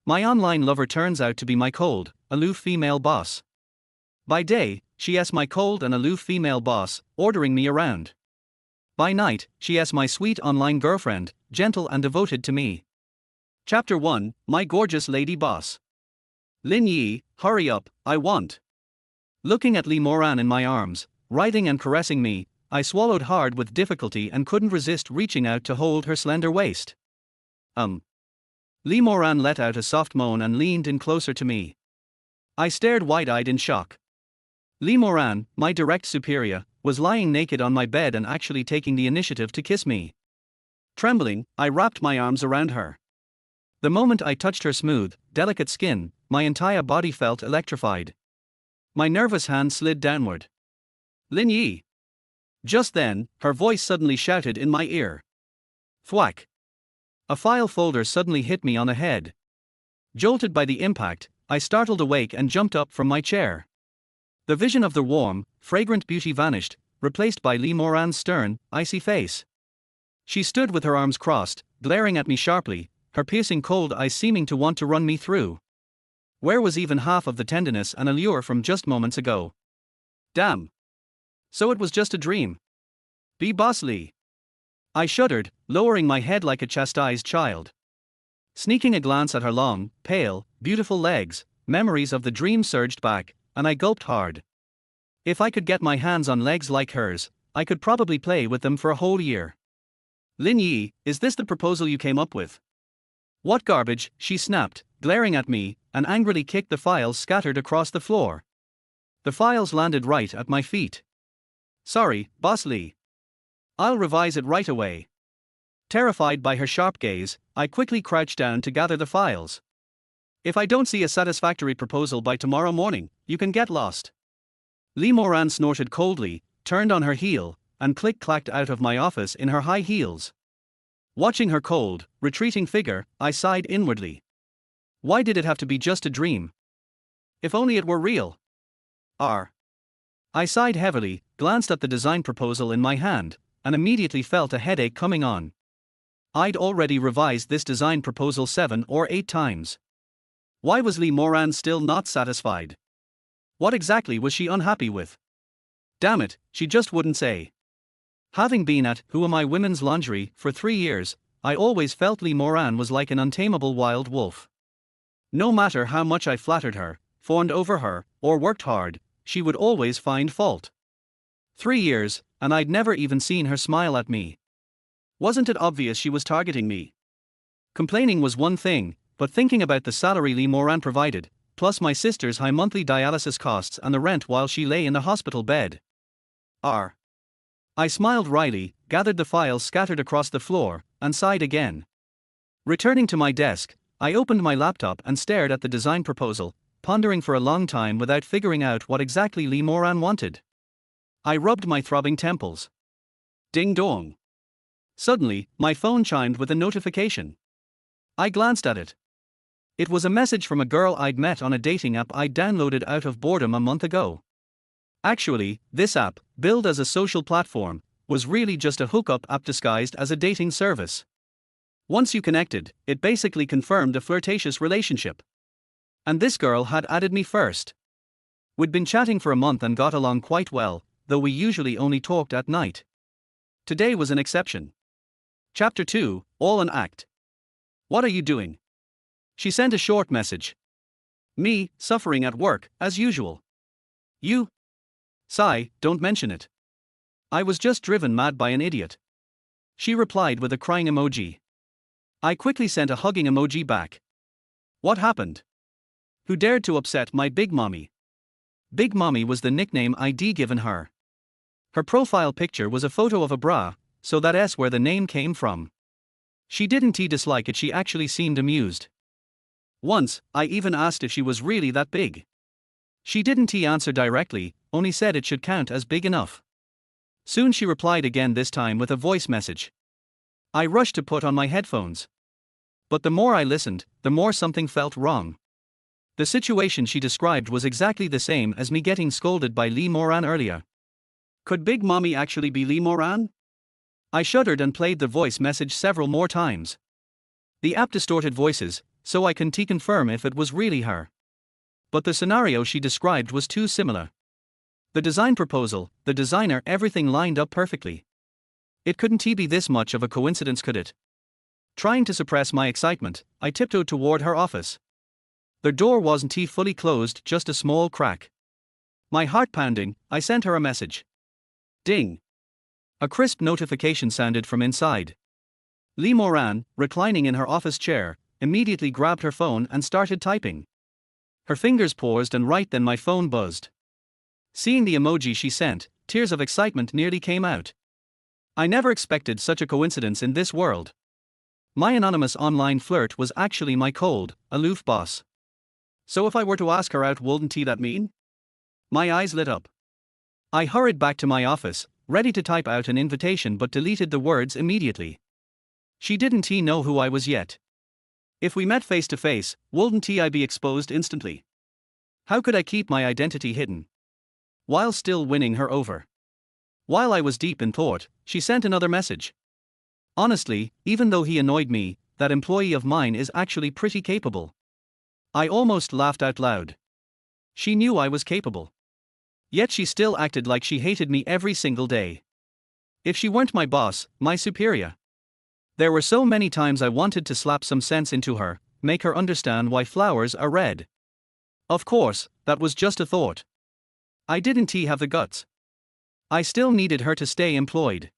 My online lover turns out to be my cold, aloof female boss. By day, she is my cold and aloof female boss, ordering me around. By night, she is my sweet online girlfriend, gentle and devoted to me. Chapter 1, My Gorgeous Lady Boss. Lin Yi, hurry up, I want. Looking at Lee Moran in my arms, writhing and caressing me, I swallowed hard with difficulty and couldn't resist reaching out to hold her slender waist. Lee Moran let out a soft moan and leaned in closer to me. I stared wide-eyed in shock. Lee Moran, my direct superior, was lying naked on my bed and actually taking the initiative to kiss me. Trembling, I wrapped my arms around her. The moment I touched her smooth, delicate skin, my entire body felt electrified. My nervous hand slid downward. Lin Yi. Just then, her voice suddenly shouted in my ear. Thwack. A file folder suddenly hit me on the head. Jolted by the impact, I startled awake and jumped up from my chair. The vision of the warm, fragrant beauty vanished, replaced by Lee Moran's stern, icy face. She stood with her arms crossed, glaring at me sharply, her piercing cold eyes seeming to want to run me through. Where was even half of the tenderness and allure from just moments ago? Damn. So it was just a dream. Be boss Lee. I shuddered, lowering my head like a chastised child. Sneaking a glance at her long, pale, beautiful legs, memories of the dream surged back, and I gulped hard. If I could get my hands on legs like hers, I could probably play with them for a whole year. Lin Yi, is this the proposal you came up with? What garbage, she snapped, glaring at me, and angrily kicked the files scattered across the floor. The files landed right at my feet. Sorry, Boss Lee. I'll revise it right away. Terrified by her sharp gaze, I quickly crouched down to gather the files. If I don't see a satisfactory proposal by tomorrow morning, you can get lost. Lee Moran snorted coldly, turned on her heel, and click-clacked out of my office in her high heels. Watching her cold, retreating figure, I sighed inwardly. Why did it have to be just a dream? If only it were real. I sighed heavily, glanced at the design proposal in my hand, and immediately felt a headache coming on. I'd already revised this design proposal 7 or 8 times. Why was Lee Moran still not satisfied? What exactly was she unhappy with? Damn it, she just wouldn't say. Having been at Who Am I Women's Lingerie for 3 years, I always felt Lee Moran was like an untamable wild wolf. No matter how much I flattered her, fawned over her, or worked hard, she would always find fault. 3 years, and I'd never even seen her smile at me. Wasn't it obvious she was targeting me? Complaining was one thing, but thinking about the salary Lee Moran provided, plus my sister's high monthly dialysis costs and the rent while she lay in the hospital bed. I smiled wryly, gathered the files scattered across the floor, and sighed again. Returning to my desk, I opened my laptop and stared at the design proposal, pondering for a long time without figuring out what exactly Lee Moran wanted. I rubbed my throbbing temples. Ding dong. Suddenly, my phone chimed with a notification. I glanced at it. It was a message from a girl I'd met on a dating app I'd downloaded out of boredom a month ago. Actually, this app, billed as a social platform, was really just a hookup app disguised as a dating service. Once you connected, it basically confirmed a flirtatious relationship. And this girl had added me first. We'd been chatting for a month and got along quite well, though we usually only talked at night. Today was an exception. Chapter 2, All an Act. What are you doing? She sent a short message. Me, suffering at work, as usual. You? Sigh, don't mention it. I was just driven mad by an idiot. She replied with a crying emoji. I quickly sent a hugging emoji back. What happened? Who dared to upset my Big Mommy? Big Mommy was the nickname I'd given her. Her profile picture was a photo of a bra, so that's where the name came from. She didn't dislike it, she actually seemed amused. Once, I even asked if she was really that big. She didn't answer directly, only said it should count as big enough. Soon she replied again, this time with a voice message. I rushed to put on my headphones. But the more I listened, the more something felt wrong. The situation she described was exactly the same as me getting scolded by Lee Moran earlier. Could Big Mommy actually be Lee Moran? I shuddered and played the voice message several more times. The app distorted voices, so I couldn't confirm if it was really her. But the scenario she described was too similar. The design proposal, the designer, everything lined up perfectly. It couldn't be this much of a coincidence, could it? Trying to suppress my excitement, I tiptoed toward her office. The door wasn't fully closed, just a small crack. My heart pounding, I sent her a message. Ding! A crisp notification sounded from inside. Lee Moran, reclining in her office chair, immediately grabbed her phone and started typing. Her fingers paused, and right then my phone buzzed. Seeing the emoji she sent, tears of excitement nearly came out. I never expected such a coincidence in this world. My anonymous online flirt was actually my cold, aloof boss. So if I were to ask her out, wouldn't that mean? My eyes lit up. I hurried back to my office, ready to type out an invitation, but deleted the words immediately. She didn't know who I was yet. If we met face to face, wouldn't I be exposed instantly? How could I keep my identity hidden while still winning her over? While I was deep in thought, she sent another message. Honestly, even though he annoyed me, that employee of mine is actually pretty capable. I almost laughed out loud. She knew I was capable. Yet she still acted like she hated me every single day. If she weren't my boss, my superior. There were so many times I wanted to slap some sense into her, make her understand why flowers are red. Of course, that was just a thought. I didn't have the guts. I still needed her to stay employed.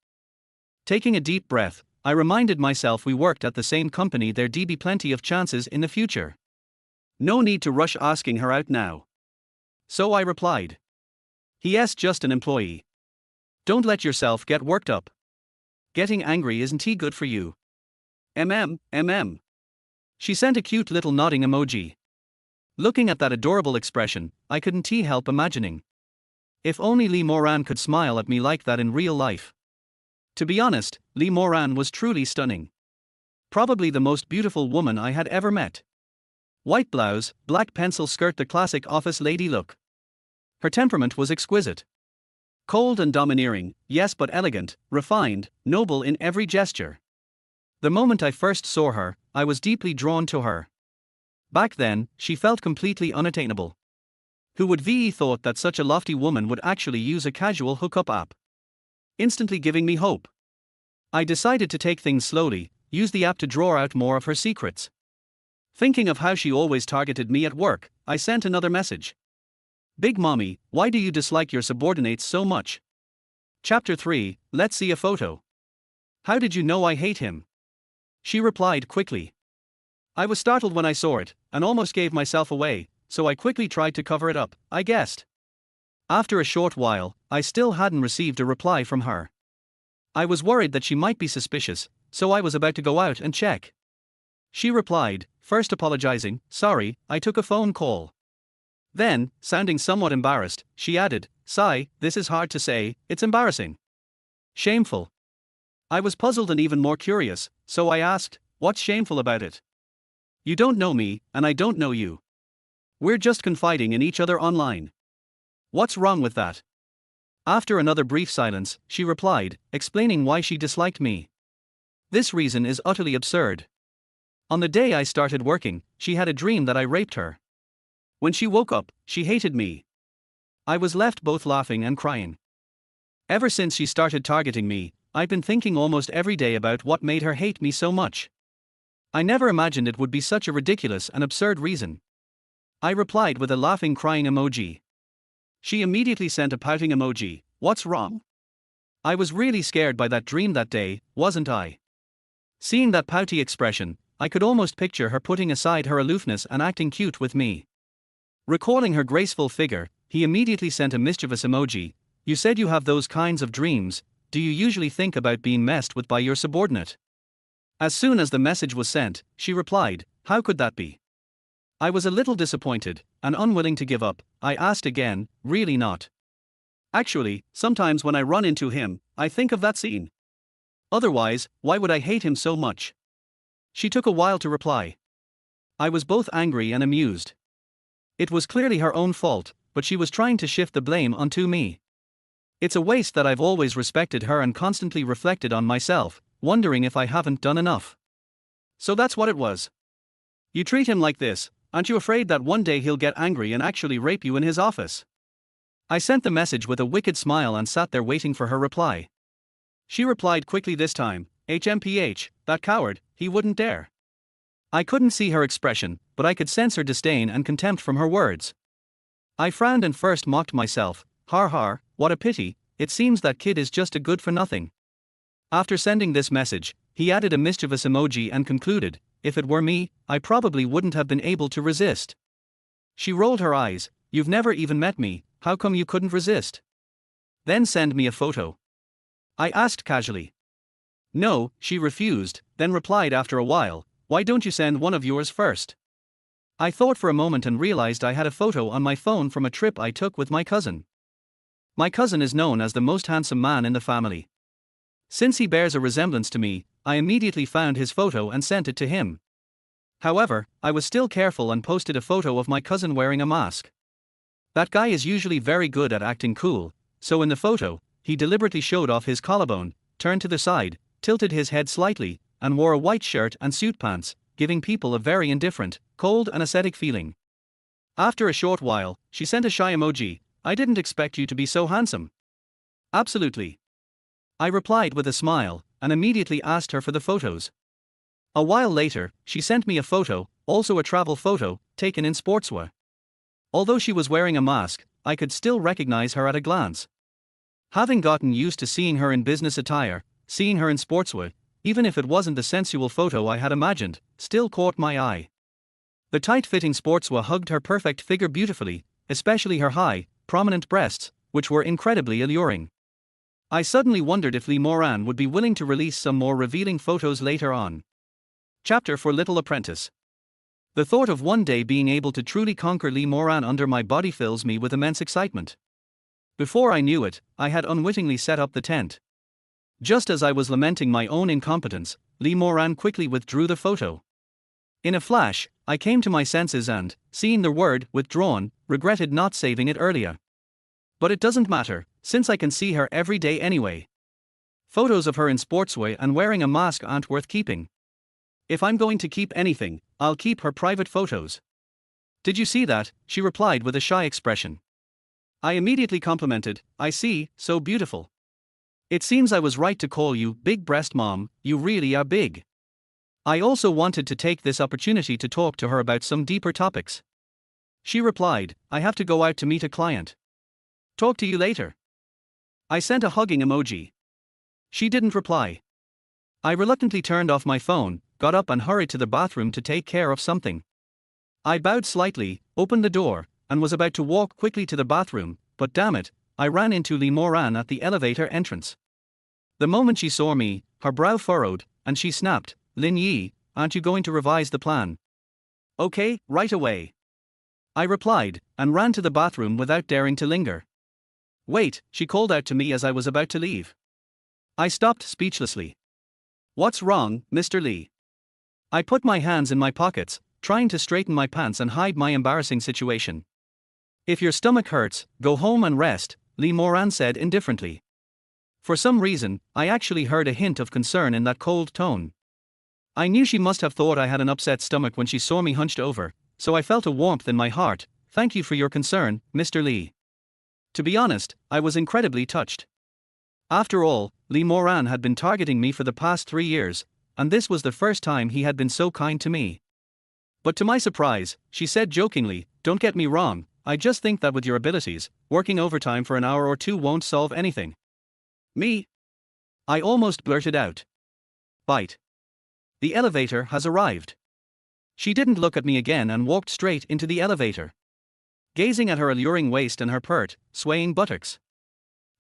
Taking a deep breath, I reminded myself we worked at the same company, there'd be plenty of chances in the future. No need to rush asking her out now. So I replied. He's just an employee. Don't let yourself get worked up. Getting angry isn't good for you. She sent a cute little nodding emoji. Looking at that adorable expression, I couldn't help imagining. If only Lee Moran could smile at me like that in real life. To be honest, Lee Moran was truly stunning. Probably the most beautiful woman I had ever met. White blouse, black pencil skirt, the classic office lady look. Her temperament was exquisite. Cold and domineering, yes, but elegant, refined, noble in every gesture. The moment I first saw her, I was deeply drawn to her. Back then, she felt completely unattainable. Who would have thought that such a lofty woman would actually use a casual hookup app? Instantly giving me hope. I decided to take things slowly, use the app to draw out more of her secrets. Thinking of how she always targeted me at work, I sent another message. Big Mommy, why do you dislike your subordinates so much? Chapter 3, let's see a photo. How did you know I hate him? She replied quickly. I was startled when I saw it, and almost gave myself away, so I quickly tried to cover it up, I guessed. After a short while, I still hadn't received a reply from her. I was worried that she might be suspicious, so I was about to go out and check. She replied, first apologizing, sorry, I took a phone call. Then, sounding somewhat embarrassed, she added, sigh, this is hard to say, it's embarrassing. Shameful. I was puzzled and even more curious, so I asked, what's shameful about it? You don't know me, and I don't know you. We're just confiding in each other online. What's wrong with that? After another brief silence, she replied, explaining why she disliked me. This reason is utterly absurd. On the day I started working, she had a dream that I raped her. When she woke up, she hated me. I was left both laughing and crying. Ever since she started targeting me, I've been thinking almost every day about what made her hate me so much. I never imagined it would be such a ridiculous and absurd reason. I replied with a laughing crying emoji. She immediately sent a pouting emoji. What's wrong? I was really scared by that dream that day, wasn't I? Seeing that pouty expression, I could almost picture her putting aside her aloofness and acting cute with me. Recalling her graceful figure, he immediately sent a mischievous emoji. You said you have those kinds of dreams, do you usually think about being messed with by your subordinate? As soon as the message was sent, she replied, how could that be? I was a little disappointed, and unwilling to give up, I asked again, really not. Actually, sometimes when I run into him, I think of that scene. Otherwise, why would I hate him so much? She took a while to reply. I was both angry and amused. It was clearly her own fault, but she was trying to shift the blame onto me. It's a waste that I've always respected her and constantly reflected on myself, wondering if I haven't done enough. So that's what it was. You treat him like this, aren't you afraid that one day he'll get angry and actually rape you in his office? I sent the message with a wicked smile and sat there waiting for her reply. She replied quickly this time, HMPH, that coward, he wouldn't dare. I couldn't see her expression, but I could sense her disdain and contempt from her words. I frowned and first mocked myself, har har, what a pity, it seems that kid is just a good for nothing. After sending this message, he added a mischievous emoji and concluded, if it were me, I probably wouldn't have been able to resist. She rolled her eyes, you've never even met me, how come you couldn't resist? Then send me a photo. I asked casually. No, she refused, then replied after a while, why don't you send one of yours first? I thought for a moment and realized I had a photo on my phone from a trip I took with my cousin. My cousin is known as the most handsome man in the family. Since he bears a resemblance to me, I immediately found his photo and sent it to him. However, I was still careful and posted a photo of my cousin wearing a mask. That guy is usually very good at acting cool, so in the photo, he deliberately showed off his collarbone, turned to the side, tilted his head slightly, and wore a white shirt and suit pants, giving people a very indifferent, cold and ascetic feeling. After a short while, she sent a shy emoji, I didn't expect you to be so handsome. Absolutely. I replied with a smile, and immediately asked her for the photos. A while later, she sent me a photo, also a travel photo, taken in sportswear. Although she was wearing a mask, I could still recognize her at a glance. Having gotten used to seeing her in business attire, seeing her in sportswear, even if it wasn't the sensual photo I had imagined, still caught my eye. The tight-fitting sportswear hugged her perfect figure beautifully, especially her high, prominent breasts, which were incredibly alluring. I suddenly wondered if Lee Moran would be willing to release some more revealing photos later on. Chapter for Little Apprentice. The thought of one day being able to truly conquer Lee Moran under my body fills me with immense excitement. Before I knew it, I had unwittingly set up the tent. Just as I was lamenting my own incompetence, Lee Moran quickly withdrew the photo. In a flash, I came to my senses and, seeing the word withdrawn, regretted not saving it earlier. But it doesn't matter, since I can see her every day anyway. Photos of her in sportswear and wearing a mask aren't worth keeping. If I'm going to keep anything, I'll keep her private photos. Did you see that? She replied with a shy expression. I immediately complimented, I see, so beautiful. It seems I was right to call you Big Breast Mom, you really are big. I also wanted to take this opportunity to talk to her about some deeper topics. She replied, I have to go out to meet a client. Talk to you later. I sent a hugging emoji. She didn't reply. I reluctantly turned off my phone, got up and hurried to the bathroom to take care of something. I bowed slightly, opened the door, and was about to walk quickly to the bathroom, but damn it, I ran into Lee Moran at the elevator entrance. The moment she saw me, her brow furrowed, and she snapped, Lin Yi, aren't you going to revise the plan? Okay, right away. I replied, and ran to the bathroom without daring to linger. Wait, she called out to me as I was about to leave. I stopped speechlessly. What's wrong, Mr. Lee? I put my hands in my pockets, trying to straighten my pants and hide my embarrassing situation. If your stomach hurts, go home and rest, Lee Moran said indifferently. For some reason, I actually heard a hint of concern in that cold tone. I knew she must have thought I had an upset stomach when she saw me hunched over, so I felt a warmth in my heart. Thank you for your concern, Mr. Lee. To be honest, I was incredibly touched. After all, Lee Moran had been targeting me for the past 3 years, and this was the first time he had been so kind to me. But to my surprise, she said jokingly, don't get me wrong, I just think that with your abilities, working overtime for an hour or two won't solve anything. Me? I almost blurted out. Bite. The elevator has arrived. She didn't look at me again and walked straight into the elevator, gazing at her alluring waist and her pert, swaying buttocks.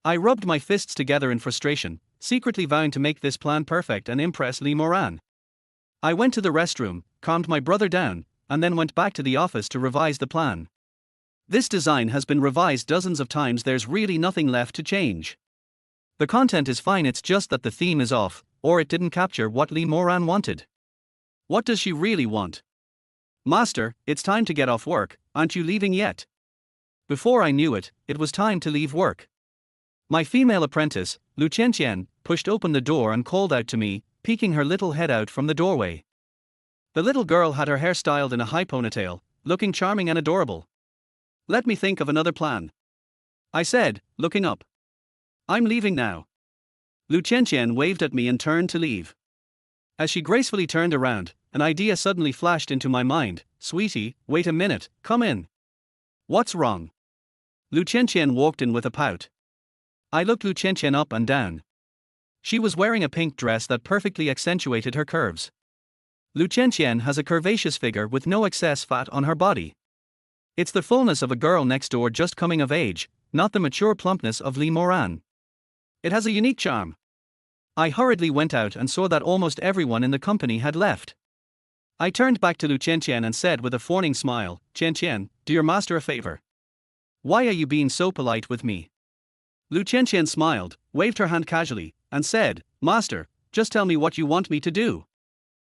I rubbed my fists together in frustration, secretly vowing to make this plan perfect and impress Lee Moran. I went to the restroom, calmed my brother down, and then went back to the office to revise the plan. This design has been revised dozens of times, there's really nothing left to change. The content is fine, it's just that the theme is off, or it didn't capture what Lee Moran wanted. What does she really want? Master, it's time to get off work, aren't you leaving yet? Before I knew it, it was time to leave work. My female apprentice, Lu Qianqian, pushed open the door and called out to me, peeking her little head out from the doorway. The little girl had her hair styled in a high ponytail, looking charming and adorable. Let me think of another plan, I said, looking up. I'm leaving now. Lu Qianqian waved at me and turned to leave. As she gracefully turned around, an idea suddenly flashed into my mind. Sweetie, wait a minute, come in. What's wrong? Lu Qianqian walked in with a pout. I looked Lu Qianqian up and down. She was wearing a pink dress that perfectly accentuated her curves. Lu Qianqian has a curvaceous figure with no excess fat on her body. It's the fullness of a girl next door just coming of age, not the mature plumpness of Li Moran. It has a unique charm. I hurriedly went out and saw that almost everyone in the company had left. I turned back to Lu Qianqian and said with a fawning smile, Qianqian, do your master a favor. Why are you being so polite with me? Lu Qianqian smiled, waved her hand casually, and said, Master, just tell me what you want me to do.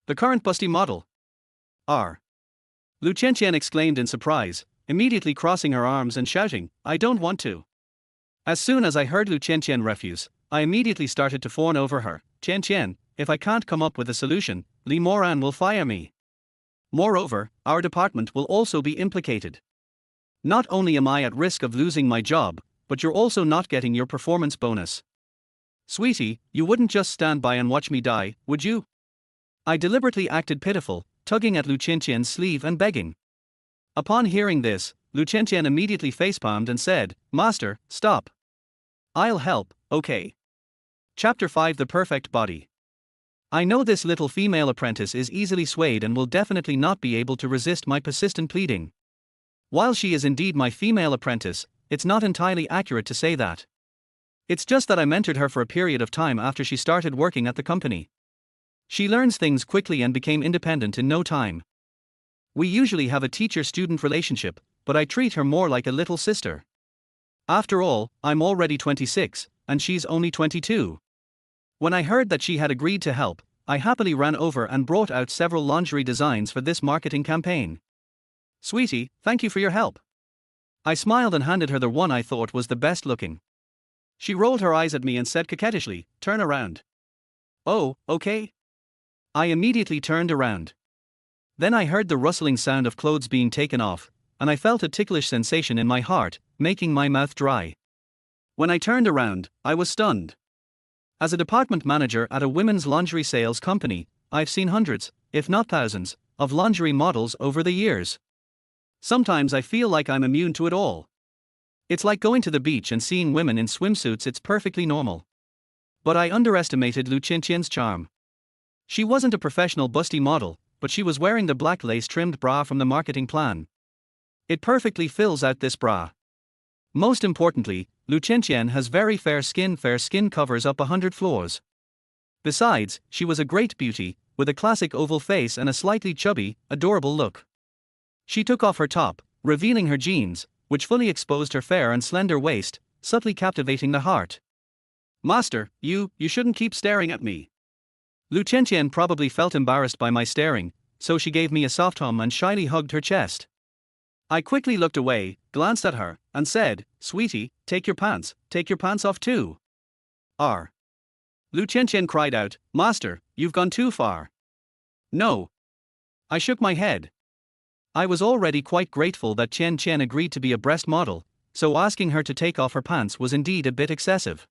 The current busty model. R. Lu Qianqian exclaimed in surprise, immediately crossing her arms and shouting, I don't want to. As soon as I heard Lu Qianqian refuse, I immediately started to fawn over her. Qianqian, if I can't come up with a solution, Li Moran will fire me. Moreover, our department will also be implicated. Not only am I at risk of losing my job, but you're also not getting your performance bonus. Sweetie, you wouldn't just stand by and watch me die, would you? I deliberately acted pitiful, tugging at Lu Qianqian's sleeve and begging. Upon hearing this, Lu Qianqian immediately facepalmed and said, Master, stop. I'll help, okay. Chapter 5 The Perfect Body. I know this little female apprentice is easily swayed and will definitely not be able to resist my persistent pleading. While she is indeed my female apprentice, it's not entirely accurate to say that. It's just that I mentored her for a period of time after she started working at the company. She learns things quickly and became independent in no time. We usually have a teacher-student relationship, but I treat her more like a little sister. After all, I'm already 26, and she's only 22. When I heard that she had agreed to help, I happily ran over and brought out several lingerie designs for this marketing campaign. Sweetie, thank you for your help. I smiled and handed her the one I thought was the best looking. She rolled her eyes at me and said coquettishly, turn around. Oh, okay. I immediately turned around. Then I heard the rustling sound of clothes being taken off, and I felt a ticklish sensation in my heart, making my mouth dry. When I turned around, I was stunned. As a department manager at a women's lingerie sales company, I've seen hundreds, if not thousands, of lingerie models over the years. Sometimes I feel like I'm immune to it all. It's like going to the beach and seeing women in swimsuits. It's perfectly normal. But I underestimated Lu Qianqian's charm. She wasn't a professional busty model, but she was wearing the black lace-trimmed bra from the marketing plan. It perfectly fills out this bra. Most importantly, Lu Qianqian has very fair skin covers up 100 floors. Besides, she was a great beauty, with a classic oval face and a slightly chubby, adorable look. She took off her top, revealing her jeans, which fully exposed her fair and slender waist, subtly captivating the heart. Master, you shouldn't keep staring at me. Lu Qianqian probably felt embarrassed by my staring, so she gave me a soft hum and shyly hugged her chest. I quickly looked away, glanced at her, and said, Sweetie, take your pants off too. R. Lu Qianqian cried out, Master, you've gone too far. No. I shook my head. I was already quite grateful that Qian agreed to be a breast model, so asking her to take off her pants was indeed a bit excessive.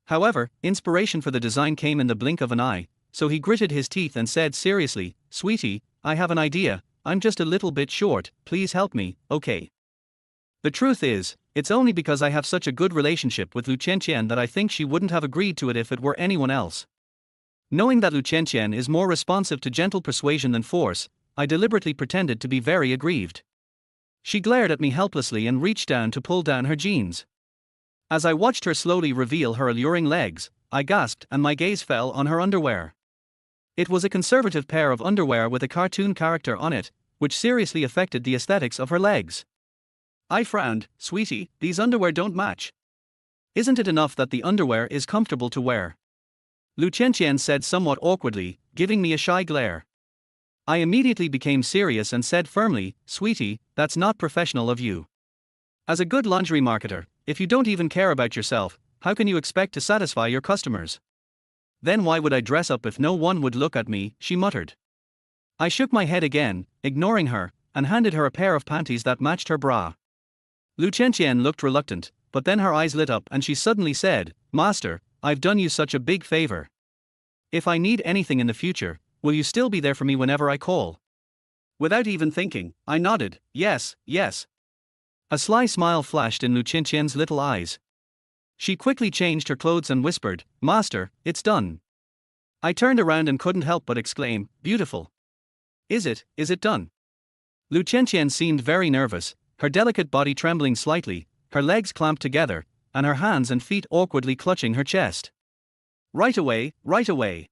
However, inspiration for the design came in the blink of an eye, so he gritted his teeth and said seriously, Sweetie, I have an idea, I'm just a little bit short, please help me, okay? The truth is, it's only because I have such a good relationship with Lu Qianqian that I think she wouldn't have agreed to it if it were anyone else. Knowing that Lu Qianqian is more responsive to gentle persuasion than force, I deliberately pretended to be very aggrieved. She glared at me helplessly and reached down to pull down her jeans. As I watched her slowly reveal her alluring legs, I gasped and my gaze fell on her underwear. It was a conservative pair of underwear with a cartoon character on it, which seriously affected the aesthetics of her legs. I frowned, Sweetie, these underwear don't match. Isn't it enough that the underwear is comfortable to wear? Lu Qianqian said somewhat awkwardly, giving me a shy glare. I immediately became serious and said firmly, Sweetie, that's not professional of you. As a good lingerie marketer, if you don't even care about yourself, how can you expect to satisfy your customers? Then why would I dress up if no one would look at me, she muttered. I shook my head again, ignoring her, and handed her a pair of panties that matched her bra. Lu Chenqian looked reluctant, but then her eyes lit up and she suddenly said, "Master, I've done you such a big favor. If I need anything in the future, will you still be there for me whenever I call?" Without even thinking, I nodded, "Yes, yes." A sly smile flashed in Lu Chenqian's little eyes. She quickly changed her clothes and whispered, "Master, it's done." I turned around and couldn't help but exclaim, "Beautiful. Is it done?" Lu Chenqian seemed very nervous, her delicate body trembling slightly, her legs clamped together, and her hands and feet awkwardly clutching her chest. Right away, right away."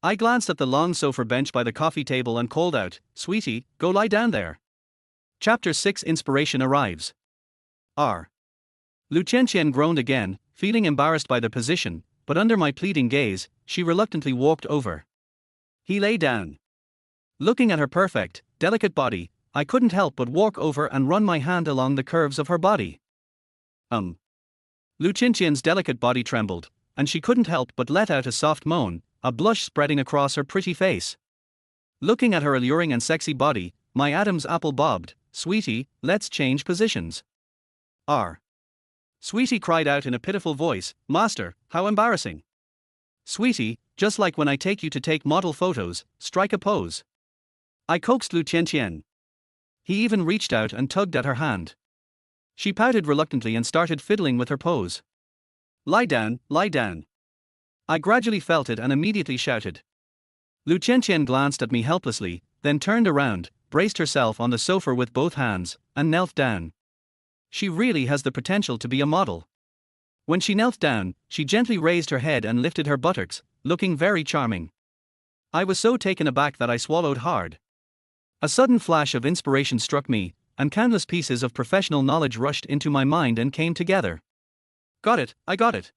I glanced at the long sofa bench by the coffee table and called out, "Sweetie, go lie down there." Chapter 6 Inspiration Arrives. R. Lu Chenqian groaned again, feeling embarrassed by the position, but under my pleading gaze, she reluctantly walked over. He lay down. Looking at her perfect, delicate body, I couldn't help but walk over and run my hand along the curves of her body. Lu Chenqian's delicate body trembled, and she couldn't help but let out a soft moan, a blush spreading across her pretty face. Looking at her alluring and sexy body, my Adam's apple bobbed. "Sweetie, let's change positions." R. Sweetie cried out in a pitiful voice, "Master, how embarrassing." "Sweetie, just like when I take you to take model photos, strike a pose." I coaxed Lu Chenqian. He even reached out and tugged at her hand. She pouted reluctantly and started fiddling with her pose. "Lie down, lie down." I gradually felt it and immediately shouted. Lu Chenqian glanced at me helplessly, then turned around, braced herself on the sofa with both hands, and knelt down. She really has the potential to be a model. When she knelt down, she gently raised her head and lifted her buttocks, looking very charming. I was so taken aback that I swallowed hard. A sudden flash of inspiration struck me, and countless pieces of professional knowledge rushed into my mind and came together. "Got it, I got it."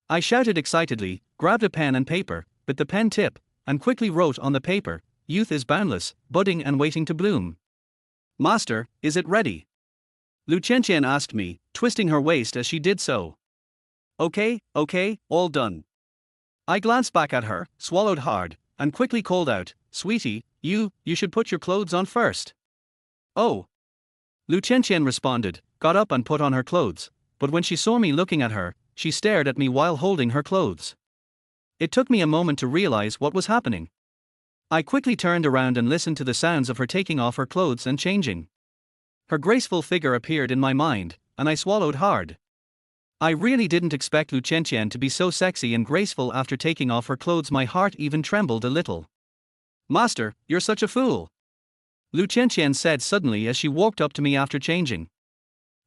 I shouted excitedly, grabbed a pen and paper, bit the pen tip, and quickly wrote on the paper, "Youth is boundless, budding and waiting to bloom." "Master, is it ready?" Lu Chenqian asked me, twisting her waist as she did so. Okay, all done." I glanced back at her, swallowed hard, and quickly called out, "Sweetie, you should put your clothes on first." "Oh." Lu Chenqian responded, got up and put on her clothes, but when she saw me looking at her, she stared at me while holding her clothes. It took me a moment to realize what was happening. I quickly turned around and listened to the sounds of her taking off her clothes and changing. Her graceful figure appeared in my mind, and I swallowed hard. I really didn't expect Lu Chenqian to be so sexy and graceful after taking off her clothes. My heart even trembled a little. "Master, you're such a fool," Lu Chenqian said suddenly as she walked up to me after changing.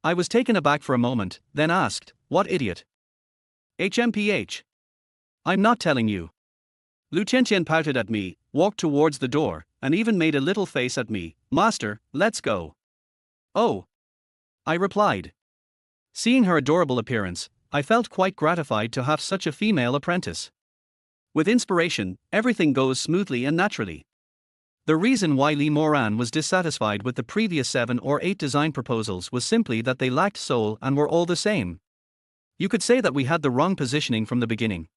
I was taken aback for a moment, then asked, "What idiot?" "HMPH. I'm not telling you." Lu Chenqian pouted at me, walked towards the door, and even made a little face at me. "Master, let's go." "Oh," I replied. Seeing her adorable appearance, I felt quite gratified to have such a female apprentice. With inspiration, everything goes smoothly and naturally. The reason why Lee Moran was dissatisfied with the previous 7 or 8 design proposals was simply that they lacked soul and were all the same. You could say that we had the wrong positioning from the beginning.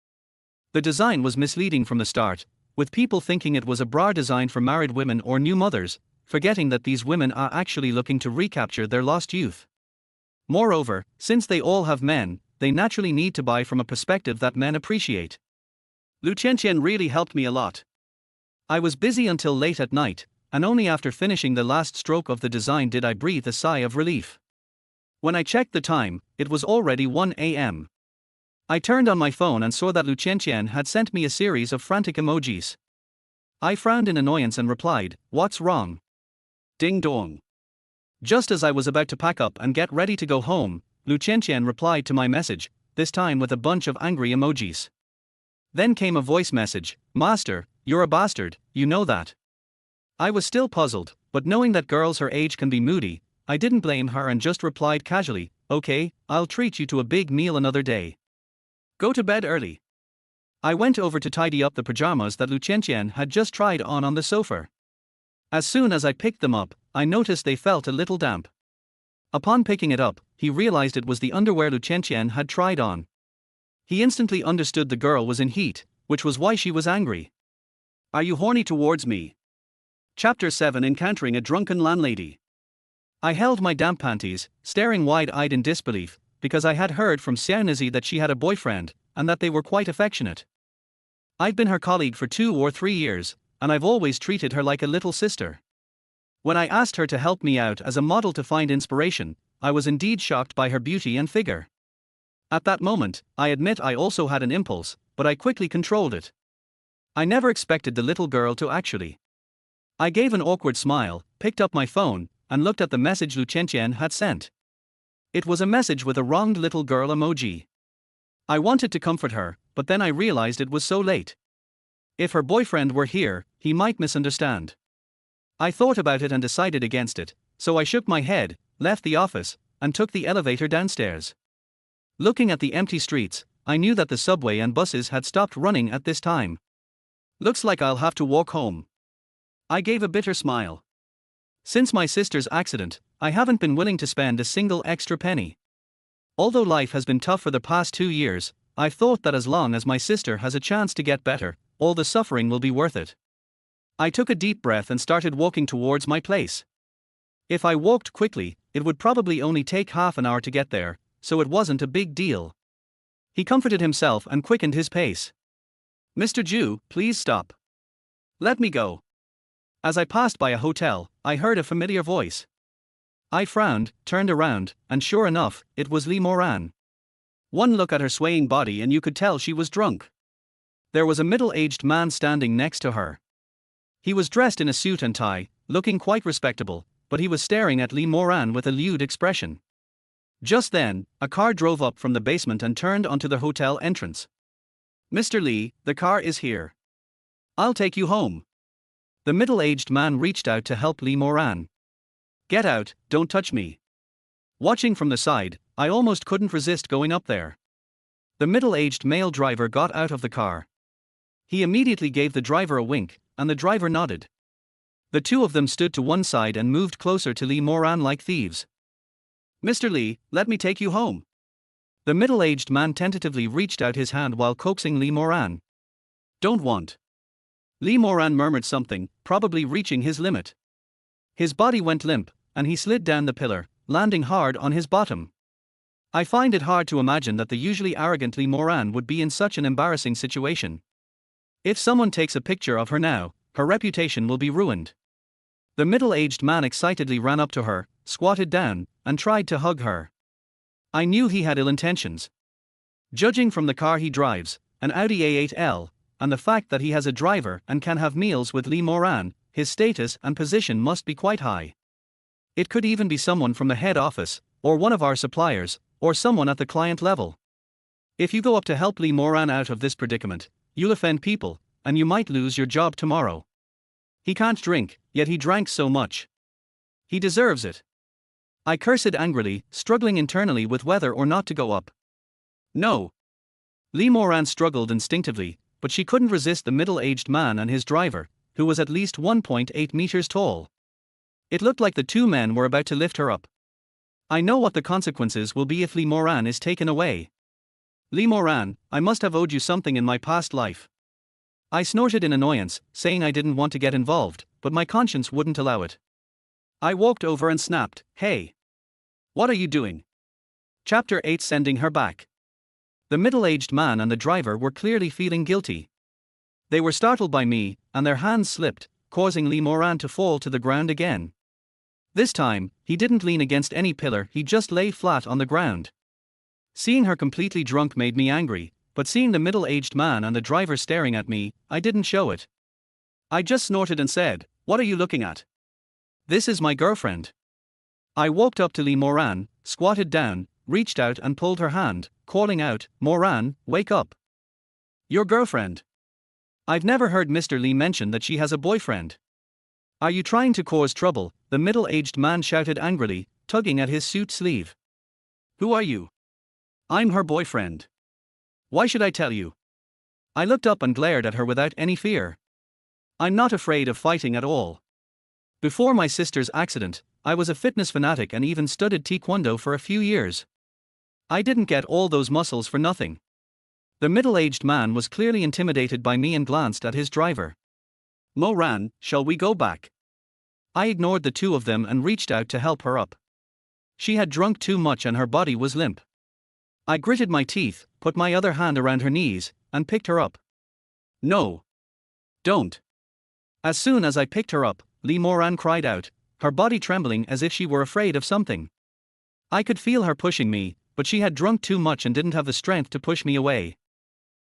The design was misleading from the start, with people thinking it was a bra design for married women or new mothers, forgetting that these women are actually looking to recapture their lost youth. Moreover, since they all have men, they naturally need to buy from a perspective that men appreciate. Lu Chenqian really helped me a lot. I was busy until late at night, and only after finishing the last stroke of the design did I breathe a sigh of relief. When I checked the time, it was already 1 a.m. I turned on my phone and saw that Lu Chenqian had sent me a series of frantic emojis. I frowned in annoyance and replied, "What's wrong?" Ding dong. Just as I was about to pack up and get ready to go home, Lu Chenqian replied to my message, this time with a bunch of angry emojis. Then came a voice message, "Master, you're a bastard, you know that." I was still puzzled, but knowing that girls her age can be moody, I didn't blame her and just replied casually, "Okay, I'll treat you to a big meal another day. Go to bed early." I went over to tidy up the pajamas that Lu Chenqian had just tried on the sofa. As soon as I picked them up, I noticed they felt a little damp. Upon picking it up, he realized it was the underwear Lu Chenqian had tried on. He instantly understood the girl was in heat, which was why she was angry. "Are you horny towards me?" Chapter 7: Encountering a Drunken Landlady. I held my damp panties, staring wide-eyed in disbelief, because I had heard from Xiaonazi that she had a boyfriend, and that they were quite affectionate. I'd been her colleague for 2 or 3 years, and I've always treated her like a little sister. When I asked her to help me out as a model to find inspiration, I was indeed shocked by her beauty and figure. At that moment, I admit I also had an impulse, but I quickly controlled it. I never expected the little girl to actually. I gave an awkward smile, picked up my phone, and looked at the message Lu Chenqian had sent. It was a message with a wronged little girl emoji. I wanted to comfort her, but then I realized it was so late. If her boyfriend were here, he might misunderstand. I thought about it and decided against it, so I shook my head, left the office, and took the elevator downstairs. Looking at the empty streets, I knew that the subway and buses had stopped running at this time. Looks like I'll have to walk home. I gave a bitter smile. Since my sister's accident, I haven't been willing to spend a single extra penny. Although life has been tough for the past 2 years, I've thought that as long as my sister has a chance to get better, all the suffering will be worth it. I took a deep breath and started walking towards my place. If I walked quickly, it would probably only take half an hour to get there, so it wasn't a big deal. He comforted himself and quickened his pace. "Mr. Ju, please stop. Let me go." As I passed by a hotel, I heard a familiar voice. I frowned, turned around, and sure enough, it was Li Moran. One look at her swaying body and you could tell she was drunk. There was a middle-aged man standing next to her. He was dressed in a suit and tie, looking quite respectable, but he was staring at Li Moran with a lewd expression. Just then, a car drove up from the basement and turned onto the hotel entrance. "Mr. Li, the car is here. I'll take you home." The middle-aged man reached out to help Li Moran. "Get out, don't touch me." Watching from the side, I almost couldn't resist going up there. The middle-aged male driver got out of the car. He immediately gave the driver a wink, and the driver nodded. The two of them stood to one side and moved closer to Li Moran like thieves. "Mr. Li, let me take you home." The middle-aged man tentatively reached out his hand while coaxing Li Moran. "Don't want." Li Moran murmured something, probably reaching his limit. His body went limp, and he slid down the pillar, landing hard on his bottom. I find it hard to imagine that the usually arrogant Li Moran would be in such an embarrassing situation. If someone takes a picture of her now, her reputation will be ruined. The middle-aged man excitedly ran up to her, squatted down, and tried to hug her. I knew he had ill intentions. Judging from the car he drives, an Audi A8L, and the fact that he has a driver and can have meals with Li Moran, his status and position must be quite high. It could even be someone from the head office, or one of our suppliers, or someone at the client level. If you go up to help Li Moran out of this predicament, you'll offend people, and you might lose your job tomorrow. He can't drink, yet he drank so much. He deserves it. I cursed angrily, struggling internally with whether or not to go up. No. Li Moran struggled instinctively, but she couldn't resist the middle-aged man and his driver, who was at least 1.8 meters tall. It looked like the two men were about to lift her up. I know what the consequences will be if Li Moran is taken away. "Li Moran, I must have owed you something in my past life." I snorted in annoyance, saying I didn't want to get involved, but my conscience wouldn't allow it. I walked over and snapped, "Hey! What are you doing?" Chapter 8: Sending her back. The middle-aged man and the driver were clearly feeling guilty. They were startled by me, and their hands slipped, causing Li Moran to fall to the ground again. This time, he didn't lean against any pillar, he just lay flat on the ground. Seeing her completely drunk made me angry, but seeing the middle-aged man and the driver staring at me, I didn't show it. I just snorted and said, "What are you looking at? This is my girlfriend." I walked up to Li Moran, squatted down, reached out and pulled her hand, calling out, "Moran, wake up. Your girlfriend. I've never heard Mr. Li mention that she has a boyfriend. Are you trying to cause trouble?" the middle-aged man shouted angrily, tugging at his suit sleeve. "Who are you?" "I'm her boyfriend. Why should I tell you?" I looked up and glared at her without any fear. I'm not afraid of fighting at all. Before my sister's accident, I was a fitness fanatic and even studied Taekwondo for a few years. I didn't get all those muscles for nothing. The middle-aged man was clearly intimidated by me and glanced at his driver. "Moran, shall we go back?" I ignored the two of them and reached out to help her up. She had drunk too much and her body was limp. I gritted my teeth, put my other hand around her knees, and picked her up. No. Don't. As soon as I picked her up, Lee Moran cried out, her body trembling as if she were afraid of something. I could feel her pushing me, but she had drunk too much and didn't have the strength to push me away.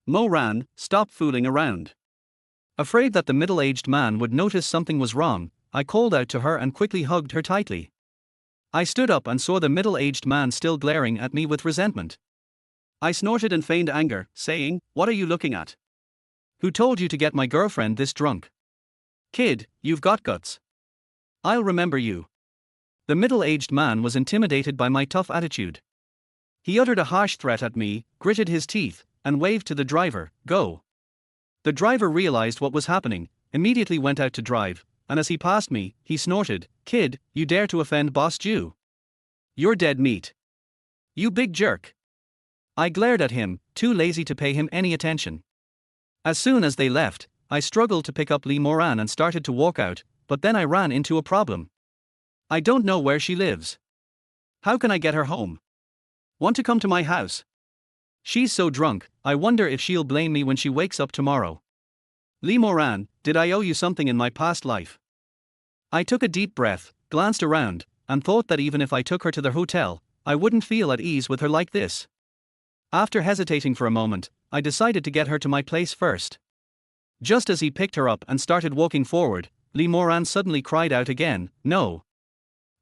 Moran, stop fooling around. Afraid that the middle-aged man would notice something was wrong, I called out to her and quickly hugged her tightly. I stood up and saw the middle-aged man still glaring at me with resentment. I snorted and feigned anger, saying, "What are you looking at? Who told you to get my girlfriend this drunk? Kid, you've got guts. I'll remember you." The middle-aged man was intimidated by my tough attitude. He uttered a harsh threat at me, gritted his teeth, and waved to the driver, "Go." The driver realized what was happening, immediately went out to drive, and as he passed me, he snorted, "Kid, you dare to offend Boss Jew? You're dead meat. You big jerk." I glared at him, too lazy to pay him any attention. As soon as they left, I struggled to pick up Lee Moran and started to walk out, but then I ran into a problem. I don't know where she lives. How can I get her home? Want to come to my house? She's so drunk, I wonder if she'll blame me when she wakes up tomorrow. Lee Moran, did I owe you something in my past life? I took a deep breath, glanced around, and thought that even if I took her to the hotel, I wouldn't feel at ease with her like this. After hesitating for a moment, I decided to get her to my place first. Just as he picked her up and started walking forward, Lee Moran suddenly cried out again, "No.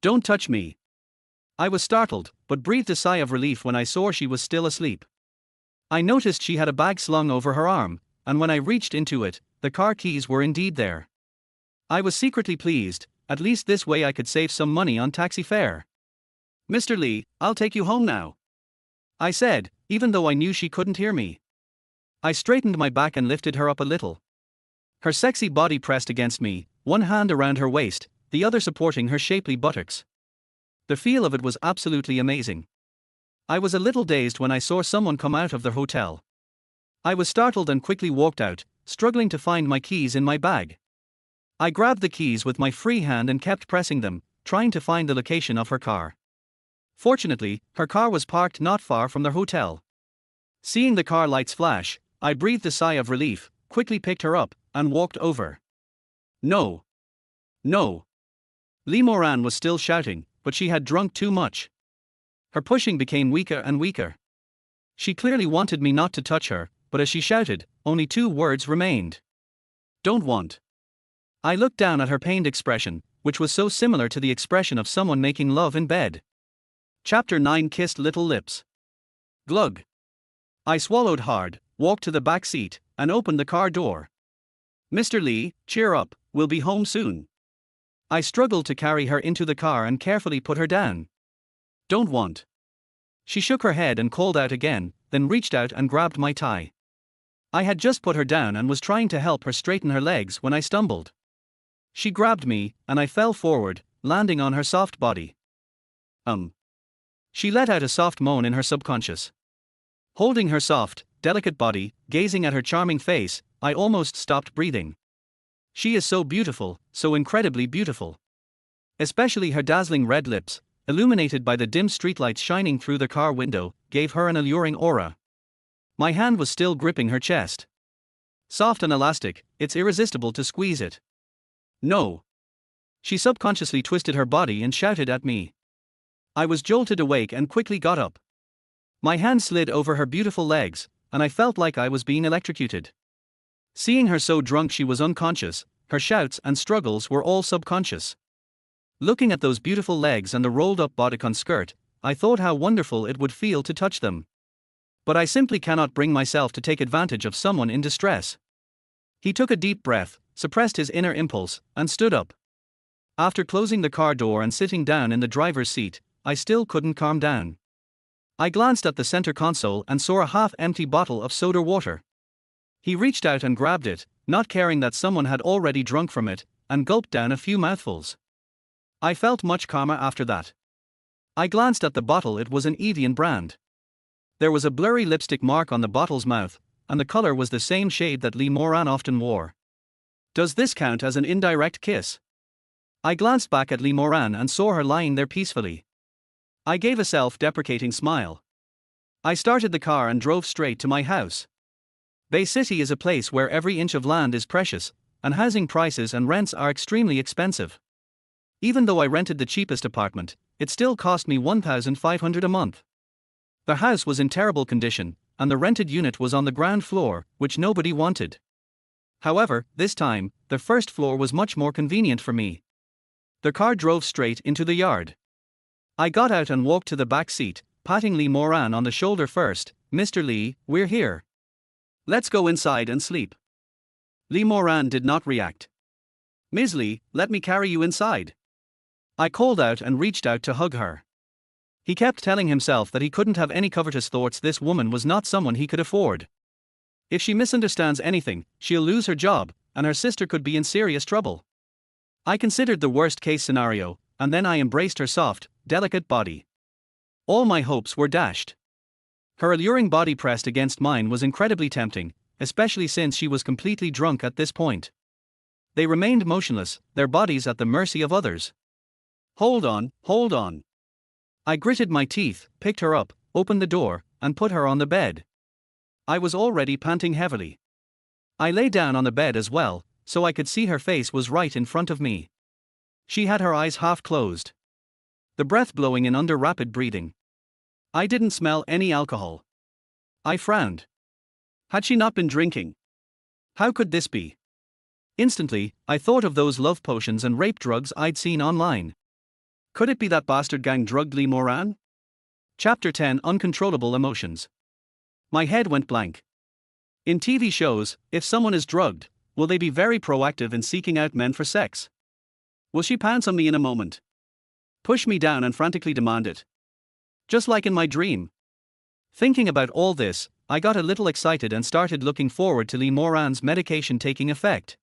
Don't touch me." I was startled, but breathed a sigh of relief when I saw she was still asleep. I noticed she had a bag slung over her arm, and when I reached into it, the car keys were indeed there. I was secretly pleased, at least this way I could save some money on taxi fare. "Mr. Lee, I'll take you home now," I said, even though I knew she couldn't hear me. I straightened my back and lifted her up a little. Her sexy body pressed against me, one hand around her waist, the other supporting her shapely buttocks. The feel of it was absolutely amazing. I was a little dazed when I saw someone come out of the hotel. I was startled and quickly walked out, struggling to find my keys in my bag. I grabbed the keys with my free hand and kept pressing them, trying to find the location of her car. Fortunately, her car was parked not far from the hotel. Seeing the car lights flash, I breathed a sigh of relief, quickly picked her up, and walked over. "No. No." Lee Moran was still shouting, but she had drunk too much. Her pushing became weaker and weaker. She clearly wanted me not to touch her, but as she shouted, only two words remained. "Don't want." I looked down at her pained expression, which was so similar to the expression of someone making love in bed. Chapter 9 Kissed Little Lips. Glug. I swallowed hard, walked to the back seat, and opened the car door. "Mr. Lee, cheer up, we'll be home soon." I struggled to carry her into the car and carefully put her down. "Don't want." She shook her head and called out again, then reached out and grabbed my tie. I had just put her down and was trying to help her straighten her legs when I stumbled. She grabbed me, and I fell forward, landing on her soft body. She let out a soft moan in her subconscious. Holding her soft, delicate body, gazing at her charming face, I almost stopped breathing. She is so beautiful, so incredibly beautiful. Especially her dazzling red lips, illuminated by the dim streetlights shining through the car window, gave her an alluring aura. My hand was still gripping her chest. Soft and elastic, it's irresistible to squeeze it. "No." She subconsciously twisted her body and shouted at me. I was jolted awake and quickly got up. My hand slid over her beautiful legs, and I felt like I was being electrocuted. Seeing her so drunk she was unconscious, her shouts and struggles were all subconscious. Looking at those beautiful legs and the rolled-up bodycon skirt, I thought how wonderful it would feel to touch them. But I simply cannot bring myself to take advantage of someone in distress. He took a deep breath, suppressed his inner impulse, and stood up. After closing the car door and sitting down in the driver's seat, I still couldn't calm down. I glanced at the center console and saw a half-empty bottle of soda water. He reached out and grabbed it, not caring that someone had already drunk from it, and gulped down a few mouthfuls. I felt much calmer after that. I glanced at the bottle. It was an Evian brand. There was a blurry lipstick mark on the bottle's mouth, and the color was the same shade that Lee Moran often wore. Does this count as an indirect kiss? I glanced back at Lee Moran and saw her lying there peacefully. I gave a self-deprecating smile. I started the car and drove straight to my house. Bay City is a place where every inch of land is precious, and housing prices and rents are extremely expensive. Even though I rented the cheapest apartment, it still cost me $1,500 a month. The house was in terrible condition, and the rented unit was on the ground floor, which nobody wanted. However, this time, the first floor was much more convenient for me. The car drove straight into the yard. I got out and walked to the back seat, patting Lee Moran on the shoulder first. "Mr. Lee, we're here. Let's go inside and sleep." Lee Moran did not react. "Ms. Lee, let me carry you inside." I called out and reached out to hug her. He kept telling himself that he couldn't have any covetous thoughts. This woman was not someone he could afford. If she misunderstands anything, she'll lose her job, and her sister could be in serious trouble. I considered the worst-case scenario, and then I embraced her soft, delicate body. All my hopes were dashed. Her alluring body pressed against mine was incredibly tempting, especially since she was completely drunk at this point. They remained motionless, their bodies at the mercy of others. Hold on, hold on." I gritted my teeth, picked her up, opened the door, and put her on the bed. I was already panting heavily. I lay down on the bed as well, so I could see her face was right in front of me. She had her eyes half closed. The breath blowing in under rapid breathing. I didn't smell any alcohol. I frowned. Had she not been drinking? How could this be? Instantly, I thought of those love potions and rape drugs I'd seen online. Could it be that bastard gang drugged Lee Moran? Chapter 10: Uncontrollable Emotions. My head went blank. In TV shows, if someone is drugged, will they be very proactive in seeking out men for sex? Will she pounce on me in a moment? Push me down and frantically demand it? Just like in my dream. Thinking about all this, I got a little excited and started looking forward to Lee Moran's medication taking effect.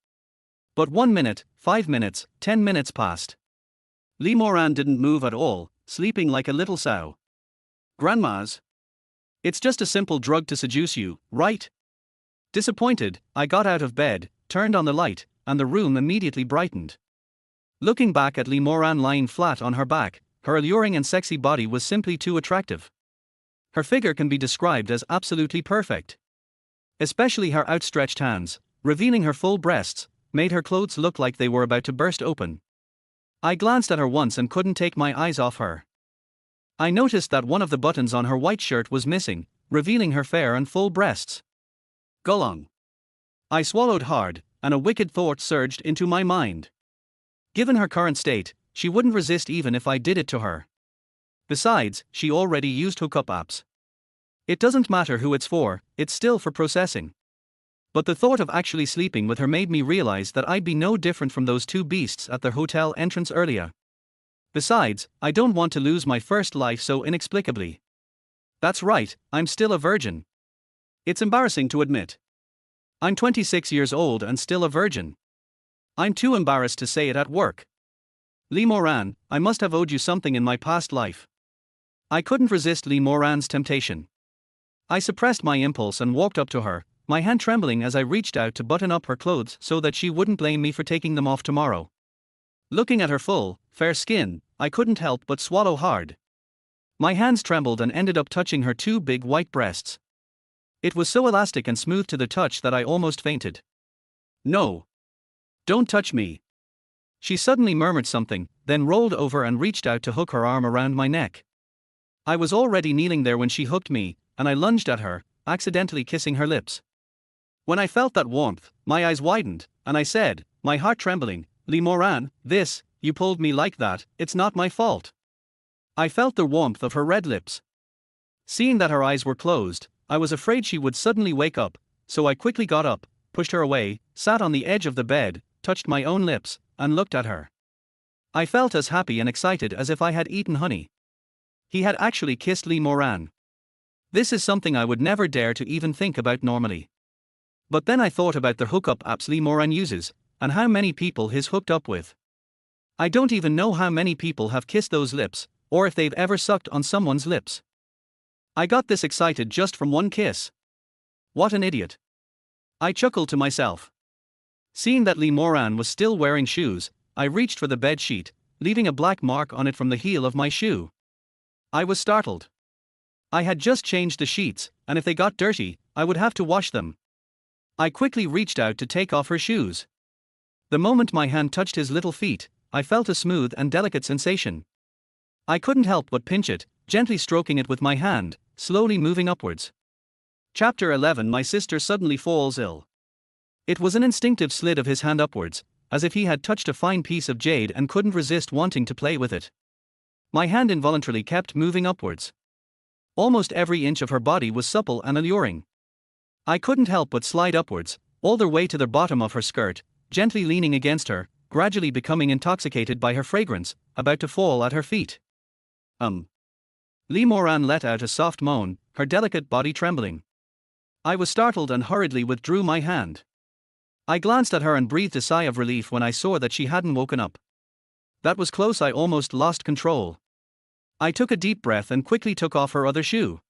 But 1 minute, 5 minutes, 10 minutes passed. Lee Moran didn't move at all, sleeping like a little sow. Grandma's. It's just a simple drug to seduce you, right? Disappointed, I got out of bed, turned on the light, and the room immediately brightened. Looking back at Lee Moran lying flat on her back, her alluring and sexy body was simply too attractive. Her figure can be described as absolutely perfect. Especially her outstretched hands, revealing her full breasts, made her clothes look like they were about to burst open. I glanced at her once and couldn't take my eyes off her. I noticed that one of the buttons on her white shirt was missing, revealing her fair and full breasts. Gulong. I swallowed hard, and a wicked thought surged into my mind. Given her current state, she wouldn't resist even if I did it to her. Besides, she already used hookup apps. It doesn't matter who it's for, it's still for processing. But the thought of actually sleeping with her made me realize that I'd be no different from those two beasts at their hotel entrance earlier. Besides, I don't want to lose my first life so inexplicably. That's right, I'm still a virgin. It's embarrassing to admit. I'm 26 years old and still a virgin. I'm too embarrassed to say it at work. Lee Moran, I must have owed you something in my past life. I couldn't resist Lee Moran's temptation. I suppressed my impulse and walked up to her, my hand trembling as I reached out to button up her clothes so that she wouldn't blame me for taking them off tomorrow. Looking at her full, fair skin, I couldn't help but swallow hard. My hands trembled and ended up touching her two big white breasts. It was so elastic and smooth to the touch that I almost fainted. "No. Don't touch me." She suddenly murmured something, then rolled over and reached out to hook her arm around my neck. I was already kneeling there when she hooked me, and I lunged at her, accidentally kissing her lips. When I felt that warmth, my eyes widened, and I said, my heart trembling, "Lee Moran, you pulled me like that, it's not my fault." I felt the warmth of her red lips. Seeing that her eyes were closed, I was afraid she would suddenly wake up, so I quickly got up, pushed her away, sat on the edge of the bed, touched my own lips, and looked at her. I felt as happy and excited as if I had eaten honey. He had actually kissed Lee Moran. This is something I would never dare to even think about normally. But then I thought about the hookup apps Lee Moran uses, and how many people he's hooked up with. I don't even know how many people have kissed those lips, or if they've ever sucked on someone's lips. I got this excited just from one kiss. What an idiot. I chuckled to myself. Seeing that Lee Moran was still wearing shoes, I reached for the bed sheet, leaving a black mark on it from the heel of my shoe. I was startled. I had just changed the sheets, and if they got dirty, I would have to wash them. I quickly reached out to take off her shoes. The moment my hand touched his little feet, I felt a smooth and delicate sensation. I couldn't help but pinch it, gently stroking it with my hand, slowly moving upwards. Chapter 11. My sister suddenly falls ill. It was an instinctive slid of his hand upwards, as if he had touched a fine piece of jade and couldn't resist wanting to play with it. My hand involuntarily kept moving upwards. Almost every inch of her body was supple and alluring. I couldn't help but slide upwards, all the way to the bottom of her skirt, gently leaning against her, gradually becoming intoxicated by her fragrance, about to fall at her feet. Lee Moran let out a soft moan, her delicate body trembling. I was startled and hurriedly withdrew my hand. I glanced at her and breathed a sigh of relief when I saw that she hadn't woken up. That was close, I almost lost control. I took a deep breath and quickly took off her other shoe.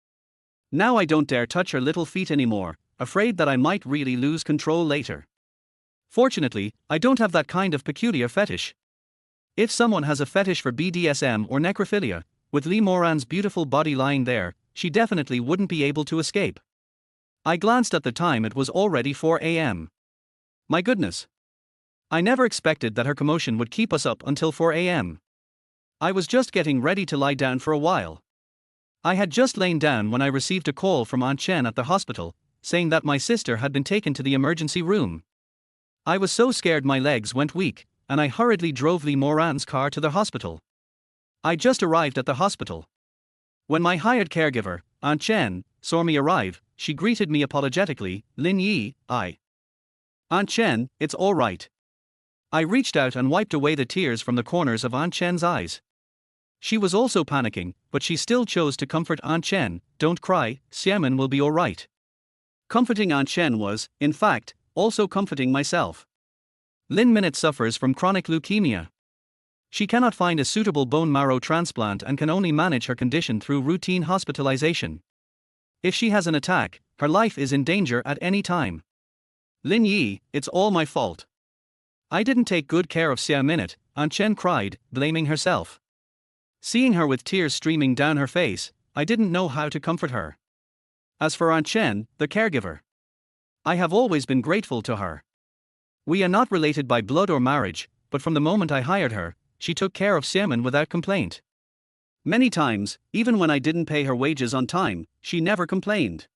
Now I don't dare touch her little feet anymore, afraid that I might really lose control later. Fortunately, I don't have that kind of peculiar fetish. If someone has a fetish for BDSM or necrophilia, with Lee Moran's beautiful body lying there, she definitely wouldn't be able to escape. I glanced at the time, it was already 4 a.m. My goodness. I never expected that her commotion would keep us up until 4 a.m. I was just getting ready to lie down for a while. I had just lain down when I received a call from Aunt Chen at the hospital, saying that my sister had been taken to the emergency room. I was so scared my legs went weak, and I hurriedly drove Lee Moran's car to the hospital. I just arrived at the hospital. When my hired caregiver, Aunt Chen, saw me arrive, she greeted me apologetically, "Lin Yi, Aunt Chen, it's all right." I reached out and wiped away the tears from the corners of Aunt Chen's eyes. She was also panicking, but she still chose to comfort Aunt Chen. "Don't cry, Xiamen will be all right." Comforting Aunt Chen was, in fact, also comforting myself. Lin Minute suffers from chronic leukemia. She cannot find a suitable bone marrow transplant and can only manage her condition through routine hospitalization. If she has an attack, her life is in danger at any time. "Lin Yi, it's all my fault. I didn't take good care of Xia Minute," Aunt Chen cried, blaming herself. Seeing her with tears streaming down her face, I didn't know how to comfort her. As for Aunt Chen, the caregiver, I have always been grateful to her. We are not related by blood or marriage, but from the moment I hired her, she took care of Xiamen without complaint. Many times, even when I didn't pay her wages on time, she never complained.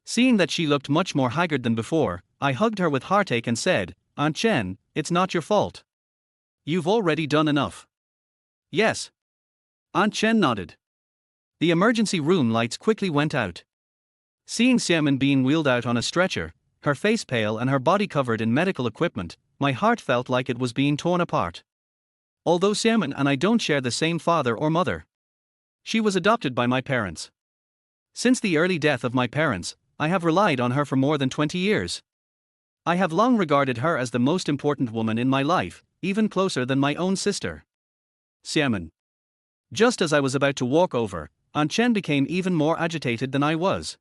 Seeing that she looked much more haggard than before, I hugged her with heartache and said, "Aunt Chen, it's not your fault. You've already done enough." "Yes." Aunt Chen nodded. The emergency room lights quickly went out. Seeing Xiamen being wheeled out on a stretcher, her face pale and her body covered in medical equipment, my heart felt like it was being torn apart. Although Xiamen and I don't share the same father or mother, she was adopted by my parents. Since the early death of my parents, I have relied on her for more than 20 years. I have long regarded her as the most important woman in my life, even closer than my own sister. Xiamen. Just as I was about to walk over, Aunt Chen became even more agitated than I was.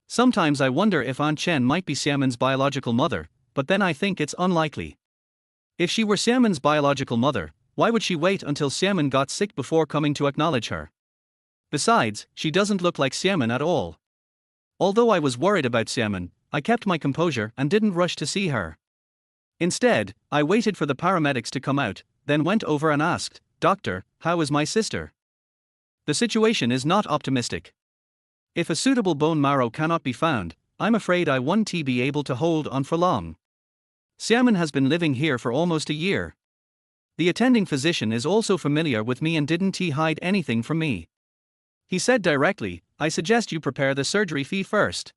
Sometimes I wonder if Aunt Chen might be Xiamen's biological mother, but then I think it's unlikely. If she were Xiamen's biological mother, why would she wait until Xiamen got sick before coming to acknowledge her? Besides, she doesn't look like Xiamen at all. Although I was worried about Xiamen, I kept my composure and didn't rush to see her. Instead, I waited for the paramedics to come out, then went over and asked, "Doctor, how is my sister?" The situation is not optimistic. If a suitable bone marrow cannot be found, I'm afraid I won't be able to hold on for long. Xiamen has been living here for almost a year. The attending physician is also familiar with me and didn't hide anything from me. He said directly, "I suggest you prepare the surgery fee first.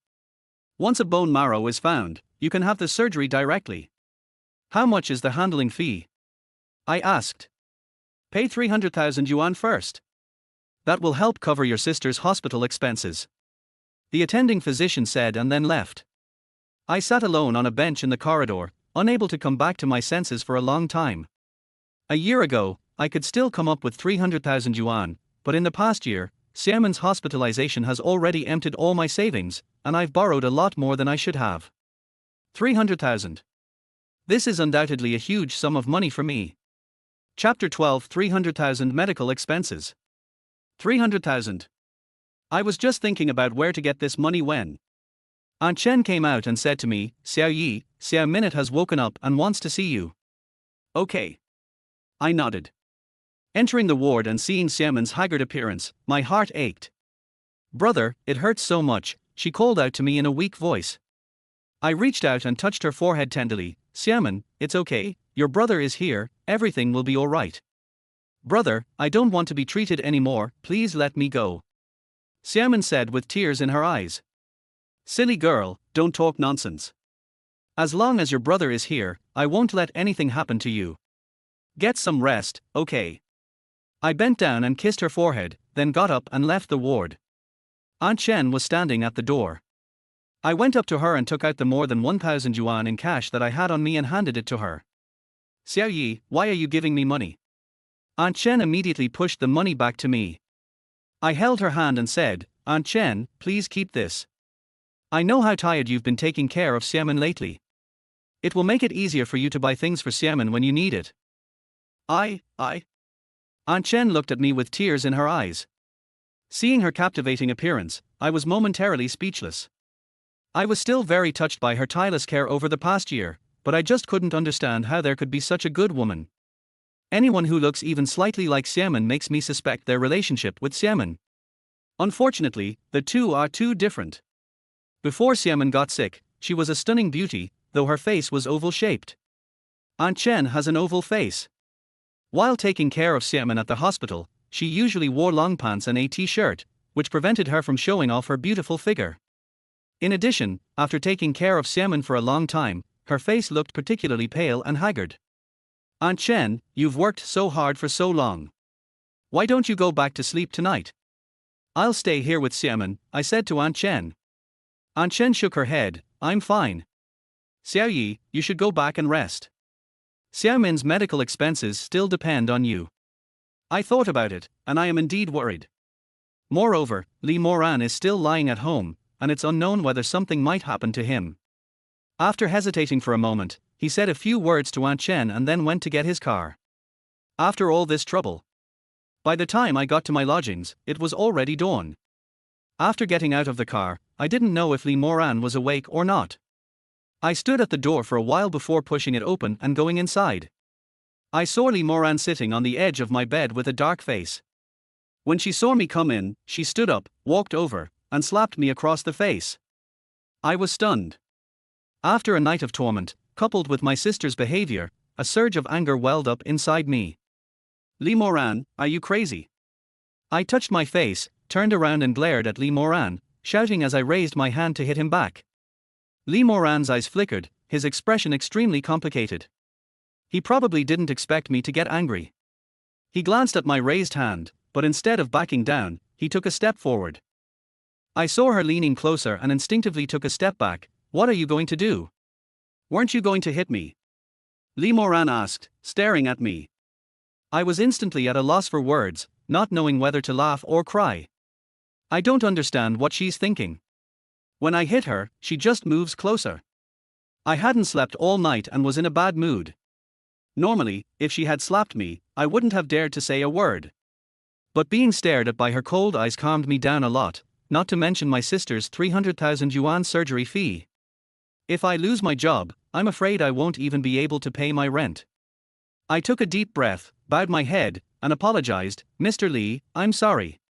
Once a bone marrow is found, you can have the surgery directly." "How much is the handling fee?" I asked. "Pay 300,000 yuan first. That will help cover your sister's hospital expenses," the attending physician said and then left. I sat alone on a bench in the corridor, unable to come back to my senses for a long time. A year ago, I could still come up with 300,000 yuan, but in the past year, Xiamen's hospitalization has already emptied all my savings, and I've borrowed a lot more than I should have. 300,000. This is undoubtedly a huge sum of money for me. Chapter 12, 300,000 medical expenses. 300,000. I was just thinking about where to get this money when Aunt Chen came out and said to me, Xiao Yi, Xiao Minute has woken up and wants to see you. Okay. I nodded. Entering the ward and seeing Xiaomin's haggard appearance, my heart ached. Brother, it hurts so much, she called out to me in a weak voice. I reached out and touched her forehead tenderly. Xiaomin, it's okay, your brother is here, everything will be alright. Brother, I don't want to be treated anymore, please let me go. Xiaomin said with tears in her eyes. Silly girl, don't talk nonsense. As long as your brother is here, I won't let anything happen to you. Get some rest, okay? I bent down and kissed her forehead, then got up and left the ward. Aunt Chen was standing at the door. I went up to her and took out the more than 1,000 yuan in cash that I had on me and handed it to her. Xiao Yi, why are you giving me money? Aunt Chen immediately pushed the money back to me. I held her hand and said, Aunt Chen, please keep this. I know how tired you've been taking care of Xiaomin lately. It will make it easier for you to buy things for Xiaomin when you need it. Aunt Chen looked at me with tears in her eyes. Seeing her captivating appearance, I was momentarily speechless. I was still very touched by her tireless care over the past year, but I just couldn't understand how there could be such a good woman. Anyone who looks even slightly like Xiaomin makes me suspect their relationship with Xiaomin. Unfortunately, the two are too different. Before Xiaomin got sick, she was a stunning beauty, though her face was oval-shaped. Aunt Chen has an oval face. While taking care of Xiaomin at the hospital, she usually wore long pants and a t-shirt, which prevented her from showing off her beautiful figure. In addition, after taking care of Xiaomin for a long time, her face looked particularly pale and haggard. Aunt Chen, you've worked so hard for so long. Why don't you go back to sleep tonight? I'll stay here with Xiaomin, I said to Aunt Chen. Aunt Chen shook her head, I'm fine. Xiao Yi, you should go back and rest. Xiaomin's medical expenses still depend on you. I thought about it, and I am indeed worried. Moreover, Li Moran is still lying at home, and it's unknown whether something might happen to him. After hesitating for a moment, he said a few words to Aunt Chen and then went to get his car. After all this trouble. By the time I got to my lodgings, it was already dawn. After getting out of the car, I didn't know if Li Moran was awake or not. I stood at the door for a while before pushing it open and going inside. I saw Li Moran sitting on the edge of my bed with a dark face. When she saw me come in, she stood up, walked over, and slapped me across the face. I was stunned. After a night of torment, coupled with my sister's behavior, a surge of anger welled up inside me. Li Moran, are you crazy? I touched my face, turned around and glared at Li Moran, shouting as I raised my hand to hit him back. Li Moran's eyes flickered, his expression extremely complicated. He probably didn't expect me to get angry. He glanced at my raised hand, but instead of backing down, he took a step forward. I saw her leaning closer and instinctively took a step back. What are you going to do? Weren't you going to hit me? Li Moran asked, staring at me. I was instantly at a loss for words, not knowing whether to laugh or cry. I don't understand what she's thinking. When I hit her, she just moves closer. I hadn't slept all night and was in a bad mood. Normally, if she had slapped me, I wouldn't have dared to say a word. But being stared at by her cold eyes calmed me down a lot, not to mention my sister's 300,000 yuan surgery fee. If I lose my job, I'm afraid I won't even be able to pay my rent. I took a deep breath, bowed my head, and apologized. Mr. Li, I'm sorry.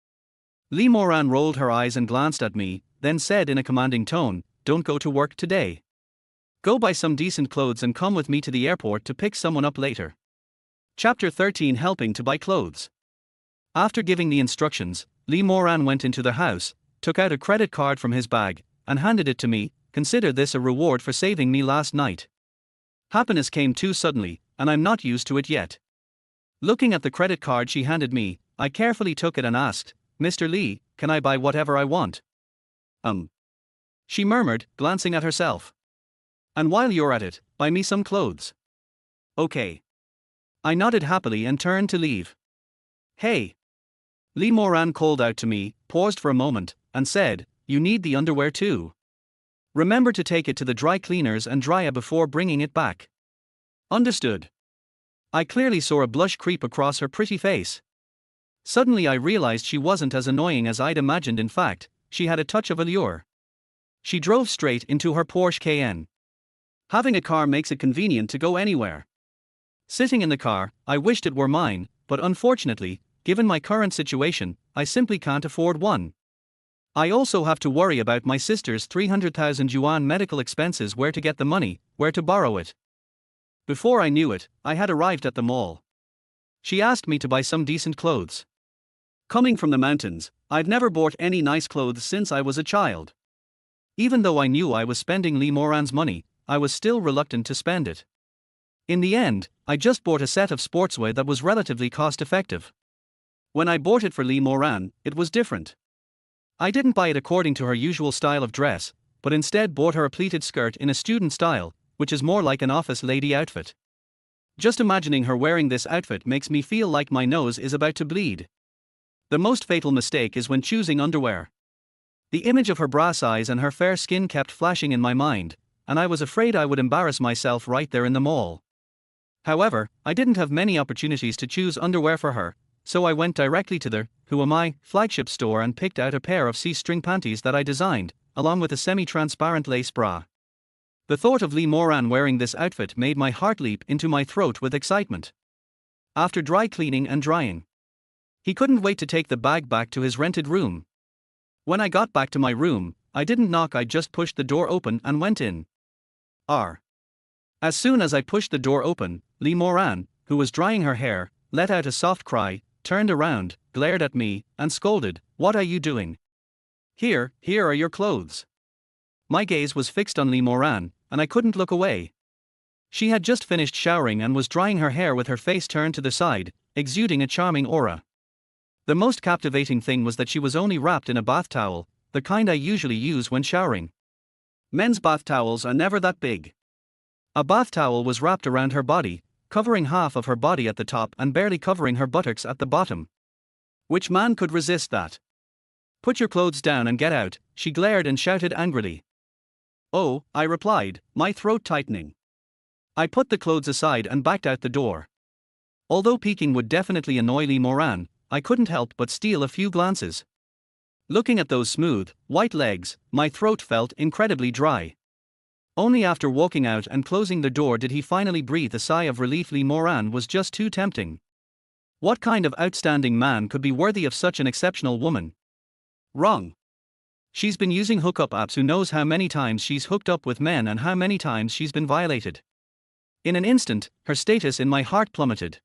Li Moran rolled her eyes and glanced at me, then said in a commanding tone, don't go to work today. Go buy some decent clothes and come with me to the airport to pick someone up later. Chapter 13, Helping to buy clothes. After giving the instructions, Li Moran went into the house, took out a credit card from his bag, and handed it to me. Consider this a reward for saving me last night. Happiness came too suddenly, and I'm not used to it yet. Looking at the credit card she handed me, I carefully took it and asked, Mr. Li, can I buy whatever I want? She murmured, glancing at herself. And while you're at it, buy me some clothes. Okay. I nodded happily and turned to leave. Hey! Li Moran called out to me, paused for a moment, and said, you need the underwear too. Remember to take it to the dry cleaners and dry it before bringing it back. Understood. I clearly saw a blush creep across her pretty face. Suddenly I realized she wasn't as annoying as I'd imagined. In fact, she had a touch of allure. She drove straight into her Porsche Cayenne. Having a car makes it convenient to go anywhere. Sitting in the car, I wished it were mine, but unfortunately, given my current situation, I simply can't afford one. I also have to worry about my sister's 300,000 yuan medical expenses, where to get the money, where to borrow it. Before I knew it, I had arrived at the mall. She asked me to buy some decent clothes. Coming from the mountains, I've never bought any nice clothes since I was a child. Even though I knew I was spending Lee Moran's money, I was still reluctant to spend it. In the end, I just bought a set of sportswear that was relatively cost-effective. When I bought it for Lee Moran, it was different. I didn't buy it according to her usual style of dress, but instead bought her a pleated skirt in a student style, which is more like an office lady outfit. Just imagining her wearing this outfit makes me feel like my nose is about to bleed. The most fatal mistake is when choosing underwear. The image of her bra size and her fair skin kept flashing in my mind, and I was afraid I would embarrass myself right there in the mall. However, I didn't have many opportunities to choose underwear for her, so I went directly to the Who Am I flagship store and picked out a pair of C-string panties that I designed, along with a semi-transparent lace bra. The thought of Lee Moran wearing this outfit made my heart leap into my throat with excitement. After dry cleaning and drying, he couldn't wait to take the bag back to his rented room. When I got back to my room, I didn't knock, I just pushed the door open and went in. As soon as I pushed the door open, Lee Moran, who was drying her hair, let out a soft cry, turned around, glared at me, and scolded, "What are you doing? Here are your clothes." My gaze was fixed on Lee Moran, and I couldn't look away. She had just finished showering and was drying her hair with her face turned to the side, exuding a charming aura. The most captivating thing was that she was only wrapped in a bath towel, the kind I usually use when showering. Men's bath towels are never that big. A bath towel was wrapped around her body, covering half of her body at the top and barely covering her buttocks at the bottom. Which man could resist that? "Put your clothes down and get out," she glared and shouted angrily. "Oh," I replied, my throat tightening. I put the clothes aside and backed out the door. Although peeking would definitely annoy Lee Moran, I couldn't help but steal a few glances. Looking at those smooth, white legs, my throat felt incredibly dry. Only after walking out and closing the door did he finally breathe a sigh of relief. Lee Moran was just too tempting. What kind of outstanding man could be worthy of such an exceptional woman? Wrong. She's been using hookup apps. Who knows how many times she's hooked up with men and how many times she's been violated. In an instant, her status in my heart plummeted.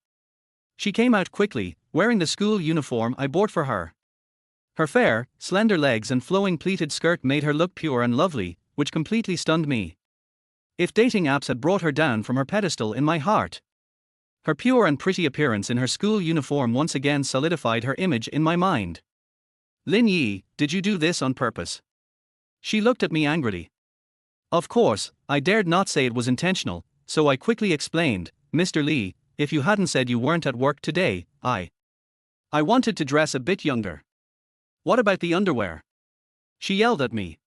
She came out quickly, wearing the school uniform I bought for her. Her fair, slender legs and flowing pleated skirt made her look pure and lovely, which completely stunned me. If dating apps had brought her down from her pedestal in my heart, her pure and pretty appearance in her school uniform once again solidified her image in my mind. "Lin Yi, did you do this on purpose?" She looked at me angrily. Of course, I dared not say it was intentional, so I quickly explained, "Mr. Lee, if you hadn't said you weren't at work today, I wanted to dress a bit younger." "What about the underwear?" she yelled at me.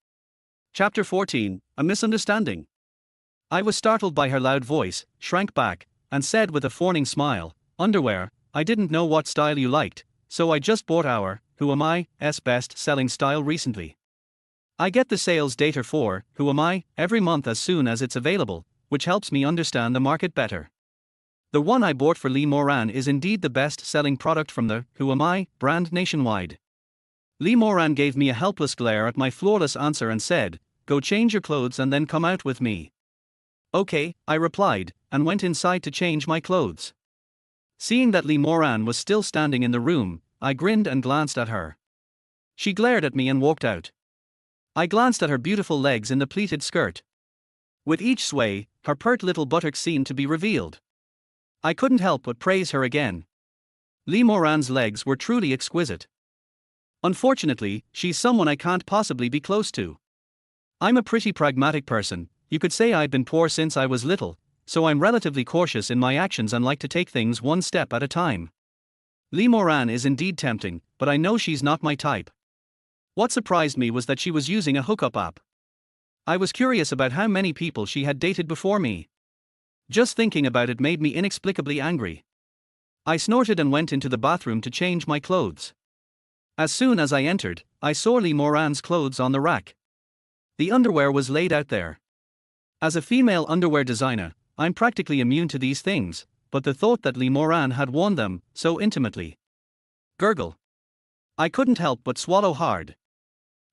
Chapter 14, A Misunderstanding. I was startled by her loud voice, shrank back, and said with a fawning smile, "Underwear, I didn't know what style you liked, so I just bought our Who Am I's best-selling style recently. I get the sales data for Who Am I every month as soon as it's available, which helps me understand the market better. The one I bought for Lee Moran is indeed the best-selling product from the Who Am I brand nationwide." Lee Moran gave me a helpless glare at my flawless answer and said, "Go change your clothes and then come out with me." "Okay," I replied, and went inside to change my clothes. Seeing that Lee Moran was still standing in the room, I grinned and glanced at her. She glared at me and walked out. I glanced at her beautiful legs in the pleated skirt. With each sway, her pert little buttocks seemed to be revealed. I couldn't help but praise her again. Lee Moran's legs were truly exquisite. Unfortunately, she's someone I can't possibly be close to. I'm a pretty pragmatic person. You could say I've been poor since I was little, so I'm relatively cautious in my actions and like to take things one step at a time. Lee Moran is indeed tempting, but I know she's not my type. What surprised me was that she was using a hookup app. I was curious about how many people she had dated before me. Just thinking about it made me inexplicably angry. I snorted and went into the bathroom to change my clothes. As soon as I entered, I saw Lee Moran's clothes on the rack. The underwear was laid out there. As a female underwear designer, I'm practically immune to these things, but the thought that Lee Moran had worn them so intimately. Gurgle. I couldn't help but swallow hard.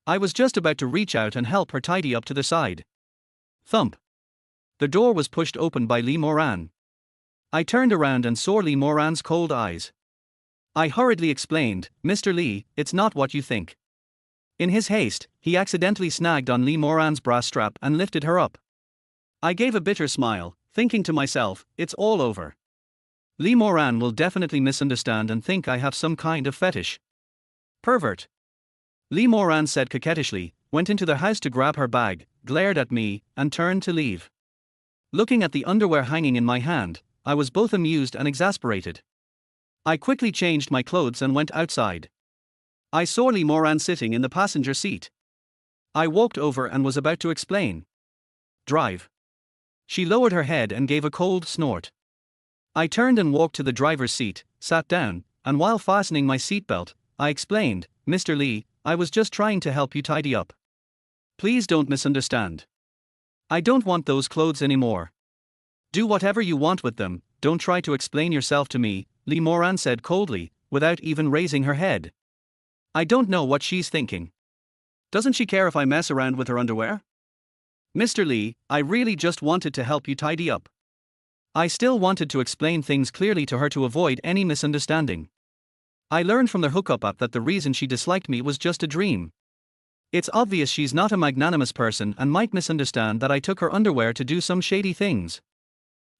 I was just about to reach out and help her tidy up to the side. Thump. The door was pushed open by Lee Moran. I turned around and saw Lee Moran's cold eyes. I hurriedly explained, "Mr. Lee, it's not what you think." In his haste, he accidentally snagged on Lee Moran's bra strap and lifted her up. I gave a bitter smile, thinking to myself, it's all over. Lee Moran will definitely misunderstand and think I have some kind of fetish. Pervert. Lee Moran said coquettishly, went into the house to grab her bag, glared at me, and turned to leave. Looking at the underwear hanging in my hand, I was both amused and exasperated. I quickly changed my clothes and went outside. I saw Lee Moran sitting in the passenger seat. I walked over and was about to explain. Drive. She lowered her head and gave a cold snort. I turned and walked to the driver's seat, sat down, and while fastening my seatbelt, I explained, "Mr. Lee, I was just trying to help you tidy up. Please don't misunderstand. I don't want those clothes anymore. Do whatever you want with them, don't try to explain yourself to me," Lee Moran said coldly, without even raising her head. I don't know what she's thinking. Doesn't she care if I mess around with her underwear? Mr. Lee, I really just wanted to help you tidy up. I still wanted to explain things clearly to her to avoid any misunderstanding. I learned from the hookup app that the reason she disliked me was just a dream. It's obvious she's not a magnanimous person and might misunderstand that I took her underwear to do some shady things.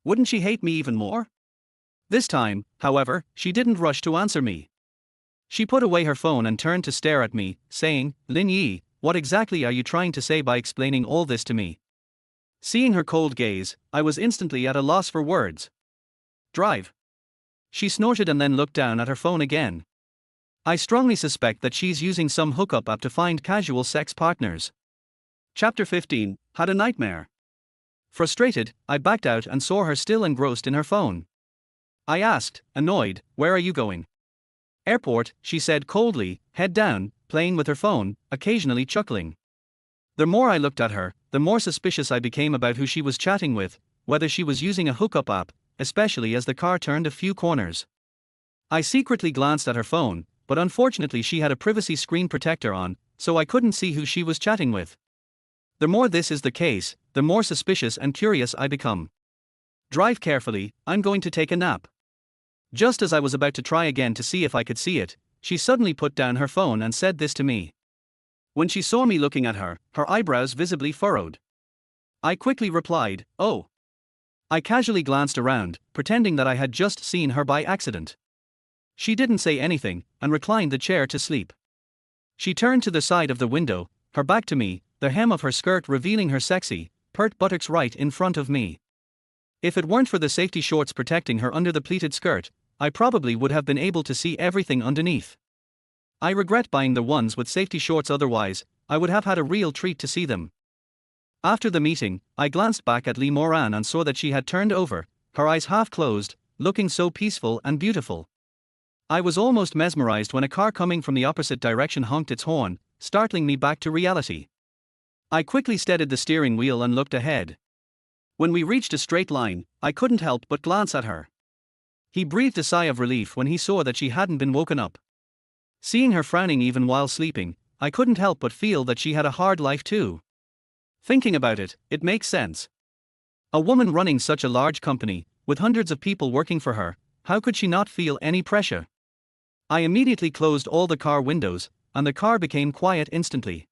Wouldn't she hate me even more? This time, however, she didn't rush to answer me. She put away her phone and turned to stare at me, saying, "Lin Yi, what exactly are you trying to say by explaining all this to me?" Seeing her cold gaze, I was instantly at a loss for words. Drive. She snorted and then looked down at her phone again. I strongly suspect that she's using some hookup app to find casual sex partners. Chapter 15, Had a Nightmare. Frustrated, I backed out and saw her still engrossed in her phone. I asked, annoyed, "Where are you going?" "Airport," she said coldly, head down, playing with her phone, occasionally chuckling. The more I looked at her, the more suspicious I became about who she was chatting with, whether she was using a hookup app, especially as the car turned a few corners. I secretly glanced at her phone, but unfortunately she had a privacy screen protector on, so I couldn't see who she was chatting with. The more this is the case, the more suspicious and curious I become. Drive carefully, I'm going to take a nap. Just as I was about to try again to see if I could see it, she suddenly put down her phone and said this to me. When she saw me looking at her, her eyebrows visibly furrowed. I quickly replied, "Oh." I casually glanced around, pretending that I had just seen her by accident. She didn't say anything, and reclined the chair to sleep. She turned to the side of the window, her back to me, the hem of her skirt revealing her sexy, pert buttocks right in front of me. If it weren't for the safety shorts protecting her under the pleated skirt, I probably would have been able to see everything underneath. I regret buying the ones with safety shorts, otherwise, I would have had a real treat to see them. After the meeting, I glanced back at Lee Moran and saw that she had turned over, her eyes half closed, looking so peaceful and beautiful. I was almost mesmerized when a car coming from the opposite direction honked its horn, startling me back to reality. I quickly steadied the steering wheel and looked ahead. When we reached a straight line, I couldn't help but glance at her. He breathed a sigh of relief when he saw that she hadn't been woken up. Seeing her frowning even while sleeping, I couldn't help but feel that she had a hard life too. Thinking about it, it makes sense. A woman running such a large company, with hundreds of people working for her, how could she not feel any pressure? I immediately closed all the car windows, and the car became quiet instantly.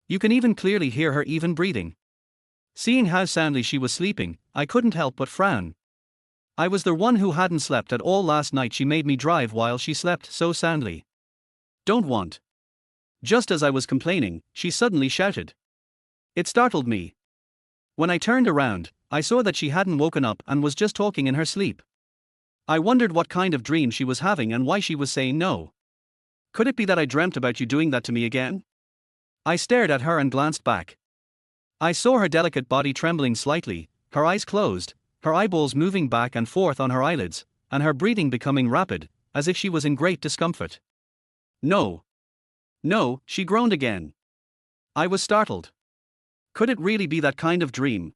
You can even clearly hear her even breathing. Seeing how soundly she was sleeping, I couldn't help but frown. I was the one who hadn't slept at all last night. She made me drive while she slept so soundly. Don't want. Just as I was complaining, she suddenly shouted. It startled me. When I turned around, I saw that she hadn't woken up and was just talking in her sleep. I wondered what kind of dream she was having and why she was saying no. Could it be that I dreamt about you doing that to me again? I stared at her and glanced back. I saw her delicate body trembling slightly, her eyes closed, her eyeballs moving back and forth on her eyelids, and her breathing becoming rapid, as if she was in great discomfort. No. No, she groaned again. I was startled. Could it really be that kind of dream?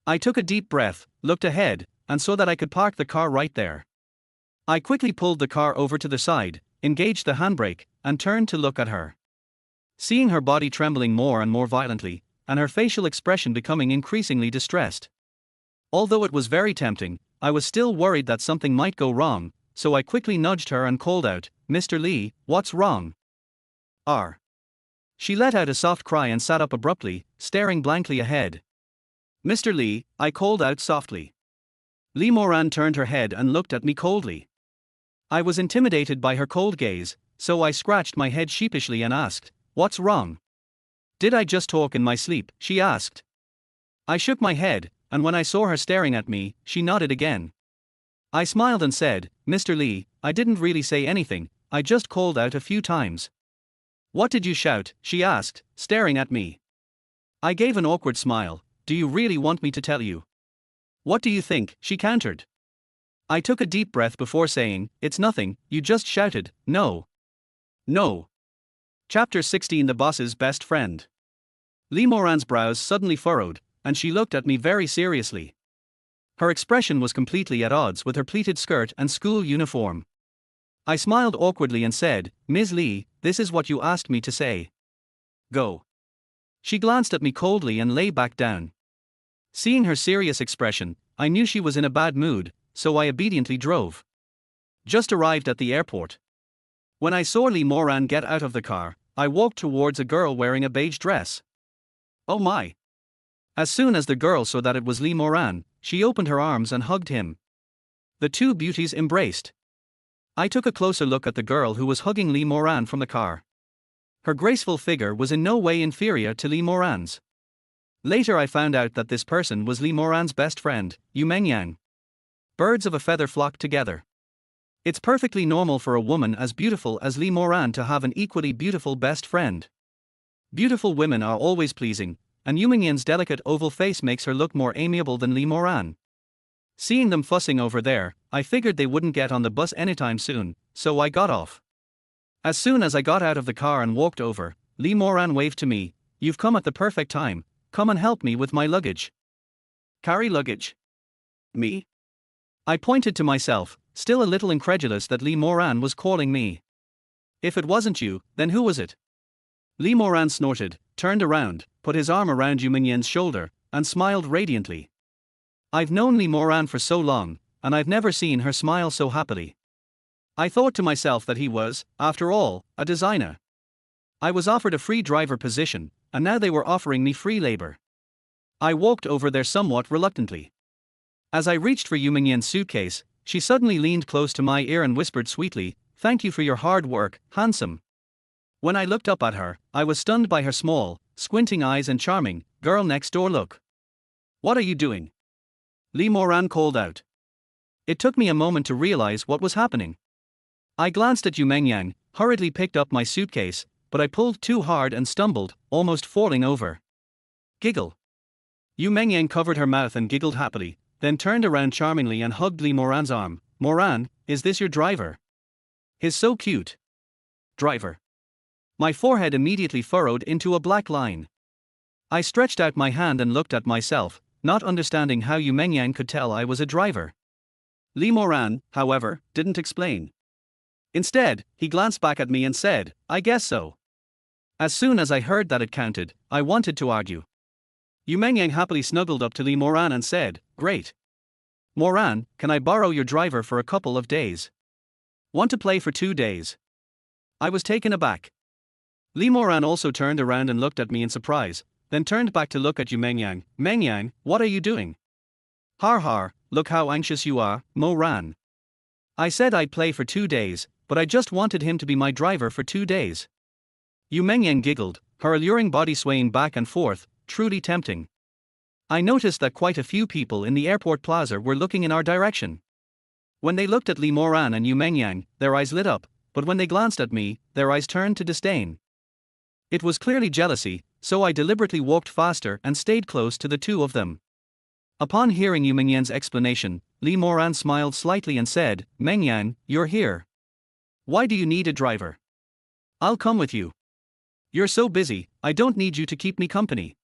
I took a deep breath, looked ahead, and saw that I could park the car right there. I quickly pulled the car over to the side, engaged the handbrake, and turned to look at her. Seeing her body trembling more and more violently, and her facial expression becoming increasingly distressed. Although it was very tempting, I was still worried that something might go wrong, so I quickly nudged her and called out, "Mr. Lee, what's wrong?" R. She let out a soft cry and sat up abruptly, staring blankly ahead. "Mr. Lee," I called out softly. Lee Moran turned her head and looked at me coldly. I was intimidated by her cold gaze, so I scratched my head sheepishly and asked, "What's wrong?" "Did I just talk in my sleep?" she asked. I shook my head, and when I saw her staring at me, she nodded again. I smiled and said, "Mr. Lee, I didn't really say anything, I just called out a few times." "What did you shout?" she asked, staring at me. I gave an awkward smile. "Do you really want me to tell you?" "What do you think?" she countered. I took a deep breath before saying, "It's nothing, you just shouted, no." No. Chapter 16: The Boss's Best Friend. Lee Moran's brows suddenly furrowed, and she looked at me very seriously. Her expression was completely at odds with her pleated skirt and school uniform. I smiled awkwardly and said, "Ms. Lee, this is what you asked me to say. Go." She glanced at me coldly and lay back down. Seeing her serious expression, I knew she was in a bad mood, so I obediently drove. Just arrived at the airport. When I saw Lee Moran get out of the car, I walked towards a girl wearing a beige dress. Oh my! As soon as the girl saw that it was Lee Moran, she opened her arms and hugged him. The two beauties embraced. I took a closer look at the girl who was hugging Lee Moran from the car. Her graceful figure was in no way inferior to Lee Moran's. Later I found out that this person was Lee Moran's best friend, Yu Mengyang. Birds of a feather flock together. It's perfectly normal for a woman as beautiful as Lee Moran to have an equally beautiful best friend. Beautiful women are always pleasing, and Yu Mengyang's delicate oval face makes her look more amiable than Lee Moran. Seeing them fussing over there, I figured they wouldn't get on the bus anytime soon, so I got off. As soon as I got out of the car and walked over, Lee Moran waved to me, "You've come at the perfect time, come and help me with my luggage." "Carry luggage? Me?" I pointed to myself, still a little incredulous that Lee Moran was calling me. "If it wasn't you, then who was it?" Lee Moran snorted, turned around, put his arm around Yu Mengyang's shoulder, and smiled radiantly. I've known Lee Moran for so long, and I've never seen her smile so happily. I thought to myself that he was, after all, a designer. I was offered a free driver position, and now they were offering me free labor. I walked over there somewhat reluctantly. As I reached for Yu Mengyang's suitcase, she suddenly leaned close to my ear and whispered sweetly, "Thank you for your hard work, handsome." When I looked up at her, I was stunned by her small, squinting eyes and charming, girl next door look. "What are you doing?" Lee Moran called out. It took me a moment to realize what was happening. I glanced at Yu Mengyang, hurriedly picked up my suitcase, but I pulled too hard and stumbled, almost falling over. Giggle. Yu Mengyang covered her mouth and giggled happily, then turned around charmingly and hugged Lee Moran's arm. "Moran, is this your driver? He's so cute." Driver. My forehead immediately furrowed into a black line. I stretched out my hand and looked at myself, not understanding how Yu Mengyang could tell I was a driver. Lee Moran, however, didn't explain. Instead, he glanced back at me and said, "I guess so." As soon as I heard that it counted, I wanted to argue. Yu Mengyang happily snuggled up to Lee Moran and said, "Great. Moran, can I borrow your driver for a couple of days? Want to play for 2 days?" I was taken aback. Lee Moran also turned around and looked at me in surprise, then turned back to look at Yu Mengyang. "Mengyang, what are you doing?" "Har har, look how anxious you are, Moran. I said I'd play for 2 days, but I just wanted him to be my driver for 2 days." Yu Mengyang giggled, her alluring body swaying back and forth, truly tempting. I noticed that quite a few people in the airport plaza were looking in our direction. When they looked at Lee Moran and Yu Mengyang, their eyes lit up, but when they glanced at me, their eyes turned to disdain. It was clearly jealousy, so I deliberately walked faster and stayed close to the two of them. Upon hearing Yu Mengyan's explanation, Li Moran smiled slightly and said, "Mengyan, you're here. Why do you need a driver? I'll come with you. You're so busy, I don't need you to keep me company.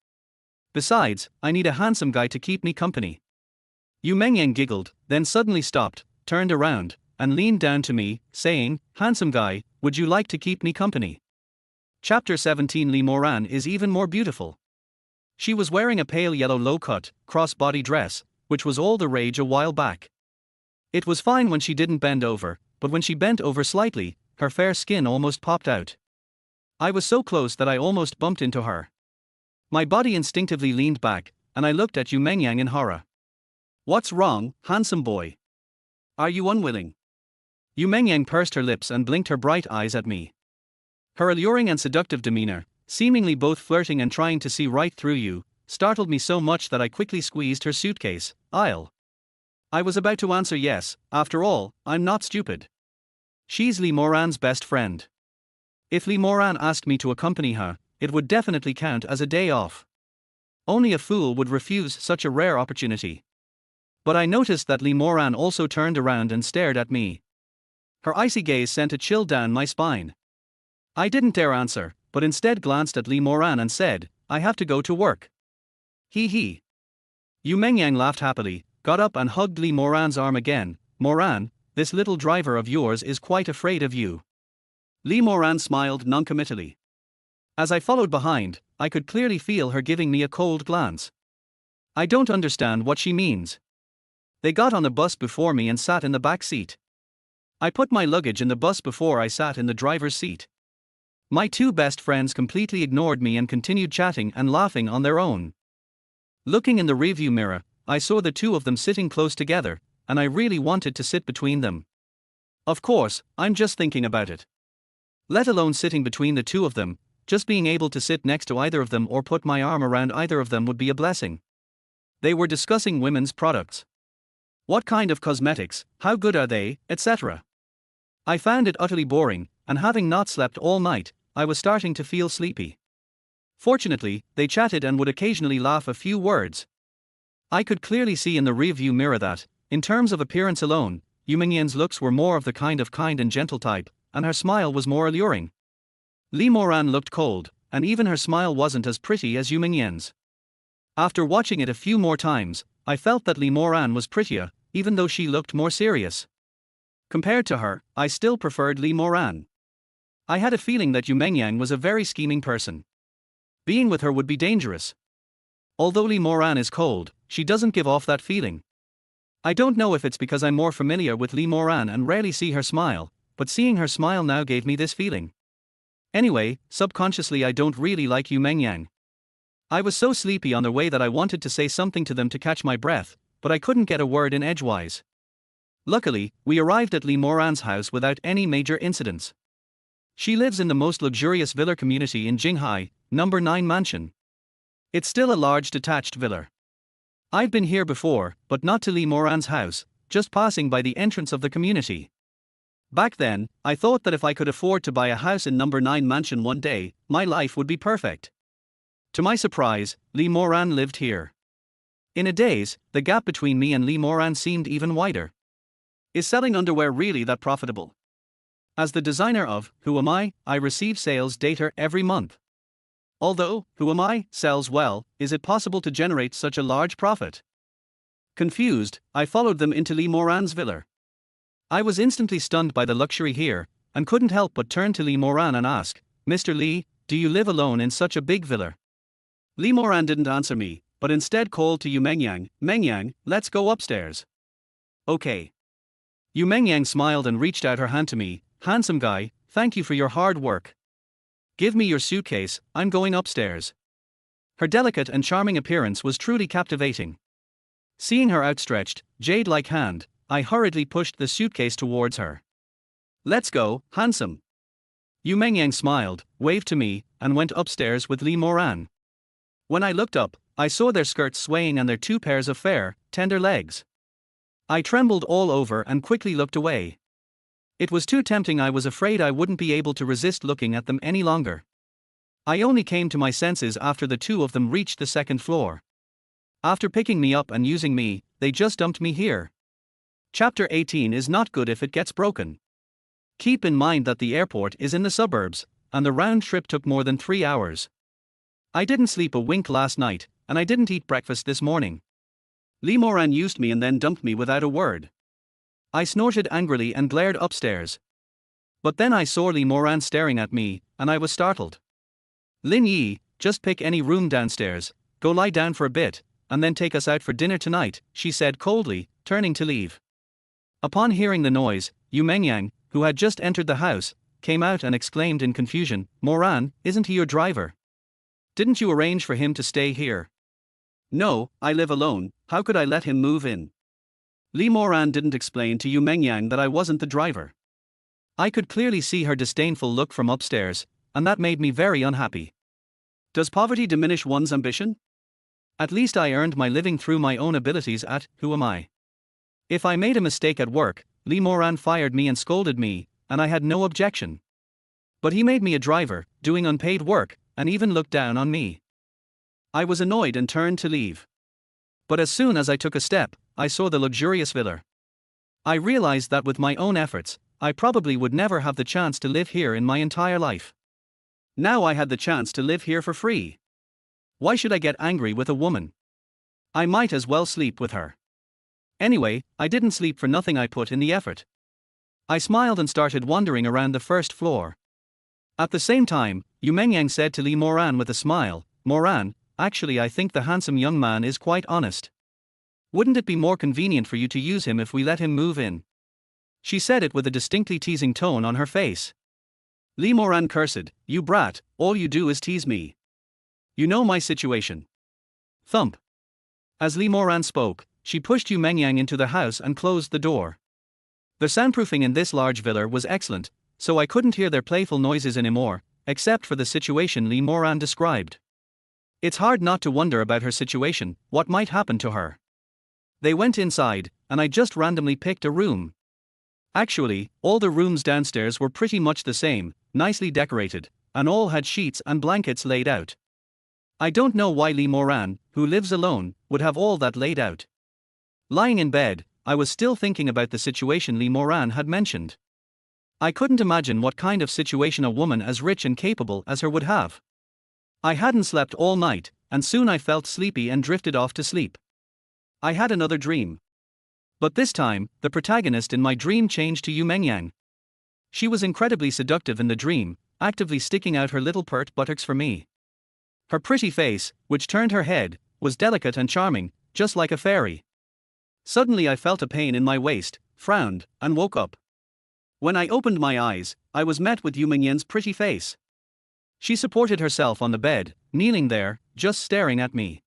Besides, I need a handsome guy to keep me company." Yu Mengyan giggled, then suddenly stopped, turned around, and leaned down to me, saying, "Handsome guy, would you like to keep me company?" Chapter 17. Li Moran is even more beautiful. She was wearing a pale yellow low-cut, cross-body dress, which was all the rage a while back. It was fine when she didn't bend over, but when she bent over slightly, her fair skin almost popped out. I was so close that I almost bumped into her. My body instinctively leaned back, and I looked at Yu Mengyang in horror. "What's wrong, handsome boy? Are you unwilling?" Yu Mengyang pursed her lips and blinked her bright eyes at me. Her alluring and seductive demeanor, seemingly both flirting and trying to see right through you, startled me so much that I quickly squeezed her suitcase. I was about to answer yes, after all, I'm not stupid. She's Li Moran's best friend. If Li Moran asked me to accompany her, it would definitely count as a day off. Only a fool would refuse such a rare opportunity. But I noticed that Li Moran also turned around and stared at me. Her icy gaze sent a chill down my spine. I didn't dare answer, but instead glanced at Li Moran and said, "I have to go to work." He. Yu Mengyang laughed happily, got up and hugged Li Moran's arm again. "Moran, this little driver of yours is quite afraid of you." Li Moran smiled noncommittally. As I followed behind, I could clearly feel her giving me a cold glance. I don't understand what she means. They got on the bus before me and sat in the back seat. I put my luggage in the bus before I sat in the driver's seat. My two best friends completely ignored me and continued chatting and laughing on their own. Looking in the rearview mirror, I saw the two of them sitting close together, and I really wanted to sit between them. Of course, I'm just thinking about it. Let alone sitting between the two of them, just being able to sit next to either of them or put my arm around either of them would be a blessing. They were discussing women's products. What kind of cosmetics, how good are they, etc. I found it utterly boring, and having not slept all night, I was starting to feel sleepy. Fortunately, they chatted and would occasionally laugh a few words. I could clearly see in the rearview mirror that, in terms of appearance alone, Yu Mengyan's looks were more of the kind and gentle type, and her smile was more alluring. Li Moran looked cold, and even her smile wasn't as pretty as Yu Mengyan's. After watching it a few more times, I felt that Li Moran was prettier, even though she looked more serious. Compared to her, I still preferred Li Moran. I had a feeling that Yu Mengyang was a very scheming person. Being with her would be dangerous. Although Li Moran is cold, she doesn't give off that feeling. I don't know if it's because I'm more familiar with Li Moran and rarely see her smile, but seeing her smile now gave me this feeling. Anyway, subconsciously I don't really like Yu Mengyang. I was so sleepy on the way that I wanted to say something to them to catch my breath, but I couldn't get a word in edgewise. Luckily, we arrived at Li Moran's house without any major incidents. She lives in the most luxurious villa community in Jinghai, number 9 mansion. It's still a large detached villa. I'd been here before, but not to Li Moran's house, just passing by the entrance of the community. Back then, I thought that if I could afford to buy a house in number 9 mansion one day, my life would be perfect. To my surprise, Li Moran lived here. In a daze, the gap between me and Li Moran seemed even wider. Is selling underwear really that profitable? As the designer of Who Am I receive sales data every month. Although Who Am I sells well, is it possible to generate such a large profit? Confused, I followed them into Li Moran's villa. I was instantly stunned by the luxury here, and couldn't help but turn to Li Moran and ask, "Mr. Li, do you live alone in such a big villa?" Li Moran didn't answer me, but instead called to Yu Mengyang, "Mengyang, let's go upstairs." Okay. Yu Mengyang smiled and reached out her hand to me. "Handsome guy, thank you for your hard work. Give me your suitcase, I'm going upstairs." Her delicate and charming appearance was truly captivating. Seeing her outstretched, jade-like hand, I hurriedly pushed the suitcase towards her. "Let's go, handsome." Yu Mengyang smiled, waved to me, and went upstairs with Li Moran. When I looked up, I saw their skirts swaying and their two pairs of fair, tender legs. I trembled all over and quickly looked away. It was too tempting. I was afraid I wouldn't be able to resist looking at them any longer. I only came to my senses after the two of them reached the second floor. After picking me up and using me, they just dumped me here. Chapter 18 is not good if it gets broken. Keep in mind that the airport is in the suburbs, and the round trip took more than 3 hours. I didn't sleep a wink last night, and I didn't eat breakfast this morning. Lee Moran used me and then dumped me without a word. I snorted angrily and glared upstairs. But then I saw Lee Moran staring at me, and I was startled. Lin Yi, just pick any room downstairs, go lie down for a bit, and then take us out for dinner tonight, she said coldly, turning to leave. Upon hearing the noise, Yu Mengyang, who had just entered the house, came out and exclaimed in confusion, "Moran, isn't he your driver? Didn't you arrange for him to stay here?" "No, I live alone, how could I let him move in?" Lee Moran didn't explain to Yu Mengyang that I wasn't the driver. I could clearly see her disdainful look from upstairs, and that made me very unhappy. Does poverty diminish one's ambition? At least I earned my living through my own abilities at Who Am I? If I made a mistake at work, Lee Moran fired me and scolded me, and I had no objection. But he made me a driver, doing unpaid work, and even looked down on me. I was annoyed and turned to leave. But as soon as I took a step, I saw the luxurious villa. I realized that with my own efforts, I probably would never have the chance to live here in my entire life. Now I had the chance to live here for free. Why should I get angry with a woman? I might as well sleep with her. Anyway, I didn't sleep for nothing, I put in the effort. I smiled and started wandering around the first floor. At the same time, Yu Mengyang said to Lee Moran with a smile, "Moran, actually I think the handsome young man is quite honest. Wouldn't it be more convenient for you to use him if we let him move in?" She said it with a distinctly teasing tone on her face. Lee Moran cursed, "You brat, all you do is tease me. You know my situation." Thump. As Lee Moran spoke, she pushed Yu Mengyang into the house and closed the door. The soundproofing in this large villa was excellent, so I couldn't hear their playful noises anymore, except for the situation Lee Moran described. It's hard not to wonder about her situation, what might happen to her. They went inside, and I just randomly picked a room. Actually, all the rooms downstairs were pretty much the same, nicely decorated, and all had sheets and blankets laid out. I don't know why Lee Moran, who lives alone, would have all that laid out. Lying in bed, I was still thinking about the situation Lee Moran had mentioned. I couldn't imagine what kind of situation a woman as rich and capable as her would have. I hadn't slept all night, and soon I felt sleepy and drifted off to sleep. I had another dream. But this time, the protagonist in my dream changed to Yu Mengyang. She was incredibly seductive in the dream, actively sticking out her little pert buttocks for me. Her pretty face, which turned her head, was delicate and charming, just like a fairy. Suddenly I felt a pain in my waist, frowned, and woke up. When I opened my eyes, I was met with Yu Mengyang's pretty face. She supported herself on the bed, kneeling there, just staring at me.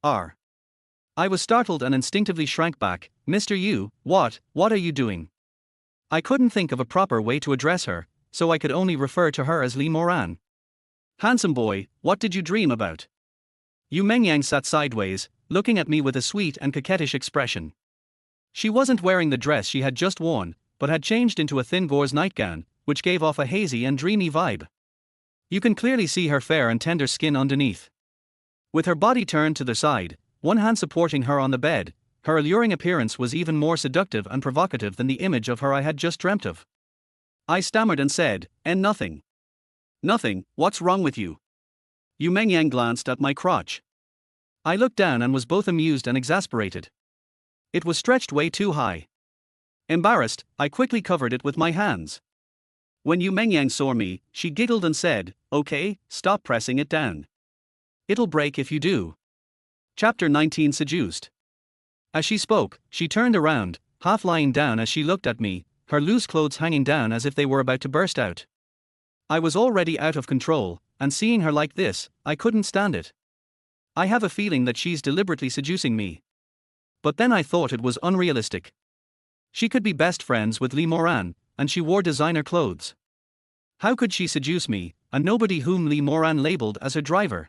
I was startled and instinctively shrank back. "Mr. Yu, what are you doing?" I couldn't think of a proper way to address her, so I could only refer to her as Lee Moran. "Handsome boy, what did you dream about?" Yu Mengyang sat sideways, looking at me with a sweet and coquettish expression. She wasn't wearing the dress she had just worn, but had changed into a thin gauze nightgown, which gave off a hazy and dreamy vibe. You can clearly see her fair and tender skin underneath. With her body turned to the side, one hand supporting her on the bed, her alluring appearance was even more seductive and provocative than the image of her I had just dreamt of. I stammered and said, Nothing. Nothing, what's wrong with you?" Yu Mengyang glanced at my crotch. I looked down and was both amused and exasperated. It was stretched way too high. Embarrassed, I quickly covered it with my hands. When Yu Mengyang saw me, she giggled and said, "Okay, stop pressing it down. It'll break if you do." Chapter 19 Seduced. As she spoke, she turned around, half lying down as she looked at me, her loose clothes hanging down as if they were about to burst out. I was already out of control, and seeing her like this, I couldn't stand it. I have a feeling that she's deliberately seducing me. But then I thought it was unrealistic. She could be best friends with Lee Moran, and she wore designer clothes. How could she seduce me, a nobody whom Lee Moran labeled as her driver?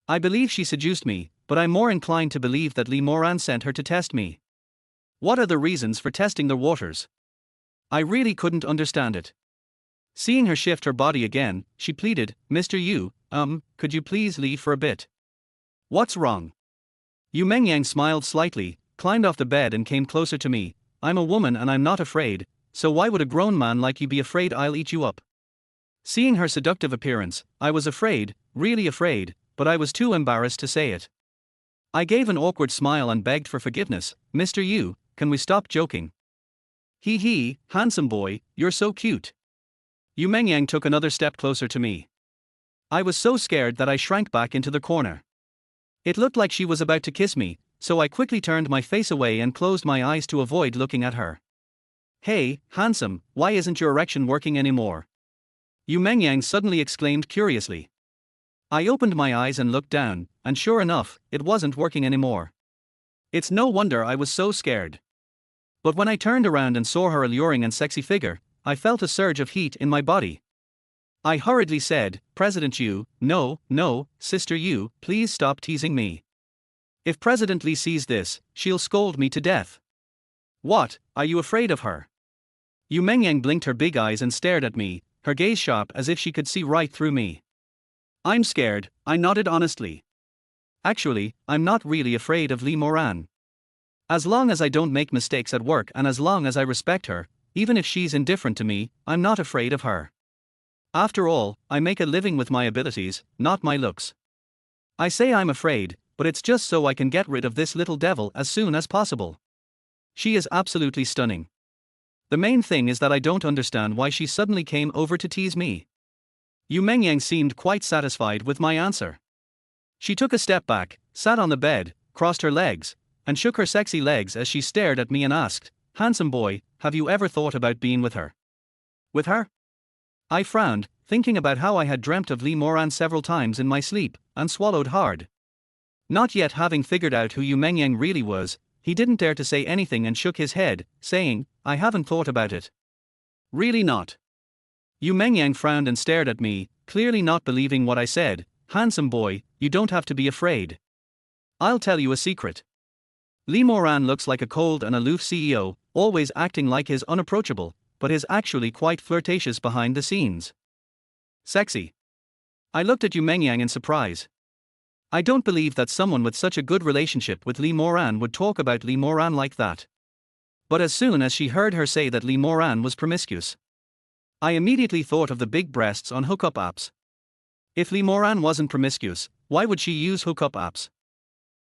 I believe she seduced me, but I'm more inclined to believe that Lee Moran sent her to test me. What are the reasons for testing the waters? I really couldn't understand it. Seeing her shift her body again, she pleaded, "Mr. Yu, could you please leave for a bit?" "What's wrong?" Yu Mengyang smiled slightly, climbed off the bed and came closer to me. I'm a woman and I'm not afraid, so why would a grown man like you be afraid I'll eat you up? Seeing her seductive appearance, I was afraid, really afraid, but I was too embarrassed to say it. I gave an awkward smile and begged for forgiveness. Mr. Yu, can we stop joking? Hee hee, handsome boy, you're so cute. Yu Mengyang took another step closer to me. I was so scared that I shrank back into the corner. It looked like she was about to kiss me, so I quickly turned my face away and closed my eyes to avoid looking at her. Hey, handsome, why isn't your erection working anymore? Yu Mengyang suddenly exclaimed curiously. I opened my eyes and looked down, and sure enough, it wasn't working anymore. It's no wonder I was so scared. But when I turned around and saw her alluring and sexy figure, I felt a surge of heat in my body. I hurriedly said, President Yu, no, Sister Yu, please stop teasing me. If President Lee sees this, she'll scold me to death. What, are you afraid of her? Yu Mengyang blinked her big eyes and stared at me, her gaze sharp as if she could see right through me. I'm scared, I nodded honestly. Actually, I'm not really afraid of Lee Moran. As long as I don't make mistakes at work and as long as I respect her, even if she's indifferent to me, I'm not afraid of her. After all, I make a living with my abilities, not my looks. I say I'm afraid, but it's just so I can get rid of this little devil as soon as possible. She is absolutely stunning. The main thing is that I don't understand why she suddenly came over to tease me. Yu Mengyang seemed quite satisfied with my answer. She took a step back, sat on the bed, crossed her legs, and shook her sexy legs as she stared at me and asked, Handsome boy, have you ever thought about being with her? With her? I frowned, thinking about how I had dreamt of Lee Moran several times in my sleep, and swallowed hard. Not yet having figured out who Yu Mengyang really was, he didn't dare to say anything and shook his head, saying, I haven't thought about it. Really not. Yu Mengyang frowned and stared at me, clearly not believing what I said. Handsome boy, you don't have to be afraid. I'll tell you a secret. Lee Moran looks like a cold and aloof CEO, always acting like he's unapproachable, but is actually quite flirtatious behind the scenes. Sexy. I looked at Yu Mengyang in surprise. I don't believe that someone with such a good relationship with Lee Moran would talk about Lee Moran like that. But as soon as she heard her say that Lee Moran was promiscuous, I immediately thought of the big breasts on hookup apps. If Lee Moran wasn't promiscuous, why would she use hookup apps?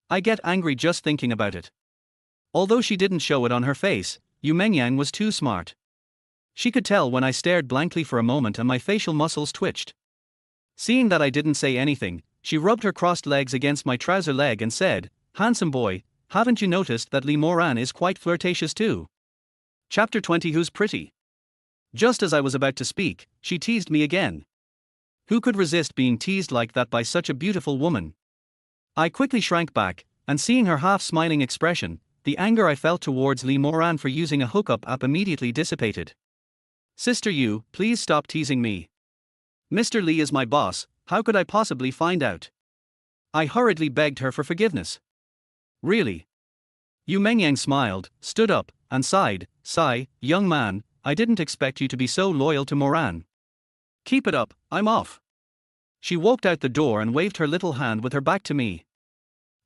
I get angry just thinking about it. Although she didn't show it on her face, Yu Mengyang was too smart. She could tell when I stared blankly for a moment and my facial muscles twitched. Seeing that I didn't say anything, she rubbed her crossed legs against my trouser leg and said, Handsome boy, haven't you noticed that Lee Moran is quite flirtatious too? Chapter 20 Who's Pretty? Just as I was about to speak, she teased me again. Who could resist being teased like that by such a beautiful woman? I quickly shrank back, and seeing her half-smiling expression, the anger I felt towards Lee Moran for using a hookup app immediately dissipated. Sister Yu, please stop teasing me. Mr. Lee is my boss, how could I possibly find out? I hurriedly begged her for forgiveness. Really? Yu Mengyang smiled, stood up, and sighed, Sigh, young man, I didn't expect you to be so loyal to Moran. Keep it up, I'm off. She walked out the door and waved her little hand with her back to me.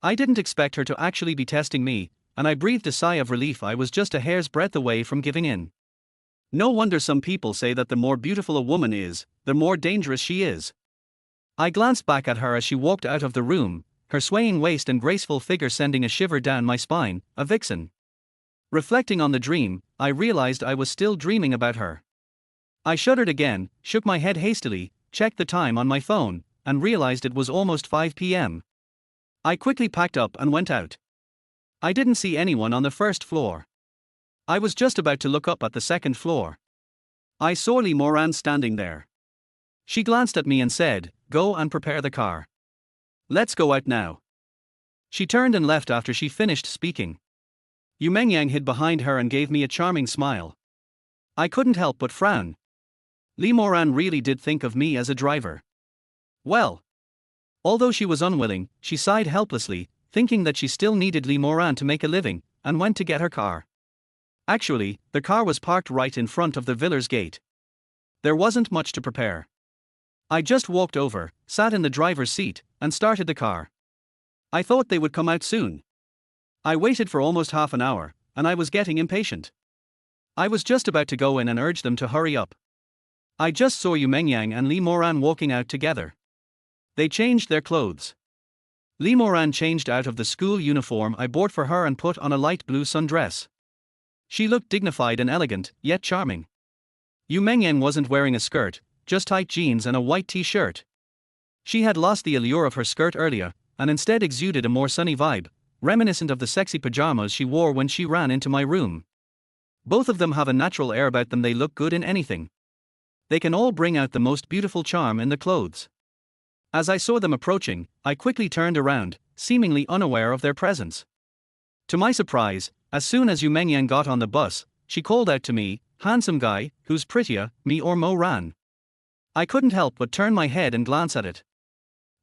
I didn't expect her to actually be testing me, and I breathed a sigh of relief. I was just a hair's breadth away from giving in. No wonder some people say that the more beautiful a woman is, the more dangerous she is. I glanced back at her as she walked out of the room, her swaying waist and graceful figure sending a shiver down my spine, a vixen. Reflecting on the dream, I realized I was still dreaming about her. I shuddered again, shook my head hastily, checked the time on my phone, and realized it was almost 5 p.m. I quickly packed up and went out. I didn't see anyone on the first floor. I was just about to look up at the second floor. I saw Lee Moran standing there. She glanced at me and said, Go and prepare the car. Let's go out now. She turned and left after she finished speaking. Yu Mengyang hid behind her and gave me a charming smile. I couldn't help but frown. Lee Moran really did think of me as a driver. Well. Although she was unwilling, she sighed helplessly, thinking that she still needed Lee Moran to make a living, and went to get her car. Actually, the car was parked right in front of the villar's gate. There wasn't much to prepare. I just walked over, sat in the driver's seat, and started the car. I thought they would come out soon. I waited for almost half an hour, and I was getting impatient. I was just about to go in and urge them to hurry up. I just saw Yu Mengyang and Li Moran walking out together. They changed their clothes. Li Moran changed out of the school uniform I bought for her and put on a light blue sundress. She looked dignified and elegant, yet charming. Yu Mengyang wasn't wearing a skirt, just tight jeans and a white t-shirt. She had lost the allure of her skirt earlier, and instead exuded a more sunny vibe, reminiscent of the sexy pajamas she wore when she ran into my room. Both of them have a natural air about them. They look good in anything. They can all bring out the most beautiful charm in the clothes. As I saw them approaching, I quickly turned around, seemingly unaware of their presence. To my surprise, as soon as Yu Mengyang got on the bus, she called out to me, "Handsome guy, who's prettier, me or Mo Ran?" I couldn't help but turn my head and glance at it.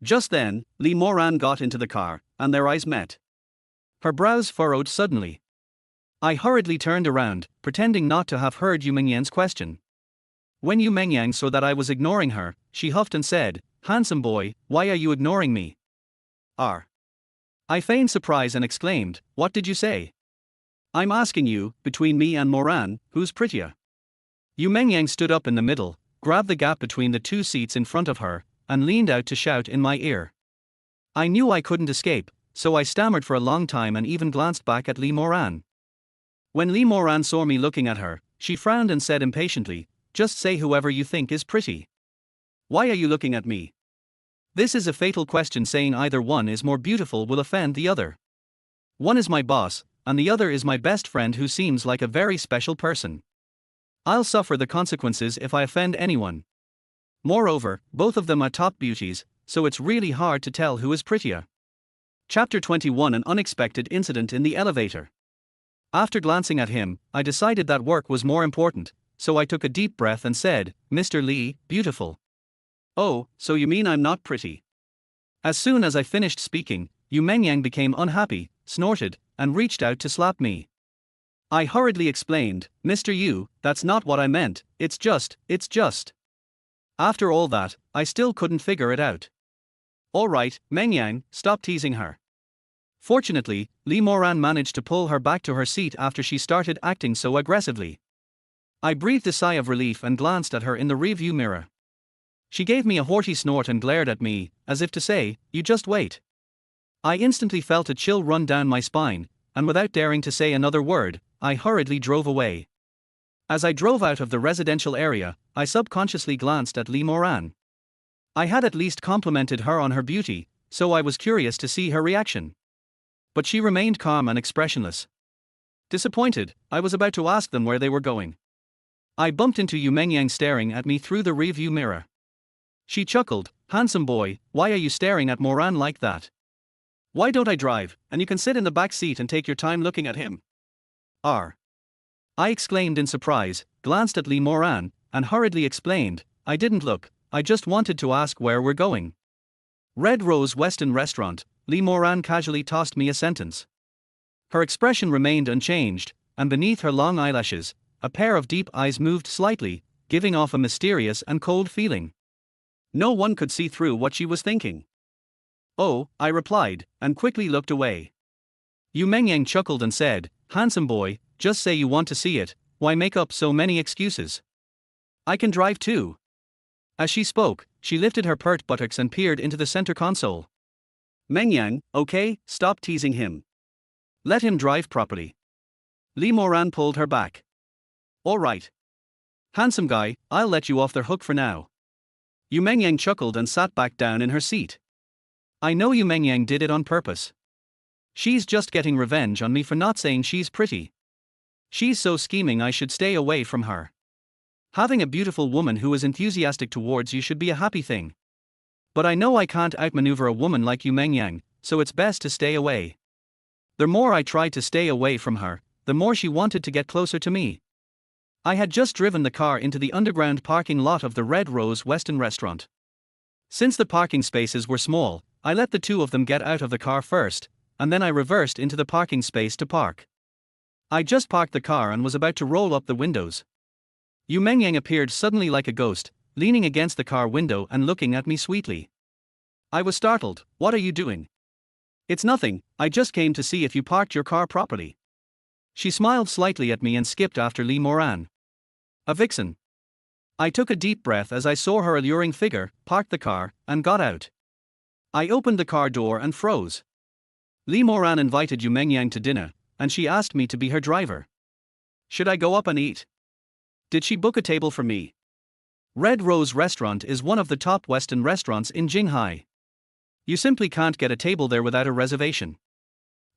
Just then, Li Moran got into the car, and their eyes met. Her brows furrowed suddenly. I hurriedly turned around, pretending not to have heard Yu Mengyang's question. When Yu Mengyang saw that I was ignoring her, she huffed and said, "Handsome boy, why are you ignoring me?" I feigned surprise and exclaimed, "What did you say?" "I'm asking you, between me and Moran, who's prettier?" Yu Mengyang stood up in the middle, grabbed the gap between the two seats in front of her, and leaned out to shout in my ear. I knew I couldn't escape, so I stammered for a long time and even glanced back at Li Moran. When Li Moran saw me looking at her, she frowned and said impatiently, "Just say whoever you think is pretty. Why are you looking at me?" This is a fatal question. Saying either one is more beautiful will offend the other. One is my boss, and the other is my best friend who seems like a very special person. I'll suffer the consequences if I offend anyone. Moreover, both of them are top beauties, so it's really hard to tell who is prettier. Chapter 21: An unexpected incident in the elevator. After glancing at him, I decided that work was more important, so I took a deep breath and said, "Mr. Li, beautiful." "Oh, so you mean I'm not pretty?" As soon as I finished speaking, Yu Mengyang became unhappy, snorted, and reached out to slap me. I hurriedly explained, "Mr. Yu, that's not what I meant, it's just. After all that, I still couldn't figure it out. "Alright, Mengyang, stop teasing her." Fortunately, Li Moran managed to pull her back to her seat after she started acting so aggressively. I breathed a sigh of relief and glanced at her in the rearview mirror. She gave me a haughty snort and glared at me, as if to say, "You just wait." I instantly felt a chill run down my spine, and without daring to say another word, I hurriedly drove away. As I drove out of the residential area, I subconsciously glanced at Li Moran. I had at least complimented her on her beauty, so I was curious to see her reaction. But she remained calm and expressionless. Disappointed, I was about to ask them where they were going. I bumped into Yu Mengyang staring at me through the rearview mirror. She chuckled, "Handsome boy, why are you staring at Moran like that? Why don't I drive, and you can sit in the back seat and take your time looking at him?" I exclaimed in surprise, glanced at Li Moran, and hurriedly explained, "I didn't look, I just wanted to ask where we're going." "Red Rose Western Restaurant," Li Moran casually tossed me a sentence. Her expression remained unchanged, and beneath her long eyelashes, a pair of deep eyes moved slightly, giving off a mysterious and cold feeling. No one could see through what she was thinking. "Oh," I replied, and quickly looked away. Yu Mengyang chuckled and said, "Handsome boy, just say you want to see it, why make up so many excuses? I can drive too." As she spoke, she lifted her pert buttocks and peered into the center console. "Mengyang, okay, stop teasing him. Let him drive properly." Li Moran pulled her back. "Alright. Handsome guy, I'll let you off the hook for now." Yu Mengyang chuckled and sat back down in her seat. I know Yu Mengyang did it on purpose. She's just getting revenge on me for not saying she's pretty. She's so scheming. I should stay away from her. Having a beautiful woman who is enthusiastic towards you should be a happy thing. But I know I can't outmaneuver a woman like Yu Mengyang, so it's best to stay away. The more I tried to stay away from her, the more she wanted to get closer to me. I had just driven the car into the underground parking lot of the Red Rose Western Restaurant. Since the parking spaces were small, I let the two of them get out of the car first, and then I reversed into the parking space to park. I just parked the car and was about to roll up the windows. Yu Mengyang appeared suddenly like a ghost, leaning against the car window and looking at me sweetly. I was startled. "What are you doing?" "It's nothing," I just came to see if you parked your car properly. She smiled slightly at me and skipped after Lee Moran. A vixen. I took a deep breath as I saw her alluring figure, parked the car, and got out. I opened the car door and froze. Lee Moran invited Yu Mengyang to dinner, and she asked me to be her driver. Should I go up and eat? Did she book a table for me? Red Rose Restaurant is one of the top Western restaurants in Jinghai. You simply can't get a table there without a reservation.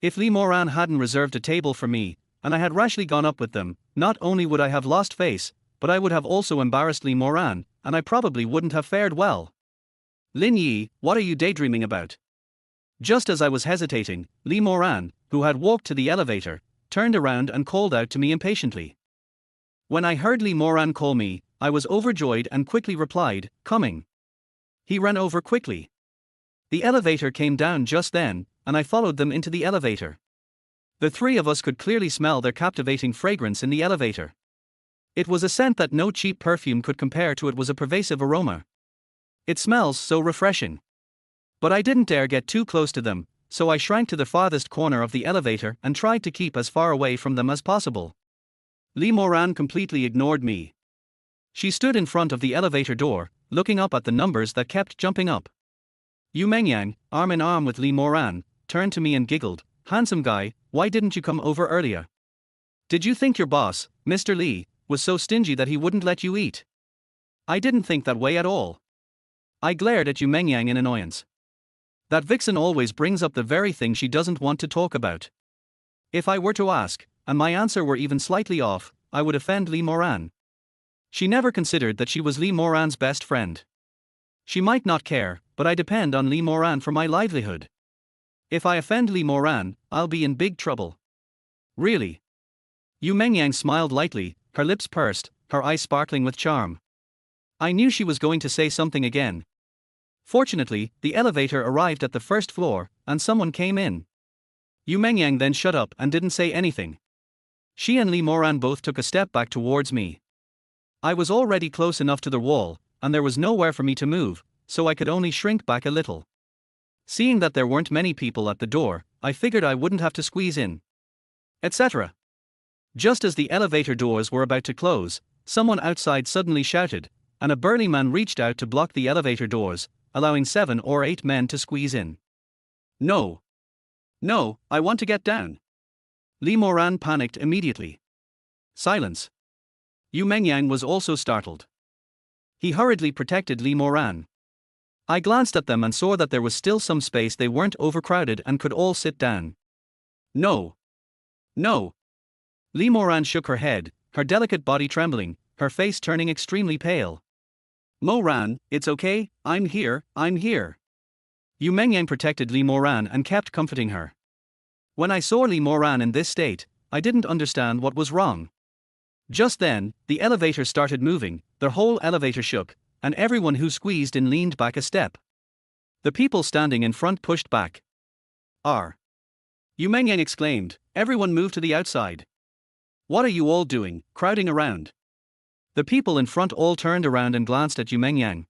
If Lee Moran hadn't reserved a table for me, and I had rashly gone up with them, not only would I have lost face, but I would have also embarrassed Lee Moran, and I probably wouldn't have fared well. Lin Yi, what are you daydreaming about? Just as I was hesitating, Lee Moran, who had walked to the elevator, turned around and called out to me impatiently. When I heard Lee Moran call me, I was overjoyed and quickly replied, "Coming." He ran over quickly. The elevator came down just then, and I followed them into the elevator. The three of us could clearly smell their captivating fragrance in the elevator. It was a scent that no cheap perfume could compare to. It was a pervasive aroma. It smells so refreshing. But I didn't dare get too close to them, so I shrank to the farthest corner of the elevator and tried to keep as far away from them as possible. Lee Moran completely ignored me. She stood in front of the elevator door, looking up at the numbers that kept jumping up. Yu Mengyang, arm in arm with Lee Moran, turned to me and giggled, "Handsome guy, why didn't you come over earlier? Did you think your boss, Mr. Lee, was so stingy that he wouldn't let you eat?" I didn't think that way at all. I glared at Yu Mengyang in annoyance. That vixen always brings up the very thing she doesn't want to talk about. If I were to ask, and my answer were even slightly off, I would offend Lee Moran. She never considered that she was Lee Moran's best friend. She might not care, but I depend on Lee Moran for my livelihood. If I offend Lee Moran, I'll be in big trouble. Really? Yu Mengyang smiled lightly, her lips pursed, her eyes sparkling with charm. I knew she was going to say something again. Fortunately, the elevator arrived at the first floor, and someone came in. Yu Mengyang then shut up and didn't say anything. She and Lee Moran both took a step back towards me. I was already close enough to the wall, and there was nowhere for me to move, so I could only shrink back a little. Seeing that there weren't many people at the door, I figured I wouldn't have to squeeze in. Etc. Just as the elevator doors were about to close, someone outside suddenly shouted, and a burly man reached out to block the elevator doors, allowing 7 or 8 men to squeeze in. No. No, I want to get down. Lee Moran panicked immediately. Silence. Yu Mengyang was also startled. He hurriedly protected Lee Moran. I glanced at them and saw that there was still some space. They weren't overcrowded and could all sit down. No. No. Lee Moran shook her head, her delicate body trembling, her face turning extremely pale. Moran, it's okay, I'm here. Yu Mengyang protected Lee Moran and kept comforting her. When I saw Lee Moran in this state, I didn't understand what was wrong. Just then, the elevator started moving, the whole elevator shook, and everyone who squeezed in leaned back a step. The people standing in front pushed back. Yu Mengyang exclaimed, "Everyone move to the outside. What are you all doing, crowding around?" The people in front all turned around and glanced at Yu Mengyang.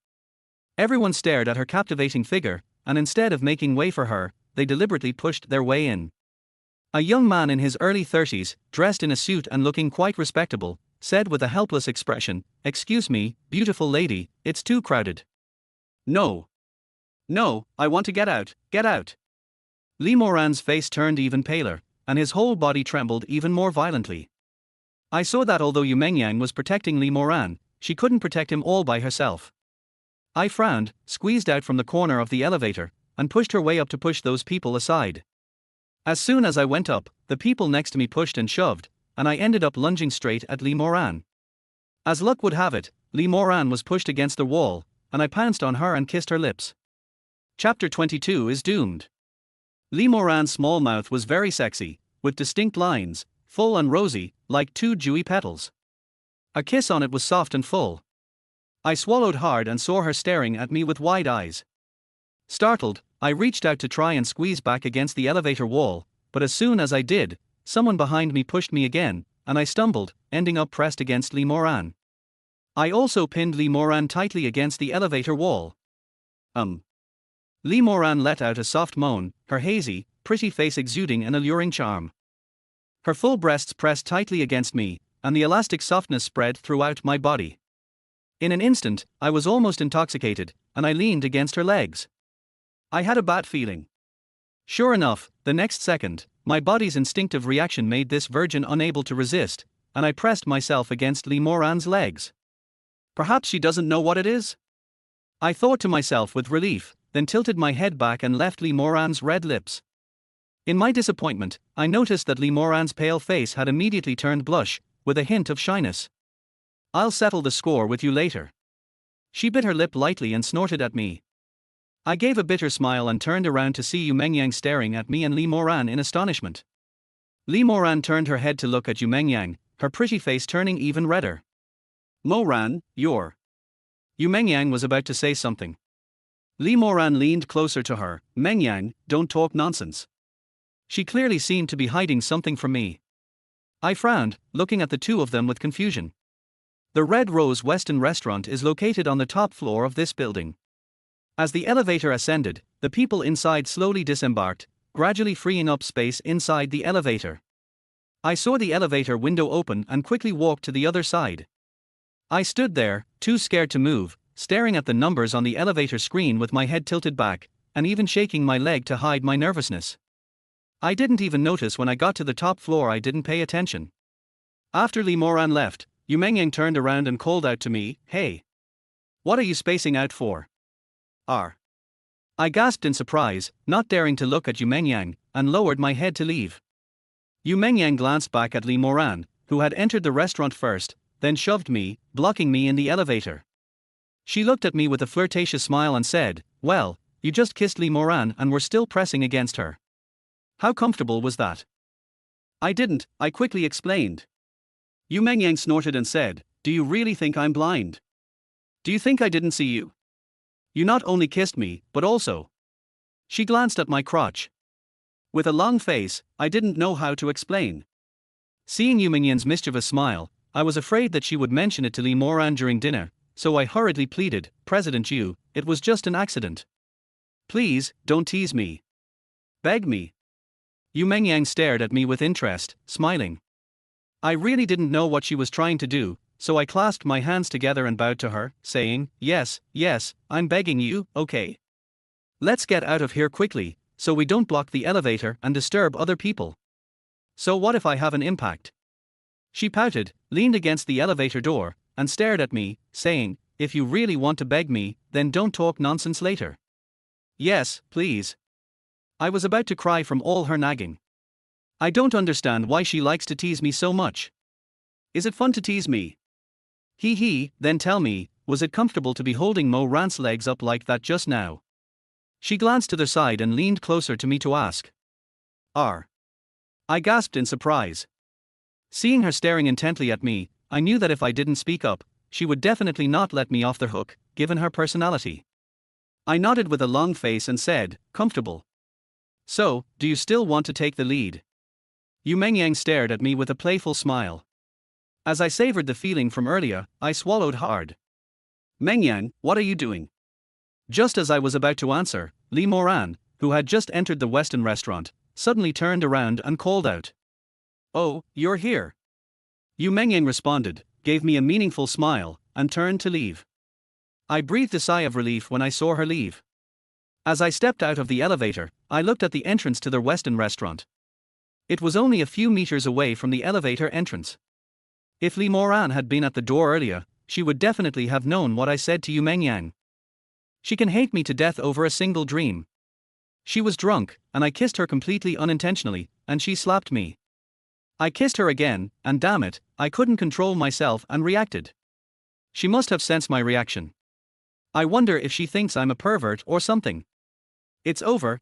Everyone stared at her captivating figure, and instead of making way for her, they deliberately pushed their way in. A young man in his early 30s, dressed in a suit and looking quite respectable, said with a helpless expression, "Excuse me, beautiful lady, it's too crowded." No. No, I want to get out, get out. Lee Moran's face turned even paler, and his whole body trembled even more violently. I saw that although Yu Mengyang was protecting Lee Moran, she couldn't protect him all by herself. I frowned, squeezed out from the corner of the elevator, and pushed her way up to push those people aside. As soon as I went up, the people next to me pushed and shoved, and I ended up lunging straight at Lee Moran. As luck would have it, Lee Moran was pushed against the wall, and I pounced on her and kissed her lips. Chapter 22 is doomed. Lee Moran's small mouth was very sexy, with distinct lines, full and rosy, like 2 dewy petals. A kiss on it was soft and full. I swallowed hard and saw her staring at me with wide eyes. Startled, I reached out to try and squeeze back against the elevator wall, but as soon as I did, someone behind me pushed me again, and I stumbled, ending up pressed against Lee Moran. I also pinned Lee Moran tightly against the elevator wall. Lee Moran let out a soft moan, her hazy, pretty face exuding an alluring charm. Her full breasts pressed tightly against me, and the elastic softness spread throughout my body. In an instant, I was almost intoxicated, and I leaned against her legs. I had a bad feeling. Sure enough, the next second, my body's instinctive reaction made this virgin unable to resist, and I pressed myself against Lee Moran's legs. Perhaps she doesn't know what it is? I thought to myself with relief, then tilted my head back and left Lee Moran's red lips. In my disappointment, I noticed that Lee Moran's pale face had immediately turned blush, with a hint of shyness. I'll settle the score with you later. She bit her lip lightly and snorted at me. I gave a bitter smile and turned around to see Yu Mengyang staring at me and Lee Moran in astonishment. Lee Moran turned her head to look at Yu Mengyang, her pretty face turning even redder. Moran, you're... Yu Mengyang was about to say something. Lee Moran leaned closer to her. Mengyang, don't talk nonsense. She clearly seemed to be hiding something from me. I frowned, looking at the two of them with confusion. The Red Rose Western Restaurant is located on the top floor of this building. As the elevator ascended, the people inside slowly disembarked, gradually freeing up space inside the elevator. I saw the elevator window open and quickly walked to the other side. I stood there, too scared to move, staring at the numbers on the elevator screen with my head tilted back, and even shaking my leg to hide my nervousness. I didn't even notice when I got to the top floor. I didn't pay attention. After Lee Moran left, Yu Mengyang turned around and called out to me, "Hey! What are you spacing out for?" I gasped in surprise, not daring to look at Yu Mengyang, and lowered my head to leave. Yu Mengyang glanced back at Lee Moran, who had entered the restaurant first, then shoved me, blocking me in the elevator. She looked at me with a flirtatious smile and said, "Well, you just kissed Lee Moran and were still pressing against her. How comfortable was that?" "I didn't," I quickly explained. Yu Mengyang snorted and said, "Do you really think I'm blind? Do you think I didn't see you? You not only kissed me, but also..." She glanced at my crotch. With a long face, I didn't know how to explain. Seeing Yu Mengyang's mischievous smile, I was afraid that she would mention it to Lee Moran during dinner, so I hurriedly pleaded, "President Yu, it was just an accident. Please, don't tease me. Beg me." Yu Mengyang stared at me with interest, smiling. I really didn't know what she was trying to do, so I clasped my hands together and bowed to her, saying, "Yes, I'm begging you, okay. Let's get out of here quickly, so we don't block the elevator and disturb other people. So what if I have an impact?" She pouted, leaned against the elevator door, and stared at me, saying, "If you really want to beg me, then don't talk nonsense later." "Yes, please." I was about to cry from all her nagging. I don't understand why she likes to tease me so much. Is it fun to tease me? Then tell me, was it comfortable to be holding Mo Rant's legs up like that just now? She glanced to the side and leaned closer to me to ask. I gasped in surprise. Seeing her staring intently at me, I knew that if I didn't speak up, she would definitely not let me off the hook, given her personality. I nodded with a long face and said, "Comfortable. So, do you still want to take the lead?" Yu Mengyang stared at me with a playful smile. As I savored the feeling from earlier, I swallowed hard. "Mengyang, what are you doing?" Just as I was about to answer, Lee Moran, who had just entered the Western restaurant, suddenly turned around and called out, "Oh, you're here." Yu Mengyang responded, gave me a meaningful smile, and turned to leave. I breathed a sigh of relief when I saw her leave. As I stepped out of the elevator, I looked at the entrance to the Western restaurant. It was only a few meters away from the elevator entrance. If Lee Moran had been at the door earlier, she would definitely have known what I said to Yu Mengyang. She can hate me to death over a single dream. She was drunk, and I kissed her completely unintentionally, and she slapped me. I kissed her again, and damn it, I couldn't control myself and reacted. She must have sensed my reaction. I wonder if she thinks I'm a pervert or something. It's over.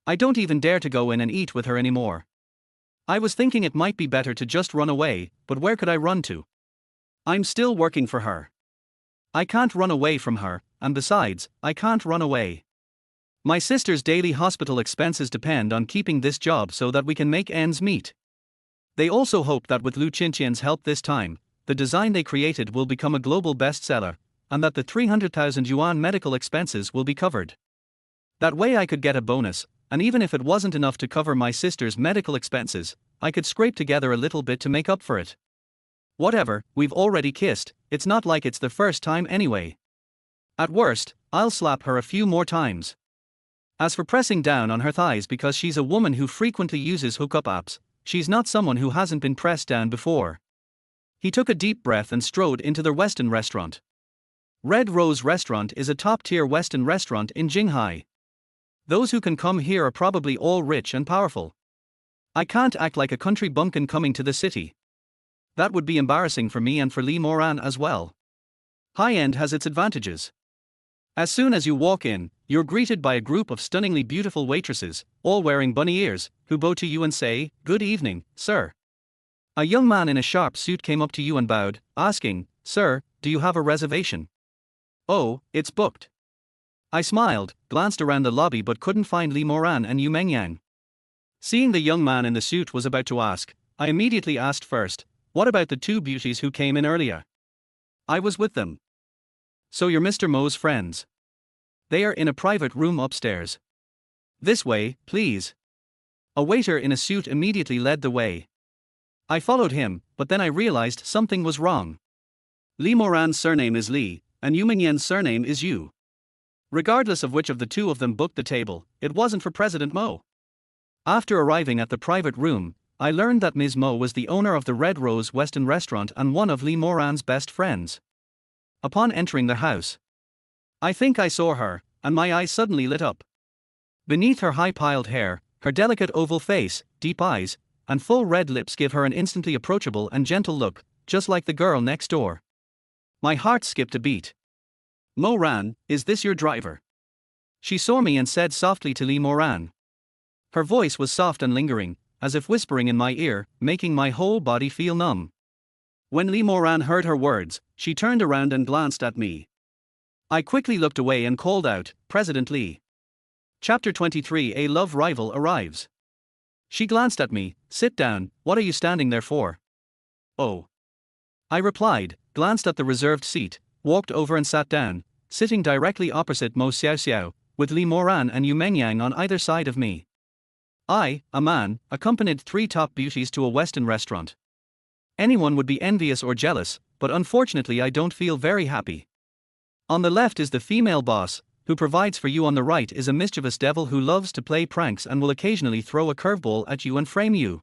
I don't even dare to go in and eat with her anymore. I was thinking it might be better to just run away, but where could I run to? I'm still working for her. I can't run away from her, and besides, I can't run away. My sister's daily hospital expenses depend on keeping this job so that we can make ends meet. They also hope that with Lu Qinqian's help this time, the design they created will become a global bestseller, and that the 300,000 yuan medical expenses will be covered. That way I could get a bonus, and even if it wasn't enough to cover my sister's medical expenses, I could scrape together a little bit to make up for it. Whatever, we've already kissed, it's not like it's the first time anyway. At worst, I'll slap her a few more times. As for pressing down on her thighs because she's a woman who frequently uses hookup apps, she's not someone who hasn't been pressed down before. He took a deep breath and strode into the Western restaurant. Red Rose Restaurant is a top-tier Western restaurant in Jinghai. Those who can come here are probably all rich and powerful. I can't act like a country bumpkin coming to the city. That would be embarrassing for me and for Lee Moran as well. High-end has its advantages. As soon as you walk in, you're greeted by a group of stunningly beautiful waitresses, all wearing bunny ears, who bow to you and say, "Good evening, sir." A young man in a sharp suit came up to you and bowed, asking, "Sir, do you have a reservation?" "Oh, it's booked." I smiled, glanced around the lobby but couldn't find Lee Moran and Yu Mengyang. Seeing the young man in the suit was about to ask, I immediately asked first, "What about the two beauties who came in earlier?" "I was with them." "So you're Mr. Mo's friends?" "They are in a private room upstairs." "This way, please." A waiter in a suit immediately led the way. I followed him, but then I realized something was wrong. Lee Moran's surname is Lee, and Yu Mingyan's surname is Yu. Regardless of which of the two of them booked the table, it wasn't for President Mo. After arriving at the private room, I learned that Ms. Mo was the owner of the Red Rose Western Restaurant and one of Lee Moran's best friends. Upon entering the house, I think I saw her, and my eyes suddenly lit up. Beneath her high-piled hair, her delicate oval face, deep eyes, and full red lips give her an instantly approachable and gentle look, just like the girl next door. My heart skipped a beat. "Moran, is this your driver?" She saw me and said softly to Lee Moran. Her voice was soft and lingering, as if whispering in my ear, making my whole body feel numb. When Lee Moran heard her words, she turned around and glanced at me. I quickly looked away and called out, "President Lee." Chapter 23: A Love Rival Arrives. She glanced at me. "Sit down, what are you standing there for?" "Oh." I replied, glanced at the reserved seat, walked over and sat down, sitting directly opposite Mo Xiao, with Lee Moran and Yu Mengyang on either side of me. I, a man, accompanied three top beauties to a Western restaurant. Anyone would be envious or jealous, but unfortunately I don't feel very happy. On the left is the female boss, who provides for you. On the right is a mischievous devil who loves to play pranks and will occasionally throw a curveball at you and frame you.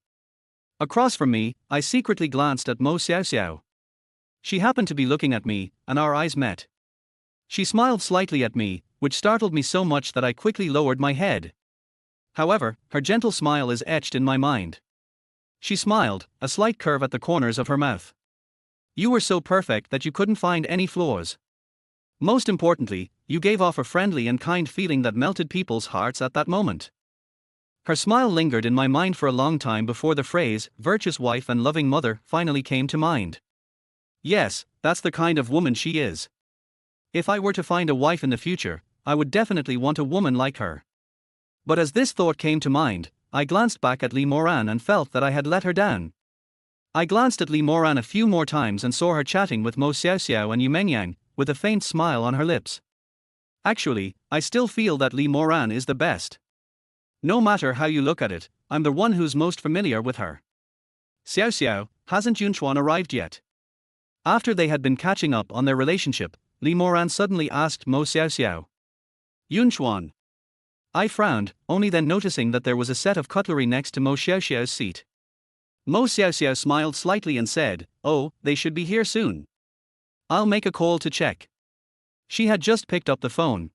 Across from me, I secretly glanced at Mo Xiao. She happened to be looking at me, and our eyes met. She smiled slightly at me, which startled me so much that I quickly lowered my head. However, her gentle smile is etched in my mind. She smiled, a slight curve at the corners of her mouth. "You were so perfect that you couldn't find any flaws. Most importantly, you gave off a friendly and kind feeling that melted people's hearts at that moment." Her smile lingered in my mind for a long time before the phrase, "virtuous wife and loving mother," finally came to mind. Yes, that's the kind of woman she is. If I were to find a wife in the future, I would definitely want a woman like her. But as this thought came to mind, I glanced back at Lee Moran and felt that I had let her down. I glanced at Lee Moran a few more times and saw her chatting with Mo Xiao and Yu Mengyang, with a faint smile on her lips. Actually, I still feel that Lee Moran is the best. No matter how you look at it, I'm the one who's most familiar with her. "Xiao, hasn't Yunchuan arrived yet?" After they had been catching up on their relationship, Lee Moran suddenly asked Mo Xiao. "Yunchuan." I frowned, only then noticing that there was a set of cutlery next to Mo Xiao's seat. Mo Xiao smiled slightly and said, "Oh, they should be here soon. I'll make a call to check." She had just picked up the phone.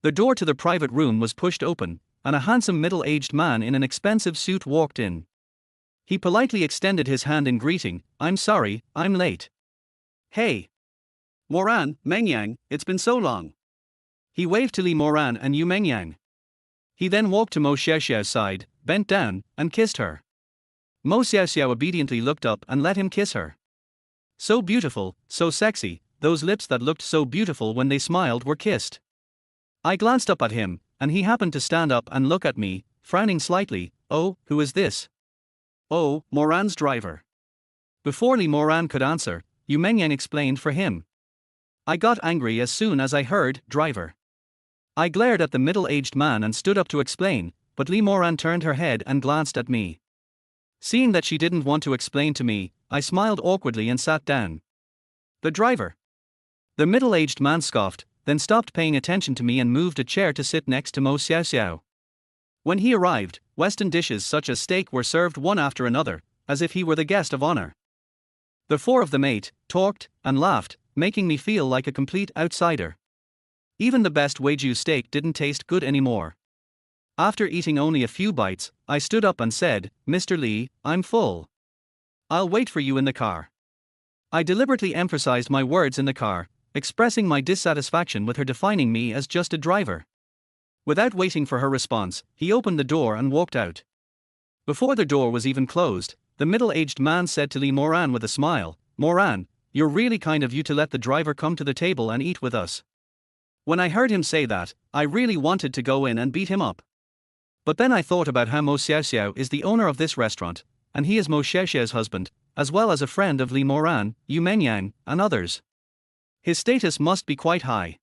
The door to the private room was pushed open, and a handsome middle-aged man in an expensive suit walked in. He politely extended his hand in greeting. "I'm sorry, I'm late." "Hey. Moran, Mengyang, it's been so long." He waved to Lee Moran and Yu Mengyang. He then walked to Mo Xiao's side, bent down, and kissed her. Mo Xiao obediently looked up and let him kiss her. So beautiful, so sexy, those lips that looked so beautiful when they smiled were kissed. I glanced up at him, and he happened to stand up and look at me, frowning slightly. "Oh, who is this?" "Oh, Moran's driver." Before Lee Moran could answer, Yu Mengyang explained for him. I got angry as soon as I heard "driver." I glared at the middle-aged man and stood up to explain, but Lee Moran turned her head and glanced at me. Seeing that she didn't want to explain to me, I smiled awkwardly and sat down. The driver. The middle-aged man scoffed, then stopped paying attention to me and moved a chair to sit next to Mo Xiao Xiao. When he arrived, Western dishes such as steak were served one after another, as if he were the guest of honor. The four of them ate, talked, and laughed, making me feel like a complete outsider. Even the best Wagyu steak didn't taste good anymore. After eating only a few bites, I stood up and said, "Mr. Lee, I'm full. I'll wait for you in the car." I deliberately emphasized my words in the car, expressing my dissatisfaction with her defining me as just a driver. Without waiting for her response, he opened the door and walked out. Before the door was even closed, the middle-aged man said to Lee Moran with a smile, "Moran, you're really kind of you to let the driver come to the table and eat with us." When I heard him say that, I really wanted to go in and beat him up. But then I thought about how Mo Xiao Xiao is the owner of this restaurant, and he is Mo Xiao Xiao's husband, as well as a friend of Lee Moran, Yu Mengyang, and others. His status must be quite high.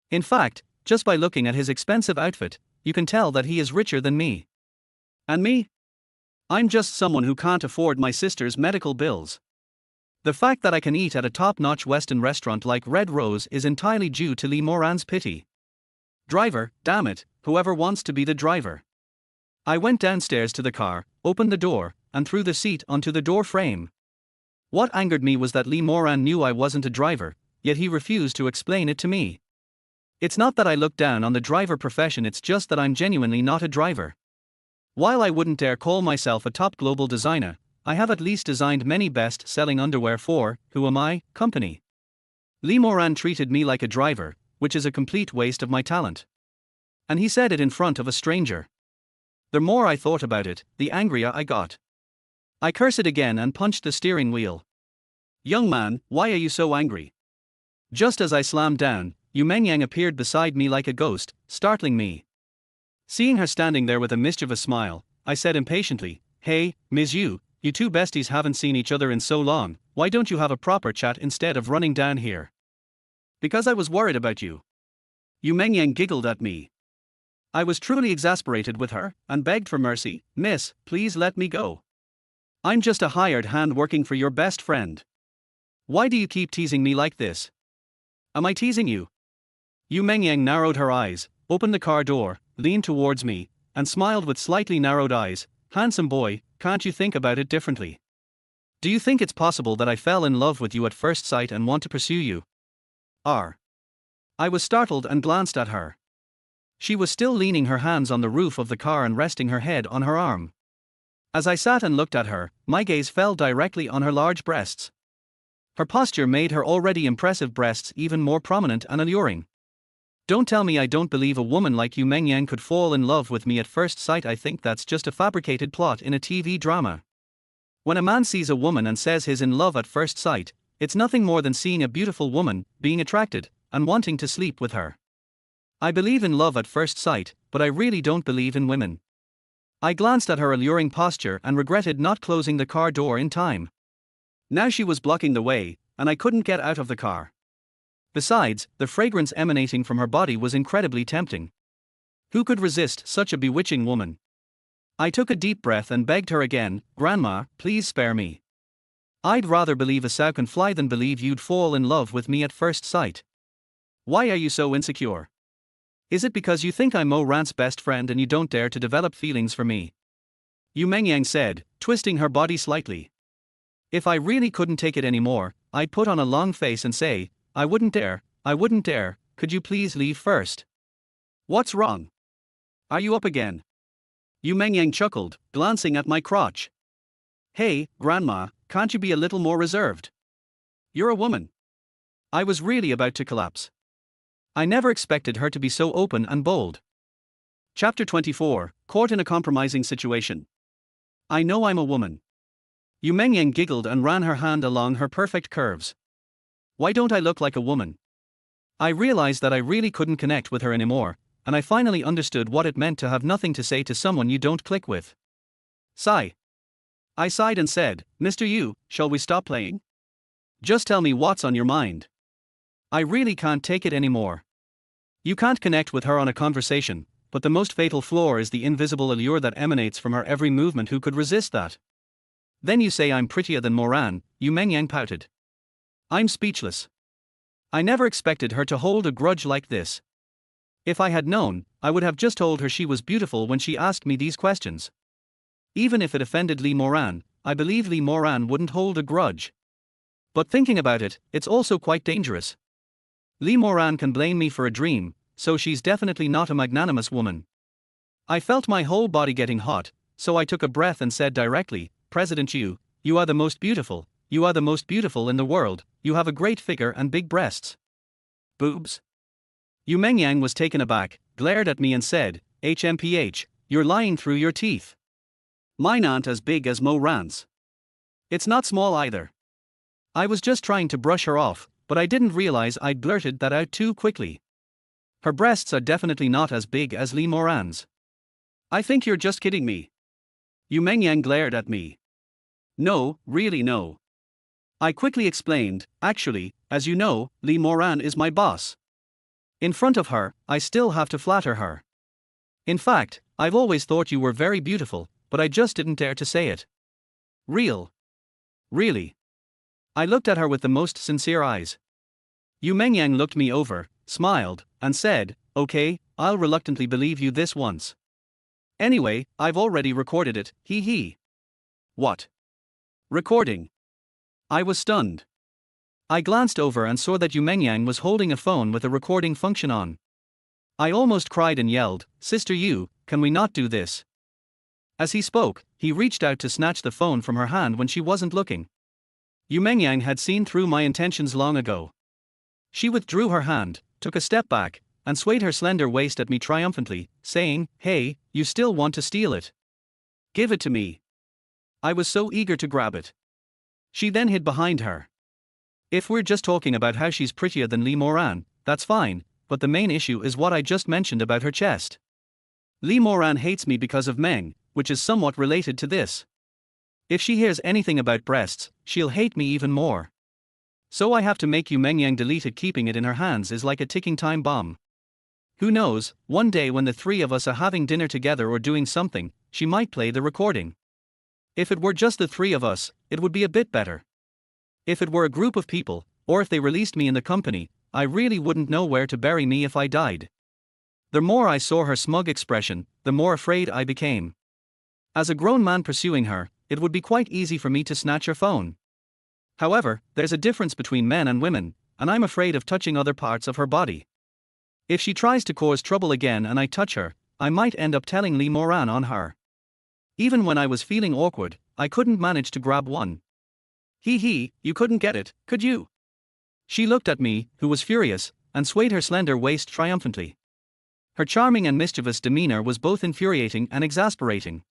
In fact, just by looking at his expensive outfit, you can tell that he is richer than me. And me? I'm just someone who can't afford my sister's medical bills. The fact that I can eat at a top-notch Western restaurant like Red Rose is entirely due to Lee Moran's pity. Driver, damn it, whoever wants to be the driver. I went downstairs to the car, opened the door, and threw the seat onto the door frame. What angered me was that Lee Moran knew I wasn't a driver, yet he refused to explain it to me. It's not that I look down on the driver profession, it's just that I'm genuinely not a driver. While I wouldn't dare call myself a top global designer, I have at least designed many best-selling underwear for, who am I, company. Lee Moran treated me like a driver, which is a complete waste of my talent. And he said it in front of a stranger. The more I thought about it, the angrier I got. I cursed again and punched the steering wheel. "Young man, why are you so angry?" Just as I slammed down, Yu Mengyang appeared beside me like a ghost, startling me. Seeing her standing there with a mischievous smile, I said impatiently, "Hey, Ms. Yu, you two besties haven't seen each other in so long, why don't you have a proper chat instead of running down here?" "Because I was worried about you." Yu Mengyang giggled at me. I was truly exasperated with her, and begged for mercy. "Miss, please let me go. I'm just a hired hand working for your best friend. Why do you keep teasing me like this?" "Am I teasing you?" Yu Mengyang narrowed her eyes, opened the car door, leaned towards me, and smiled with slightly narrowed eyes. "Handsome boy, can't you think about it differently? Do you think it's possible that I fell in love with you at first sight and want to pursue you?" I was startled and glanced at her. She was still leaning her hands on the roof of the car and resting her head on her arm. As I sat and looked at her, my gaze fell directly on her large breasts. Her posture made her already impressive breasts even more prominent and alluring. Don't tell me I don't believe a woman like Yu Mengyang could fall in love with me at first sight. I think that's just a fabricated plot in a TV drama. When a man sees a woman and says he's in love at first sight, it's nothing more than seeing a beautiful woman, being attracted, and wanting to sleep with her. I believe in love at first sight, but I really don't believe in women. I glanced at her alluring posture and regretted not closing the car door in time. Now she was blocking the way, and I couldn't get out of the car. Besides, the fragrance emanating from her body was incredibly tempting. Who could resist such a bewitching woman? I took a deep breath and begged her again, "Grandma, please spare me. I'd rather believe a sow can fly than believe you'd fall in love with me at first sight. Why are you so insecure? Is it because you think I'm Mo Rant's best friend and you don't dare to develop feelings for me?" Yu Mengyang said, twisting her body slightly. If I really couldn't take it anymore, I'd put on a long face and say, I wouldn't dare, could you please leave first?" "What's wrong? Are you up again?" Yu Mengyang chuckled, glancing at my crotch. "Hey, Grandma, can't you be a little more reserved? You're a woman." I was really about to collapse. I never expected her to be so open and bold. Chapter 24, Caught in a Compromising Situation. "I know I'm a woman." Yu Mengyang giggled and ran her hand along her perfect curves. "Why don't I look like a woman?" I realized that I really couldn't connect with her anymore, and I finally understood what it meant to have nothing to say to someone you don't click with. Sigh. I sighed and said, "Mr. Yu, shall we stop playing? Just tell me what's on your mind. I really can't take it anymore." "You can't connect with her on a conversation, but the most fatal flaw is the invisible allure that emanates from her every movement. Who could resist that? Then you say I'm prettier than Moran, Yu Mengyang pouted. I'm speechless. I never expected her to hold a grudge like this. If I had known, I would have just told her she was beautiful when she asked me these questions. Even if it offended Lee Moran, I believe Lee Moran wouldn't hold a grudge. But thinking about it, it's also quite dangerous. Lee Moran can blame me for a dream, so she's definitely not a magnanimous woman. I felt my whole body getting hot, so I took a breath and said directly, President Yu, you are the most beautiful, you are the most beautiful in the world, you have a great figure and big breasts. Boobs? Yu Mengyang was taken aback, glared at me and said, HMPH, you're lying through your teeth. Mine aren't as big as Mo Ran's. It's not small either. I was just trying to brush her off, but I didn't realize I'd blurted that out too quickly. Her breasts are definitely not as big as Lee Moran's. I think you're just kidding me. Yu Mengyang glared at me. No, really no. I quickly explained, actually, as you know, Lee Moran is my boss. In front of her, I still have to flatter her. In fact, I've always thought you were very beautiful, but I just didn't dare to say it. Really. I looked at her with the most sincere eyes. Yu Mengyang looked me over, smiled, and said, okay, I'll reluctantly believe you this once. Anyway, I've already recorded it, hee hee. What? Recording? I was stunned. I glanced over and saw that Yu Mengyang was holding a phone with a recording function on. I almost cried and yelled, Sister Yu, can we not do this? As he spoke, he reached out to snatch the phone from her hand when she wasn't looking. Yu Mengyang had seen through my intentions long ago. She withdrew her hand, took a step back, and swayed her slender waist at me triumphantly, saying, hey, you still want to steal it? Give it to me. I was so eager to grab it. She then hid behind her. If we're just talking about how she's prettier than Lee Moran, that's fine, but the main issue is what I just mentioned about her chest. Lee Moran hates me because of Meng, which is somewhat related to this. If she hears anything about breasts, she'll hate me even more. So I have to make Yu Mengyang delete it. Keeping it in her hands is like a ticking time bomb. Who knows, one day when the three of us are having dinner together or doing something, she might play the recording. If it were just the three of us, it would be a bit better. If it were a group of people, or if they released me in the company, I really wouldn't know where to bury me if I died. The more I saw her smug expression, the more afraid I became. As a grown man pursuing her, it would be quite easy for me to snatch her phone. However, there's a difference between men and women, and I'm afraid of touching other parts of her body. If she tries to cause trouble again and I touch her, I might end up telling Lee Moran on her. Even when I was feeling awkward, I couldn't manage to grab one. Hee hee, you couldn't get it, could you? She looked at me, who was furious, and swayed her slender waist triumphantly. Her charming and mischievous demeanor was both infuriating and exasperating.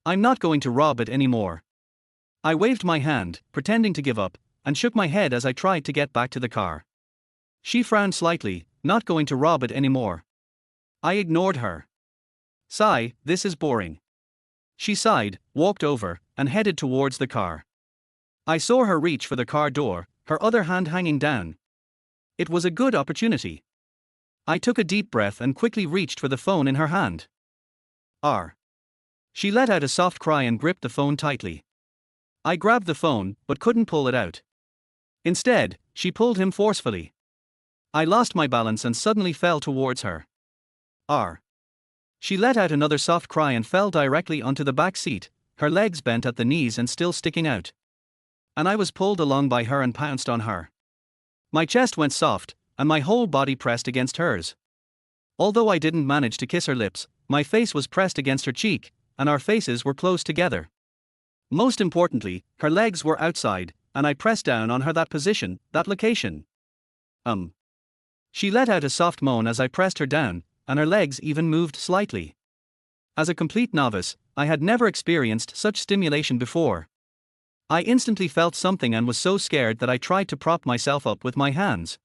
I'm not going to rob it anymore. I waved my hand, pretending to give up, and shook my head as I tried to get back to the car. She frowned slightly, not going to rob it anymore. I ignored her. Sigh, this is boring. She sighed, walked over, and headed towards the car. I saw her reach for the car door, her other hand hanging down. It was a good opportunity. I took a deep breath and quickly reached for the phone in her hand. R. She let out a soft cry and gripped the phone tightly. I grabbed the phone, but couldn't pull it out. Instead, she pulled him forcefully. I lost my balance and suddenly fell towards her. R. She let out another soft cry and fell directly onto the back seat, her legs bent at the knees and still sticking out. And I was pulled along by her and pounced on her. My chest went soft, and my whole body pressed against hers. Although I didn't manage to kiss her lips, my face was pressed against her cheek, and our faces were close together. Most importantly, her legs were outside, and I pressed down on her. That position, that location. She let out a soft moan as I pressed her down, and her legs even moved slightly. As a complete novice, I had never experienced such stimulation before. I instantly felt something and was so scared that I tried to prop myself up with my hands.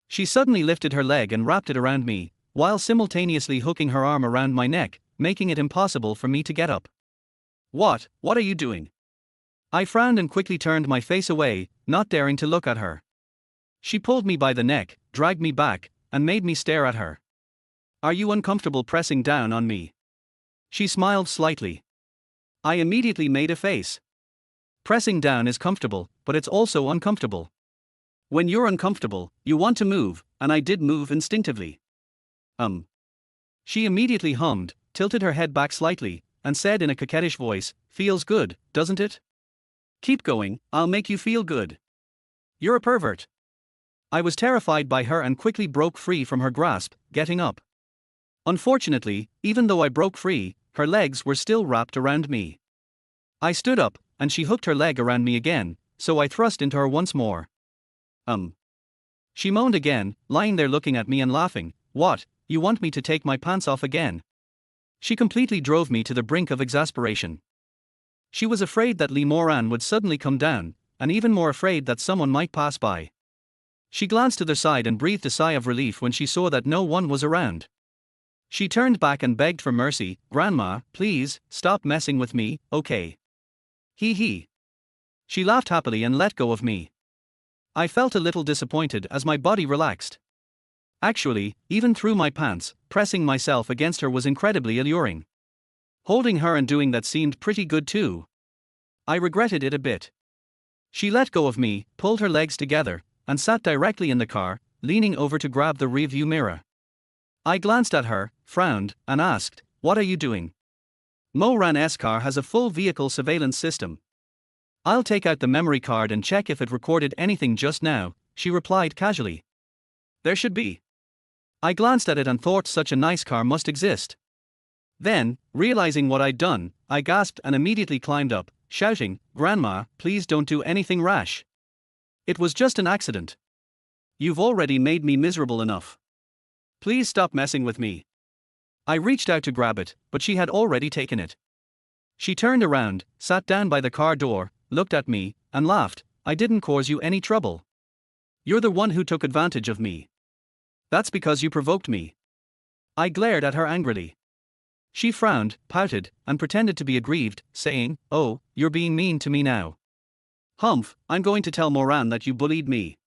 She suddenly lifted her leg and wrapped it around me, while simultaneously hooking her arm around my neck, making it impossible for me to get up. What are you doing? I frowned and quickly turned my face away, not daring to look at her. She pulled me by the neck, dragged me back, and made me stare at her. Are you uncomfortable pressing down on me? She smiled slightly. I immediately made a face. Pressing down is comfortable, but it's also uncomfortable. When you're uncomfortable, you want to move, and I did move instinctively. She immediately hummed, tilted her head back slightly, and said in a coquettish voice, "Feels good, doesn't it? Keep going, I'll make you feel good. You're a pervert." I was terrified by her and quickly broke free from her grasp, getting up. Unfortunately, even though I broke free, her legs were still wrapped around me. I stood up, and she hooked her leg around me again, so I thrust into her once more. She moaned again, lying there looking at me and laughing. "What, you want me to take my pants off again?" She completely drove me to the brink of exasperation. She was afraid that Lee Moran would suddenly come down, and even more afraid that someone might pass by. She glanced to the side and breathed a sigh of relief when she saw that no one was around. She turned back and begged for mercy. "Grandma, please, stop messing with me, okay?" Hee hee. She laughed happily and let go of me. I felt a little disappointed as my body relaxed. Actually, even through my pants, pressing myself against her was incredibly alluring. Holding her and doing that seemed pretty good too. I regretted it a bit. She let go of me, pulled her legs together, and sat directly in the car, leaning over to grab the rearview mirror. I glanced at her, frowned, and asked, "What are you doing?" Moran's car has a full vehicle surveillance system. "I'll take out the memory card and check if it recorded anything just now," she replied casually. "There should be." I glanced at it and thought such a nice car must exist. Then, realizing what I'd done, I gasped and immediately climbed up, shouting, "Grandma, please don't do anything rash. It was just an accident. You've already made me miserable enough. Please stop messing with me." I reached out to grab it, but she had already taken it. She turned around, sat down by the car door, looked at me, and laughed. "I didn't cause you any trouble. You're the one who took advantage of me. That's because you provoked me." I glared at her angrily. She frowned, pouted, and pretended to be aggrieved, saying, "Oh, you're being mean to me now. Humph, I'm going to tell Moran that you bullied me."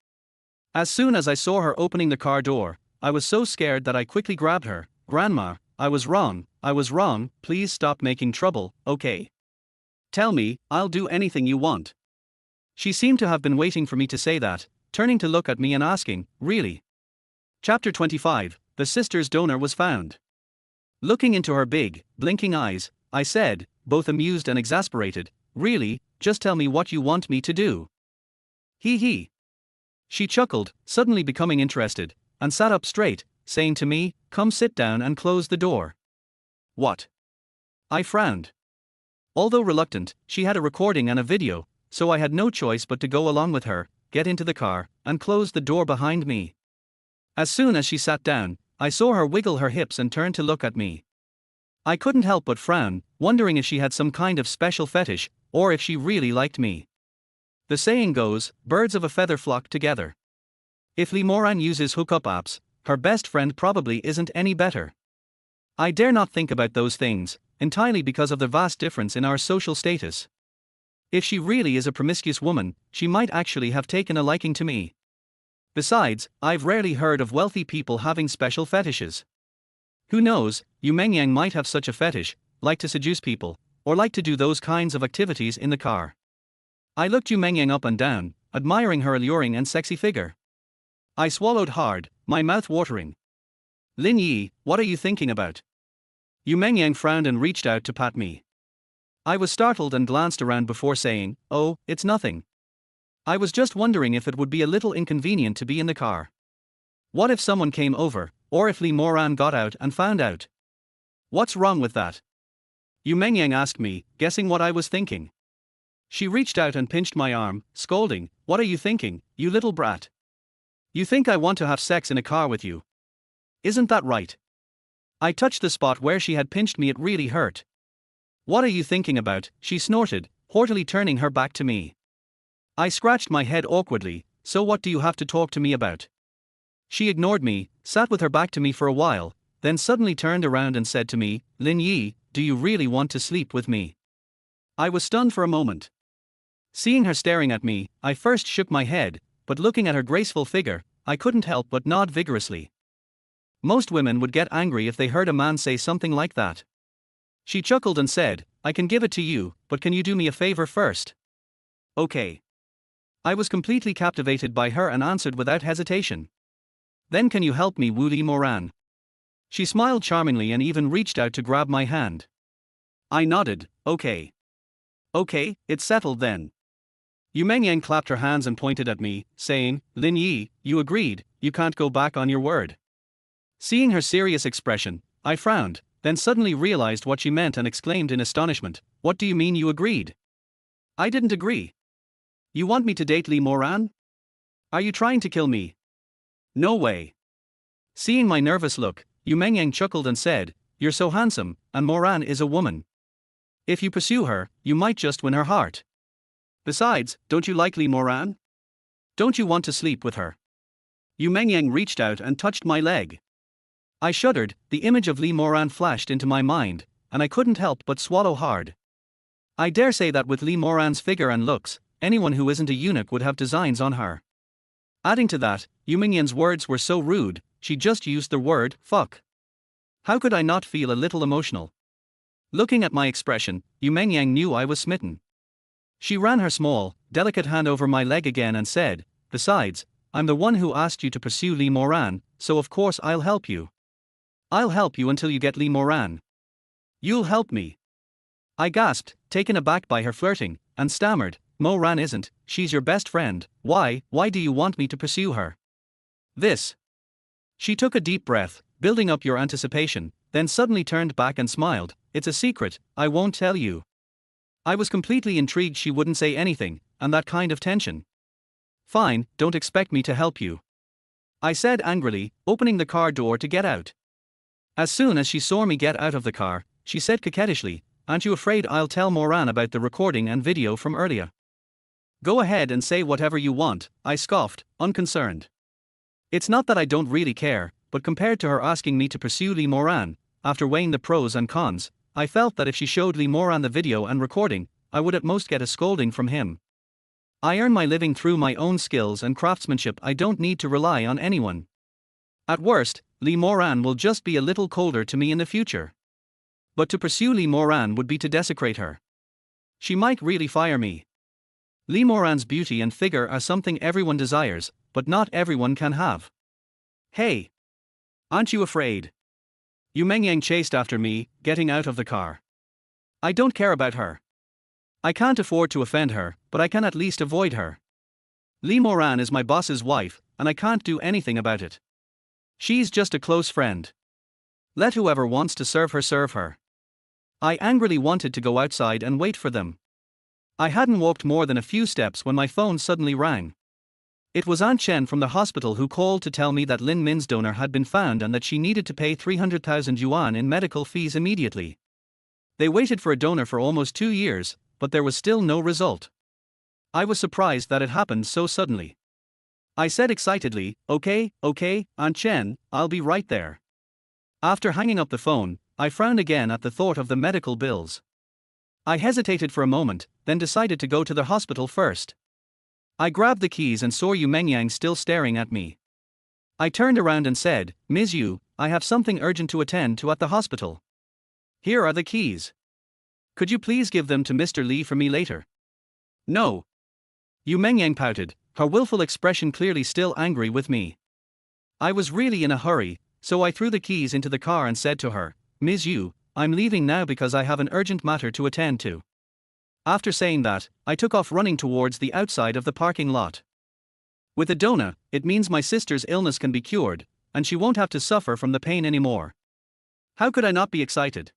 As soon as I saw her opening the car door, I was so scared that I quickly grabbed her. "Grandma, I was wrong, please stop making trouble, okay? Tell me, I'll do anything you want." She seemed to have been waiting for me to say that, turning to look at me and asking, "Really?" Chapter 25, The Sister's Donor Was Found. Looking into her big, blinking eyes, I said, both amused and exasperated, "Really, just tell me what you want me to do." Hee hee. She chuckled, suddenly becoming interested, and sat up straight, saying to me, "Come sit down and close the door." What? I frowned. Although reluctant, she had a recording and a video, so I had no choice but to go along with her, get into the car, and close the door behind me. As soon as she sat down, I saw her wiggle her hips and turn to look at me. I couldn't help but frown, wondering if she had some kind of special fetish, or if she really liked me. The saying goes, birds of a feather flock together. If Lee Moran uses hookup apps, her best friend probably isn't any better. I dare not think about those things, entirely because of the vast difference in our social status. If she really is a promiscuous woman, she might actually have taken a liking to me. Besides, I've rarely heard of wealthy people having special fetishes. Who knows, Yu Mengyang might have such a fetish, like to seduce people, or like to do those kinds of activities in the car. I looked Yu Mengyang up and down, admiring her alluring and sexy figure. I swallowed hard, my mouth watering. "Lin Yi, what are you thinking about?" Yu Mengyang frowned and reached out to pat me. I was startled and glanced around before saying, "Oh, it's nothing. I was just wondering if it would be a little inconvenient to be in the car. What if someone came over, or if Lee Moran got out and found out? What's wrong with that?" Yu Mengyang asked me, guessing what I was thinking. She reached out and pinched my arm, scolding, "What are you thinking, you little brat? You think I want to have sex in a car with you? Isn't that right?" I touched the spot where she had pinched me. It really hurt. "What are you thinking about?" she snorted, haughtily turning her back to me. I scratched my head awkwardly. "So what do you have to talk to me about?" She ignored me, sat with her back to me for a while, then suddenly turned around and said to me, "Lin Yi, do you really want to sleep with me?" I was stunned for a moment. Seeing her staring at me, I first shook my head, but looking at her graceful figure, I couldn't help but nod vigorously. Most women would get angry if they heard a man say something like that. She chuckled and said, I can give it to you, but can you do me a favor first? Okay. I was completely captivated by her and answered without hesitation. Then can you help me woo Lee Moran? She smiled charmingly and even reached out to grab my hand. I nodded, okay. Okay, it's settled then. Yu Mengyang clapped her hands and pointed at me, saying, Lin Yi, you agreed, you can't go back on your word. Seeing her serious expression, I frowned, then suddenly realized what she meant and exclaimed in astonishment, What do you mean you agreed? I didn't agree. You want me to date Lee Moran? Are you trying to kill me? No way. Seeing my nervous look, Yu Mengyang chuckled and said, You're so handsome, and Moran is a woman. If you pursue her, you might just win her heart. Besides, don't you like Lee Moran? Don't you want to sleep with her? Yu Mengyang reached out and touched my leg. I shuddered, the image of Lee Moran flashed into my mind, and I couldn't help but swallow hard. I dare say that with Lee Moran's figure and looks, anyone who isn't a eunuch would have designs on her. Adding to that, Yu Mengyang's words were so rude, she just used the word, fuck. How could I not feel a little emotional? Looking at my expression, Yu Mengyang knew I was smitten. She ran her small, delicate hand over my leg again and said, Besides, I'm the one who asked you to pursue Lee Moran, so of course I'll help you. I'll help you until you get Lee Moran. You'll help me. I gasped, taken aback by her flirting, and stammered, Moran isn't, she's your best friend, why do you want me to pursue her? This. She took a deep breath, building up your anticipation, then suddenly turned back and smiled, It's a secret, I won't tell you. I was completely intrigued she wouldn't say anything, and that kind of tension. Fine, don't expect me to help you. I said angrily, opening the car door to get out. As soon as she saw me get out of the car, she said coquettishly, Aren't you afraid I'll tell Moran about the recording and video from earlier? Go ahead and say whatever you want, I scoffed, unconcerned. It's not that I don't really care, but compared to her asking me to pursue Lee Moran, after weighing the pros and cons, I felt that if she showed Lee Moran the video and recording, I would at most get a scolding from him. I earn my living through my own skills and craftsmanship, I don't need to rely on anyone. At worst, Lee Moran will just be a little colder to me in the future. But to pursue Lee Moran would be to desecrate her. She might really fire me. Lee Moran's beauty and figure are something everyone desires, but not everyone can have. Hey! Aren't you afraid? Yu Mengyang chased after me, getting out of the car. I don't care about her. I can't afford to offend her, but I can at least avoid her. Lee Moran is my boss's wife, and I can't do anything about it. She's just a close friend. Let whoever wants to serve her. I angrily wanted to go outside and wait for them. I hadn't walked more than a few steps when my phone suddenly rang. It was Aunt Chen from the hospital who called to tell me that Lin Min's donor had been found and that she needed to pay 300,000 yuan in medical fees immediately. They waited for a donor for almost 2 years, but there was still no result. I was surprised that it happened so suddenly. I said excitedly, Okay, Aunt Chen, I'll be right there. After hanging up the phone, I frowned again at the thought of the medical bills. I hesitated for a moment, then decided to go to the hospital first. I grabbed the keys and saw Yu Mengyang still staring at me. I turned around and said, Ms. Yu, I have something urgent to attend to at the hospital. Here are the keys. Could you please give them to Mr. Lee for me later? No. Yu Mengyang pouted, her willful expression clearly still angry with me. I was really in a hurry, so I threw the keys into the car and said to her, Ms. Yu, I'm leaving now because I have an urgent matter to attend to. After saying that, I took off running towards the outside of the parking lot. With a donor, it means my sister's illness can be cured, and she won't have to suffer from the pain anymore. How could I not be excited?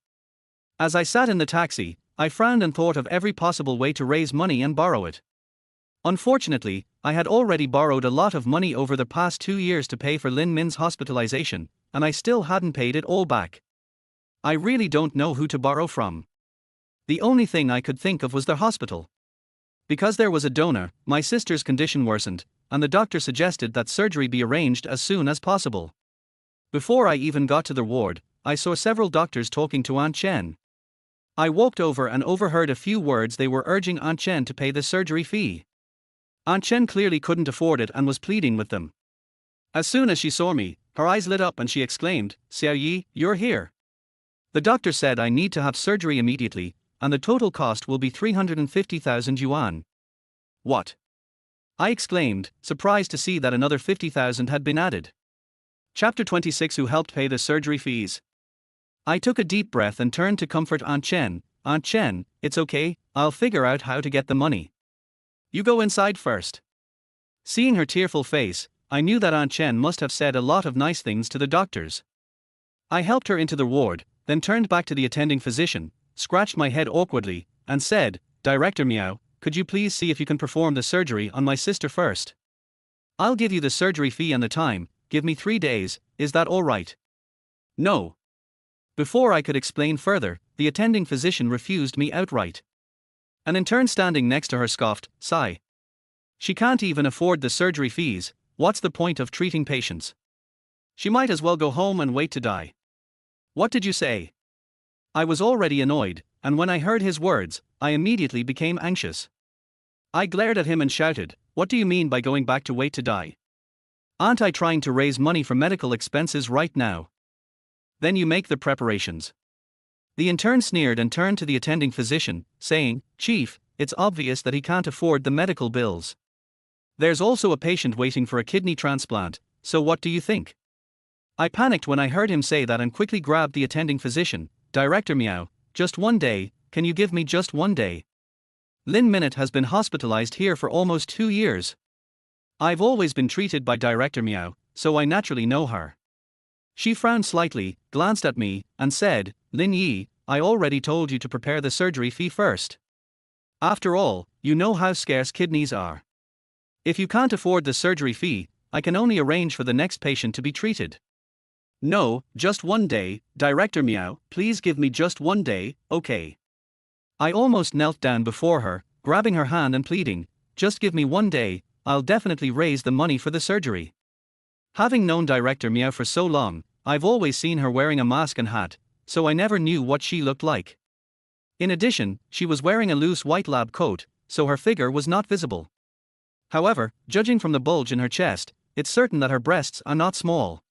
As I sat in the taxi, I frowned and thought of every possible way to raise money and borrow it. Unfortunately, I had already borrowed a lot of money over the past 2 years to pay for Lin Min's hospitalization, and I still hadn't paid it all back. I really don't know who to borrow from. The only thing I could think of was the hospital. Because there was a donor, my sister's condition worsened, and the doctor suggested that surgery be arranged as soon as possible. Before I even got to the ward, I saw several doctors talking to Aunt Chen. I walked over and overheard a few words. They were urging Aunt Chen to pay the surgery fee. Aunt Chen clearly couldn't afford it and was pleading with them. As soon as she saw me, Her eyes lit up and she exclaimed, "Xiao Yi, you're here. The doctor said I need to have surgery immediately, and the total cost will be 350,000 yuan. What?" I exclaimed, surprised to see that another 50,000 had been added. Chapter 26. Who helped pay the surgery fees? I took a deep breath and turned to comfort Aunt Chen. "Aunt Chen, it's okay, I'll figure out how to get the money. You go inside first." Seeing her tearful face, I knew that Aunt Chen must have said a lot of nice things to the doctors. I helped her into the ward, then turned back to the attending physician, scratched my head awkwardly, and said, "Director Miao, could you please see if you can perform the surgery on my sister first? I'll give you the surgery fee and the time, give me 3 days, is that alright?" "No." Before I could explain further, the attending physician refused me outright. An intern standing next to her scoffed, "Sigh. She can't even afford the surgery fees, what's the point of treating patients? She might as well go home and wait to die." "What did you say?" I was already annoyed, and when I heard his words, I immediately became anxious. I glared at him and shouted, "What do you mean by going back to wait to die? Aren't I trying to raise money for medical expenses right now? Then you make the preparations." The intern sneered and turned to the attending physician, saying, "Chief, it's obvious that he can't afford the medical bills. There's also a patient waiting for a kidney transplant, so what do you think?" I panicked when I heard him say that and quickly grabbed the attending physician. "Director Miao, just 1 day, can you give me just 1 day? Lin Minute has been hospitalized here for almost 2 years. I've always been treated by Director Miao, so I naturally know her." She frowned slightly, glanced at me, and said, "Lin Yi, I already told you to prepare the surgery fee first. After all, you know how scarce kidneys are. If you can't afford the surgery fee, I can only arrange for the next patient to be treated." "No, just 1 day, Director Miao, please give me just 1 day, okay?" I almost knelt down before her, grabbing her hand and pleading, "Just give me 1 day, I'll definitely raise the money for the surgery." Having known Director Miao for so long, I've always seen her wearing a mask and hat, so I never knew what she looked like. In addition, she was wearing a loose white lab coat, so her figure was not visible. However, judging from the bulge in her chest, it's certain that her breasts are not small.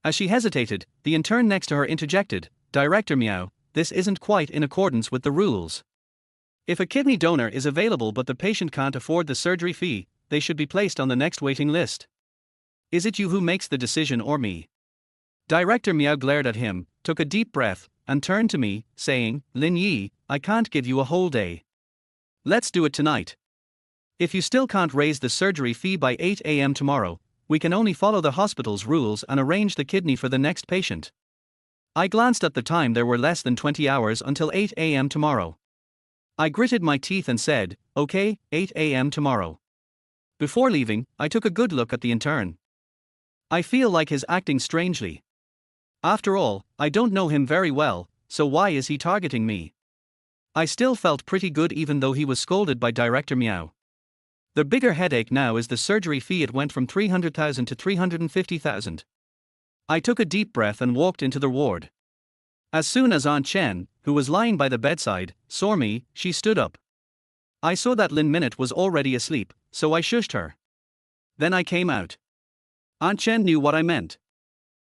As she hesitated, the intern next to her interjected, "Director Miao, this isn't quite in accordance with the rules. If a kidney donor is available but the patient can't afford the surgery fee, they should be placed on the next waiting list. Is it you who makes the decision or me?" Director Miao glared at him, took a deep breath, and turned to me, saying, "Lin Yi, I can't give you a whole day. Let's do it tonight. If you still can't raise the surgery fee by 8 a.m. tomorrow, we can only follow the hospital's rules and arrange the kidney for the next patient." I glanced at the time. There were less than 20 hours until 8 a.m. tomorrow. I gritted my teeth and said, "Okay, 8 a.m. tomorrow." Before leaving, I took a good look at the intern. I feel like he's acting strangely. After all, I don't know him very well, so why is he targeting me? I still felt pretty good even though he was scolded by Director Miao. The bigger headache now is the surgery fee. It went from 300,000 to 350,000. I took a deep breath and walked into the ward. As soon as Aunt Chen, who was lying by the bedside, saw me, she stood up. I saw that Lin Minute was already asleep, so I shushed her. Then I came out. Aunt Chen knew what I meant.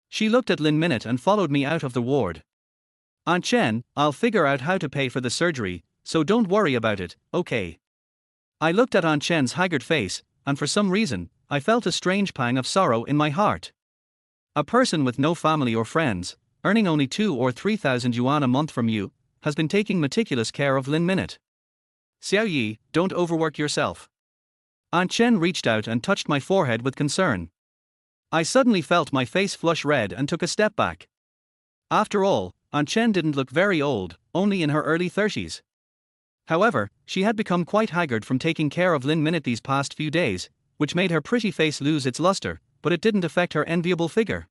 She looked at Lin Minute and followed me out of the ward. "Aunt Chen, I'll figure out how to pay for the surgery, so don't worry about it, okay?" I looked at Aunt Chen's haggard face, and for some reason, I felt a strange pang of sorrow in my heart. A person with no family or friends, earning only 2,000 or 3,000 yuan a month from you, has been taking meticulous care of Lin Minute. "Xiao Yi, don't overwork yourself." Aunt Chen reached out and touched my forehead with concern. I suddenly felt my face flush red and took a step back. After all, Aunt Chen didn't look very old, only in her early 30s. However, she had become quite haggard from taking care of Lin Minute these past few days, which made her pretty face lose its luster, but it didn't affect her enviable figure.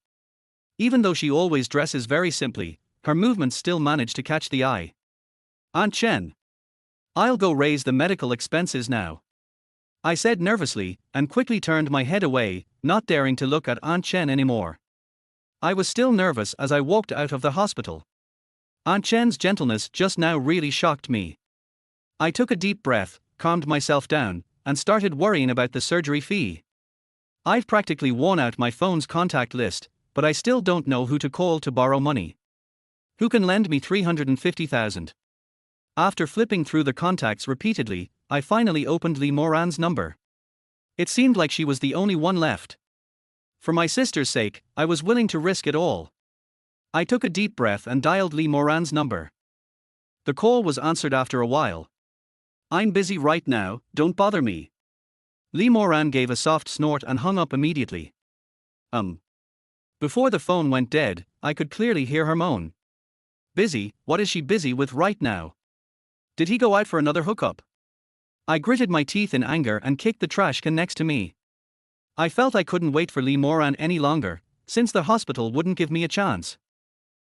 Even though she always dresses very simply, her movements still managed to catch the eye. "Aunt Chen, I'll go raise the medical expenses now," I said nervously, and quickly turned my head away, not daring to look at Aunt Chen anymore. I was still nervous as I walked out of the hospital. Aunt Chen's gentleness just now really shocked me. I took a deep breath, calmed myself down, and started worrying about the surgery fee. I've practically worn out my phone's contact list, but I still don't know who to call to borrow money. Who can lend me 350,000? After flipping through the contacts repeatedly, I finally opened Lee Moran's number. It seemed like she was the only one left. For my sister's sake, I was willing to risk it all. I took a deep breath and dialed Lee Moran's number. The call was answered after a while. "I'm busy right now, don't bother me." Lee Moran gave a soft snort and hung up immediately. Before the phone went dead, I could clearly hear her moan. Busy? What is she busy with right now? Did he go out for another hookup? I gritted my teeth in anger and kicked the trash can next to me. I felt I couldn't wait for Lee Moran any longer, since the hospital wouldn't give me a chance.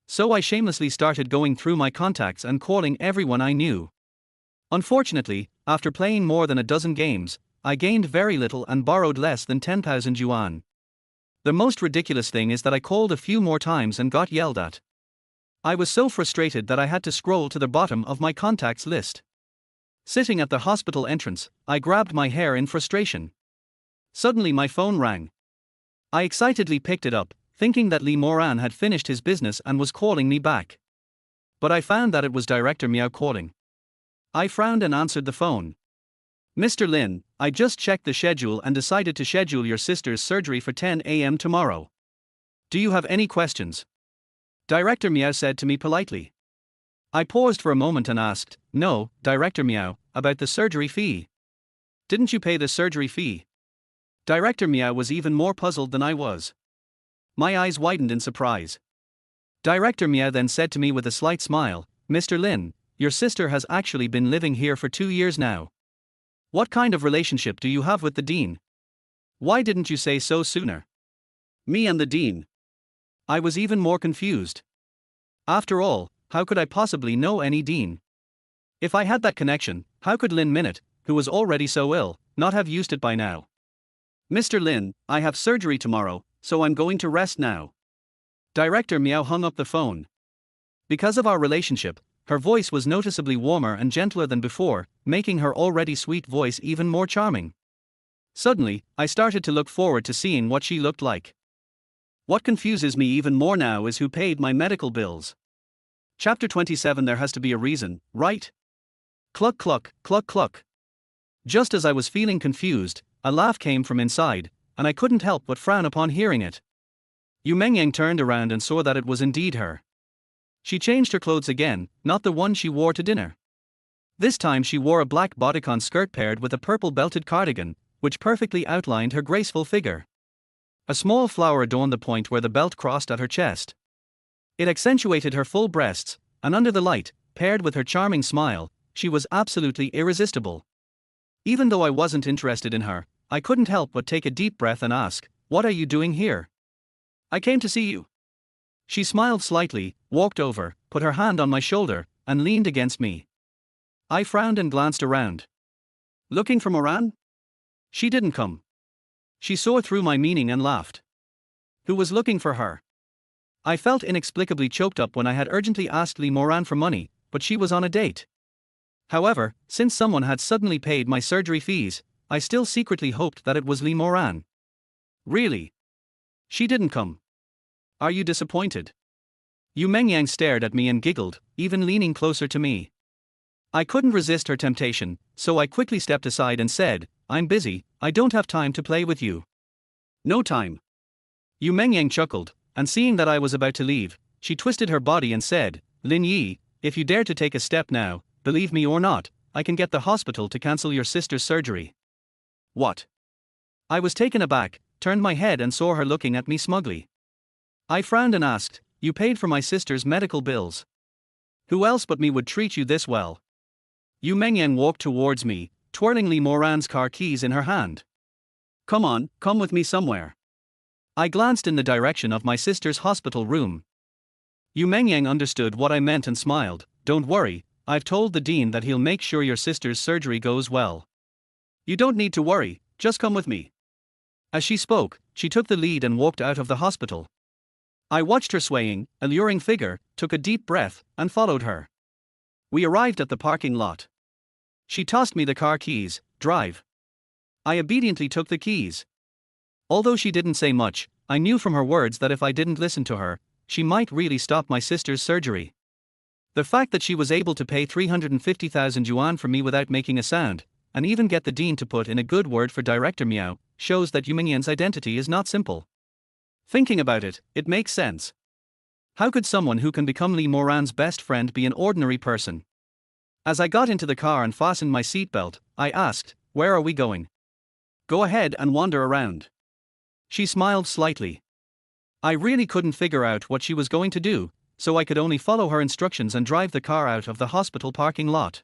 So I shamelessly started going through my contacts and calling everyone I knew. Unfortunately, after playing more than a dozen games, I gained very little and borrowed less than 10,000 yuan. The most ridiculous thing is that I called a few more times and got yelled at. I was so frustrated that I had to scroll to the bottom of my contacts list. Sitting at the hospital entrance, I grabbed my hair in frustration. Suddenly my phone rang. I excitedly picked it up, thinking that Lee Moran had finished his business and was calling me back. But I found that it was Director Miao calling. I frowned and answered the phone. "Mr. Lin, I just checked the schedule and decided to schedule your sister's surgery for 10 a.m. tomorrow. Do you have any questions?" Director Miao said to me politely. I paused for a moment and asked, "No, Director Miao, about the surgery fee. Didn't you pay the surgery fee?" Director Miao was even more puzzled than I was. My eyes widened in surprise. Director Miao then said to me with a slight smile, "Mr. Lin, your sister has actually been living here for 2 years now. What kind of relationship do you have with the dean? Why didn't you say so sooner?" Me and the dean. I was even more confused. After all, how could I possibly know any dean? If I had that connection, how could Lin Minute, who was already so ill, not have used it by now? "Mr. Lin, I have surgery tomorrow, so I'm going to rest now." Director Miao hung up the phone. Because of our relationship, her voice was noticeably warmer and gentler than before, making her already sweet voice even more charming. Suddenly, I started to look forward to seeing what she looked like. What confuses me even more now is who paid my medical bills. Chapter 27. There has to be a reason, right? Cluck cluck, cluck cluck. Just as I was feeling confused, a laugh came from inside, and I couldn't help but frown upon hearing it. Yu Mengyang turned around and saw that it was indeed her. She changed her clothes again, not the one she wore to dinner. This time she wore a black bodycon skirt paired with a purple belted cardigan, which perfectly outlined her graceful figure. A small flower adorned the point where the belt crossed at her chest. It accentuated her full breasts, and under the light, paired with her charming smile, she was absolutely irresistible. Even though I wasn't interested in her, I couldn't help but take a deep breath and ask, "What are you doing here?" "I came to see you." She smiled slightly, walked over, put her hand on my shoulder, and leaned against me. I frowned and glanced around. "Looking for Moran?" She didn't come. She saw through my meaning and laughed. Who was looking for her? I felt inexplicably choked up when I had urgently asked Lee Moran for money, but she was on a date. However, since someone had suddenly paid my surgery fees, I still secretly hoped that it was Lee Moran. Really? She didn't come. Are you disappointed? Yu Mengyang stared at me and giggled, even leaning closer to me. I couldn't resist her temptation, so I quickly stepped aside and said, "I'm busy, I don't have time to play with you." "No time." Yu Mengyang chuckled, and seeing that I was about to leave, she twisted her body and said, "Lin Yi, if you dare to take a step now, believe me or not, I can get the hospital to cancel your sister's surgery." What? I was taken aback, turned my head and saw her looking at me smugly. I frowned and asked, "You paid for my sister's medical bills. Who else but me would treat you this well?" Yu Mengyang walked towards me, twirling Lee Moran's car keys in her hand. "Come on, come with me somewhere." I glanced in the direction of my sister's hospital room. Yu Mengyang understood what I meant and smiled. "Don't worry, I've told the dean that he'll make sure your sister's surgery goes well. You don't need to worry, just come with me." As she spoke, she took the lead and walked out of the hospital. I watched her swaying, alluring figure, took a deep breath, and followed her. We arrived at the parking lot. She tossed me the car keys. "Drive." I obediently took the keys. Although she didn't say much, I knew from her words that if I didn't listen to her, she might really stop my sister's surgery. The fact that she was able to pay 350,000 yuan for me without making a sound, and even get the dean to put in a good word for Director Miao, shows that Yu Mingyan's identity is not simple. Thinking about it, it makes sense. How could someone who can become Li Moran's best friend be an ordinary person? As I got into the car and fastened my seatbelt, I asked, "Where are we going?" "Go ahead and wander around." She smiled slightly. I really couldn't figure out what she was going to do, so I could only follow her instructions and drive the car out of the hospital parking lot.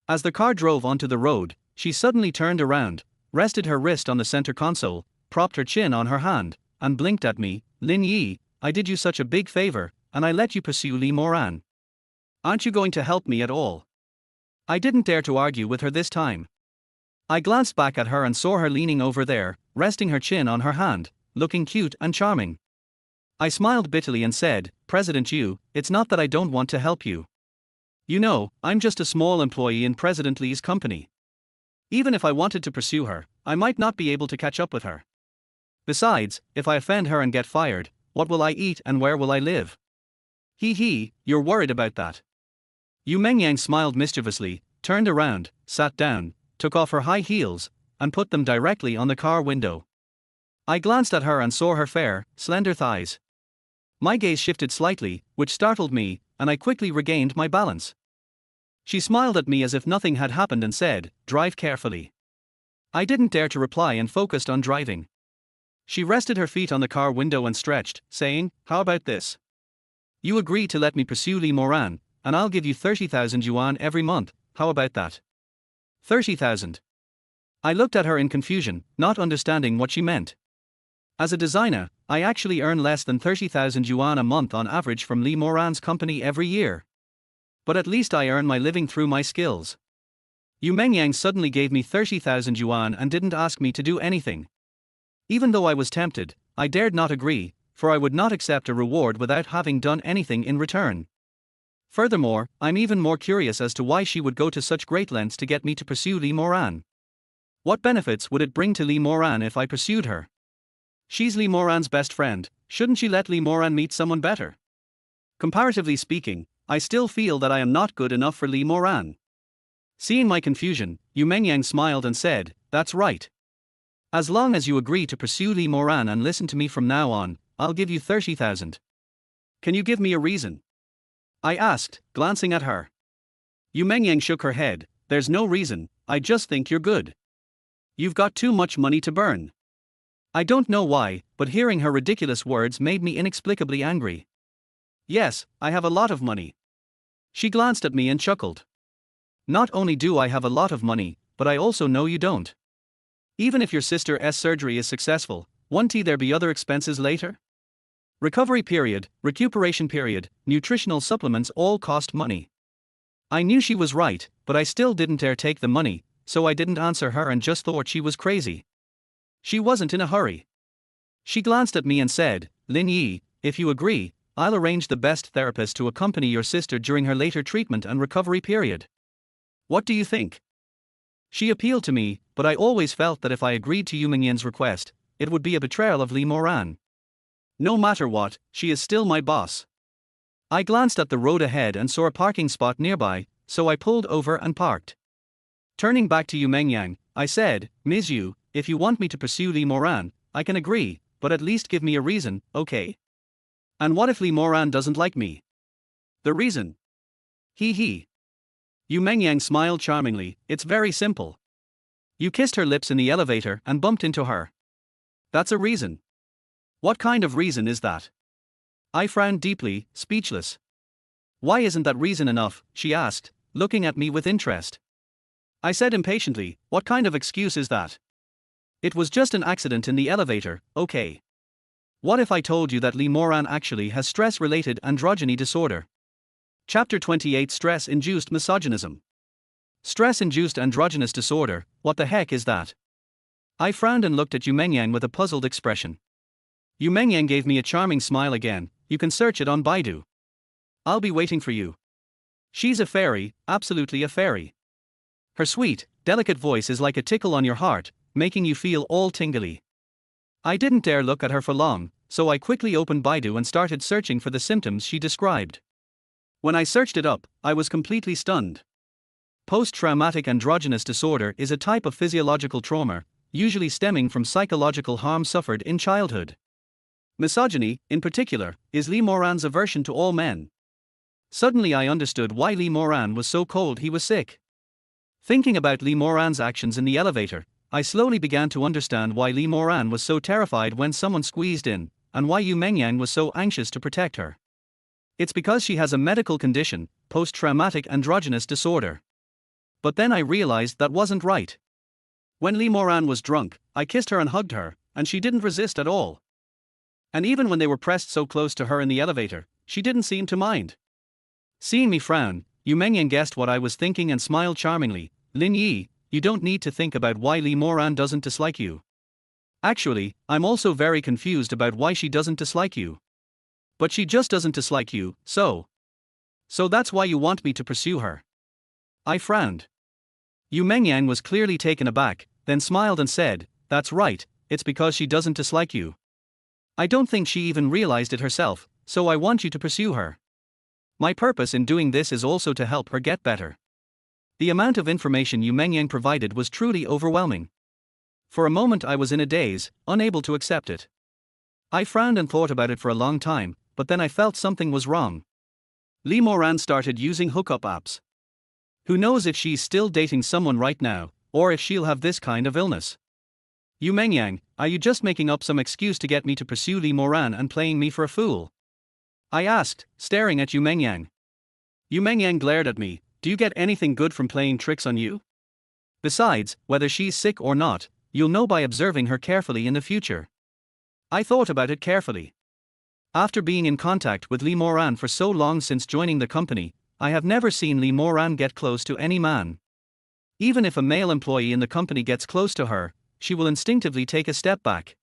As the car drove onto the road, she suddenly turned around, rested her wrist on the center console, propped her chin on her hand, and blinked at me. "Lin Yi, I did you such a big favor, and I let you pursue Li Moran. Aren't you going to help me at all?" I didn't dare to argue with her this time. I glanced back at her and saw her leaning over there, resting her chin on her hand, looking cute and charming. I smiled bitterly and said, "President Yu, it's not that I don't want to help you. You know, I'm just a small employee in President Li's company. Even if I wanted to pursue her, I might not be able to catch up with her. Besides, if I offend her and get fired, what will I eat and where will I live?" "Hee, you're worried about that." Yu Mengyang smiled mischievously, turned around, sat down, took off her high heels, and put them directly on the car window. I glanced at her and saw her fair, slender thighs. My gaze shifted slightly, which startled me, and I quickly regained my balance. She smiled at me as if nothing had happened and said, "Drive carefully." I didn't dare to reply and focused on driving. She rested her feet on the car window and stretched, saying, "How about this? You agree to let me pursue Li Moran, and I'll give you 30,000 yuan every month, how about that?" 30,000. I looked at her in confusion, not understanding what she meant. As a designer, I actually earn less than 30,000 yuan a month on average from Li Moran's company every year. But at least I earn my living through my skills. Yu Mengyang suddenly gave me 30,000 yuan and didn't ask me to do anything. Even though I was tempted, I dared not agree, for I would not accept a reward without having done anything in return. Furthermore, I'm even more curious as to why she would go to such great lengths to get me to pursue Li Moran. What benefits would it bring to Li Moran if I pursued her? She's Li Moran's best friend, shouldn't she let Li Moran meet someone better? Comparatively speaking, I still feel that I am not good enough for Li Moran. Seeing my confusion, Yu Mengyang smiled and said, "That's right. As long as you agree to pursue Li Moran and listen to me from now on, I'll give you 30,000. Can you give me a reason?" I asked, glancing at her. Yu Mengyang shook her head, "There's no reason, I just think you're good. You've got too much money to burn." I don't know why, but hearing her ridiculous words made me inexplicably angry. "Yes, I have a lot of money." She glanced at me and chuckled. "Not only do I have a lot of money, but I also know you don't. Even if your sister's surgery is successful, won't there be other expenses later? Recovery period, recuperation period, nutritional supplements all cost money." I knew she was right, but I still didn't dare take the money, so I didn't answer her and just thought she was crazy. She wasn't in a hurry. She glanced at me and said, "Lin Yi, if you agree, I'll arrange the best therapist to accompany your sister during her later treatment and recovery period. What do you think?" She appealed to me, but I always felt that if I agreed to Yu Mingyan's request, it would be a betrayal of Li Moran. No matter what, she is still my boss. I glanced at the road ahead and saw a parking spot nearby, so I pulled over and parked. Turning back to Yu Mengyang, I said, "Ms. Yu, if you want me to pursue Li Moran, I can agree, but at least give me a reason, okay? And what if Li Moran doesn't like me?" "The reason?" Hee. Yu Mengyang smiled charmingly, "It's very simple. You kissed her lips in the elevator and bumped into her. That's a reason." "What kind of reason is that?" I frowned deeply, speechless. "Why isn't that reason enough?" she asked, looking at me with interest. I said impatiently, "What kind of excuse is that? It was just an accident in the elevator, okay? What if I told you that Li Moran actually has stress-related androgyny disorder?" Chapter 28: Stress-Induced Misogynism. Stress-induced androgynous disorder, what the heck is that? I frowned and looked at Yu Mengyang with a puzzled expression. Yu Mengyang gave me a charming smile again. "You can search it on Baidu. I'll be waiting for you. She's a fairy, absolutely a fairy. Her sweet, delicate voice is like a tickle on your heart, making you feel all tingly. I didn't dare look at her for long, so I quickly opened Baidu and started searching for the symptoms she described. When I searched it up, I was completely stunned. Post-traumatic androgynous disorder is a type of physiological trauma, usually stemming from psychological harm suffered in childhood. Misogyny, in particular, is Lee Moran's aversion to all men. Suddenly I understood why Lee Moran was so cold he was sick. Thinking about Lee Moran's actions in the elevator, I slowly began to understand why Lee Moran was so terrified when someone squeezed in, and why Yu Mengyang was so anxious to protect her. It's because she has a medical condition, post-traumatic androgynous disorder. But then I realized that wasn't right. When Lee Moran was drunk, I kissed her and hugged her, and she didn't resist at all. And even when they were pressed so close to her in the elevator, she didn't seem to mind. Seeing me frown, Yu Mengyang guessed what I was thinking and smiled charmingly. Lin Yi, you don't need to think about why Lee Moran doesn't dislike you. Actually, I'm also very confused about why she doesn't dislike you. But she just doesn't dislike you, so that's why you want me to pursue her. I frowned. Yu Mengyang was clearly taken aback, then smiled and said, that's right, it's because she doesn't dislike you. I don't think she even realized it herself, so I want you to pursue her. My purpose in doing this is also to help her get better. The amount of information Yu Mengyang provided was truly overwhelming. For a moment I was in a daze, unable to accept it. I frowned and thought about it for a long time, but then I felt something was wrong. Lee Moran started using hookup apps. Who knows if she's still dating someone right now, or if she'll have this kind of illness. Yu Mengyang, are you just making up some excuse to get me to pursue Lee Moran and playing me for a fool? I asked, staring at Yu Mengyang. Yu Mengyang glared at me, do you get anything good from playing tricks on you? Besides, whether she's sick or not, you'll know by observing her carefully in the future. I thought about it carefully. After being in contact with Lee Moran for so long since joining the company, I have never seen Lee Moran get close to any man. Even if a male employee in the company gets close to her, she will instinctively take a step back.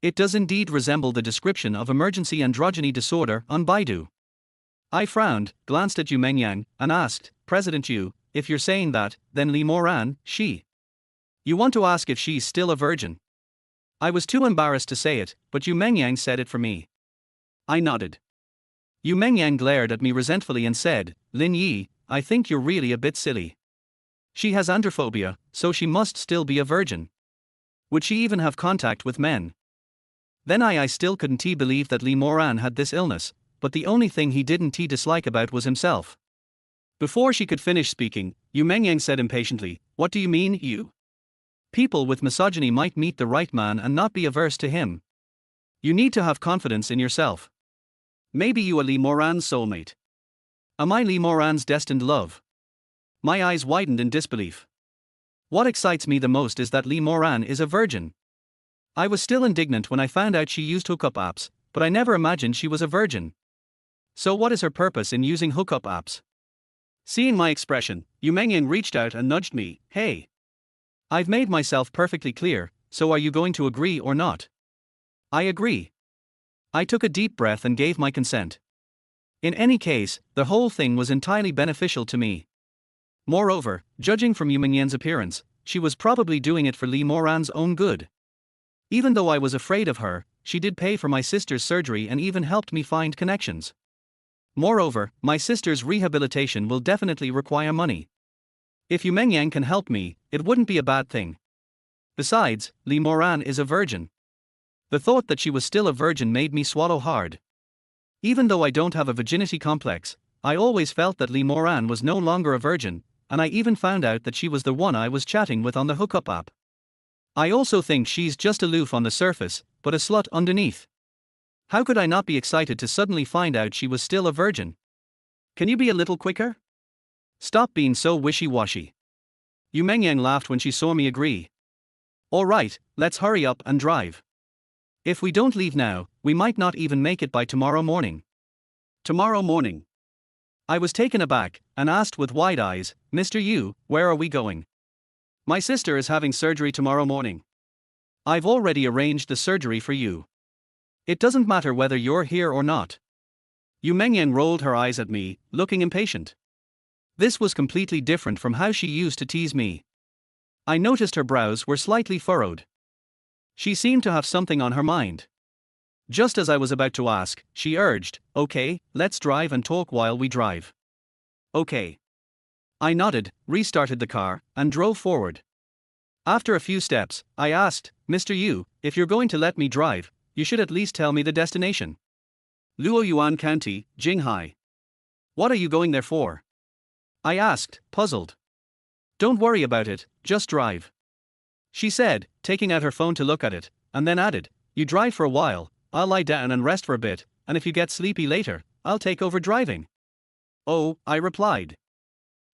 It does indeed resemble the description of emergency androgyny disorder on Baidu. I frowned, glanced at Yu Mengyang, and asked, President Yu, if you're saying that, then Lee Moran, she. You want to ask if she's still a virgin? I was too embarrassed to say it, but Yu Mengyang said it for me. I nodded. Yu Mengyang glared at me resentfully and said, Lin Yi, I think you're really a bit silly. She has androphobia, so she must still be a virgin. Would she even have contact with men? Then I still couldn't believe that Lee Moran had this illness, but the only thing he didn't dislike about was himself. Before she could finish speaking, Yu Mengyang said impatiently, what do you mean, you? People with misogyny might meet the right man and not be averse to him. You need to have confidence in yourself. Maybe you are Lee Moran's soulmate. Am I Lee Moran's destined love? My eyes widened in disbelief. What excites me the most is that Lee Moran is a virgin. I was still indignant when I found out she used hookup apps, but I never imagined she was a virgin. So what is her purpose in using hookup apps? Seeing my expression, Yu Mengyang reached out and nudged me, hey. I've made myself perfectly clear, so are you going to agree or not? I agree. I took a deep breath and gave my consent. In any case, the whole thing was entirely beneficial to me. Moreover, judging from Yu Mengyang's appearance, she was probably doing it for Lee Moran's own good. Even though I was afraid of her, she did pay for my sister's surgery and even helped me find connections. Moreover, my sister's rehabilitation will definitely require money. If Yu Mengyang can help me, it wouldn't be a bad thing. Besides, Lee Moran is a virgin. The thought that she was still a virgin made me swallow hard. Even though I don't have a virginity complex, I always felt that Lee Moran was no longer a virgin, and I even found out that she was the one I was chatting with on the hookup app. I also think she's just aloof on the surface, but a slut underneath. How could I not be excited to suddenly find out she was still a virgin? Can you be a little quicker? Stop being so wishy-washy. Yu Mengyang laughed when she saw me agree. All right, let's hurry up and drive. If we don't leave now, we might not even make it by tomorrow morning. Tomorrow morning. I was taken aback, and asked with wide eyes, Mr. Yu, where are we going? My sister is having surgery tomorrow morning. I've already arranged the surgery for you. It doesn't matter whether you're here or not. Yu Mengyang rolled her eyes at me, looking impatient. This was completely different from how she used to tease me. I noticed her brows were slightly furrowed. She seemed to have something on her mind. Just as I was about to ask, she urged, "Okay, let's drive and talk while we drive." "Okay." I nodded, restarted the car, and drove forward. After a few steps, I asked, "Mr. Yu, if you're going to let me drive, you should at least tell me the destination." "Luoyuan County, Jinghai." "What are you going there for?" I asked, puzzled. "Don't worry about it, just drive," she said, taking out her phone to look at it, and then added, "You drive for a while, I'll lie down and rest for a bit, and if you get sleepy later, I'll take over driving." "Oh," I replied.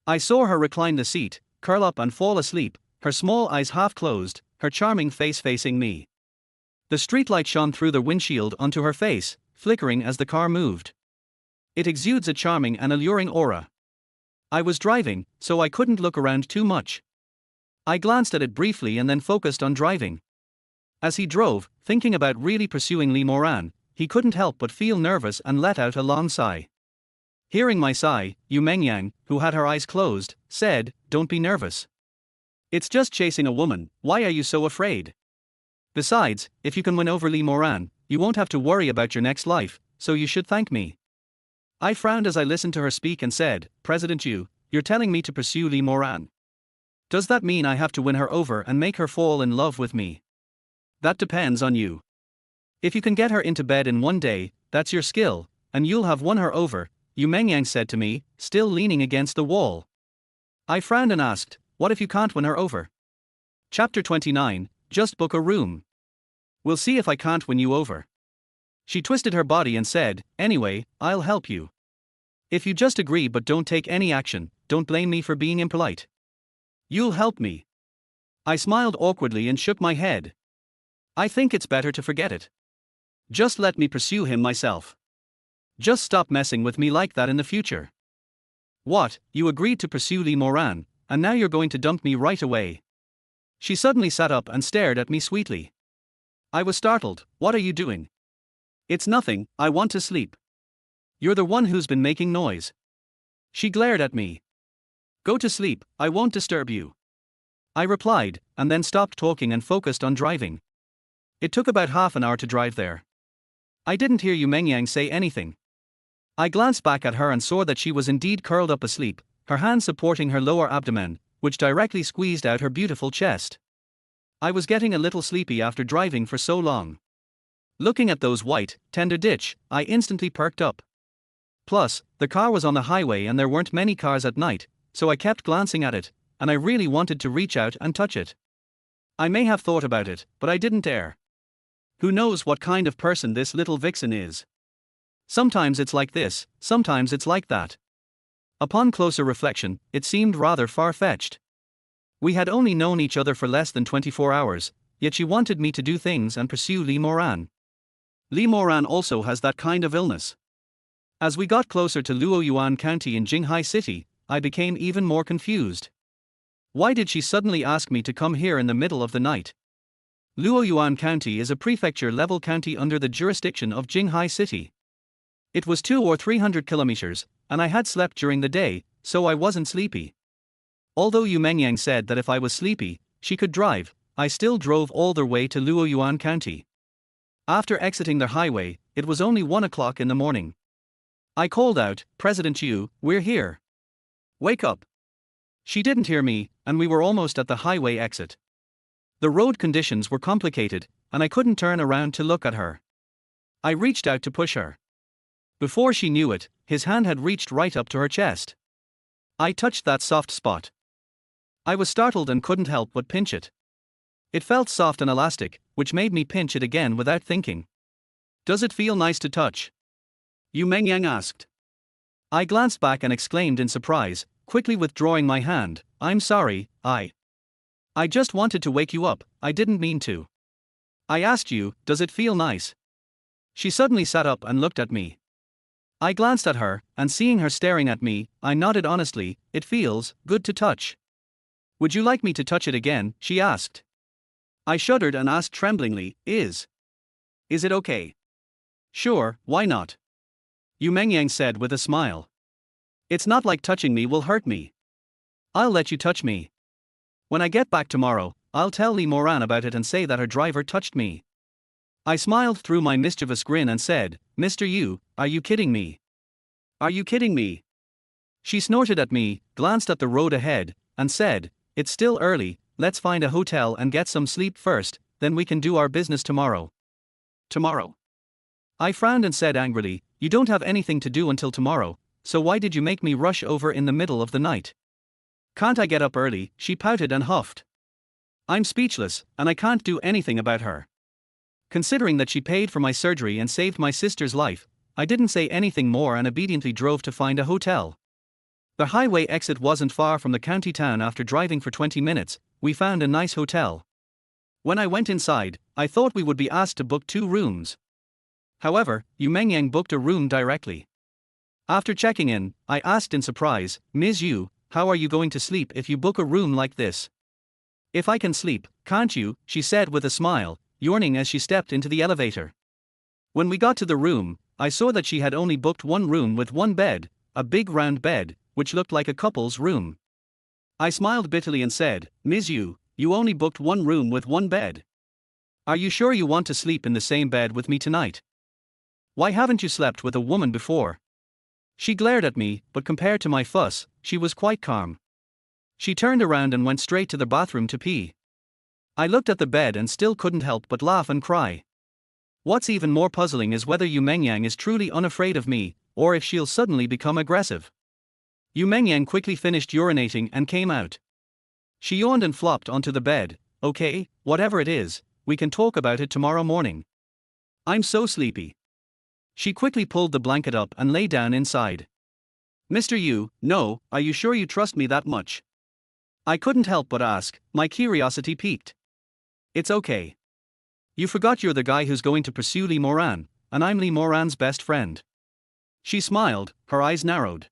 I saw her recline the seat, curl up and fall asleep, her small eyes half closed, her charming face facing me. The streetlight shone through the windshield onto her face, flickering as the car moved. It exudes a charming and alluring aura. I was driving, so I couldn't look around too much. I glanced at it briefly and then focused on driving. As he drove, thinking about really pursuing Lee Moran, he couldn't help but feel nervous and let out a long sigh. Hearing my sigh, Yu Mengyang, who had her eyes closed, said, "Don't be nervous. It's just chasing a woman, why are you so afraid? Besides, if you can win over Lee Moran, you won't have to worry about your next life, so you should thank me." I frowned as I listened to her speak and said, "President Yu, you're telling me to pursue Lee Moran? Does that mean I have to win her over and make her fall in love with me?" "That depends on you. If you can get her into bed in one day, that's your skill, and you'll have won her over," Yu Mengyang said to me, still leaning against the wall. I frowned and asked, "What if you can't win her over?" Chapter 29, Just book a room. "We'll see if I can't win you over." She twisted her body and said, "Anyway, I'll help you. If you just agree but don't take any action, don't blame me for being impolite. You'll help me." I smiled awkwardly and shook my head. "I think it's better to forget it. Just let me pursue him myself. Just stop messing with me like that in the future." "What, you agreed to pursue Lee Moran, and now you're going to dump me right away?" She suddenly sat up and stared at me sweetly. I was startled. "What are you doing?" "It's nothing, I want to sleep." "You're the one who's been making noise." She glared at me. "Go to sleep, I won't disturb you," I replied, and then stopped talking and focused on driving. It took about half an hour to drive there. I didn't hear Yu Mengyang say anything. I glanced back at her and saw that she was indeed curled up asleep, her hand supporting her lower abdomen, which directly squeezed out her beautiful chest. I was getting a little sleepy after driving for so long. Looking at those white, tender ditch, I instantly perked up. Plus, the car was on the highway and there weren't many cars at night, so I kept glancing at it, and I really wanted to reach out and touch it. I may have thought about it, but I didn't dare. Who knows what kind of person this little vixen is? Sometimes it's like this, sometimes it's like that. Upon closer reflection, it seemed rather far-fetched. We had only known each other for less than 24 hours, yet she wanted me to do things and pursue Lee Moran. Lee Moran also has that kind of illness. As we got closer to Luoyuan County in Jinghai City, I became even more confused. Why did she suddenly ask me to come here in the middle of the night? Luoyuan County is a prefecture-level county under the jurisdiction of Jinghai City. It was 200 or 300 kilometers, and I had slept during the day, so I wasn't sleepy. Although Yu Mengyang said that if I was sleepy, she could drive, I still drove all the way to Luoyuan County. After exiting the highway, it was only 1 o'clock in the morning. I called out, "President Yu, we're here. Wake up." She didn't hear me, and we were almost at the highway exit. The road conditions were complicated, and I couldn't turn around to look at her. I reached out to push her. Before she knew it, his hand had reached right up to her chest. I touched that soft spot. I was startled and couldn't help but pinch it. It felt soft and elastic, which made me pinch it again without thinking. "Does it feel nice to touch?" Yu Mengyang asked. I glanced back and exclaimed in surprise, quickly withdrawing my hand, "I'm sorry, I just wanted to wake you up, I didn't mean to. I asked you, does it feel nice?" She suddenly sat up and looked at me. I glanced at her, and seeing her staring at me, I nodded honestly, "It feels good to touch." "Would you like me to touch it again?" she asked. I shuddered and asked tremblingly, Is it okay?" "Sure, why not?" Yu Mengyang said with a smile. "It's not like touching me will hurt me. I'll let you touch me. When I get back tomorrow, I'll tell Lee Moran about it and say that her driver touched me. I smiled through my mischievous grin and said, Mr. Yu, are you kidding me? Are you kidding me? She snorted at me, glanced at the road ahead, and said, it's still early, let's find a hotel and get some sleep first, then we can do our business tomorrow. Tomorrow? I frowned and said angrily, you don't have anything to do until tomorrow, so why did you make me rush over in the middle of the night? Can't I get up early? She pouted and huffed. I'm speechless, and I can't do anything about her. Considering that she paid for my surgery and saved my sister's life, I didn't say anything more and obediently drove to find a hotel. The highway exit wasn't far from the county town. After driving for 20 minutes, we found a nice hotel. When I went inside, I thought we would be asked to book 2 rooms. However, Yu Mengyang booked a room directly. After checking in, I asked in surprise, Ms. Yu, how are you going to sleep if you book a room like this? If I can sleep, can't you? She said with a smile, yawning as she stepped into the elevator. When we got to the room, I saw that she had only booked 1 room with 1 bed, a big round bed, which looked like a couple's room. I smiled bitterly and said, Ms. Yu, you only booked 1 room with 1 bed. Are you sure you want to sleep in the same bed with me tonight? Why haven't you slept with a woman before? She glared at me, but compared to my fuss, she was quite calm. She turned around and went straight to the bathroom to pee. I looked at the bed and still couldn't help but laugh and cry. What's even more puzzling is whether Yu Mengyang is truly unafraid of me, or if she'll suddenly become aggressive. Yu Mengyang quickly finished urinating and came out. She yawned and flopped onto the bed. Okay, whatever it is, we can talk about it tomorrow morning. I'm so sleepy. She quickly pulled the blanket up and lay down inside. Mr. Yu, no, are you sure you trust me that much? I couldn't help but ask, my curiosity piqued. It's okay. You forgot you're the guy who's going to pursue Lee Moran, and I'm Lee Moran's best friend. She smiled, her eyes narrowed.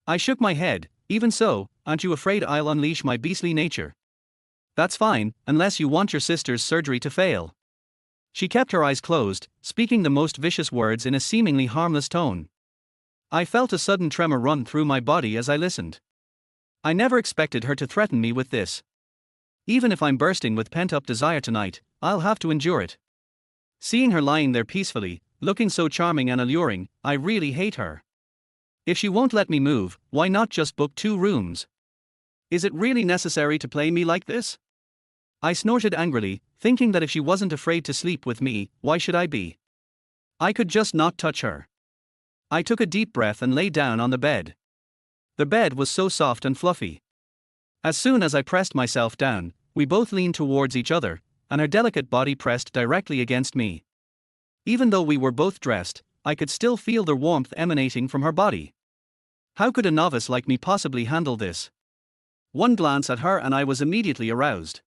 I shook my head. Even so, aren't you afraid I'll unleash my beastly nature? That's fine, unless you want your sister's surgery to fail. She kept her eyes closed, speaking the most vicious words in a seemingly harmless tone. I felt a sudden tremor run through my body as I listened. I never expected her to threaten me with this. Even if I'm bursting with pent-up desire tonight, I'll have to endure it. Seeing her lying there peacefully, looking so charming and alluring, I really hate her. If she won't let me move, why not just book 2 rooms? Is it really necessary to play me like this? I snorted angrily, thinking that if she wasn't afraid to sleep with me, why should I be? I could just not touch her. I took a deep breath and lay down on the bed. The bed was so soft and fluffy. As soon as I pressed myself down, we both leaned towards each other, and her delicate body pressed directly against me. Even though we were both dressed, I could still feel the warmth emanating from her body. How could a novice like me possibly handle this? One glance at her and I was immediately aroused.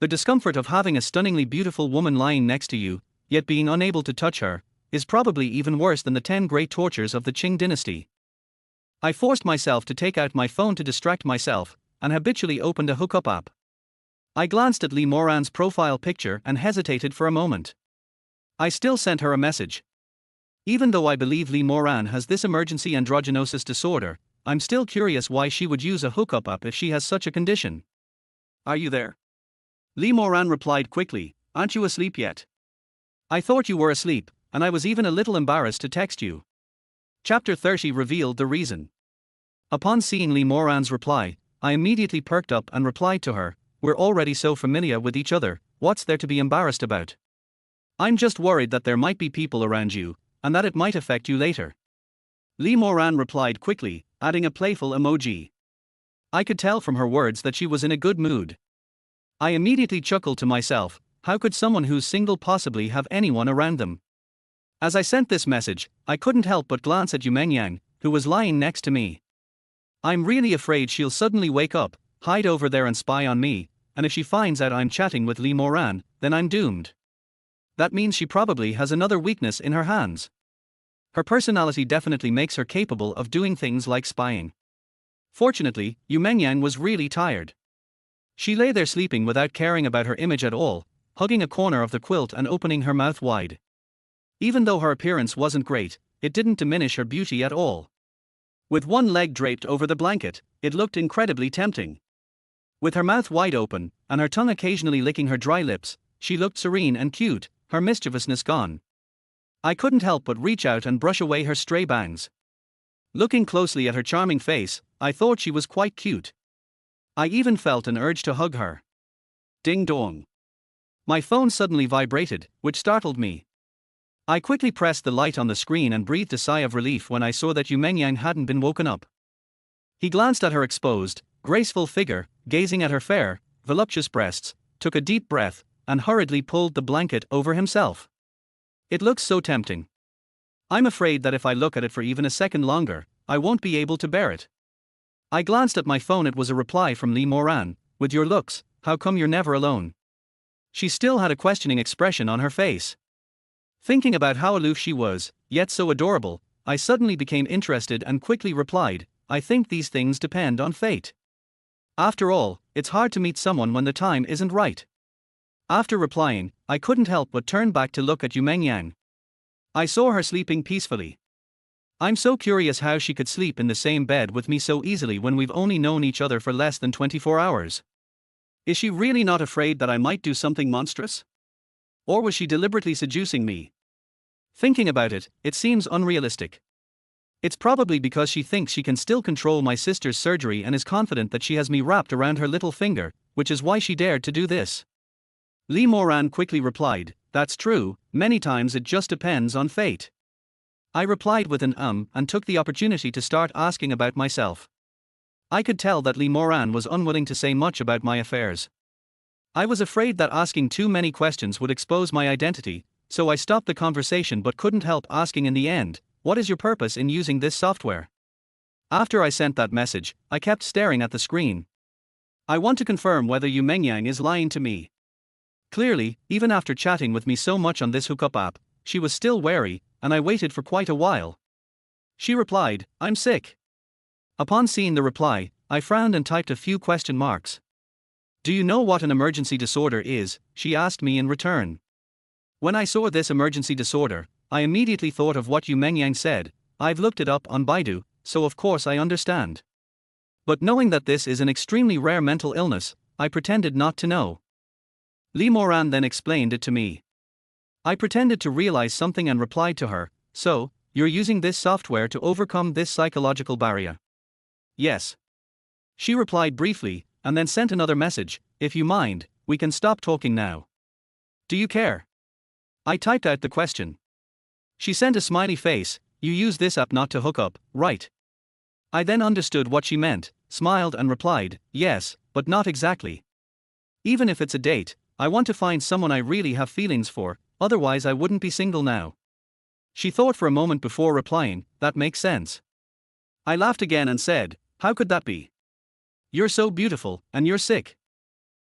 The discomfort of having a stunningly beautiful woman lying next to you, yet being unable to touch her, is probably even worse than the 10 great tortures of the Qing dynasty. I forced myself to take out my phone to distract myself, and habitually opened a hookup app. I glanced at Lee Moran's profile picture and hesitated for a moment. I still sent her a message. Even though I believe Lee Moran has this emergency androgenesis disorder, I'm still curious why she would use a hookup app if she has such a condition. Are you there? Lee Moran replied quickly, aren't you asleep yet? I thought you were asleep, and I was even a little embarrassed to text you. Chapter 30 revealed the reason. Upon seeing Lee Moran's reply, I immediately perked up and replied to her, we're already so familiar with each other, what's there to be embarrassed about? I'm just worried that there might be people around you, and that it might affect you later. Lee Moran replied quickly, adding a playful emoji. I could tell from her words that she was in a good mood. I immediately chuckled to myself, how could someone who's single possibly have anyone around them? As I sent this message, I couldn't help but glance at Yu Mengyang, who was lying next to me. I'm really afraid she'll suddenly wake up, hide over there and spy on me, and if she finds out I'm chatting with Lee Moran, then I'm doomed. That means she probably has another weakness in her hands. Her personality definitely makes her capable of doing things like spying. Fortunately, Yu Mengyang was really tired. She lay there sleeping without caring about her image at all, hugging a corner of the quilt and opening her mouth wide. Even though her appearance wasn't great, it didn't diminish her beauty at all. With one leg draped over the blanket, it looked incredibly tempting. With her mouth wide open, and her tongue occasionally licking her dry lips, she looked serene and cute, her mischievousness gone. I couldn't help but reach out and brush away her stray bangs. Looking closely at her charming face, I thought she was quite cute. I even felt an urge to hug her. Ding dong. My phone suddenly vibrated, which startled me. I quickly pressed the light on the screen and breathed a sigh of relief when I saw that Yu Mengyang hadn't been woken up. He glanced at her exposed, graceful figure, gazing at her fair, voluptuous breasts, took a deep breath, and hurriedly pulled the blanket over himself. It looks so tempting. I'm afraid that if I look at it for even a second longer, I won't be able to bear it. I glanced at my phone. It was a reply from Lee Moran. With your looks, how come you're never alone? She still had a questioning expression on her face. Thinking about how aloof she was, yet so adorable, I suddenly became interested and quickly replied, I think these things depend on fate. After all, it's hard to meet someone when the time isn't right. After replying, I couldn't help but turn back to look at Yu Mengyang. I saw her sleeping peacefully. I'm so curious how she could sleep in the same bed with me so easily when we've only known each other for less than 24 hours. Is she really not afraid that I might do something monstrous? Or was she deliberately seducing me? Thinking about it, it seems unrealistic. It's probably because she thinks she can still control my sister's surgery and is confident that she has me wrapped around her little finger, which is why she dared to do this. Lee Moran quickly replied, that's true, many times it just depends on fate. I replied with an and took the opportunity to start asking about myself. I could tell that Lee Moran was unwilling to say much about my affairs. I was afraid that asking too many questions would expose my identity, so I stopped the conversation but couldn't help asking in the end, what is your purpose in using this software? After I sent that message, I kept staring at the screen. I want to confirm whether Yu Mengyang is lying to me. Clearly, even after chatting with me so much on this hookup app, she was still wary, and I waited for quite a while. She replied, I'm sick. Upon seeing the reply, I frowned and typed a few question marks. Do you know what an emergency disorder is? She asked me in return. When I saw this emergency disorder, I immediately thought of what Yu Mengyang said. I've looked it up on Baidu, so of course I understand. But knowing that this is an extremely rare mental illness, I pretended not to know. Lee Moran then explained it to me. I pretended to realize something and replied to her, so, you're using this software to overcome this psychological barrier? Yes. She replied briefly, and then sent another message, if you mind, we can stop talking now. Do you care? I typed out the question. She sent a smiley face, you use this app not to hook up, right? I then understood what she meant, smiled and replied, yes, but not exactly. Even if it's a date, I want to find someone I really have feelings for, otherwise I wouldn't be single now. She thought for a moment before replying, that makes sense. I laughed again and said, how could that be? You're so beautiful, and you're sick.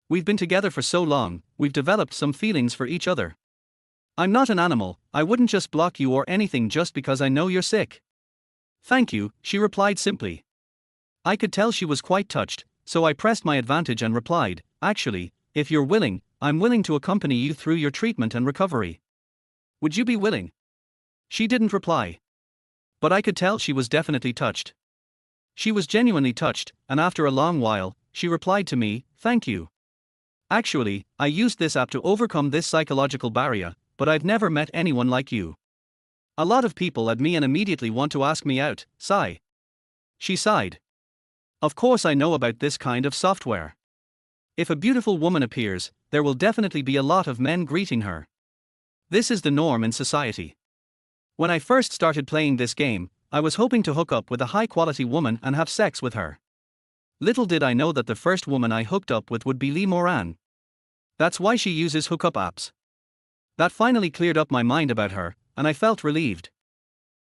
We've been together for so long, we've developed some feelings for each other. I'm not an animal, I wouldn't just block you or anything just because I know you're sick. Thank you, she replied simply. I could tell she was quite touched, so I pressed my advantage and replied, actually, if you're willing, I'm willing to accompany you through your treatment and recovery. Would you be willing? She didn't reply. But I could tell she was definitely touched. She was genuinely touched, and after a long while, she replied to me, thank you. Actually, I used this app to overcome this psychological barrier, but I've never met anyone like you. A lot of people add me and immediately want to ask me out, sigh. She sighed. Of course I know about this kind of software. If a beautiful woman appears, there will definitely be a lot of men greeting her. This is the norm in society. When I first started playing this game, I was hoping to hook up with a high-quality woman and have sex with her. Little did I know that the first woman I hooked up with would be Lee Moran. That's why she uses hookup apps. That finally cleared up my mind about her, and I felt relieved.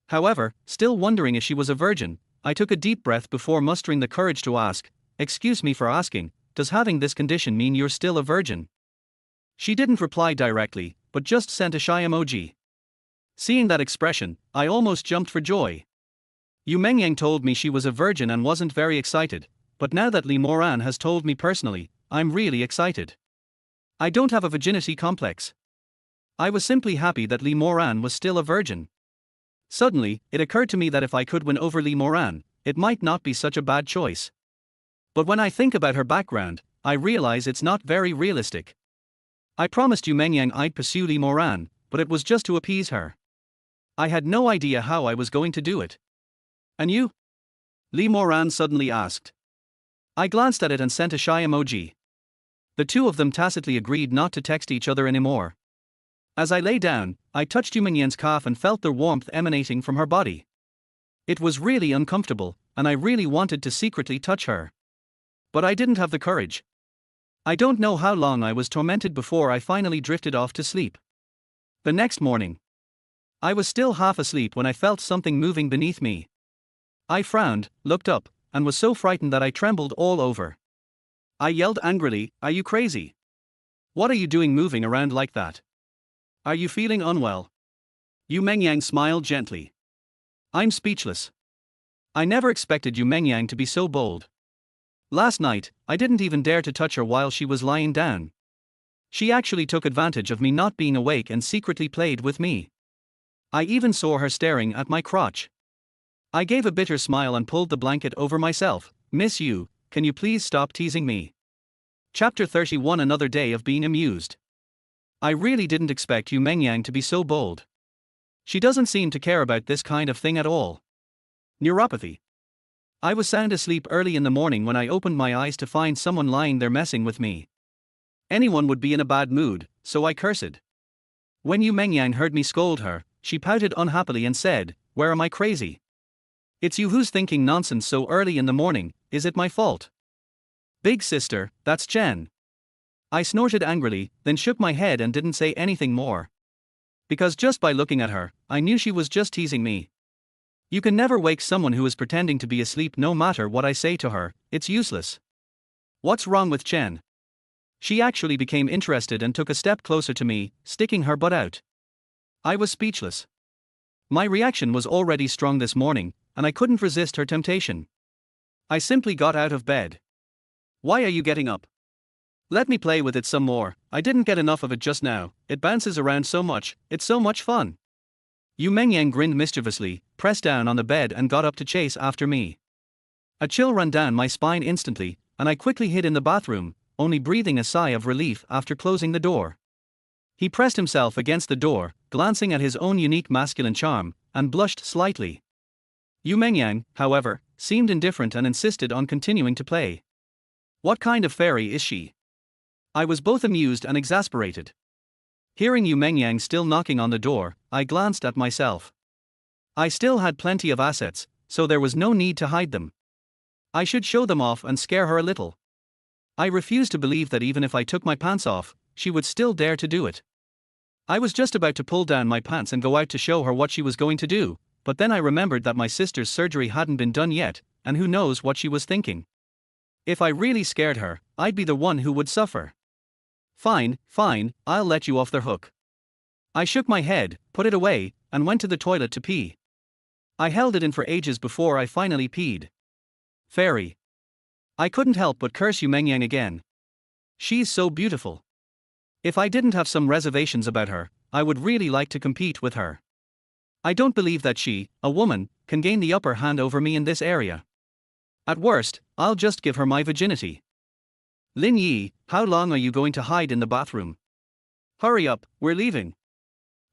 However, still wondering if she was a virgin, I took a deep breath before mustering the courage to ask, excuse me for asking, does having this condition mean you're still a virgin? She didn't reply directly, but just sent a shy emoji. Seeing that expression, I almost jumped for joy. Yu Mengyang told me she was a virgin and wasn't very excited, but now that Lee Moran has told me personally, I'm really excited. I don't have a virginity complex. I was simply happy that Lee Moran was still a virgin. Suddenly, it occurred to me that if I could win over Lee Moran, it might not be such a bad choice. But when I think about her background, I realize it's not very realistic. I promised Yu Mengyang I'd pursue Li Moran, but it was just to appease her. I had no idea how I was going to do it. And you? Li Moran suddenly asked. I glanced at it and sent a shy emoji. The two of them tacitly agreed not to text each other anymore. As I lay down, I touched Yu Mengyang's calf and felt the warmth emanating from her body. It was really uncomfortable, and I really wanted to secretly touch her. But I didn't have the courage. I don't know how long I was tormented before I finally drifted off to sleep. The next morning, I was still half asleep when I felt something moving beneath me. I frowned, looked up, and was so frightened that I trembled all over. I yelled angrily, "Are you crazy? What are you doing moving around like that? Are you feeling unwell?" Yu Mengyang smiled gently. I'm speechless. I never expected Yu Mengyang to be so bold. Last night, I didn't even dare to touch her while she was lying down. She actually took advantage of me not being awake and secretly played with me. I even saw her staring at my crotch. I gave a bitter smile and pulled the blanket over myself. "Miss Yu, can you please stop teasing me?" Chapter 31. Another day of being amused. I really didn't expect Yu Mengyang to be so bold. She doesn't seem to care about this kind of thing at all. Neuropathy. I was sound asleep early in the morning when I opened my eyes to find someone lying there messing with me. Anyone would be in a bad mood, so I cursed. When Yu Mengyang heard me scold her, she pouted unhappily and said, "Where am I crazy? It's you who's thinking nonsense so early in the morning. Is it my fault?" "Big sister, that's Chen." I snorted angrily, then shook my head and didn't say anything more. Because just by looking at her, I knew she was just teasing me. You can never wake someone who is pretending to be asleep no matter what I say to her, it's useless. What's wrong with Chen? She actually became interested and took a step closer to me, sticking her butt out. I was speechless. My reaction was already strong this morning, and I couldn't resist her temptation. I simply got out of bed. "Why are you getting up? Let me play with it some more. I didn't get enough of it just now. It bounces around so much, it's so much fun." Yu Mengyang grinned mischievously, pressed down on the bed and got up to chase after me. A chill ran down my spine instantly, and I quickly hid in the bathroom, only breathing a sigh of relief after closing the door. He pressed himself against the door, glancing at his own unique masculine charm, and blushed slightly. Yu Mengyang, however, seemed indifferent and insisted on continuing to play. What kind of fairy is she? I was both amused and exasperated. Hearing Yu Mengyang still knocking on the door, I glanced at myself. I still had plenty of assets, so there was no need to hide them. I should show them off and scare her a little. I refused to believe that even if I took my pants off, she would still dare to do it. I was just about to pull down my pants and go out to show her what she was going to do, but then I remembered that my sister's surgery hadn't been done yet, and who knows what she was thinking. If I really scared her, I'd be the one who would suffer. Fine, I'll let you off the hook." I shook my head, put it away, and went to the toilet to pee. I held it in for ages before I finally peed. Fairy. I couldn't help but curse Yu Mengyang again. She's so beautiful. If I didn't have some reservations about her, I would really like to compete with her. I don't believe that she, a woman, can gain the upper hand over me in this area. At worst, I'll just give her my virginity. "Lin Yi, how long are you going to hide in the bathroom? Hurry up, we're leaving."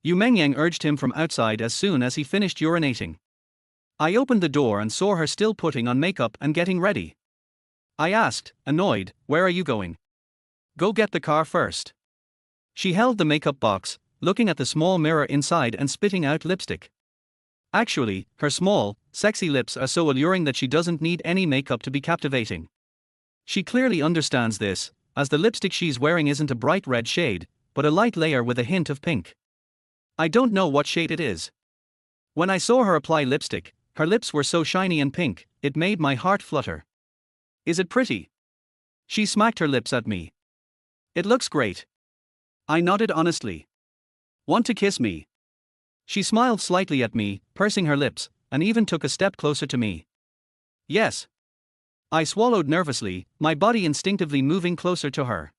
Yu Mengyang urged him from outside as soon as he finished urinating. I opened the door and saw her still putting on makeup and getting ready. I asked, annoyed, "Where are you going? Go get the car first." She held the makeup box, looking at the small mirror inside and spitting out lipstick. Actually, her small, sexy lips are so alluring that she doesn't need any makeup to be captivating. She clearly understands this, as the lipstick she's wearing isn't a bright red shade, but a light layer with a hint of pink. I don't know what shade it is. When I saw her apply lipstick, her lips were so shiny and pink, it made my heart flutter. "Is it pretty?" She smacked her lips at me. "It looks great." I nodded honestly. "Want to kiss me?" She smiled slightly at me, pursing her lips, and even took a step closer to me. "Yes." I swallowed nervously, my body instinctively moving closer to her.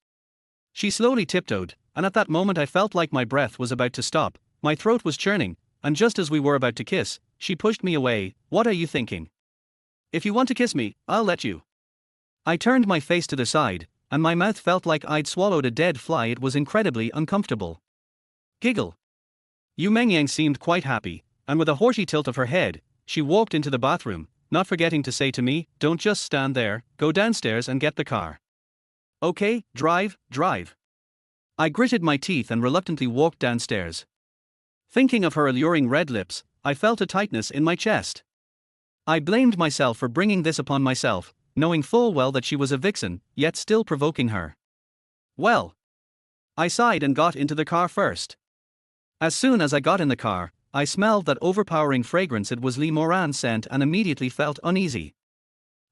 She slowly tiptoed, and at that moment I felt like my breath was about to stop, my throat was churning, and just as we were about to kiss, she pushed me away. "What are you thinking? If you want to kiss me, I'll let you." I turned my face to the side, and my mouth felt like I'd swallowed a dead fly. It was incredibly uncomfortable. Giggle. Yu Mengyang seemed quite happy, and with a haughty tilt of her head, she walked into the bathroom, not forgetting to say to me, "Don't just stand there, go downstairs and get the car." "Okay, drive." I gritted my teeth and reluctantly walked downstairs. Thinking of her alluring red lips, I felt a tightness in my chest. I blamed myself for bringing this upon myself, knowing full well that she was a vixen, yet still provoking her. Well, I sighed and got into the car first. As soon as I got in the car, I smelled that overpowering fragrance. It was Lee Moran's scent and immediately felt uneasy.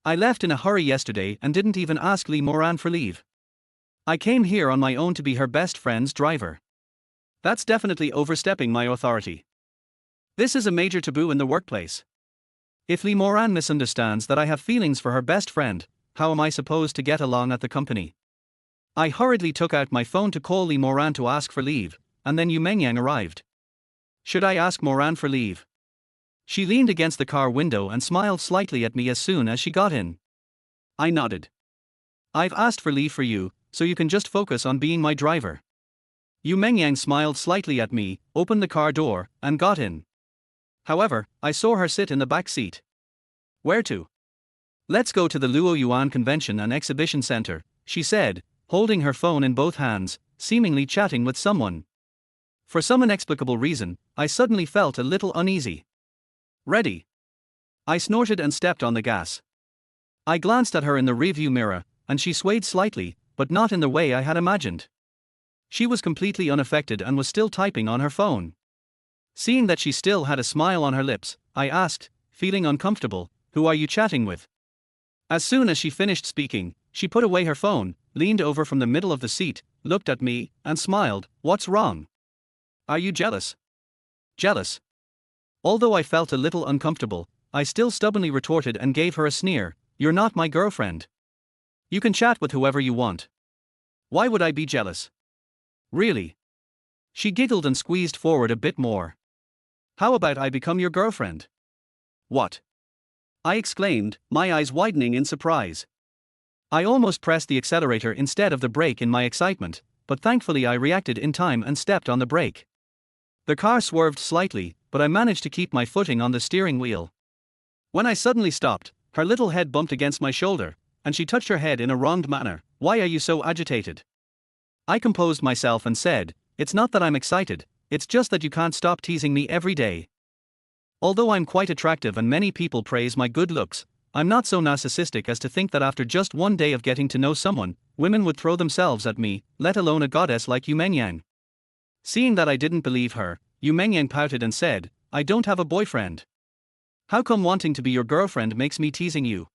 I left in a hurry yesterday and didn't even ask Lee Moran for leave. I came here on my own to be her best friend's driver. That's definitely overstepping my authority. This is a major taboo in the workplace. If Lee Moran misunderstands that I have feelings for her best friend, how am I supposed to get along at the company? I hurriedly took out my phone to call Lee Moran to ask for leave, and then Yu Mengyang arrived. Should I ask Moran for leave? She leaned against the car window and smiled slightly at me as soon as she got in. I nodded. I've asked for leave for you, so you can just focus on being my driver. Yu Mengyang smiled slightly at me, opened the car door, and got in. However, I saw her sit in the back seat. Where to? Let's go to the Luo Yuan Convention and Exhibition Center, she said, holding her phone in both hands, seemingly chatting with someone. For some inexplicable reason, I suddenly felt a little uneasy. Ready? I snorted and stepped on the gas. I glanced at her in the rearview mirror, and she swayed slightly, but not in the way I had imagined. She was completely unaffected and was still typing on her phone. Seeing that she still had a smile on her lips, I asked, feeling uncomfortable, "Who are you chatting with?" As soon as she finished speaking, she put away her phone, leaned over from the middle of the seat, looked at me, and smiled. "What's wrong? Are you jealous?" Jealous? Although I felt a little uncomfortable, I still stubbornly retorted and gave her a sneer. "You're not my girlfriend. You can chat with whoever you want. Why would I be jealous? Really?" She giggled and squeezed forward a bit more. "How about I become your girlfriend?" "What?" I exclaimed, my eyes widening in surprise. I almost pressed the accelerator instead of the brake in my excitement, but thankfully I reacted in time and stepped on the brake. The car swerved slightly, but I managed to keep my footing on the steering wheel. When I suddenly stopped, her little head bumped against my shoulder, and she touched her head in a wronged manner. "Why are you so agitated?" I composed myself and said, "It's not that I'm excited, it's just that you can't stop teasing me every day. Although I'm quite attractive and many people praise my good looks, I'm not so narcissistic as to think that after just one day of getting to know someone, women would throw themselves at me, let alone a goddess like Yu Mengyang." Seeing that I didn't believe her, Yu Mengyang pouted and said, "I don't have a boyfriend. How come wanting to be your girlfriend makes me teasing you?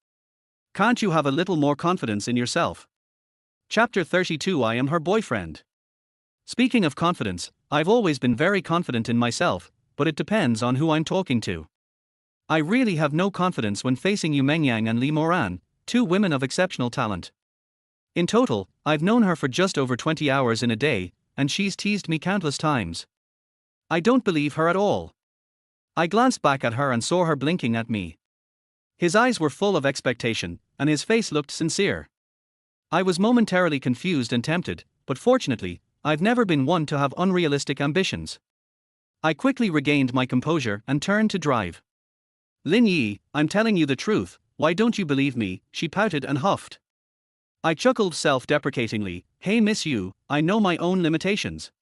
Can't you have a little more confidence in yourself?" Chapter 32. I am her boyfriend. Speaking of confidence, I've always been very confident in myself, but it depends on who I'm talking to. I really have no confidence when facing Yu Mengyang and Lee Moran, two women of exceptional talent. In total, I've known her for just over 20 hours in a day, and she's teased me countless times. I don't believe her at all. I glanced back at her and saw her blinking at me. His eyes were full of expectation, and his face looked sincere. I was momentarily confused and tempted, but fortunately, I've never been one to have unrealistic ambitions. I quickly regained my composure and turned to drive. "Lin Yi, I'm telling you the truth, why don't you believe me?" she pouted and huffed. I chuckled self-deprecatingly. "Hey Miss Yu, I know my own limitations.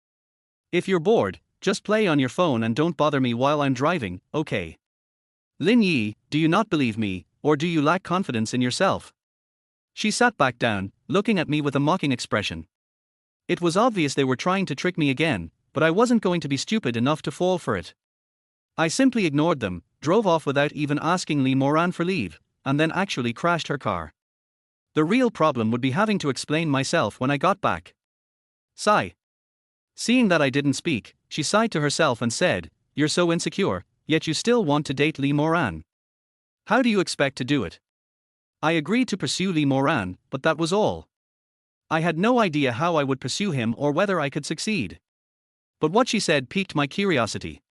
If you're bored, just play on your phone and don't bother me while I'm driving, okay?" "Lin Yi, do you not believe me, or do you lack confidence in yourself?" She sat back down, looking at me with a mocking expression. It was obvious they were trying to trick me again, but I wasn't going to be stupid enough to fall for it. I simply ignored them, drove off without even asking Lee Moran for leave, and then actually crashed her car. The real problem would be having to explain myself when I got back. Sigh. Seeing that I didn't speak, she sighed to herself and said, "You're so insecure, yet you still want to date Lee Moran. How do you expect to do it?" I agreed to pursue Lee Moran, but that was all. I had no idea how I would pursue him or whether I could succeed. But what she said piqued my curiosity.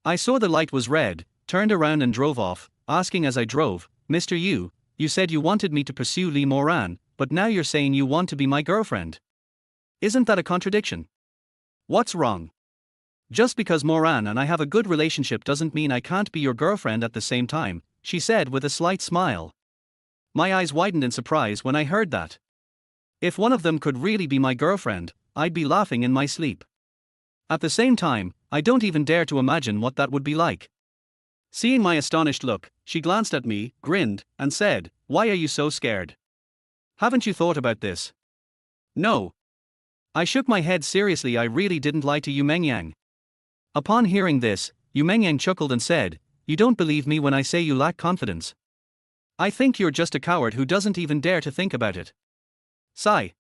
I saw the light was red, turned around and drove off, asking as I drove, "Mr. Yu, you said you wanted me to pursue Lee Moran, but now you're saying you want to be my girlfriend. Isn't that a contradiction? What's wrong? Just because Moran and I have a good relationship doesn't mean I can't be your girlfriend at the same time, she said with a slight smile. My eyes widened in surprise when I heard that. If one of them could really be my girlfriend, I'd be laughing in my sleep. At the same time, I don't even dare to imagine what that would be like. Seeing my astonished look, she glanced at me, grinned, and said, "Why are you so scared? Haven't you thought about this?" "No." I shook my head seriously. I really didn't lie to you, Mengyang. Upon hearing this, Yu Mengyang chuckled and said, "You don't believe me when I say you lack confidence. I think you're just a coward who doesn't even dare to think about it." Sigh.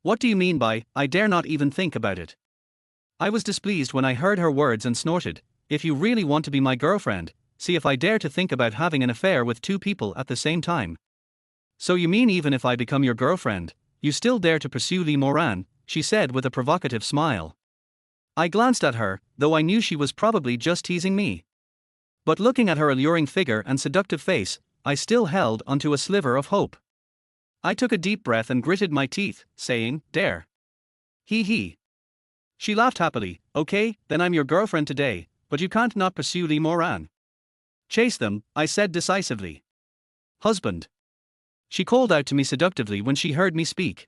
What do you mean by, "I dare not even think about it"? I was displeased when I heard her words and snorted, "If you really want to be my girlfriend, see if I dare to think about having an affair with two people at the same time." "So you mean even if I become your girlfriend, you still dare to pursue Lee Moran?" she said with a provocative smile. I glanced at her, though I knew she was probably just teasing me. But looking at her alluring figure and seductive face, I still held onto a sliver of hope. I took a deep breath and gritted my teeth, saying, "Dare." Hee hee. She laughed happily. "Okay, then I'm your girlfriend today, but you can't not pursue Lee Moran." "Chase them," I said decisively. "Husband." She called out to me seductively when she heard me speak.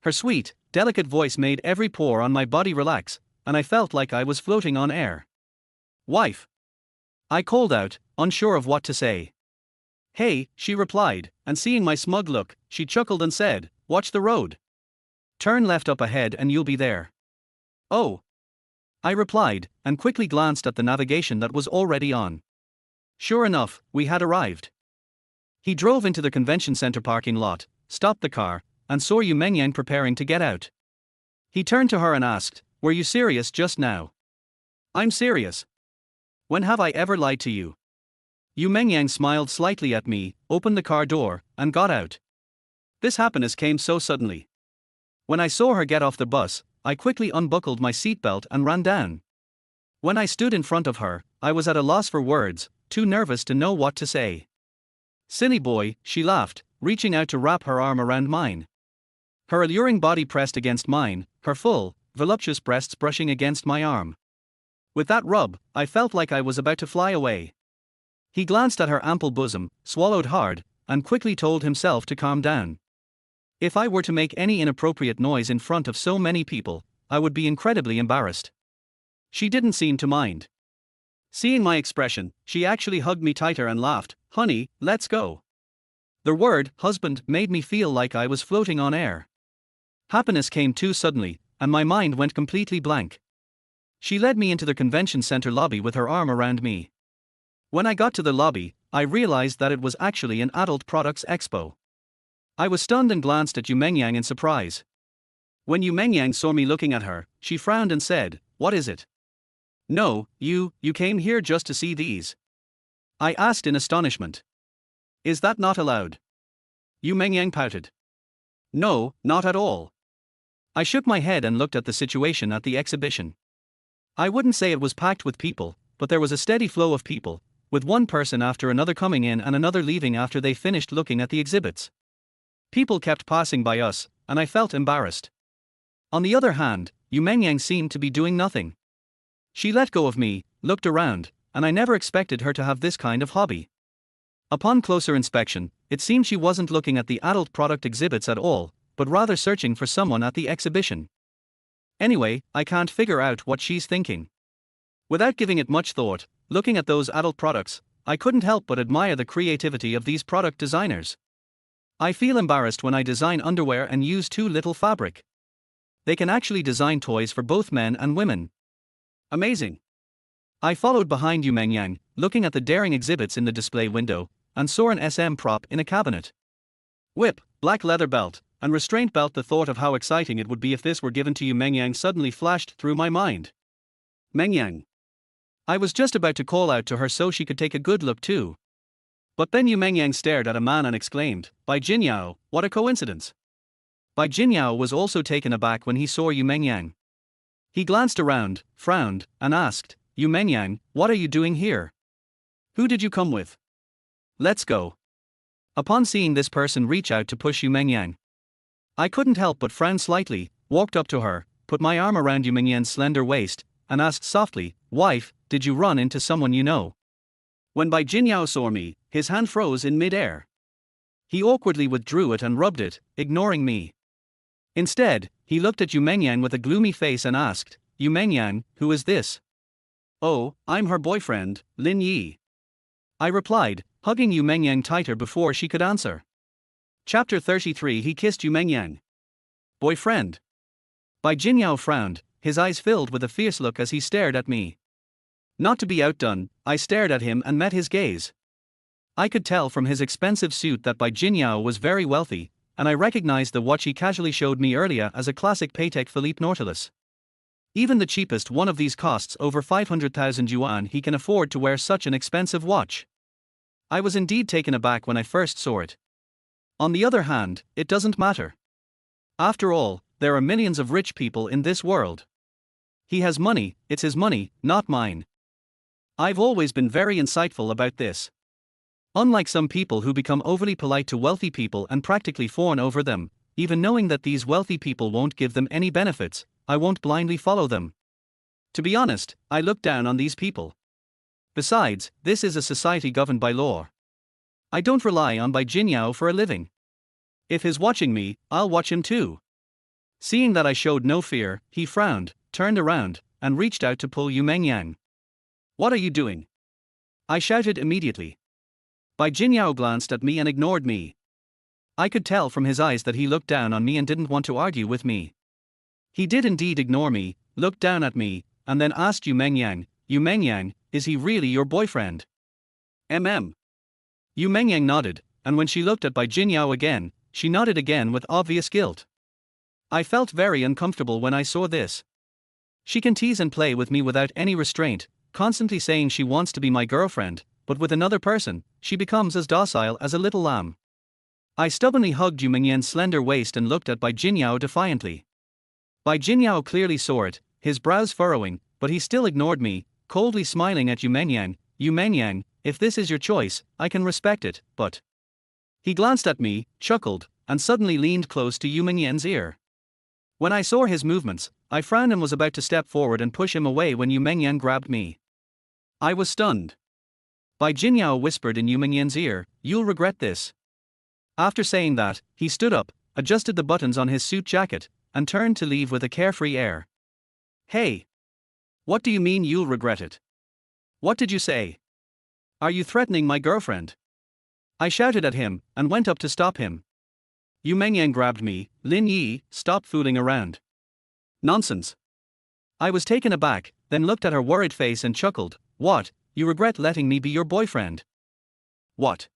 Her sweet, delicate voice made every pore on my body relax, and I felt like I was floating on air. "Wife." I called out, unsure of what to say. "Hey," she replied, and seeing my smug look, she chuckled and said, "Watch the road. Turn left up ahead and you'll be there." "Oh." I replied, and quickly glanced at the navigation that was already on. Sure enough, we had arrived. He drove into the convention center parking lot, stopped the car, and saw Yu Mengyang preparing to get out. He turned to her and asked, "Were you serious just now?" "I'm serious. When have I ever lied to you?" Yu Mengyang smiled slightly at me, opened the car door, and got out. This happiness came so suddenly. When I saw her get off the bus, I quickly unbuckled my seatbelt and ran down. When I stood in front of her, I was at a loss for words, too nervous to know what to say. "Silly boy," she laughed, reaching out to wrap her arm around mine. Her alluring body pressed against mine, her full, voluptuous breasts brushing against my arm. With that rub, I felt like I was about to fly away. He glanced at her ample bosom, swallowed hard, and quickly told himself to calm down. If I were to make any inappropriate noise in front of so many people, I would be incredibly embarrassed. She didn't seem to mind. Seeing my expression, she actually hugged me tighter and laughed, "Honey, let's go." The word, husband, made me feel like I was floating on air. Happiness came too suddenly, and my mind went completely blank. She led me into the convention center lobby with her arm around me. When I got to the lobby, I realized that it was actually an adult products expo. I was stunned and glanced at Yu Mengyang in surprise. When Yu Mengyang saw me looking at her, she frowned and said, "What is it?" "No, you came here just to see these?" I asked in astonishment. "Is that not allowed?" Yu Mengyang pouted. "No, not at all." I shook my head and looked at the situation at the exhibition. I wouldn't say it was packed with people, but there was a steady flow of people, with one person after another coming in and another leaving after they finished looking at the exhibits. People kept passing by us, and I felt embarrassed. On the other hand, Yu Mengyang seemed to be doing nothing. She let go of me, looked around, and I never expected her to have this kind of hobby. Upon closer inspection, it seemed she wasn't looking at the adult product exhibits at all, but rather searching for someone at the exhibition. Anyway, I can't figure out what she's thinking. Without giving it much thought, looking at those adult products, I couldn't help but admire the creativity of these product designers. I feel embarrassed when I design underwear and use too little fabric. They can actually design toys for both men and women. Amazing. I followed behind Yu Mengyang, looking at the daring exhibits in the display window, and saw an SM prop in a cabinet. Whip, black leather belt, and restraint belt. The thought of how exciting it would be if this were given to Yu Mengyang suddenly flashed through my mind. Mengyang. I was just about to call out to her so she could take a good look too. But then Yu Mengyang stared at a man and exclaimed, "By Jinyao, what a coincidence." Bai Jinyao was also taken aback when he saw Yu Mengyang. He glanced around, frowned, and asked, "Yu Mengyang, what are you doing here? Who did you come with? Let's go." Upon seeing this person reach out to push Yu Mengyang, I couldn't help but frown slightly, walked up to her, put my arm around Yu Mengyang's slender waist, and asked softly, "Wife, did you run into someone you know?" When Bai Jinyao saw me, his hand froze in mid-air. He awkwardly withdrew it and rubbed it, ignoring me. Instead, he looked at Yu Mengyang with a gloomy face and asked, "Yu Mengyang, who is this?" "Oh, I'm her boyfriend, Lin Yi," I replied, hugging Yu Mengyang tighter before she could answer. Chapter 33. He kissed Yu Mengyang. Boyfriend. Bai Jinyao frowned, his eyes filled with a fierce look as he stared at me. Not to be outdone, I stared at him and met his gaze. I could tell from his expensive suit that Bai Jinyao was very wealthy, and I recognized the watch he casually showed me earlier as a classic Patek Philippe Nautilus. Even the cheapest one of these costs over 500,000 yuan. He can afford to wear such an expensive watch. I was indeed taken aback when I first saw it. On the other hand, it doesn't matter. After all, there are millions of rich people in this world. He has money, it's his money, not mine. I've always been very insightful about this. Unlike some people who become overly polite to wealthy people and practically fawn over them, even knowing that these wealthy people won't give them any benefits, I won't blindly follow them. To be honest, I look down on these people. Besides, this is a society governed by law. I don't rely on Bai Jinyao for a living. If he's watching me, I'll watch him too. Seeing that I showed no fear, he frowned, turned around, and reached out to pull Yu Mengyang. "What are you doing?" I shouted immediately. Bai Jinyao glanced at me and ignored me. I could tell from his eyes that he looked down on me and didn't want to argue with me. He did indeed ignore me, looked down at me, and then asked Yu Mengyang, "Yu Mengyang, is he really your boyfriend?" Yu Mengyang nodded, and when she looked at Bai Jinyao again, she nodded again with obvious guilt. I felt very uncomfortable when I saw this. She can tease and play with me without any restraint, constantly saying she wants to be my girlfriend, but with another person, she becomes as docile as a little lamb. I stubbornly hugged Yu Mengyang's slender waist and looked at Bai Jinyao defiantly. Bai Jinyao clearly saw it, his brows furrowing, but he still ignored me, coldly smiling at Yu Mengyang. "Yu Mengyang, if this is your choice, I can respect it, but..." He glanced at me, chuckled, and suddenly leaned close to Yu Mengyang's ear. When I saw his movements, I frowned and was about to step forward and push him away when Yu Mengyang grabbed me. I was stunned. Bai Jinyao whispered in Yu Mengyang's ear, "You'll regret this." After saying that, he stood up, adjusted the buttons on his suit jacket, and turned to leave with a carefree air. "Hey! What do you mean you'll regret it? What did you say? Are you threatening my girlfriend?" I shouted at him, and went up to stop him. Yu Mengyang grabbed me. "Lin Yi, stop fooling around." "Nonsense." I was taken aback, then looked at her worried face and chuckled. "What, you regret letting me be your boyfriend?" "What?"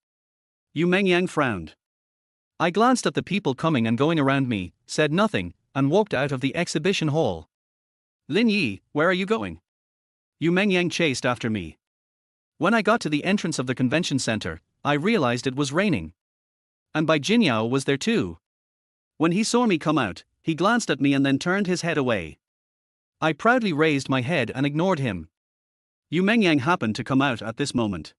Yu Mengyang frowned. I glanced at the people coming and going around me, said nothing, and walked out of the exhibition hall. "Lin Yi, where are you going?" Yu Mengyang chased after me. When I got to the entrance of the convention center, I realized it was raining. And Bai Jinyao was there too. When he saw me come out, he glanced at me and then turned his head away. I proudly raised my head and ignored him. Yu Mengyang happened to come out at this moment.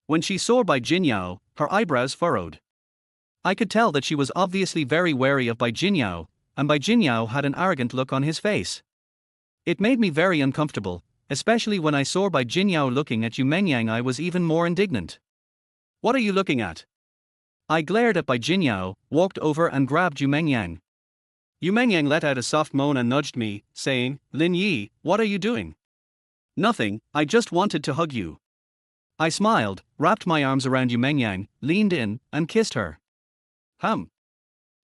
When she saw Bai Jinyao, her eyebrows furrowed. I could tell that she was obviously very wary of Bai Jinyao, and Bai Jinyao had an arrogant look on his face. It made me very uncomfortable, especially when I saw Bai Jinyao looking at Yu Mengyang. I was even more indignant. "What are you looking at?" I glared at Bai Jinyao, walked over and grabbed Yu Mengyang. Yu Mengyang let out a soft moan and nudged me, saying, "Lin Yi, what are you doing?" "Nothing, I just wanted to hug you." I smiled, wrapped my arms around Yu Mengyang, leaned in, and kissed her.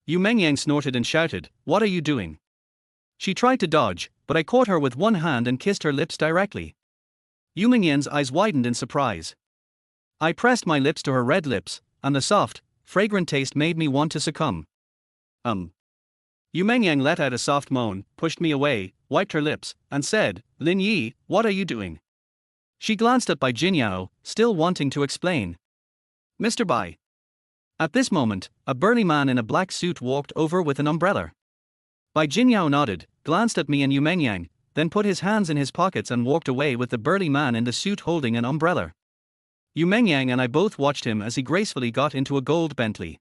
Yu Mengyang snorted and shouted, "What are you doing?" She tried to dodge, but I caught her with one hand and kissed her lips directly. Yu Mengyang's eyes widened in surprise. I pressed my lips to her red lips, and the soft, fragrant taste made me want to succumb. Yu Mengyang let out a soft moan, pushed me away, wiped her lips, and said, "Lin Yi, what are you doing?" She glanced at Bai Jinyao, still wanting to explain. "Mr. Bai." At this moment, a burly man in a black suit walked over with an umbrella. Bai Jinyao nodded, glanced at me and Yu Mengyang, then put his hands in his pockets and walked away with the burly man in the suit holding an umbrella. Yu Mengyang and I both watched him as he gracefully got into a gold Bentley.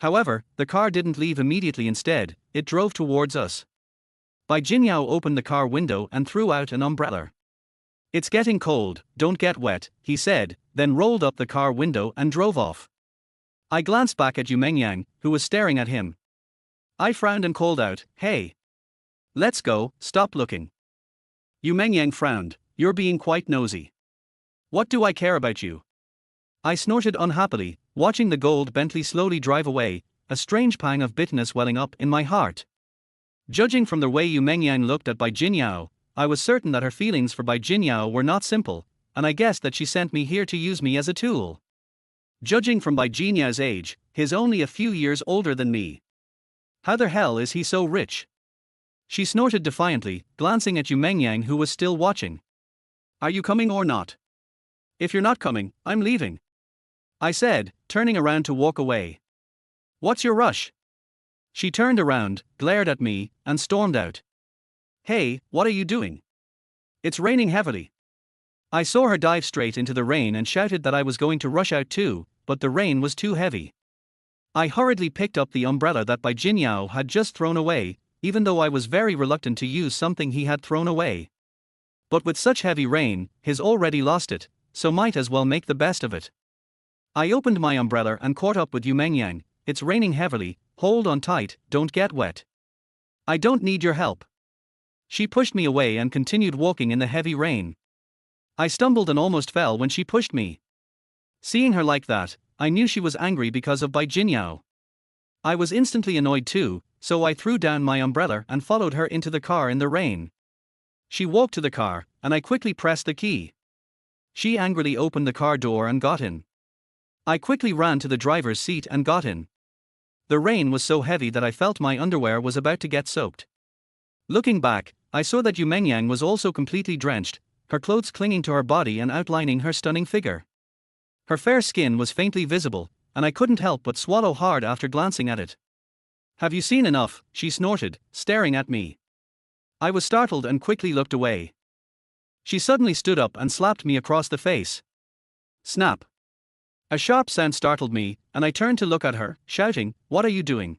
However, the car didn't leave immediately. Instead, it drove towards us. Bai Jinyao opened the car window and threw out an umbrella. "It's getting cold, don't get wet," he said, then rolled up the car window and drove off. I glanced back at Yu Mengyang, who was staring at him. I frowned and called out, "Hey! Let's go, stop looking." Yu Mengyang frowned, "You're being quite nosy. What do I care about you?" I snorted unhappily, watching the gold Bentley slowly drive away, a strange pang of bitterness welling up in my heart. Judging from the way Yu Mengyang looked at Bai Jinyao, I was certain that her feelings for Bai Jinyao were not simple, and I guessed that she sent me here to use me as a tool. Judging from Bai Jinyao's age, he's only a few years older than me. How the hell is he so rich? She snorted defiantly, glancing at Yu Mengyang, who was still watching. "Are you coming or not? If you're not coming, I'm leaving," I said, turning around to walk away. "What's your rush?" She turned around, glared at me, and stormed out. "Hey, what are you doing? It's raining heavily." I saw her dive straight into the rain and shouted that I was going to rush out too, but the rain was too heavy. I hurriedly picked up the umbrella that Bai Jinyao had just thrown away, even though I was very reluctant to use something he had thrown away. But with such heavy rain, he's already lost it, so might as well make the best of it. I opened my umbrella and caught up with Yu Mengyang. "It's raining heavily, hold on tight, don't get wet. I don't need your help." She pushed me away and continued walking in the heavy rain. I stumbled and almost fell when she pushed me. Seeing her like that, I knew she was angry because of Bai Jinyao. I was instantly annoyed too, so I threw down my umbrella and followed her into the car in the rain. She walked to the car, and I quickly pressed the key. She angrily opened the car door and got in. I quickly ran to the driver's seat and got in. The rain was so heavy that I felt my underwear was about to get soaked. Looking back, I saw that Yu Mengyang was also completely drenched, her clothes clinging to her body and outlining her stunning figure. Her fair skin was faintly visible, and I couldn't help but swallow hard after glancing at it. "Have you seen enough?" she snorted, staring at me. I was startled and quickly looked away. She suddenly stood up and slapped me across the face. Snap! A sharp sound startled me, and I turned to look at her, shouting, "What are you doing?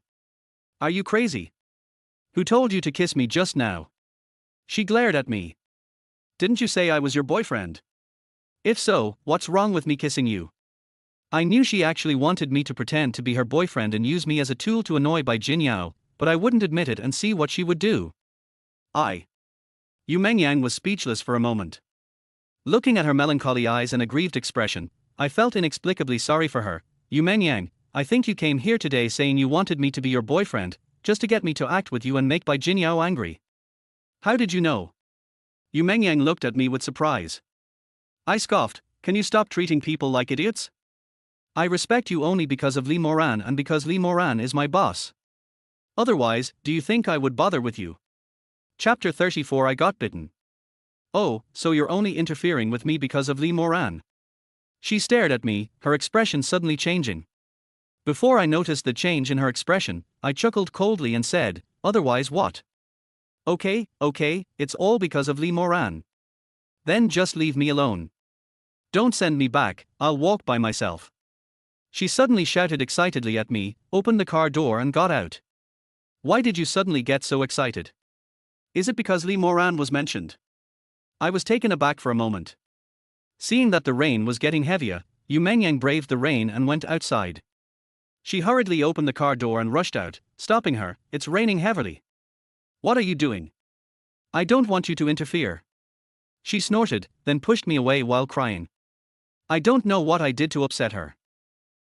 Are you crazy? Who told you to kiss me just now?" She glared at me. "Didn't you say I was your boyfriend? If so, what's wrong with me kissing you?" I knew she actually wanted me to pretend to be her boyfriend and use me as a tool to annoy Bai Jinyao, but I wouldn't admit it and see what she would do. Yu Mengyang was speechless for a moment. Looking at her melancholy eyes and aggrieved expression, I felt inexplicably sorry for her. "Yu Mengyang, I think you came here today saying you wanted me to be your boyfriend, just to get me to act with you and make Bai Jinyao angry. How did you know?" Yu Mengyang looked at me with surprise. I scoffed, "Can you stop treating people like idiots? I respect you only because of Li Moran and because Li Moran is my boss. Otherwise, do you think I would bother with you?" Chapter 34. I got bitten. "Oh, so you're only interfering with me because of Li Moran?" She stared at me, her expression suddenly changing. Before I noticed the change in her expression, I chuckled coldly and said, "Otherwise what? Okay, it's all because of Li Moran. Then just leave me alone. Don't send me back, I'll walk by myself." She suddenly shouted excitedly at me, opened the car door and got out. "Why did you suddenly get so excited? Is it because Li Moran was mentioned?" I was taken aback for a moment. Seeing that the rain was getting heavier, Yu Mengyang braved the rain and went outside. She hurriedly opened the car door and rushed out, stopping her. "It's raining heavily. What are you doing? I don't want you to interfere." She snorted, then pushed me away while crying. I don't know what I did to upset her.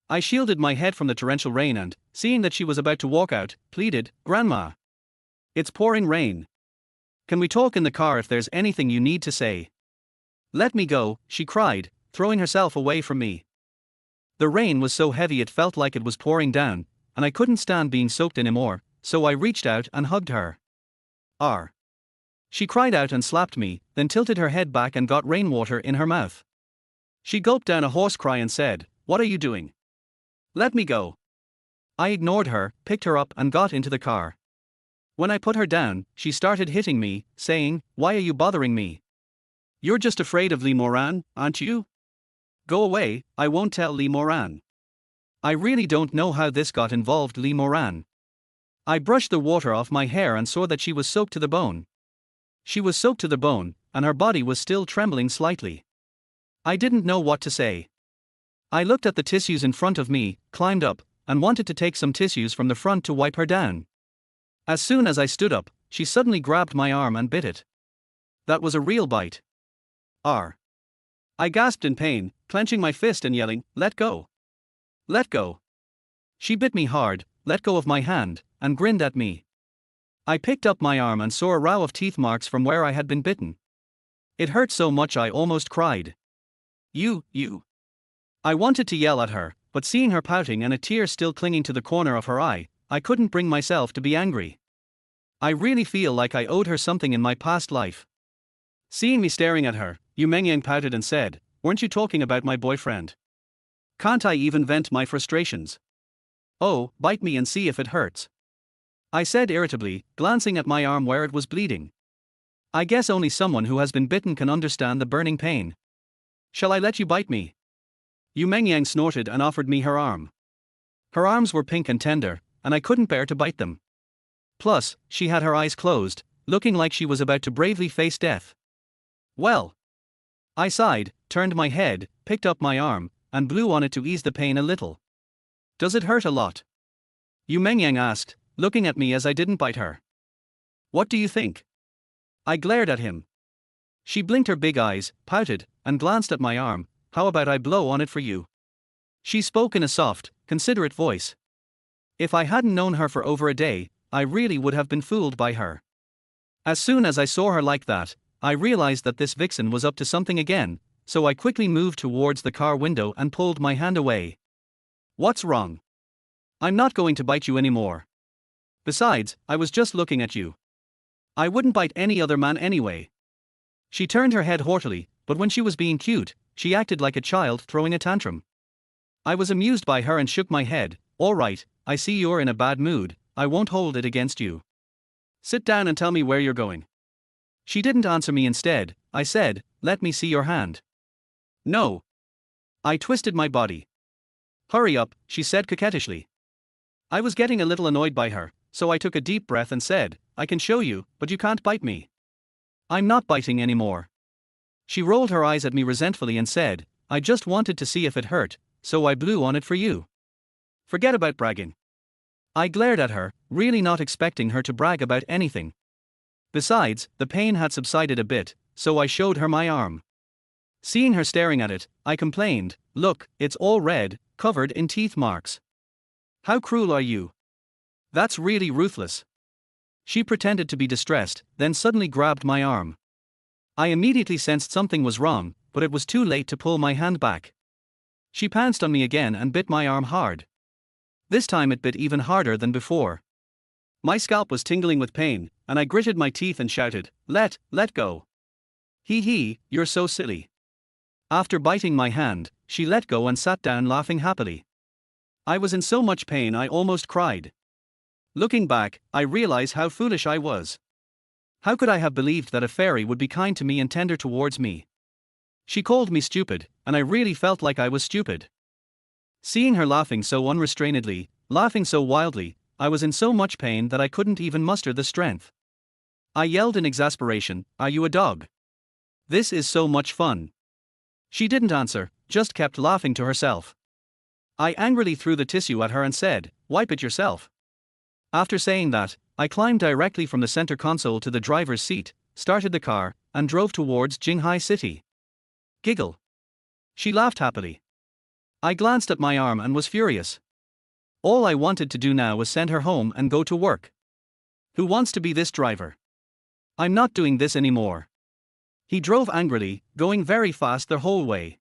I shielded my head from the torrential rain and, seeing that she was about to walk out, pleaded, "Grandma, it's pouring rain. Can we talk in the car if there's anything you need to say?" "Let me go," she cried, throwing herself away from me. The rain was so heavy it felt like it was pouring down, and I couldn't stand being soaked anymore, so I reached out and hugged her. "Arr!" She cried out and slapped me, then tilted her head back and got rainwater in her mouth. She gulped down a hoarse cry and said, "What are you doing? Let me go." I ignored her, picked her up and got into the car. When I put her down, she started hitting me, saying, "Why are you bothering me? You're just afraid of Li Moran, aren't you? Go away, I won't tell Lee Moran. I really don't know how this got involved, Lee Moran. I brushed the water off my hair and saw that she was soaked to the bone. She was soaked to the bone, and her body was still trembling slightly. I didn't know what to say. I looked at the tissues in front of me, climbed up, and wanted to take some tissues from the front to wipe her down. As soon as I stood up, she suddenly grabbed my arm and bit it. That was a real bite. R. I gasped in pain, clenching my fist and yelling, "Let go! Let go!" She bit me hard, let go of my hand, and grinned at me. I picked up my arm and saw a row of teeth marks from where I had been bitten. It hurt so much I almost cried. You. I wanted to yell at her, but seeing her pouting and a tear still clinging to the corner of her eye, I couldn't bring myself to be angry. I really feel like I owed her something in my past life. Seeing me staring at her, Yu Mengyang pouted and said, "Weren't you talking about my boyfriend? Can't I even vent my frustrations? Oh, bite me and see if it hurts," I said irritably, glancing at my arm where it was bleeding. I guess only someone who has been bitten can understand the burning pain. "Shall I let you bite me?" Yu Mengyang snorted and offered me her arm. Her arms were pink and tender, and I couldn't bear to bite them. Plus, she had her eyes closed, looking like she was about to bravely face death. Well. I sighed, turned my head, picked up my arm, and blew on it to ease the pain a little. "Does it hurt a lot?" Yu Mengyang asked, looking at me as I didn't bite her. "What do you think?" I glared at him. She blinked her big eyes, pouted, and glanced at my arm. "How about I blow on it for you?" She spoke in a soft, considerate voice. If I hadn't known her for over a day, I really would have been fooled by her. As soon as I saw her like that, I realized that this vixen was up to something again, so I quickly moved towards the car window and pulled my hand away. "What's wrong? I'm not going to bite you anymore. Besides, I was just looking at you. I wouldn't bite any other man anyway." She turned her head haughtily, but when she was being cute, she acted like a child throwing a tantrum. I was amused by her and shook my head. "All right, I see you're in a bad mood, I won't hold it against you. Sit down and tell me where you're going." She didn't answer me. Instead, I said, "Let me see your hand." "No." I twisted my body. "Hurry up," she said coquettishly. I was getting a little annoyed by her, so I took a deep breath and said, "I can show you, but you can't bite me." "I'm not biting anymore." She rolled her eyes at me resentfully and said, "I just wanted to see if it hurt, so I blew on it for you. Forget about bragging." I glared at her, really not expecting her to brag about anything. Besides, the pain had subsided a bit, so I showed her my arm. Seeing her staring at it, I complained, "Look, it's all red, covered in teeth marks. How cruel are you? That's really ruthless." She pretended to be distressed, then suddenly grabbed my arm. I immediately sensed something was wrong, but it was too late to pull my hand back. She pounced on me again and bit my arm hard. This time it bit even harder than before. My scalp was tingling with pain, and I gritted my teeth and shouted, Let go. Hee, you're so silly." After biting my hand, she let go and sat down laughing happily. I was in so much pain I almost cried. Looking back, I realize how foolish I was. How could I have believed that a fairy would be kind to me and tender towards me? She called me stupid, and I really felt like I was stupid. Seeing her laughing so unrestrainedly, laughing so wildly, I was in so much pain that I couldn't even muster the strength. I yelled in exasperation, "Are you a dog? This is so much fun." She didn't answer, just kept laughing to herself. I angrily threw the tissue at her and said, "Wipe it yourself." After saying that, I climbed directly from the center console to the driver's seat, started the car, and drove towards Jinghai City. Giggle. She laughed happily. I glanced at my arm and was furious. All I wanted to do now was send her home and go to work. Who wants to be this driver? I'm not doing this anymore. He drove angrily, going very fast the whole way.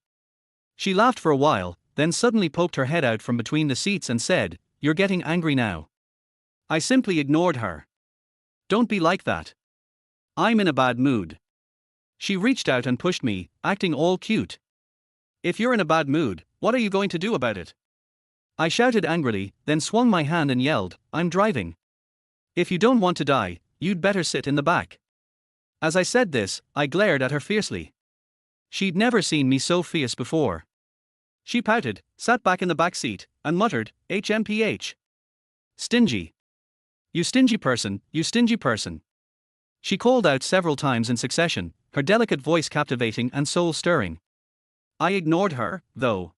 She laughed for a while, then suddenly poked her head out from between the seats and said, "You're getting angry now." I simply ignored her. "Don't be like that. I'm in a bad mood." She reached out and pushed me, acting all cute. "If you're in a bad mood, what are you going to do about it?" I shouted angrily, then swung my hand and yelled, "I'm driving. If you don't want to die, you'd better sit in the back." As I said this, I glared at her fiercely. She'd never seen me so fierce before. She pouted, sat back in the back seat, and muttered, HMPH. Stingy. You stingy person, you stingy person. She called out several times in succession, her delicate voice captivating and soul-stirring. I ignored her, though.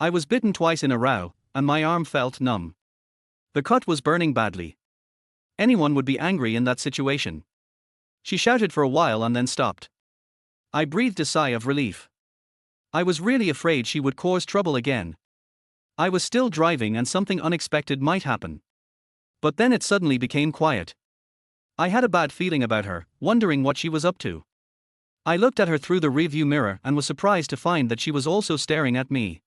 I was bitten twice in a row, and my arm felt numb. The cut was burning badly. Anyone would be angry in that situation. She shouted for a while and then stopped. I breathed a sigh of relief. I was really afraid she would cause trouble again. I was still driving and something unexpected might happen. But then it suddenly became quiet. I had a bad feeling about her, wondering what she was up to. I looked at her through the rearview mirror and was surprised to find that she was also staring at me.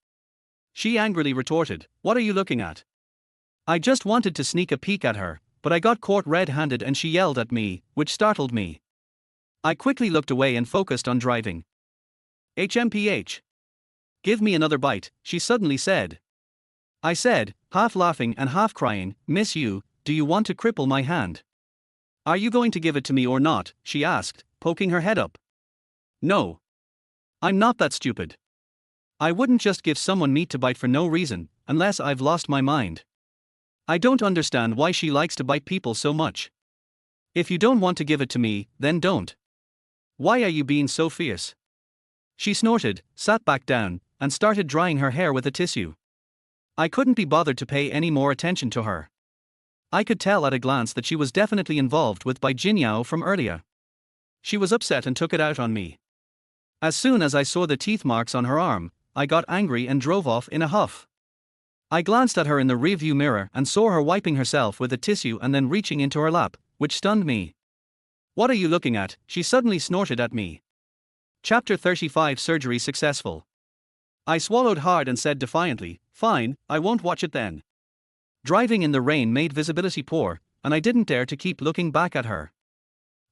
She angrily retorted, "What are you looking at?" I just wanted to sneak a peek at her, but I got caught red-handed and she yelled at me, which startled me. I quickly looked away and focused on driving. HMPH. Give me another bite, she suddenly said. I said, half laughing and half crying, "Miss you, do you want to cripple my hand?" "Are you going to give it to me or not?" she asked, poking her head up. "No. I'm not that stupid. I wouldn't just give someone meat to bite for no reason, unless I've lost my mind. I don't understand why she likes to bite people so much. If you don't want to give it to me, then don't. Why are you being so fierce?" She snorted, sat back down, and started drying her hair with a tissue. I couldn't be bothered to pay any more attention to her. I could tell at a glance that she was definitely involved with Bai Jinyao from earlier. She was upset and took it out on me. As soon as I saw the teeth marks on her arm, I got angry and drove off in a huff. I glanced at her in the rearview mirror and saw her wiping herself with a tissue and then reaching into her lap, which stunned me. "What are you looking at?" she suddenly snorted at me. Chapter 35 Surgery Successful. I swallowed hard and said defiantly, "Fine, I won't watch it then." Driving in the rain made visibility poor, and I didn't dare to keep looking back at her.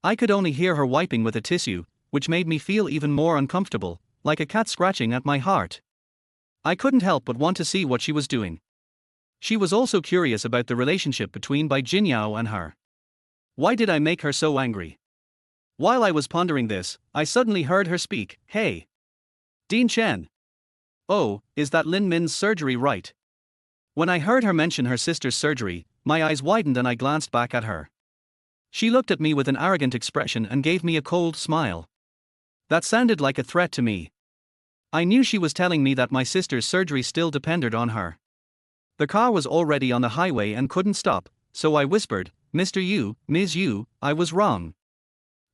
I could only hear her wiping with a tissue, which made me feel even more uncomfortable, like a cat scratching at my heart. I couldn't help but want to see what she was doing. She was also curious about the relationship between Bai Jinyao and her. Why did I make her so angry? While I was pondering this, I suddenly heard her speak, "Hey. Dean Chen. Oh, is that Lin Min's surgery right?" When I heard her mention her sister's surgery, my eyes widened and I glanced back at her. She looked at me with an arrogant expression and gave me a cold smile. That sounded like a threat to me. I knew she was telling me that my sister's surgery still depended on her. The car was already on the highway and couldn't stop, so I whispered, "Mr. Yu, Ms. Yu, I was wrong."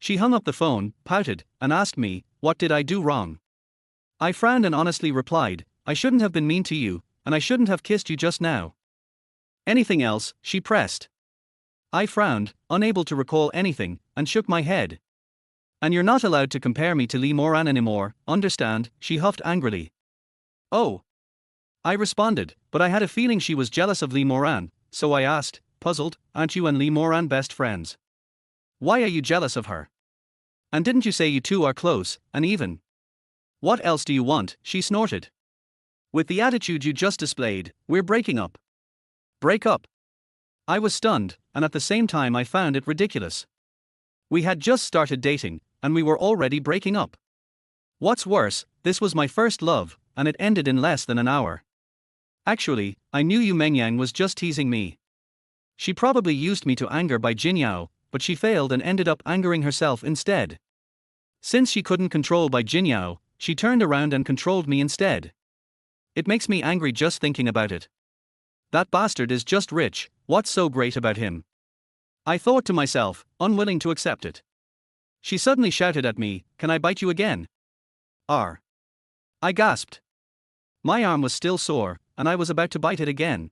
She hung up the phone, pouted, and asked me, "What did I do wrong?" I frowned and honestly replied, "I shouldn't have been mean to you, and I shouldn't have kissed you just now." "Anything else?" she pressed. I frowned, unable to recall anything, and shook my head. "And you're not allowed to compare me to Lee Moran anymore, understand?" she huffed angrily. "Oh." I responded, but I had a feeling she was jealous of Lee Moran, so I asked, puzzled, "Aren't you and Lee Moran best friends? Why are you jealous of her? And didn't you say you two are close, and even?" "What else do you want?" she snorted. "With the attitude you just displayed, we're breaking up." "Break up?" I was stunned, and at the same time I found it ridiculous. We had just started dating, and we were already breaking up. What's worse, this was my first love, and it ended in less than an hour. Actually, I knew Yu Mengyang was just teasing me. She probably used me to anger Bai Jinyao, but she failed and ended up angering herself instead. Since she couldn't control Bai Jinyao, she turned around and controlled me instead. It makes me angry just thinking about it. That bastard is just rich, what's so great about him? I thought to myself, unwilling to accept it. She suddenly shouted at me, "Can I bite you again?" "R." I gasped. My arm was still sore, and I was about to bite it again.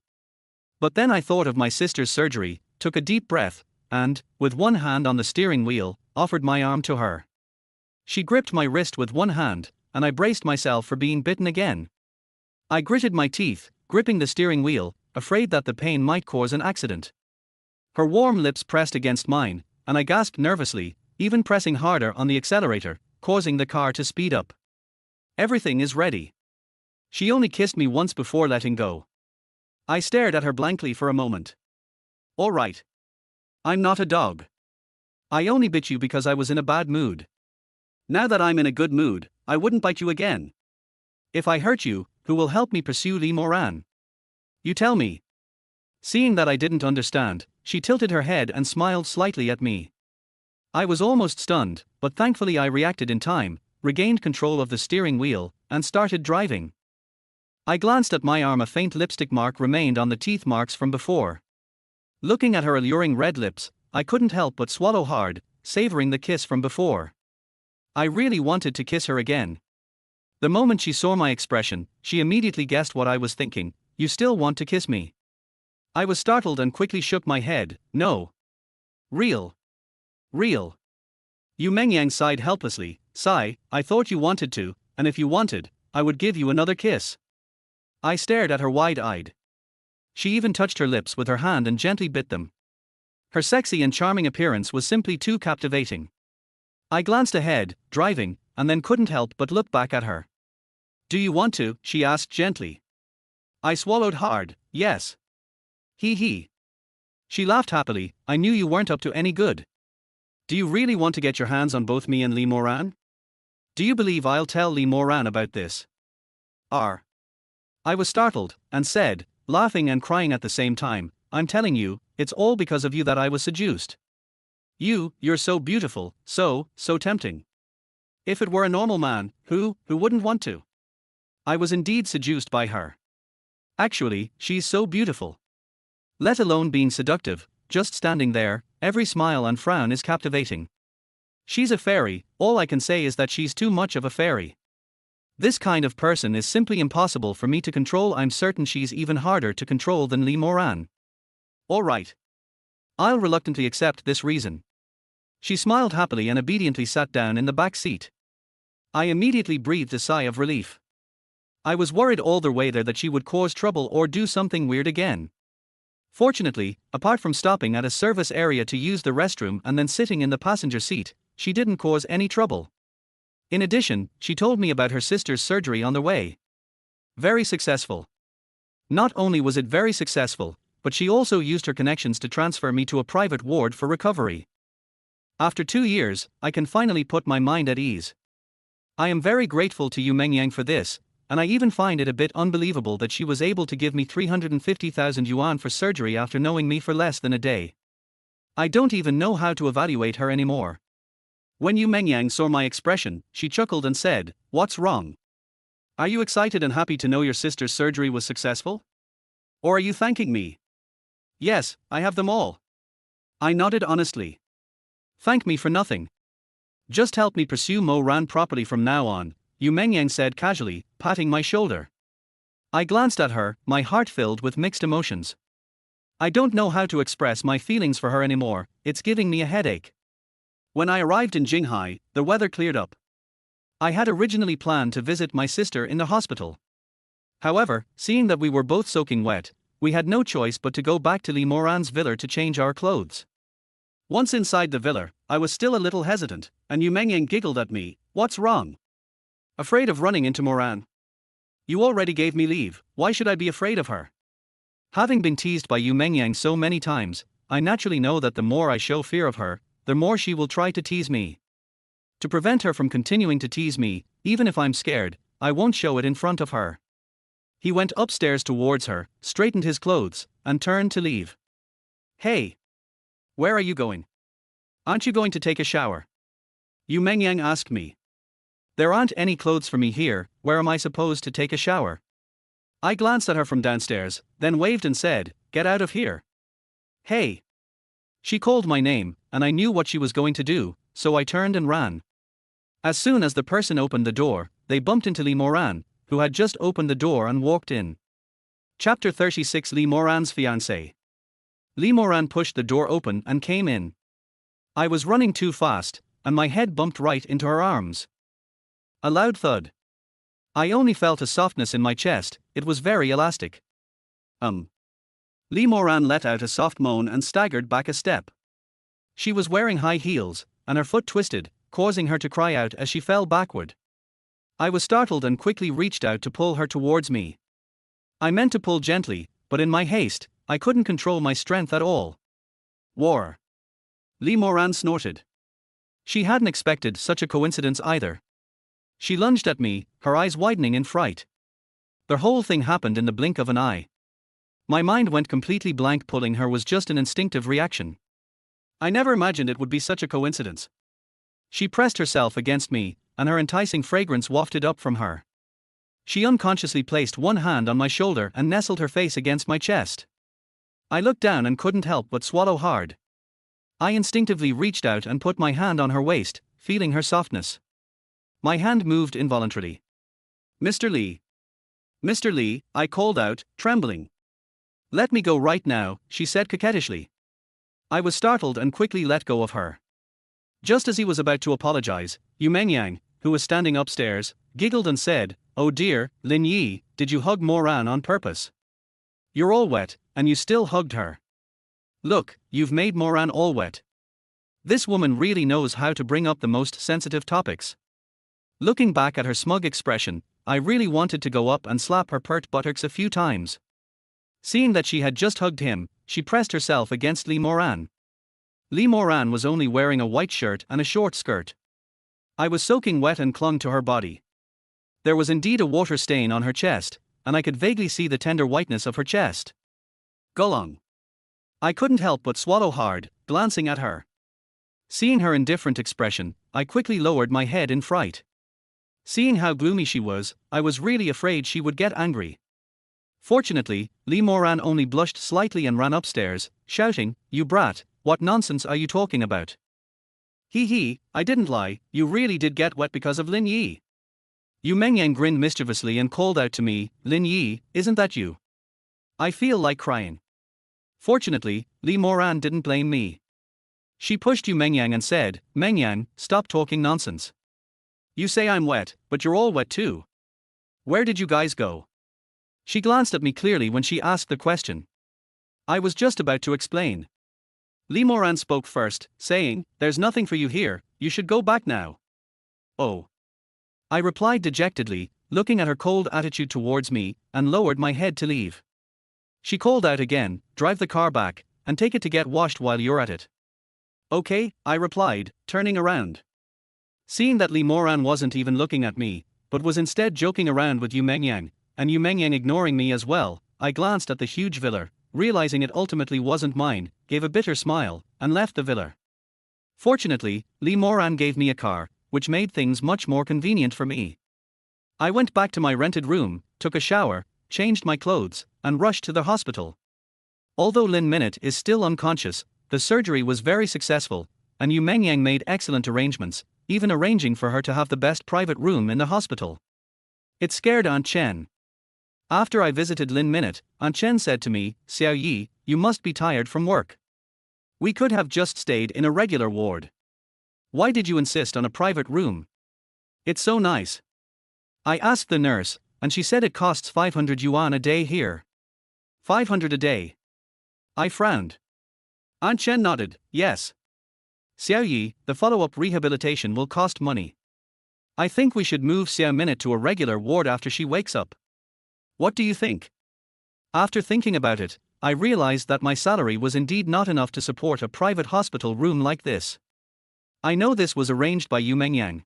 But then I thought of my sister's surgery, took a deep breath, and, with one hand on the steering wheel, offered my arm to her. She gripped my wrist with one hand, and I braced myself for being bitten again. I gritted my teeth, gripping the steering wheel, afraid that the pain might cause an accident. Her warm lips pressed against mine, and I gasped nervously, even pressing harder on the accelerator, causing the car to speed up. "Everything is ready." She only kissed me once before letting go. I stared at her blankly for a moment. "All right. I'm not a dog. I only bit you because I was in a bad mood. Now that I'm in a good mood, I wouldn't bite you again. If I hurt you, who will help me pursue Lee Moran? You tell me. Seeing that I didn't understand, she tilted her head and smiled slightly at me. I was almost stunned, but thankfully I reacted in time, regained control of the steering wheel, and started driving. I glanced at my arm. A faint lipstick mark remained on the teeth marks from before. Looking at her alluring red lips, I couldn't help but swallow hard, savoring the kiss from before. I really wanted to kiss her again. The moment she saw my expression, she immediately guessed what I was thinking. You still want to kiss me? I was startled and quickly shook my head. No. Real. Yu Mengyang sighed helplessly. Sigh, I thought you wanted to, and if you wanted, I would give you another kiss. I stared at her wide-eyed. She even touched her lips with her hand and gently bit them. Her sexy and charming appearance was simply too captivating. I glanced ahead, driving, and then couldn't help but look back at her. Do you want to? She asked gently. I swallowed hard. Yes. He. She laughed happily. I knew you weren't up to any good. Do you really want to get your hands on both me and Lee Moran? Do you believe I'll tell Lee Moran about this? I was startled, and said, laughing and crying at the same time, I'm telling you, it's all because of you that I was seduced. You're so beautiful, so tempting. If it were a normal man, who wouldn't want to? I was indeed seduced by her. Actually, she's so beautiful. Let alone being seductive, just standing there, every smile and frown is captivating. She's a fairy. All I can say is that she's too much of a fairy. This kind of person is simply impossible for me to control. I'm certain she's even harder to control than Lee Moran. Alright. I'll reluctantly accept this reason. She smiled happily and obediently sat down in the back seat. I immediately breathed a sigh of relief. I was worried all the way there that she would cause trouble or do something weird again. Fortunately, apart from stopping at a service area to use the restroom and then sitting in the passenger seat, she didn't cause any trouble. In addition, she told me about her sister's surgery on the way. Very successful. Not only was it very successful, but she also used her connections to transfer me to a private ward for recovery. After 2 years, I can finally put my mind at ease. I am very grateful to Yu Mengyang for this, and I even find it a bit unbelievable that she was able to give me 350,000 yuan for surgery after knowing me for less than a day. I don't even know how to evaluate her anymore. When Yu Mengyang saw my expression, she chuckled and said, What's wrong? Are you excited and happy to know your sister's surgery was successful? Or are you thanking me? Yes, I have them all. I nodded honestly. Thank me for nothing. Just help me pursue Mo Ran properly from now on, Yu Mengyang said casually, patting my shoulder. I glanced at her, my heart filled with mixed emotions. I don't know how to express my feelings for her anymore. It's giving me a headache. When I arrived in Jinghai, the weather cleared up. I had originally planned to visit my sister in the hospital. However, seeing that we were both soaking wet, we had no choice but to go back to Lee Moran's villa to change our clothes. Once inside the villa, I was still a little hesitant, and Yu Mengyang giggled at me. What's wrong? Afraid of running into Moran? You already gave me leave, why should I be afraid of her? Having been teased by Yu Mengyang so many times, I naturally know that the more I show fear of her, the more she will try to tease me. To prevent her from continuing to tease me, even if I'm scared, I won't show it in front of her. He went upstairs towards her, straightened his clothes, and turned to leave. Hey! Where are you going? Aren't you going to take a shower? Yu Mengyang asked me. There aren't any clothes for me here, where am I supposed to take a shower? I glanced at her from downstairs, then waved and said, Get out of here. Hey! She called my name, and I knew what she was going to do, so I turned and ran. As soon as the person opened the door, they bumped into Lee Moran, who had just opened the door and walked in. Chapter 36 Lee Moran's fiancé. Lee Moran pushed the door open and came in. I was running too fast, and my head bumped right into her arms. A loud thud. I only felt a softness in my chest, it was very elastic. Lee Moran let out a soft moan and staggered back a step. She was wearing high heels, and her foot twisted, causing her to cry out as she fell backward. I was startled and quickly reached out to pull her towards me. I meant to pull gently, but in my haste, I couldn't control my strength at all. War. Lee Moran snorted. She hadn't expected such a coincidence either. She lunged at me, her eyes widening in fright. The whole thing happened in the blink of an eye. My mind went completely blank. Pulling her was just an instinctive reaction. I never imagined it would be such a coincidence. She pressed herself against me, and her enticing fragrance wafted up from her. She unconsciously placed one hand on my shoulder and nestled her face against my chest. I looked down and couldn't help but swallow hard. I instinctively reached out and put my hand on her waist, feeling her softness. My hand moved involuntarily. "Mr. Lee. Mr. Lee," I called out, trembling. "Let me go right now," she said coquettishly. I was startled and quickly let go of her. Just as he was about to apologize, Yu Mengyang, who was standing upstairs, giggled and said, "Oh dear, Lin Yi, did you hug Moran on purpose? You're all wet, and you still hugged her. Look, you've made Moran all wet." This woman really knows how to bring up the most sensitive topics. Looking back at her smug expression, I really wanted to go up and slap her pert buttocks a few times. Seeing that she had just hugged him, she pressed herself against Lee Moran. Lee Moran was only wearing a white shirt and a short skirt. I was soaking wet and clung to her body. There was indeed a water stain on her chest, and I could vaguely see the tender whiteness of her chest. Gulong. I couldn't help but swallow hard, glancing at her. Seeing her indifferent expression, I quickly lowered my head in fright. Seeing how gloomy she was, I was really afraid she would get angry. Fortunately, Lee Moran only blushed slightly and ran upstairs, shouting, "You brat, what nonsense are you talking about? Hee, I didn't lie, you really did get wet because of Lin Yi." Yu Mengyang grinned mischievously and called out to me, "Lin Yi, isn't that you?" I feel like crying. Fortunately, Lee Moran didn't blame me. She pushed Yu Mengyang and said, "Mengyang, stop talking nonsense. You say I'm wet, but you're all wet too. Where did you guys go?" She glanced at me clearly when she asked the question. I was just about to explain. Lee Moran spoke first, saying, "There's nothing for you here, you should go back now." "Oh." I replied dejectedly, looking at her cold attitude towards me, and lowered my head to leave. She called out again, "Drive the car back, and take it to get washed while you're at it." "Okay," I replied, turning around. Seeing that Lee Moran wasn't even looking at me, but was instead joking around with Yu Mengyang, and Yu Mengyang ignoring me as well, I glanced at the huge villa, realizing it ultimately wasn't mine, gave a bitter smile, and left the villa. Fortunately, Lee Moran gave me a car, which made things much more convenient for me. I went back to my rented room, took a shower, changed my clothes, and rushed to the hospital. Although Lin Minute is still unconscious, the surgery was very successful, and Yu Mengyang made excellent arrangements, even arranging for her to have the best private room in the hospital. It scared Aunt Chen. After I visited Lin Minute, Aunt Chen said to me, "Xiao Yi, you must be tired from work. We could have just stayed in a regular ward. Why did you insist on a private room? It's so nice." I asked the nurse, and she said it costs 500 yuan a day here. 500 a day. I frowned. Aunt Chen nodded, "Yes. Xiao Yi, the follow-up rehabilitation will cost money. I think we should move Xiao Minute to a regular ward after she wakes up. What do you think?" After thinking about it, I realized that my salary was indeed not enough to support a private hospital room like this. I know this was arranged by Yu Mengyang.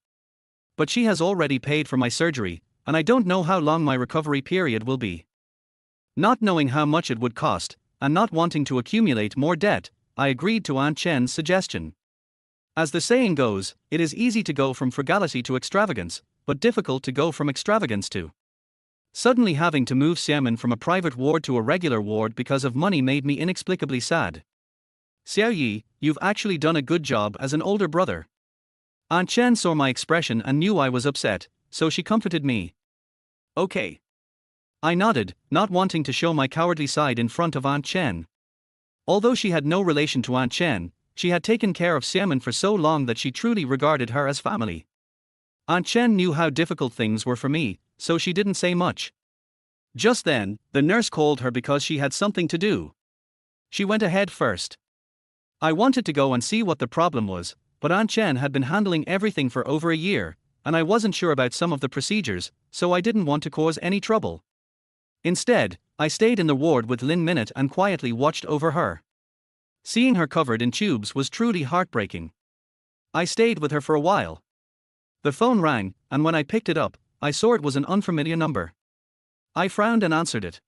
But she has already paid for my surgery, and I don't know how long my recovery period will be. Not knowing how much it would cost, and not wanting to accumulate more debt, I agreed to Aunt Chen's suggestion. As the saying goes, it is easy to go from frugality to extravagance, but difficult to go from extravagance to. Suddenly having to move Xiaomin from a private ward to a regular ward because of money made me inexplicably sad. "Xiao Yi, you've actually done a good job as an older brother." Aunt Chen saw my expression and knew I was upset, so she comforted me. "Okay." I nodded, not wanting to show my cowardly side in front of Aunt Chen. Although she had no relation to Aunt Chen, she had taken care of Xiaomin for so long that she truly regarded her as family. Aunt Chen knew how difficult things were for me, so she didn't say much. Just then, the nurse called her because she had something to do. She went ahead first. I wanted to go and see what the problem was, but Aunt Chen had been handling everything for over a year, and I wasn't sure about some of the procedures, so I didn't want to cause any trouble. Instead, I stayed in the ward with Lin Minute and quietly watched over her. Seeing her covered in tubes was truly heartbreaking. I stayed with her for a while. The phone rang, and when I picked it up, I saw it was an unfamiliar number. I frowned and answered it.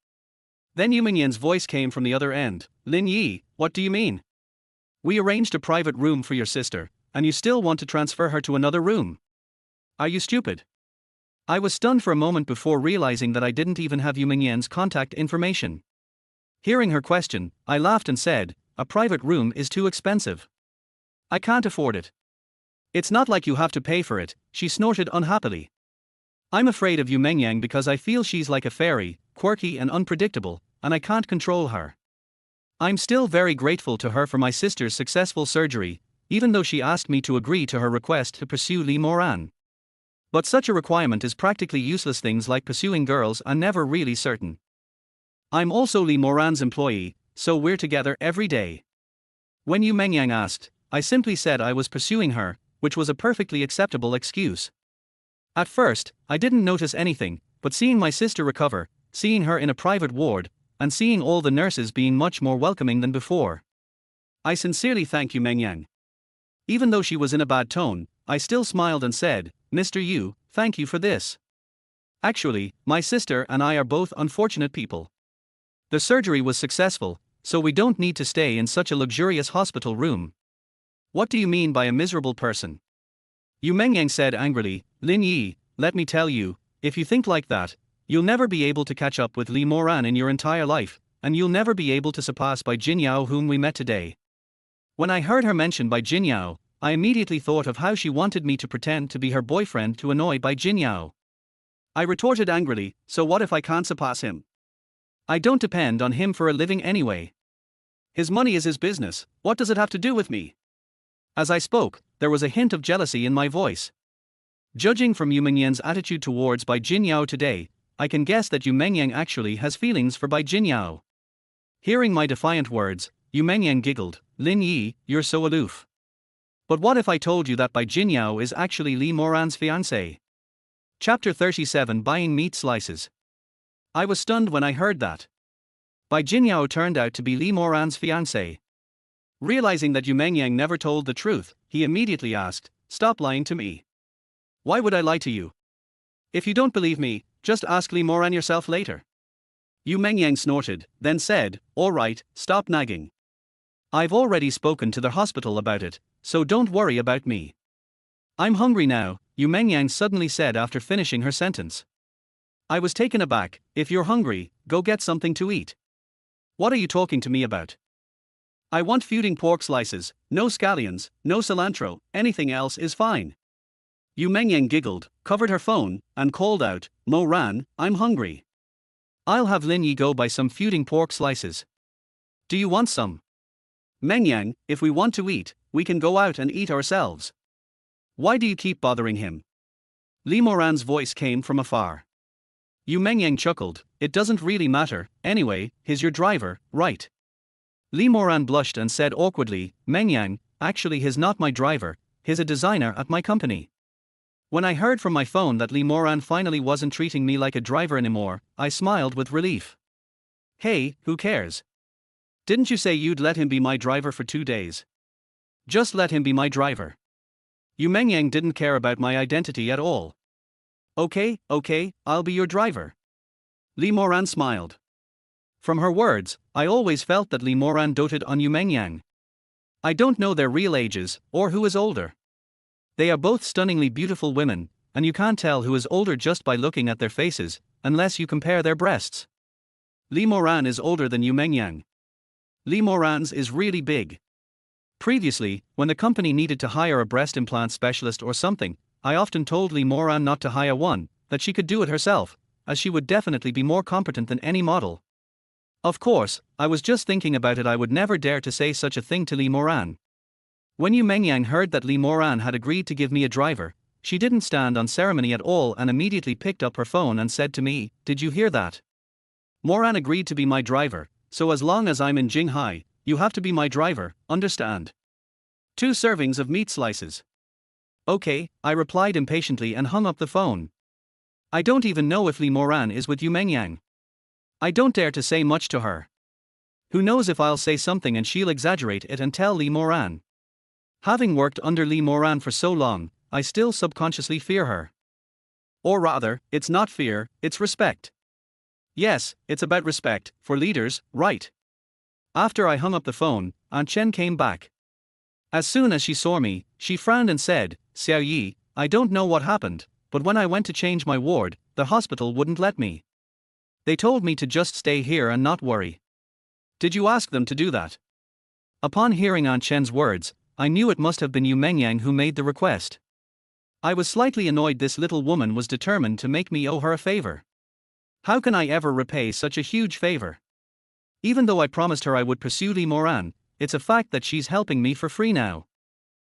Then Yu Mingyan's voice came from the other end. Lin Yi, what do you mean? We arranged a private room for your sister, and you still want to transfer her to another room? Are you stupid? I was stunned for a moment before realizing that I didn't even have Yu Mingyan's contact information. Hearing her question, I laughed and said, a private room is too expensive. I can't afford it. It's not like you have to pay for it, she snorted unhappily. I'm afraid of Yu Mengyang because I feel she's like a fairy, quirky and unpredictable, and I can't control her. I'm still very grateful to her for my sister's successful surgery, even though she asked me to agree to her request to pursue Li Moran. But such a requirement is practically useless. Things like pursuing girls are never really certain. I'm also Li Moran's employee, so we're together every day. When Yu Mengyang asked, I simply said I was pursuing her, which was a perfectly acceptable excuse. At first, I didn't notice anything, but seeing my sister recover, seeing her in a private ward, and seeing all the nurses being much more welcoming than before, I sincerely thank Yu Mengyang. Even though she was in a bad tone, I still smiled and said, Mr. Yu, thank you for this. Actually, my sister and I are both unfortunate people. The surgery was successful, so we don't need to stay in such a luxurious hospital room. What do you mean by a miserable person? Yu Mengyang said angrily, Lin Yi, let me tell you, if you think like that, you'll never be able to catch up with Li Moran in your entire life, and you'll never be able to surpass by Jin Yao whom we met today. When I heard her mentioned by Jin Yao, I immediately thought of how she wanted me to pretend to be her boyfriend to annoy Bai Jin Yao. I retorted angrily, so what if I can't surpass him? I don't depend on him for a living anyway. His money is his business, what does it have to do with me? As I spoke, there was a hint of jealousy in my voice. Judging from Yu Mengyan's attitude towards Bai Jin Yao today, I can guess that Yu Mengyang actually has feelings for Bai Jin Yao. Hearing my defiant words, Yu Mengyang giggled, Lin Yi, you're so aloof. But what if I told you that Bai Jin Yao is actually Li Moran's fiancé? Chapter 37 Buying Meat Slices. I was stunned when I heard that. Bai Jin Yao turned out to be Li Moran's fiancé. Realizing that Yu Mengyang never told the truth, he immediately asked, stop lying to me. Why would I lie to you? If you don't believe me, just ask Li Moran yourself later. Yu Mengyang snorted, then said, all right, stop nagging. I've already spoken to the hospital about it, so don't worry about me. I'm hungry now, Yu Mengyang suddenly said after finishing her sentence. I was taken aback. If you're hungry, go get something to eat. What are you talking to me about? I want feuding pork slices, no scallions, no cilantro, anything else is fine. Yu Mengyang giggled, covered her phone, and called out, Mo Ran, I'm hungry. I'll have Lin Yi go buy some feuding pork slices. Do you want some? Mengyang, if we want to eat, we can go out and eat ourselves. Why do you keep bothering him? Li Moran's voice came from afar. Yu Mengyang chuckled, it doesn't really matter, anyway, he's your driver, right? Li Moran blushed and said awkwardly, Mengyang, actually he's not my driver, he's a designer at my company. When I heard from my phone that Li Moran finally wasn't treating me like a driver anymore, I smiled with relief. Hey, who cares? Didn't you say you'd let him be my driver for 2 days? Just let him be my driver. Yu Mengyang didn't care about my identity at all. Okay, I'll be your driver. Li Moran smiled. From her words, I always felt that Li Moran doted on Yu Mengyang. I don't know their real ages, or who is older. They are both stunningly beautiful women, and you can't tell who is older just by looking at their faces, unless you compare their breasts. Li Moran is older than Yu Mengyang. Li Moran's is really big. Previously, when the company needed to hire a breast implant specialist or something, I often told Li Moran not to hire one, that she could do it herself, as she would definitely be more competent than any model. Of course, I was just thinking about it. I would never dare to say such a thing to Li Moran. When Yu Mengyang heard that Li Moran had agreed to give me a driver, she didn't stand on ceremony at all and immediately picked up her phone and said to me, did you hear that? Moran agreed to be my driver, so as long as I'm in Jinghai, you have to be my driver, understand? 2 servings of meat slices. Okay, I replied impatiently and hung up the phone. I don't even know if Li Moran is with Yu Mengyang. I don't dare to say much to her. Who knows if I'll say something and she'll exaggerate it and tell Li Moran. Having worked under Li Moran for so long, I still subconsciously fear her. Or rather, it's not fear, it's respect. Yes, it's about respect, for leaders, right? After I hung up the phone, Aunt Chen came back. As soon as she saw me, she frowned and said, Xiao Yi, I don't know what happened, but when I went to change my ward, the hospital wouldn't let me. They told me to just stay here and not worry. Did you ask them to do that? Upon hearing Aunt Chen's words, I knew it must have been Yu Mengyang who made the request. I was slightly annoyed this little woman was determined to make me owe her a favor. How can I ever repay such a huge favor? Even though I promised her I would pursue Li Moran, it's a fact that she's helping me for free now.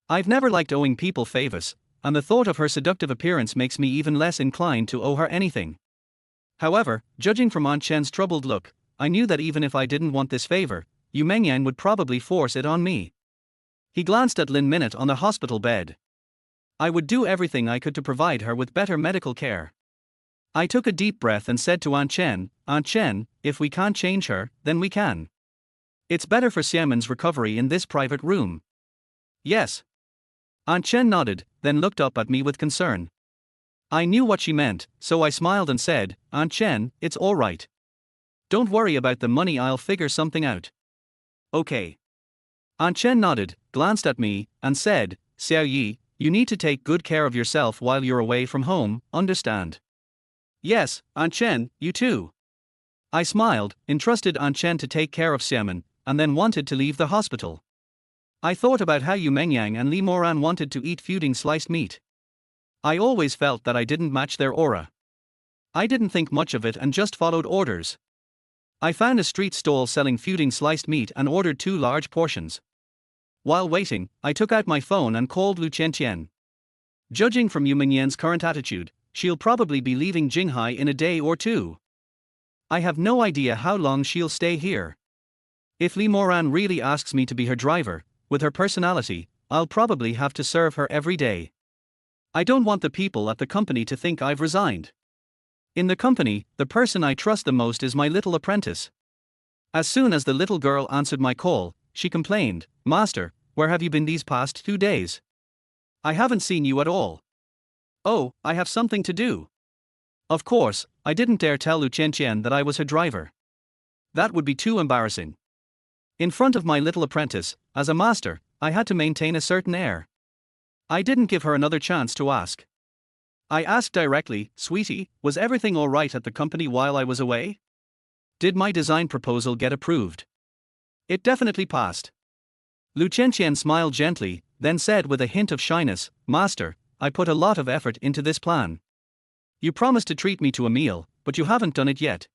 I've never liked owing people favors, and the thought of her seductive appearance makes me even less inclined to owe her anything. However, judging from Aunt Chen's troubled look, I knew that even if I didn't want this favor, Yu Mengyang would probably force it on me. He glanced at Lin Minute on the hospital bed. I would do everything I could to provide her with better medical care. I took a deep breath and said to Aunt Chen, if we can't change her, then we can. It's better for Xiaoman's recovery in this private room. Yes. Aunt Chen nodded, then looked up at me with concern. I knew what she meant, so I smiled and said, Aunt Chen, it's all right. Don't worry about the money, I'll figure something out. Okay. Aunt Chen nodded, glanced at me, and said, Xiao Yi, you need to take good care of yourself while you're away from home, understand? Yes, Aunt Chen, you too. I smiled, entrusted Aunt Chen to take care of Xiaoman, and then wanted to leave the hospital. I thought about how Yu Mengyang and Li Moran wanted to eat feuding sliced meat. I always felt that I didn't match their aura. I didn't think much of it and just followed orders. I found a street stall selling feuding sliced meat and ordered 2 large portions. While waiting, I took out my phone and called Lu Qianqian. Judging from Yu Mengyang's current attitude, she'll probably be leaving Jinghai in a day or 2. I have no idea how long she'll stay here. If Li Moran really asks me to be her driver, with her personality, I'll probably have to serve her every day. I don't want the people at the company to think I've resigned. In the company, the person I trust the most is my little apprentice. As soon as the little girl answered my call, she complained, Master, where have you been these past 2 days? I haven't seen you at all. Oh, I have something to do. Of course, I didn't dare tell Lu Qianqian that I was her driver. That would be too embarrassing. In front of my little apprentice, as a master, I had to maintain a certain air. I didn't give her another chance to ask. I asked directly, Sweetie, was everything all right at the company while I was away? Did my design proposal get approved? It definitely passed. Lu Qianqian smiled gently, then said with a hint of shyness, Master, I put a lot of effort into this plan. You promised to treat me to a meal, but you haven't done it yet.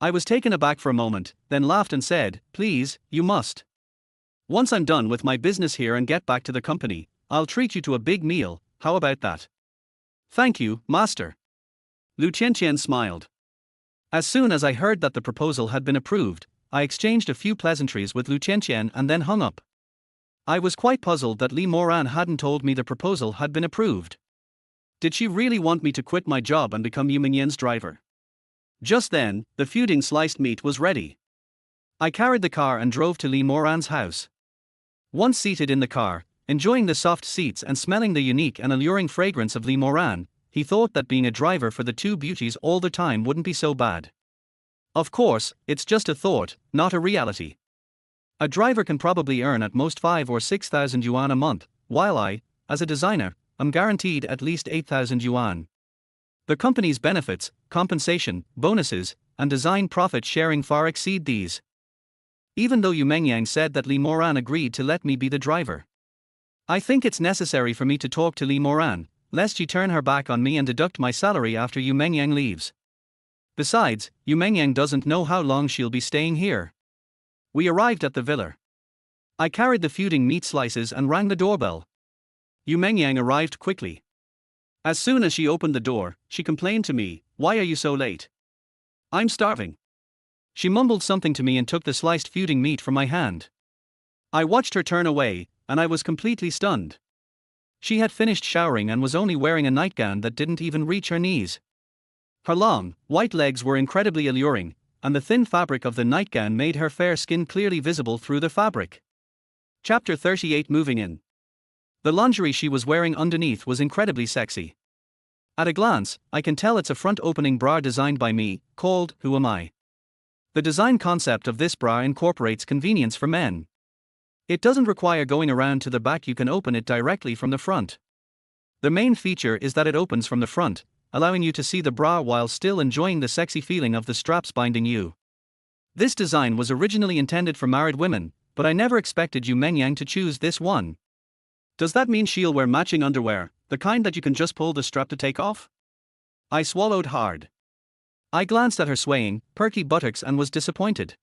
I was taken aback for a moment, then laughed and said, Please, you must. Once I'm done with my business here and get back to the company, I'll treat you to a big meal, how about that? Thank you, Master. Lu Qianqian smiled. As soon as I heard that the proposal had been approved, I exchanged a few pleasantries with Lu Qianqian and then hung up. I was quite puzzled that Li Moran hadn't told me the proposal had been approved. Did she really want me to quit my job and become Yu Mengyang's driver? Just then, the feuding sliced meat was ready. I carried the car and drove to Li Moran's house. Once seated in the car, enjoying the soft seats and smelling the unique and alluring fragrance of Li Moran, he thought that being a driver for the 2 beauties all the time wouldn't be so bad. Of course, it's just a thought, not a reality. A driver can probably earn at most 5 or 6,000 yuan a month, while I, as a designer, am guaranteed at least 8,000 yuan. The company's benefits, compensation, bonuses, and design profit sharing far exceed these. Even though Yu Mengyang said that Li Moran agreed to let me be the driver. I think it's necessary for me to talk to Li Moran, lest she turn her back on me and deduct my salary after Yu Mengyang leaves. Besides, Yu Mengyang doesn't know how long she'll be staying here. We arrived at the villa. I carried the feuding meat slices and rang the doorbell. Yu Mengyang arrived quickly. As soon as she opened the door, she complained to me, Why are you so late? I'm starving. She mumbled something to me and took the sliced feuding meat from my hand. I watched her turn away, and I was completely stunned. She had finished showering and was only wearing a nightgown that didn't even reach her knees. Her long, white legs were incredibly alluring, and the thin fabric of the nightgown made her fair skin clearly visible through the fabric. Chapter 38 Moving in. The lingerie she was wearing underneath was incredibly sexy. At a glance, I can tell it's a front-opening bra designed by me, called Who Am I? The design concept of this bra incorporates convenience for men. It doesn't require going around to the back, you can open it directly from the front. The main feature is that it opens from the front, allowing you to see the bra while still enjoying the sexy feeling of the straps binding you. This design was originally intended for married women, but I never expected Yu Mengyang to choose this one. Does that mean she'll wear matching underwear, the kind that you can just pull the strap to take off? I swallowed hard. I glanced at her swaying, perky buttocks and was disappointed.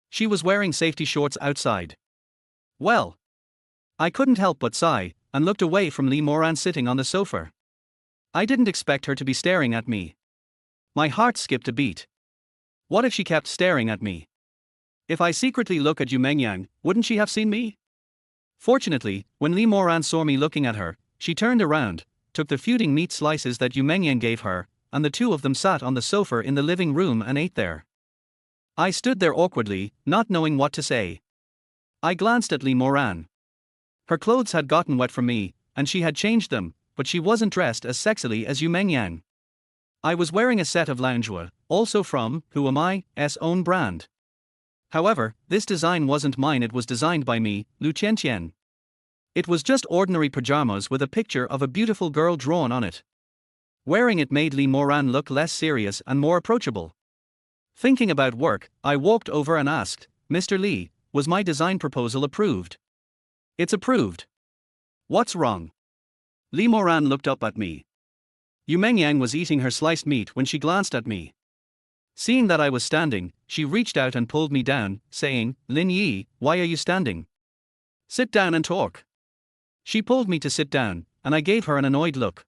She was wearing safety shorts outside. Well, I couldn't help but sigh, and looked away from Lee Moran sitting on the sofa. I didn't expect her to be staring at me. My heart skipped a beat. What if she kept staring at me? If I secretly look at Yu Mengyang, wouldn't she have seen me? Fortunately, when Lee Moran saw me looking at her, she turned around, took the feuding meat slices that Yu Mengyang gave her, and the two of them sat on the sofa in the living room and ate there. I stood there awkwardly, not knowing what to say. I glanced at Lee Moran. Her clothes had gotten wet from me, and she had changed them, but she wasn't dressed as sexily as Yu Mengyang. I was wearing a set of loungewear, also from Who Am I's own brand. However, this design wasn't mine, it was designed by me, Lu Qianqian. It was just ordinary pajamas with a picture of a beautiful girl drawn on it. Wearing it made Lee Moran look less serious and more approachable. Thinking about work, I walked over and asked, "Mr. Lee, was my design proposal approved?" "It's approved." "What's wrong?" Lee Moran looked up at me. Yu Mengyang was eating her sliced meat when she glanced at me. Seeing that I was standing, she reached out and pulled me down, saying, "Lin Yi, why are you standing? Sit down and talk." She pulled me to sit down, and I gave her an annoyed look.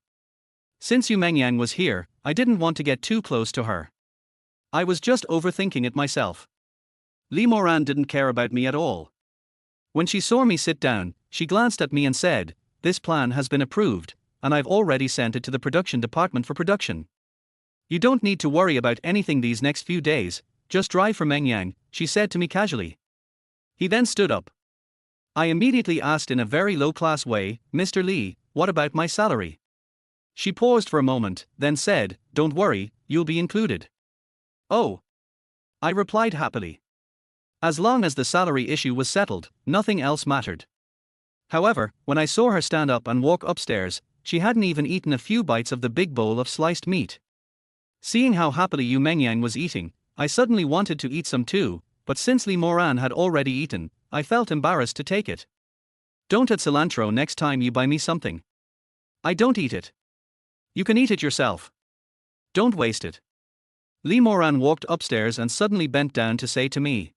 Since Yu Mengyang was here, I didn't want to get too close to her. I was just overthinking it myself. Lee Moran didn't care about me at all. When she saw me sit down, she glanced at me and said, "This plan has been approved, and I've already sent it to the production department for production. You don't need to worry about anything these next few days, just drive for Mengyang," she said to me casually. He then stood up. I immediately asked in a very low-class way, "Mr. Lee, what about my salary?" She paused for a moment, then said, "Don't worry, you'll be included." "Oh," I replied happily. As long as the salary issue was settled, nothing else mattered. However, when I saw her stand up and walk upstairs, she hadn't even eaten a few bites of the big bowl of sliced meat. Seeing how happily Yu Mengyang was eating, I suddenly wanted to eat some too, but since Lee Moran had already eaten, I felt embarrassed to take it. "Don't add cilantro next time you buy me something." "I don't eat it." "You can eat it yourself. Don't waste it." Lee Moran walked upstairs and suddenly bent down to say to me.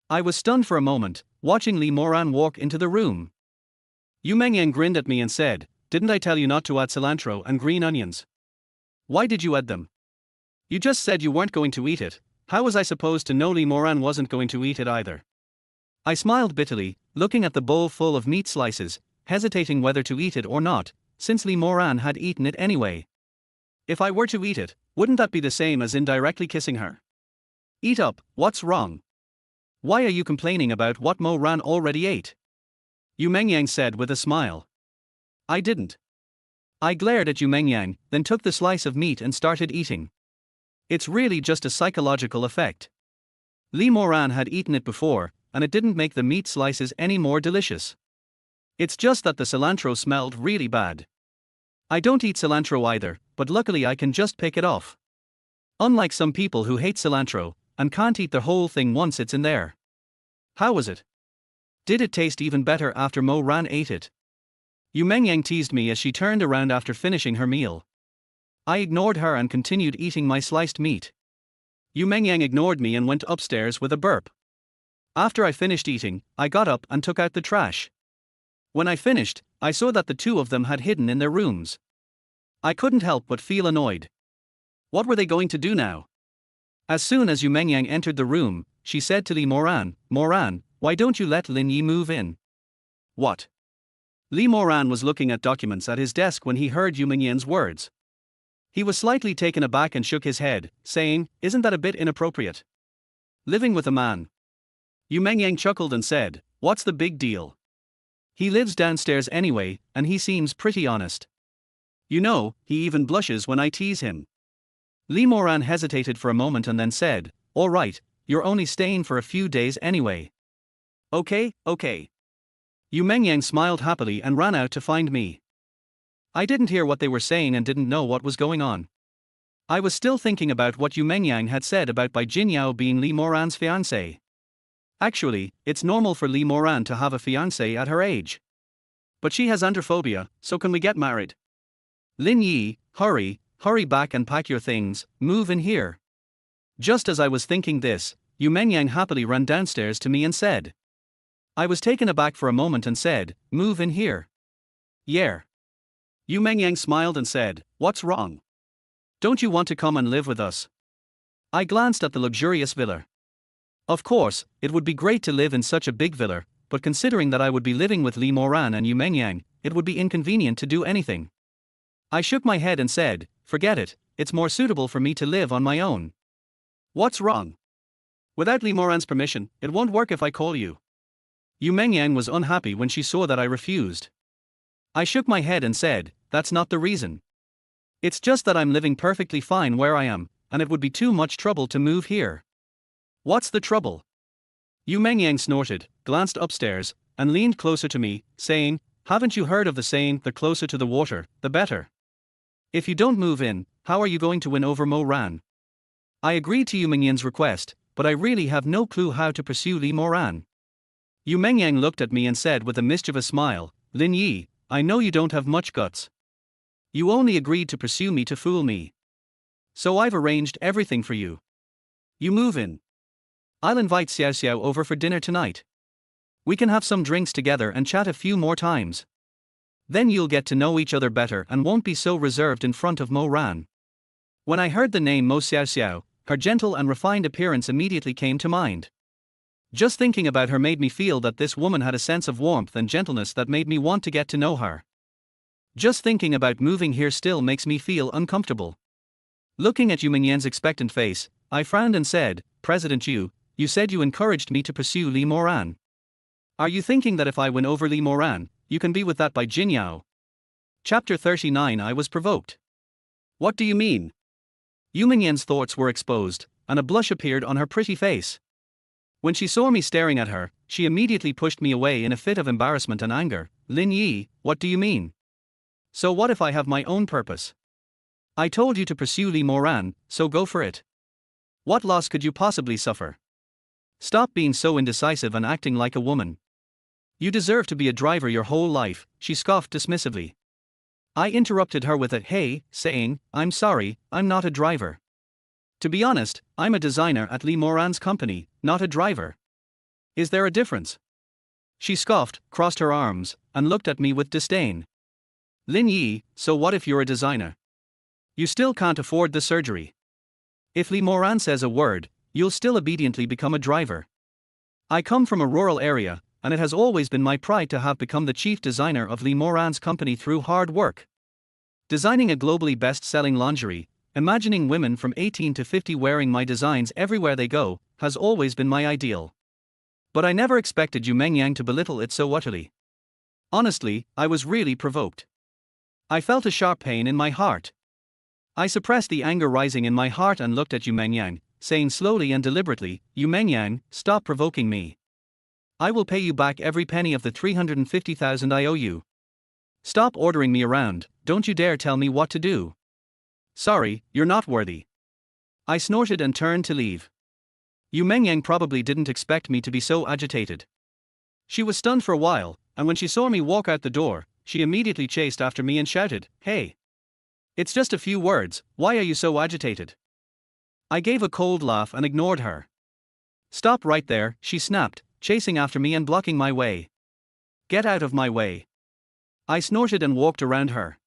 I was stunned for a moment, watching Lee Moran walk into the room. Yu Mengyang grinned at me and said, "Didn't I tell you not to add cilantro and green onions? Why did you add them? You just said you weren't going to eat it. How was I supposed to know Lee Moran wasn't going to eat it either?" I smiled bitterly, looking at the bowl full of meat slices, hesitating whether to eat it or not, since Lee Moran had eaten it anyway. If I were to eat it, wouldn't that be the same as indirectly kissing her? "Eat up, what's wrong? Why are you complaining about what Mo Ran already ate?" Yu Mengyang said with a smile. I didn't. I glared at Yu Mengyang, then took the slice of meat and started eating. It's really just a psychological effect. Lee Moran had eaten it before, and it didn't make the meat slices any more delicious. It's just that the cilantro smelled really bad. I don't eat cilantro either, but luckily I can just pick it off. Unlike some people who hate cilantro, and can't eat the whole thing once it's in there. How was it? Did it taste even better after Mo Ran ate it? Yu Mengyang teased me as she turned around after finishing her meal. I ignored her and continued eating my sliced meat. Yu Mengyang ignored me and went upstairs with a burp. After I finished eating, I got up and took out the trash. When I finished, I saw that the two of them had hidden in their rooms. I couldn't help but feel annoyed. What were they going to do now? As soon as Yu Mengyang entered the room, she said to Lee Moran, "Moran, why don't you let Lin Yi move in?" "What?" Lee Moran was looking at documents at his desk when he heard Yu Mengyang's words. He was slightly taken aback and shook his head, saying, "Isn't that a bit inappropriate? Living with a man." Yu Mengyang chuckled and said, "What's the big deal? He lives downstairs anyway, and he seems pretty honest." You know, he even blushes when I tease him. Lee Moran hesitated for a moment and then said, "All right, you're only staying for a few days anyway." "Okay, okay." Yu Mengyang smiled happily and ran out to find me. I didn't hear what they were saying and didn't know what was going on. I was still thinking about what Yu Mengyang had said about Bai Jinyao being Lee Moran's fiancée. Actually, it's normal for Lee Moran to have a fiancée at her age. But she has androphobia, so can we get married? Lin Yi, hurry back and pack your things, move in here. Just as I was thinking this, Yu Mengyang happily ran downstairs to me and said. I was taken aback for a moment and said, "Move in here." "Yeah." Yu Mengyang smiled and said, "What's wrong? Don't you want to come and live with us?" I glanced at the luxurious villa. Of course, it would be great to live in such a big villa, but considering that I would be living with Lee Moran and Yu Mengyang, it would be inconvenient to do anything. I shook my head and said, "Forget it, it's more suitable for me to live on my own." "What's wrong? Without Lee Moran's permission, it won't work if I call you." Yu Mengyang was unhappy when she saw that I refused. I shook my head and said, "That's not the reason. It's just that I'm living perfectly fine where I am, and it would be too much trouble to move here." "What's the trouble?" Yu Mengyang snorted, glanced upstairs, and leaned closer to me, saying, "Haven't you heard of the saying, the closer to the water, the better? If you don't move in, how are you going to win over Moran?" I agreed to Yu Mengyang's request, but I really have no clue how to pursue Lee Moran. Yu Mengyang looked at me and said with a mischievous smile, "Lin Yi, I know you don't have much guts. You only agreed to pursue me to fool me. So I've arranged everything for you. You move in. I'll invite Xiao Xiao over for dinner tonight. We can have some drinks together and chat a few more times. Then you'll get to know each other better and won't be so reserved in front of Mo Ran." When I heard the name Mo Xiao Xiao, her gentle and refined appearance immediately came to mind. Just thinking about her made me feel that this woman had a sense of warmth and gentleness that made me want to get to know her. Just thinking about moving here still makes me feel uncomfortable. Looking at Yu Mengyang's expectant face, I frowned and said, "President Yu, you said you encouraged me to pursue Lee Moran. Are you thinking that if I win over Lee Moran, you can be with that Bai Jinyao?" Chapter 39. I was provoked. "What do you mean?" Yu Mengyang's thoughts were exposed, and a blush appeared on her pretty face. When she saw me staring at her, she immediately pushed me away in a fit of embarrassment and anger. "Lin Yi, what do you mean? So what if I have my own purpose? I told you to pursue Lee Moran, so go for it. What loss could you possibly suffer? Stop being so indecisive and acting like a woman. You deserve to be a driver your whole life," she scoffed dismissively. I interrupted her with a "hey," saying, "I'm sorry, I'm not a driver. To be honest, I'm a designer at Lee Moran's company, not a driver. Is there a difference?" She scoffed, crossed her arms, and looked at me with disdain. "Lin Yi, so what if you're a designer? You still can't afford the surgery. If Lee Moran says a word, you'll still obediently become a driver. I come from a rural area, and it has always been my pride to have become the chief designer of Lee Moran's company through hard work. Designing a globally best-selling lingerie, imagining women from 18 to 50 wearing my designs everywhere they go, has always been my ideal. But I never expected Yu Mengyang to belittle it so utterly. Honestly, I was really provoked. I felt a sharp pain in my heart. I suppressed the anger rising in my heart and looked at Yu Mengyang, saying slowly and deliberately, "Yu Mengyang, stop provoking me. I will pay you back every penny of the 350,000 I owe you. Stop ordering me around, don't you dare tell me what to do. Sorry, you're not worthy." I snorted and turned to leave. Yu Mengyang probably didn't expect me to be so agitated. She was stunned for a while, and when she saw me walk out the door, she immediately chased after me and shouted, "Hey! It's just a few words, why are you so agitated?" I gave a cold laugh and ignored her. "Stop right there," she snapped, chasing after me and blocking my way. "Get out of my way." I snorted and walked around her.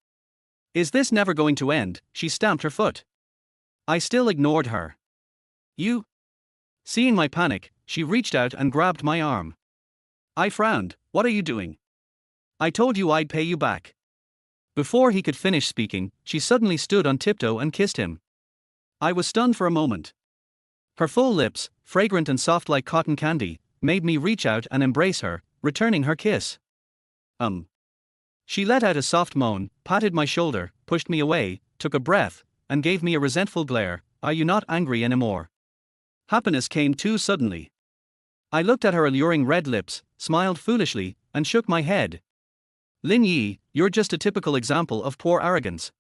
"Is this never going to end?" She stamped her foot. I still ignored her. "You?" Seeing my panic, she reached out and grabbed my arm. I frowned. "What are you doing? I told you I'd pay you back." Before he could finish speaking, she suddenly stood on tiptoe and kissed him. I was stunned for a moment. Her full lips, fragrant and soft like cotton candy, made me reach out and embrace her, returning her kiss. She let out a soft moan, patted my shoulder, pushed me away, took a breath, and gave me a resentful glare. Are you not angry anymore? Happiness came too suddenly. I looked at her alluring red lips, smiled foolishly, and shook my head. Lin Yi, you're just a typical example of poor arrogance.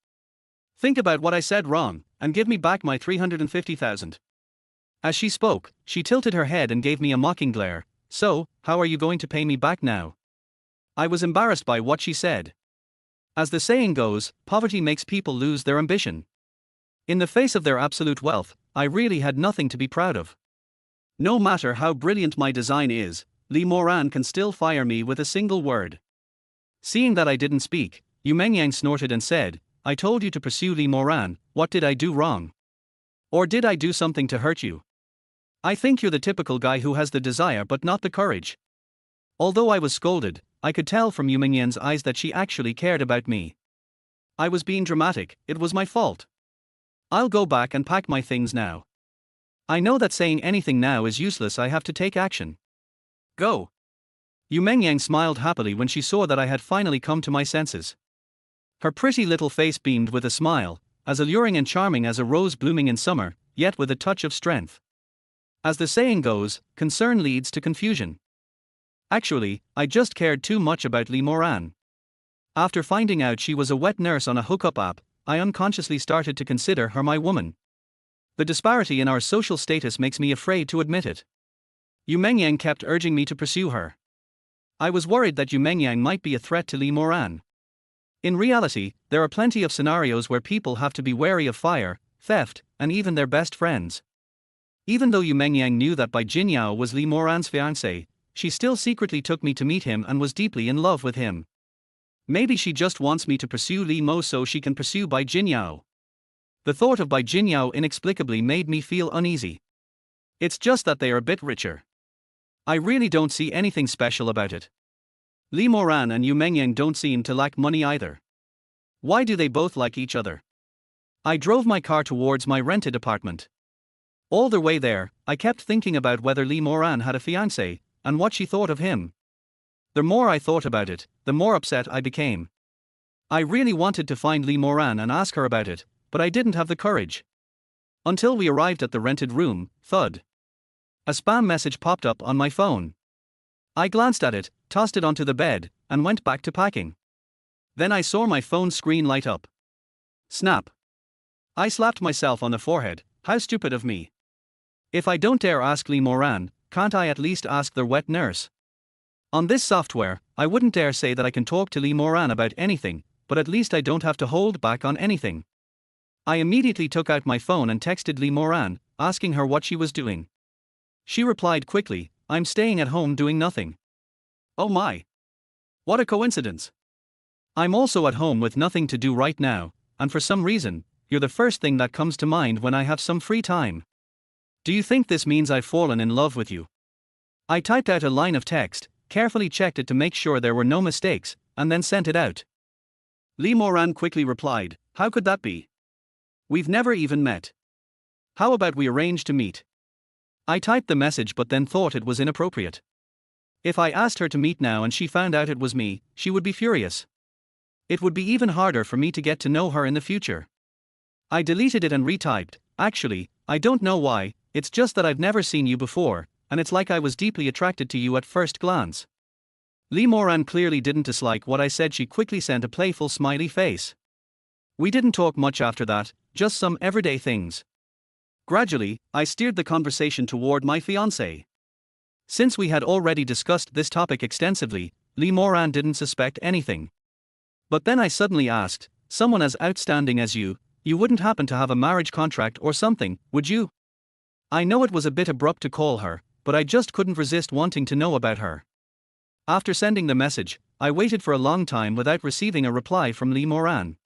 Think about what I said wrong, and give me back my 350,000. As she spoke, she tilted her head and gave me a mocking glare. So, how are you going to pay me back now? I was embarrassed by what she said. As the saying goes, poverty makes people lose their ambition. In the face of their absolute wealth, I really had nothing to be proud of. No matter how brilliant my design is, Li Moran can still fire me with a single word. Seeing that I didn't speak, Yu Mengyang snorted and said, I told you to pursue Li Moran. What did I do wrong? Or did I do something to hurt you? I think you're the typical guy who has the desire but not the courage. Although I was scolded, I could tell from Yu Mengyang's eyes that she actually cared about me. I was being dramatic, it was my fault. I'll go back and pack my things now. I know that saying anything now is useless, I have to take action. Go. Yu Mengyang smiled happily when she saw that I had finally come to my senses. Her pretty little face beamed with a smile, as alluring and charming as a rose blooming in summer, yet with a touch of strength. As the saying goes, concern leads to confusion. Actually, I just cared too much about Li Moran. After finding out she was a wet nurse on a hookup app, I unconsciously started to consider her my woman. The disparity in our social status makes me afraid to admit it. Yu Mengyang kept urging me to pursue her. I was worried that Yu Mengyang might be a threat to Li Moran. In reality, there are plenty of scenarios where people have to be wary of fire, theft, and even their best friends. Even though Yu Mengyang knew that Bai Jinyao was Li Moran's fiancé, she still secretly took me to meet him and was deeply in love with him. Maybe she just wants me to pursue Li Mo so she can pursue Bai Jinyao. The thought of Bai Jinyao inexplicably made me feel uneasy. It's just that they are a bit richer. I really don't see anything special about it. Li Moran and Yu Mengyang don't seem to lack money either. Why do they both like each other? I drove my car towards my rented apartment. All the way there, I kept thinking about whether Li Moran had a fiancé, and what she thought of him. The more I thought about it, the more upset I became. I really wanted to find Li Moran and ask her about it, but I didn't have the courage. Until we arrived at the rented room, thud. A spam message popped up on my phone. I glanced at it, tossed it onto the bed, and went back to packing. Then I saw my phone screen light up. Snap. I slapped myself on the forehead. How stupid of me. If I don't dare ask Li Moran, can't I at least ask their wet nurse? On this software, I wouldn't dare say that I can talk to Li Moran about anything, but at least I don't have to hold back on anything. I immediately took out my phone and texted Li Moran, asking her what she was doing. She replied quickly, I'm staying at home doing nothing. Oh my. What a coincidence. I'm also at home with nothing to do right now, and for some reason, you're the first thing that comes to mind when I have some free time. Do you think this means I've fallen in love with you? I typed out a line of text, carefully checked it to make sure there were no mistakes, and then sent it out. Li Moran quickly replied, how could that be? We've never even met. How about we arrange to meet? I typed the message but then thought it was inappropriate. If I asked her to meet now and she found out it was me, she would be furious. It would be even harder for me to get to know her in the future. I deleted it and retyped, actually, I don't know why, it's just that I've never seen you before, and it's like I was deeply attracted to you at first glance. Li Moran clearly didn't dislike what I said. She quickly sent a playful smiley face. We didn't talk much after that, just some everyday things. Gradually, I steered the conversation toward my fiancé. Since we had already discussed this topic extensively, Li Moran didn't suspect anything. But then I suddenly asked, someone as outstanding as you wouldn't happen to have a marriage contract or something, would you? I know it was a bit abrupt to call her, but I just couldn't resist wanting to know about her. After sending the message, I waited for a long time without receiving a reply from Li Moran.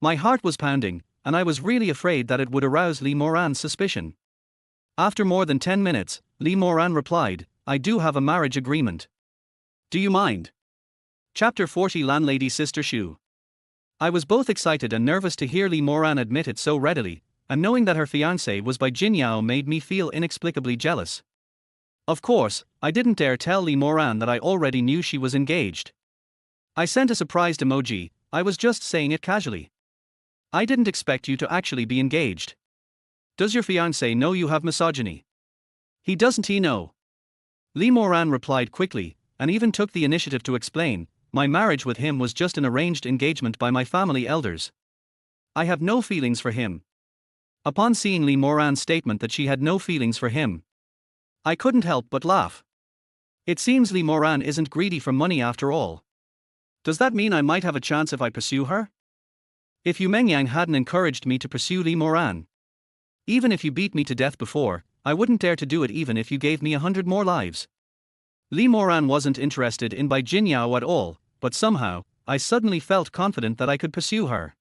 My heart was pounding, and I was really afraid that it would arouse Li Moran's suspicion. After more than 10 minutes, Li Moran replied, I do have a marriage agreement. Do you mind? Chapter 40 Landlady Sister Shu. I was both excited and nervous to hear Li Moran admit it so readily, and knowing that her fiancé was Bai Jinyao made me feel inexplicably jealous. Of course, I didn't dare tell Li Moran that I already knew she was engaged. I sent a surprised emoji, I was just saying it casually. I didn't expect you to actually be engaged. Does your fiancé know you have misogyny? He doesn't he know? Lee Moran replied quickly, and even took the initiative to explain, my marriage with him was just an arranged engagement by my family elders. I have no feelings for him. Upon seeing Lee Moran's statement that she had no feelings for him, I couldn't help but laugh. It seems Lee Moran isn't greedy for money after all. Does that mean I might have a chance if I pursue her? If Yu Mengyang hadn't encouraged me to pursue Lee Moran, even if you beat me to death before, I wouldn't dare to do it even if you gave me 100 more lives. Lee Moran wasn't interested in Bai Jinyao at all, but somehow, I suddenly felt confident that I could pursue her.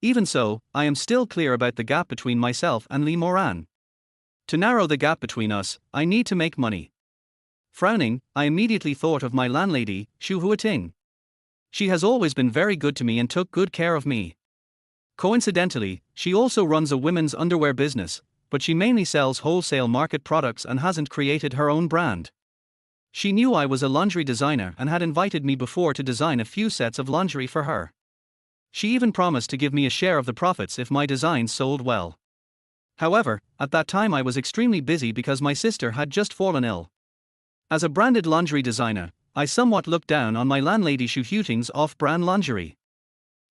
Even so, I am still clear about the gap between myself and Lee Moran. To narrow the gap between us, I need to make money. Frowning, I immediately thought of my landlady, Xu Huating. She has always been very good to me and took good care of me. Coincidentally, she also runs a women's underwear business, but she mainly sells wholesale market products and hasn't created her own brand. She knew I was a lingerie designer and had invited me before to design a few sets of lingerie for her. She even promised to give me a share of the profits if my designs sold well. However, at that time I was extremely busy because my sister had just fallen ill. As a branded lingerie designer, I somewhat looked down on my landlady Xu Huting's off-brand lingerie.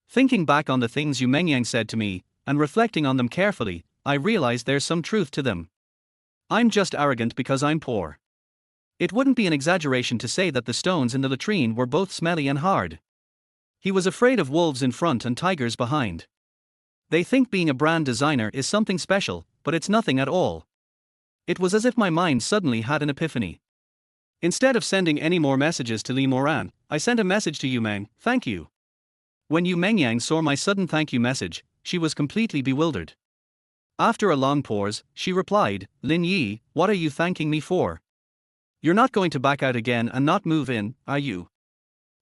Thinking back on the things Yu Mengyang said to me, and reflecting on them carefully, I realized there's some truth to them. I'm just arrogant because I'm poor. It wouldn't be an exaggeration to say that the stones in the latrine were both smelly and hard. He was afraid of wolves in front and tigers behind. They think being a brand designer is something special, but it's nothing at all. It was as if my mind suddenly had an epiphany. Instead of sending any more messages to Lee Moran, I sent a message to Yu Meng, thank you. When Yu Mengyang saw my sudden thank you message, she was completely bewildered. After a long pause, she replied, Lin Yi, what are you thanking me for? You're not going to back out again and not move in, are you?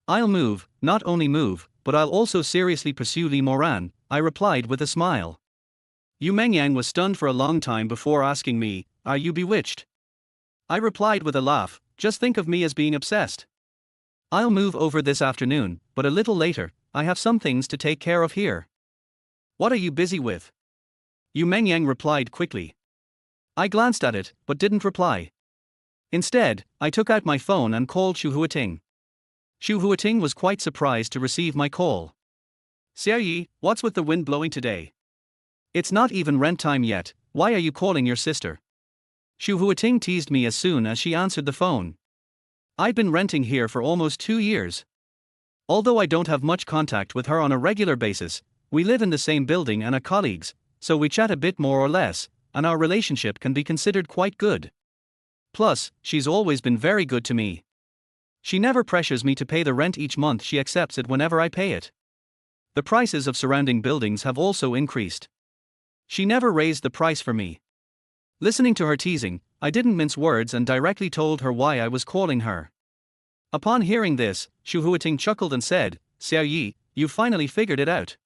I'll move, not only move, but I'll also seriously pursue Lee Moran, I replied with a smile. Yu Mengyang was stunned for a long time before asking me, are you bewitched? I replied with a laugh, just think of me as being obsessed. I'll move over this afternoon, but a little later, I have some things to take care of here. What are you busy with? Yu Mengyang replied quickly. I glanced at it, but didn't reply. Instead, I took out my phone and called Xu Huating. Xu Huating was quite surprised to receive my call. Xiao Yi, what's with the wind blowing today? It's not even rent time yet, why are you calling your sister? Xu Huating teased me as soon as she answered the phone. I'd been renting here for almost 2 years. Although I don't have much contact with her on a regular basis, we live in the same building and are colleagues, so we chat a bit more or less, and our relationship can be considered quite good. Plus, she's always been very good to me. She never pressures me to pay the rent each month, she accepts it whenever I pay it. The prices of surrounding buildings have also increased. She never raised the price for me. Listening to her teasing, I didn't mince words and directly told her why I was calling her. Upon hearing this, Xu Huating chuckled and said, Xiao Yi, you finally figured it out.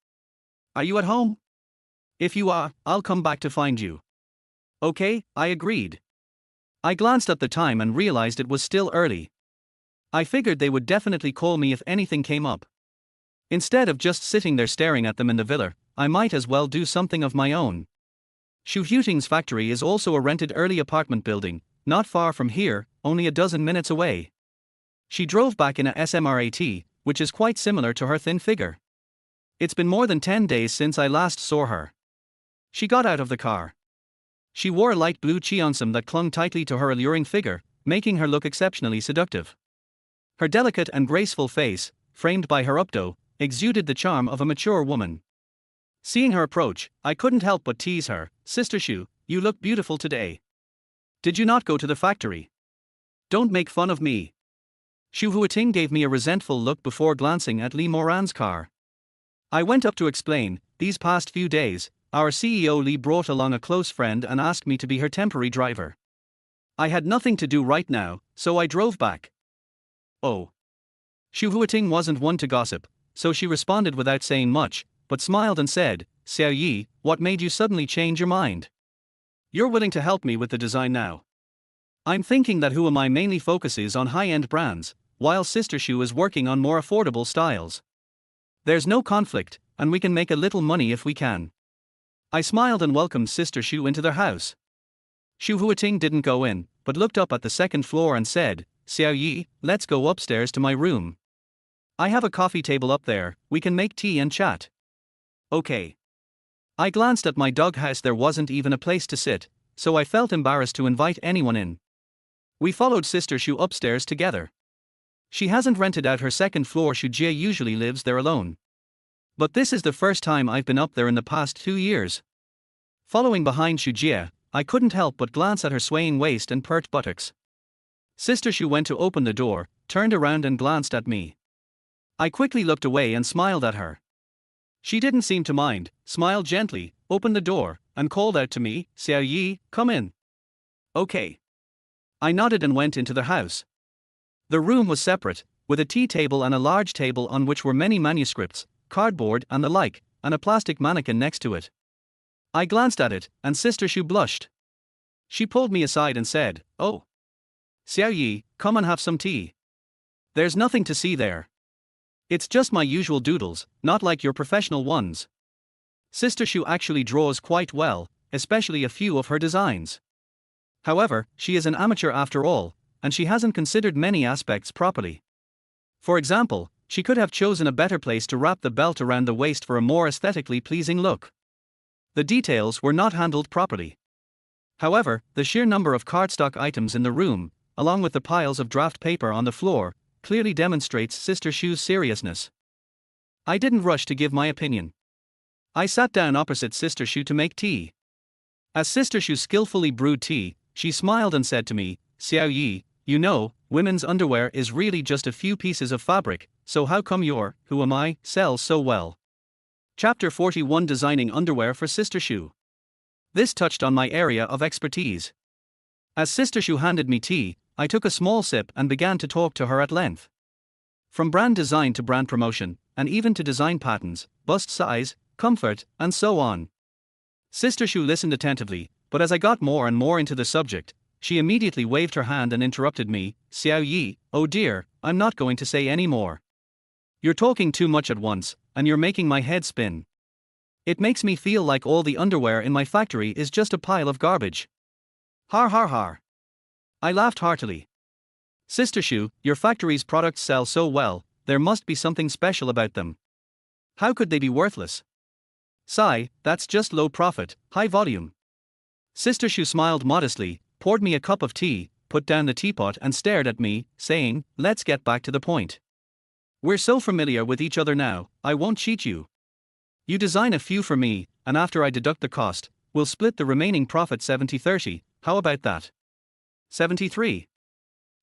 Are you at home? If you are, I'll come back to find you. Okay, I agreed. I glanced at the time and realized it was still early. I figured they would definitely call me if anything came up. Instead of just sitting there staring at them in the villa, I might as well do something of my own. Xu Huting's factory is also a rented early apartment building, not far from here, only a dozen minutes away. She drove back in a SMRAT, which is quite similar to her thin figure. It's been more than 10 days since I last saw her. She got out of the car. She wore a light blue cheongsam that clung tightly to her alluring figure, making her look exceptionally seductive. Her delicate and graceful face, framed by her updo, exuded the charm of a mature woman. Seeing her approach, I couldn't help but tease her, Sister Xu, you look beautiful today. Did you not go to the factory? Don't make fun of me. Xu Huating gave me a resentful look before glancing at Lee Moran's car. I went up to explain, these past few days, our CEO Lee brought along a close friend and asked me to be her temporary driver. I had nothing to do right now, so I drove back. Oh. Xu Huating wasn't one to gossip, so she responded without saying much, but smiled and said, Xiao Yi, what made you suddenly change your mind? You're willing to help me with the design now. I'm thinking that Who Am I mainly focuses on high-end brands, while Sister Shu is working on more affordable styles. There's no conflict, and we can make a little money if we can. I smiled and welcomed Sister Shu into their house. Shu Huating didn't go in, but looked up at the second floor and said, "Xiao Yi, let's go upstairs to my room. I have a coffee table up there, we can make tea and chat." Okay. I glanced at my doghouse. There wasn't even a place to sit, so I felt embarrassed to invite anyone in. We followed Sister Shu upstairs together. She hasn't rented out her second floor. Shu Jie usually lives there alone. But this is the first time I've been up there in the past 2 years. Following behind Shu Jie, I couldn't help but glance at her swaying waist and pert buttocks. Sister Shu went to open the door, turned around and glanced at me. I quickly looked away and smiled at her. She didn't seem to mind, smiled gently, opened the door, and called out to me, "Xiao Yi, come in." Okay. I nodded and went into the house. The room was separate, with a tea table and a large table on which were many manuscripts, cardboard and the like, and a plastic mannequin next to it. I glanced at it, and Sister Shu blushed. She pulled me aside and said, "Oh, Xiao Yi, come and have some tea. There's nothing to see there. It's just my usual doodles, not like your professional ones." Sister Shu actually draws quite well, especially a few of her designs. However, she is an amateur after all, and she hasn't considered many aspects properly. For example, she could have chosen a better place to wrap the belt around the waist for a more aesthetically pleasing look. The details were not handled properly. However, the sheer number of cardstock items in the room, along with the piles of draft paper on the floor, clearly demonstrates Sister Shu's seriousness. I didn't rush to give my opinion. I sat down opposite Sister Shu to make tea. As Sister Shu skillfully brewed tea, she smiled and said to me, "Xiao Yi, you know, women's underwear is really just a few pieces of fabric, so how come your, who am I, sells so well?" Chapter 41: Designing Underwear for Sister Shu. This touched on my area of expertise. As Sister Shu handed me tea, I took a small sip and began to talk to her at length. From brand design to brand promotion, and even to design patterns, bust size, comfort, and so on. Sister Shu listened attentively, but as I got more and more into the subject, she immediately waved her hand and interrupted me. "Xiao Yi, oh dear, I'm not going to say any more. You're talking too much at once, and you're making my head spin. It makes me feel like all the underwear in my factory is just a pile of garbage." Har har har. I laughed heartily. "Sister Shu, your factory's products sell so well, there must be something special about them. How could they be worthless? Sigh, that's just low profit, high volume." Sister Shu smiled modestly, poured me a cup of tea, put down the teapot and stared at me, saying, "Let's get back to the point. We're so familiar with each other now, I won't cheat you. You design a few for me, and after I deduct the cost, we'll split the remaining profit 70-30, how about that?" 73.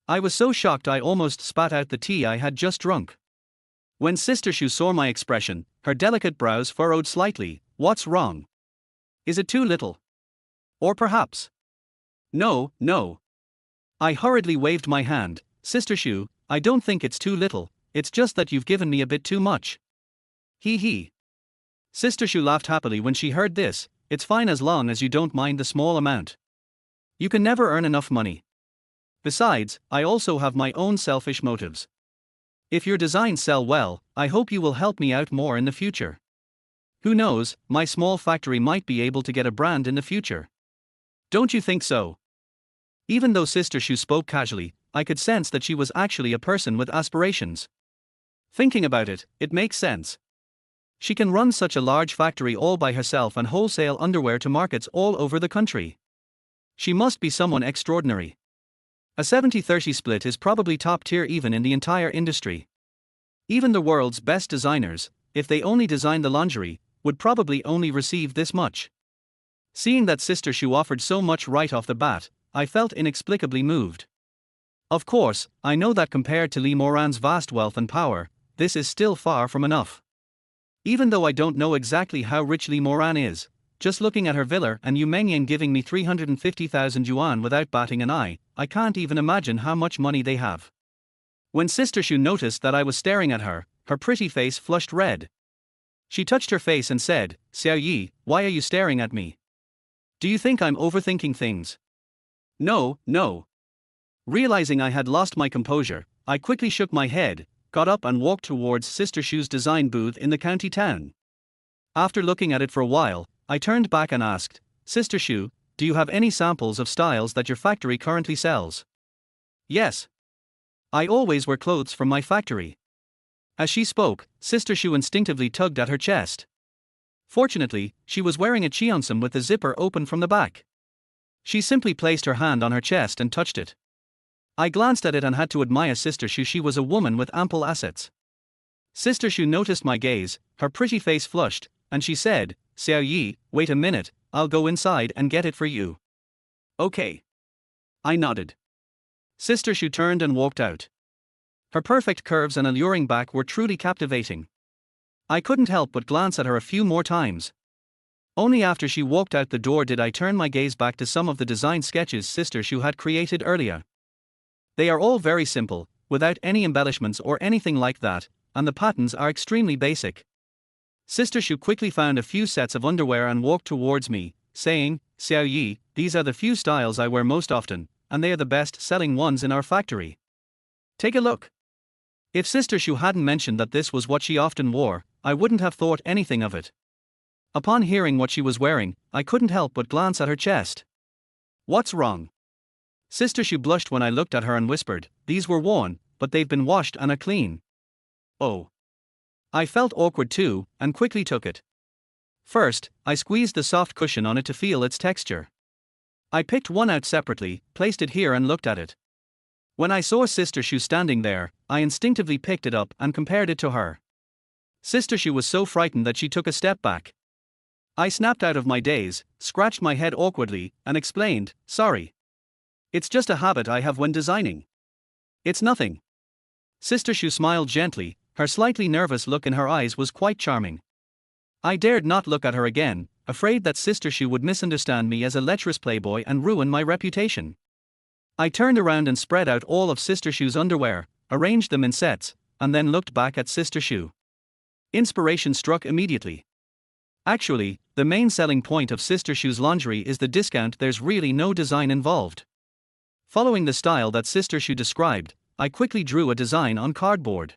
I was so shocked I almost spat out the tea I had just drunk. When Sister Shu saw my expression, her delicate brows furrowed slightly. "What's wrong? Is it too little? Or perhaps—" "No, no." I hurriedly waved my hand. "Sister Shu, I don't think it's too little, it's just that you've given me a bit too much." Hee hee. Sister Shu laughed happily when she heard this. "It's fine as long as you don't mind the small amount. You can never earn enough money. Besides, I also have my own selfish motives. If your designs sell well, I hope you will help me out more in the future. Who knows, my small factory might be able to get a brand in the future. Don't you think so?" Even though Sister Shu spoke casually, I could sense that she was actually a person with aspirations. Thinking about it, it makes sense. She can run such a large factory all by herself and wholesale underwear to markets all over the country. She must be someone extraordinary. A 70-30 split is probably top tier even in the entire industry. Even the world's best designers, if they only design the lingerie, would probably only receive this much. Seeing that Sister Shu offered so much right off the bat, I felt inexplicably moved. Of course, I know that compared to Li Moran's vast wealth and power, this is still far from enough. Even though I don't know exactly how rich Li Moran is, just looking at her villa and Yu Mengyan giving me 350,000 yuan without batting an eye, I can't even imagine how much money they have. When Sister Shu noticed that I was staring at her, her pretty face flushed red. She touched her face and said, "Xiao Yi, why are you staring at me? Do you think I'm overthinking things?" "No, no." Realizing I had lost my composure, I quickly shook my head, got up and walked towards Sister Shu's design booth in the county town. After looking at it for a while, I turned back and asked, Sister Shu, do you have any samples of styles that your factory currently sells? Yes. I always wear clothes from my factory. As she spoke, Sister Shu instinctively tugged at her chest. Fortunately, she was wearing a cheongsam with the zipper open from the back. She simply placed her hand on her chest and touched it. I glanced at it and had to admire Sister Shu. She was a woman with ample assets. Sister Shu noticed my gaze, her pretty face flushed, and she said, Xiao Yi, wait a minute, I'll go inside and get it for you. Okay. I nodded. Sister Shu turned and walked out. Her perfect curves and alluring back were truly captivating. I couldn't help but glance at her a few more times. Only after she walked out the door did I turn my gaze back to some of the design sketches Sister Shu had created earlier. They are all very simple, without any embellishments or anything like that, and the patterns are extremely basic. Sister Shu quickly found a few sets of underwear and walked towards me, saying, Xiao Yi, these are the few styles I wear most often, and they are the best-selling ones in our factory. Take a look. If Sister Shu hadn't mentioned that this was what she often wore, I wouldn't have thought anything of it. Upon hearing what she was wearing, I couldn't help but glance at her chest. What's wrong? Sister Shu blushed when I looked at her and whispered, these were worn, but they've been washed and are clean. Oh. I felt awkward too, and quickly took it. First, I squeezed the soft cushion on it to feel its texture. I picked one out separately, placed it here and looked at it. When I saw Sister Shu standing there, I instinctively picked it up and compared it to her. Sister Shu was so frightened that she took a step back. I snapped out of my daze, scratched my head awkwardly, and explained, sorry. It's just a habit I have when designing. It's nothing. Sister Shu smiled gently, her slightly nervous look in her eyes was quite charming. I dared not look at her again, afraid that Sister Shu would misunderstand me as a lecherous playboy and ruin my reputation. I turned around and spread out all of Sister Shu's underwear, arranged them in sets, and then looked back at Sister Shu. Inspiration struck immediately. Actually, the main selling point of Sister Shu's lingerie is the discount. There's really no design involved. Following the style that Sister Shu described, I quickly drew a design on cardboard.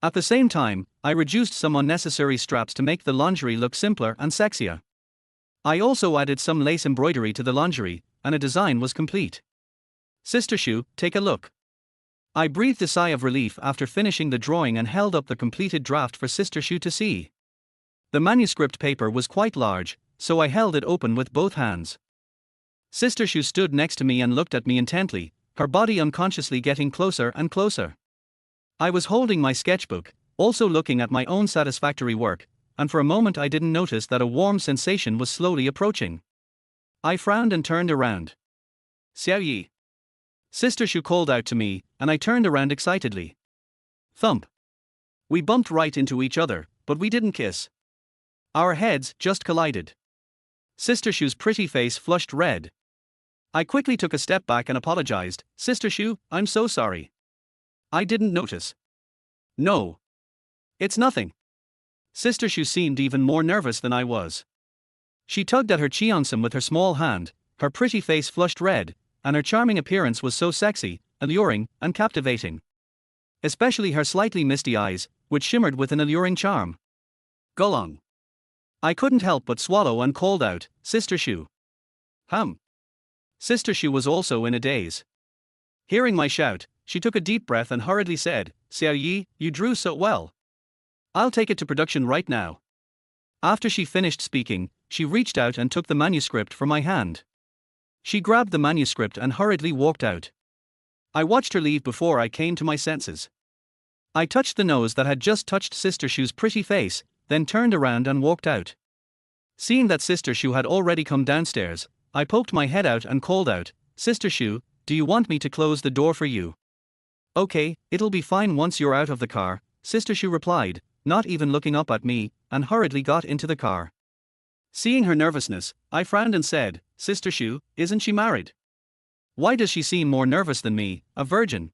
At the same time, I reduced some unnecessary straps to make the lingerie look simpler and sexier. I also added some lace embroidery to the lingerie, and a design was complete. Sister Shu, take a look. I breathed a sigh of relief after finishing the drawing and held up the completed draft for Sister Shu to see. The manuscript paper was quite large, so I held it open with both hands. Sister Shu stood next to me and looked at me intently, her body unconsciously getting closer and closer. I was holding my sketchbook, also looking at my own satisfactory work, and for a moment I didn't notice that a warm sensation was slowly approaching. I frowned and turned around. Xiao Yi. Sister Shu called out to me, and I turned around excitedly. Thump. We bumped right into each other, but we didn't kiss. Our heads just collided. Sister Shu's pretty face flushed red. I quickly took a step back and apologized. Sister Shu, I'm so sorry. I didn't notice. No. It's nothing. Sister Shu seemed even more nervous than I was. She tugged at her cheongsam with her small hand, her pretty face flushed red, and her charming appearance was so sexy, alluring, and captivating. Especially her slightly misty eyes, which shimmered with an alluring charm. Gulong. I couldn't help but swallow and called out, Sister Shu. Sister Shu was also in a daze. Hearing my shout, she took a deep breath and hurriedly said, Xiao Yi, you drew so well. I'll take it to production right now. After she finished speaking, she reached out and took the manuscript from my hand. She grabbed the manuscript and hurriedly walked out. I watched her leave before I came to my senses. I touched the nose that had just touched Sister Shu's pretty face, then turned around and walked out. Seeing that Sister Shu had already come downstairs, I poked my head out and called out, Sister Shu, do you want me to close the door for you? Okay, it'll be fine once you're out of the car, Sister Shu replied, not even looking up at me, and hurriedly got into the car. Seeing her nervousness, I frowned and said, Sister Shu, isn't she married? Why does she seem more nervous than me, a virgin?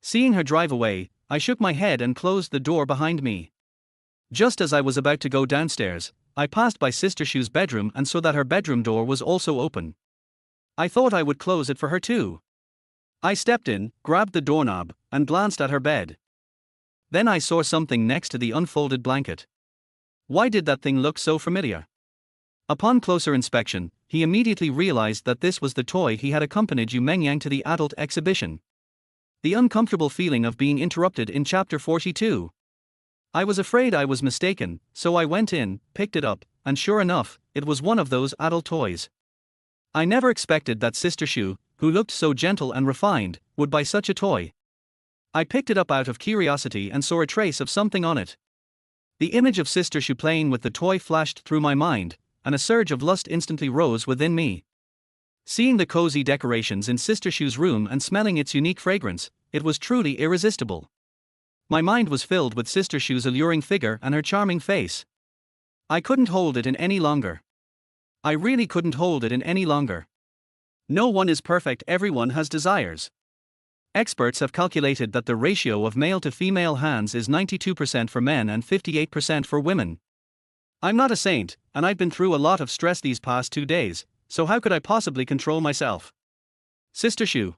Seeing her drive away, I shook my head and closed the door behind me. Just as I was about to go downstairs, I passed by Sister Shu's bedroom and saw that her bedroom door was also open. I thought I would close it for her too. I stepped in, grabbed the doorknob, and glanced at her bed. Then I saw something next to the unfolded blanket. Why did that thing look so familiar? Upon closer inspection, he immediately realized that this was the toy he had accompanied Yu Mengyang to the adult exhibition. The uncomfortable feeling of being interrupted in chapter 42. I was afraid I was mistaken, so I went in, picked it up, and sure enough, it was one of those adult toys. I never expected that Sister Shu, who looked so gentle and refined, would buy such a toy. I picked it up out of curiosity and saw a trace of something on it. The image of Sister Shu playing with the toy flashed through my mind, and a surge of lust instantly rose within me. Seeing the cozy decorations in Sister Shu's room and smelling its unique fragrance, it was truly irresistible. My mind was filled with Sister Shu's alluring figure and her charming face. I couldn't hold it in any longer. I really couldn't hold it in any longer. No one is perfect, everyone has desires. Experts have calculated that the ratio of male to female hands is 92% for men and 58% for women. I'm not a saint, and I've been through a lot of stress these past 2 days, so how could I possibly control myself? Sister Shu.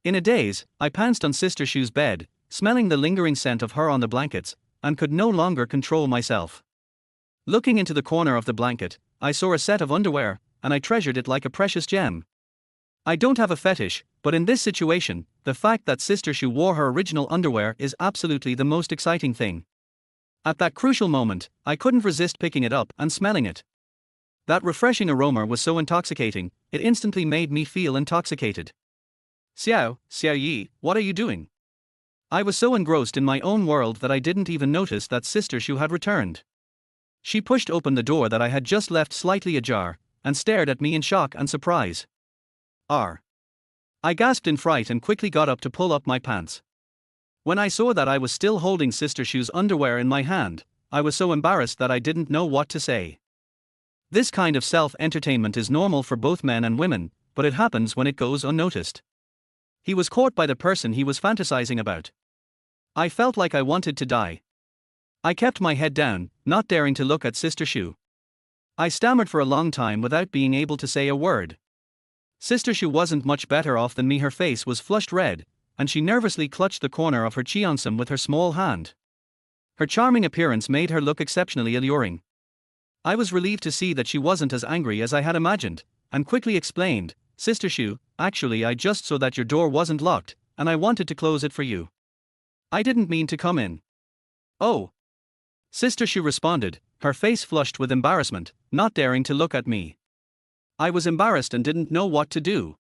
In a daze, I pounced on Sister Shu's bed, smelling the lingering scent of her on the blankets, and could no longer control myself. Looking into the corner of the blanket, I saw a set of underwear, and I treasured it like a precious gem. I don't have a fetish, but in this situation, the fact that Sister Shu wore her original underwear is absolutely the most exciting thing. At that crucial moment, I couldn't resist picking it up and smelling it. That refreshing aroma was so intoxicating, it instantly made me feel intoxicated. Xiao Yi, what are you doing? I was so engrossed in my own world that I didn't even notice that Sister Shu had returned. She pushed open the door that I had just left slightly ajar, and stared at me in shock and surprise. I gasped in fright and quickly got up to pull up my pants. When I saw that I was still holding Sister Shu's underwear in my hand, I was so embarrassed that I didn't know what to say. This kind of self-entertainment is normal for both men and women, but it happens when it goes unnoticed. He was caught by the person he was fantasizing about. I felt like I wanted to die. I kept my head down, not daring to look at Sister Shu. I stammered for a long time without being able to say a word. Sister Shu wasn't much better off than me. Her face was flushed red, and she nervously clutched the corner of her cheongsam with her small hand. Her charming appearance made her look exceptionally alluring. I was relieved to see that she wasn't as angry as I had imagined, and quickly explained, Sister Shu, actually I just saw that your door wasn't locked, and I wanted to close it for you. I didn't mean to come in. Oh. Sister Shu responded, her face flushed with embarrassment, not daring to look at me. I was embarrassed and didn't know what to do.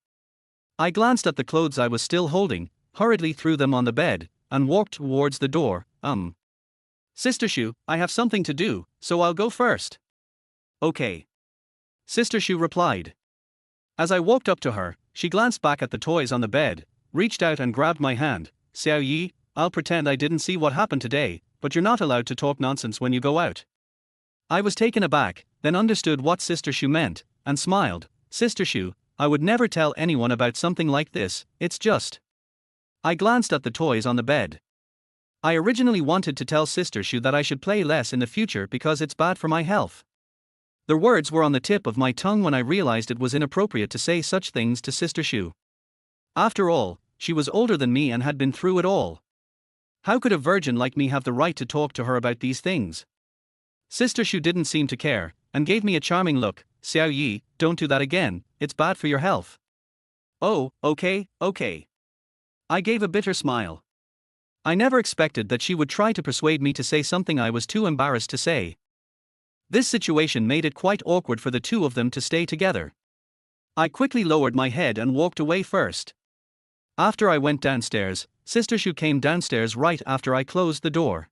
I glanced at the clothes I was still holding, hurriedly threw them on the bed, and walked towards the door. Sister Shu, I have something to do, so I'll go first. Okay. Sister Shu replied. As I walked up to her, she glanced back at the toys on the bed, reached out and grabbed my hand. Xiao Yi, I'll pretend I didn't see what happened today, but you're not allowed to talk nonsense when you go out. I was taken aback, then understood what Sister Shu meant, and smiled. Sister Shu, I would never tell anyone about something like this, it's just. I glanced at the toys on the bed. I originally wanted to tell Sister Shu that I should play less in the future because it's bad for my health. The words were on the tip of my tongue when I realized it was inappropriate to say such things to Sister Shu. After all, she was older than me and had been through it all. How could a virgin like me have the right to talk to her about these things? Sister Shu didn't seem to care, and gave me a charming look. Xiao Yi, don't do that again, it's bad for your health. Oh, okay. I gave a bitter smile. I never expected that she would try to persuade me to say something I was too embarrassed to say. This situation made it quite awkward for the two of them to stay together. I quickly lowered my head and walked away first. After I went downstairs, Sister Shu came downstairs right after I closed the door.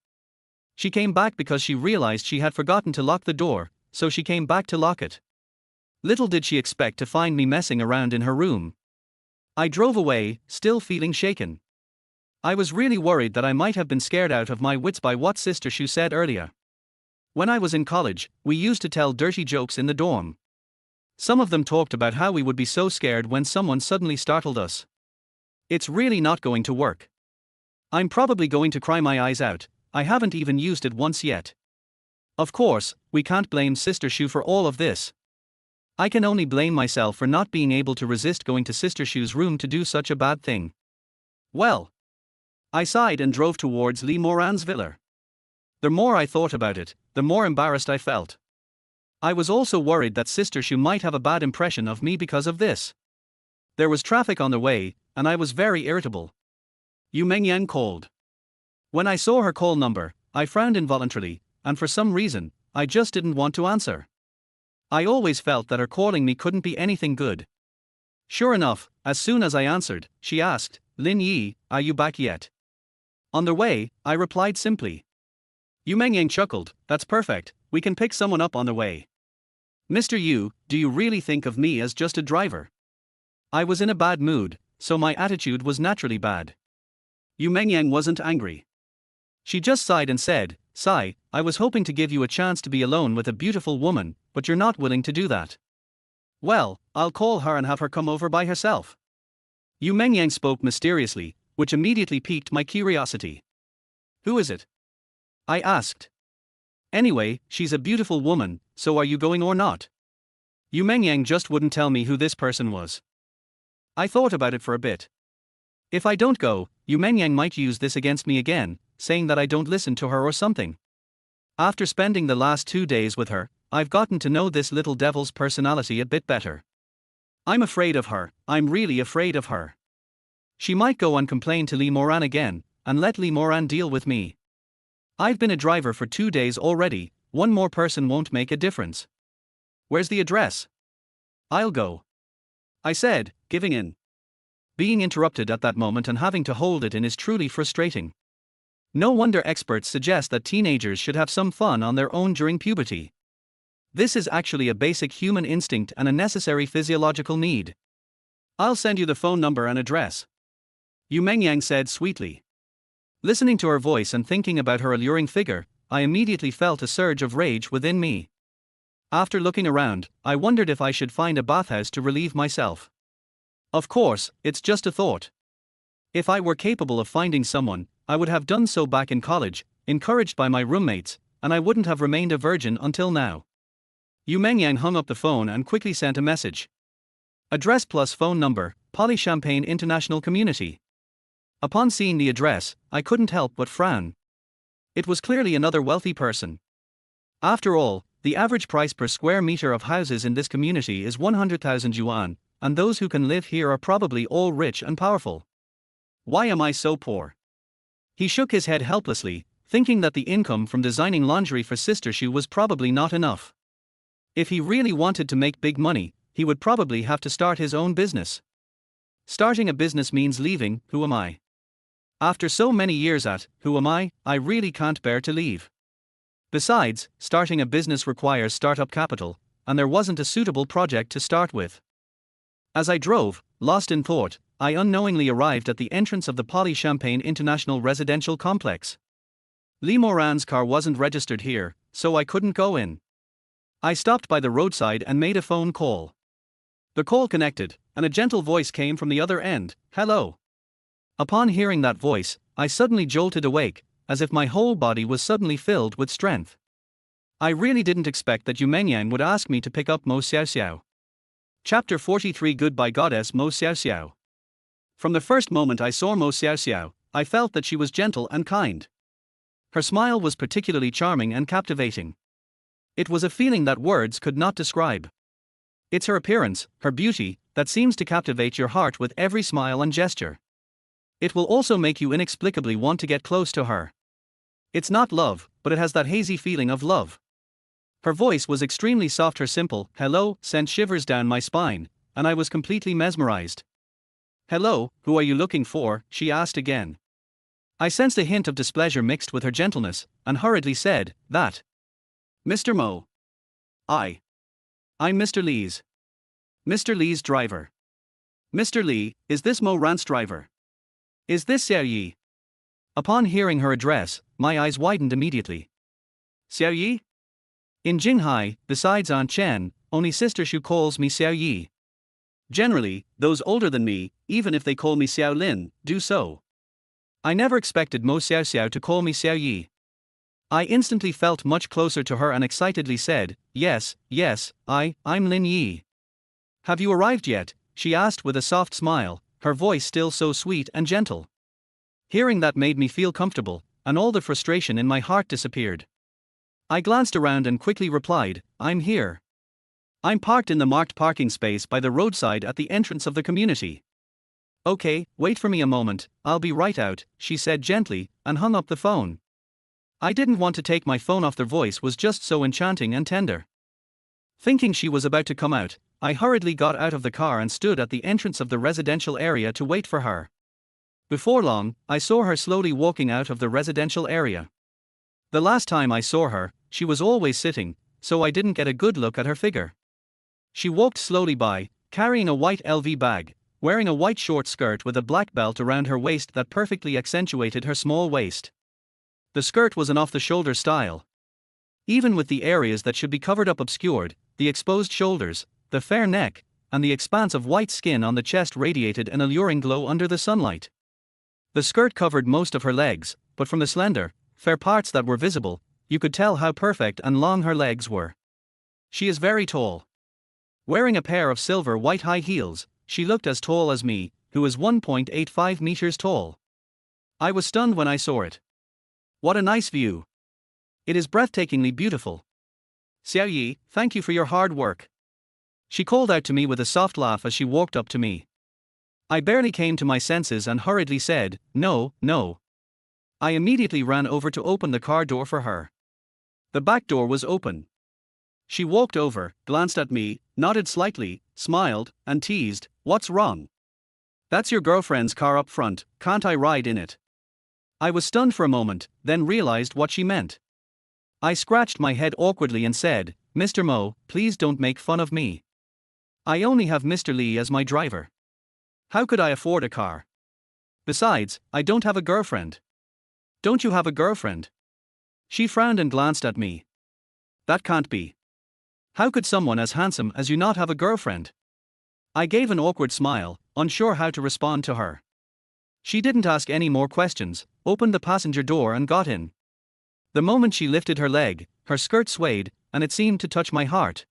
She came back because she realized she had forgotten to lock the door, so she came back to lock it. Little did she expect to find me messing around in her room. I drove away, still feeling shaken. I was really worried that I might have been scared out of my wits by what Sister Shu said earlier. When I was in college, we used to tell dirty jokes in the dorm. Some of them talked about how we would be so scared when someone suddenly startled us. It's really not going to work. I'm probably going to cry my eyes out. I haven't even used it once yet. Of course, we can't blame Sister Shu for all of this. I can only blame myself for not being able to resist going to Sister Shu's room to do such a bad thing. Well. I sighed and drove towards Lee Moran's villa. The more I thought about it, the more embarrassed I felt. I was also worried that Sister Shu might have a bad impression of me because of this. There was traffic on the way, and I was very irritable. Yu Mengyang called. When I saw her call number, I frowned involuntarily, and for some reason, I just didn't want to answer. I always felt that her calling me couldn't be anything good. Sure enough, as soon as I answered, she asked, "Lin Yi, are you back yet?" "On the way," I replied simply. Yu Mengyang chuckled, "That's perfect, we can pick someone up on the way." "Mr. Yu, do you really think of me as just a driver?" I was in a bad mood, so my attitude was naturally bad. Yu Mengyang wasn't angry. She just sighed and said, "Sigh, I was hoping to give you a chance to be alone with a beautiful woman, but you're not willing to do that." "Well, I'll call her and have her come over by herself." Yu Mengyang spoke mysteriously, which immediately piqued my curiosity. "Who is it?" I asked. "Anyway, she's a beautiful woman, so are you going or not?" Yu Mengyang just wouldn't tell me who this person was. I thought about it for a bit. If I don't go, Yu Mengyang might use this against me again, saying that I don't listen to her or something. After spending the last 2 days with her, I've gotten to know this little devil's personality a bit better. I'm afraid of her, I'm really afraid of her. She might go and complain to Lee Moran again, and let Lee Moran deal with me. I've been a driver for 2 days already, one more person won't make a difference. "Where's the address?" "I'll go," I said, giving in. Being interrupted at that moment and having to hold it in is truly frustrating. No wonder experts suggest that teenagers should have some fun on their own during puberty. This is actually a basic human instinct and a necessary physiological need. "I'll send you the phone number and address," Yu Mengyang said sweetly. Listening to her voice and thinking about her alluring figure, I immediately felt a surge of rage within me. After looking around, I wondered if I should find a bathhouse to relieve myself. Of course, it's just a thought. If I were capable of finding someone, I would have done so back in college, encouraged by my roommates, and I wouldn't have remained a virgin until now. Yu Mengyang hung up the phone and quickly sent a message. Address plus phone number, Poly Champagne International Community. Upon seeing the address, I couldn't help but frown. It was clearly another wealthy person. After all, the average price per square meter of houses in this community is 100,000 yuan, and those who can live here are probably all rich and powerful. Why am I so poor? He shook his head helplessly, thinking that the income from designing lingerie for Sister Shu was probably not enough. If he really wanted to make big money, he would probably have to start his own business. Starting a business means leaving, who am I? After so many years at, who am I really can't bear to leave. Besides, starting a business requires startup capital, and there wasn't a suitable project to start with. As I drove, lost in thought, I unknowingly arrived at the entrance of the Poly Champagne International Residential Complex. Lee Moran's car wasn't registered here, so I couldn't go in. I stopped by the roadside and made a phone call. The call connected, and a gentle voice came from the other end, "Hello." Upon hearing that voice, I suddenly jolted awake, as if my whole body was suddenly filled with strength. I really didn't expect that Yu Mengyang would ask me to pick up Mo Xiao Xiao. Chapter 43 Goodbye Goddess Mo Xiao Xiao. From the first moment I saw Mo Xiao Xiao, I felt that she was gentle and kind. Her smile was particularly charming and captivating. It was a feeling that words could not describe. It's her appearance, her beauty, that seems to captivate your heart with every smile and gesture. It will also make you inexplicably want to get close to her. It's not love, but it has that hazy feeling of love. Her voice was extremely soft. Her simple "hello" sent shivers down my spine, and I was completely mesmerized. "Hello, who are you looking for?" she asked again. I sensed a hint of displeasure mixed with her gentleness, and hurriedly said, "That. Mr. Mo. I'm Mr. Lee's. Mr. Lee's driver." "Mr. Lee, is this Mo Rant's driver? Is this Xiao Yi?" Upon hearing her address, my eyes widened immediately. "Xiao Yi?" In Jinghai, besides Aunt Chen, only Sister Shu calls me Xiao Yi. Generally, those older than me, even if they call me Xiao Lin, do so. I never expected Mo Xiao Xiao to call me Xiao Yi. I instantly felt much closer to her and excitedly said, "Yes, yes, I'm Lin Yi." "Have you arrived yet?" she asked with a soft smile, her voice still so sweet and gentle. Hearing that made me feel comfortable, and all the frustration in my heart disappeared. I glanced around and quickly replied, "I'm here. I'm parked in the marked parking space by the roadside at the entrance of the community." "Okay, wait for me a moment, I'll be right out," she said gently, and hung up the phone. I didn't want to take my phone off. Their voice was just so enchanting and tender. Thinking she was about to come out, I hurriedly got out of the car and stood at the entrance of the residential area to wait for her. Before long, I saw her slowly walking out of the residential area. The last time I saw her, she was always sitting, so I didn't get a good look at her figure. She walked slowly by, carrying a white LV bag, wearing a white short skirt with a black belt around her waist that perfectly accentuated her small waist. The skirt was an off-the-shoulder style. Even with the areas that should be covered up obscured, the exposed shoulders, the fair neck, and the expanse of white skin on the chest radiated an alluring glow under the sunlight. The skirt covered most of her legs, but from the slender, fair parts that were visible, you could tell how perfect and long her legs were. She is very tall. Wearing a pair of silver white high heels, she looked as tall as me, who is 1.85 meters tall. I was stunned when I saw it. What a nice view. It is breathtakingly beautiful. "Xiao Yi, thank you for your hard work," she called out to me with a soft laugh as she walked up to me. I barely came to my senses and hurriedly said, "No, no." I immediately ran over to open the car door for her. The back door was open. She walked over, glanced at me, nodded slightly, smiled, and teased, "What's wrong? That's your girlfriend's car up front, can't I ride in it?" I was stunned for a moment, then realized what she meant. I scratched my head awkwardly and said, "Mr. Mo, please don't make fun of me. I only have Mr. Lee as my driver. How could I afford a car? Besides, I don't have a girlfriend." "Don't you have a girlfriend?" She frowned and glanced at me. "That can't be. How could someone as handsome as you not have a girlfriend?" I gave an awkward smile, unsure how to respond to her. She didn't ask any more questions, opened the passenger door and got in. The moment she lifted her leg, her skirt swayed, and it seemed to touch my heart.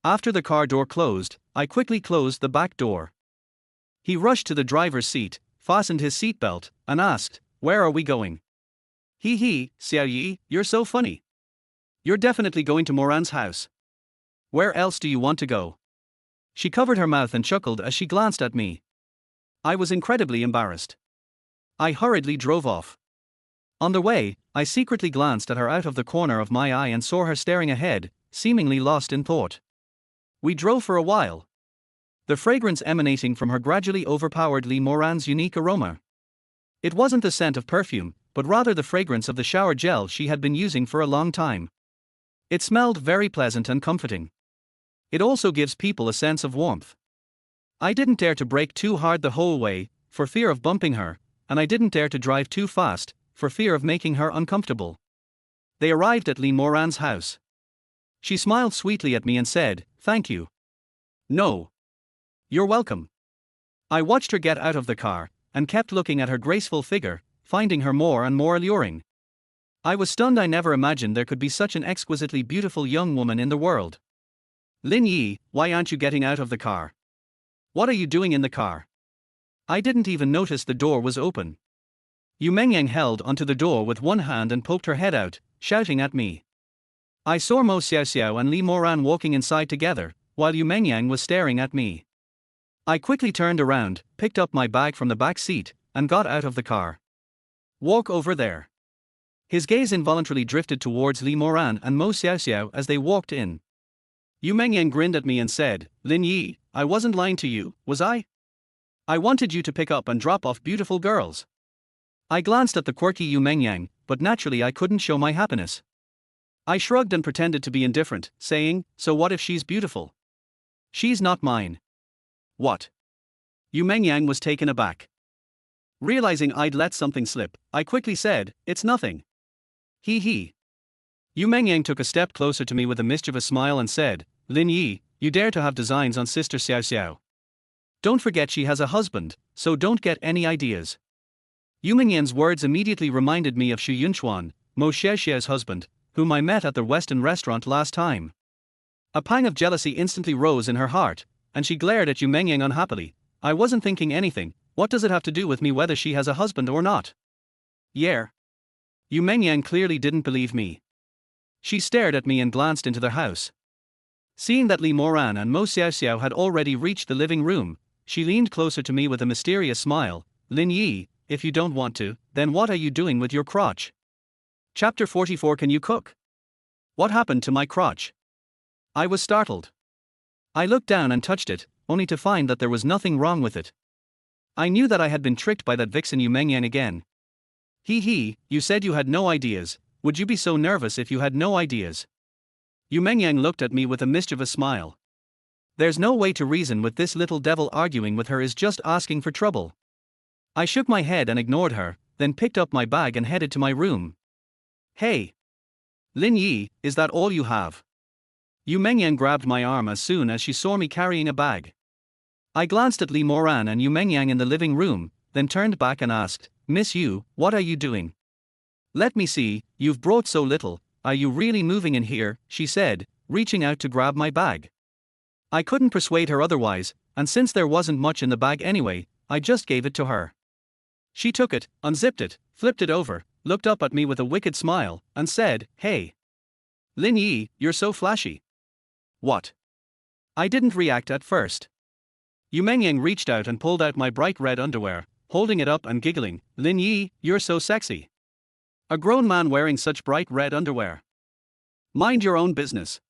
After the car door closed, I quickly closed the back door. He rushed to the driver's seat, fastened his seatbelt, and asked, "Where are we going?" "Hee, Xiao Yi, you're so funny. You're definitely going to Moran's house. Where else do you want to go?" She covered her mouth and chuckled as she glanced at me. I was incredibly embarrassed. I hurriedly drove off. On the way, I secretly glanced at her out of the corner of my eye and saw her staring ahead, seemingly lost in thought. We drove for a while. The fragrance emanating from her gradually overpowered Lee Moran's unique aroma. It wasn't the scent of perfume, but rather the fragrance of the shower gel she had been using for a long time. It smelled very pleasant and comforting. It also gives people a sense of warmth. I didn't dare to brake too hard the whole way, for fear of bumping her, and I didn't dare to drive too fast, for fear of making her uncomfortable. They arrived at Lee Moran's house. She smiled sweetly at me and said, "Thank you." "No. You're welcome." I watched her get out of the car, and kept looking at her graceful figure, finding her more and more alluring. I was stunned. I never imagined there could be such an exquisitely beautiful young woman in the world. "Lin Yi, why aren't you getting out of the car? What are you doing in the car?" I didn't even notice the door was open. Yu Mengyang held onto the door with one hand and poked her head out, shouting at me. I saw Mo Xiaoxiao and Li Moran walking inside together, while Yu Mengyang was staring at me. I quickly turned around, picked up my bag from the back seat, and got out of the car. "Walk over there." His gaze involuntarily drifted towards Li Moran and Mo Xiaoxiao as they walked in. Yu Mengyang grinned at me and said, "Lin Yi, I wasn't lying to you, was I? I wanted you to pick up and drop off beautiful girls." I glanced at the quirky Yu Mengyang, but naturally I couldn't show my happiness. I shrugged and pretended to be indifferent, saying, "So what if she's beautiful? She's not mine." "What?" Yu Mengyang was taken aback. Realizing I'd let something slip, I quickly said, "It's nothing." He. Yu Mengyang took a step closer to me with a mischievous smile and said, "Lin Yi, you dare to have designs on Sister Xiao Xiao. Don't forget she has a husband, so don't get any ideas." Yu Mengyang's words immediately reminded me of Xu Yunchuan, Mo Xiaoxiao's husband, whom I met at the Western restaurant last time. A pang of jealousy instantly rose in her heart, and she glared at Yu Mengyang unhappily. I wasn't thinking anything. What does it have to do with me whether she has a husband or not? Yeah. Yu Mengyang clearly didn't believe me. She stared at me and glanced into their house. Seeing that Li Moran and Mo Xiaoxiao had already reached the living room, she leaned closer to me with a mysterious smile. Lin Yi, if you don't want to, then what are you doing with your crotch? Chapter 44. Can you cook? What happened to my crotch? I was startled. I looked down and touched it, only to find that there was nothing wrong with it. I knew that I had been tricked by that vixen Yu Mengyang again. He, you said you had no ideas. Would you be so nervous if you had no ideas? Yu Mengyang looked at me with a mischievous smile. There's no way to reason with this little devil. Arguing with her is just asking for trouble. I shook my head and ignored her, then picked up my bag and headed to my room. Hey! Lin Yi, is that all you have? Yu Mengyang grabbed my arm as soon as she saw me carrying a bag. I glanced at Li Moran and Yu Mengyang in the living room, then turned back and asked, Miss Yu, what are you doing? Let me see, you've brought so little. Are you really moving in here? She said, reaching out to grab my bag. I couldn't persuade her otherwise, and since there wasn't much in the bag anyway, I just gave it to her. She took it, unzipped it, flipped it over, looked up at me with a wicked smile, and said, Hey! Lin Yi, you're so flashy. What? I didn't react at first. Yu Mengyang reached out and pulled out my bright red underwear, holding it up and giggling. Lin Yi, you're so sexy. A grown man wearing such bright red underwear. Mind your own business.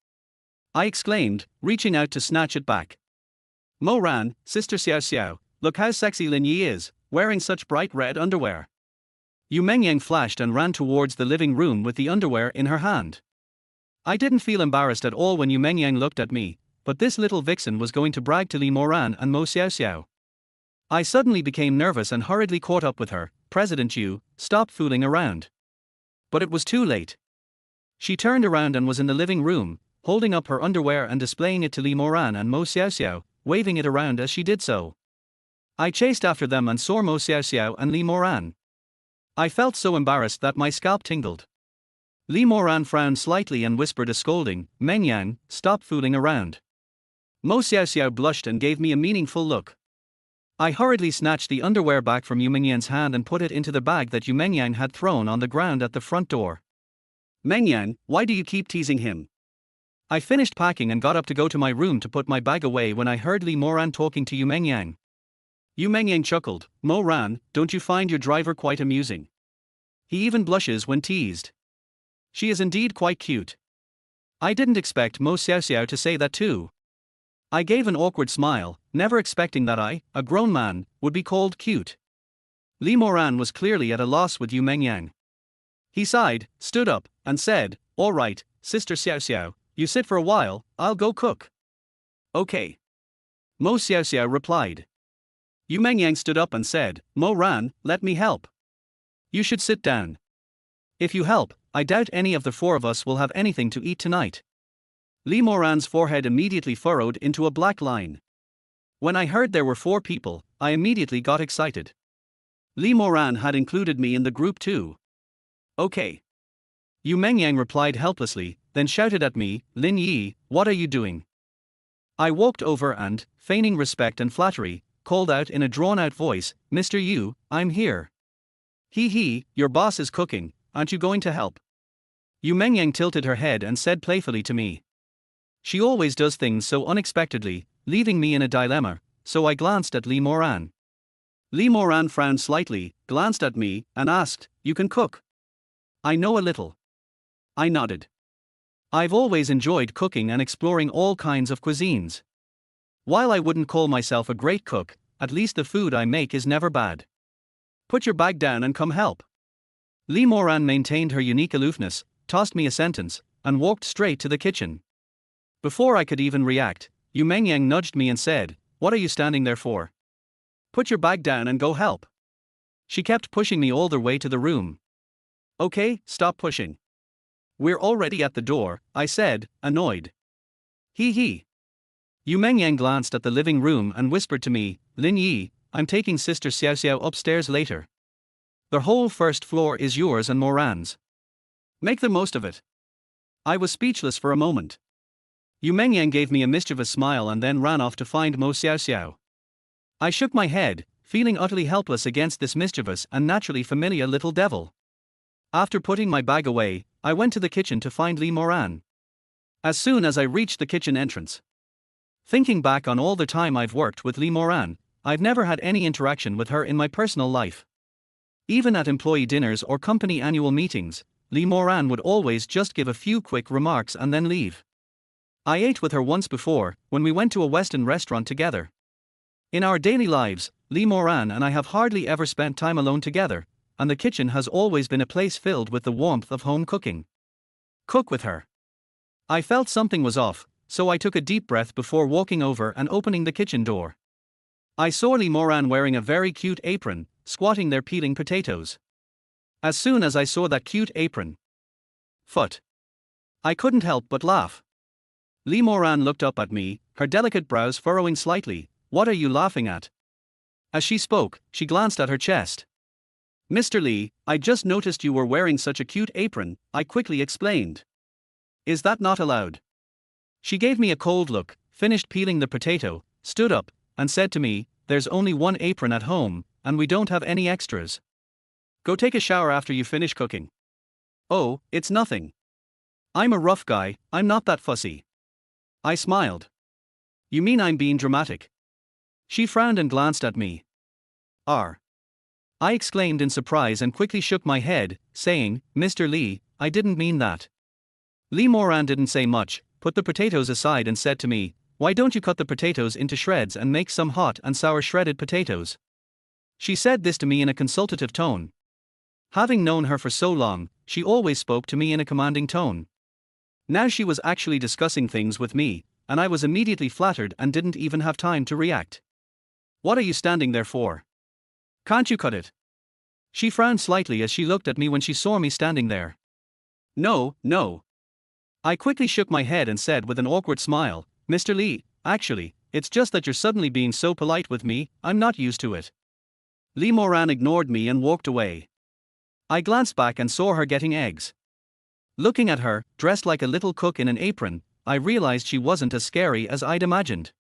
I exclaimed, reaching out to snatch it back. Mo Ran, Sister Xiao Xiao, look how sexy Lin Yi is, wearing such bright red underwear. Yu Mengyang flashed and ran towards the living room with the underwear in her hand. I didn't feel embarrassed at all when Yu Mengyang looked at me, but this little vixen was going to brag to Li Moran and Mo Xiaoxiao. I suddenly became nervous and hurriedly caught up with her. President Yu, stop fooling around. But it was too late. She turned around and was in the living room, holding up her underwear and displaying it to Li Moran and Mo Xiaoxiao, waving it around as she did so. I chased after them and saw Mo Xiaoxiao and Li Moran. I felt so embarrassed that my scalp tingled. Li Moran frowned slightly and whispered a scolding, Mengyang, stop fooling around. Mo Xiaoxiao blushed and gave me a meaningful look. I hurriedly snatched the underwear back from Yu Mengyang's hand and put it into the bag that Yu Mengyang had thrown on the ground at the front door. Mengyang, why do you keep teasing him? I finished packing and got up to go to my room to put my bag away when I heard Li Moran talking to Yu Mengyang. Yu Mengyang chuckled, Mo Ran, don't you find your driver quite amusing? He even blushes when teased. She is indeed quite cute. I didn't expect Mo Xiaoxiao to say that too. I gave an awkward smile, never expecting that I, a grown man, would be called cute. Li Moran was clearly at a loss with Yu Mengyang. He sighed, stood up, and said, all right, Sister Xiaoxiao, you sit for a while, I'll go cook. Okay. Mo Xiaoxiao replied. Yu Mengyang stood up and said, Mo Ran, let me help. You should sit down. If you help, I doubt any of the four of us will have anything to eat tonight. Li Moran's forehead immediately furrowed into a black line. When I heard there were 4 people, I immediately got excited. Li Moran had included me in the group too. Okay. Yu Mengyang replied helplessly, then shouted at me, Lin Yi, what are you doing? I walked over and, feigning respect and flattery, called out in a drawn-out voice, Mr. Yu, I'm here. Your boss is cooking, aren't you going to help? Yu Mengyang tilted her head and said playfully to me. She always does things so unexpectedly, leaving me in a dilemma, so I glanced at Li Moran. Li Moran frowned slightly, glanced at me, and asked, you can cook? I know a little. I nodded. I've always enjoyed cooking and exploring all kinds of cuisines. While I wouldn't call myself a great cook, at least the food I make is never bad. Put your bag down and come help. Li Moran maintained her unique aloofness, tossed me a sentence, and walked straight to the kitchen. Before I could even react, Yu Mengyang nudged me and said, what are you standing there for? Put your bag down and go help. She kept pushing me all the way to the room. Okay, stop pushing. We're already at the door, I said, annoyed. Yu Mengyang glanced at the living room and whispered to me, Lin Yi, I'm taking Sister Xiaoxiao upstairs later. The whole first floor is yours and Moran's. Make the most of it. I was speechless for a moment. Yu Mengyang gave me a mischievous smile and then ran off to find Mo Xiao Xiao. I shook my head, feeling utterly helpless against this mischievous and naturally familiar little devil. After putting my bag away, I went to the kitchen to find Li Moran. As soon as I reached the kitchen entrance. Thinking back on all the time I've worked with Li Moran, I've never had any interaction with her in my personal life. Even at employee dinners or company annual meetings, Li Moran would always just give a few quick remarks and then leave. I ate with her once before, when we went to a Western restaurant together. In our daily lives, Li Moran and I have hardly ever spent time alone together, and the kitchen has always been a place filled with the warmth of home cooking. Cook with her. I felt something was off, so I took a deep breath before walking over and opening the kitchen door. I saw Li Moran wearing a very cute apron, squatting there peeling potatoes. As soon as I saw that cute apron, I couldn't help but laugh. Li Moran looked up at me, her delicate brows furrowing slightly. "What are you laughing at?" As she spoke, she glanced at her chest. "Mr. Li, I just noticed you were wearing such a cute apron," I quickly explained. "Is that not allowed?" She gave me a cold look, finished peeling the potato, stood up, and said to me, "There's only one apron at home, and we don't have any extras. Go take a shower after you finish cooking." "Oh, it's nothing. I'm a rough guy, I'm not that fussy." I smiled. "You mean I'm being dramatic?" She frowned and glanced at me. "R." I exclaimed in surprise and quickly shook my head, saying, "Mr. Li, I didn't mean that." Li Moran didn't say much, put the potatoes aside and said to me, "Why don't you cut the potatoes into shreds and make some hot and sour shredded potatoes?" She said this to me in a consultative tone. Having known her for so long, she always spoke to me in a commanding tone. Now she was actually discussing things with me, and I was immediately flattered and didn't even have time to react. "What are you standing there for? Can't you cut it?" She frowned slightly as she looked at me when she saw me standing there. "No, no." I quickly shook my head and said with an awkward smile, "Mr. Li, actually, it's just that you're suddenly being so polite with me, I'm not used to it." Li Moran ignored me and walked away. I glanced back and saw her getting eggs. Looking at her, dressed like a little cook in an apron, I realized she wasn't as scary as I'd imagined.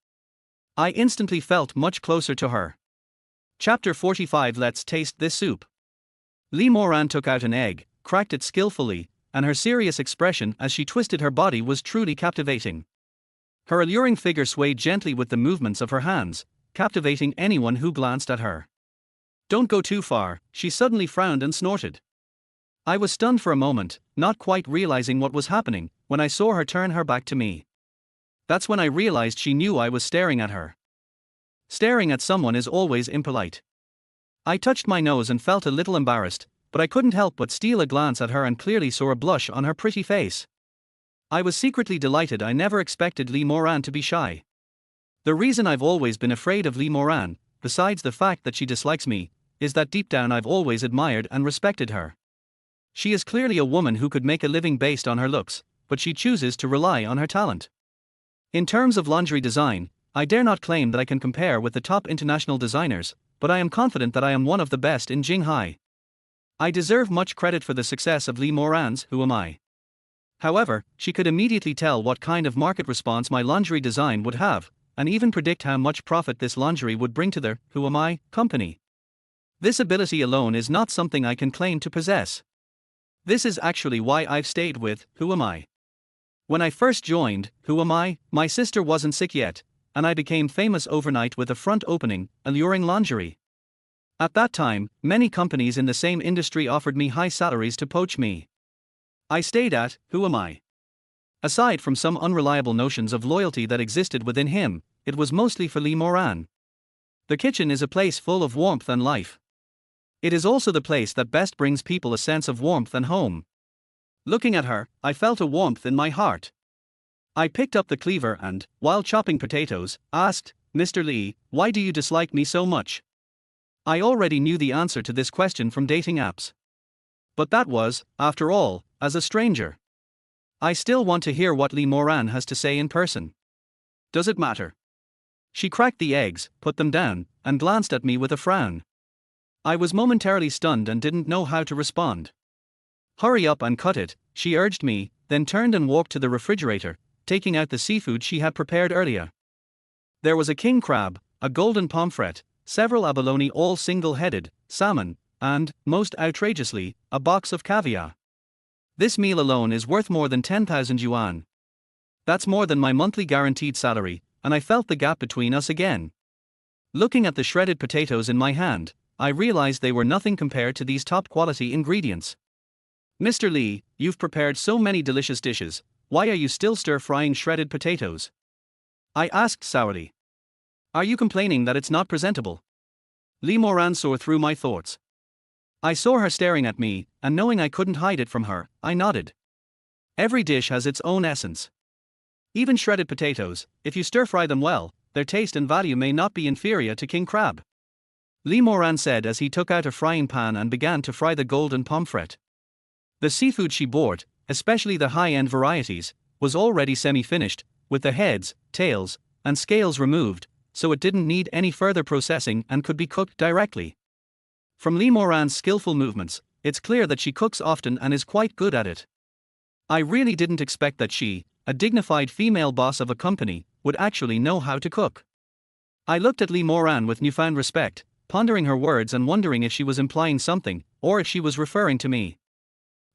I instantly felt much closer to her. Chapter 45. Let's taste this soup. Li Moran took out an egg, cracked it skillfully, and her serious expression as she twisted her body was truly captivating. Her alluring figure swayed gently with the movements of her hands, captivating anyone who glanced at her. "Don't go too far," she suddenly frowned and snorted. I was stunned for a moment, not quite realizing what was happening, when I saw her turn her back to me. That's when I realized she knew I was staring at her. Staring at someone is always impolite. I touched my nose and felt a little embarrassed, but I couldn't help but steal a glance at her and clearly saw a blush on her pretty face. I was secretly delighted. I never expected Li Moran to be shy. The reason I've always been afraid of Li Moran, besides the fact that she dislikes me, is that deep down I've always admired and respected her. She is clearly a woman who could make a living based on her looks, but she chooses to rely on her talent. In terms of lingerie design, I dare not claim that I can compare with the top international designers, but I am confident that I am one of the best in Jinghai. I deserve much credit for the success of Li Moran's Who Am I? However, she could immediately tell what kind of market response my lingerie design would have, and even predict how much profit this lingerie would bring to the Who Am I company. This ability alone is not something I can claim to possess. This is actually why I've stayed with Who Am I? When I first joined Who Am I, my sister wasn't sick yet, and I became famous overnight with a front-opening, alluring lingerie. At that time, many companies in the same industry offered me high salaries to poach me. I stayed at Who Am I? Aside from some unreliable notions of loyalty that existed within him, it was mostly for Li Moran. The kitchen is a place full of warmth and life. It is also the place that best brings people a sense of warmth and home. Looking at her, I felt a warmth in my heart. I picked up the cleaver and, while chopping potatoes, asked, "Mr. Li, why do you dislike me so much?" I already knew the answer to this question from dating apps. But that was, after all, as a stranger. I still want to hear what Li Moran has to say in person. Does it matter? She cracked the eggs, put them down, and glanced at me with a frown. I was momentarily stunned and didn't know how to respond. Hurry up and cut it, she urged me, then turned and walked to the refrigerator, taking out the seafood she had prepared earlier. There was a king crab, a golden pomfret, several abalone all single-headed, salmon, and, most outrageously, a box of caviar. This meal alone is worth more than 10,000 yuan. That's more than my monthly guaranteed salary, and I felt the gap between us again. Looking at the shredded potatoes in my hand, I realized they were nothing compared to these top-quality ingredients. Mr. Lee, you've prepared so many delicious dishes, why are you still stir-frying shredded potatoes? I asked sourly. Are you complaining that it's not presentable? Lee Moran saw through my thoughts. I saw her staring at me, and knowing I couldn't hide it from her, I nodded. Every dish has its own essence. Even shredded potatoes, if you stir-fry them well, their taste and value may not be inferior to king crab. Lee Moran said as he took out a frying pan and began to fry the golden pomfret. The seafood she bought, especially the high-end varieties, was already semi-finished, with the heads, tails, and scales removed, so it didn't need any further processing and could be cooked directly. From Lee Moran's skillful movements, it's clear that she cooks often and is quite good at it. I really didn't expect that she, a dignified female boss of a company, would actually know how to cook. I looked at Lee Moran with newfound respect, pondering her words and wondering if she was implying something, or if she was referring to me.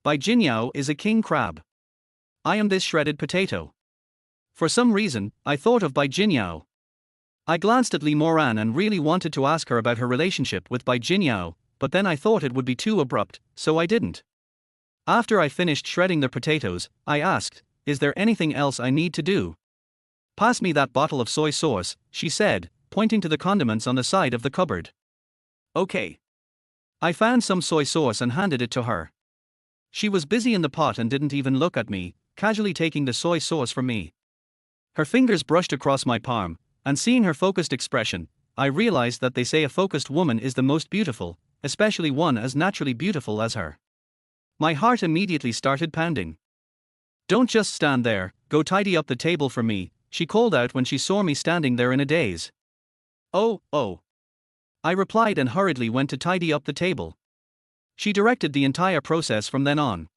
Bai Jinyao is a king crab. I am this shredded potato. For some reason, I thought of Bai Jinyao. I glanced at Lee Moran and really wanted to ask her about her relationship with Bai Jinyao, but then I thought it would be too abrupt, so I didn't. After I finished shredding the potatoes, I asked, is there anything else I need to do? Pass me that bottle of soy sauce, she said, pointing to the condiments on the side of the cupboard. Okay. I found some soy sauce and handed it to her. She was busy in the pot and didn't even look at me, casually taking the soy sauce from me. Her fingers brushed across my palm, and seeing her focused expression, I realized that they say a focused woman is the most beautiful, especially one as naturally beautiful as her. My heart immediately started pounding. Don't just stand there, go tidy up the table for me, she called out when she saw me standing there in a daze. Oh. I replied and hurriedly went to tidy up the table. She directed the entire process from then on.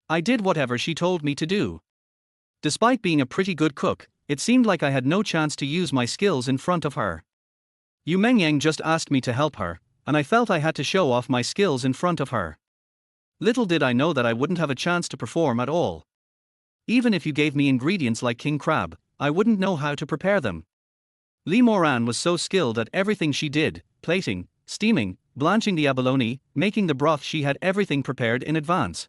I did whatever she told me to do. Despite being a pretty good cook, it seemed like I had no chance to use my skills in front of her. Yu Mengyang just asked me to help her, and I felt I had to show off my skills in front of her. Little did I know that I wouldn't have a chance to perform at all. Even if you gave me ingredients like king crab, I wouldn't know how to prepare them. Lee Moran was so skilled at everything she did, plating, steaming, blanching the abalone, making the broth. She had everything prepared in advance.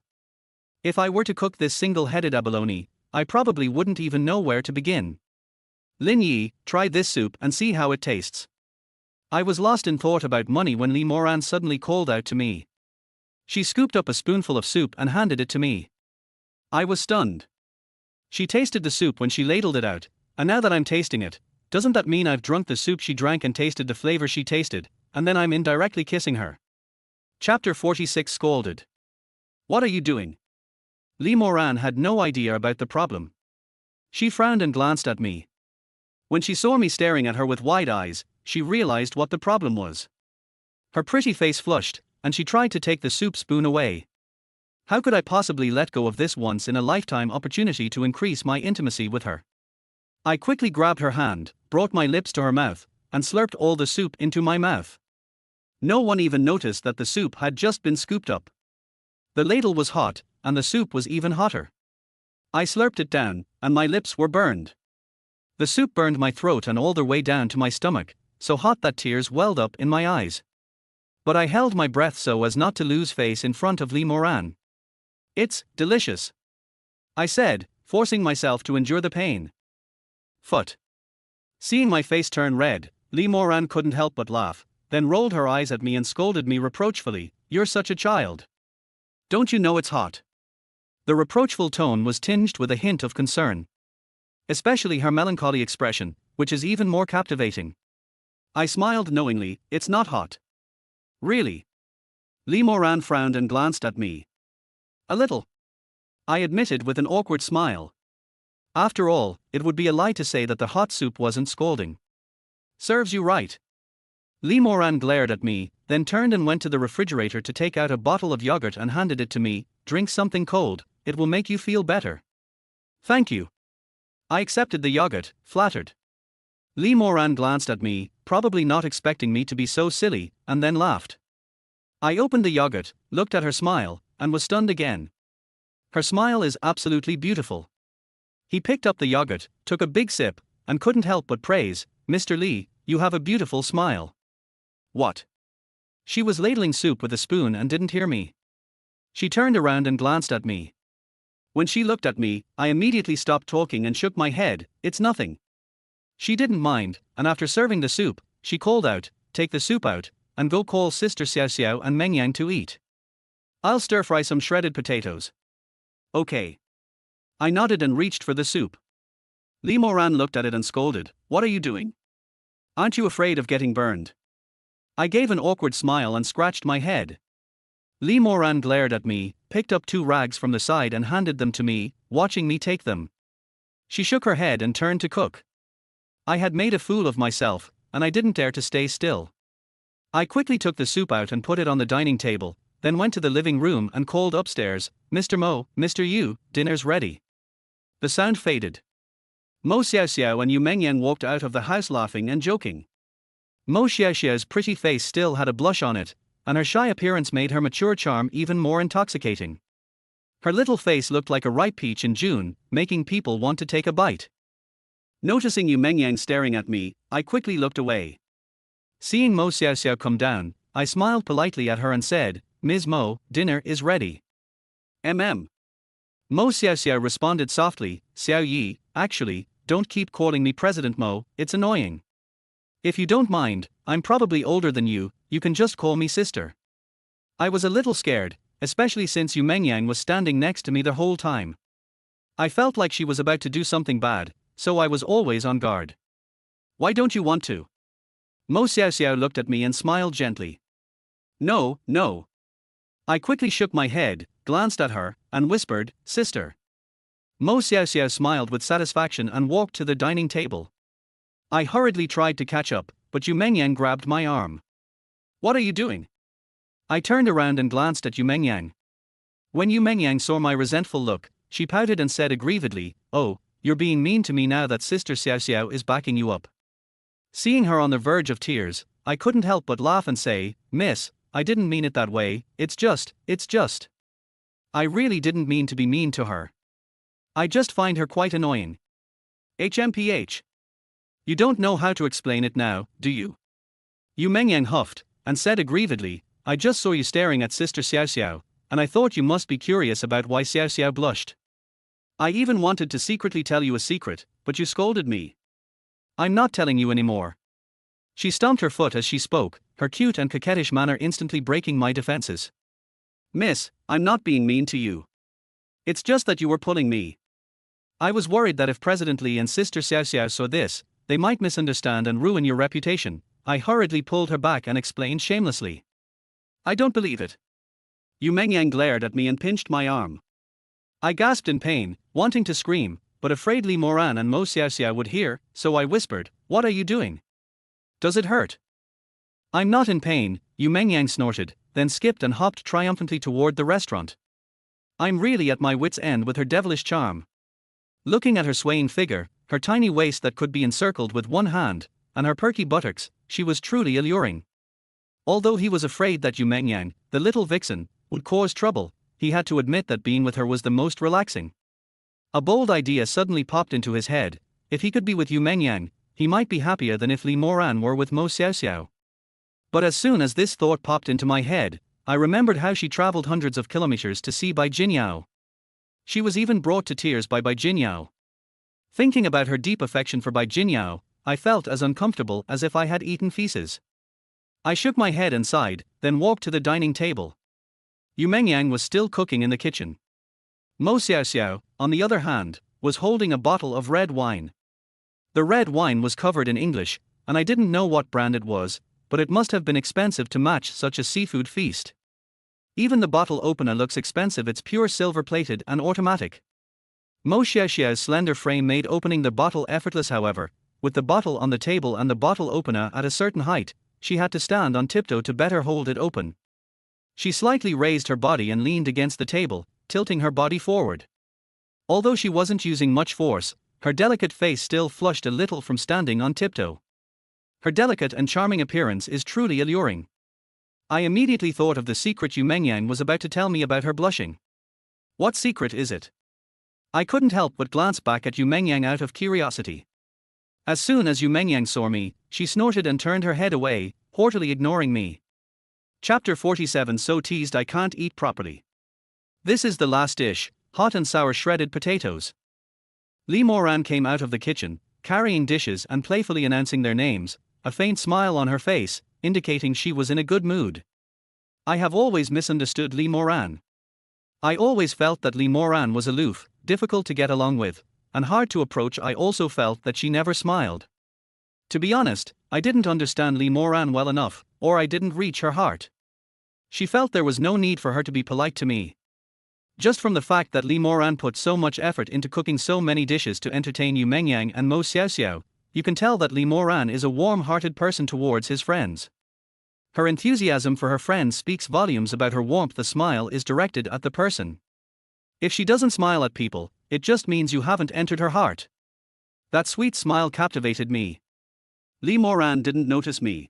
If I were to cook this single-headed abalone, I probably wouldn't even know where to begin. Lin Yi, try this soup and see how it tastes. I was lost in thought about money when Lee Moran suddenly called out to me. She scooped up a spoonful of soup and handed it to me. I was stunned. She tasted the soup when she ladled it out, and now that I'm tasting it, doesn't that mean I've drunk the soup she drank and tasted the flavor she tasted, and then I'm indirectly kissing her? Chapter 46 Scolded. What are you doing? Lee Moran had no idea about the problem. She frowned and glanced at me. When she saw me staring at her with wide eyes, she realized what the problem was. Her pretty face flushed, and she tried to take the soup spoon away. How could I possibly let go of this once-in-a-lifetime opportunity to increase my intimacy with her? I quickly grabbed her hand, brought my lips to her mouth, and slurped all the soup into my mouth. No one even noticed that the soup had just been scooped up. The ladle was hot, and the soup was even hotter. I slurped it down, and my lips were burned. The soup burned my throat and all the way down to my stomach, so hot that tears welled up in my eyes. But I held my breath so as not to lose face in front of Lee Moran. It's delicious, I said, forcing myself to endure the pain. Phut. Seeing my face turn red, Lee Moran couldn't help but laugh, then rolled her eyes at me and scolded me reproachfully, "You're such a child. Don't you know it's hot?" The reproachful tone was tinged with a hint of concern. Especially her melancholy expression, which is even more captivating. I smiled knowingly. It's not hot. Really? Lee Moran frowned and glanced at me. A little, I admitted with an awkward smile. After all, it would be a lie to say that the hot soup wasn't scalding. Serves you right. Lee Moran glared at me, then turned and went to the refrigerator to take out a bottle of yogurt and handed it to me, drink something cold, it will make you feel better. Thank you. I accepted the yogurt, flattered. Lee Moran glanced at me, probably not expecting me to be so silly, and then laughed. I opened the yogurt, looked at her smile, and was stunned again. Her smile is absolutely beautiful. He picked up the yogurt, took a big sip, and couldn't help but praise, "Mr. Lee, you have a beautiful smile." What? She was ladling soup with a spoon and didn't hear me. She turned around and glanced at me. When she looked at me, I immediately stopped talking and shook my head, "It's nothing." She didn't mind, and after serving the soup, she called out, "Take the soup out, and go call Sister Xiao Xiao and Meng Yang to eat. I'll stir-fry some shredded potatoes." Okay. I nodded and reached for the soup. Lee Moran looked at it and scolded, "What are you doing? Aren't you afraid of getting burned?" I gave an awkward smile and scratched my head. Lee Moran glared at me, picked up 2 rags from the side and handed them to me, watching me take them. She shook her head and turned to cook. I had made a fool of myself, and I didn't dare to stay still. I quickly took the soup out and put it on the dining table, then went to the living room and called upstairs, "Mr. Mo, Mr. Yu, dinner's ready." The sound faded. Mo Xiao Xiao and Yu Mengyang walked out of the house laughing and joking. Mo Xiao Xiao's pretty face still had a blush on it, and her shy appearance made her mature charm even more intoxicating. Her little face looked like a ripe peach in June, making people want to take a bite. Noticing Yu Mengyang staring at me, I quickly looked away. Seeing Mo Xiao Xiao come down, I smiled politely at her and said, "Ms. Mo, dinner is ready." Mo Xiao Xiao responded softly, "Xiao Yi, actually, don't keep calling me President Mo, it's annoying. If you don't mind, I'm probably older than you can just call me sister." I was a little scared, especially since Yu Mengyang was standing next to me the whole time. I felt like she was about to do something bad, so I was always on guard. "Why don't you want to?" Mo Xiao Xiao looked at me and smiled gently. No. I quickly shook my head, glanced at her, and whispered, "Sister." Mo Xiao Xiao smiled with satisfaction and walked to the dining table. I hurriedly tried to catch up, but Yu Mengyang grabbed my arm. "What are you doing?" I turned around and glanced at Yu Mengyang. When Yu Mengyang saw my resentful look, she pouted and said aggrievedly, "Oh, you're being mean to me now that Sister Xiao Xiao is backing you up." Seeing her on the verge of tears, I couldn't help but laugh and say, "Miss, I didn't mean it that way, it's just. I really didn't mean to be mean to her. I just find her quite annoying. HMPH. You don't know how to explain it now, do you?" Yu Mengyang huffed, and said aggrievedly, "I just saw you staring at Sister Xiao Xiao, and I thought you must be curious about why Xiao Xiao blushed. I even wanted to secretly tell you a secret, but you scolded me. I'm not telling you anymore." She stomped her foot as she spoke, her cute and coquettish manner instantly breaking my defenses. "Miss, I'm not being mean to you. It's just that you were pulling me." I was worried that if President Lee and Sister Xiao Xiao saw this, they might misunderstand and ruin your reputation. I hurriedly pulled her back and explained shamelessly, "I don't believe it." Yu Mengyang glared at me and pinched my arm. I gasped in pain, wanting to scream, but afraid Lee Moran and Mo Xiao Xiao would hear, so I whispered, "What are you doing? Does it hurt?" "I'm not in pain," Yu Mengyang snorted, then skipped and hopped triumphantly toward the restaurant. I'm really at my wit's end with her devilish charm. Looking at her swaying figure, her tiny waist that could be encircled with one hand, and her perky buttocks, she was truly alluring. Although he was afraid that Yu Mengyang, the little vixen, would cause trouble, he had to admit that being with her was the most relaxing. A bold idea suddenly popped into his head: if he could be with Yu Mengyang, he might be happier than if Lee Moran were with Mo Xiao Xiao. But as soon as this thought popped into my head, I remembered how she traveled hundreds of kilometers to see Bai Jinyao. She was even brought to tears by Bai Jinyao. Thinking about her deep affection for Bai Jinyao, I felt as uncomfortable as if I had eaten feces. I shook my head and sighed, then walked to the dining table. Yu Mengyang was still cooking in the kitchen. Mo Xiao Xiao, on the other hand, was holding a bottle of red wine. The red wine was covered in English, and I didn't know what brand it was, but it must have been expensive to match such a seafood feast. Even the bottle opener looks expensive, it's pure silver-plated and automatic. Mo Xiao Xiao's slender frame made opening the bottle effortless. However, with the bottle on the table and the bottle opener at a certain height, she had to stand on tiptoe to better hold it open. She slightly raised her body and leaned against the table, tilting her body forward. Although she wasn't using much force, her delicate face still flushed a little from standing on tiptoe. Her delicate and charming appearance is truly alluring. I immediately thought of the secret Yu Mengyang was about to tell me about her blushing. What secret is it? I couldn't help but glance back at Yu Mengyang out of curiosity. As soon as Yu Mengyang saw me, she snorted and turned her head away, haughtily ignoring me. Chapter 47. So teased I can't eat properly. This is the last dish, hot and sour shredded potatoes. Li Moran came out of the kitchen, carrying dishes and playfully announcing their names, a faint smile on her face, indicating she was in a good mood. I have always misunderstood Li Moran. I always felt that Li Moran was aloof, difficult to get along with, and hard to approach. I also felt that she never smiled. To be honest, I didn't understand Li Moran well enough, or I didn't reach her heart. She felt there was no need for her to be polite to me. Just from the fact that Li Moran put so much effort into cooking so many dishes to entertain Yu Mengyang and Mo Xiaoxiao, you can tell that Li Moran is a warm-hearted person towards his friends. Her enthusiasm for her friends speaks volumes about her warmth. The smile is directed at the person. If she doesn't smile at people, it just means you haven't entered her heart. That sweet smile captivated me. Li Moran didn't notice me.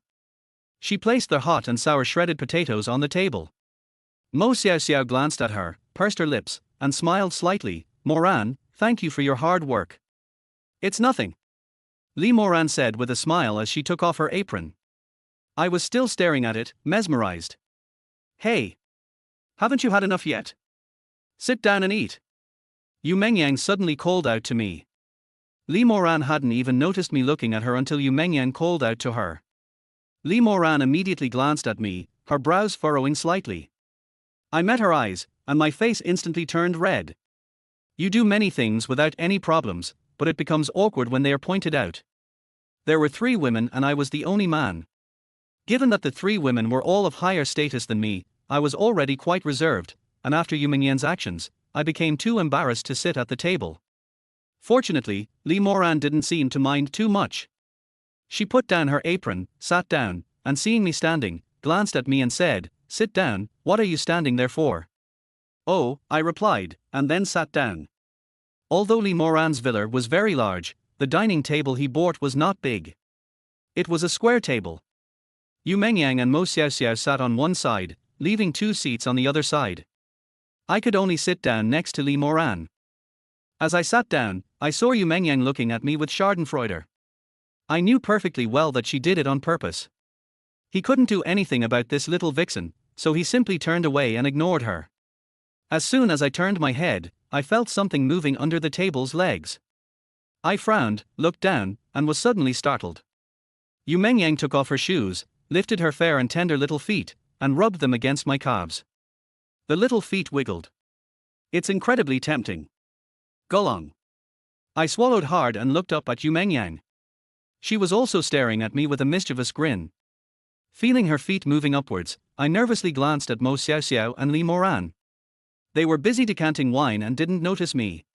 She placed the hot and sour shredded potatoes on the table. Mo Xiaoxiao glanced at her, pursed her lips, and smiled slightly. Moran, thank you for your hard work. It's nothing. Li Moran said with a smile as she took off her apron. I was still staring at it, mesmerized. Hey! Haven't you had enough yet? Sit down and eat. Yu Mengyang suddenly called out to me. Li Moran hadn't even noticed me looking at her until Yu Mengyang called out to her. Li Moran immediately glanced at me, her brows furrowing slightly. I met her eyes, and my face instantly turned red. You do many things without any problems, but it becomes awkward when they are pointed out. There were 3 women and I was the only man. Given that the 3 women were all of higher status than me, I was already quite reserved, and after Yu Mengyang's actions, I became too embarrassed to sit at the table. Fortunately, Li Moran didn't seem to mind too much. She put down her apron, sat down, and seeing me standing, glanced at me and said, "Sit down, what are you standing there for?" "Oh," I replied, and then sat down. Although Li Moran's villa was very large, the dining table he bought was not big. It was a square table. Yu Mengyang and Mo Xiaoxiao sat on one side, leaving 2 seats on the other side. I could only sit down next to Li Moran. As I sat down, I saw Yu Mengyang looking at me with schadenfreude. I knew perfectly well that she did it on purpose. He couldn't do anything about this little vixen, so he simply turned away and ignored her. As soon as I turned my head, I felt something moving under the table's legs. I frowned, looked down, and was suddenly startled. Yu Mengyang took off her shoes, lifted her fair and tender little feet, and rubbed them against my calves. The little feet wiggled. It's incredibly tempting. Gulong. I swallowed hard and looked up at Yu Mengyang. She was also staring at me with a mischievous grin. Feeling her feet moving upwards, I nervously glanced at Mo Xiaoxiao and Li Moran. They were busy decanting wine and didn't notice me.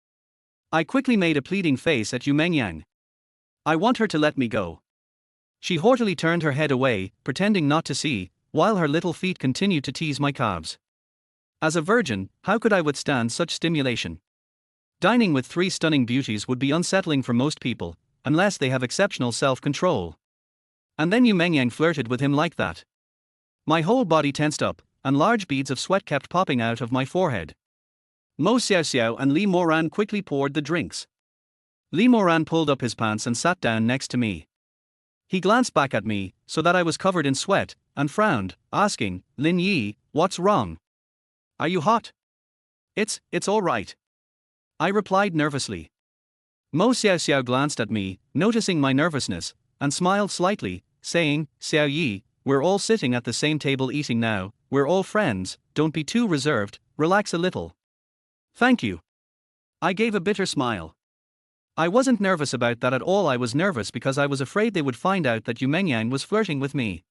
I quickly made a pleading face at Yu Mengyang. I want her to let me go. She haughtily turned her head away, pretending not to see, while her little feet continued to tease my calves. As a virgin, how could I withstand such stimulation? Dining with 3 stunning beauties would be unsettling for most people, unless they have exceptional self-control. And then Yu Mengyang flirted with him like that. My whole body tensed up, and large beads of sweat kept popping out of my forehead. Mo Xiaoxiao and Li Moran quickly poured the drinks. Li Moran pulled up his pants and sat down next to me. He glanced back at me, so that I was covered in sweat, and frowned, asking, "Lin Yi, what's wrong? Are you hot?" It's all right," I replied nervously. Mo Xiaoxiao glanced at me, noticing my nervousness, and smiled slightly, saying, "Xiao Yi, we're all sitting at the same table eating now, we're all friends, don't be too reserved, relax a little." "Thank you." I gave a bitter smile. I wasn't nervous about that at all. I was nervous because I was afraid they would find out that Yu Mengyang was flirting with me.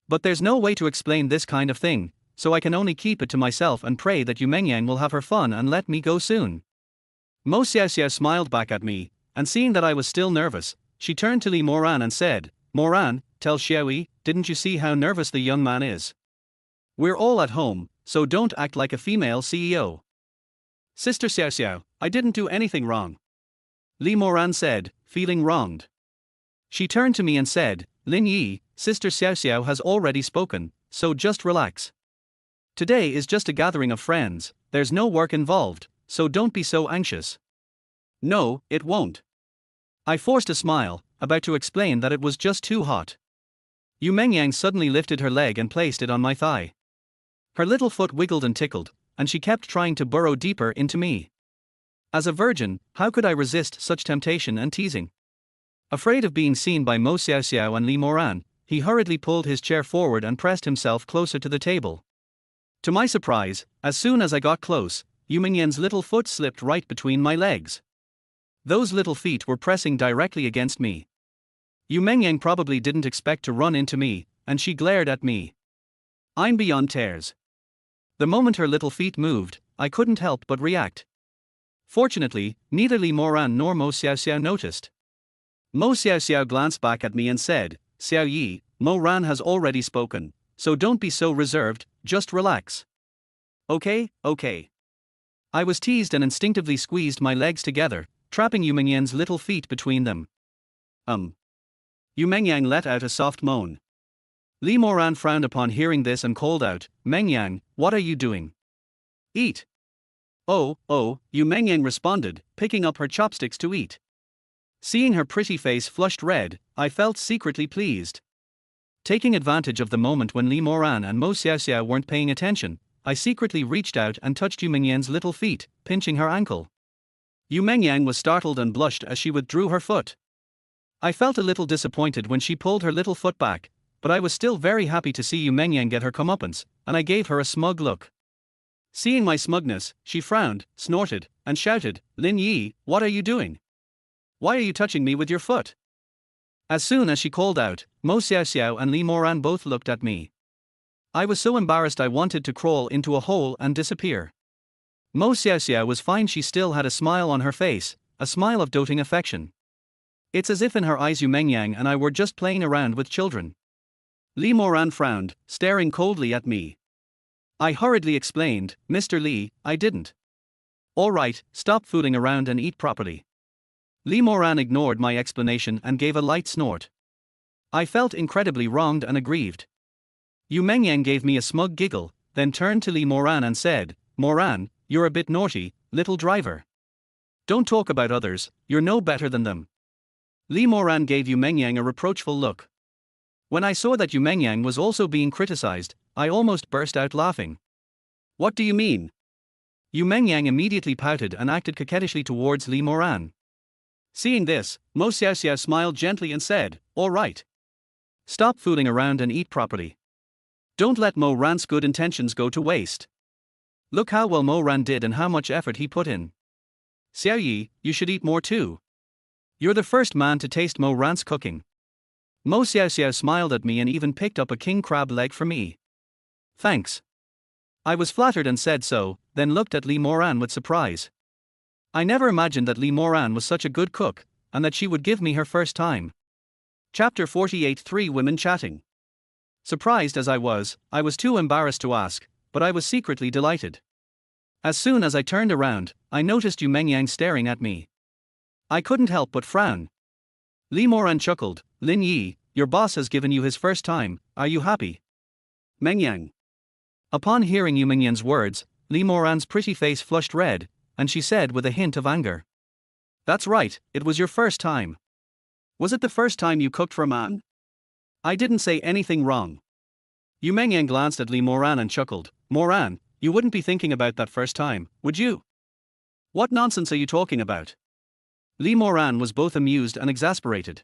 But there's no way to explain this kind of thing, so I can only keep it to myself and pray that Yu Mengyang will have her fun and let me go soon. Mo Xiaoxiao smiled back at me, and seeing that I was still nervous, she turned to Li Moran and said, "Moran, tell Xiaoyi, didn't you see how nervous the young man is? We're all at home, so don't act like a female CEO." Sister Xiao Xiao, I didn't do anything wrong. Li Moran said, feeling wronged. She turned to me and said, Lin Yi, Sister Xiao Xiao has already spoken, so just relax. Today is just a gathering of friends, there's no work involved, so don't be so anxious. No, it won't. I forced a smile, about to explain that it was just too hot. Yu Mengyang suddenly lifted her leg and placed it on my thigh. Her little foot wiggled and tickled, and she kept trying to burrow deeper into me. As a virgin, how could I resist such temptation and teasing? Afraid of being seen by Mo Xiao Xiao and Li Moran, he hurriedly pulled his chair forward and pressed himself closer to the table. To my surprise, as soon as I got close, Yu Mingyan's little foot slipped right between my legs. Those little feet were pressing directly against me. Yu Mengyang probably didn't expect to run into me, and she glared at me. I'm beyond tears. The moment her little feet moved, I couldn't help but react. Fortunately, neither Li Moran nor Mo Xiao Xiao noticed. Mo Xiao Xiao glanced back at me and said, Xiao Yi, Mo Ran has already spoken, so don't be so reserved, just relax. Okay. I was teased and instinctively squeezed my legs together, trapping Yu Mengyan's little feet between them. Yu Mengyang let out a soft moan. Li Moran frowned upon hearing this and called out, Mengyang, what are you doing? Eat. Oh, Yu Mengyang responded, picking up her chopsticks to eat. Seeing her pretty face flushed red, I felt secretly pleased. Taking advantage of the moment when Li Moran and Mo Xiao Xiao weren't paying attention, I secretly reached out and touched Yu Mengyan's little feet, pinching her ankle. Yu Mengyang was startled and blushed as she withdrew her foot. I felt a little disappointed when she pulled her little foot back, but I was still very happy to see Yu Mengyang get her comeuppance, and I gave her a smug look. Seeing my smugness, she frowned, snorted, and shouted, Lin Yi, what are you doing? Why are you touching me with your foot? As soon as she called out, Mo Xiao Xiao and Li Moran both looked at me. I was so embarrassed I wanted to crawl into a hole and disappear. Mo Xiao Xiao was fine, she still had a smile on her face, a smile of doting affection. It's as if in her eyes Yu Mengyang and I were just playing around with children. Li Moran frowned, staring coldly at me. I hurriedly explained, Mr. Li, I didn't. All right, stop fooling around and eat properly. Li Moran ignored my explanation and gave a light snort. I felt incredibly wronged and aggrieved. Yu Mengyang gave me a smug giggle, then turned to Li Moran and said, Moran, you're a bit naughty, little driver. Don't talk about others, you're no better than them. Li Moran gave Yu Mengyang a reproachful look. When I saw that Yu Mengyang was also being criticized, I almost burst out laughing. What do you mean? Yu Mengyang immediately pouted and acted coquettishly towards Li Moran. Seeing this, Mo Xiao Xiao smiled gently and said, all right. Stop fooling around and eat properly. Don't let Mo Ran's good intentions go to waste. Look how well Mo Ran did and how much effort he put in. Xiao Yi, you should eat more too. You're the first man to taste Mo Ran's cooking. Mo Xiao Xiao smiled at me and even picked up a king crab leg for me. Thanks. I was flattered and said so, then looked at Li Moran with surprise. I never imagined that Li Moran was such a good cook, and that she would give me her first time. Chapter 48, 3 Women Chatting. Surprised as I was too embarrassed to ask, but I was secretly delighted. As soon as I turned around, I noticed Yu Mengyang staring at me. I couldn't help but frown. Li Moran chuckled, Lin Yi, your boss has given you his first time, are you happy? Mengyang. Upon hearing Yu Mengyang's words, Li Moran's pretty face flushed red, and she said with a hint of anger. That's right, it was your first time. Was it the first time you cooked for a man? I didn't say anything wrong. Yu Mengyang glanced at Li Moran and chuckled, Moran, you wouldn't be thinking about that first time, would you? What nonsense are you talking about? Li Moran was both amused and exasperated.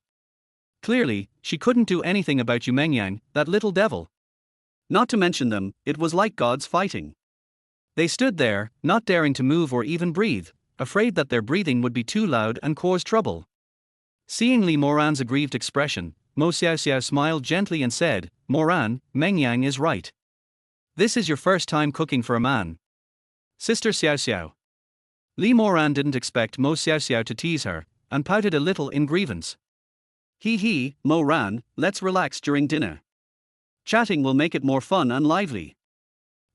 Clearly, she couldn't do anything about Yu Mengyang, that little devil. Not to mention them, it was like gods fighting. They stood there, not daring to move or even breathe, afraid that their breathing would be too loud and cause trouble. Seeing Li Moran's aggrieved expression, Mo Xiao Xiao smiled gently and said, Moran, Mengyang is right. This is your first time cooking for a man. Sister Xiao Xiao. Li Moran didn't expect Mo Xiao Xiao to tease her, and pouted a little in grievance. Hee, Moran, let's relax during dinner. Chatting will make it more fun and lively.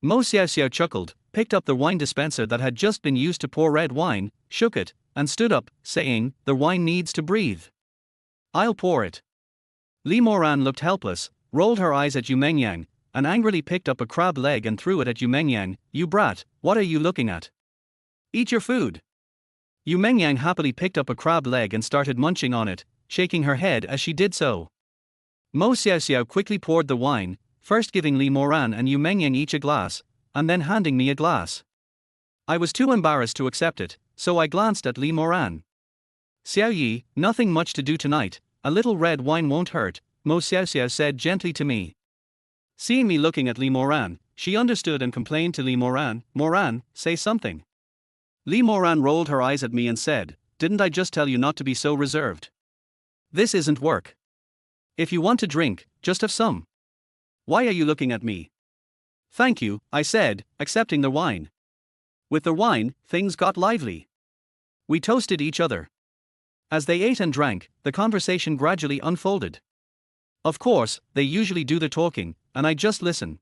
Mo Xiao Xiao chuckled, picked up the wine dispenser that had just been used to pour red wine, shook it, and stood up, saying, "The wine needs to breathe. I'll pour it." Li Moran looked helpless, rolled her eyes at Yu Mengyang, and angrily picked up a crab leg and threw it at Yu Mengyang. "You brat, what are you looking at? Eat your food." Yu Mengyang happily picked up a crab leg and started munching on it, shaking her head as she did so. Mo Xiaoxiao quickly poured the wine, first giving Li Moran and Yu Mengyang each a glass, and then handing me a glass. I was too embarrassed to accept it, so I glanced at Li Moran. "Xiao Yi, nothing much to do tonight, a little red wine won't hurt," Mo Xiaoxiao said gently to me. Seeing me looking at Li Moran, she understood and complained to Li Moran, "Moran, say something." Li Moran rolled her eyes at me and said, "Didn't I just tell you not to be so reserved? This isn't work. If you want to drink, just have some. Why are you looking at me?" "Thank you," I said, accepting the wine. With the wine, things got lively. We toasted each other. As they ate and drank, the conversation gradually unfolded. Of course, they usually do the talking, and I just listen.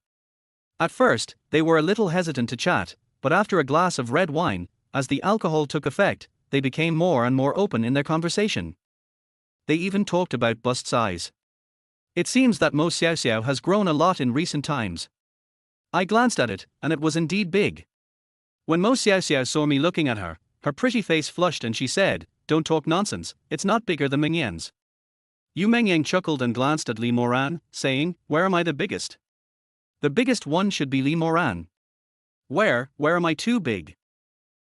At first, they were a little hesitant to chat, but after a glass of red wine, as the alcohol took effect, they became more and more open in their conversation. They even talked about bust size. It seems that Mo Xiaoxiao has grown a lot in recent times. I glanced at it, and it was indeed big. When Mo Xiaoxiao saw me looking at her, her pretty face flushed and she said, "Don't talk nonsense, it's not bigger than Mengyan's." Yu Mengyang chuckled and glanced at Li Moran, saying, "Where am I the biggest? The biggest one should be Li Moran. Where am I too big?"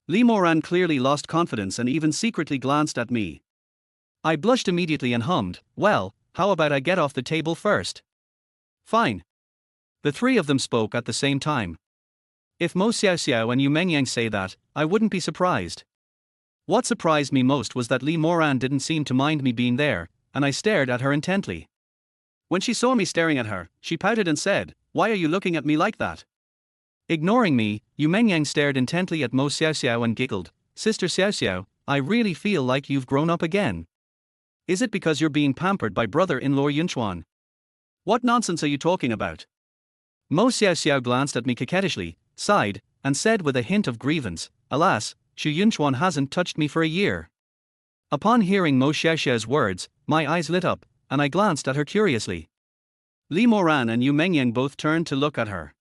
Li Moran clearly lost confidence and even secretly glanced at me. I blushed immediately and hummed, "Well, how about I get off the table first?" "Fine." The three of them spoke at the same time. If Mo Xiaoxiao and Yu Mengyang say that, I wouldn't be surprised. What surprised me most was that Li Moran didn't seem to mind me being there, and I stared at her intently. When she saw me staring at her, she pouted and said, "Why are you looking at me like that?" Ignoring me, Yu Mengyang stared intently at Mo Xiaoxiao and giggled, "Sister Xiaoxiao, I really feel like you've grown up again. Is it because you're being pampered by brother-in-law Yunchuan? What nonsense are you talking about?" Mo Xiaoxiao glanced at me coquettishly, sighed, and said with a hint of grievance, "Alas, Xu Yunchuan hasn't touched me for a year." Upon hearing Mo Xiaoxiao's words, my eyes lit up, and I glanced at her curiously. Li Moran and Yu Mengyang both turned to look at her.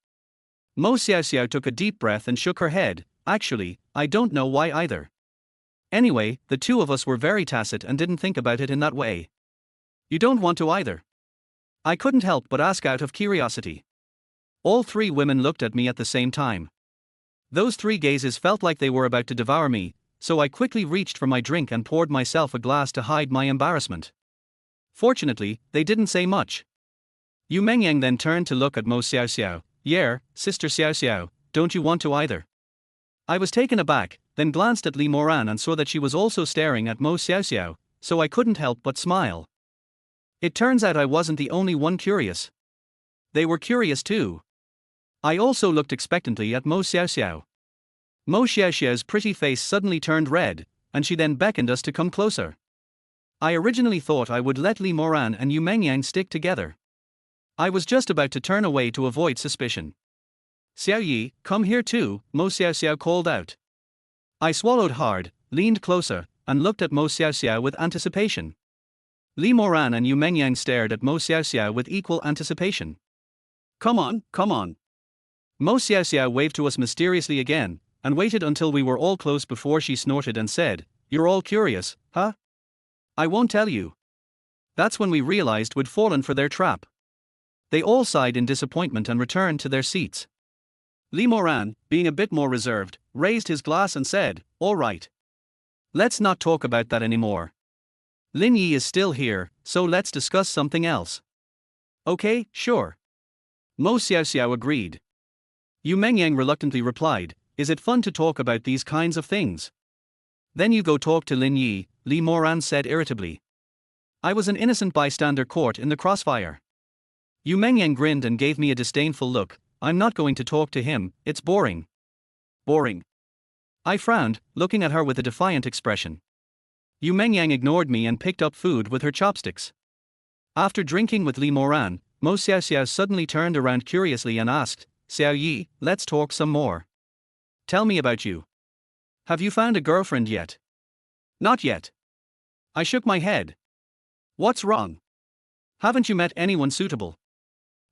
Mo Xiaoxiao took a deep breath and shook her head. "Actually, I don't know why either. Anyway, the two of us were very tacit and didn't think about it in that way." "You don't want to either?" I couldn't help but ask out of curiosity. All three women looked at me at the same time. Those three gazes felt like they were about to devour me, so I quickly reached for my drink and poured myself a glass to hide my embarrassment. Fortunately, they didn't say much. Yu Mengyang then turned to look at Mo Xiaoxiao. "Yeah, Sister Xiaoxiao, don't you want to either?" I was taken aback, then glanced at Li Moran and saw that she was also staring at Mo Xiaoxiao, so I couldn't help but smile. It turns out I wasn't the only one curious. They were curious too. I also looked expectantly at Mo Xiaoxiao. Mo Xiaoxiao's pretty face suddenly turned red, and she then beckoned us to come closer. I originally thought I would let Li Moran and Yu Mengyang stick together. I was just about to turn away to avoid suspicion. "Xiao Yi, come here too," Mo Xiaoxiao called out. I swallowed hard, leaned closer, and looked at Mo Xiaoxiao with anticipation. Li Moran and Yu Mengyang stared at Mo Xiaoxiao with equal anticipation. Come on." Mo Xiaoxiao waved to us mysteriously again, and waited until we were all close before she snorted and said, "You're all curious, huh? I won't tell you." That's when we realized we'd fallen for their trap. They all sighed in disappointment and returned to their seats. Li Moran, being a bit more reserved, raised his glass and said, "All right. Let's not talk about that anymore. Lin Yi is still here, so let's discuss something else." "Okay, sure." Mo Xiaoxiao agreed. Yu Mengyang reluctantly replied, "Is it fun to talk about these kinds of things?" "Then you go talk to Lin Yi," Li Moran said irritably. I was an innocent bystander caught in the crossfire. Yu Mengyang grinned and gave me a disdainful look. "I'm not going to talk to him, it's boring." "Boring?" I frowned, looking at her with a defiant expression. Yu Mengyang ignored me and picked up food with her chopsticks. After drinking with Li Moran, Mo Xiaoxiao suddenly turned around curiously and asked, "Xiao Yi, let's talk some more." tell me about you. Have you found a girlfriend yet? Not yet. I shook my head. What's wrong? Haven't you met anyone suitable?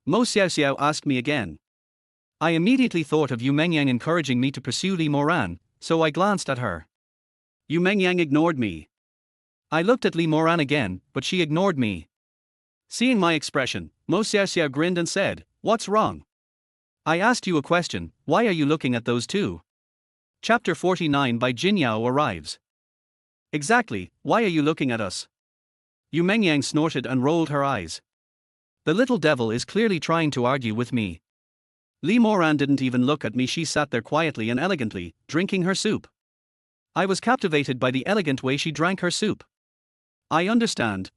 Mo Xiao Xiao asked me again. I immediately thought of Yu Mengyang encouraging me to pursue Li Moran, so I glanced at her. Yu Mengyang ignored me. I looked at Li Moran again, but she ignored me. Seeing my expression, Mo Xiao Xiao grinned and said, "What's wrong? I asked you a question, why are you looking at those two?" Chapter 49 by Jin Yao arrives. Exactly, why are you looking at us? Yu Mengyang snorted and rolled her eyes. The little devil is clearly trying to argue with me. Li Moran didn't even look at me, she sat there quietly and elegantly, drinking her soup. I was captivated by the elegant way she drank her soup. I understand.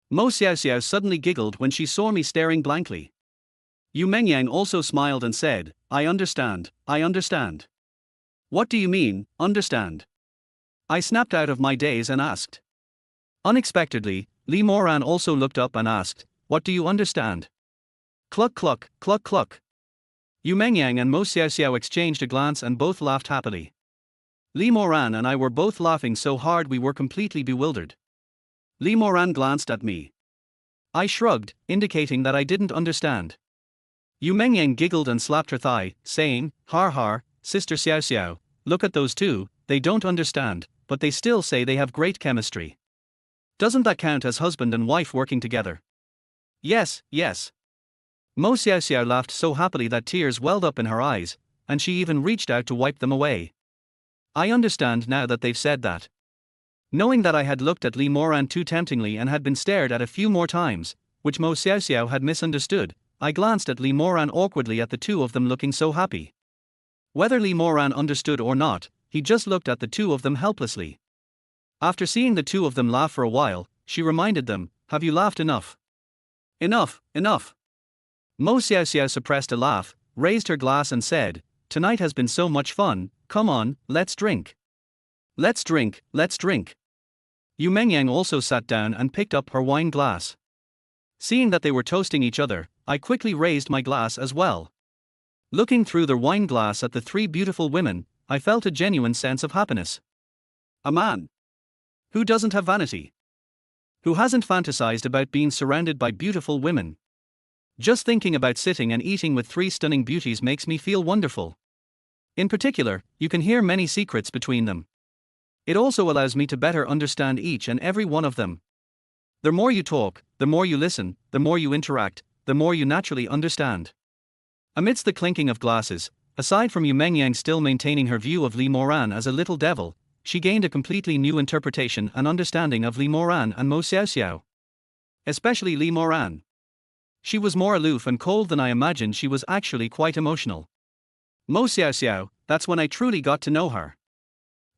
Mo Xiao Xiao suddenly giggled when she saw me staring blankly. Yu Mengyang also smiled and said, I understand. What do you mean, understand? I snapped out of my daze and asked. Unexpectedly, Li Moran also looked up and asked, what do you understand? Cluck cluck, cluck cluck. Yu Mengyang and Mo Xiao Xiao exchanged a glance and both laughed happily. Li Moran and I were both laughing so hard we were completely bewildered. Li Moran glanced at me. I shrugged, indicating that I didn't understand. Yu Mengyang giggled and slapped her thigh, saying, har har, Sister Xiao Xiao, look at those two, they don't understand, but they still say they have great chemistry. Doesn't that count as husband and wife working together? Yes. Mo Xiao Xiao laughed so happily that tears welled up in her eyes, and she even reached out to wipe them away. I understand now that they've said that. Knowing that I had looked at Li Moran too temptingly and had been stared at a few more times, which Mo Xiao Xiao had misunderstood, I glanced at Li Moran awkwardly at the two of them looking so happy. Whether Li Moran understood or not, he just looked at the two of them helplessly. After seeing the two of them laugh for a while, she reminded them, have you laughed enough? Enough. Mo Xiao Xiao suppressed a laugh, raised her glass and said, tonight has been so much fun, come on, let's drink. Let's drink. Yu Mengyang also sat down and picked up her wine glass. Seeing that they were toasting each other, I quickly raised my glass as well. Looking through their wine glass at the three beautiful women, I felt a genuine sense of happiness. A man who doesn't have vanity, who hasn't fantasized about being surrounded by beautiful women. Just thinking about sitting and eating with three stunning beauties makes me feel wonderful. In particular, you can hear many secrets between them. It also allows me to better understand each and every one of them. The more you talk, the more you listen, the more you interact, the more you naturally understand. Amidst the clinking of glasses, aside from Yu Mengyang still maintaining her view of Li Moran as a little devil, she gained a completely new interpretation and understanding of Li Moran and Mo Xiao Xiao. Especially Li Moran. She was more aloof and cold than I imagined. She was actually quite emotional. Mo Xiao Xiao, that's when I truly got to know her.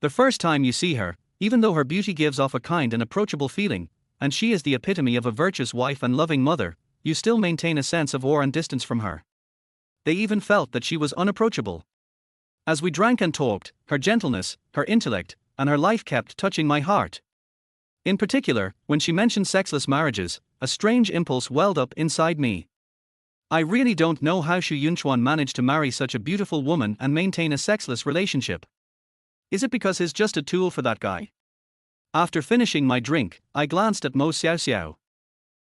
The first time you see her, even though her beauty gives off a kind and approachable feeling, and she is the epitome of a virtuous wife and loving mother, you still maintain a sense of awe and distance from her. They even felt that she was unapproachable. As we drank and talked, her gentleness, her intellect, and her life kept touching my heart. In particular, when she mentioned sexless marriages, a strange impulse welled up inside me. I really don't know how Xu Yunchuan managed to marry such a beautiful woman and maintain a sexless relationship. Is it because he's just a tool for that guy? After finishing my drink, I glanced at Mo Xiao Xiao.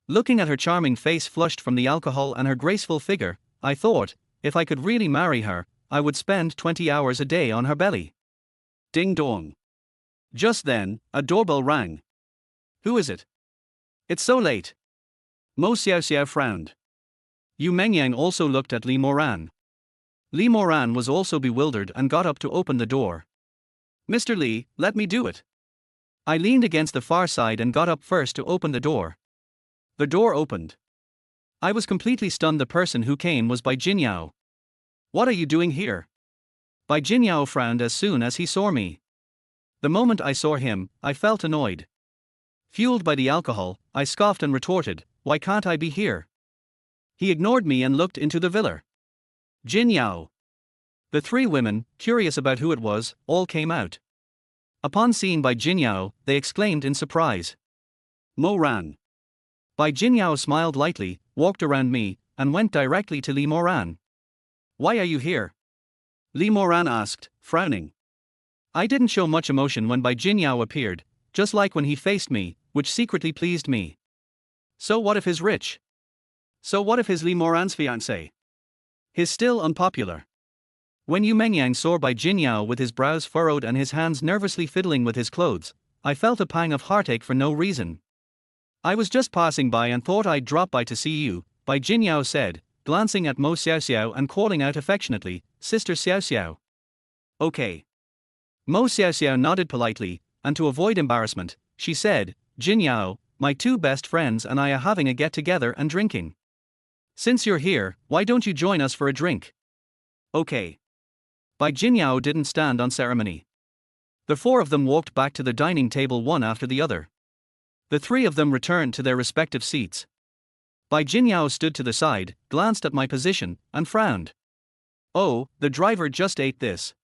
Looking at her charming face flushed from the alcohol and her graceful figure, I thought, if I could really marry her, I would spend 20 hours a day on her belly. Ding dong. Just then, a doorbell rang. Who is it? It's so late. Mo Xiao Xiao frowned. Yu Mengyang also looked at Li Moran. Li Moran was also bewildered and got up to open the door. Mr. Li, let me do it. I leaned against the far side and got up first to open the door. The door opened. I was completely stunned. The person who came was Bai Jinyao. What are you doing here? Bai Jinyao frowned as soon as he saw me. The moment I saw him, I felt annoyed. Fueled by the alcohol, I scoffed and retorted, why can't I be here? He ignored me and looked into the villa. Jinyao. The three women, curious about who it was, all came out. Upon seeing Bai Jinyao, they exclaimed in surprise. Mo Ran. Bai Jinyao smiled lightly, walked around me, and went directly to Li Moran. Why are you here? Li Moran asked, frowning. I didn't show much emotion when Bai Jinyao appeared, just like when he faced me, which secretly pleased me. So what if he's rich? So what if he's Li Moran's fiancé? He's still unpopular. When Yu Mengyang saw Bai Jinyao with his brows furrowed and his hands nervously fiddling with his clothes, I felt a pang of heartache for no reason. I was just passing by and thought I'd drop by to see you, Bai Jinyao said, glancing at Mo Xiaoxiao and calling out affectionately, Sister Xiaoxiao. Okay. Mo Xiaoxiao nodded politely, and to avoid embarrassment, she said, Jinyao, my two best friends and I are having a get-together and drinking. Since you're here, why don't you join us for a drink? Okay. Bai Jinyao didn't stand on ceremony. The four of them walked back to the dining table one after the other. The three of them returned to their respective seats. Bai Jinyao stood to the side, glanced at my position, and frowned. Oh, the driver just ate this.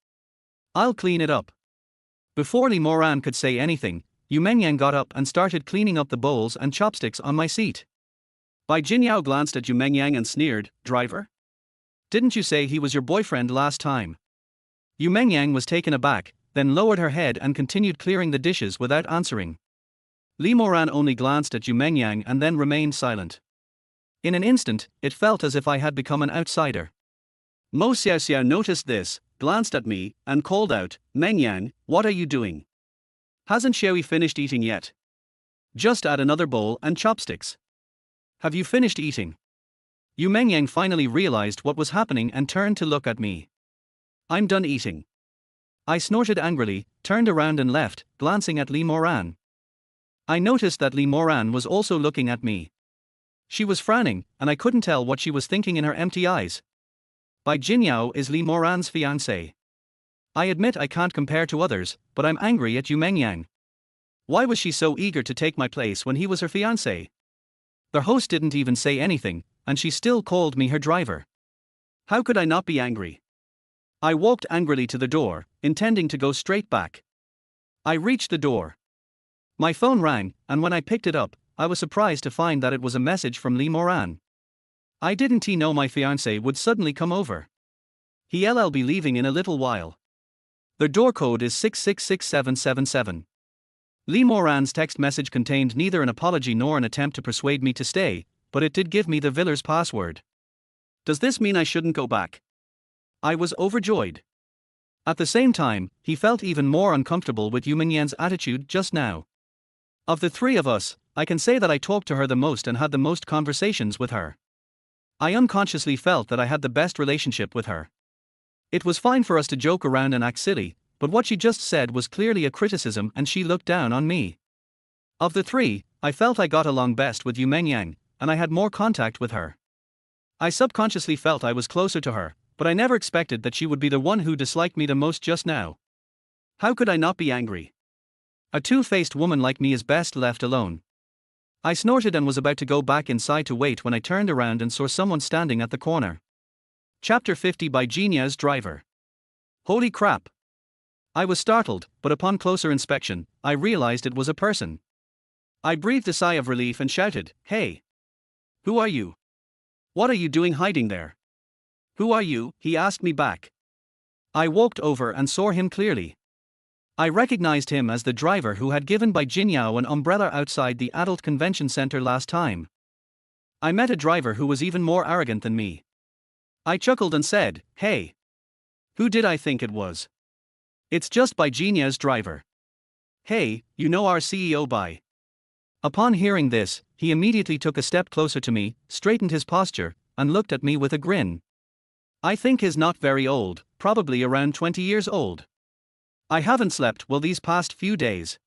I'll clean it up. Before Li Moran could say anything, Yu Mengyang got up and started cleaning up the bowls and chopsticks on my seat. Bai Jinyao glanced at Yu Mengyang and sneered, Driver? Didn't you say he was your boyfriend last time? Yu Mengyang was taken aback, then lowered her head and continued clearing the dishes without answering. Li Moran only glanced at Yu Mengyang and then remained silent. In an instant, it felt as if I had become an outsider. Mo Xiaoxiao noticed this, glanced at me, and called out, Mengyang, what are you doing? Hasn't Xiaoyi finished eating yet? Just add another bowl and chopsticks. Have you finished eating? Yu Mengyang finally realized what was happening and turned to look at me. I'm done eating. I snorted angrily, turned around and left, glancing at Li Moran. I noticed that Li Moran was also looking at me. She was frowning, and I couldn't tell what she was thinking in her empty eyes. Bai Jinyao is Li Moran's fiancé. I admit I can't compare to others, but I'm angry at Yu Mengyang. Why was she so eager to take my place when he was her fiancé? The host didn't even say anything, and she still called me her driver. How could I not be angry? I walked angrily to the door, intending to go straight back. I reached the door. My phone rang, and when I picked it up, I was surprised to find that it was a message from Li Moran. Didn't he know my fiancé would suddenly come over? He'll be leaving in a little while. The door code is 666777. Li Moran's text message contained neither an apology nor an attempt to persuade me to stay, but it did give me the Villar's password. Does this mean I shouldn't go back? I was overjoyed. At the same time, he felt even more uncomfortable with Yu Mengyang's attitude just now. Of the three of us, I can say that I talked to her the most and had the most conversations with her. I unconsciously felt that I had the best relationship with her. It was fine for us to joke around and act silly, but what she just said was clearly a criticism and she looked down on me. Of the three, I felt I got along best with Yu Mengyang, and I had more contact with her. I subconsciously felt I was closer to her, but I never expected that she would be the one who disliked me the most just now. How could I not be angry? A two-faced woman like me is best left alone. I snorted and was about to go back inside to wait when I turned around and saw someone standing at the corner. Chapter 50 by Jinya's driver. Holy crap! I was startled, but upon closer inspection, I realized it was a person. I breathed a sigh of relief and shouted, Hey! Who are you? What are you doing hiding there? Who are you? He asked me back. I walked over and saw him clearly. I recognized him as the driver who had given Bai Jinyao an umbrella outside the adult convention center last time. I met a driver who was even more arrogant than me. I chuckled and said, Hey! Who did I think it was? It's just Bai Jinya's driver. Hey, you know our CEO Bai. Upon hearing this, he immediately took a step closer to me, straightened his posture, and looked at me with a grin. I think he's not very old, probably around 20 years old. I haven't slept well these past few days.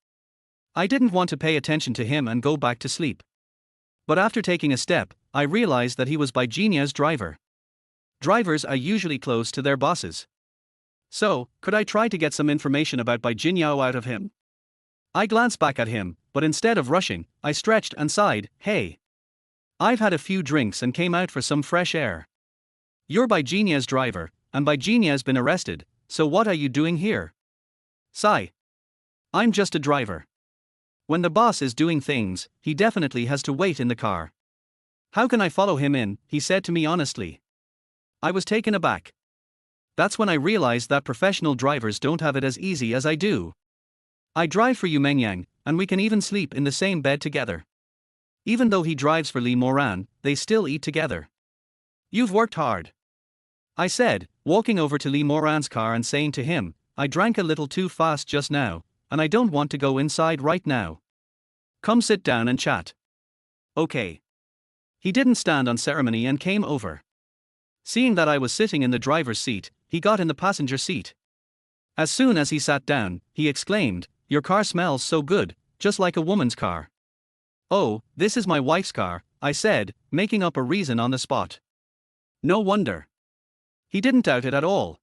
I didn't want to pay attention to him and go back to sleep. But after taking a step, I realized that he was Bai Jinya's driver. Drivers are usually close to their bosses. So, could I try to get some information about Bai Jinyao out of him? I glanced back at him, but instead of rushing, I stretched and sighed, Hey! I've had a few drinks and came out for some fresh air. You're Bai Jinya's driver, and Bai Jinya's been arrested, so what are you doing here? Sigh. I'm just a driver. When the boss is doing things, he definitely has to wait in the car. How can I follow him in? He said to me honestly. I was taken aback. That's when I realized that professional drivers don't have it as easy as I do. I drive for Yu Mengyang, and we can even sleep in the same bed together. Even though he drives for Lee Moran, they still eat together. You've worked hard, I said, walking over to Lee Moran's car and saying to him, I drank a little too fast just now, and I don't want to go inside right now. Come sit down and chat. Okay. He didn't stand on ceremony and came over. Seeing that I was sitting in the driver's seat, he got in the passenger seat. As soon as he sat down, he exclaimed, Your car smells so good, just like a woman's car. Oh, this is my wife's car, I said, making up a reason on the spot. No wonder. He didn't doubt it at all.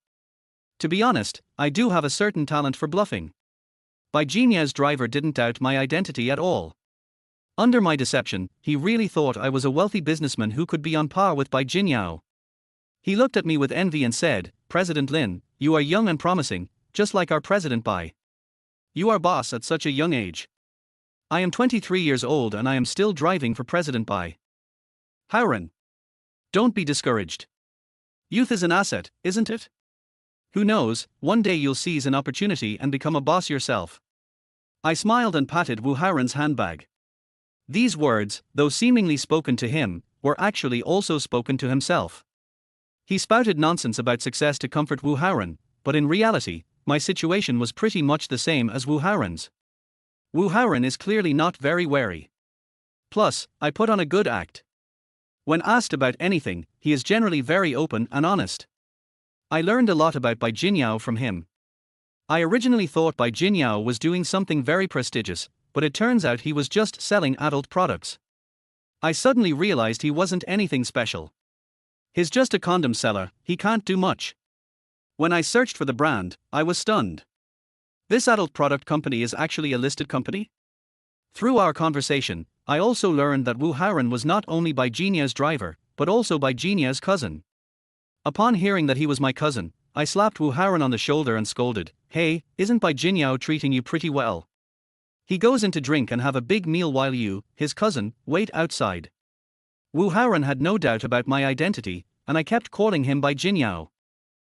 To be honest, I do have a certain talent for bluffing. Baijinia's driver didn't doubt my identity at all. Under my deception, he really thought I was a wealthy businessman who could be on par with Baijinyao. He looked at me with envy and said, President Lin, you are young and promising, just like our President Bai. You are boss at such a young age. I am 23 years old and I am still driving for President Bai. Howren. Don't be discouraged. Youth is an asset, isn't it? Who knows, one day you'll seize an opportunity and become a boss yourself. I smiled and patted Wu Howren's handbag. These words, though seemingly spoken to him, were actually also spoken to himself. He spouted nonsense about success to comfort Wu Howren, but in reality, my situation was pretty much the same as Wu Howren's. Wu Howren is clearly not very wary. Plus, I put on a good act. When asked about anything, he is generally very open and honest. I learned a lot about Baijinyao from him. I originally thought Baijinyao was doing something very prestigious, but it turns out he was just selling adult products. I suddenly realized he wasn't anything special. He's just a condom seller, he can't do much. When I searched for the brand, I was stunned. This adult product company is actually a listed company? Through our conversation, I also learned that Wu Howren was not only Baijinia's driver, but also Baijinia's cousin. Upon hearing that he was my cousin, I slapped Wu Howren on the shoulder and scolded, Hey, isn't Baijinyao treating you pretty well? He goes in to drink and have a big meal while you, his cousin, wait outside. Wu Howren had no doubt about my identity, and I kept calling him Baijinyao.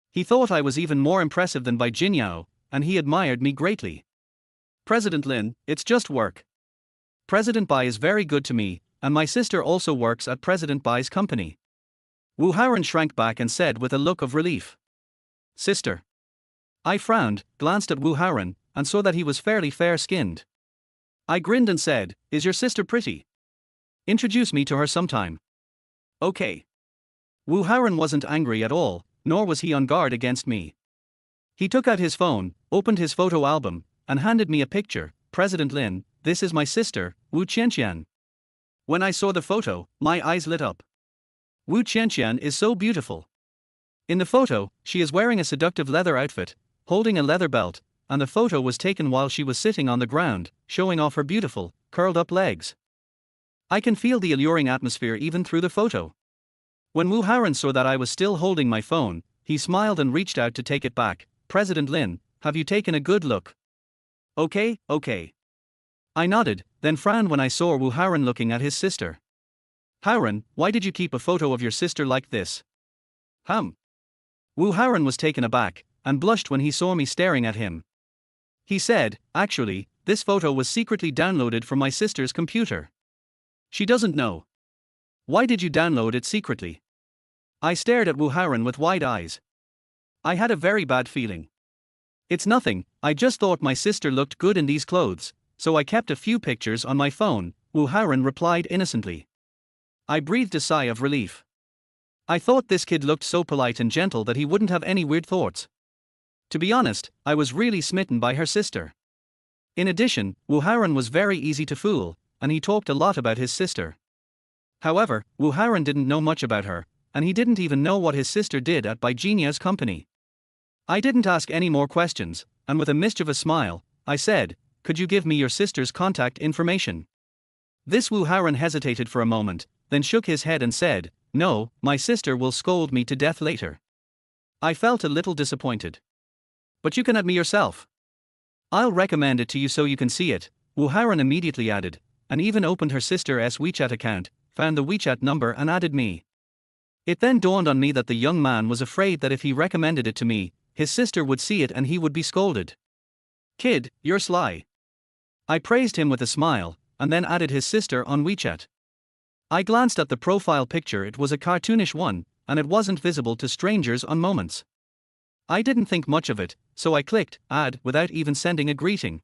He thought I was even more impressive than Baijinyao, and he admired me greatly. President Lin, it's just work. President Bai is very good to me, and my sister also works at President Bai's company. Wu Howren shrank back and said with a look of relief. Sister. I frowned, glanced at Wu Howren, and saw that he was fairly fair-skinned. I grinned and said, Is your sister pretty? Introduce me to her sometime. Okay. Wu Howren wasn't angry at all, nor was he on guard against me. He took out his phone, opened his photo album, and handed me a picture. President Lin, this is my sister, Wu Qianqian. When I saw the photo, my eyes lit up. Wu Qianqian is so beautiful. In the photo, she is wearing a seductive leather outfit, holding a leather belt, and the photo was taken while she was sitting on the ground, showing off her beautiful, curled-up legs. I can feel the alluring atmosphere even through the photo. When Wu Howren saw that I was still holding my phone, he smiled and reached out to take it back. President Lin, have you taken a good look? Okay. I nodded, then frowned when I saw Wu Howren looking at his sister. Howren, why did you keep a photo of your sister like this? Wu Howren was taken aback, and blushed when he saw me staring at him. He said, Actually, this photo was secretly downloaded from my sister's computer. She doesn't know. Why did you download it secretly? I stared at Wu Howren with wide eyes. I had a very bad feeling. It's nothing, I just thought my sister looked good in these clothes, so I kept a few pictures on my phone, Wu Howren replied innocently. I breathed a sigh of relief. I thought this kid looked so polite and gentle that he wouldn't have any weird thoughts. To be honest, I was really smitten by her sister. In addition, Wu Howren was very easy to fool, and he talked a lot about his sister. However, Wu Howren didn't know much about her, and he didn't even know what his sister did at Baijinia's company. I didn't ask any more questions, and with a mischievous smile, I said, Could you give me your sister's contact information? This Wu Howren hesitated for a moment, then shook his head and said, No, my sister will scold me to death later. I felt a little disappointed. But you can add me yourself. I'll recommend it to you so you can see it, Wu Howren immediately added, and even opened her sister's WeChat account, found the WeChat number and added me. It then dawned on me that the young man was afraid that if he recommended it to me, his sister would see it and he would be scolded. Kid, you're sly. I praised him with a smile, and then added his sister on WeChat. I glanced at the profile picture. It was a cartoonish one, and it wasn't visible to strangers on Moments. I didn't think much of it, so I clicked add without even sending a greeting.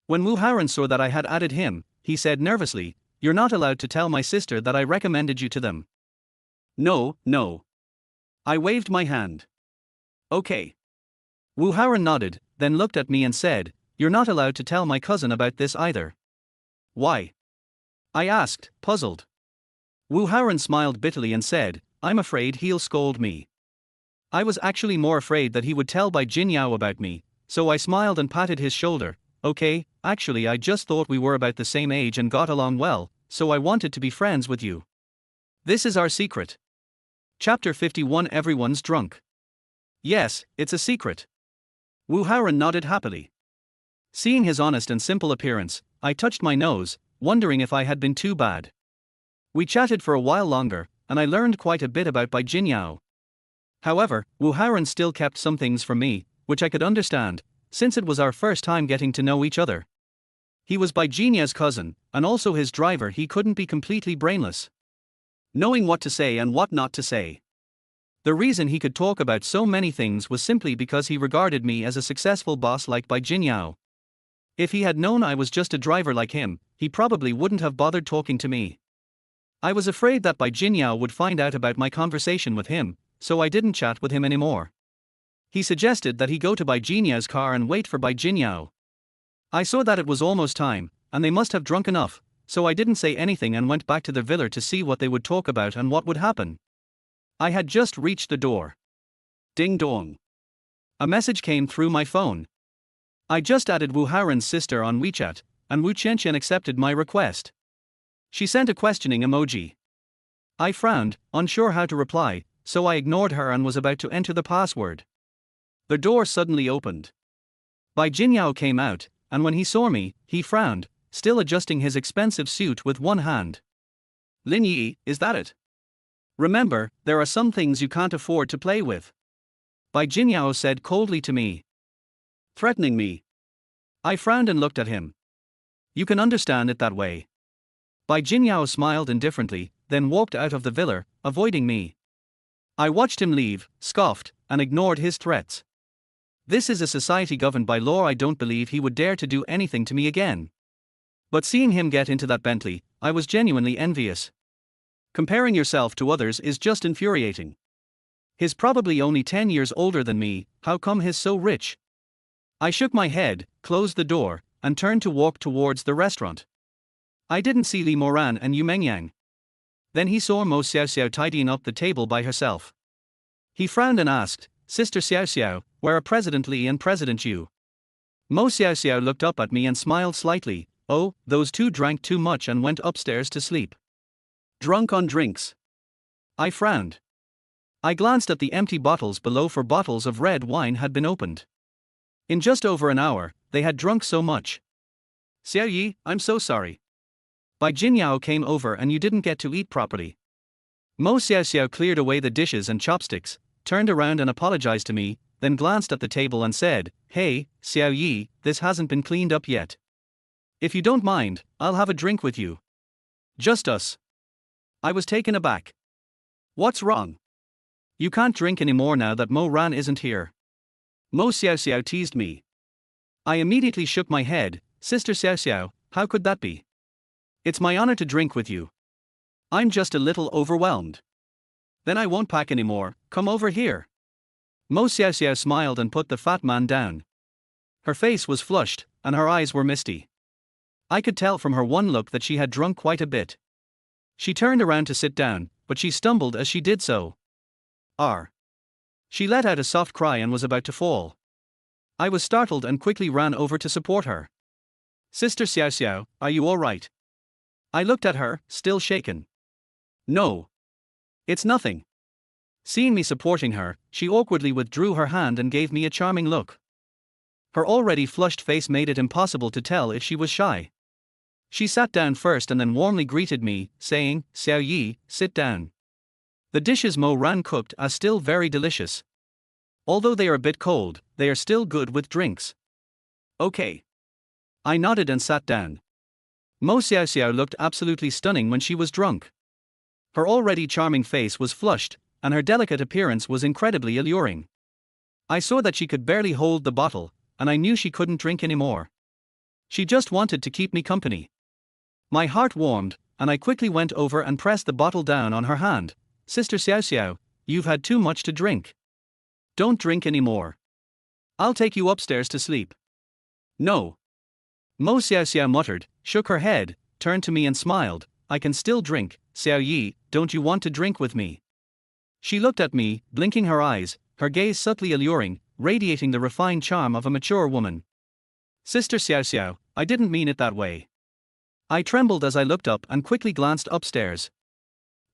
When Wu Haran saw that I had added him, he said nervously, "You're not allowed to tell my sister that I recommended you to them." No. I waved my hand. Okay. Wu Haran nodded, then looked at me and said, "You're not allowed to tell my cousin about this either." Why? I asked, puzzled. Wu Haran smiled bitterly and said, "I'm afraid he'll scold me." I was actually more afraid that he would tell Bai Jinyao about me, so I smiled and patted his shoulder. Okay, actually I just thought we were about the same age and got along well, so I wanted to be friends with you. This is our secret. Chapter 51. Everyone's drunk. Yes, it's a secret. Wu Haran nodded happily. Seeing his honest and simple appearance, I touched my nose, wondering if I had been too bad. We chatted for a while longer, and I learned quite a bit about Bai Jinyao. However, Wu Haran still kept some things from me, which I could understand, since it was our first time getting to know each other. He was Bai Jinyao's cousin, and also his driver. He couldn't be completely brainless, knowing what to say and what not to say. The reason he could talk about so many things was simply because he regarded me as a successful boss like Bai Jinyao. If he had known I was just a driver like him, he probably wouldn't have bothered talking to me. I was afraid that Bai Jinyao would find out about my conversation with him, so I didn't chat with him anymore. He suggested that he go to Bai Jinyao's car and wait for Bai Jinyao. I saw that it was almost time, and they must have drunk enough, so I didn't say anything and went back to the villa to see what they would talk about and what would happen. I had just reached the door. Ding dong. A message came through my phone. I just added Wu Haran's sister on WeChat, and Wu Qianqian accepted my request. She sent a questioning emoji. I frowned, unsure how to reply, so I ignored her and was about to enter the password. The door suddenly opened. Bai Jinyao came out, and when he saw me, he frowned, still adjusting his expensive suit with one hand. "Lin Yi, is that it? Remember, there are some things you can't afford to play with," Bai Jinyao said coldly to me. Threatening me. I frowned and looked at him. "You can understand it that way." Bai Jinyao smiled indifferently, then walked out of the villa, avoiding me. I watched him leave, scoffed, and ignored his threats. This is a society governed by law. I don't believe he would dare to do anything to me again. But seeing him get into that Bentley, I was genuinely envious. Comparing yourself to others is just infuriating. He's probably only 10 years older than me. How come he's so rich? I shook my head, closed the door, and turned to walk towards the restaurant. I didn't see Li Moran and Yu Mengyang. Then he saw Mo Xiaoxiao tidying up the table by herself. He frowned and asked, "Sister Xiaoxiao, where are President Li and President Yu?" Mo Xiaoxiao looked up at me and smiled slightly. "Oh, those two drank too much and went upstairs to sleep. Drunk on drinks." I frowned. I glanced at the empty bottles below, for bottles of red wine had been opened. In just over an hour, they had drunk so much. "Xiao Yi, I'm so sorry. Bai Jinyao came over and you didn't get to eat properly." Mo Xiaoxiao cleared away the dishes and chopsticks, turned around and apologized to me, then glanced at the table and said, "Hey, Xiao Yi, this hasn't been cleaned up yet. If you don't mind, I'll have a drink with you." "Just us." I was taken aback. "What's wrong? You can't drink anymore now that Mo Ran isn't here." Mo Xiaoxiao teased me. I immediately shook my head. "Sister Xiaoxiao, how could that be? It's my honor to drink with you. I'm just a little overwhelmed." "Then I won't pack anymore, come over here." Mo Xiaoxiao smiled and put the fat man down. Her face was flushed, and her eyes were misty. I could tell from her one look that she had drunk quite a bit. She turned around to sit down, but she stumbled as she did so. "R." She let out a soft cry and was about to fall. I was startled and quickly ran over to support her. "Sister Xiaoxiao, are you all right?" I looked at her, still shaken. "No. It's nothing." Seeing me supporting her, she awkwardly withdrew her hand and gave me a charming look. Her already flushed face made it impossible to tell if she was shy. She sat down first and then warmly greeted me, saying, "Xiao Yi, sit down." The dishes Mo Ran cooked are still very delicious. Although they are a bit cold, they are still good with drinks. Okay. I nodded and sat down. Mo Xiaoxiao looked absolutely stunning when she was drunk. Her already charming face was flushed, and her delicate appearance was incredibly alluring. I saw that she could barely hold the bottle, and I knew she couldn't drink anymore. She just wanted to keep me company. My heart warmed, and I quickly went over and pressed the bottle down on her hand. Sister Xiaoxiao, you've had too much to drink. Don't drink anymore. I'll take you upstairs to sleep. No. Mo Xiaoxiao muttered, shook her head, turned to me and smiled. I can still drink, Xiao Yi, don't you want to drink with me? She looked at me, blinking her eyes, her gaze subtly alluring, radiating the refined charm of a mature woman. Sister Xiaoxiao, I didn't mean it that way. I trembled as I looked up and quickly glanced upstairs.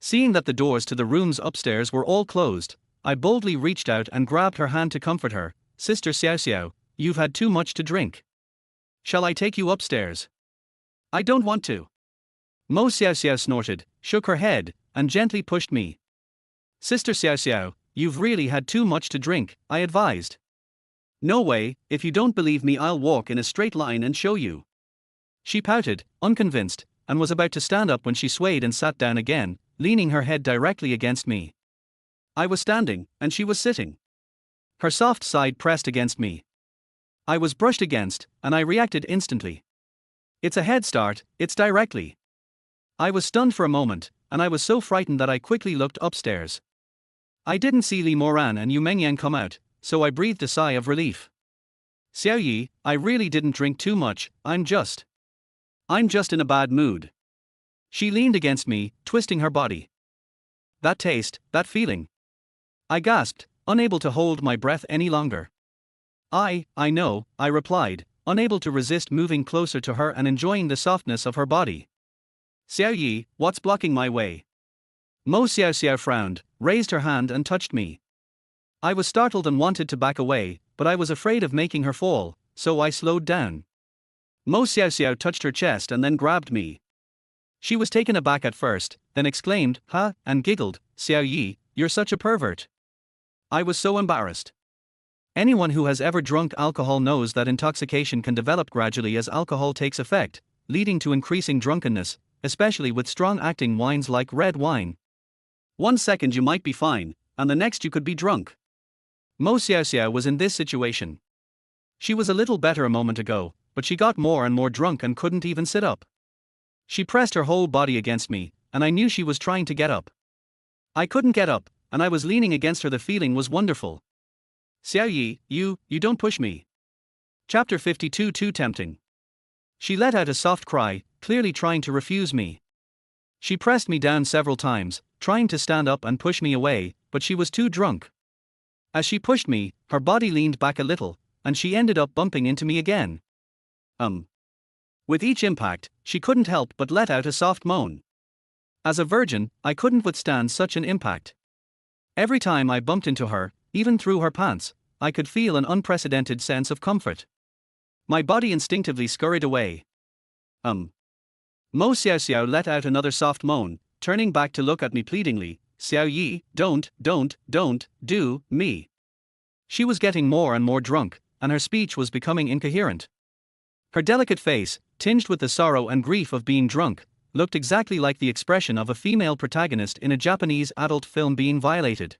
Seeing that the doors to the rooms upstairs were all closed, I boldly reached out and grabbed her hand to comfort her. Sister Xiaoxiao, you've had too much to drink. Shall I take you upstairs? I don't want to. Mo Xiaoxiao snorted, shook her head, and gently pushed me. Sister Xiaoxiao, you've really had too much to drink, I advised. No way, if you don't believe me I'll walk in a straight line and show you. She pouted, unconvinced, and was about to stand up when she swayed and sat down again, leaning her head directly against me. I was standing, and she was sitting. Her soft side pressed against me. I was brushed against, and I reacted instantly. It's a head start, it's directly. I was stunned for a moment, and I was so frightened that I quickly looked upstairs. I didn't see Li Moran and Yu Mengyang come out, so I breathed a sigh of relief. Xiao Yi, I really didn't drink too much, I'm just in a bad mood. She leaned against me, twisting her body. That taste, that feeling. I gasped, unable to hold my breath any longer. I know, I replied, unable to resist moving closer to her and enjoying the softness of her body. Xiao Yi, what's blocking my way? Mo Xiaoxiao frowned, raised her hand and touched me. I was startled and wanted to back away, but I was afraid of making her fall, so I slowed down. Mo Xiaoxiao touched her chest and then grabbed me. She was taken aback at first, then exclaimed, "Ha," and giggled, "Xiao Yi, you're such a pervert." I was so embarrassed. Anyone who has ever drunk alcohol knows that intoxication can develop gradually as alcohol takes effect, leading to increasing drunkenness, especially with strong-acting wines like red wine. 1 second you might be fine, and the next you could be drunk. Mo Xiaoxiao was in this situation. She was a little better a moment ago, but she got more and more drunk and couldn't even sit up. She pressed her whole body against me, and I knew she was trying to get up. I couldn't get up, and I was leaning against her. The feeling was wonderful. Xiao Yi, you don't push me. Chapter 52. Too tempting. She let out a soft cry, clearly trying to refuse me. She pressed me down several times, trying to stand up and push me away, but she was too drunk. As she pushed me, her body leaned back a little, and she ended up bumping into me again. With each impact, she couldn't help but let out a soft moan. As a virgin, I couldn't withstand such an impact. Every time I bumped into her, even through her pants, I could feel an unprecedented sense of comfort. My body instinctively scurried away. Mo Xiaoxiao let out another soft moan, turning back to look at me pleadingly. Xiao Yi, don't do me. She was getting more and more drunk, and her speech was becoming incoherent. Her delicate face, tinged with the sorrow and grief of being drunk, looked exactly like the expression of a female protagonist in a Japanese adult film being violated.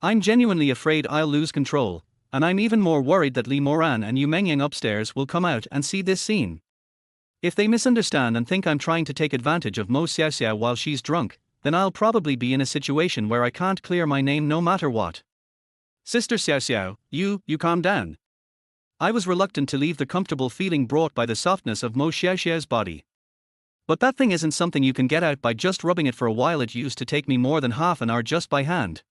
I'm genuinely afraid I'll lose control, and I'm even more worried that Li Moran and Yu Mengyang upstairs will come out and see this scene. If they misunderstand and think I'm trying to take advantage of Mo Xiaoxiao while she's drunk, then I'll probably be in a situation where I can't clear my name no matter what. Sister Xiaoxiao, you calm down. I was reluctant to leave the comfortable feeling brought by the softness of Mo Xiaoxiao's body. But that thing isn't something you can get out by just rubbing it for a while. It used to take me more than half an hour just by hand.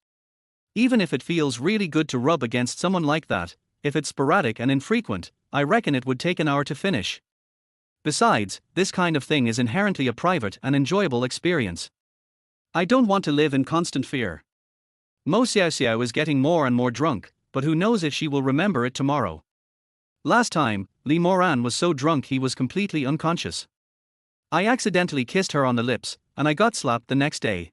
Even if it feels really good to rub against someone like that, if it's sporadic and infrequent, I reckon it would take an hour to finish. Besides, this kind of thing is inherently a private and enjoyable experience. I don't want to live in constant fear. Mo Xiaoxiao is getting more and more drunk, but who knows if she will remember it tomorrow. Last time, Li Moran was so drunk he was completely unconscious. I accidentally kissed her on the lips, and I got slapped the next day.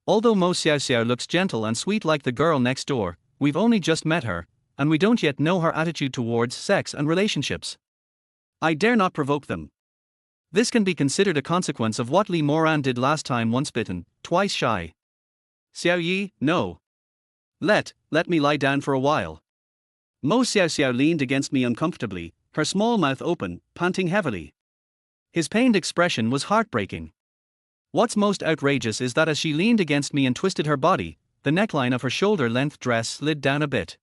Although Mo Xiaoxiao looks gentle and sweet like the girl next door, we've only just met her, and we don't yet know her attitude towards sex and relationships. I dare not provoke them. This can be considered a consequence of what Li Moran did last time: once bitten, twice shy. Xiao Yi, no. Let me lie down for a while. Mo Xiaoxiao leaned against me uncomfortably, her small mouth open, panting heavily. His pained expression was heartbreaking. What's most outrageous is that as she leaned against me and twisted her body, the neckline of her shoulder-length dress slid down a bit.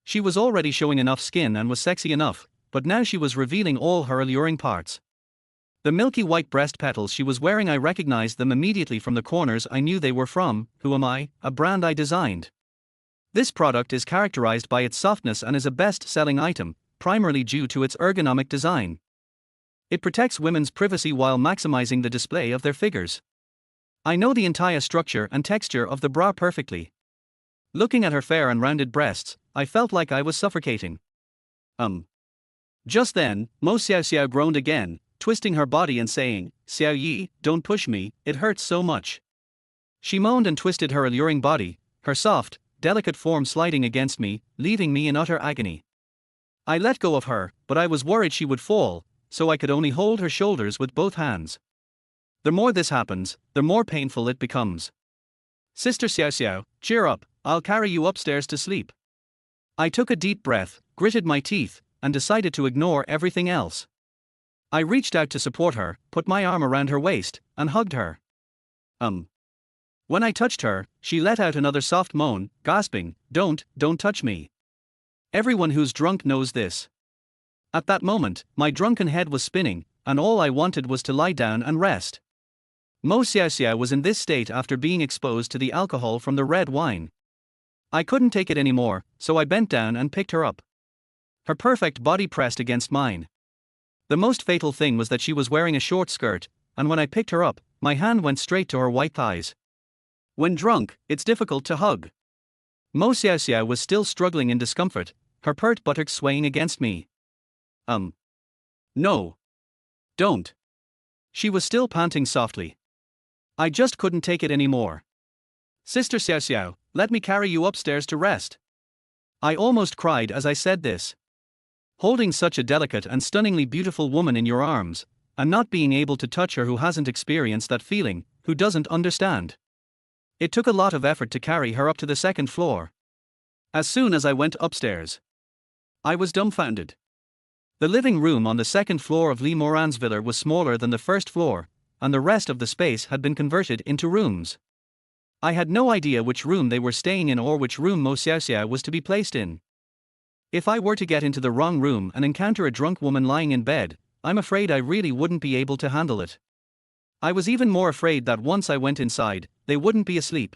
She was already showing enough skin and was sexy enough, but now she was revealing all her alluring parts. The milky white breast petals she was wearing, I recognized them immediately from the corners I knew they were from. Who am I? A brand I designed. This product is characterized by its softness and is a best-selling item, primarily due to its ergonomic design. It protects women's privacy while maximizing the display of their figures. I know the entire structure and texture of the bra perfectly. Looking at her fair and rounded breasts, I felt like I was suffocating. Just then, Mo Xiaoxiao groaned again, twisting her body and saying, "Xiao Yi, don't push me, it hurts so much." She moaned and twisted her alluring body, her soft, delicate form sliding against me, leaving me in utter agony. I let go of her, but I was worried she would fall, so I could only hold her shoulders with both hands. The more this happens, the more painful it becomes. "Sister Xiaoxiao, cheer up, I'll carry you upstairs to sleep." I took a deep breath, gritted my teeth, and decided to ignore everything else. I reached out to support her, put my arm around her waist, and hugged her. When I touched her, she let out another soft moan, gasping, don't touch me. Everyone who's drunk knows this. At that moment, my drunken head was spinning, and all I wanted was to lie down and rest. Mo Xiaoxiao was in this state after being exposed to the alcohol from the red wine. I couldn't take it anymore, so I bent down and picked her up. Her perfect body pressed against mine. The most fatal thing was that she was wearing a short skirt, and when I picked her up, my hand went straight to her white thighs. When drunk, it's difficult to hug. Mo Xiaoxiao was still struggling in discomfort, her pert buttocks swaying against me. No. Don't. She was still panting softly. I just couldn't take it anymore. "Sister Xiaoxiao, let me carry you upstairs to rest." I almost cried as I said this. Holding such a delicate and stunningly beautiful woman in your arms, and not being able to touch her who hasn't experienced that feeling, who doesn't understand. It took a lot of effort to carry her up to the second floor. As soon as I went upstairs, I was dumbfounded. The living room on the second floor of Li Moran's villa was smaller than the first floor, and the rest of the space had been converted into rooms. I had no idea which room they were staying in or which room Mo Xiaoxiao was to be placed in. If I were to get into the wrong room and encounter a drunk woman lying in bed, I'm afraid I really wouldn't be able to handle it. I was even more afraid that once I went inside, they wouldn't be asleep.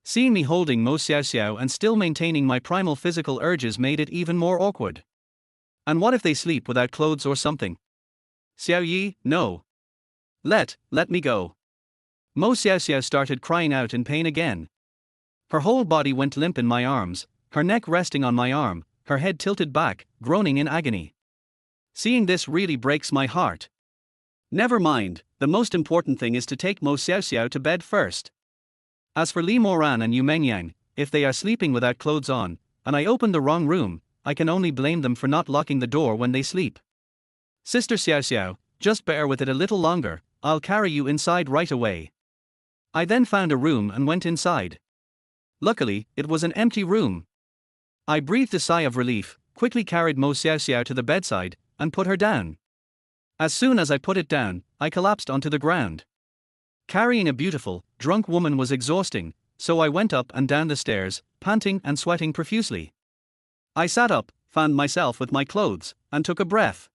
Seeing me holding Mo Xiaoxiao and still maintaining my primal physical urges made it even more awkward. And what if they sleep without clothes or something? "Xiao Yi, no. Let me go." Mo Xiaoxiao started crying out in pain again. Her whole body went limp in my arms, her neck resting on my arm, her head tilted back, groaning in agony. Seeing this really breaks my heart. Never mind, the most important thing is to take Mo Xiaoxiao to bed first. As for Li Moran and Yu Mengyang, if they are sleeping without clothes on, and I opened the wrong room, I can only blame them for not locking the door when they sleep. "Sister Xiaoxiao, just bear with it a little longer, I'll carry you inside right away." I then found a room and went inside. Luckily, it was an empty room. I breathed a sigh of relief, quickly carried Mo Xiaoxiao to the bedside, and put her down. As soon as I put it down, I collapsed onto the ground. Carrying a beautiful, drunk woman was exhausting, so I went up and down the stairs, panting and sweating profusely. I sat up, fanned myself with my clothes, and took a breath.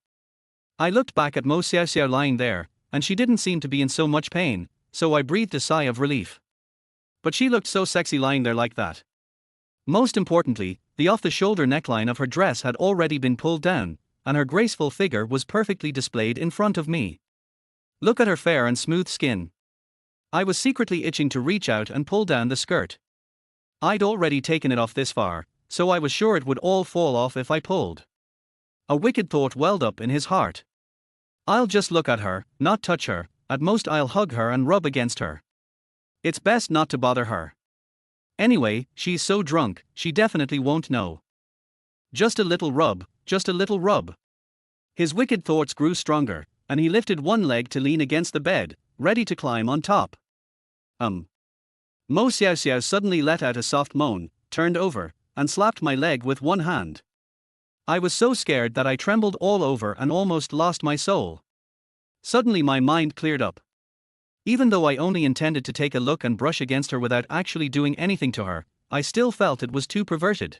I looked back at Mo Xiaoxiao lying there, and she didn't seem to be in so much pain, so I breathed a sigh of relief. But she looked so sexy lying there like that. Most importantly, the off-the-shoulder neckline of her dress had already been pulled down, and her graceful figure was perfectly displayed in front of me. Look at her fair and smooth skin. I was secretly itching to reach out and pull down the skirt. I'd already taken it off this far, so I was sure it would all fall off if I pulled. A wicked thought welled up in his heart. I'll just look at her, not touch her, at most I'll hug her and rub against her. It's best not to bother her. Anyway, she's so drunk, she definitely won't know. Just a little rub, just a little rub. His wicked thoughts grew stronger, and he lifted one leg to lean against the bed, ready to climb on top. Mo Xiao Xiao suddenly let out a soft moan, turned over, and slapped my leg with one hand. I was so scared that I trembled all over and almost lost my soul. Suddenly my mind cleared up. Even though I only intended to take a look and brush against her without actually doing anything to her, I still felt it was too perverted.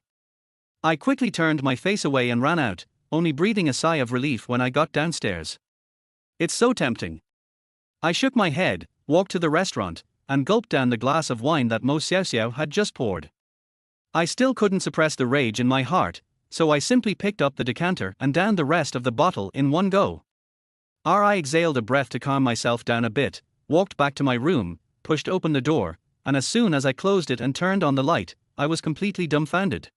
I quickly turned my face away and ran out, only breathing a sigh of relief when I got downstairs. It's so tempting. I shook my head, walked to the restaurant, and gulped down the glass of wine that Mo Xiao Xiao had just poured. I still couldn't suppress the rage in my heart, so I simply picked up the decanter and downed the rest of the bottle in one go. I exhaled a breath to calm myself down a bit, walked back to my room, pushed open the door, and as soon as I closed it and turned on the light, I was completely dumbfounded.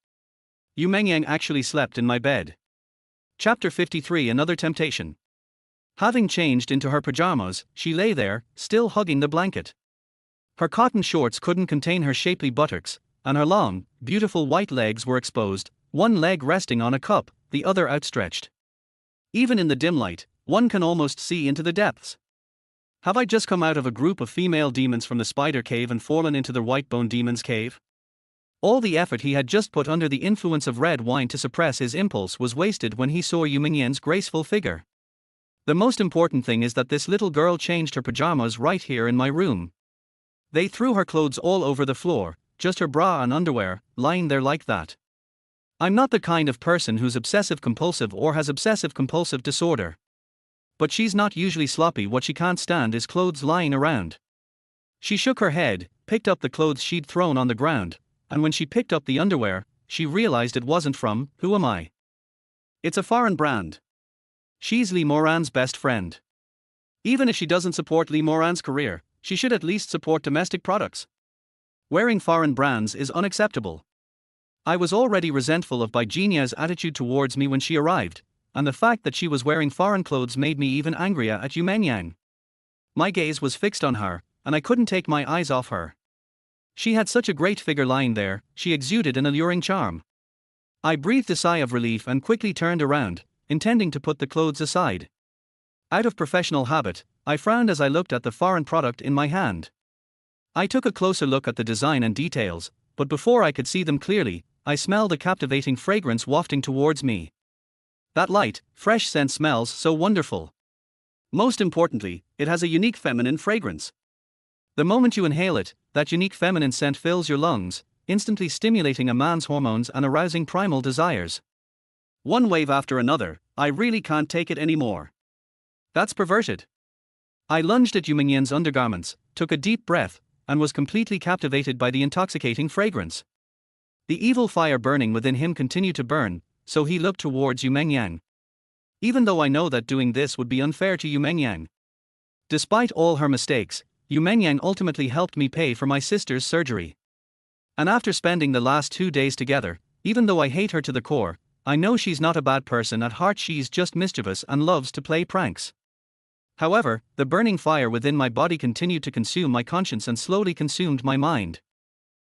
Yu Mengyang actually slept in my bed. Chapter 53 Another Temptation. Having changed into her pajamas, she lay there, still hugging the blanket. Her cotton shorts couldn't contain her shapely buttocks, and her long, beautiful white legs were exposed, one leg resting on a cup, the other outstretched. Even in the dim light, one can almost see into the depths. Have I just come out of a group of female demons from the spider cave and fallen into the white-bone demon's cave? All the effort he had just put under the influence of red wine to suppress his impulse was wasted when he saw Yu Mingyang's graceful figure. The most important thing is that this little girl changed her pajamas right here in my room. They threw her clothes all over the floor, just her bra and underwear, lying there like that. I'm not the kind of person who's obsessive-compulsive or has obsessive-compulsive disorder. But she's not usually sloppy. What she can't stand is clothes lying around. She shook her head, picked up the clothes she'd thrown on the ground, and when she picked up the underwear, she realized it wasn't from, who am I? It's a foreign brand. She's Lee Moran's best friend. Even if she doesn't support Lee Moran's career, she should at least support domestic products. Wearing foreign brands is unacceptable. I was already resentful of Baijinia's attitude towards me when she arrived, and the fact that she was wearing foreign clothes made me even angrier at Yu Mengyang. My gaze was fixed on her, and I couldn't take my eyes off her. She had such a great figure lying there, she exuded an alluring charm. I breathed a sigh of relief and quickly turned around, intending to put the clothes aside. Out of professional habit, I frowned as I looked at the foreign product in my hand. I took a closer look at the design and details, but before I could see them clearly, I smelled a captivating fragrance wafting towards me. That light, fresh scent smells so wonderful. Most importantly, it has a unique feminine fragrance. The moment you inhale it, that unique feminine scent fills your lungs, instantly stimulating a man's hormones and arousing primal desires. One wave after another, I really can't take it anymore. That's perverted. I lunged at Yu Mingyang's undergarments, took a deep breath, and was completely captivated by the intoxicating fragrance. The evil fire burning within him continued to burn, so he looked towards Yu Mengyang. Even though I know that doing this would be unfair to Yu Mengyang. Despite all her mistakes, Yu Mengyang ultimately helped me pay for my sister's surgery. And after spending the last 2 days together, even though I hate her to the core, I know she's not a bad person at heart. She's just mischievous and loves to play pranks. However, the burning fire within my body continued to consume my conscience and slowly consumed my mind.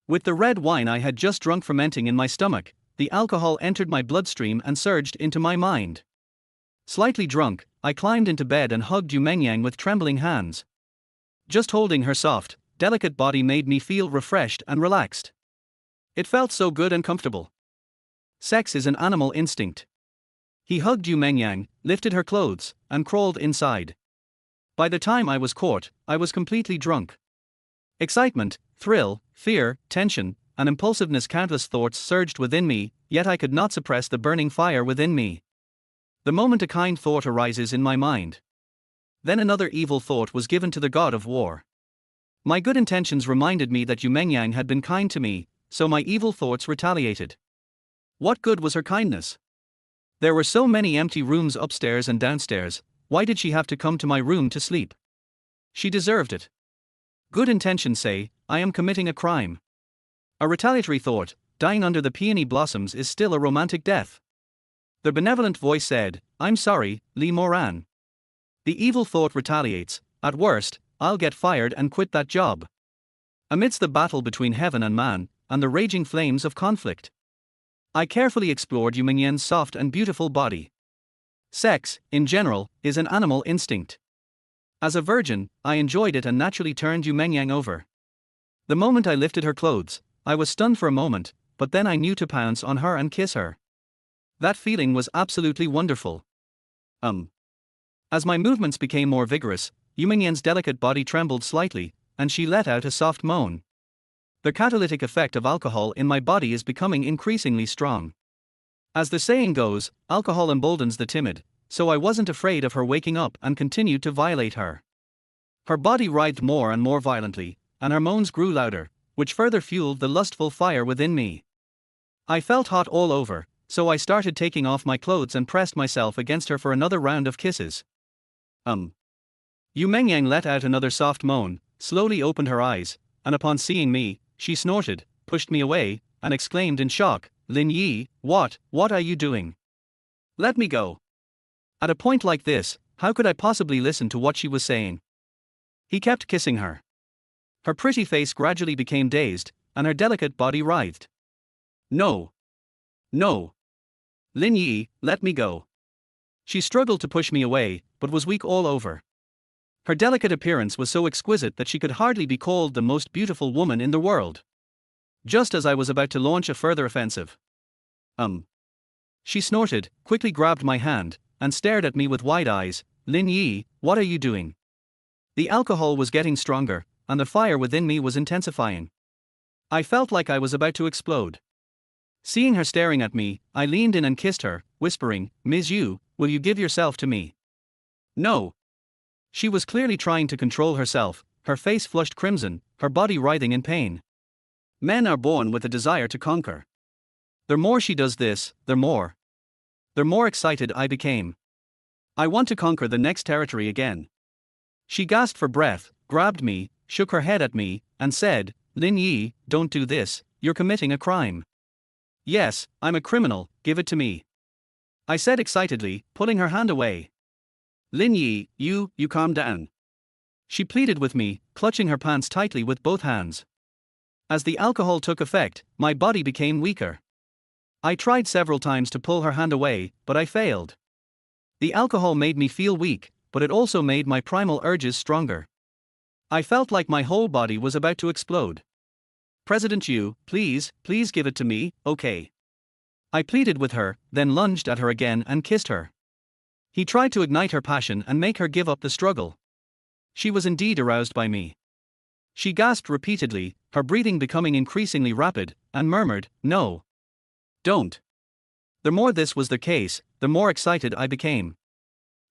With the red wine I had just drunk fermenting in my stomach, the alcohol entered my bloodstream and surged into my mind. Slightly drunk, I climbed into bed and hugged Yu Mengyang with trembling hands. Just holding her soft, delicate body made me feel refreshed and relaxed. It felt so good and comfortable. Sex is an animal instinct. He hugged Yu Mengyang, lifted her clothes, and crawled inside. By the time I was caught, I was completely drunk. Excitement, thrill, fear, tension, and impulsiveness, countless thoughts surged within me, yet I could not suppress the burning fire within me. The moment a kind thought arises in my mind, then another evil thought was given to the god of war. My good intentions reminded me that Yu Mengyang had been kind to me, so my evil thoughts retaliated. What good was her kindness? There were so many empty rooms upstairs and downstairs. Why did she have to come to my room to sleep? She deserved it. Good intentions say, I am committing a crime. A retaliatory thought, dying under the peony blossoms is still a romantic death. The benevolent voice said, I'm sorry, Lee Moran. The evil thought retaliates, at worst, I'll get fired and quit that job. Amidst the battle between heaven and man, and the raging flames of conflict, I carefully explored Yu Mengyan's soft and beautiful body. Sex, in general, is an animal instinct. As a virgin, I enjoyed it and naturally turned Yu Mengyang over. The moment I lifted her clothes, I was stunned for a moment, but then I knew to pounce on her and kiss her. That feeling was absolutely wonderful. As my movements became more vigorous, Yu Mengyan's delicate body trembled slightly, and she let out a soft moan. The catalytic effect of alcohol in my body is becoming increasingly strong. As the saying goes, alcohol emboldens the timid, so I wasn't afraid of her waking up and continued to violate her. Her body writhed more and more violently, and her moans grew louder, which further fueled the lustful fire within me. I felt hot all over, so I started taking off my clothes and pressed myself against her for another round of kisses. Yu Mengyang let out another soft moan, slowly opened her eyes, and upon seeing me, she snorted, pushed me away, and exclaimed in shock, "Lin Yi, what are you doing? Let me go." At a point like this, how could I possibly listen to what she was saying? He kept kissing her. Her pretty face gradually became dazed, and her delicate body writhed. No. No. Lin Yi, let me go. She struggled to push me away, but was weak all over. Her delicate appearance was so exquisite that she could hardly be called the most beautiful woman in the world. Just as I was about to launch a further offensive. She snorted, quickly grabbed my hand, and stared at me with wide eyes. "Lin Yi, what are you doing?" The alcohol was getting stronger, and the fire within me was intensifying. I felt like I was about to explode. Seeing her staring at me, I leaned in and kissed her, whispering, "Ms. Yu, will you give yourself to me?" No. She was clearly trying to control herself, her face flushed crimson, her body writhing in pain. Men are born with a desire to conquer. The more she does this, the more excited I became. I want to conquer the next territory again. She gasped for breath, grabbed me, shook her head at me, and said, "Lin Yi, don't do this, you're committing a crime." "Yes, I'm a criminal, give it to me," I said excitedly, pulling her hand away. "Lin Yi, you calm down," she pleaded with me, clutching her pants tightly with both hands. As the alcohol took effect, my body became weaker. I tried several times to pull her hand away, but I failed. The alcohol made me feel weak, but it also made my primal urges stronger. I felt like my whole body was about to explode. "President Yu, please give it to me, okay?" I pleaded with her, then lunged at her again and kissed her. He tried to ignite her passion and make her give up the struggle. She was indeed aroused by me. She gasped repeatedly, her breathing becoming increasingly rapid, and murmured, "No. Don't." The more this was the case, the more excited I became.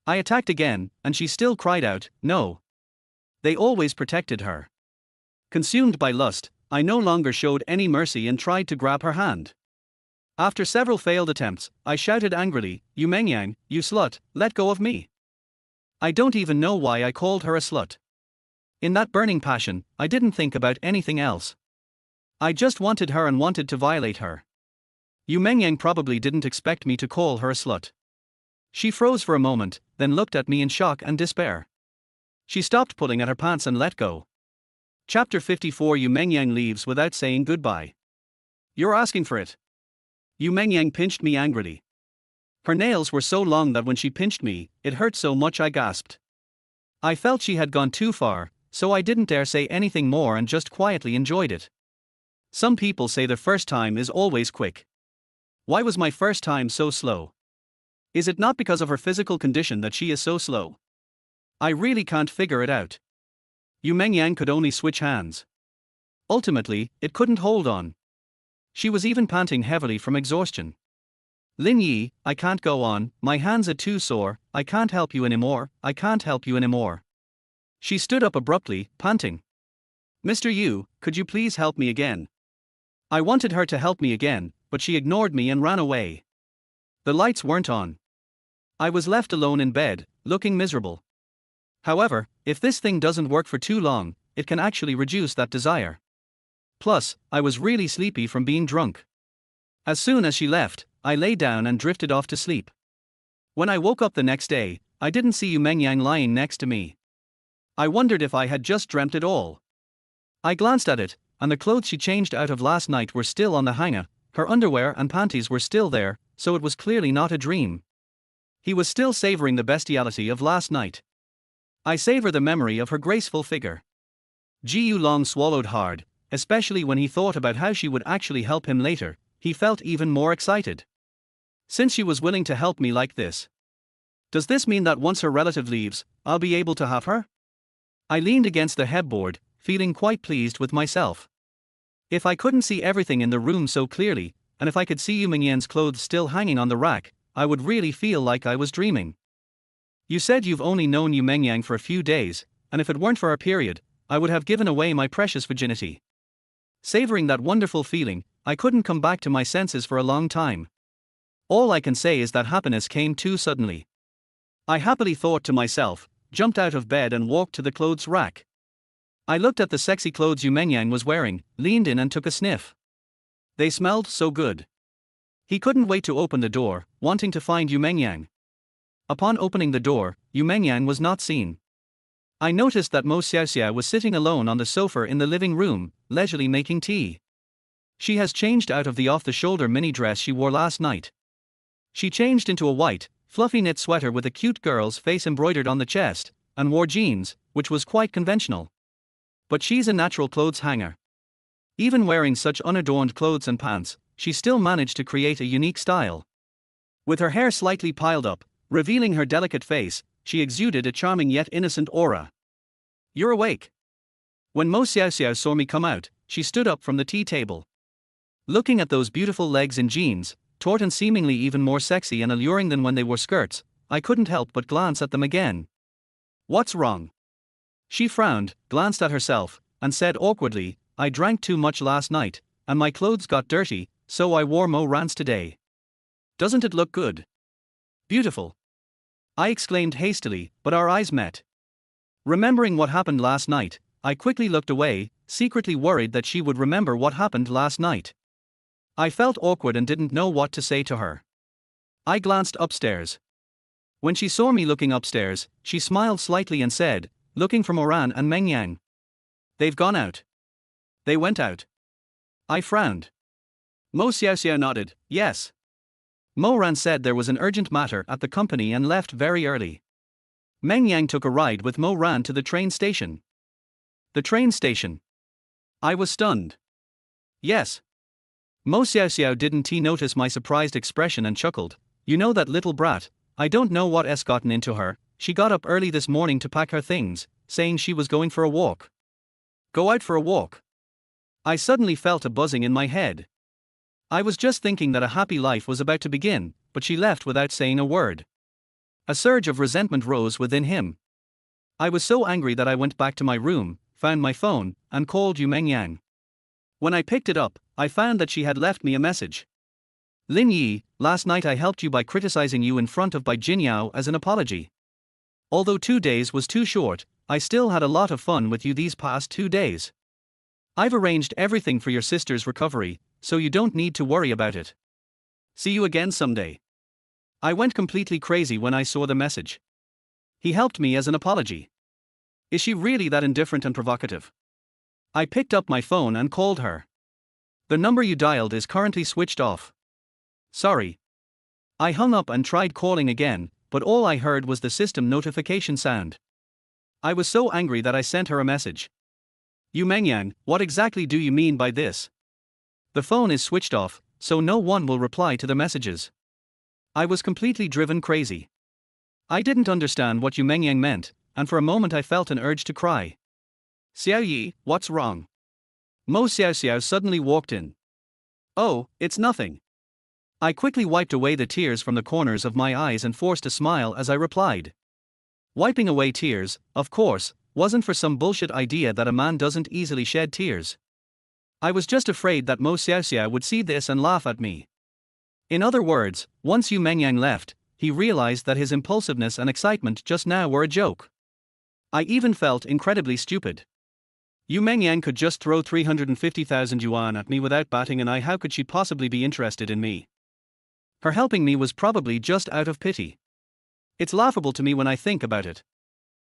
I attacked again, and she still cried out, "No." They always protected her. Consumed by lust, I no longer showed any mercy and tried to grab her hand. After several failed attempts, I shouted angrily, "Yu Mengyang, you slut, let go of me." I don't even know why I called her a slut. In that burning passion, I didn't think about anything else. I just wanted her and wanted to violate her. Yu Mengyang probably didn't expect me to call her a slut. She froze for a moment, then looked at me in shock and despair. She stopped pulling at her pants and let go. Chapter 54. Yu Mengyang leaves without saying goodbye. "You're asking for it." Yu Mengyang pinched me angrily. Her nails were so long that when she pinched me, it hurt so much I gasped. I felt she had gone too far, so I didn't dare say anything more and just quietly enjoyed it. Some people say the first time is always quick. Why was my first time so slow? Is it not because of her physical condition that she is so slow? I really can't figure it out. Yu Mengyang could only switch hands. Ultimately, it couldn't hold on. She was even panting heavily from exhaustion. "Lin Yi, I can't go on, my hands are too sore, I can't help you anymore, I can't help you anymore." She stood up abruptly, panting. "Mr. Yu, could you please help me again?" I wanted her to help me again, but she ignored me and ran away. The lights weren't on. I was left alone in bed, looking miserable. However, if this thing doesn't work for too long, it can actually reduce that desire. Plus, I was really sleepy from being drunk. As soon as she left, I lay down and drifted off to sleep. When I woke up the next day, I didn't see Yu Mengyang lying next to me. I wondered if I had just dreamt it all. I glanced at it, and the clothes she changed out of last night were still on the hanger, her underwear and panties were still there, so it was clearly not a dream. He was still savoring the bestiality of last night. I savor the memory of her graceful figure. Gu Long swallowed hard, especially when he thought about how she would actually help him later. He felt even more excited. Since she was willing to help me like this. Does this mean that once her relative leaves, I'll be able to have her? I leaned against the headboard, feeling quite pleased with myself. If I couldn't see everything in the room so clearly, and if I could see Yu Mingyan's clothes still hanging on the rack, I would really feel like I was dreaming. You said you've only known Yu Mingyang for a few days, and if it weren't for our period, I would have given away my precious virginity. Savoring that wonderful feeling, I couldn't come back to my senses for a long time. All I can say is that happiness came too suddenly. I happily thought to myself, jumped out of bed and walked to the clothes rack. I looked at the sexy clothes Yu Mingyang was wearing, leaned in and took a sniff. They smelled so good. He couldn't wait to open the door, wanting to find Yu Mingyang. Upon opening the door, Yu Mingyang was not seen. I noticed that Mo Xiaoxiao was sitting alone on the sofa in the living room, leisurely making tea. She has changed out of the off-the-shoulder mini dress she wore last night. She changed into a white, fluffy knit sweater with a cute girl's face embroidered on the chest, and wore jeans, which was quite conventional. But she's a natural clothes hanger. Even wearing such unadorned clothes and pants, she still managed to create a unique style. With her hair slightly piled up, revealing her delicate face, she exuded a charming yet innocent aura. You're awake. When Mo Xiaoxiao saw me come out, she stood up from the tea table. Looking at those beautiful legs in jeans, taut and seemingly even more sexy and alluring than when they wore skirts, I couldn't help but glance at them again. What's wrong? She frowned, glanced at herself, and said awkwardly, I drank too much last night, and my clothes got dirty, so I wore Mo Rans today. Doesn't it look good? Beautiful. I exclaimed hastily, but our eyes met. Remembering what happened last night, I quickly looked away, secretly worried that she would remember what happened last night. I felt awkward and didn't know what to say to her. I glanced upstairs. When she saw me looking upstairs, she smiled slightly and said, looking for Moran and Mengyang. They've gone out. They went out. I frowned. Mo Xiaoxiao nodded, yes. Moran said there was an urgent matter at the company and left very early. Mengyang took a ride with Moran to the train station. The train station. I was stunned. Yes. Mo Xiaoxiao didn't he notice my surprised expression and chuckled, you know that little brat, I don't know what's gotten into her, she got up early this morning to pack her things, saying she was going for a walk. Go out for a walk. I suddenly felt a buzzing in my head. I was just thinking that a happy life was about to begin, but she left without saying a word. A surge of resentment rose within him. I was so angry that I went back to my room, found my phone, and called Yu Mengyang. When I picked it up, I found that she had left me a message. Lin Yi, last night I helped you by criticizing you in front of Bai Jinyao as an apology. Although 2 days was too short, I still had a lot of fun with you these past 2 days. I've arranged everything for your sister's recovery, so you don't need to worry about it. See you again someday. I went completely crazy when I saw the message. He helped me as an apology. Is she really that indifferent and provocative? I picked up my phone and called her. The number you dialed is currently switched off. Sorry. I hung up and tried calling again, but all I heard was the system notification sound. I was so angry that I sent her a message. Yu Mengyang, what exactly do you mean by this? The phone is switched off, so no one will reply to the messages. I was completely driven crazy. I didn't understand what Yu Mengyang meant, and for a moment I felt an urge to cry. Xiao Yi, what's wrong? Mo Xiaoxiao suddenly walked in. Oh, it's nothing. I quickly wiped away the tears from the corners of my eyes and forced a smile as I replied. Wiping away tears, of course, wasn't for some bullshit idea that a man doesn't easily shed tears. I was just afraid that Mo Xiaoxiao would see this and laugh at me. In other words, once Yu Mengyang left, he realized that his impulsiveness and excitement just now were a joke. I even felt incredibly stupid. Yu Mengyang could just throw 350,000 yuan at me without batting an eye. How could she possibly be interested in me? Her helping me was probably just out of pity. It's laughable to me when I think about it.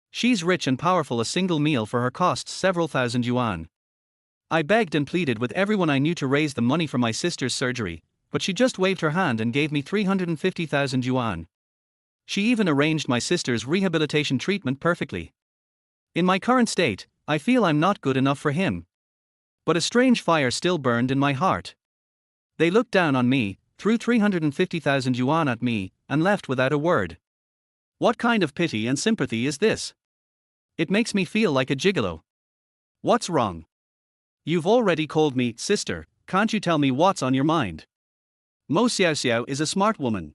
She's rich and powerful. A single meal for her costs several thousand yuan. I begged and pleaded with everyone I knew to raise the money for my sister's surgery, but she just waved her hand and gave me 350,000 yuan. She even arranged my sister's rehabilitation treatment perfectly. In my current state, I feel I'm not good enough for him. But a strange fire still burned in my heart. They looked down on me, threw 350,000 yuan at me, and left without a word. What kind of pity and sympathy is this? It makes me feel like a gigolo. What's wrong? You've already called me sister, can't you tell me what's on your mind? Mo Xiaoxiao is a smart woman.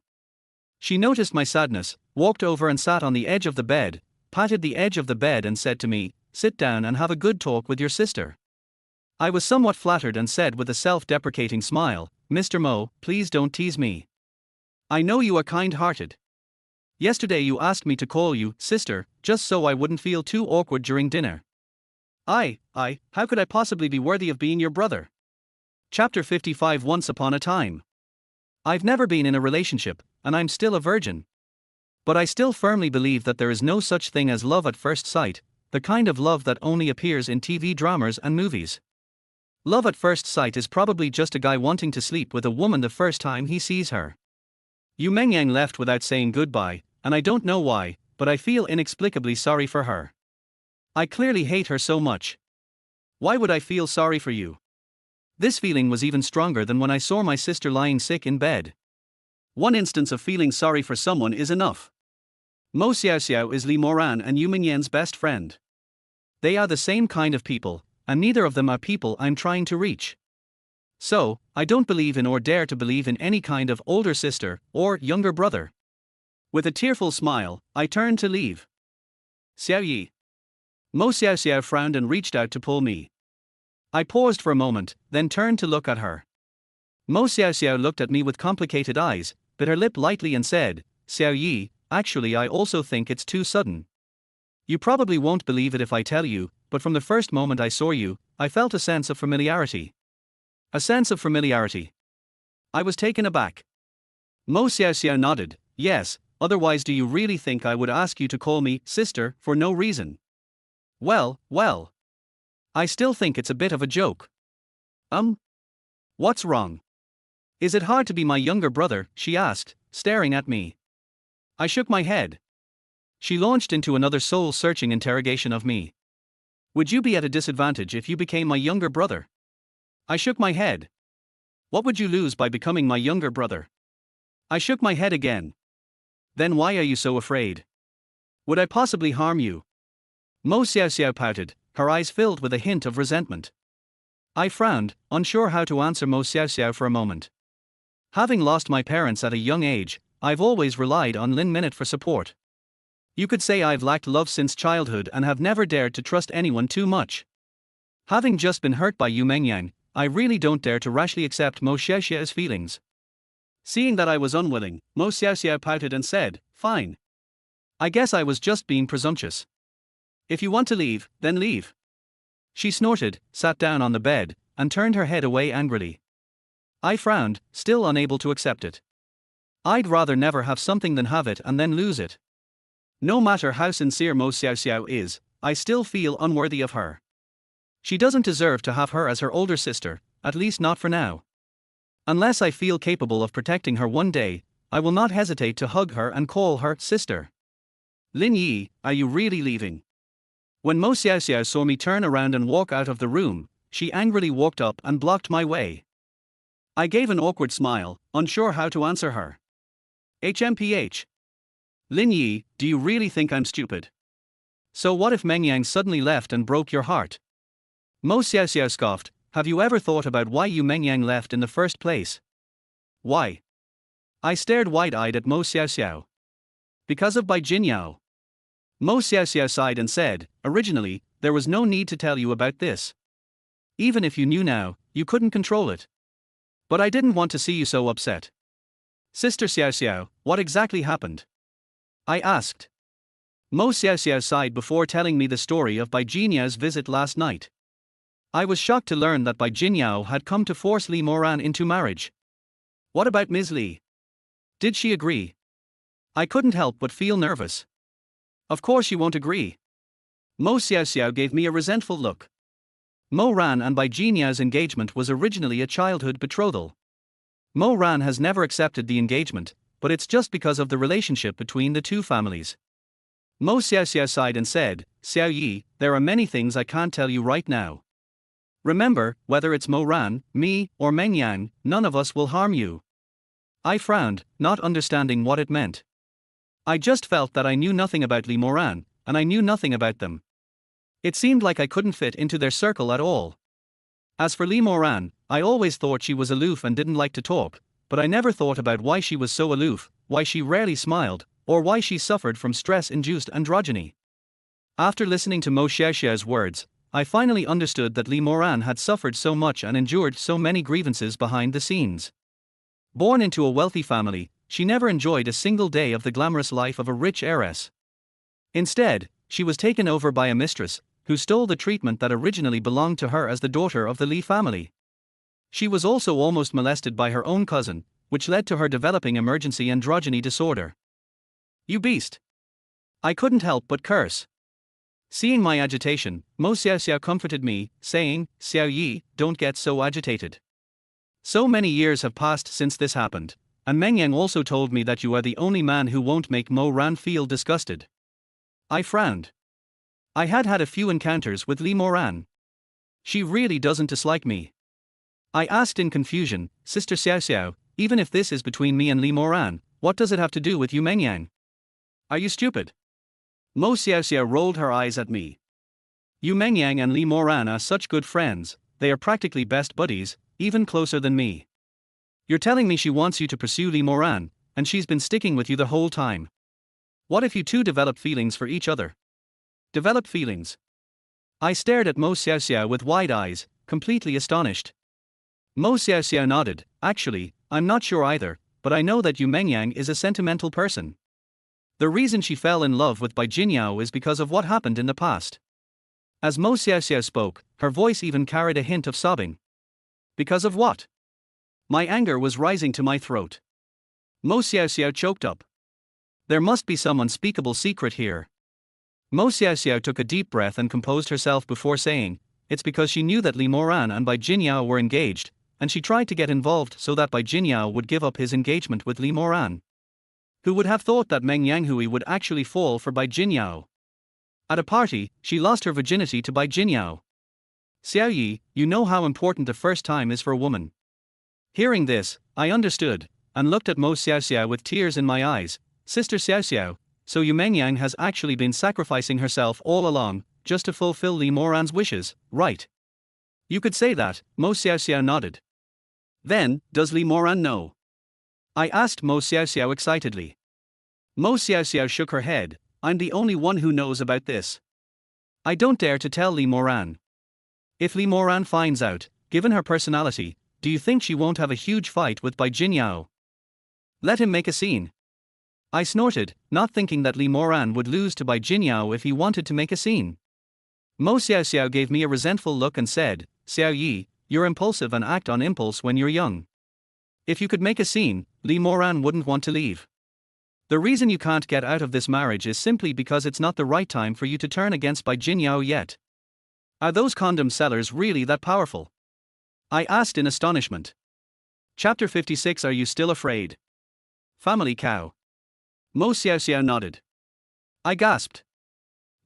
She noticed my sadness, walked over and sat on the edge of the bed, patted the edge of the bed and said to me, "Sit down and have a good talk with your sister." I was somewhat flattered and said with a self-deprecating smile, "Mr. Mo, please don't tease me. I know you are kind-hearted. Yesterday you asked me to call you sister, just so I wouldn't feel too awkward during dinner. How could I possibly be worthy of being your brother?" Chapter 55. Once upon a time. I've never been in a relationship, and I'm still a virgin. But I still firmly believe that there is no such thing as love at first sight, the kind of love that only appears in TV dramas and movies. Love at first sight is probably just a guy wanting to sleep with a woman the first time he sees her. Yu Mengyang left without saying goodbye, and I don't know why, but I feel inexplicably sorry for her. I clearly hate her so much. Why would I feel sorry for you? This feeling was even stronger than when I saw my sister lying sick in bed. One instance of feeling sorry for someone is enough. Mo Xiaoxiao is Li Moran and Yu Mingyan's best friend. They are the same kind of people, and neither of them are people I'm trying to reach. So, I don't believe in or dare to believe in any kind of older sister or younger brother. With a tearful smile, I turned to leave. Xiao Yi. Mo Xiaoxiao frowned and reached out to pull me. I paused for a moment, then turned to look at her. Mo Xiaoxiao looked at me with complicated eyes, bit her lip lightly and said, "Xiao Yi, actually I also think it's too sudden. You probably won't believe it if I tell you, but from the first moment I saw you, I felt a sense of familiarity." A sense of familiarity. I was taken aback. Mo Xiaoxiao nodded, "Yes, otherwise do you really think I would ask you to call me sister for no reason?" Well. I still think it's a bit of a joke. What's wrong? Is it hard to be my younger brother? She asked, staring at me. I shook my head. She launched into another soul-searching interrogation of me. Would you be at a disadvantage if you became my younger brother? I shook my head. What would you lose by becoming my younger brother? I shook my head again. Then why are you so afraid? Would I possibly harm you? Mo Xiaoxiao pouted, her eyes filled with a hint of resentment. I frowned, unsure how to answer Mo Xiaoxiao for a moment. Having lost my parents at a young age, I've always relied on Lin Minute for support. You could say I've lacked love since childhood and have never dared to trust anyone too much. Having just been hurt by Yu Mengyang, I really don't dare to rashly accept Mo Xiaoxiao's feelings. Seeing that I was unwilling, Mo Xiaoxiao pouted and said, "Fine. I guess I was just being presumptuous. If you want to leave, then leave." She snorted, sat down on the bed, and turned her head away angrily. I frowned, still unable to accept it. I'd rather never have something than have it and then lose it. No matter how sincere Mo Xiaoxiao is, I still feel unworthy of her. She doesn't deserve to have her as her older sister, at least not for now. Unless I feel capable of protecting her one day, I will not hesitate to hug her and call her sister. Lin Yi, are you really leaving? When Mo Xiaoxiao saw me turn around and walk out of the room, she angrily walked up and blocked my way. I gave an awkward smile, unsure how to answer her. HMPH. Lin Yi, do you really think I'm stupid? So what if Mengyang suddenly left and broke your heart? Mo Xiaoxiao scoffed, have you ever thought about why Yu Mengyang left in the first place? Why? I stared wide-eyed at Mo Xiaoxiao. Because of Bai Jinyao. Mo Xiaoxiao sighed and said, originally, there was no need to tell you about this. Even if you knew now, you couldn't control it. But I didn't want to see you so upset. Sister Xiaoxiao, what exactly happened? I asked. Mo Xiaoxiao sighed before telling me the story of Bai Jinyao's visit last night. I was shocked to learn that Bai Jinyao had come to force Li Moran into marriage. What about Ms. Li? Did she agree? I couldn't help but feel nervous. Of course she won't agree. Mo Xiaoxiao gave me a resentful look. Mo Ran and Bai Jinyao's engagement was originally a childhood betrothal. Mo Ran has never accepted the engagement, but it's just because of the relationship between the two families. Mo Xiaoxiao sighed and said, "Xiao Yi, there are many things I can't tell you right now. Remember, whether it's Mo Ran, me, or Meng Yang, none of us will harm you." I frowned, not understanding what it meant. I just felt that I knew nothing about Li Moran, and I knew nothing about them. It seemed like I couldn't fit into their circle at all. As for Li Moran, I always thought she was aloof and didn't like to talk, but I never thought about why she was so aloof, why she rarely smiled, or why she suffered from stress-induced androgyny. After listening to Mo Xiaoxiao's words, I finally understood that Li Moran had suffered so much and endured so many grievances behind the scenes. Born into a wealthy family, she never enjoyed a single day of the glamorous life of a rich heiress. Instead, she was taken over by a mistress, who stole the treatment that originally belonged to her as the daughter of the Li family. She was also almost molested by her own cousin, which led to her developing emergency androgyny disorder. "You beast!" I couldn't help but curse. Seeing my agitation, Mo Xiaoxiao comforted me, saying, "Xiao Yi, don't get so agitated. So many years have passed since this happened, and Meng Yang also told me that you are the only man who won't make Mo Ran feel disgusted." I frowned. I had had a few encounters with Li Moran. She really doesn't dislike me. I asked in confusion, "Sister Xiaoxiao, even if this is between me and Li Moran, what does it have to do with you Meng Yang? Are you stupid?" Mo Xiaoxiao rolled her eyes at me. "You Meng Yang and Li Moran are such good friends, they are practically best buddies, even closer than me. You're telling me she wants you to pursue Li Moran, and she's been sticking with you the whole time. What if you two develop feelings for each other?" Develop feelings? I stared at Mo Xiaoxiao with wide eyes, completely astonished. Mo Xiaoxiao nodded. "Actually, I'm not sure either, but I know that Yu Mengyang is a sentimental person. The reason she fell in love with Bai Jinyao is because of what happened in the past." As Mo Xiaoxiao spoke, her voice even carried a hint of sobbing. "Because of what?" My anger was rising to my throat. Mo Xiaoxiao choked up. There must be some unspeakable secret here. Mo Xiaoxiao took a deep breath and composed herself before saying, "It's because she knew that Li Moran and Bai Jinyao were engaged, and she tried to get involved so that Bai Jinyao would give up his engagement with Li Moran. Who would have thought that Meng Yanghui would actually fall for Bai Jinyao? At a party, she lost her virginity to Bai Jinyao. Xiao Yi, you know how important the first time is for a woman." Hearing this, I understood, and looked at Mo Xiaoxiao with tears in my eyes. "Sister Xiaoxiao, so Yu Mengyang has actually been sacrificing herself all along, just to fulfill Li Moran's wishes, right?" "You could say that," Mo Xiaoxiao nodded. "Then, does Li Moran know?" I asked Mo Xiaoxiao excitedly. Mo Xiaoxiao shook her head. "I'm the only one who knows about this. I don't dare to tell Li Moran. If Li Moran finds out, given her personality, do you think she won't have a huge fight with Bai Jinyao? Let him make a scene." I snorted, not thinking that Li Moran would lose to Bai Jinyao if he wanted to make a scene. Mo Xiaoxiao gave me a resentful look and said, "Xiao Yi, you're impulsive and act on impulse when you're young. If you could make a scene, Li Moran wouldn't want to leave. The reason you can't get out of this marriage is simply because it's not the right time for you to turn against Bai Jinyao yet. Are those condom sellers really that powerful?" I asked in astonishment. Chapter 56. Are you still afraid? Family cow. Mo Xiaoxiao nodded. I gasped.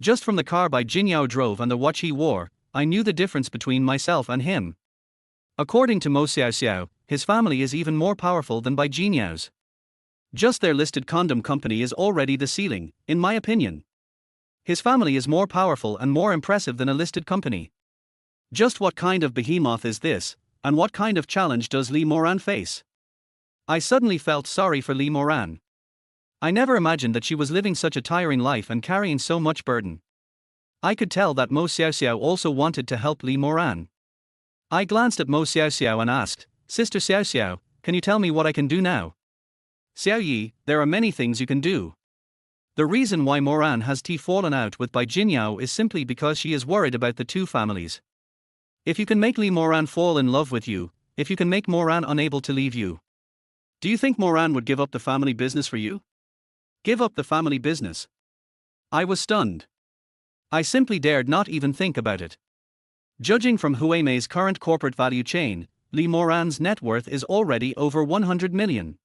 Just from the car Bai Jinyao drove and the watch he wore, I knew the difference between myself and him. According to Mo Xiaoxiao, his family is even more powerful than Bai Jinyao's. Just their listed condom company is already the ceiling, in my opinion. His family is more powerful and more impressive than a listed company. Just what kind of behemoth is this, and what kind of challenge does Li Moran face? I suddenly felt sorry for Li Moran. I never imagined that she was living such a tiring life and carrying so much burden. I could tell that Mo Xiaoxiao also wanted to help Li Moran. I glanced at Mo Xiaoxiao and asked, "Sister Xiaoxiao, can you tell me what I can do now?" "Xiao Yi, there are many things you can do. The reason why Moran has fallen out with Bai Jinyao is simply because she is worried about the two families. If you can make Li Moran fall in love with you, if you can make Moran unable to leave you. Do you think Moran would give up the family business for you?" Give up the family business? I was stunned. I simply dared not even think about it. Judging from Huimei's current corporate value chain, Li Moran's net worth is already over 100 million.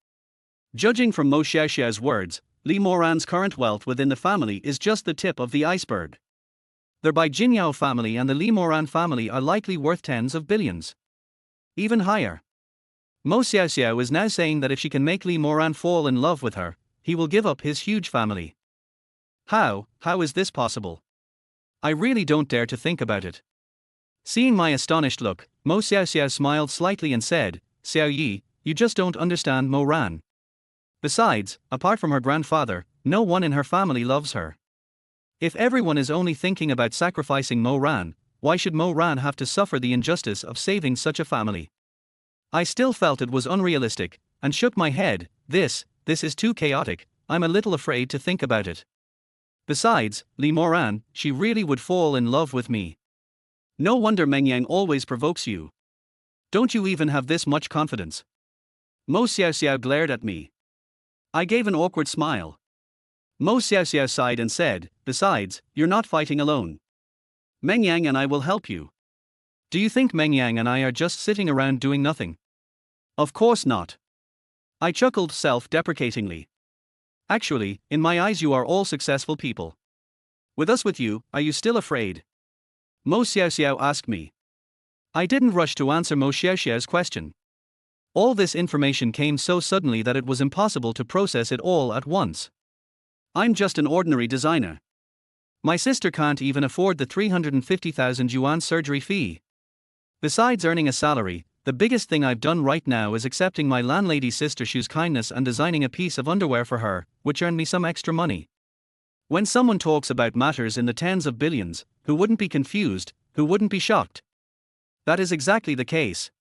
Judging from Mo Xiaoxiao's words, Li Moran's current wealth within the family is just the tip of the iceberg. The Bai Jinyao family and the Li Moran family are likely worth tens of billions. Even higher. Mo Xiaoxiao is now saying that if she can make Li Moran fall in love with her, he will give up his huge family. How is this possible? I really don't dare to think about it. Seeing my astonished look, Mo Xiaoxiao smiled slightly and said, Xiao Yi, you just don't understand Mo Ran. Besides, apart from her grandfather, no one in her family loves her. If everyone is only thinking about sacrificing Mo Ran, why should Mo Ran have to suffer the injustice of saving such a family? I still felt it was unrealistic, and shook my head. This is too chaotic, I'm a little afraid to think about it. Besides, Li Moran, she really would fall in love with me. No wonder Meng Yang always provokes you. Don't you even have this much confidence? Mo Xiaoxiao glared at me. I gave an awkward smile. Mo Xiaoxiao sighed and said, besides, you're not fighting alone. Meng Yang and I will help you. Do you think Meng Yang and I are just sitting around doing nothing? Of course not. I chuckled self-deprecatingly. Actually, in my eyes you are all successful people. With us with you, are you still afraid? Mo Xiaoxiao asked me. I didn't rush to answer Mo Xiaoxiao's question. All this information came so suddenly that it was impossible to process it all at once. I'm just an ordinary designer. My sister can't even afford the 350,000 yuan surgery fee. Besides earning a salary, the biggest thing I've done right now is accepting my landlady's sister Shu's kindness and designing a piece of underwear for her, which earned me some extra money. When someone talks about matters in the tens of billions, who wouldn't be confused, who wouldn't be shocked? That is exactly the case.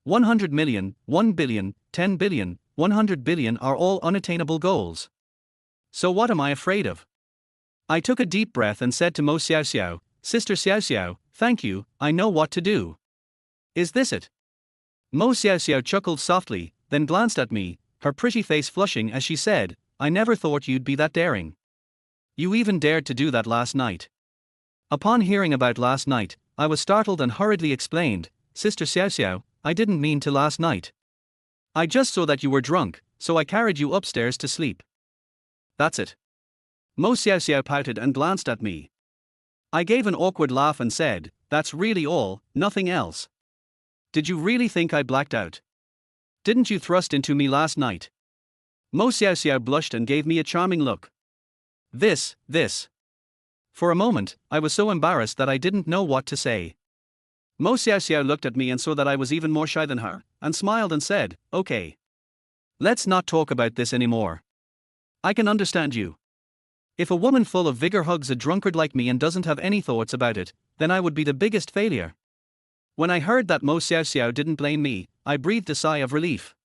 100 million, 1 billion, 10 billion, 100 billion are all unattainable goals. So what am I afraid of? I took a deep breath and said to Mo Xiaoxiao, Sister Xiaoxiao, thank you, I know what to do. Is this it? Mo Xiaoxiao chuckled softly, then glanced at me, her pretty face flushing as she said, I never thought you'd be that daring. You even dared to do that last night. Upon hearing about last night, I was startled and hurriedly explained, Sister Xiaoxiao, I didn't mean to last night. I just saw that you were drunk, so I carried you upstairs to sleep. That's it. Mo Xiaoxiao pouted and glanced at me. I gave an awkward laugh and said, that's really all, nothing else. Did you really think I blacked out? Didn't you thrust into me last night? Mo Xiaoxiao blushed and gave me a charming look. This. For a moment, I was so embarrassed that I didn't know what to say. Mo Xiaoxiao looked at me and saw that I was even more shy than her, and smiled and said, okay. Let's not talk about this anymore. I can understand you. If a woman full of vigor hugs a drunkard like me and doesn't have any thoughts about it, then I would be the biggest failure. When I heard that Mo Xiaoxiao didn't blame me, I breathed a sigh of relief.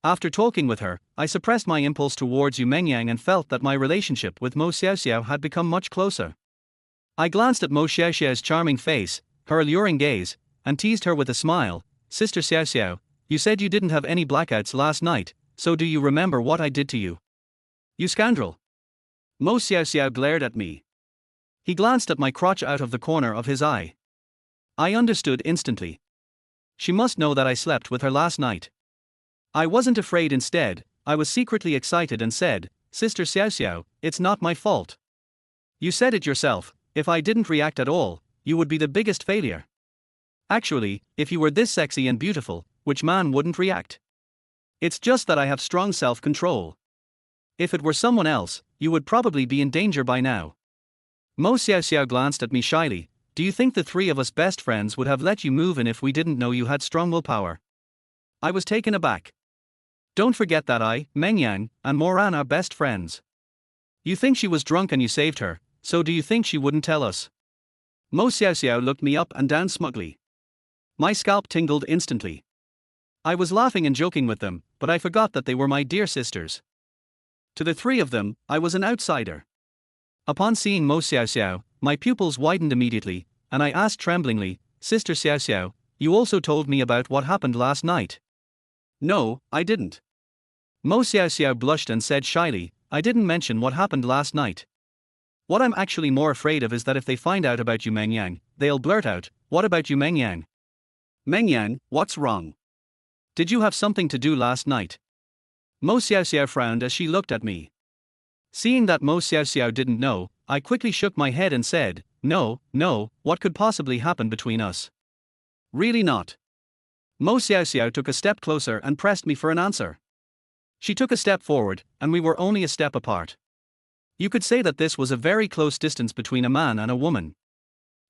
After talking with her, I suppressed my impulse towards Yu Mengyang and felt that my relationship with Mo Xiaoxiao had become much closer. I glanced at Mo Xiaoxiao's charming face, her alluring gaze, and teased her with a smile. Sister Xiaoxiao, you said you didn't have any blackouts last night, so do you remember what I did to you? You scoundrel. Mo Xiaoxiao glared at me. He glanced at my crotch out of the corner of his eye. I understood instantly. She must know that I slept with her last night. I wasn't afraid, instead, I was secretly excited and said, Sister Xiaoxiao, it's not my fault. You said it yourself, if I didn't react at all, you would be the biggest failure. Actually, if you were this sexy and beautiful, which man wouldn't react? It's just that I have strong self-control. If it were someone else, you would probably be in danger by now. Mo Xiaoxiao glanced at me shyly. Do you think the three of us best friends would have let you move in if we didn't know you had strong willpower? I was taken aback. Don't forget that I, Meng Yang, and Moran are best friends. You think she was drunk and you saved her, so do you think she wouldn't tell us? Mo Xiaoxiao looked me up and down smugly. My scalp tingled instantly. I was laughing and joking with them, but I forgot that they were my dear sisters. To the three of them, I was an outsider. Upon seeing Mo Xiaoxiao, my pupils widened immediately, and I asked tremblingly, Sister Xiaoxiao, you also told me about what happened last night? No, I didn't. Mo Xiaoxiao blushed and said shyly, I didn't mention what happened last night. What I'm actually more afraid of is that if they find out about you Meng Yang, they'll blurt out, "What about you Meng Yang? Meng Yang, what's wrong? Did you have something to do last night?" Mo Xiaoxiao frowned as she looked at me. Seeing that Mo Xiaoxiao didn't know, I quickly shook my head and said, "No, no, what could possibly happen between us? Really not." Mo Xiaoxiao took a step closer and pressed me for an answer. She took a step forward, and we were only a step apart. You could say that this was a very close distance between a man and a woman.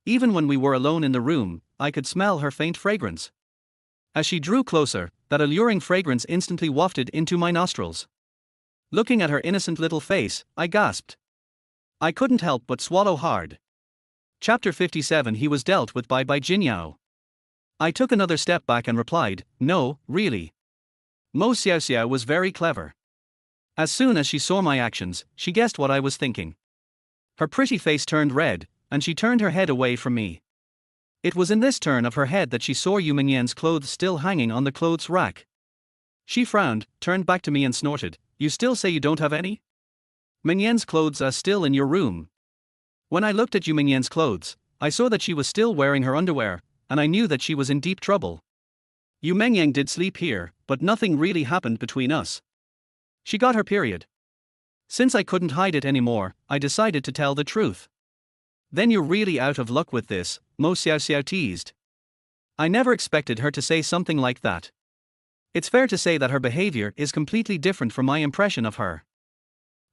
Even when we were alone in the room, I could smell her faint fragrance. As she drew closer, that alluring fragrance instantly wafted into my nostrils. Looking at her innocent little face, I gasped. I couldn't help but swallow hard. Chapter 57 He was dealt with by Jinyao. I took another step back and replied, "No, really." Mo Xiaoxiao was very clever. As soon as she saw my actions, she guessed what I was thinking. Her pretty face turned red, and she turned her head away from me. It was in this turn of her head that she saw Yu Mingyan's clothes still hanging on the clothes rack. She frowned, turned back to me and snorted, "You still say you don't have any? Mingyan's clothes are still in your room." When I looked at Yu Mingyan's clothes, I saw that she was still wearing her underwear, and I knew that she was in deep trouble. Yu Mengyang did sleep here, but nothing really happened between us. She got her period. Since I couldn't hide it anymore, I decided to tell the truth. "Then you're really out of luck with this," Mo Xiaoxiao teased. I never expected her to say something like that. It's fair to say that her behavior is completely different from my impression of her.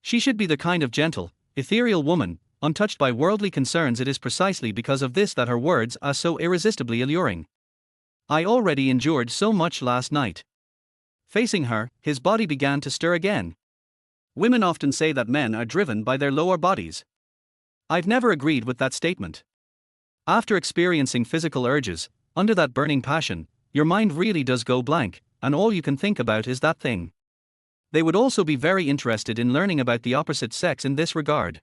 She should be the kind of gentle, ethereal woman, untouched by worldly concerns. It is precisely because of this that her words are so irresistibly alluring. I already endured so much last night. Facing her, his body began to stir again. Women often say that men are driven by their lower bodies. I've never agreed with that statement. After experiencing physical urges, under that burning passion, your mind really does go blank, and all you can think about is that thing. They would also be very interested in learning about the opposite sex in this regard.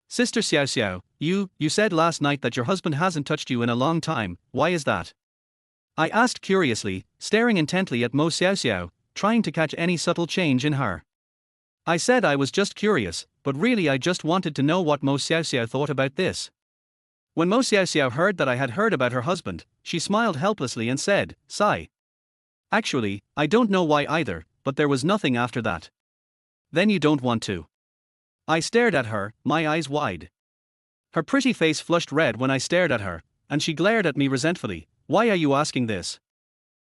"Sister Xiaoxiao, you said last night that your husband hasn't touched you in a long time. Why is that?" I asked curiously, staring intently at Mo Xiaoxiao, trying to catch any subtle change in her. I said I was just curious, but really I just wanted to know what Mo Xiaoxiao thought about this. When Mo Xiaoxiao heard that I had heard about her husband, she smiled helplessly and said, "Sigh. Actually, I don't know why either, but there was nothing after that." "Then you don't want to?" I stared at her, my eyes wide. Her pretty face flushed red when I stared at her, and she glared at me resentfully. "Why are you asking this?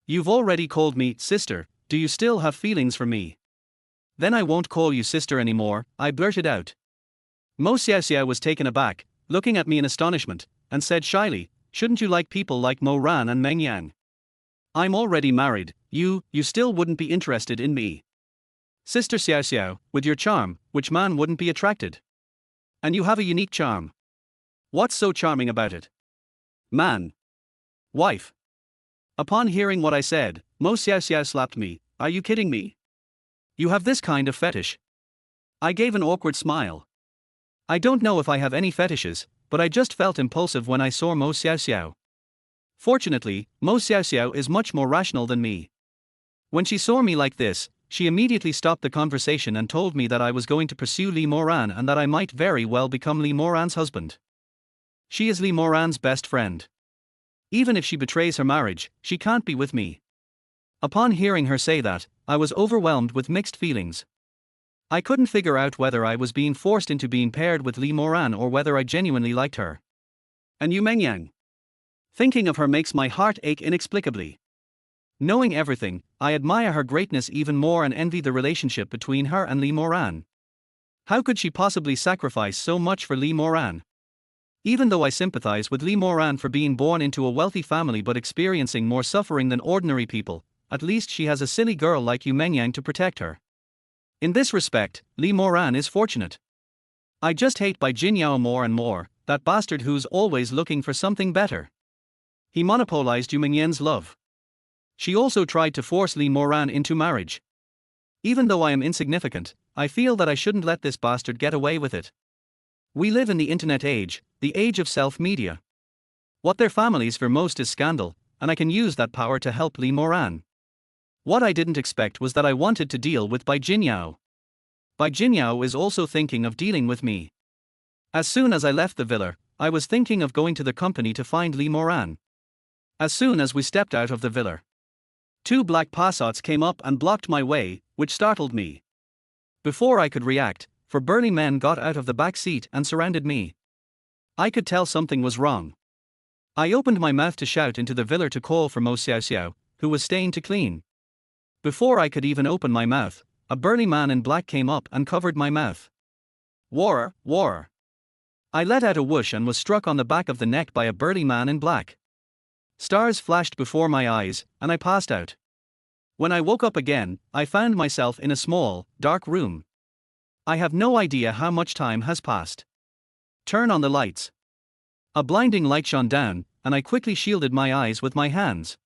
You've already called me sister, do you still have feelings for me?" "Then I won't call you sister anymore," I blurted out. Mo Xiaoxiao was taken aback, looking at me in astonishment, and said shyly, "Shouldn't you like people like Mo Ran and Meng Yang? I'm already married, you still wouldn't be interested in me. Sister Xiaoxiao, with your charm, which man wouldn't be attracted? And you have a unique charm. What's so charming about it? Man. Wife." Upon hearing what I said, Mo Xiaoxiao slapped me. "Are you kidding me? You have this kind of fetish?" I gave an awkward smile. I don't know if I have any fetishes, but I just felt impulsive when I saw Mo Xiaoxiao. Fortunately, Mo Xiaoxiao is much more rational than me. When she saw me like this, she immediately stopped the conversation and told me that I was going to pursue Li Moran and that I might very well become Li Moran's husband. She is Li Moran's best friend. Even if she betrays her marriage, she can't be with me. Upon hearing her say that, I was overwhelmed with mixed feelings. I couldn't figure out whether I was being forced into being paired with Li Moran or whether I genuinely liked her. And Yu Mengyang. Thinking of her makes my heart ache inexplicably. Knowing everything, I admire her greatness even more and envy the relationship between her and Li Moran. How could she possibly sacrifice so much for Li Moran? Even though I sympathize with Li Moran for being born into a wealthy family but experiencing more suffering than ordinary people, at least she has a silly girl like Yu Mengyang to protect her. In this respect, Li Moran is fortunate. I just hate Jinyao more and more, that bastard who's always looking for something better. He monopolized Yu Mengyang's love. She also tried to force Li Moran into marriage. Even though I am insignificant, I feel that I shouldn't let this bastard get away with it. We live in the internet age, the age of self-media. What their families fear most is scandal, and I can use that power to help Li Moran. What I didn't expect was that I wanted to deal with Jinyao. Jinyao is also thinking of dealing with me. As soon as I left the villa, I was thinking of going to the company to find Lee Moran. As soon as we stepped out of the villa, two black Passats came up and blocked my way, which startled me. Before I could react, four burly men got out of the back seat and surrounded me. I could tell something was wrong. I opened my mouth to shout into the villa to call for Mo Xiao Xiao, who was staying to clean. Before I could even open my mouth, a burly man in black came up and covered my mouth. War, war. I let out a whoosh and was struck on the back of the neck by a burly man in black. Stars flashed before my eyes, and I passed out. When I woke up again, I found myself in a small, dark room. I have no idea how much time has passed. Turn on the lights. A blinding light shone down, and I quickly shielded my eyes with my hands.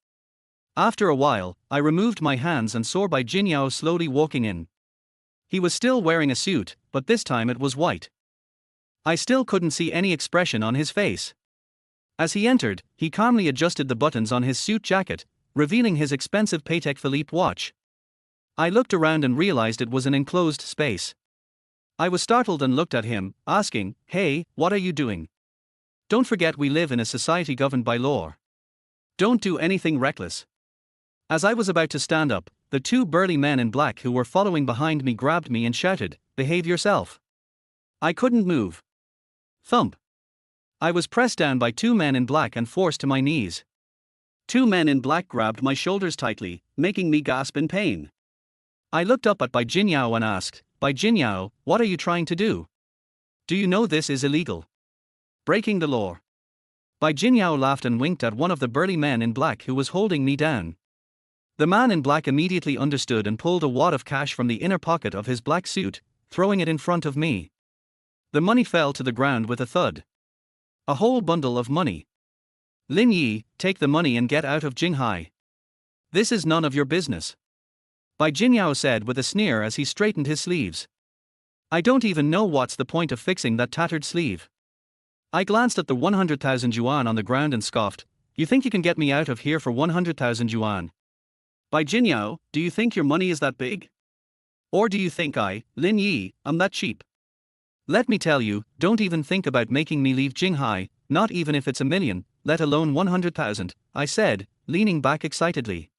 After a while, I removed my hands and saw Bai Jinyao slowly walking in. He was still wearing a suit, but this time it was white. I still couldn't see any expression on his face. As he entered, he calmly adjusted the buttons on his suit jacket, revealing his expensive Patek Philippe watch. I looked around and realized it was an enclosed space. I was startled and looked at him, asking, "Hey, what are you doing? Don't forget we live in a society governed by law. Don't do anything reckless." As I was about to stand up, the two burly men in black who were following behind me grabbed me and shouted, "Behave yourself." I couldn't move. Thump. I was pressed down by two men in black and forced to my knees. Two men in black grabbed my shoulders tightly, making me gasp in pain. I looked up at Bai Jinyao and asked, "Bai Jinyao, what are you trying to do? Do you know this is illegal? Breaking the law." Bai Jinyao laughed and winked at one of the burly men in black who was holding me down. The man in black immediately understood and pulled a wad of cash from the inner pocket of his black suit, throwing it in front of me. The money fell to the ground with a thud. A whole bundle of money. "Lin Yi, take the money and get out of Jinghai. This is none of your business," Bai Jinyao said with a sneer as he straightened his sleeves. "I don't even know what's the point of fixing that tattered sleeve." I glanced at the 100,000 yuan on the ground and scoffed, "You think you can get me out of here for 100,000 yuan? Bai Jinyao, do you think your money is that big? Or do you think I, Lin Yi, am that cheap? Let me tell you, don't even think about making me leave Jinghai, not even if it's 1,000,000, let alone 100,000, I said, leaning back excitedly.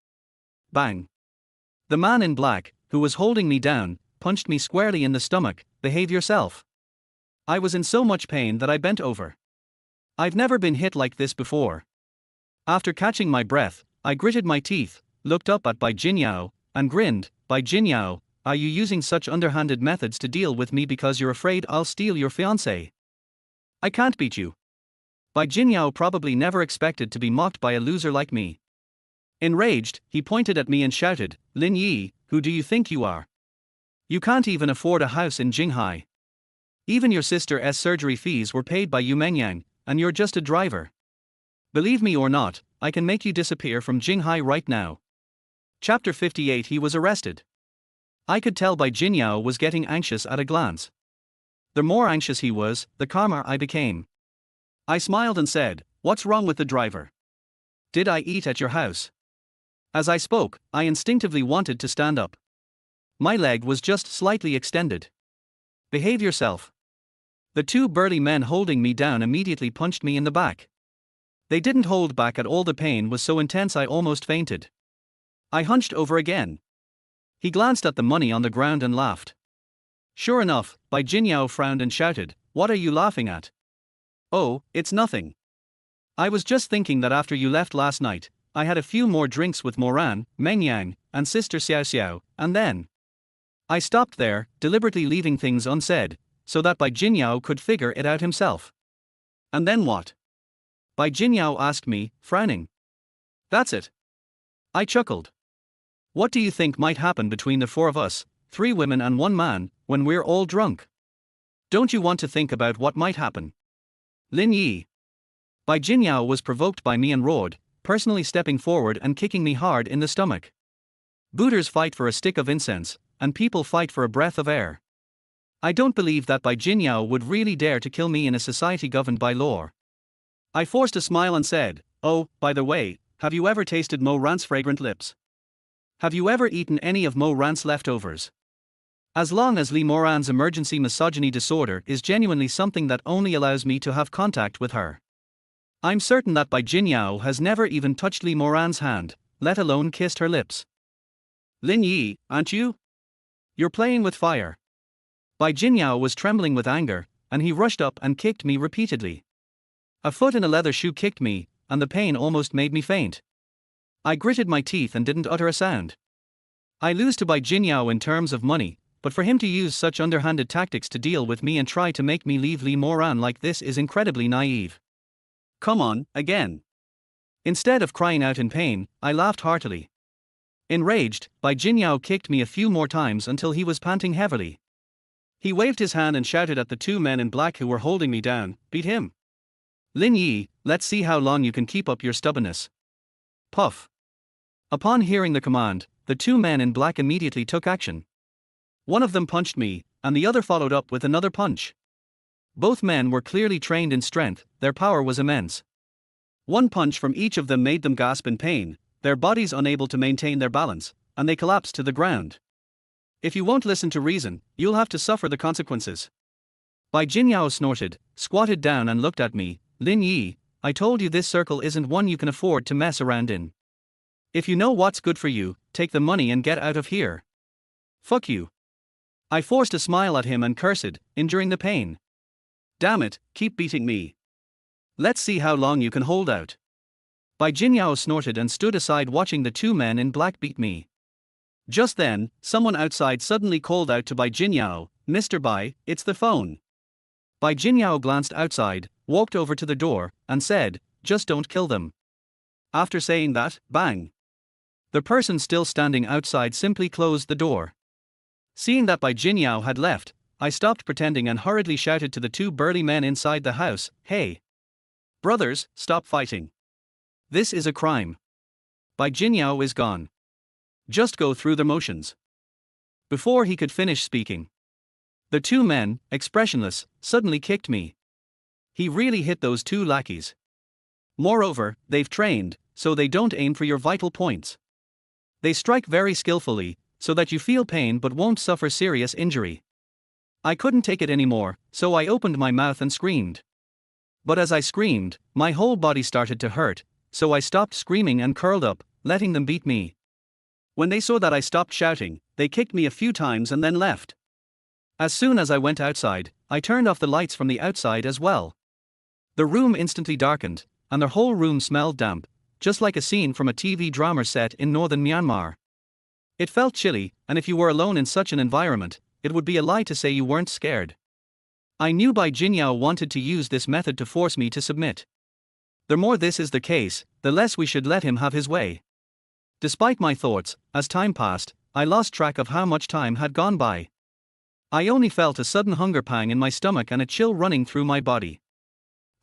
Bang. The man in black, who was holding me down, punched me squarely in the stomach. "Behave yourself." I was in so much pain that I bent over. I've never been hit like this before. After catching my breath, I gritted my teeth, looked up at Bai Jinyao, and grinned. "Bai Jinyao, are you using such underhanded methods to deal with me because you're afraid I'll steal your fiancée? I can't beat you." Bai Jinyao probably never expected to be mocked by a loser like me. Enraged, he pointed at me and shouted, "Lin Yi, who do you think you are? You can't even afford a house in Jinghai. Even your sister's surgery fees were paid by Yu Mengyang, and you're just a driver. Believe me or not, I can make you disappear from Jinghai right now." Chapter 58. He was arrested. I could tell Bai Jinyao was getting anxious at a glance. The more anxious he was, the calmer I became. I smiled and said, "What's wrong with the driver? Did I eat at your house?" As I spoke, I instinctively wanted to stand up. My leg was just slightly extended. "Behave yourself." The two burly men holding me down immediately punched me in the back. They didn't hold back at all. The pain was so intense I almost fainted. I hunched over again. He glanced at the money on the ground and laughed. Sure enough, Bai Jinyao frowned and shouted, "What are you laughing at?" "Oh, it's nothing. I was just thinking that after you left last night, I had a few more drinks with Moran, Mengyang, and Sister Xiao Xiao, and then..." I stopped there, deliberately leaving things unsaid, so that Bai Jinyao could figure it out himself. "And then what?" Bai Jinyao asked me, frowning. "That's it." I chuckled. "What do you think might happen between the four of us, 3 women and 1 man, when we're all drunk? Don't you want to think about what might happen? Lin Yi." Bai Jinyao was provoked by me and roared, personally stepping forward and kicking me hard in the stomach. Booters fight for a stick of incense, and people fight for a breath of air. I don't believe that Bai Jinyao would really dare to kill me in a society governed by law. I forced a smile and said, "Oh, by the way, have you ever tasted Mo Ran's fragrant lips? Have you ever eaten any of Mo Ran's leftovers? As long as Lee Moran's emergency misogyny disorder is genuinely something that only allows me to have contact with her. I'm certain that Bai Jinyao has never even touched Lee Moran's hand, let alone kissed her lips. Lin Yi, aren't you? You're playing with fire. Bai Jinyao was trembling with anger, and he rushed up and kicked me repeatedly. A foot in a leather shoe kicked me, and the pain almost made me faint. I gritted my teeth and didn't utter a sound. I lose to Bai Jinyao in terms of money, but for him to use such underhanded tactics to deal with me and try to make me leave Lee Moran like this is incredibly naive. Come on, again. Instead of crying out in pain, I laughed heartily. Enraged, Bai Jinyao kicked me a few more times until he was panting heavily. He waved his hand and shouted at the two men in black who were holding me down, "Beat him. Lin Yi, let's see how long you can keep up your stubbornness." Puff. Upon hearing the command, the two men in black immediately took action. One of them punched me, and the other followed up with another punch. Both men were clearly trained in strength, their power was immense. One punch from each of them made them gasp in pain, their bodies unable to maintain their balance, and they collapsed to the ground. If you won't listen to reason, you'll have to suffer the consequences. Bai Jinyao snorted, squatted down and looked at me. Lin Yi, I told you this circle isn't one you can afford to mess around in. If you know what's good for you, take the money and get out of here. Fuck you. I forced a smile at him and cursed, enduring the pain. Damn it, keep beating me. Let's see how long you can hold out. Bai Jinyao snorted and stood aside watching the two men in black beat me. Just then, someone outside suddenly called out to Bai Jinyao, "Mr. Bai, it's the phone." Bai Jinyao glanced outside, walked over to the door, and said, "Just don't kill them." After saying that, bang. The person still standing outside simply closed the door. Seeing that Bai Jinyao had left, I stopped pretending and hurriedly shouted to the two burly men inside the house, "Hey! Brothers, stop fighting. This is a crime. Bai Jinyao is gone. Just go through the motions." Before he could finish speaking, the two men, expressionless, suddenly kicked me. He really hit those two lackeys. Moreover, they've trained, so they don't aim for your vital points. They strike very skillfully, so that you feel pain but won't suffer serious injury. I couldn't take it anymore, so I opened my mouth and screamed. But as I screamed, my whole body started to hurt, so I stopped screaming and curled up, letting them beat me. When they saw that I stopped shouting, they kicked me a few times and then left. As soon as I went outside, I turned off the lights from the outside as well. The room instantly darkened, and the whole room smelled damp, just like a scene from a TV drama set in northern Myanmar. It felt chilly, and if you were alone in such an environment, it would be a lie to say you weren't scared. I knew Bai Jinyao wanted to use this method to force me to submit. The more this is the case, the less we should let him have his way. Despite my thoughts, as time passed, I lost track of how much time had gone by. I only felt a sudden hunger pang in my stomach and a chill running through my body.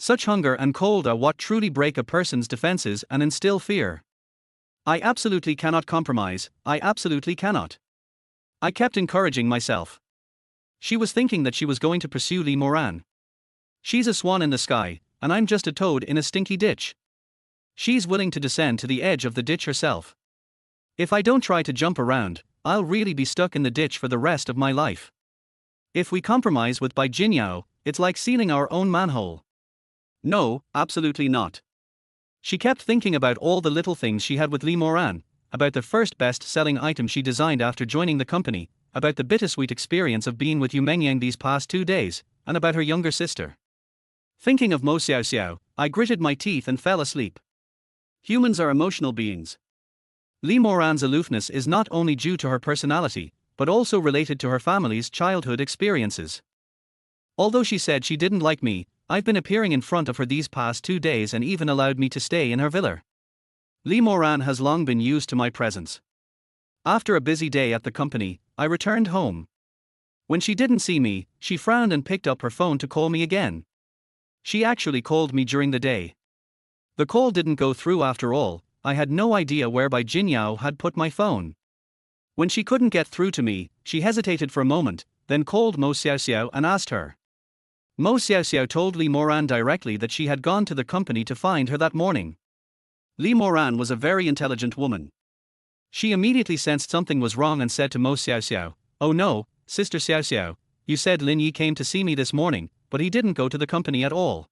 Such hunger and cold are what truly break a person's defenses and instill fear. I absolutely cannot compromise, I absolutely cannot. I kept encouraging myself. She was thinking that she was going to pursue Lee Moran. She's a swan in the sky, and I'm just a toad in a stinky ditch. She's willing to descend to the edge of the ditch herself. If I don't try to jump around, I'll really be stuck in the ditch for the rest of my life. If we compromise with Bai Jinyao, it's like sealing our own manhole. No, absolutely not. She kept thinking about all the little things she had with Lee Moran, about the first best-selling item she designed after joining the company, about the bittersweet experience of being with Yu Mengyang these past 2 days, and about her younger sister. Thinking of Mo Xiao Xiao, I gritted my teeth and fell asleep. Humans are emotional beings. Lee Moran's aloofness is not only due to her personality, but also related to her family's childhood experiences. Although she said she didn't like me, I've been appearing in front of her these past 2 days and even allowed me to stay in her villa. Lee Moran has long been used to my presence. After a busy day at the company, I returned home. When she didn't see me, she frowned and picked up her phone to call me again. She actually called me during the day. The call didn't go through after all. I had no idea where Bai Jinyao had put my phone. When she couldn't get through to me, she hesitated for a moment, then called Mo Xiao Xiao and asked her. Mo Xiao Xiao told Lee Moran directly that she had gone to the company to find her that morning. Lee Moran was a very intelligent woman. She immediately sensed something was wrong and said to Mo Xiao Xiao, "Oh no, Sister Xiao Xiao, you said Lin Yi came to see me this morning, but he didn't go to the company at all.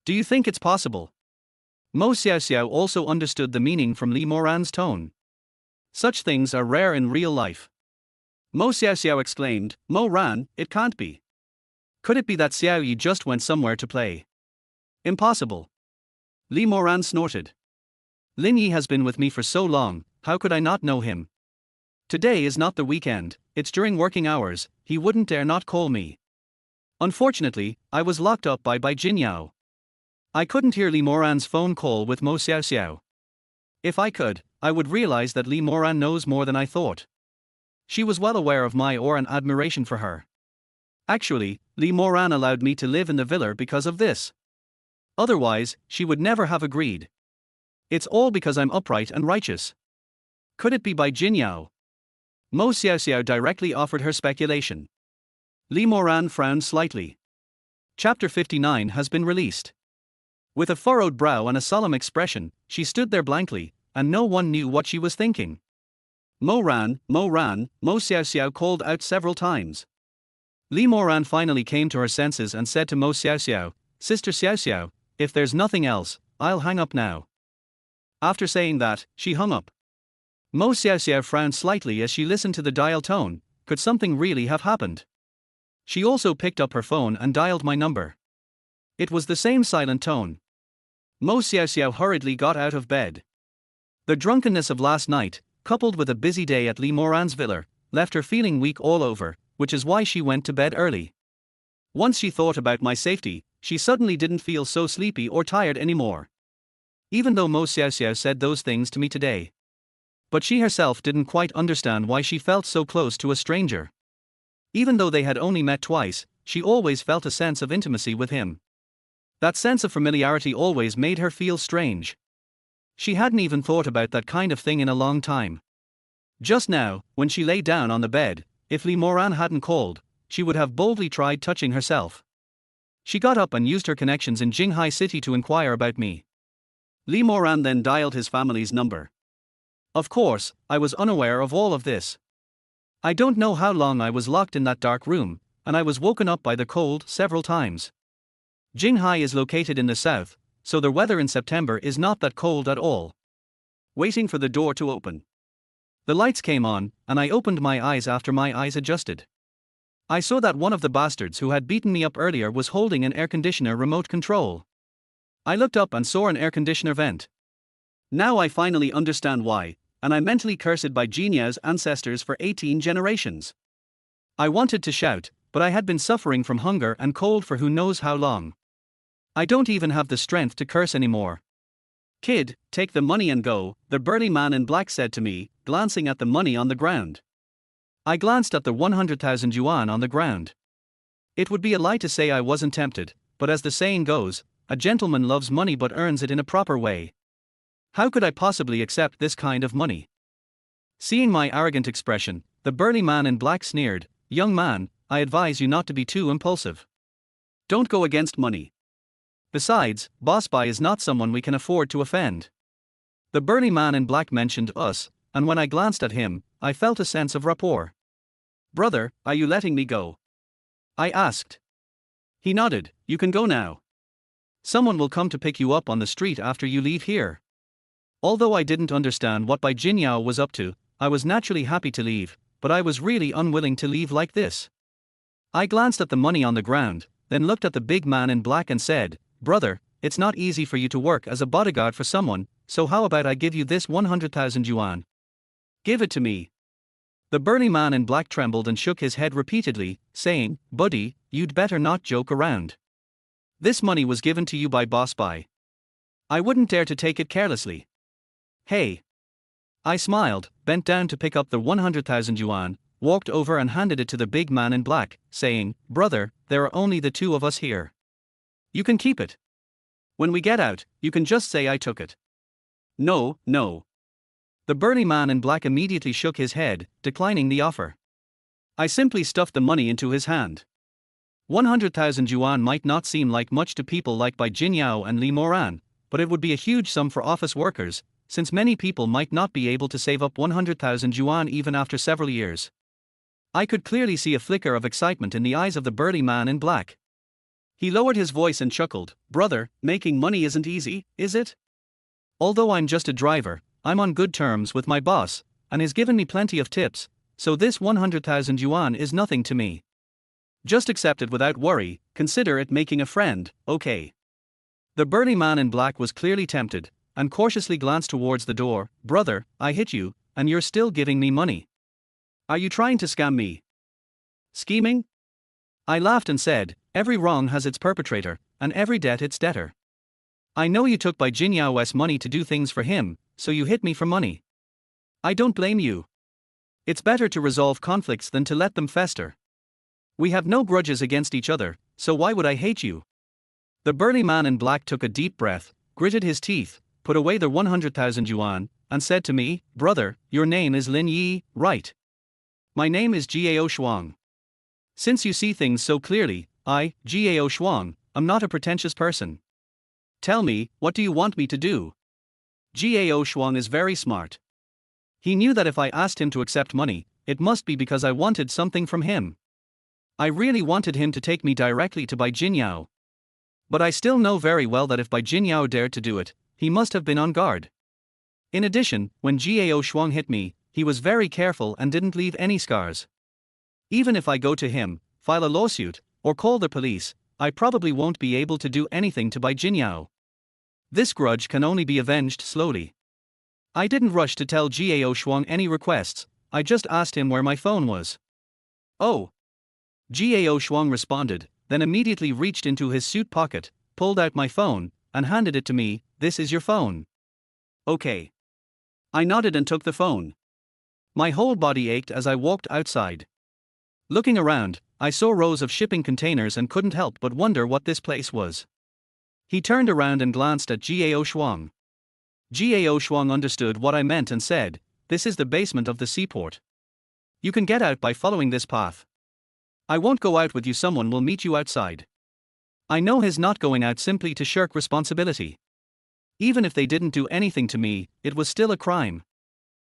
Do you think it's possible? Mo Xiao Xiao also understood the meaning from Li Moran's tone. Such things are rare in real life. Mo Xiao Xiao exclaimed, Mo Ran, it can't be. Could it be that Xiao Yi just went somewhere to play? Impossible. Li Moran snorted. Lin Yi has been with me for so long, how could I not know him? Today is not the weekend, it's during working hours, he wouldn't dare not call me. Unfortunately, I was locked up by Jin Yao. I couldn't hear Li Moran's phone call with Mo Xiao Xiao. If I could, I would realize that Li Moran knows more than I thought. She was well aware of my awe and admiration for her. Actually, Li Moran allowed me to live in the villa because of this. Otherwise, she would never have agreed. It's all because I'm upright and righteous. Could it be by Jin Yao? Mo Xiao Xiao directly offered her speculation. Li Moran frowned slightly. Chapter 59 has been released. With a furrowed brow and a solemn expression, she stood there blankly, and no one knew what she was thinking. Mo Ran, Mo Xiao Xiao called out several times. Li Moran finally came to her senses and said to Mo Xiao Xiao, Sister Xiao Xiao, if there's nothing else, I'll hang up now. After saying that, she hung up. Mo Xiao Xiao frowned slightly as she listened to the dial tone. Could something really have happened? She also picked up her phone and dialed my number. It was the same silent tone. Mo Xiao Xiao hurriedly got out of bed. The drunkenness of last night, coupled with a busy day at Li Moran's villa, left her feeling weak all over, which is why she went to bed early. Once she thought about my safety, she suddenly didn't feel so sleepy or tired anymore. Even though Mo Xiao Xiao said those things to me today. But she herself didn't quite understand why she felt so close to a stranger. Even though they had only met twice, she always felt a sense of intimacy with him. That sense of familiarity always made her feel strange. She hadn't even thought about that kind of thing in a long time. Just now, when she lay down on the bed, if Li Moran hadn't called, she would have boldly tried touching herself. She got up and used her connections in Jinghai City to inquire about me. Li Moran then dialed his family's number. Of course, I was unaware of all of this. I don't know how long I was locked in that dark room, and I was woken up by the cold several times. Jinghai is located in the south, so the weather in September is not that cold at all. Waiting for the door to open. The lights came on, and I opened my eyes after my eyes adjusted. I saw that one of the bastards who had beaten me up earlier was holding an air conditioner remote control. I looked up and saw an air conditioner vent. Now I finally understand why, and I'm mentally cursed by Jin Yao's ancestors for 18 generations. I wanted to shout, but I had been suffering from hunger and cold for who knows how long. I don't even have the strength to curse anymore. Kid, take the money and go, the burly man in black said to me, glancing at the money on the ground. I glanced at the 100,000 yuan on the ground. It would be a lie to say I wasn't tempted, but as the saying goes, a gentleman loves money but earns it in a proper way. How could I possibly accept this kind of money? Seeing my arrogant expression, the burly man in black sneered, Young man, I advise you not to be too impulsive. Don't go against money. Besides, Boss Bai is not someone we can afford to offend. The burly man in black mentioned us, and when I glanced at him, I felt a sense of rapport. Brother, are you letting me go? I asked. He nodded, you can go now. Someone will come to pick you up on the street after you leave here. Although I didn't understand what Bai Jin Yao was up to, I was naturally happy to leave, but I was really unwilling to leave like this. I glanced at the money on the ground, then looked at the big man in black and said, Brother, it's not easy for you to work as a bodyguard for someone, so how about I give you this 100,000 yuan? Give it to me. The burly man in black trembled and shook his head repeatedly, saying, Buddy, you'd better not joke around. This money was given to you by Boss Bai. I wouldn't dare to take it carelessly. Hey. I smiled, bent down to pick up the 100,000 yuan, walked over and handed it to the big man in black, saying, Brother, there are only the two of us here. You can keep it. When we get out, you can just say I took it. No. The burly man in black immediately shook his head, declining the offer. I simply stuffed the money into his hand. 100,000 yuan might not seem like much to people like Bai Jin Yao and Li Moran, but it would be a huge sum for office workers, since many people might not be able to save up 100,000 yuan even after several years. I could clearly see a flicker of excitement in the eyes of the burly man in black. He lowered his voice and chuckled. "Brother, making money isn't easy, is it? Although I'm just a driver, I'm on good terms with my boss, and he's given me plenty of tips, so this 100,000 yuan is nothing to me. Just accept it without worry, consider it making a friend, okay?" The burly man in black was clearly tempted, and cautiously glanced towards the door. "Brother, I hit you, and you're still giving me money. Are you trying to scam me? Scheming?" I laughed and said, "Every wrong has its perpetrator, and every debt its debtor. I know you took Bai Jinyao's money to do things for him, so you hit me for money. I don't blame you. It's better to resolve conflicts than to let them fester. We have no grudges against each other, so why would I hate you?" The burly man in black took a deep breath, gritted his teeth, put away the 100,000 yuan, and said to me, "Brother, your name is Lin Yi, right? My name is Gao Shuang. Since you see things so clearly, I, Gao Shuang, am not a pretentious person. Tell me, what do you want me to do?" Gao Shuang is very smart. He knew that if I asked him to accept money, it must be because I wanted something from him. I really wanted him to take me directly to Bai Jinyao. But I still know very well that if Bai Jinyao dared to do it, he must have been on guard. In addition, when Gao Shuang hit me, he was very careful and didn't leave any scars. Even if I go to him, file a lawsuit, or call the police, I probably won't be able to do anything to Bai Jinyao. This grudge can only be avenged slowly. I didn't rush to tell Gao Shuang any requests, I just asked him where my phone was. "Oh." Gao Shuang responded, then immediately reached into his suit pocket, pulled out my phone, and handed it to me. "This is your phone." "Okay." I nodded and took the phone. My whole body ached as I walked outside. Looking around, I saw rows of shipping containers and couldn't help but wonder what this place was. He turned around and glanced at Gao Shuang. Gao Shuang understood what I meant and said, "This is the basement of the seaport. You can get out by following this path. I won't go out with you, someone will meet you outside." I know he's not going out simply to shirk responsibility. Even if they didn't do anything to me, it was still a crime.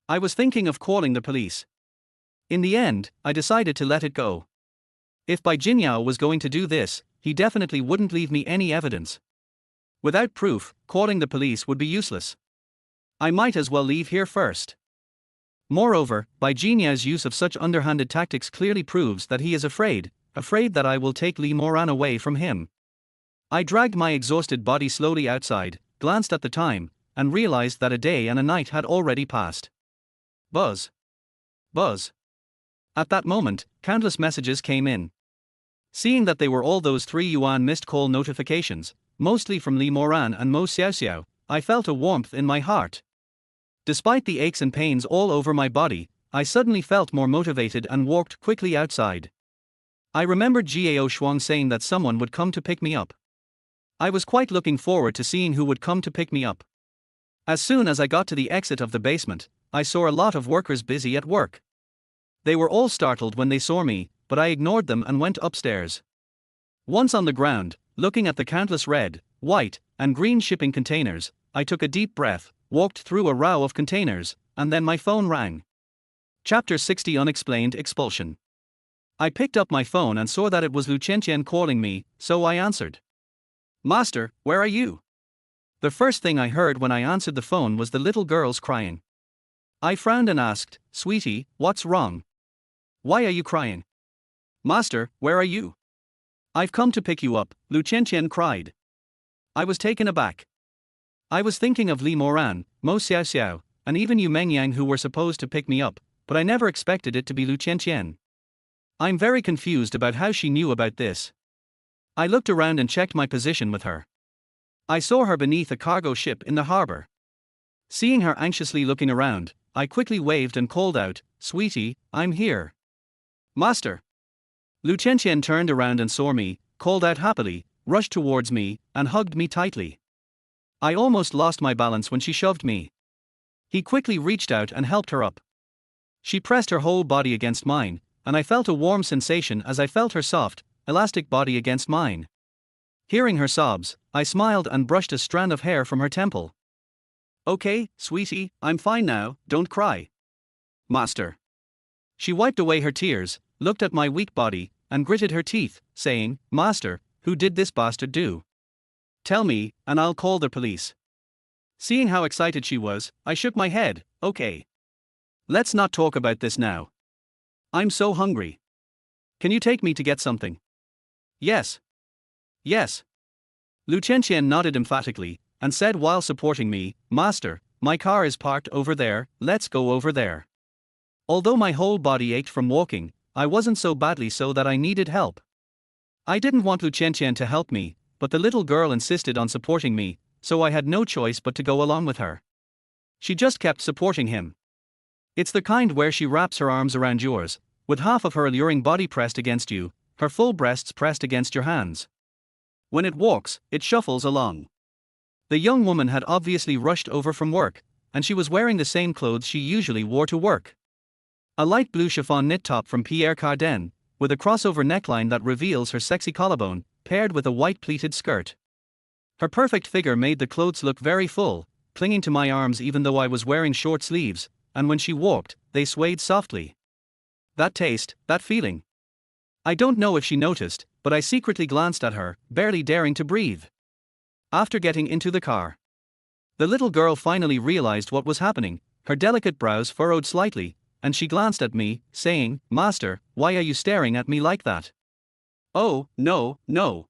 I was thinking of calling the police. In the end, I decided to let it go. If Bai Jinyao was going to do this, he definitely wouldn't leave me any evidence. Without proof, calling the police would be useless. I might as well leave here first. Moreover, Bai Jinyao's use of such underhanded tactics clearly proves that he is afraid that I will take Li Moran away from him. I dragged my exhausted body slowly outside, glanced at the time, and realized that a day and a night had already passed. Buzz. Buzz. At that moment, countless messages came in. Seeing that they were all those 3 yuan missed call notifications, mostly from Li Moran and Mo Xiaoxiao, I felt a warmth in my heart. Despite the aches and pains all over my body, I suddenly felt more motivated and walked quickly outside. I remembered Gao Shuang saying that someone would come to pick me up. I was quite looking forward to seeing who would come to pick me up. As soon as I got to the exit of the basement, I saw a lot of workers busy at work. They were all startled when they saw me, but I ignored them and went upstairs. Once on the ground, looking at the countless red, white, and green shipping containers, I took a deep breath, walked through a row of containers, and then my phone rang. Chapter 60 Unexplained Expulsion. I picked up my phone and saw that it was Lu Qianqian calling me, so I answered. "Master, where are you?" The first thing I heard when I answered the phone was the little girls crying. I frowned and asked, "Sweetie, what's wrong? Why are you crying?" "Master, where are you?" "I've come to pick you up," Lu Qianqian cried. I was taken aback. I was thinking of Li Moran, Mo Xiaoxiao, and even Yu Mengyang who were supposed to pick me up, but I never expected it to be Lu Qianqian. I'm very confused about how she knew about this. I looked around and checked my position with her. I saw her beneath a cargo ship in the harbor. Seeing her anxiously looking around, I quickly waved and called out, "Sweetie, I'm here." "Master." Lu Qianqian turned around and saw me, called out happily, rushed towards me, and hugged me tightly. I almost lost my balance when she shoved me. He quickly reached out and helped her up. She pressed her whole body against mine, and I felt a warm sensation as I felt her soft, elastic body against mine. Hearing her sobs, I smiled and brushed a strand of hair from her temple. "Okay, sweetie, I'm fine now, don't cry." "Master." She wiped away her tears, looked at my weak body, and gritted her teeth, saying, "Master, who did this bastard do? Tell me, and I'll call the police." Seeing how excited she was, I shook my head. "Okay. Let's not talk about this now. I'm so hungry. Can you take me to get something?" "Yes. Yes." Lu Chenchen nodded emphatically, and said while supporting me, "Master, my car is parked over there, let's go over there." Although my whole body ached from walking, I wasn't so badly so that I needed help. I didn't want Lu Chenchen to help me, but the little girl insisted on supporting me, so I had no choice but to go along with her. She just kept supporting him. It's the kind where she wraps her arms around yours, with half of her alluring body pressed against you, her full breasts pressed against your hands. When it walks, it shuffles along. The young woman had obviously rushed over from work, and she was wearing the same clothes she usually wore to work. A light blue chiffon knit top from Pierre Cardin, with a crossover neckline that reveals her sexy collarbone, paired with a white pleated skirt. Her perfect figure made the clothes look very full, clinging to my arms even though I was wearing short sleeves, and when she walked, they swayed softly. That taste, that feeling. I don't know if she noticed, but I secretly glanced at her, barely daring to breathe. After getting into the car, the little girl finally realized what was happening, her delicate brows furrowed slightly, and she glanced at me, saying, "Master, why are you staring at me like that?" "Oh, no, no."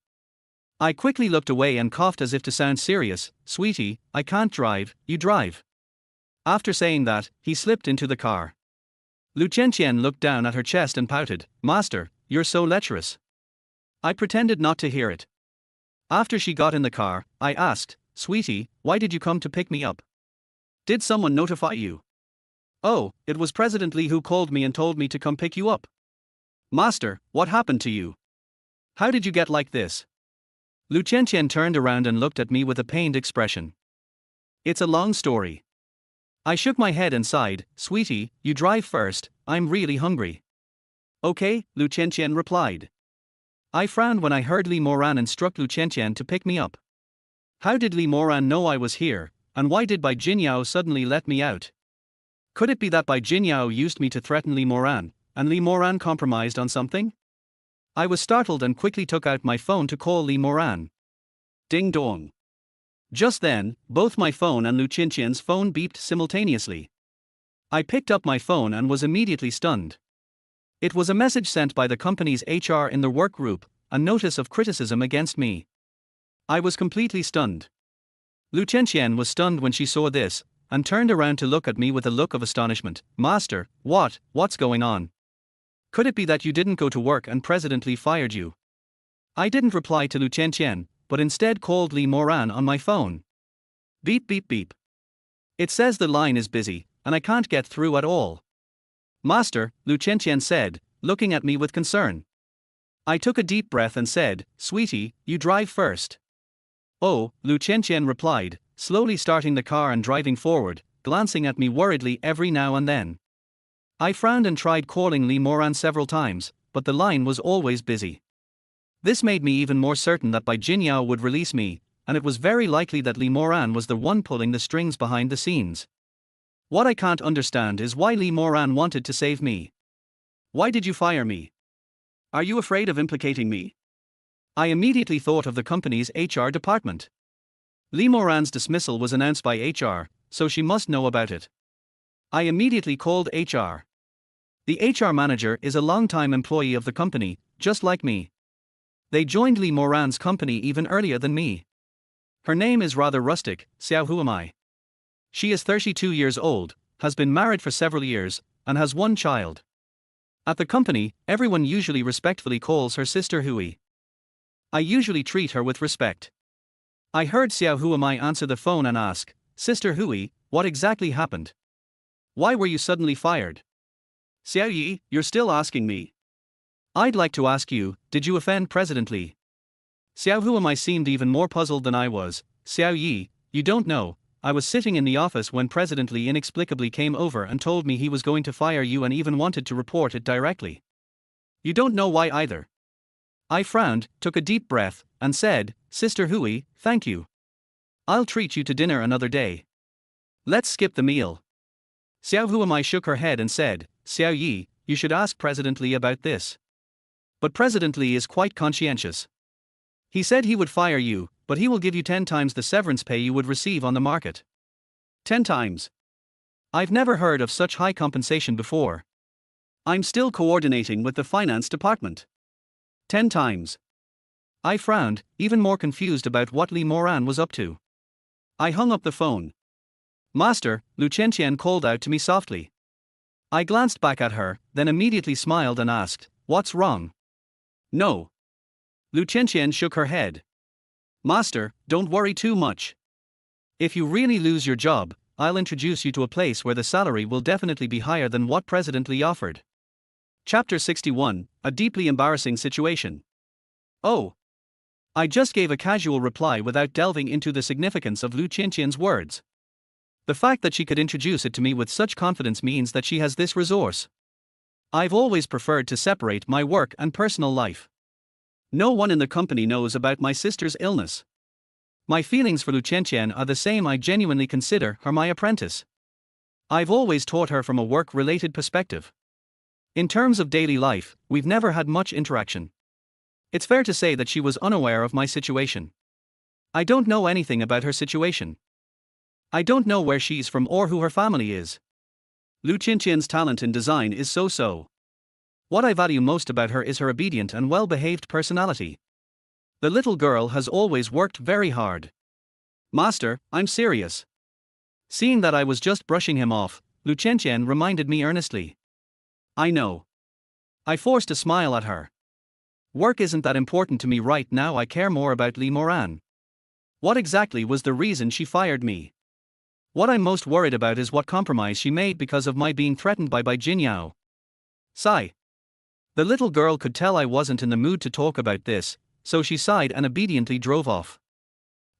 I quickly looked away and coughed as if to sound serious. "Sweetie, I can't drive, you drive." After saying that, he slipped into the car. Lu Chenchen looked down at her chest and pouted, "Master, you're so lecherous." I pretended not to hear it. After she got in the car, I asked, "Sweetie, why did you come to pick me up? Did someone notify you?" "Oh, it was President Lee who called me and told me to come pick you up." "Master, what happened to you? How did you get like this?" Lu Chenchen turned around and looked at me with a pained expression. "It's a long story." I shook my head and sighed, "Sweetie, you drive first, I'm really hungry." "Okay," Lu Chenchen replied. I frowned when I heard Li Moran instruct Lu Chenchen to pick me up. How did Li Moran know I was here, and why did Bai Jinyao suddenly let me out? Could it be that Bai Jinyao used me to threaten Li Moran, and Li Moran compromised on something? I was startled and quickly took out my phone to call Li Moran. Ding dong. Just then, both my phone and Lu Qianqian's phone beeped simultaneously. I picked up my phone and was immediately stunned. It was a message sent by the company's HR in the work group, a notice of criticism against me. I was completely stunned. Lu Qianqian was stunned when she saw this, and turned around to look at me with a look of astonishment. "Master, what's going on? Could it be that you didn't go to work and President Lee fired you?" I didn't reply to Lu Qianqian, but instead called Li Moran on my phone. Beep beep beep. It says the line is busy, and I can't get through at all. "Master," Lu Qianqian said, looking at me with concern. I took a deep breath and said, "Sweetie, you drive first." "Oh," Lu Qianqian replied, slowly starting the car and driving forward, glancing at me worriedly every now and then. I frowned and tried calling Li Moran several times, but the line was always busy. This made me even more certain that Bai Jinyao would release me, and it was very likely that Li Moran was the one pulling the strings behind the scenes. What I can't understand is why Li Moran wanted to save me. "Why did you fire me? Are you afraid of implicating me?" I immediately thought of the company's HR department. Li Moran's dismissal was announced by HR, so she must know about it. I immediately called HR. The HR manager is a long-time employee of the company, just like me. They joined Li Moran's company even earlier than me. Her name is rather rustic, Xiao Huamai. She is 32 years old, has been married for several years, and has one child. At the company, everyone usually respectfully calls her Sister Hui. I usually treat her with respect. I heard Xiao Huamai answer the phone and ask, "Sister Hui, what exactly happened? Why were you suddenly fired?" "Xiao Yi, you're still asking me. I'd like to ask you, did you offend President Lee?" Xiao Huamai seemed even more puzzled than I was. "Xiao Yi, you don't know. I was sitting in the office when President Lee inexplicably came over and told me he was going to fire you and even wanted to report it directly. You don't know why either." I frowned, took a deep breath, and said, "Sister Hui, thank you. I'll treat you to dinner another day. Let's skip the meal." Xiao Huamai shook her head and said, "Xiao Yi, you should ask President Lee about this. But President Lee is quite conscientious. He said he would fire you, but he will give you 10 times the severance pay you would receive on the market. 10 times. I've never heard of such high compensation before. I'm still coordinating with the finance department. 10 times. I frowned, even more confused about what Lee Moran was up to. I hung up the phone. Master, Lu Chenqian called out to me softly. I glanced back at her, then immediately smiled and asked, "What's wrong?" "No." Lu Chenqian shook her head. "Master, don't worry too much. If you really lose your job, I'll introduce you to a place where the salary will definitely be higher than what President Lee offered." Chapter 61, A Deeply Embarrassing Situation. Oh. I just gave a casual reply without delving into the significance of Lu Chenqian's words. The fact that she could introduce it to me with such confidence means that she has this resource. I've always preferred to separate my work and personal life. No one in the company knows about my sister's illness. My feelings for Lu Chenqian are the same. I genuinely consider her my apprentice. I've always taught her from a work-related perspective. In terms of daily life, we've never had much interaction. It's fair to say that she was unaware of my situation. I don't know anything about her situation. I don't know where she's from or who her family is. Lu Chenqian's talent in design is so-so. What I value most about her is her obedient and well-behaved personality. The little girl has always worked very hard. Master, I'm serious. Seeing that I was just brushing him off, Lu Chenqian reminded me earnestly. I know. I forced a smile at her. Work isn't that important to me right now. I care more about Lee Moran. What exactly was the reason she fired me? What I'm most worried about is what compromise she made because of my being threatened by Jinyao. Sigh. The little girl could tell I wasn't in the mood to talk about this, so she sighed and obediently drove off.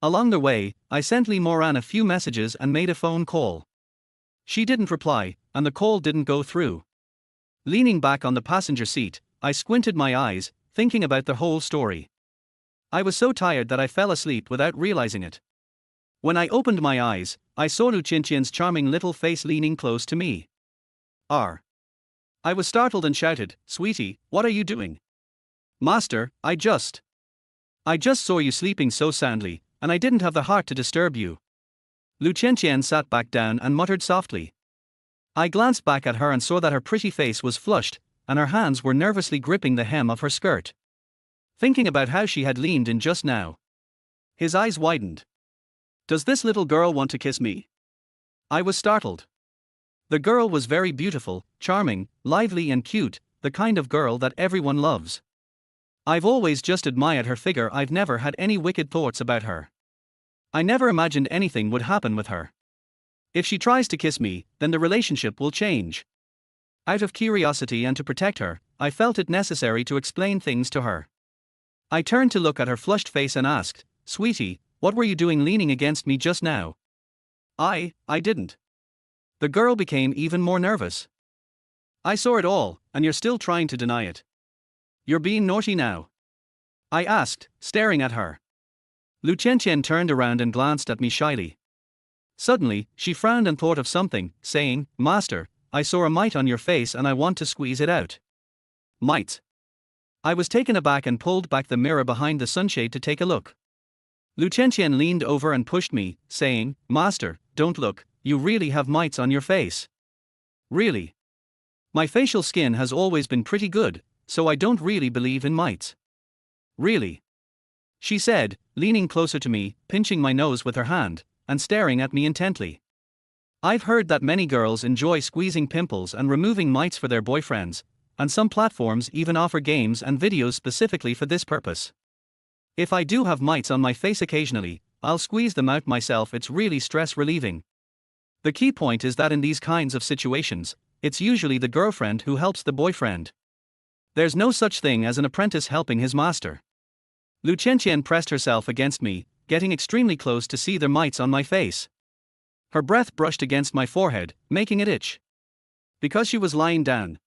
Along the way, I sent Lee Moran a few messages and made a phone call. She didn't reply, and the call didn't go through. Leaning back on the passenger seat, I squinted my eyes, thinking about the whole story. I was so tired that I fell asleep without realizing it. When I opened my eyes, I saw Lu Chenqian's charming little face leaning close to me. I was startled and shouted, "Sweetie, what are you doing?" "Master, I just saw you sleeping so soundly, and I didn't have the heart to disturb you." Lu Chenqian sat back down and muttered softly. I glanced back at her and saw that her pretty face was flushed, and her hands were nervously gripping the hem of her skirt. Thinking about how she had leaned in just now. His eyes widened. "Does this little girl want to kiss me?" I was startled. The girl was very beautiful, charming, lively and cute, the kind of girl that everyone loves. I've always just admired her figure. I've never had any wicked thoughts about her. I never imagined anything would happen with her. If she tries to kiss me, then the relationship will change. Out of curiosity and to protect her, I felt it necessary to explain things to her. I turned to look at her flushed face and asked, "Sweetie, what were you doing leaning against me just now?" I didn't." The girl became even more nervous. "I saw it all, and you're still trying to deny it. You're being naughty now?" I asked, staring at her. Lu Chenqian turned around and glanced at me shyly. Suddenly, she frowned and thought of something, saying, "Master, I saw a mite on your face and I want to squeeze it out." Mites. I was taken aback and pulled back the mirror behind the sunshade to take a look. Lu Chenqian leaned over and pushed me, saying, "Master, don't look, you really have mites on your face." "Really? My facial skin has always been pretty good, so I don't really believe in mites." "Really?" she said, leaning closer to me, pinching my nose with her hand, and staring at me intently. I've heard that many girls enjoy squeezing pimples and removing mites for their boyfriends, and some platforms even offer games and videos specifically for this purpose. If I do have mites on my face occasionally, I'll squeeze them out myself. It's really stress relieving. The key point is that in these kinds of situations, it's usually the girlfriend who helps the boyfriend. There's no such thing as an apprentice helping his master. Lu Chenqian pressed herself against me, getting extremely close to see the mites on my face. Her breath brushed against my forehead, making it itch. Because she was lying down.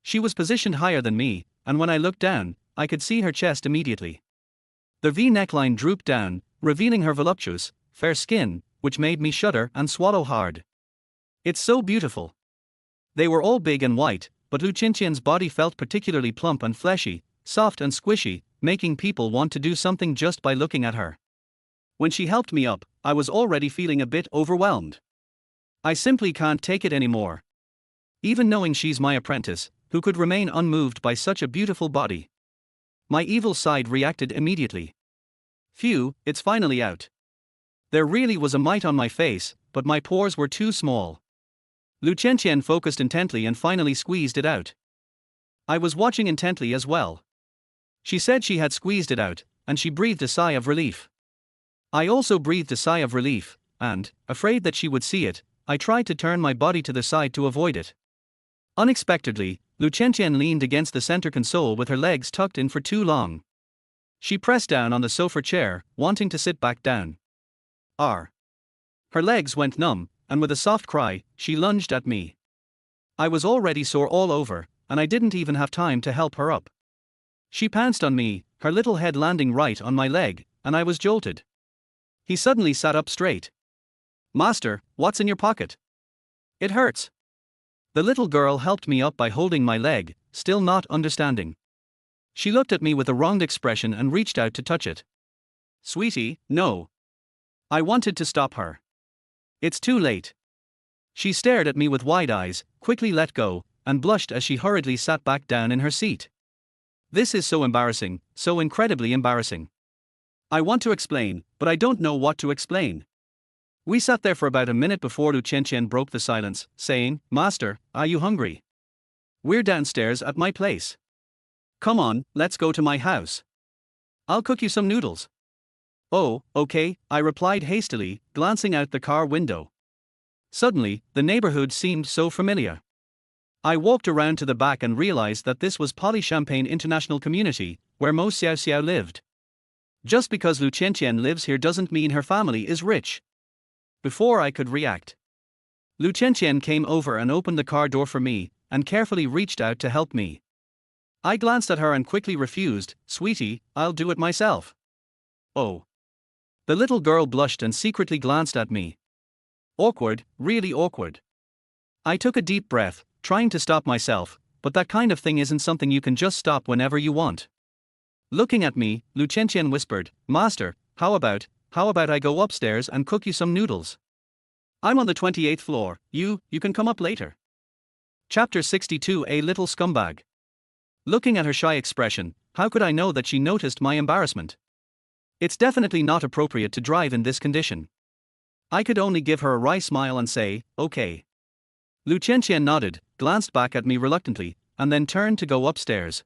She was positioned higher than me, and when I looked down, I could see her chest immediately. The V neckline drooped down, revealing her voluptuous, fair skin, which made me shudder and swallow hard. "It's so beautiful." They were all big and white, but Lu Qianqian's body felt particularly plump and fleshy, soft and squishy, making people want to do something just by looking at her. When she helped me up, I was already feeling a bit overwhelmed. I simply can't take it anymore. Even knowing she's my apprentice, who could remain unmoved by such a beautiful body? My evil side reacted immediately. Phew, it's finally out. There really was a mite on my face, but my pores were too small. Lu Qianqian focused intently and finally squeezed it out. I was watching intently as well. She said she had squeezed it out, and she breathed a sigh of relief. I also breathed a sigh of relief, and, afraid that she would see it, I tried to turn my body to the side to avoid it. Unexpectedly, Lu Qianqian leaned against the center console with her legs tucked in for too long. She pressed down on the sofa chair, wanting to sit back down. Her legs went numb, and with a soft cry, she lunged at me. I was already sore all over, and I didn't even have time to help her up. She pounced on me, her little head landing right on my leg, and I was jolted. He suddenly sat up straight. "Master, what's in your pocket? It hurts." The little girl helped me up by holding my leg, still not understanding. She looked at me with a wronged expression and reached out to touch it. "Sweetie, no." I wanted to stop her. "It's too late." She stared at me with wide eyes, quickly let go, and blushed as she hurriedly sat back down in her seat. This is so embarrassing, so incredibly embarrassing. I want to explain, but I don't know what to explain. We sat there for about a minute before Lu Qianqian broke the silence, saying, "Master, are you hungry? We're downstairs at my place. Come on, let's go to my house. I'll cook you some noodles." "Oh, okay," I replied hastily, glancing out the car window. Suddenly, the neighborhood seemed so familiar. I walked around to the back and realized that this was Poly-Champagne International Community, where Mo Xiaoxiao lived. Just because Lu Qianqian lives here doesn't mean her family is rich. Before I could react, Lu Qianqian came over and opened the car door for me, and carefully reached out to help me. I glanced at her and quickly refused. "Sweetie, I'll do it myself." "Oh." The little girl blushed and secretly glanced at me. Awkward, really awkward. I took a deep breath, trying to stop myself, but that kind of thing isn't something you can just stop whenever you want. Looking at me, Lu Qianqian whispered, "Master, how about I go upstairs and cook you some noodles? I'm on the 28th floor, you can come up later." Chapter 62. A little scumbag. Looking at her shy expression, how could I know that she noticed my embarrassment? It's definitely not appropriate to drive in this condition. I could only give her a wry smile and say, "Okay." Lu Qianqian nodded, glanced back at me reluctantly, and then turned to go upstairs.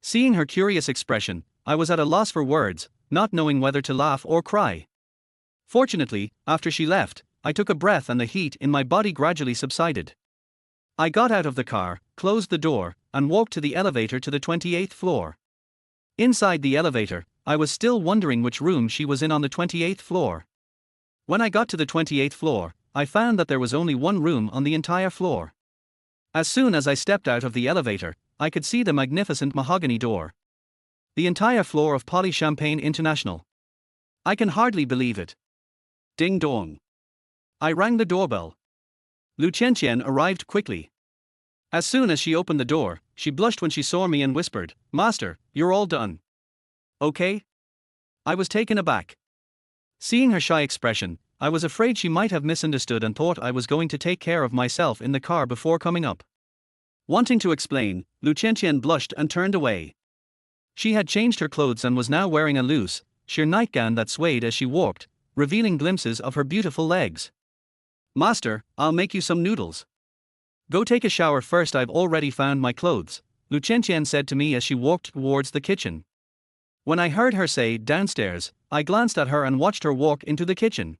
Seeing her curious expression, I was at a loss for words, not knowing whether to laugh or cry. Fortunately, after she left, I took a breath and the heat in my body gradually subsided. I got out of the car, closed the door, and walked to the elevator to the 28th floor. Inside the elevator, I was still wondering which room she was in on the 28th floor. When I got to the 28th floor, I found that there was only one room on the entire floor. As soon as I stepped out of the elevator, I could see the magnificent mahogany door. The entire floor of Poly-Champagne International. I can hardly believe it. Ding dong. I rang the doorbell. Lu Qianqian arrived quickly. As soon as she opened the door, she blushed when she saw me and whispered, "Master, you're all done. Okay?" I was taken aback. Seeing her shy expression, I was afraid she might have misunderstood and thought I was going to take care of myself in the car before coming up. Wanting to explain, Lu Qianqian blushed and turned away. She had changed her clothes and was now wearing a loose, sheer nightgown that swayed as she walked, revealing glimpses of her beautiful legs. "Master, I'll make you some noodles. Go take a shower first, I've already found my clothes," Lu Qianqian said to me as she walked towards the kitchen. When I heard her say downstairs, I glanced at her and watched her walk into the kitchen.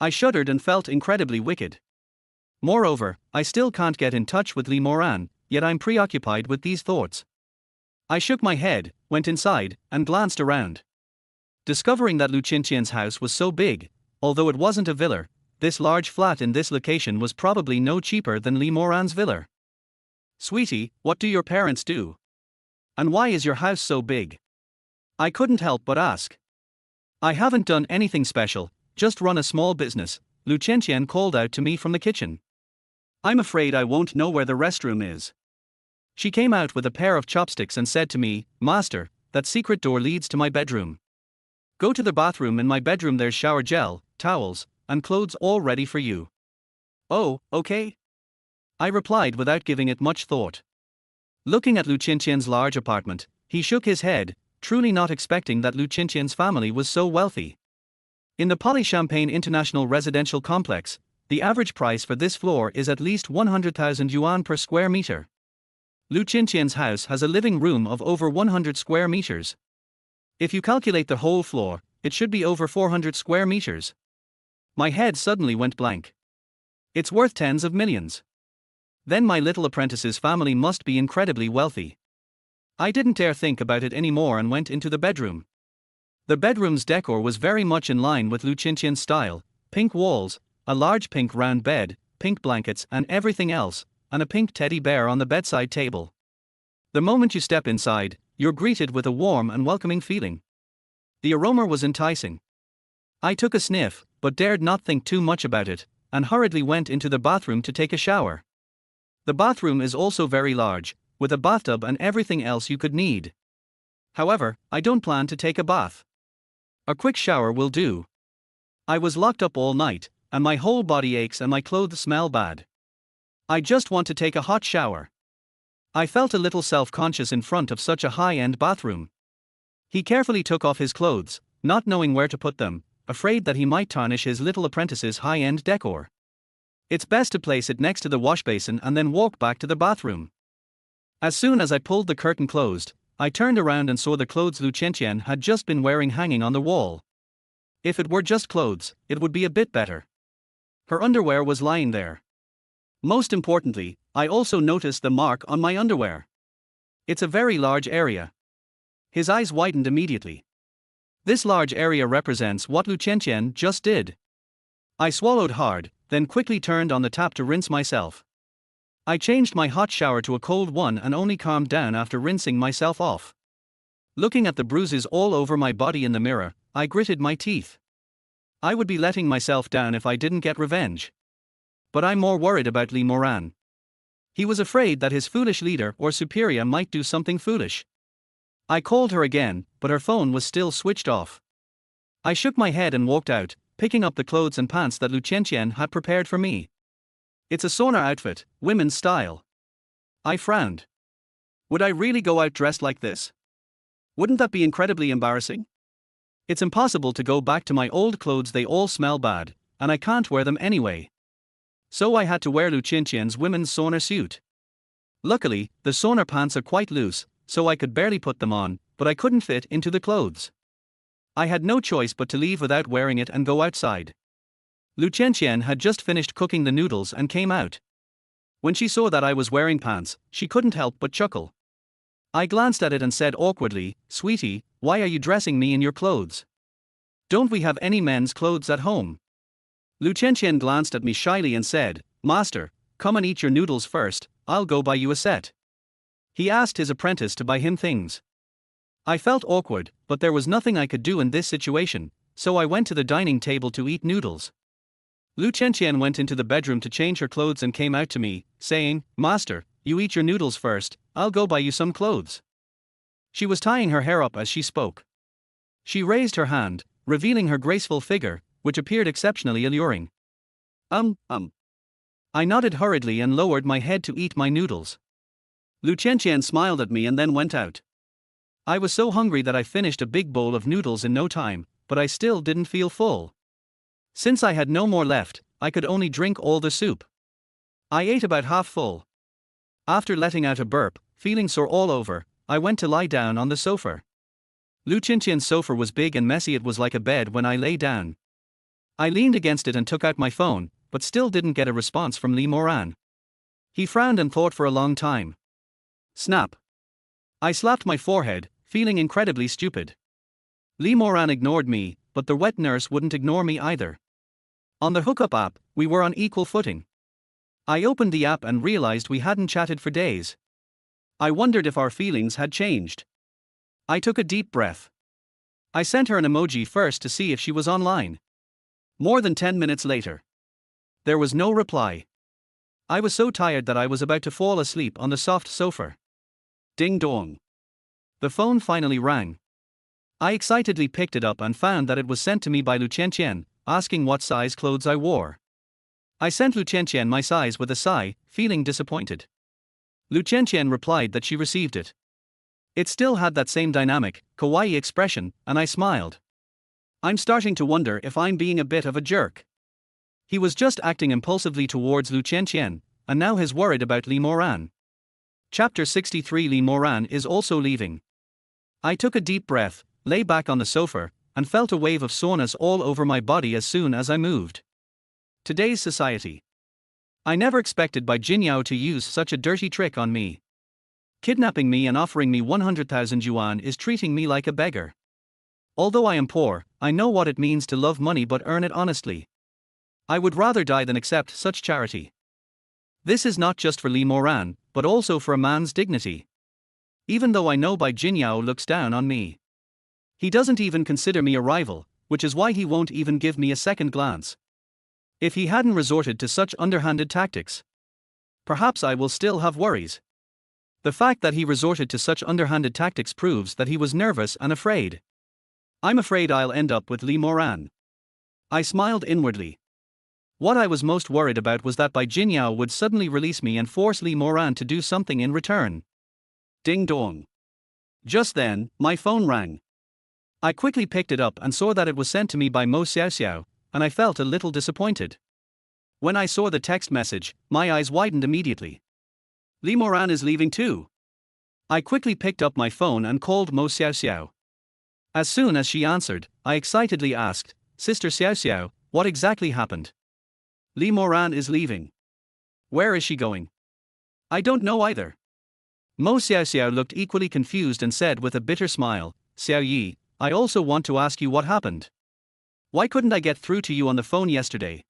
I shuddered and felt incredibly wicked. Moreover, I still can't get in touch with Li Moran, yet I'm preoccupied with these thoughts. I shook my head, went inside, and glanced around. Discovering that Lu Qianqian's house was so big, although it wasn't a villa, this large flat in this location was probably no cheaper than Li Moran's villa. "Sweetie, what do your parents do? And why is your house so big?" I couldn't help but ask. "I haven't done anything special, just run a small business," Lu Qianqian called out to me from the kitchen. "I'm afraid I won't know where the restroom is." She came out with a pair of chopsticks and said to me, "Master, that secret door leads to my bedroom. Go to the bathroom in my bedroom, there's shower gel, towels, and clothes all ready for you." "Oh, okay," I replied without giving it much thought. Looking at Lu Qinqian's large apartment, he shook his head, truly not expecting that Lu Qinqian's family was so wealthy. In the Poly-Champagne International Residential Complex, the average price for this floor is at least 100,000 yuan per square meter. Lu Qinqian's house has a living room of over 100 square meters. If you calculate the whole floor, it should be over 400 square meters. My head suddenly went blank. It's worth tens of millions. Then my little apprentice's family must be incredibly wealthy. I didn't dare think about it anymore and went into the bedroom. The bedroom's decor was very much in line with Lu Qinqian's style: pink walls, a large pink round bed, pink blankets and everything else, and a pink teddy bear on the bedside table. The moment you step inside, you're greeted with a warm and welcoming feeling. The aroma was enticing. I took a sniff, but dared not think too much about it, and hurriedly went into the bathroom to take a shower. The bathroom is also very large, with a bathtub and everything else you could need. However, I don't plan to take a bath. A quick shower will do. I was locked up all night, and my whole body aches and my clothes smell bad. I just want to take a hot shower. I felt a little self-conscious in front of such a high-end bathroom. He carefully took off his clothes, not knowing where to put them, afraid that he might tarnish his little apprentice's high-end decor. It's best to place it next to the wash basin and then walk back to the bathroom. As soon as I pulled the curtain closed, I turned around and saw the clothes Lu Qinqian had just been wearing hanging on the wall. If it were just clothes, it would be a bit better. Her underwear was lying there. Most importantly, I also noticed the mark on my underwear. It's a very large area. His eyes widened immediately. This large area represents what Lu Qinqian just did. I swallowed hard, then quickly turned on the tap to rinse myself. I changed my hot shower to a cold one and only calmed down after rinsing myself off. Looking at the bruises all over my body in the mirror, I gritted my teeth. I would be letting myself down if I didn't get revenge. But I'm more worried about Li Moran. He was afraid that his foolish leader or superior might do something foolish. I called her again, but her phone was still switched off. I shook my head and walked out, picking up the clothes and pants that Lu Qinqian had prepared for me. It's a sauna outfit, women's style. I frowned. Would I really go out dressed like this? Wouldn't that be incredibly embarrassing? It's impossible to go back to my old clothes, they all smell bad, and I can't wear them anyway. So I had to wear Lu Qinqian's women's sauna suit. Luckily, the sauna pants are quite loose, so I could barely put them on, but I couldn't fit into the clothes. I had no choice but to leave without wearing it and go outside. Lu Qinqian had just finished cooking the noodles and came out. When she saw that I was wearing pants, she couldn't help but chuckle. I glanced at it and said awkwardly, "Sweetie, why are you dressing me in your clothes? Don't we have any men's clothes at home?" Lu Qinqian glanced at me shyly and said, "Master, come and eat your noodles first, I'll go buy you a set." He asked his apprentice to buy him things. I felt awkward, but there was nothing I could do in this situation, so I went to the dining table to eat noodles. Lu Qinqian went into the bedroom to change her clothes and came out to me, saying, "Master, you eat your noodles first, I'll go buy you some clothes." She was tying her hair up as she spoke. She raised her hand, revealing her graceful figure, which appeared exceptionally alluring. I nodded hurriedly and lowered my head to eat my noodles. Lu Qinqian smiled at me and then went out. I was so hungry that I finished a big bowl of noodles in no time, but I still didn't feel full. Since I had no more left, I could only drink all the soup. I ate about half full. After letting out a burp, feeling sore all over, I went to lie down on the sofa. Lu Qinqian's sofa was big and messy, it was like a bed when I lay down. I leaned against it and took out my phone, but still didn't get a response from Li Moran. He frowned and thought for a long time. Snap. I slapped my forehead, feeling incredibly stupid. Li Moran ignored me, but the wet nurse wouldn't ignore me either. On the hookup app, we were on equal footing. I opened the app and realized we hadn't chatted for days. I wondered if our feelings had changed. I took a deep breath. I sent her an emoji first to see if she was online. More than 10 minutes later. There was no reply. I was so tired that I was about to fall asleep on the soft sofa. Ding dong. The phone finally rang. I excitedly picked it up and found that it was sent to me by Lu Qianqian, asking what size clothes I wore. I sent Lu Qianqian my size with a sigh, feeling disappointed. Lu Qianqian replied that she received it. It still had that same dynamic, kawaii expression, and I smiled. I'm starting to wonder if I'm being a bit of a jerk. He was just acting impulsively towards Lu Qianqian, and now he's worried about Li Moran. Chapter 63. Li Moran is also leaving. I took a deep breath, lay back on the sofa, and felt a wave of soreness all over my body as soon as I moved. Today's society. I never expected Bai Jinyao to use such a dirty trick on me. Kidnapping me and offering me 100,000 yuan is treating me like a beggar. Although I am poor, I know what it means to love money but earn it honestly. I would rather die than accept such charity. This is not just for Li Moran, but also for a man's dignity. Even though I know Bai Jinyao looks down on me. He doesn't even consider me a rival, which is why he won't even give me a second glance. If he hadn't resorted to such underhanded tactics, perhaps I will still have worries. The fact that he resorted to such underhanded tactics proves that he was nervous and afraid. I'm afraid I'll end up with Li Moran. I smiled inwardly. What I was most worried about was that Bai Jinyao would suddenly release me and force Li Moran to do something in return. Ding dong. Just then, my phone rang. I quickly picked it up and saw that it was sent to me by Mo Xiaoxiao, and I felt a little disappointed. When I saw the text message, my eyes widened immediately. Li Moran is leaving too. I quickly picked up my phone and called Mo Xiaoxiao. As soon as she answered, I excitedly asked, Sister Xiaoxiao, what exactly happened? Li Moran is leaving. Where is she going? I don't know either. Mo Xiaoxiao looked equally confused and said with a bitter smile, Xiao Yi, I also want to ask you what happened. Why couldn't I get through to you on the phone yesterday?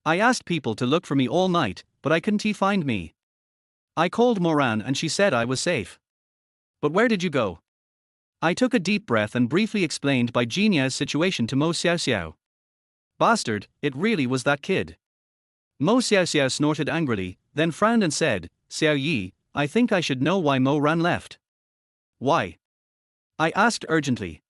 I asked people to look for me all night, but I couldn't find me. I called Moran and she said I was safe. But where did you go? I took a deep breath and briefly explained Bai Jinyao's situation to Mo Xiaoxiao. Bastard, it really was that kid. Mo Xiaoxiao snorted angrily, then frowned and said, Xiao Yi, I think I should know why Mo Ran left. Why? I asked urgently.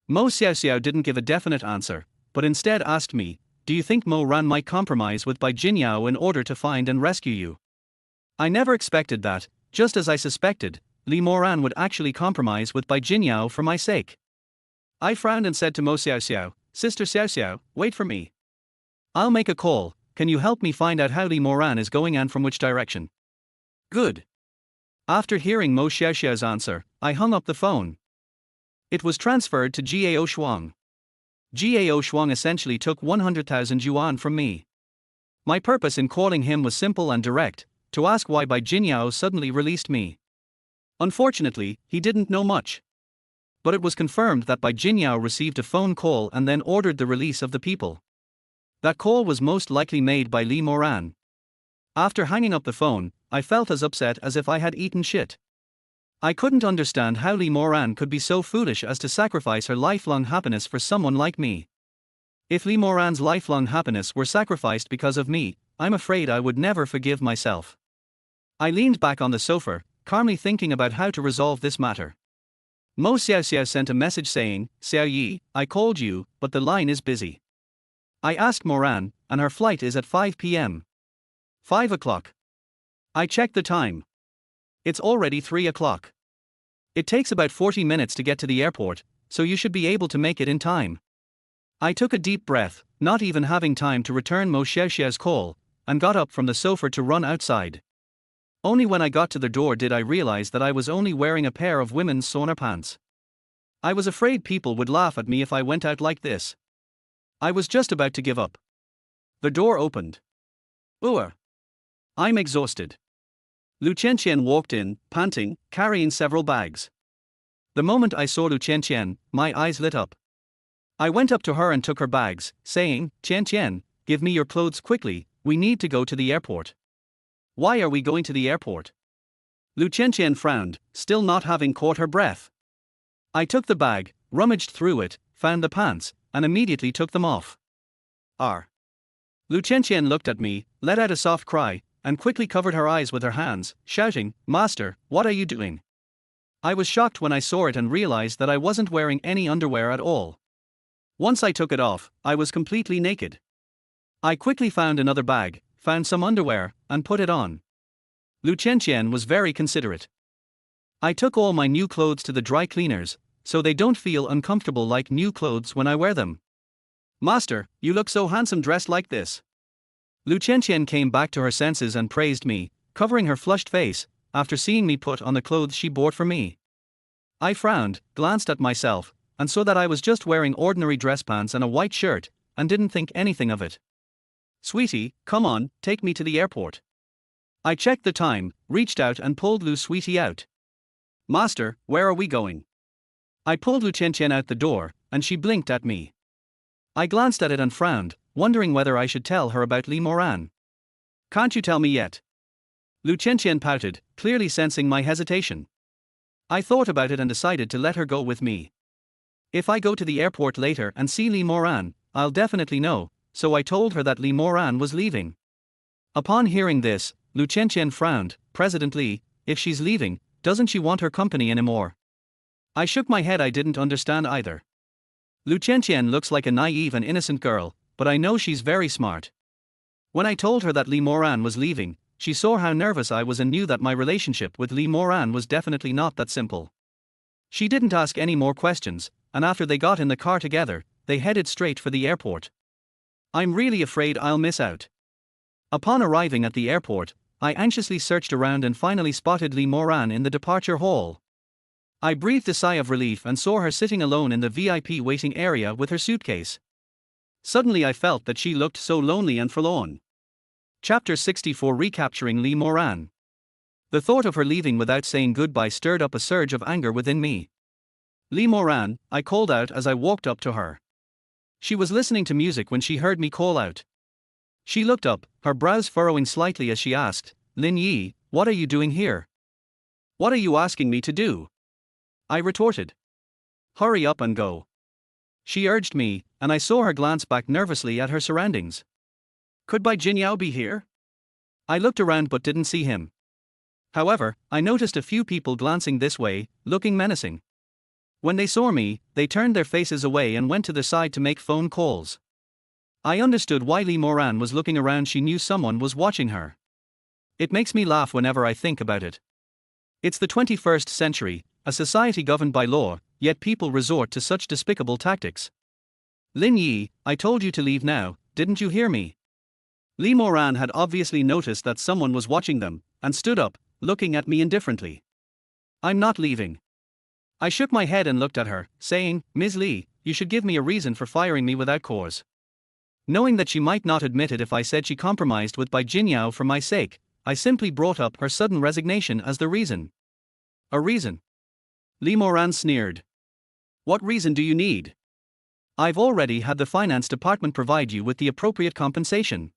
Mo Xiaoxiao didn't give a definite answer, but instead asked me, do you think Mo Ran might compromise with Bai Jinyao in order to find and rescue you? I never expected that, just as I suspected, Li Moran would actually compromise with Bai Jinyao for my sake. I frowned and said to Mo Xiaoxiao, Sister Xiaoxiao, wait for me. I'll make a call. Can you help me find out how Li Moran is going and from which direction? Good. After hearing Mo Xiaoxiao's answer, I hung up the phone. It was transferred to Gao Shuang. Gao Shuang essentially took 100,000 yuan from me. My purpose in calling him was simple and direct, to ask why Bai Jinyao suddenly released me. Unfortunately, he didn't know much. But it was confirmed that Bai Jinyao received a phone call and then ordered the release of the people. That call was most likely made by Li Moran. After hanging up the phone, I felt as upset as if I had eaten shit. I couldn't understand how Li Moran could be so foolish as to sacrifice her lifelong happiness for someone like me. If Li Moran's lifelong happiness were sacrificed because of me, I'm afraid I would never forgive myself. I leaned back on the sofa, calmly thinking about how to resolve this matter. Mo Xiaoxiao sent a message saying, Xiao Yi, I called you, but the line is busy. I asked Moran, and her flight is at 5 p.m. 5 o'clock. I checked the time. It's already 3 o'clock. It takes about 40 minutes to get to the airport, so you should be able to make it in time. I took a deep breath, not even having time to return Mo Xiaoxiao's call, and got up from the sofa to run outside. Only when I got to the door did I realize that I was only wearing a pair of women's sauna pants. I was afraid people would laugh at me if I went out like this. I was just about to give up. The door opened. I'm exhausted. Lu Qianqian walked in, panting, carrying several bags. The moment I saw Lu Qianqian, my eyes lit up. I went up to her and took her bags, saying, Qianqian, give me your clothes quickly, we need to go to the airport. Why are we going to the airport? Lu Qianqian frowned, still not having caught her breath. I took the bag, rummaged through it, found the pants, and immediately took them off. Lu Qianqian looked at me, let out a soft cry, and quickly covered her eyes with her hands, shouting, Master, what are you doing? I was shocked when I saw it and realized that I wasn't wearing any underwear at all. Once I took it off, I was completely naked. I quickly found another bag, found some underwear, and put it on. Lu Chenchen was very considerate. I took all my new clothes to the dry cleaners, so they don't feel uncomfortable like new clothes when I wear them. Master, you look so handsome dressed like this. Lu Chenchen came back to her senses and praised me, covering her flushed face, after seeing me put on the clothes she bought for me. I frowned, glanced at myself, and saw that I was just wearing ordinary dress pants and a white shirt, and didn't think anything of it. Sweetie, come on, take me to the airport. I checked the time, reached out and pulled Lu Sweetie out. Master, where are we going? I pulled Lu Chenchen out the door, and she blinked at me. I glanced at it and frowned, wondering whether I should tell her about Li Moran. Can't you tell me yet? Lu Chenchen pouted, clearly sensing my hesitation. I thought about it and decided to let her go with me. If I go to the airport later and see Li Moran, I'll definitely know, so I told her that Li Moran was leaving. Upon hearing this, Lu Chenchen frowned. President Li, if she's leaving, doesn't she want her company anymore? I shook my head. I didn't understand either. Lu Chenchen looks like a naive and innocent girl, but I know she's very smart. When I told her that Li Moran was leaving, she saw how nervous I was and knew that my relationship with Li Moran was definitely not that simple. She didn't ask any more questions, and after they got in the car together, they headed straight for the airport. I'm really afraid I'll miss out. Upon arriving at the airport, I anxiously searched around and finally spotted Li Moran in the departure hall. I breathed a sigh of relief and saw her sitting alone in the VIP waiting area with her suitcase. Suddenly I felt that she looked so lonely and forlorn. Chapter 64, Recapturing Li Moran. The thought of her leaving without saying goodbye stirred up a surge of anger within me. Li Moran, I called out as I walked up to her. She was listening to music when she heard me call out. She looked up, her brows furrowing slightly as she asked, Lin Yi, what are you doing here? What are you asking me to do? I retorted. Hurry up and go. She urged me, and I saw her glance back nervously at her surroundings. Could Bai Jinyao be here? I looked around but didn't see him. However, I noticed a few people glancing this way, looking menacing. When they saw me, they turned their faces away and went to the side to make phone calls. I understood why Li Moran was looking around. She knew someone was watching her. It makes me laugh whenever I think about it. It's the 21st century, a society governed by law, yet people resort to such despicable tactics. Lin Yi, I told you to leave now, didn't you hear me? Li Moran had obviously noticed that someone was watching them, and stood up, looking at me indifferently. I'm not leaving. I shook my head and looked at her, saying, Ms. Li, you should give me a reason for firing me without cause. Knowing that she might not admit it if I said she compromised with Bai Jinyao for my sake, I simply brought up her sudden resignation as the reason. A reason? Li Moran sneered. What reason do you need? I've already had the finance department provide you with the appropriate compensation.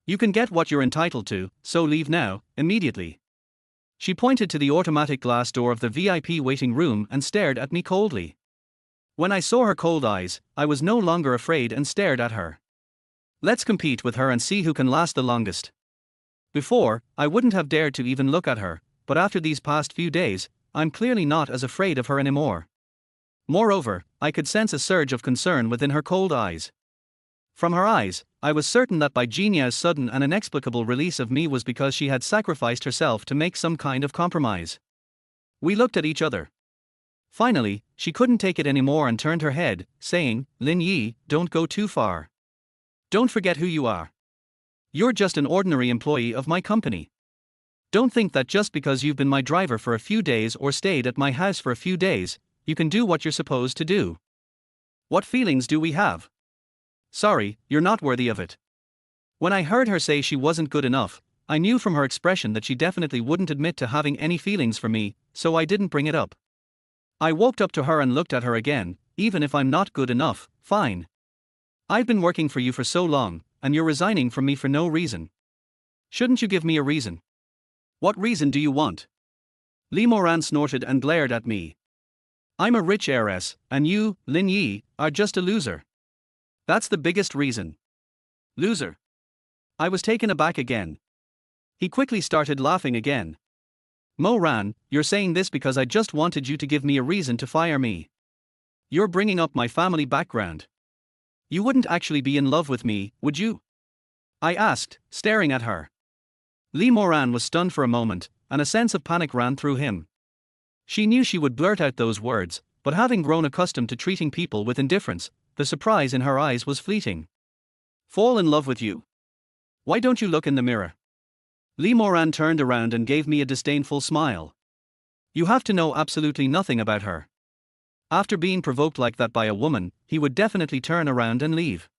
You can get what you're entitled to, so leave now, immediately. She pointed to the automatic glass door of the VIP waiting room and stared at me coldly. When I saw her cold eyes, I was no longer afraid and stared at her. Let's compete with her and see who can last the longest. Before, I wouldn't have dared to even look at her, but after these past few days, I'm clearly not as afraid of her anymore. Moreover, I could sense a surge of concern within her cold eyes. From her eyes, I was certain that Bai Jinyao's sudden and inexplicable release of me was because she had sacrificed herself to make some kind of compromise. We looked at each other. Finally, she couldn't take it anymore and turned her head, saying, Lin Yi, don't go too far. Don't forget who you are. You're just an ordinary employee of my company. Don't think that just because you've been my driver for a few days or stayed at my house for a few days, you can do what you're supposed to do. What feelings do we have? Sorry, you're not worthy of it. When I heard her say she wasn't good enough, I knew from her expression that she definitely wouldn't admit to having any feelings for me, so I didn't bring it up. I walked up to her and looked at her again. Even if I'm not good enough, fine. I've been working for you for so long, and you're resigning from me for no reason. Shouldn't you give me a reason? What reason do you want? Li Moran snorted and glared at me. I'm a rich heiress, and you, Lin Yi, are just a loser. That's the biggest reason. Loser. I was taken aback again. He quickly started laughing again. Mo Ran, you're saying this because I just wanted you to give me a reason to fire me. You're bringing up my family background. You wouldn't actually be in love with me, would you? I asked, staring at her. Lee Moran was stunned for a moment, and a sense of panic ran through him. She knew she would blurt out those words, but having grown accustomed to treating people with indifference, the surprise in her eyes was fleeting. Fall in love with you? Why don't you look in the mirror? Lee Moran turned around and gave me a disdainful smile. You have to know absolutely nothing about her. After being provoked like that by a woman, he would definitely turn around and leave.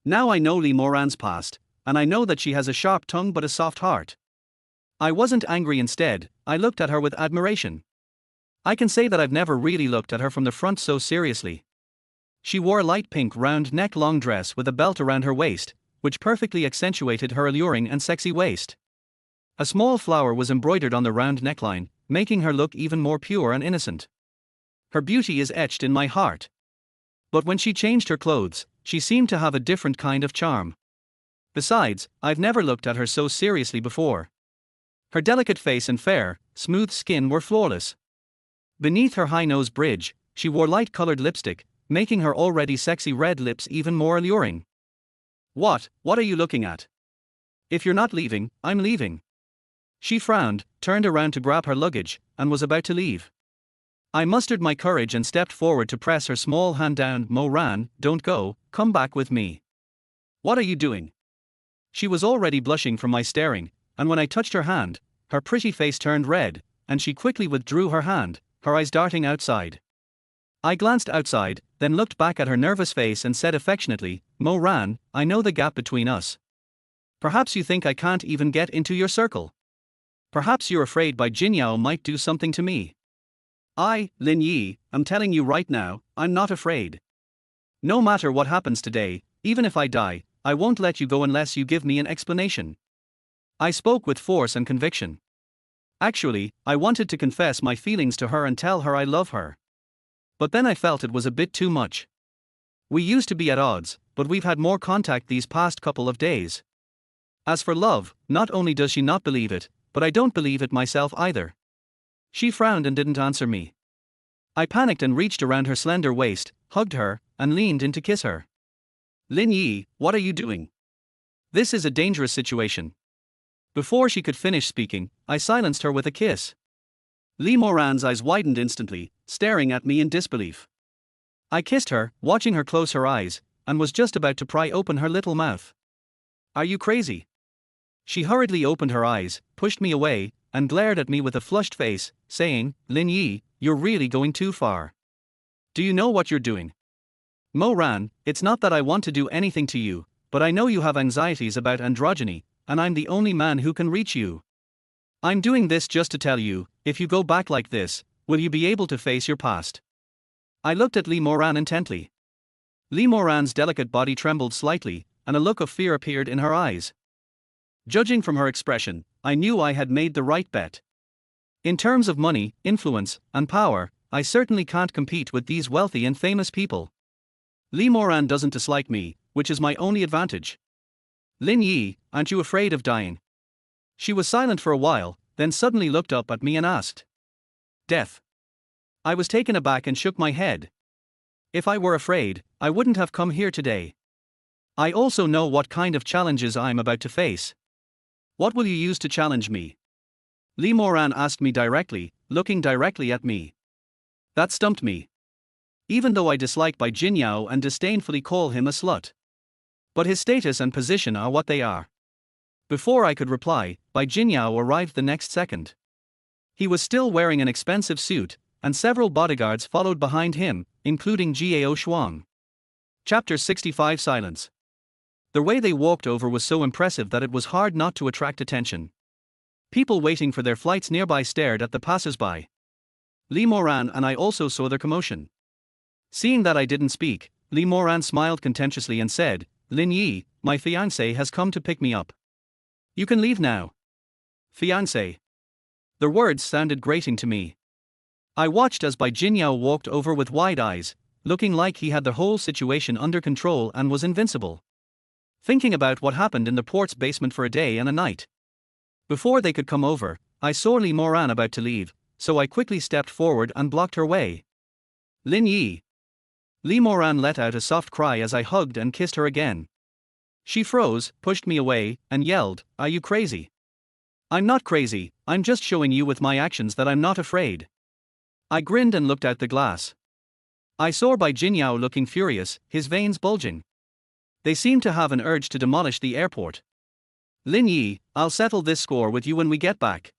Now I know Lee Moran's past, and I know that she has a sharp tongue but a soft heart. I wasn't angry. Instead, I looked at her with admiration. I can say that I've never really looked at her from the front so seriously. She wore a light pink round neck long dress with a belt around her waist, which perfectly accentuated her alluring and sexy waist. A small flower was embroidered on the round neckline, making her look even more pure and innocent. Her beauty is etched in my heart. But when she changed her clothes, she seemed to have a different kind of charm. Besides, I've never looked at her so seriously before. Her delicate face and fair, smooth skin were flawless. Beneath her high nose bridge, she wore light-colored lipstick, making her already sexy red lips even more alluring. What are you looking at? If you're not leaving, I'm leaving. She frowned, turned around to grab her luggage, and was about to leave. I mustered my courage and stepped forward to press her small hand down. Mo Ran, don't go, come back with me. What are you doing? She was already blushing from my staring, and when I touched her hand, her pretty face turned red, and she quickly withdrew her hand, her eyes darting outside. I glanced outside, then looked back at her nervous face and said affectionately, Mo Ran, I know the gap between us. Perhaps you think I can't even get into your circle. Perhaps you're afraid Bai Jinyao might do something to me. Lin Yi, I'm telling you right now, I'm not afraid. No matter what happens today, even if I die, I won't let you go unless you give me an explanation. I spoke with force and conviction. Actually, I wanted to confess my feelings to her and tell her I love her. But then I felt it was a bit too much. We used to be at odds, but we've had more contact these past couple of days. As for love, not only does she not believe it, but I don't believe it myself either. She frowned and didn't answer me. I panicked and reached around her slender waist, hugged her, and leaned in to kiss her. Lin Yi, what are you doing? This is a dangerous situation. Before she could finish speaking, I silenced her with a kiss. Lee Moran's eyes widened instantly, staring at me in disbelief. I kissed her, watching her close her eyes, and was just about to pry open her little mouth. Are you crazy? She hurriedly opened her eyes, pushed me away, and glared at me with a flushed face, saying, Lin Yi, you're really going too far. Do you know what you're doing? Mo Ran, it's not that I want to do anything to you, but I know you have anxieties about androgyny, and I'm the only man who can reach you. I'm doing this just to tell you, if you go back like this, will you be able to face your past? I looked at Lee Moran intently. Lee Moran's delicate body trembled slightly, and a look of fear appeared in her eyes. Judging from her expression, I knew I had made the right bet. In terms of money, influence, and power, I certainly can't compete with these wealthy and famous people. Lee Moran doesn't dislike me, which is my only advantage. Lin Yi, aren't you afraid of dying? She was silent for a while, then suddenly looked up at me and asked. Death. I was taken aback and shook my head. If I were afraid, I wouldn't have come here today. I also know what kind of challenges I'm about to face. What will you use to challenge me? Lee Moran asked me directly, looking directly at me. That stumped me. Even though I dislike Bai Jinyao and disdainfully call him a slut. But his status and position are what they are. Before I could reply, Bai Jinyao arrived the next second. He was still wearing an expensive suit, and several bodyguards followed behind him, including Jiao Shuang. Chapter 65 Silence. The way they walked over was so impressive that it was hard not to attract attention. People waiting for their flights nearby stared at the passers-by. Lee Moran and I also saw their commotion. Seeing that I didn't speak, Lee Moran smiled contemptuously and said, Lin Yi, my fiancé has come to pick me up. You can leave now. Fiancé. The words sounded grating to me. I watched as Bai Jinyao walked over with wide eyes, looking like he had the whole situation under control and was invincible. Thinking about what happened in the port's basement for a day and a night. Before they could come over, I saw Li Moran about to leave, so I quickly stepped forward and blocked her way. Lin Yi. Li Moran let out a soft cry as I hugged and kissed her again. She froze, pushed me away, and yelled, "Are you crazy?" "I'm not crazy, I'm just showing you with my actions that I'm not afraid." I grinned and looked out the glass. I saw Bai Jinyao looking furious, his veins bulging. They seemed to have an urge to demolish the airport. "Lin Yi, I'll settle this score with you when we get back."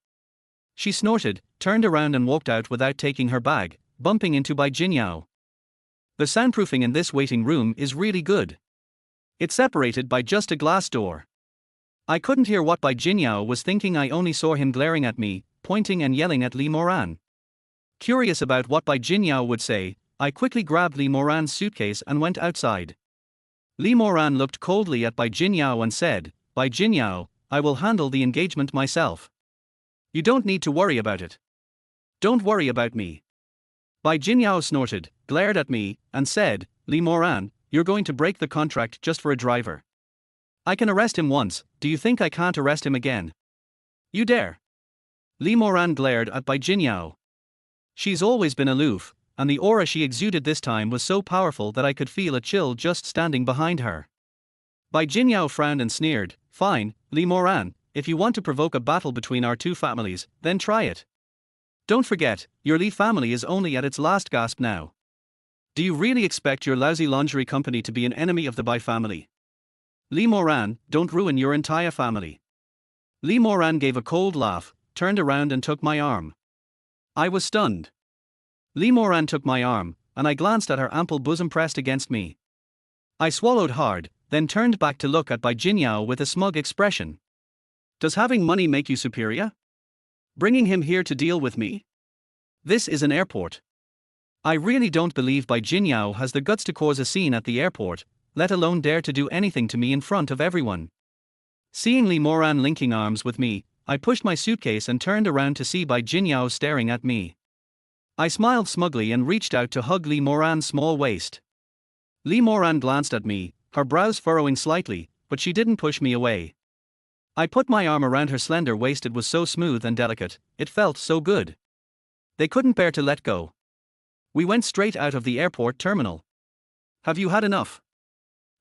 She snorted, turned around and walked out without taking her bag, bumping into Bai Jinyao. The soundproofing in this waiting room is really good. It's separated by just a glass door. I couldn't hear what Bai Jinyao was thinking, I only saw him glaring at me, pointing and yelling at Li Moran. Curious about what Bai Jinyao would say, I quickly grabbed Li Moran's suitcase and went outside. Li Moran looked coldly at Bai Jinyao and said, "Bai Jinyao, I will handle the engagement myself. You don't need to worry about it." "Don't worry about me." Bai Jinyao snorted, glared at me, and said, "Li Moran, you're going to break the contract just for a driver. I can arrest him once, do you think I can't arrest him again? You dare?" Li Moran glared at Bai Jinyao. She's always been aloof, and the aura she exuded this time was so powerful that I could feel a chill just standing behind her. Bai Jinyao frowned and sneered, "Fine, Li Moran, if you want to provoke a battle between our two families, then try it. Don't forget, your Li family is only at its last gasp now. Do you really expect your lousy lingerie company to be an enemy of the Bai family? Li Moran, don't ruin your entire family." Li Moran gave a cold laugh, turned around and took my arm. I was stunned. Li Moran took my arm, and I glanced at her ample bosom pressed against me. I swallowed hard, then turned back to look at Bai Jinyao with a smug expression. "Does having money make you superior? Bringing him here to deal with me? This is an airport. I really don't believe Bai Jinyao has the guts to cause a scene at the airport, let alone dare to do anything to me in front of everyone." Seeing Li Moran linking arms with me, I pushed my suitcase and turned around to see Bai Jinyao staring at me. I smiled smugly and reached out to hug Li Moran's small waist. Li Moran glanced at me, her brows furrowing slightly, but she didn't push me away. I put my arm around her slender waist, it was so smooth and delicate, it felt so good. They couldn't bear to let go. We went straight out of the airport terminal. "Have you had enough?"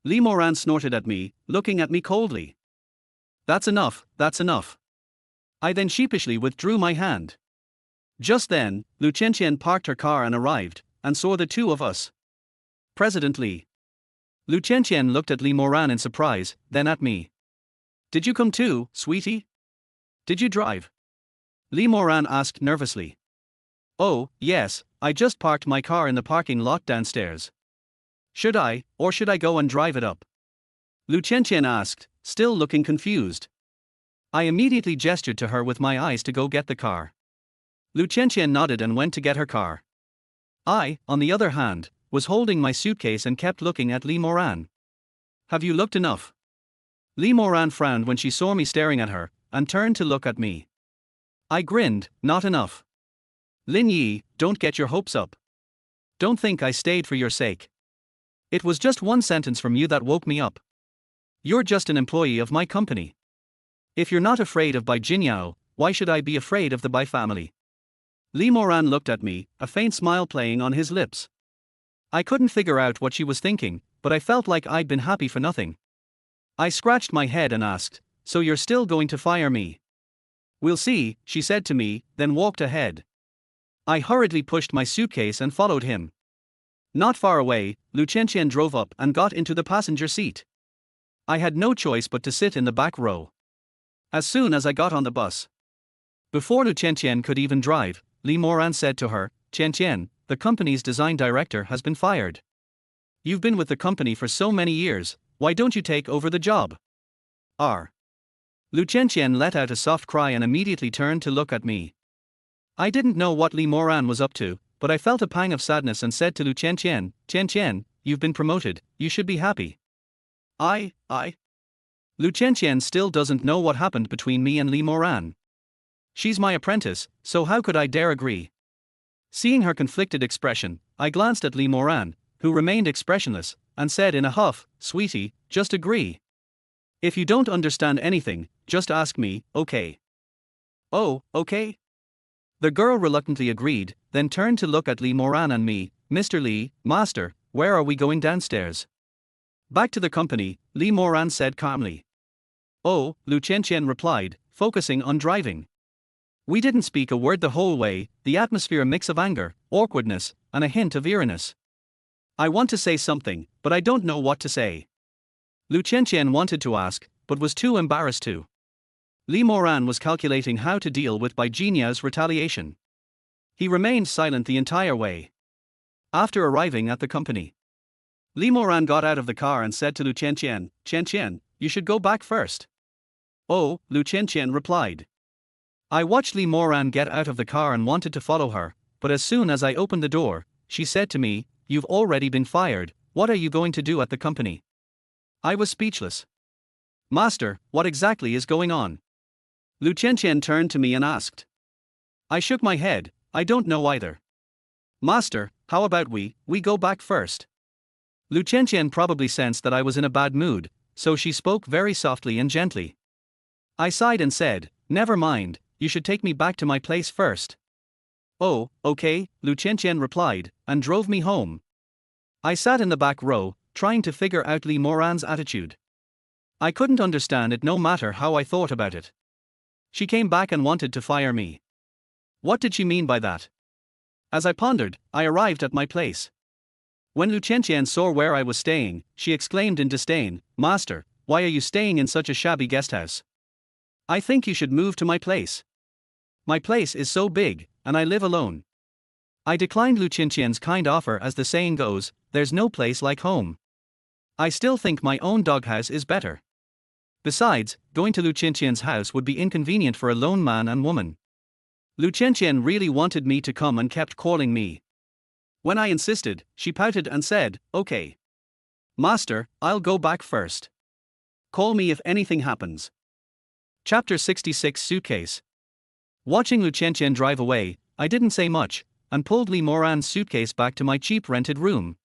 Li Moran snorted at me, looking at me coldly. That's enough." I then sheepishly withdrew my hand. Just then, Lu Qianqian parked her car and arrived, and saw the two of us. "President Li." Lu Qianqian looked at Li Moran in surprise, then at me. "Did you come too, sweetie? Did you drive?" Li Moran asked nervously. "Oh, yes, I just parked my car in the parking lot downstairs. Should I go and drive it up?" Lu Qianqian asked, still looking confused. I immediately gestured to her with my eyes to go get the car. Lu Qianqian nodded and went to get her car. I, on the other hand, was holding my suitcase and kept looking at Li Moran. "Have you looked enough?" Li Moran frowned when she saw me staring at her, and turned to look at me. I grinned, "Not enough. Lin Yi, don't get your hopes up. Don't think I stayed for your sake. It was just one sentence from you that woke me up. You're just an employee of my company. If you're not afraid of Bai Jinyao, why should I be afraid of the Bai family?" Li Moran looked at me, a faint smile playing on his lips. I couldn't figure out what she was thinking, but I felt like I'd been happy for nothing. I scratched my head and asked, "So you're still going to fire me?" "We'll see," she said to me, then walked ahead. I hurriedly pushed my suitcase and followed him. Not far away, Lu Qianqian drove up and got into the passenger seat. I had no choice but to sit in the back row. As soon as I got on the bus, before Lu Qianqian could even drive, Li Moran said to her, "Qianqian, the company's design director has been fired. You've been with the company for so many years, why don't you take over the job?" Lu Qianqian let out a soft cry and immediately turned to look at me. I didn't know what Li Moran was up to, but I felt a pang of sadness and said to Lu Qianqian, "Qianqian, you've been promoted, you should be happy." I. Lu Qianqian still doesn't know what happened between me and Li Moran. She's my apprentice, so how could I dare agree? Seeing her conflicted expression, I glanced at Li Moran, who remained expressionless, and said in a huff, "Sweetie, just agree. If you don't understand anything, just ask me, okay?" Oh, okay. The girl reluctantly agreed, then turned to look at Lee Moran and me. Mr. Lee, master, where are we going downstairs? Back to the company, Lee Moran said calmly. Oh, Lu Chen replied, focusing on driving. We didn't speak a word the whole way, the atmosphere a mix of anger, awkwardness, and a hint of eeriness. I want to say something, but I don't know what to say. Lu Chen wanted to ask, but was too embarrassed to. Lee Moran was calculating how to deal with Bai Jiniao's retaliation. He remained silent the entire way. After arriving at the company, Lee Moran got out of the car and said to Lu Chen, you should go back first. Oh, Lu Chen replied. I watched Lee Moran get out of the car and wanted to follow her, but as soon as I opened the door, she said to me, you've already been fired, what are you going to do at the company? I was speechless. Master, what exactly is going on? Lu Chen turned to me and asked. I shook my head, I don't know either. Master, how about we go back first? Lu Chen probably sensed that I was in a bad mood, so she spoke very softly and gently. I sighed and said, never mind, you should take me back to my place first. Oh, okay, Lu Chen replied, and drove me home. I sat in the back row, trying to figure out Lee Moran's attitude. I couldn't understand it no matter how I thought about it. She came back and wanted to fire me. What did she mean by that? As I pondered, I arrived at my place. When Lu Chen saw where I was staying, she exclaimed in disdain, Master, why are you staying in such a shabby guesthouse? I think you should move to my place. My place is so big, and I live alone. I declined Lu Chen's kind offer as the saying goes, there's no place like home. I still think my own doghouse is better. Besides, going to Lu Chen's house would be inconvenient for a lone man and woman. Lu Chen really wanted me to come and kept calling me. When I insisted, she pouted and said, okay. Master, I'll go back first. Call me if anything happens. Chapter 66 Suitcase. Watching Lu Chen drive away, I didn't say much, and pulled Lee Moran's suitcase back to my cheap rented room.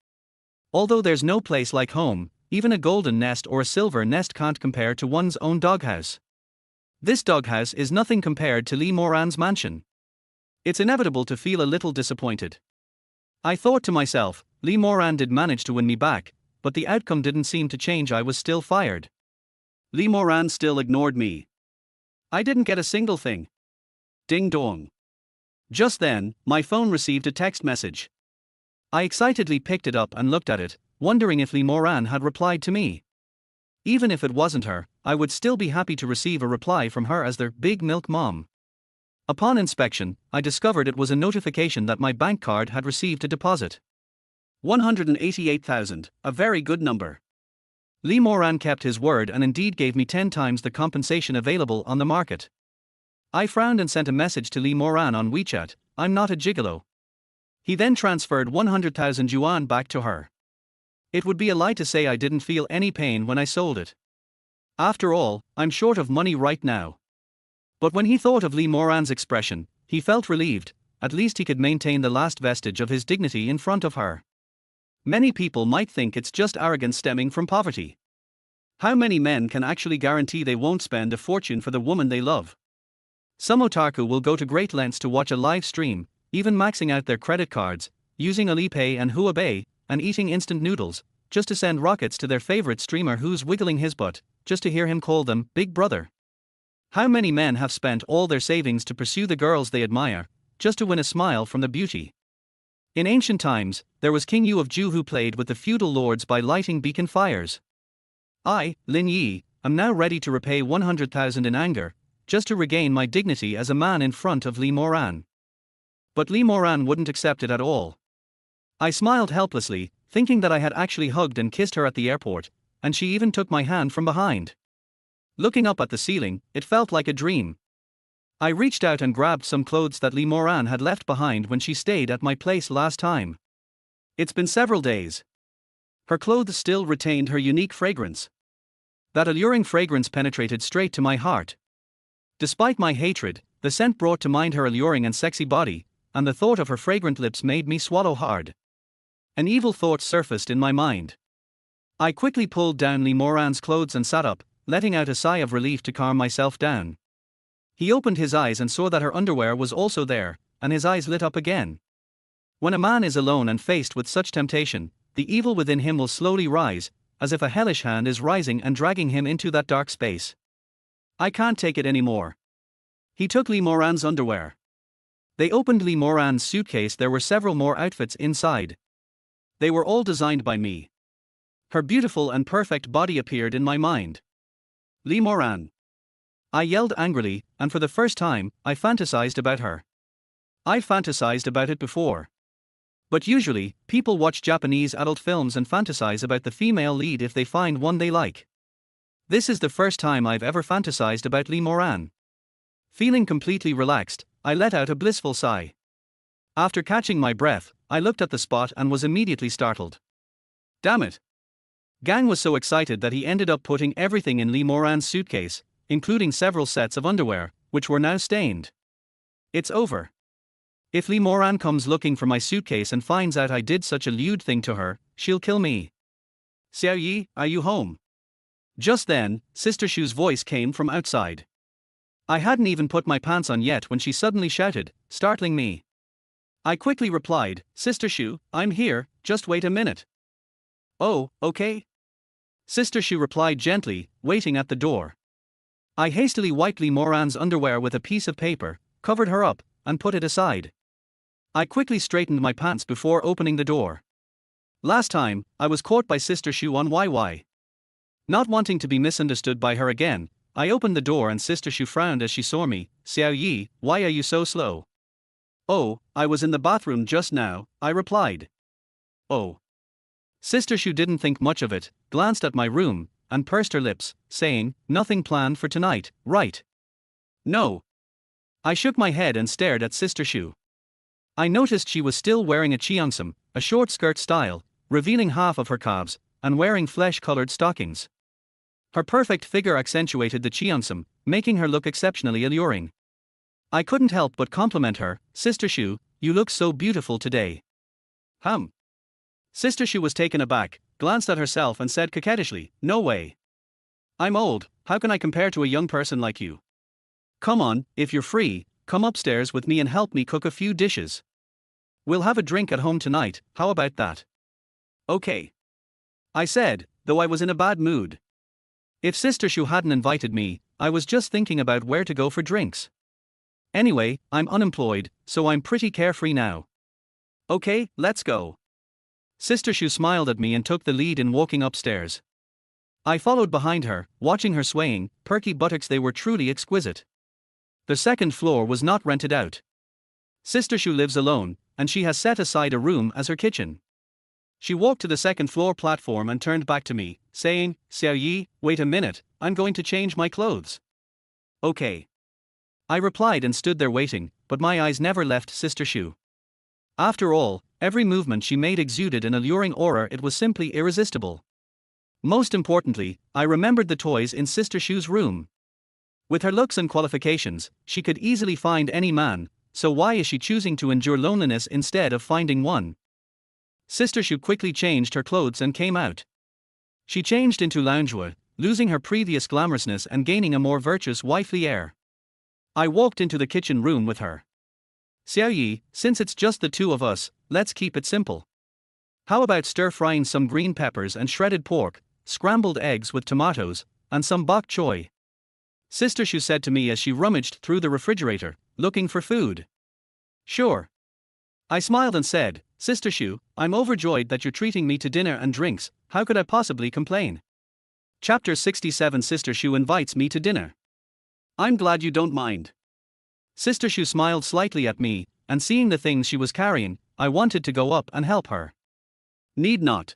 Although there's no place like home, even a golden nest or a silver nest can't compare to one's own doghouse. This doghouse is nothing compared to Lee Moran's mansion. It's inevitable to feel a little disappointed. I thought to myself, Lee Moran did manage to win me back, but the outcome didn't seem to change. I was still fired. Lee Moran still ignored me. I didn't get a single thing. Ding dong. Just then, my phone received a text message. I excitedly picked it up and looked at it, wondering if Lee Moran had replied to me. Even if it wasn't her, I would still be happy to receive a reply from her as their big milk mom. Upon inspection, I discovered it was a notification that my bank card had received a deposit. 188,000, a very good number. Lee Moran kept his word and indeed gave me 10 times the compensation available on the market. I frowned and sent a message to Lee Moran on WeChat, I'm not a gigolo. He then transferred 100,000 yuan back to her. It would be a lie to say I didn't feel any pain when I sold it. After all, I'm short of money right now. But when he thought of Lee Moran's expression, he felt relieved, at least he could maintain the last vestige of his dignity in front of her. Many people might think it's just arrogance stemming from poverty. How many men can actually guarantee they won't spend a fortune for the woman they love? Some otaku will go to great lengths to watch a live stream, even maxing out their credit cards, using Alipay and Huabei, and eating instant noodles, just to send rockets to their favorite streamer who's wiggling his butt, just to hear him call them Big Brother. How many men have spent all their savings to pursue the girls they admire, just to win a smile from the beauty? In ancient times, there was King Yu of Ju who played with the feudal lords by lighting beacon fires. I, Lin Yi, am now ready to repay 100,000 in anger, just to regain my dignity as a man in front of Lee Moran. But Lee Moran wouldn't accept it at all. I smiled helplessly, thinking that I had actually hugged and kissed her at the airport, and she even took my hand from behind. Looking up at the ceiling, it felt like a dream. I reached out and grabbed some clothes that Lee Moran had left behind when she stayed at my place last time. It's been several days. Her clothes still retained her unique fragrance. That alluring fragrance penetrated straight to my heart. Despite my hatred, the scent brought to mind her alluring and sexy body, and the thought of her fragrant lips made me swallow hard. An evil thought surfaced in my mind. I quickly pulled down Lee Moran's clothes and sat up, letting out a sigh of relief to calm myself down. He opened his eyes and saw that her underwear was also there, and his eyes lit up again. When a man is alone and faced with such temptation, the evil within him will slowly rise, as if a hellish hand is rising and dragging him into that dark space. I can't take it anymore. He took Lee Moran's underwear. They opened Lee Moran's suitcase. There were several more outfits inside. They were all designed by me. Her beautiful and perfect body appeared in my mind. Lee Moran. I yelled angrily, and for the first time, I fantasized about her. I fantasized about it before. But usually, people watch Japanese adult films and fantasize about the female lead if they find one they like. This is the first time I've ever fantasized about Lee Moran. Feeling completely relaxed, I let out a blissful sigh. After catching my breath, I looked at the spot and was immediately startled. Damn it! Gang was so excited that he ended up putting everything in Lee Moran's suitcase, including several sets of underwear, which were now stained. It's over. If Lee Moran comes looking for my suitcase and finds out I did such a lewd thing to her, she'll kill me. Xiao Yi, are you home? Just then, Sister Shu's voice came from outside. I hadn't even put my pants on yet when she suddenly shouted, startling me. I quickly replied, Sister Shu, I'm here, just wait a minute. Oh, okay. Sister Shu replied gently, waiting at the door. I hastily wiped Lee Moran's underwear with a piece of paper, covered her up, and put it aside. I quickly straightened my pants before opening the door. Last time, I was caught by Sister Shu on YY. Not wanting to be misunderstood by her again, I opened the door and Sister Shu frowned as she saw me. Xiao Yi, why are you so slow? Oh, I was in the bathroom just now, I replied. Oh. Sister Shu didn't think much of it, glanced at my room, and pursed her lips, saying, nothing planned for tonight, right? No. I shook my head and stared at Sister Shu. I noticed she was still wearing a cheongsam, a short skirt style, revealing half of her calves, and wearing flesh-colored stockings. Her perfect figure accentuated the cheongsam, making her look exceptionally alluring. I couldn't help but compliment her, Sister Shu, you look so beautiful today. Sister Shu was taken aback, glanced at herself and said coquettishly, no way. I'm old, how can I compare to a young person like you? Come on, if you're free, come upstairs with me and help me cook a few dishes. We'll have a drink at home tonight, how about that? Okay. I said, though I was in a bad mood. If Sister Shu hadn't invited me, I was just thinking about where to go for drinks. Anyway, I'm unemployed, so I'm pretty carefree now. Okay, let's go. Sister Shu smiled at me and took the lead in walking upstairs. I followed behind her, watching her swaying, perky buttocks. They were truly exquisite. The second floor was not rented out. Sister Shu lives alone, and she has set aside a room as her kitchen. She walked to the second floor platform and turned back to me, saying, Xiao Yi, wait a minute, I'm going to change my clothes. Okay. I replied and stood there waiting, but my eyes never left Sister Shu. After all, every movement she made exuded an alluring aura. It was simply irresistible. Most importantly, I remembered the toys in Sister Shu's room. With her looks and qualifications, she could easily find any man, so why is she choosing to endure loneliness instead of finding one? Sister Shu quickly changed her clothes and came out. She changed into loungewear, losing her previous glamorousness and gaining a more virtuous wifely air. I walked into the kitchen room with her. Xiao Yi, since it's just the two of us, let's keep it simple. How about stir-frying some green peppers and shredded pork, scrambled eggs with tomatoes, and some bok choy? Sister Shu said to me as she rummaged through the refrigerator, looking for food. Sure. I smiled and said, Sister Shu, I'm overjoyed that you're treating me to dinner and drinks, how could I possibly complain? Chapter 67. Sister Shu invites me to dinner. I'm glad you don't mind. Sister Shu smiled slightly at me, and seeing the things she was carrying, I wanted to go up and help her. Need not.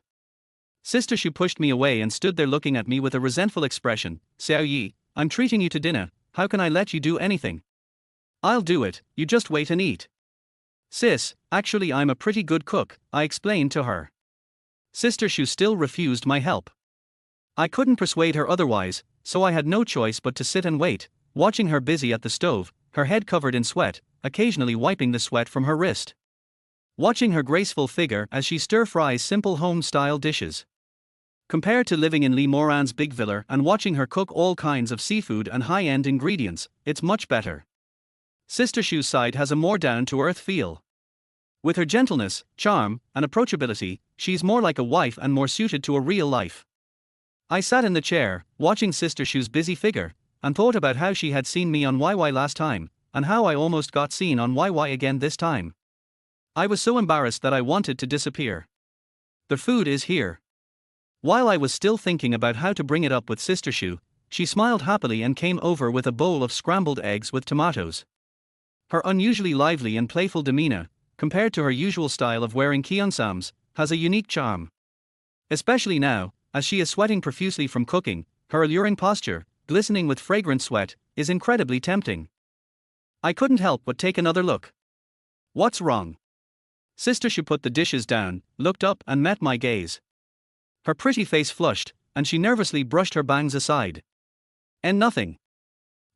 Sister Shu pushed me away and stood there looking at me with a resentful expression. Xiao Yi, I'm treating you to dinner, how can I let you do anything? I'll do it, you just wait and eat. Sis, actually I'm a pretty good cook, I explained to her. Sister Shu still refused my help. I couldn't persuade her otherwise, so I had no choice but to sit and wait, watching her busy at the stove, her head covered in sweat, occasionally wiping the sweat from her wrist. Watching her graceful figure as she stir-fries simple home-style dishes. Compared to living in Lee Moran's big villa and watching her cook all kinds of seafood and high-end ingredients, it's much better. Sister Shu's side has a more down-to-earth feel. With her gentleness, charm, and approachability, she's more like a wife and more suited to a real life. I sat in the chair, watching Sister Shu's busy figure, and thought about how she had seen me on YY last time, and how I almost got seen on YY again this time. I was so embarrassed that I wanted to disappear. The food is here. While I was still thinking about how to bring it up with Sister Shu, she smiled happily and came over with a bowl of scrambled eggs with tomatoes. Her unusually lively and playful demeanor, compared to her usual style of wearing kyeongsams, has a unique charm. Especially now, as she is sweating profusely from cooking, her alluring posture, glistening with fragrant sweat, is incredibly tempting. I couldn't help but take another look. What's wrong? Sister Shu put the dishes down, looked up and met my gaze. Her pretty face flushed, and she nervously brushed her bangs aside. And nothing.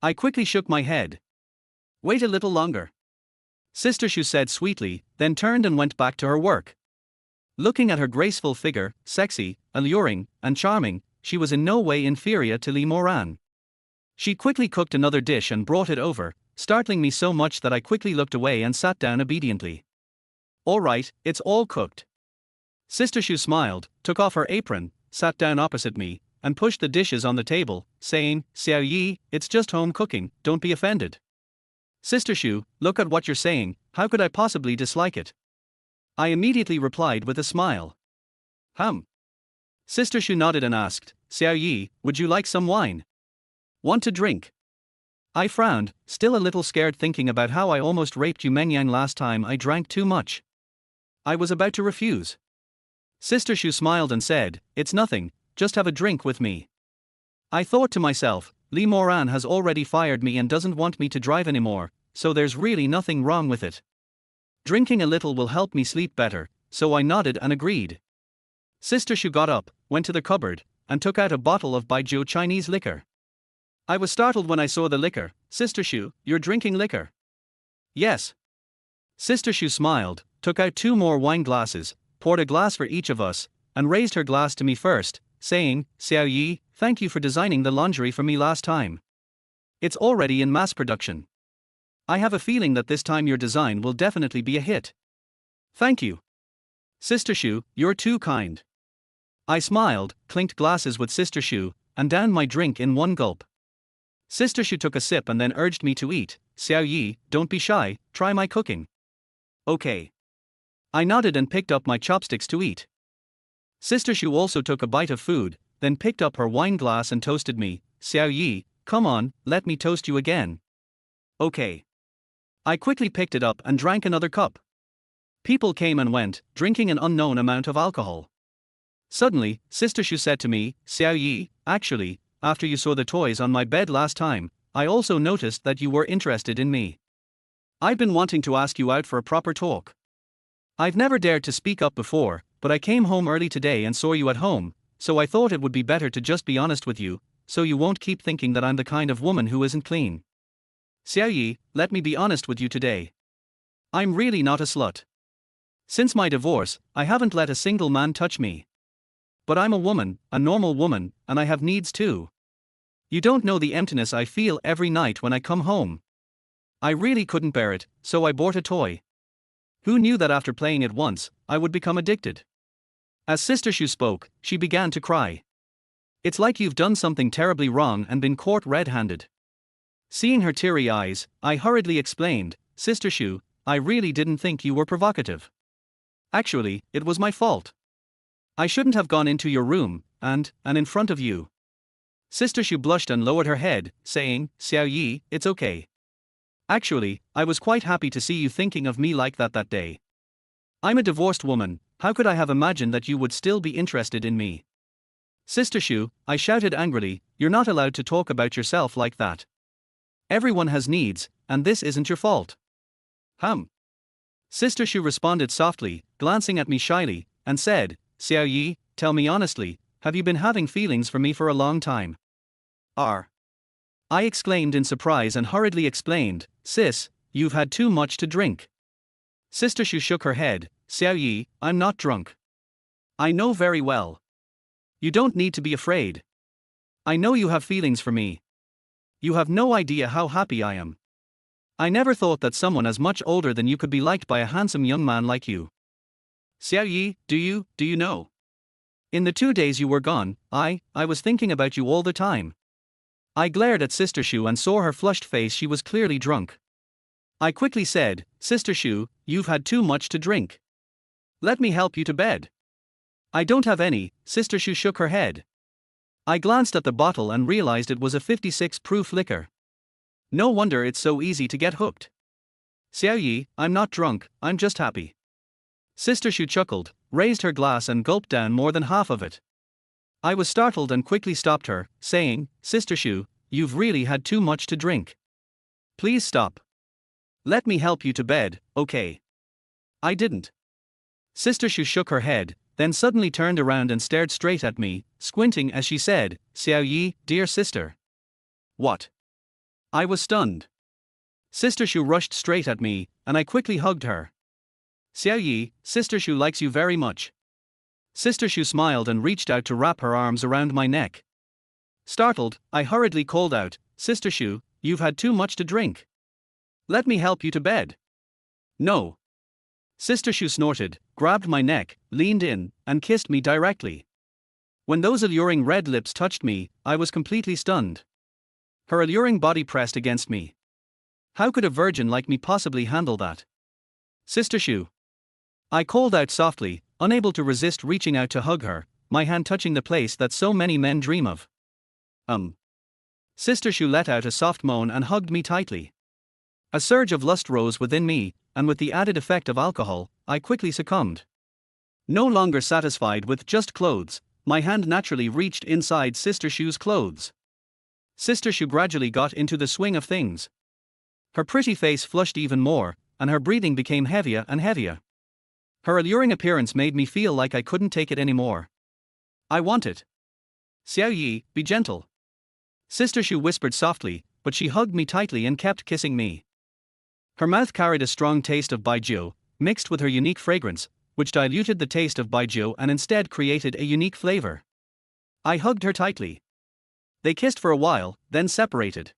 I quickly shook my head. Wait a little longer. Sister Shu said sweetly, then turned and went back to her work. Looking at her graceful figure, sexy, alluring, and charming, she was in no way inferior to Lee Moran. She quickly cooked another dish and brought it over, startling me so much that I quickly looked away and sat down obediently. All right, it's all cooked. Sister Shu smiled, took off her apron, sat down opposite me, and pushed the dishes on the table, saying, Xiao Yi, it's just home cooking, don't be offended. Sister Shu, look at what you're saying, how could I possibly dislike it? I immediately replied with a smile. Sister Shu nodded and asked, Xiao Yi, would you like some wine? Want to drink? I frowned, still a little scared thinking about how I almost raped you Mengyang last time I drank too much. I was about to refuse. Sister Shu smiled and said, it's nothing, just have a drink with me. I thought to myself, Lee Moran has already fired me and doesn't want me to drive anymore, so there's really nothing wrong with it. Drinking a little will help me sleep better, so I nodded and agreed. Sister Shu got up, went to the cupboard, and took out a bottle of Baijiu Chinese liquor. I was startled when I saw the liquor. Sister Shu, you're drinking liquor? Yes. Sister Shu smiled, took out 2 more wine glasses, poured a glass for each of us, and raised her glass to me first, saying, Xiao Yi, thank you for designing the lingerie for me last time. It's already in mass production. I have a feeling that this time your design will definitely be a hit. Thank you. Sister Shu, you're too kind. I smiled, clinked glasses with Sister Shu, and downed my drink in one gulp. Sister Shu took a sip and then urged me to eat. Xiao Yi, don't be shy, try my cooking. Okay. I nodded and picked up my chopsticks to eat. Sister Shu also took a bite of food, then picked up her wine glass and toasted me. Xiao Yi, come on, let me toast you again. Okay. I quickly picked it up and drank another cup. People came and went, drinking an unknown amount of alcohol. Suddenly, Sister Shu said to me, Xiao Yi, actually, after you saw the toys on my bed last time, I also noticed that you were interested in me. I've been wanting to ask you out for a proper talk. I've never dared to speak up before, but I came home early today and saw you at home, so I thought it would be better to just be honest with you, so you won't keep thinking that I'm the kind of woman who isn't clean. Xiao Yi, let me be honest with you today. I'm really not a slut. Since my divorce, I haven't let a single man touch me. But I'm a woman, a normal woman, and I have needs too. You don't know the emptiness I feel every night when I come home. I really couldn't bear it, so I bought a toy. Who knew that after playing it once, I would become addicted? As Sister Shu spoke, she began to cry. It's like you've done something terribly wrong and been caught red-handed. Seeing her teary eyes, I hurriedly explained, Sister Shu, I really didn't think you were provocative. Actually, it was my fault. I shouldn't have gone into your room, and in front of you. Sister Shu blushed and lowered her head, saying, Xiao Yi, it's okay. Actually, I was quite happy to see you thinking of me like that day. I'm a divorced woman, how could I have imagined that you would still be interested in me? Sister Shu, I shouted angrily, you're not allowed to talk about yourself like that. Everyone has needs, and this isn't your fault. Sister Shu responded softly, glancing at me shyly, and said, Xiao Yi, tell me honestly, have you been having feelings for me for a long time? I exclaimed in surprise and hurriedly explained, Sis, you've had too much to drink. Sister Shu shook her head, Xiao Yi, I'm not drunk. I know very well. You don't need to be afraid. I know you have feelings for me. You have no idea how happy I am. I never thought that someone as much older than you could be liked by a handsome young man like you. Xiao Yi, do you know? In the 2 days you were gone, I was thinking about you all the time. I glared at Sister Shu and saw her flushed face. She was clearly drunk. I quickly said, Sister Shu, you've had too much to drink. Let me help you to bed. I don't have any. Sister Shu shook her head. I glanced at the bottle and realized it was a 56 proof liquor. No wonder it's so easy to get hooked. Xiao Yi, I'm not drunk, I'm just happy. Sister Shu chuckled, raised her glass and gulped down more than half of it. I was startled and quickly stopped her, saying, Sister Shu, you've really had too much to drink. Please stop. Let me help you to bed, okay? I didn't. Sister Shu shook her head, then suddenly turned around and stared straight at me, squinting as she said, Xiao Yi, dear sister. What? I was stunned. Sister Shu rushed straight at me, and I quickly hugged her. Xiao Yi, Sister Shu likes you very much. Sister Shu smiled and reached out to wrap her arms around my neck. Startled, I hurriedly called out, Sister Shu, you've had too much to drink. Let me help you to bed. No. Sister Shu snorted, grabbed my neck, leaned in, and kissed me directly. When those alluring red lips touched me, I was completely stunned. Her alluring body pressed against me. How could a virgin like me possibly handle that? Sister Shu. I called out softly, unable to resist reaching out to hug her, my hand touching the place that so many men dream of. Sister Shu let out a soft moan and hugged me tightly. A surge of lust rose within me, and with the added effect of alcohol, I quickly succumbed. No longer satisfied with just clothes, my hand naturally reached inside Sister Shu's clothes. Sister Shu gradually got into the swing of things. Her pretty face flushed even more, and her breathing became heavier and heavier. Her alluring appearance made me feel like I couldn't take it anymore. I want it. Xiao Yi, be gentle. Sister Shu whispered softly, but she hugged me tightly and kept kissing me. Her mouth carried a strong taste of baijiu, mixed with her unique fragrance, which diluted the taste of baijiu and instead created a unique flavor. I hugged her tightly. They kissed for a while, then separated.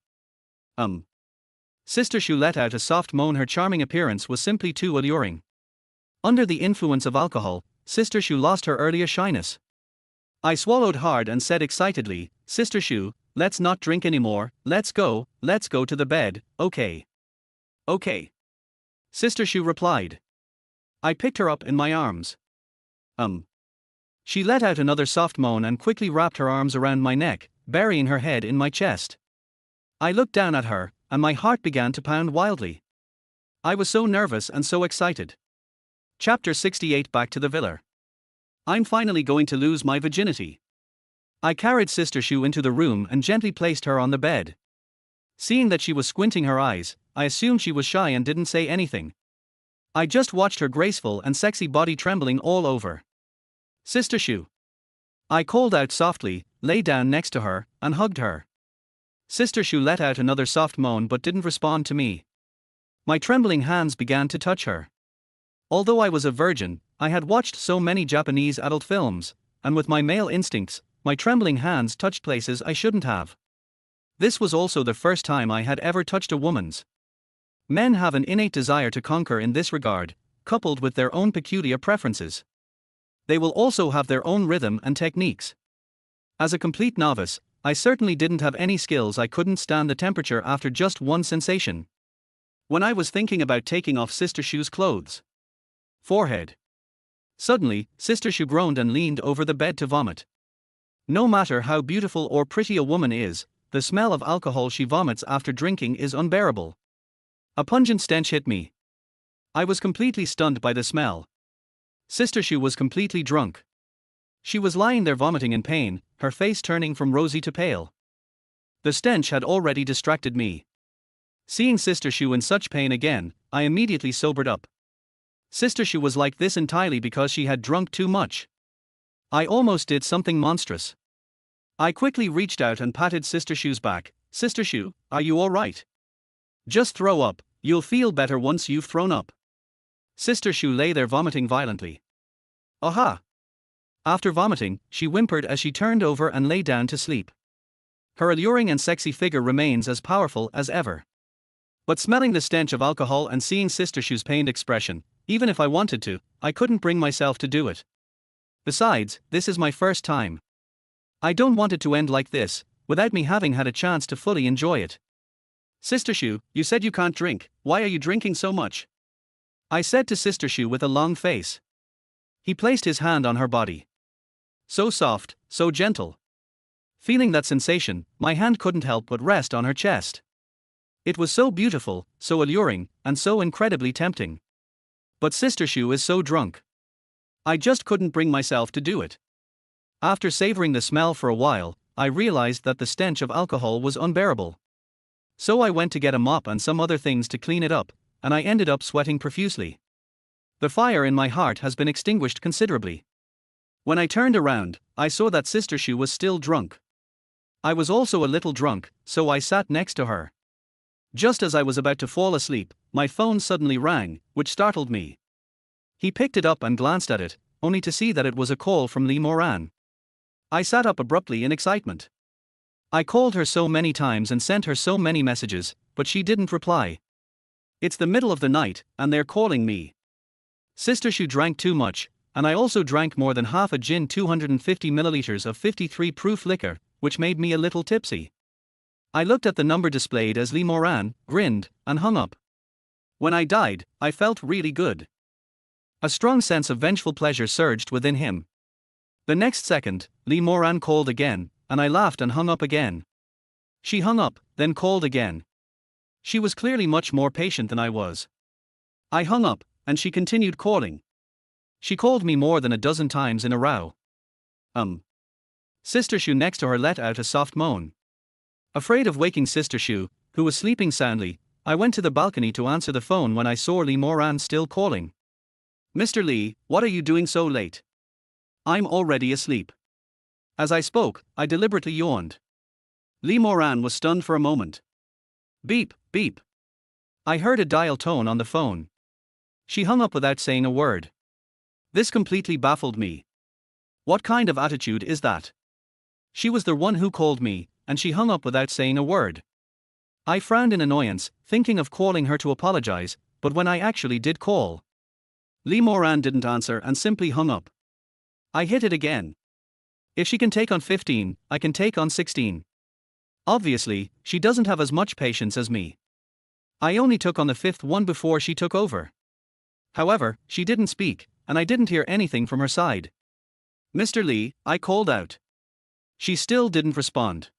Sister Shu let out a soft moan. Her charming appearance was simply too alluring. Under the influence of alcohol, Sister Shu lost her earlier shyness. I swallowed hard and said excitedly, Sister Shu, let's not drink anymore, let's go to the bed, okay? Okay. Sister Shu replied. I picked her up in my arms. She let out another soft moan and quickly wrapped her arms around my neck, burying her head in my chest. I looked down at her, and my heart began to pound wildly. I was so nervous and so excited. Chapter 68. Back to the villa. I'm finally going to lose my virginity. I carried Sister Shu into the room and gently placed her on the bed. Seeing that she was squinting her eyes, I assumed she was shy and didn't say anything. I just watched her graceful and sexy body trembling all over. Sister Shu. I called out softly, lay down next to her, and hugged her. Sister Shu let out another soft moan but didn't respond to me. My trembling hands began to touch her. Although I was a virgin, I had watched so many Japanese adult films, and with my male instincts, my trembling hands touched places I shouldn't have. This was also the first time I had ever touched a woman's. Men have an innate desire to conquer in this regard, coupled with their own peculiar preferences. They will also have their own rhythm and techniques. As a complete novice, I certainly didn't have any skills. I couldn't stand the temperature after just one sensation. When I was thinking about taking off Sister Shu's clothes. Forehead. Suddenly, Sister Shu groaned and leaned over the bed to vomit. No matter how beautiful or pretty a woman is, the smell of alcohol she vomits after drinking is unbearable. A pungent stench hit me. I was completely stunned by the smell. Sister Shu was completely drunk. She was lying there vomiting in pain, her face turning from rosy to pale. The stench had already distracted me. Seeing Sister Shu in such pain again, I immediately sobered up. Sister Shu was like this entirely because she had drunk too much. I almost did something monstrous. I quickly reached out and patted Sister Shu's back. Sister Shu, are you alright? Just throw up, you'll feel better once you've thrown up. Sister Shu lay there vomiting violently. Aha! After vomiting, she whimpered as she turned over and lay down to sleep. Her alluring and sexy figure remains as powerful as ever. But smelling the stench of alcohol and seeing Sister Shu's pained expression, even if I wanted to, I couldn't bring myself to do it. Besides, this is my first time. I don't want it to end like this, without me having had a chance to fully enjoy it. Sister Shu, you said you can't drink, why are you drinking so much? I said to Sister Shu with a long face. He placed his hand on her body. So soft, so gentle. Feeling that sensation, my hand couldn't help but rest on her chest. It was so beautiful, so alluring, and so incredibly tempting. But Sister Shu is so drunk. I just couldn't bring myself to do it. After savoring the smell for a while, I realized that the stench of alcohol was unbearable. So I went to get a mop and some other things to clean it up, and I ended up sweating profusely. The fire in my heart has been extinguished considerably. When I turned around, I saw that Sister Shu was still drunk. I was also a little drunk, so I sat next to her. Just as I was about to fall asleep, my phone suddenly rang, which startled me. He picked it up and glanced at it, only to see that it was a call from Lee Moran. I sat up abruptly in excitement. I called her so many times and sent her so many messages, but she didn't reply. It's the middle of the night, and they're calling me. Sister Shu drank too much, and I also drank more than half a gin, 250 milliliters of 53 proof liquor, which made me a little tipsy. I looked at the number displayed as Lee Moran, grinned, and hung up. When I died, I felt really good. A strong sense of vengeful pleasure surged within him. The next second, Lee Moran called again, and I laughed and hung up again. She hung up, then called again. She was clearly much more patient than I was. I hung up, and she continued calling. She called me more than a dozen times in a row. Sister Shu next to her let out a soft moan. Afraid of waking Sister Shu, who was sleeping soundly, I went to the balcony to answer the phone when I saw Lee Moran still calling. Mr. Lee, what are you doing so late? I'm already asleep. As I spoke, I deliberately yawned. Lee Moran was stunned for a moment. Beep, beep. I heard a dial tone on the phone. She hung up without saying a word. This completely baffled me. What kind of attitude is that? She was the one who called me, and she hung up without saying a word. I frowned in annoyance, thinking of calling her to apologize, but when I actually did call, Lee Moran didn't answer and simply hung up. I hit it again. If she can take on 15, I can take on 16. Obviously, she doesn't have as much patience as me. I only took on the fifth one before she took over. However, she didn't speak, and I didn't hear anything from her side. Mr. Lee, I called out. She still didn't respond.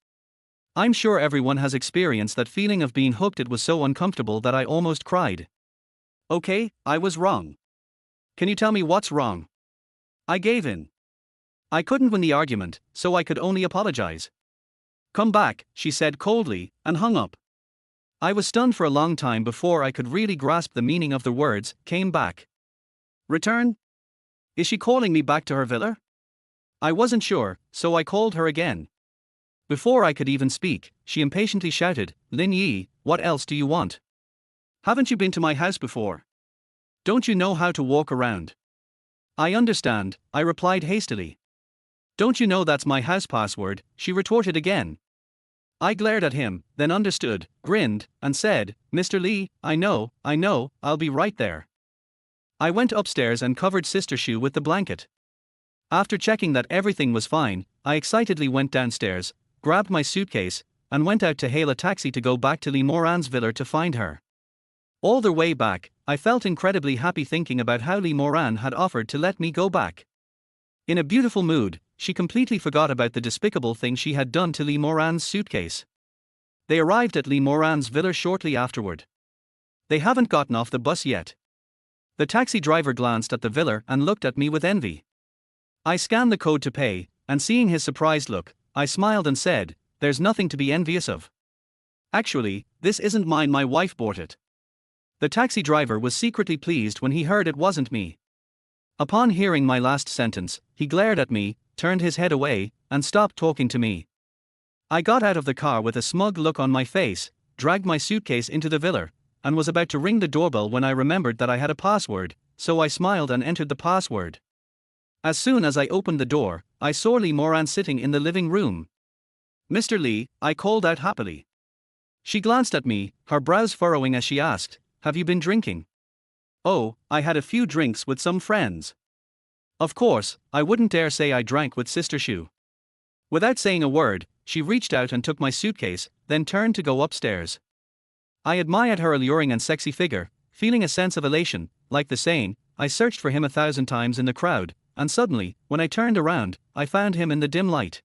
I'm sure everyone has experienced that feeling of being hooked. It was so uncomfortable that I almost cried. Okay, I was wrong. Can you tell me what's wrong? I gave in. I couldn't win the argument, so I could only apologize. Come back, she said coldly, and hung up. I was stunned for a long time before I could really grasp the meaning of the words, came back. Return? Is she calling me back to her villa? I wasn't sure, so I called her again. Before I could even speak, she impatiently shouted, Lin Yi, what else do you want? Haven't you been to my house before? Don't you know how to walk around? I understand, I replied hastily. Don't you know that's my house password? She retorted again. I glared at him, then understood, grinned, and said, Mr. Lee, I know, I'll be right there. I went upstairs and covered Sister Shu with the blanket. After checking that everything was fine, I excitedly went downstairs, grabbed my suitcase, and went out to hail a taxi to go back to Lee Moran's villa to find her. All the way back, I felt incredibly happy thinking about how Lee Moran had offered to let me go back. In a beautiful mood, she completely forgot about the despicable thing she had done to Lee Moran's suitcase. They arrived at Lee Moran's villa shortly afterward. They haven't gotten off the bus yet. The taxi driver glanced at the villa and looked at me with envy. I scanned the code to pay, and seeing his surprised look, I smiled and said, there's nothing to be envious of. Actually, this isn't mine, my wife bought it. The taxi driver was secretly pleased when he heard it wasn't me. Upon hearing my last sentence, he glared at me, turned his head away, and stopped talking to me. I got out of the car with a smug look on my face, dragged my suitcase into the villa, and was about to ring the doorbell when I remembered that I had a password, so I smiled and entered the password. As soon as I opened the door, I saw Lee Moran sitting in the living room. "Mr. Lee," I called out happily. She glanced at me, her brows furrowing as she asked, "Have you been drinking?" "Oh, I had a few drinks with some friends." Of course, I wouldn't dare say I drank with Sister Shu. Without saying a word, she reached out and took my suitcase, then turned to go upstairs. I admired her alluring and sexy figure, feeling a sense of elation, like the saying, I searched for him 1,000 times in the crowd, and suddenly, when I turned around, I found him in the dim light.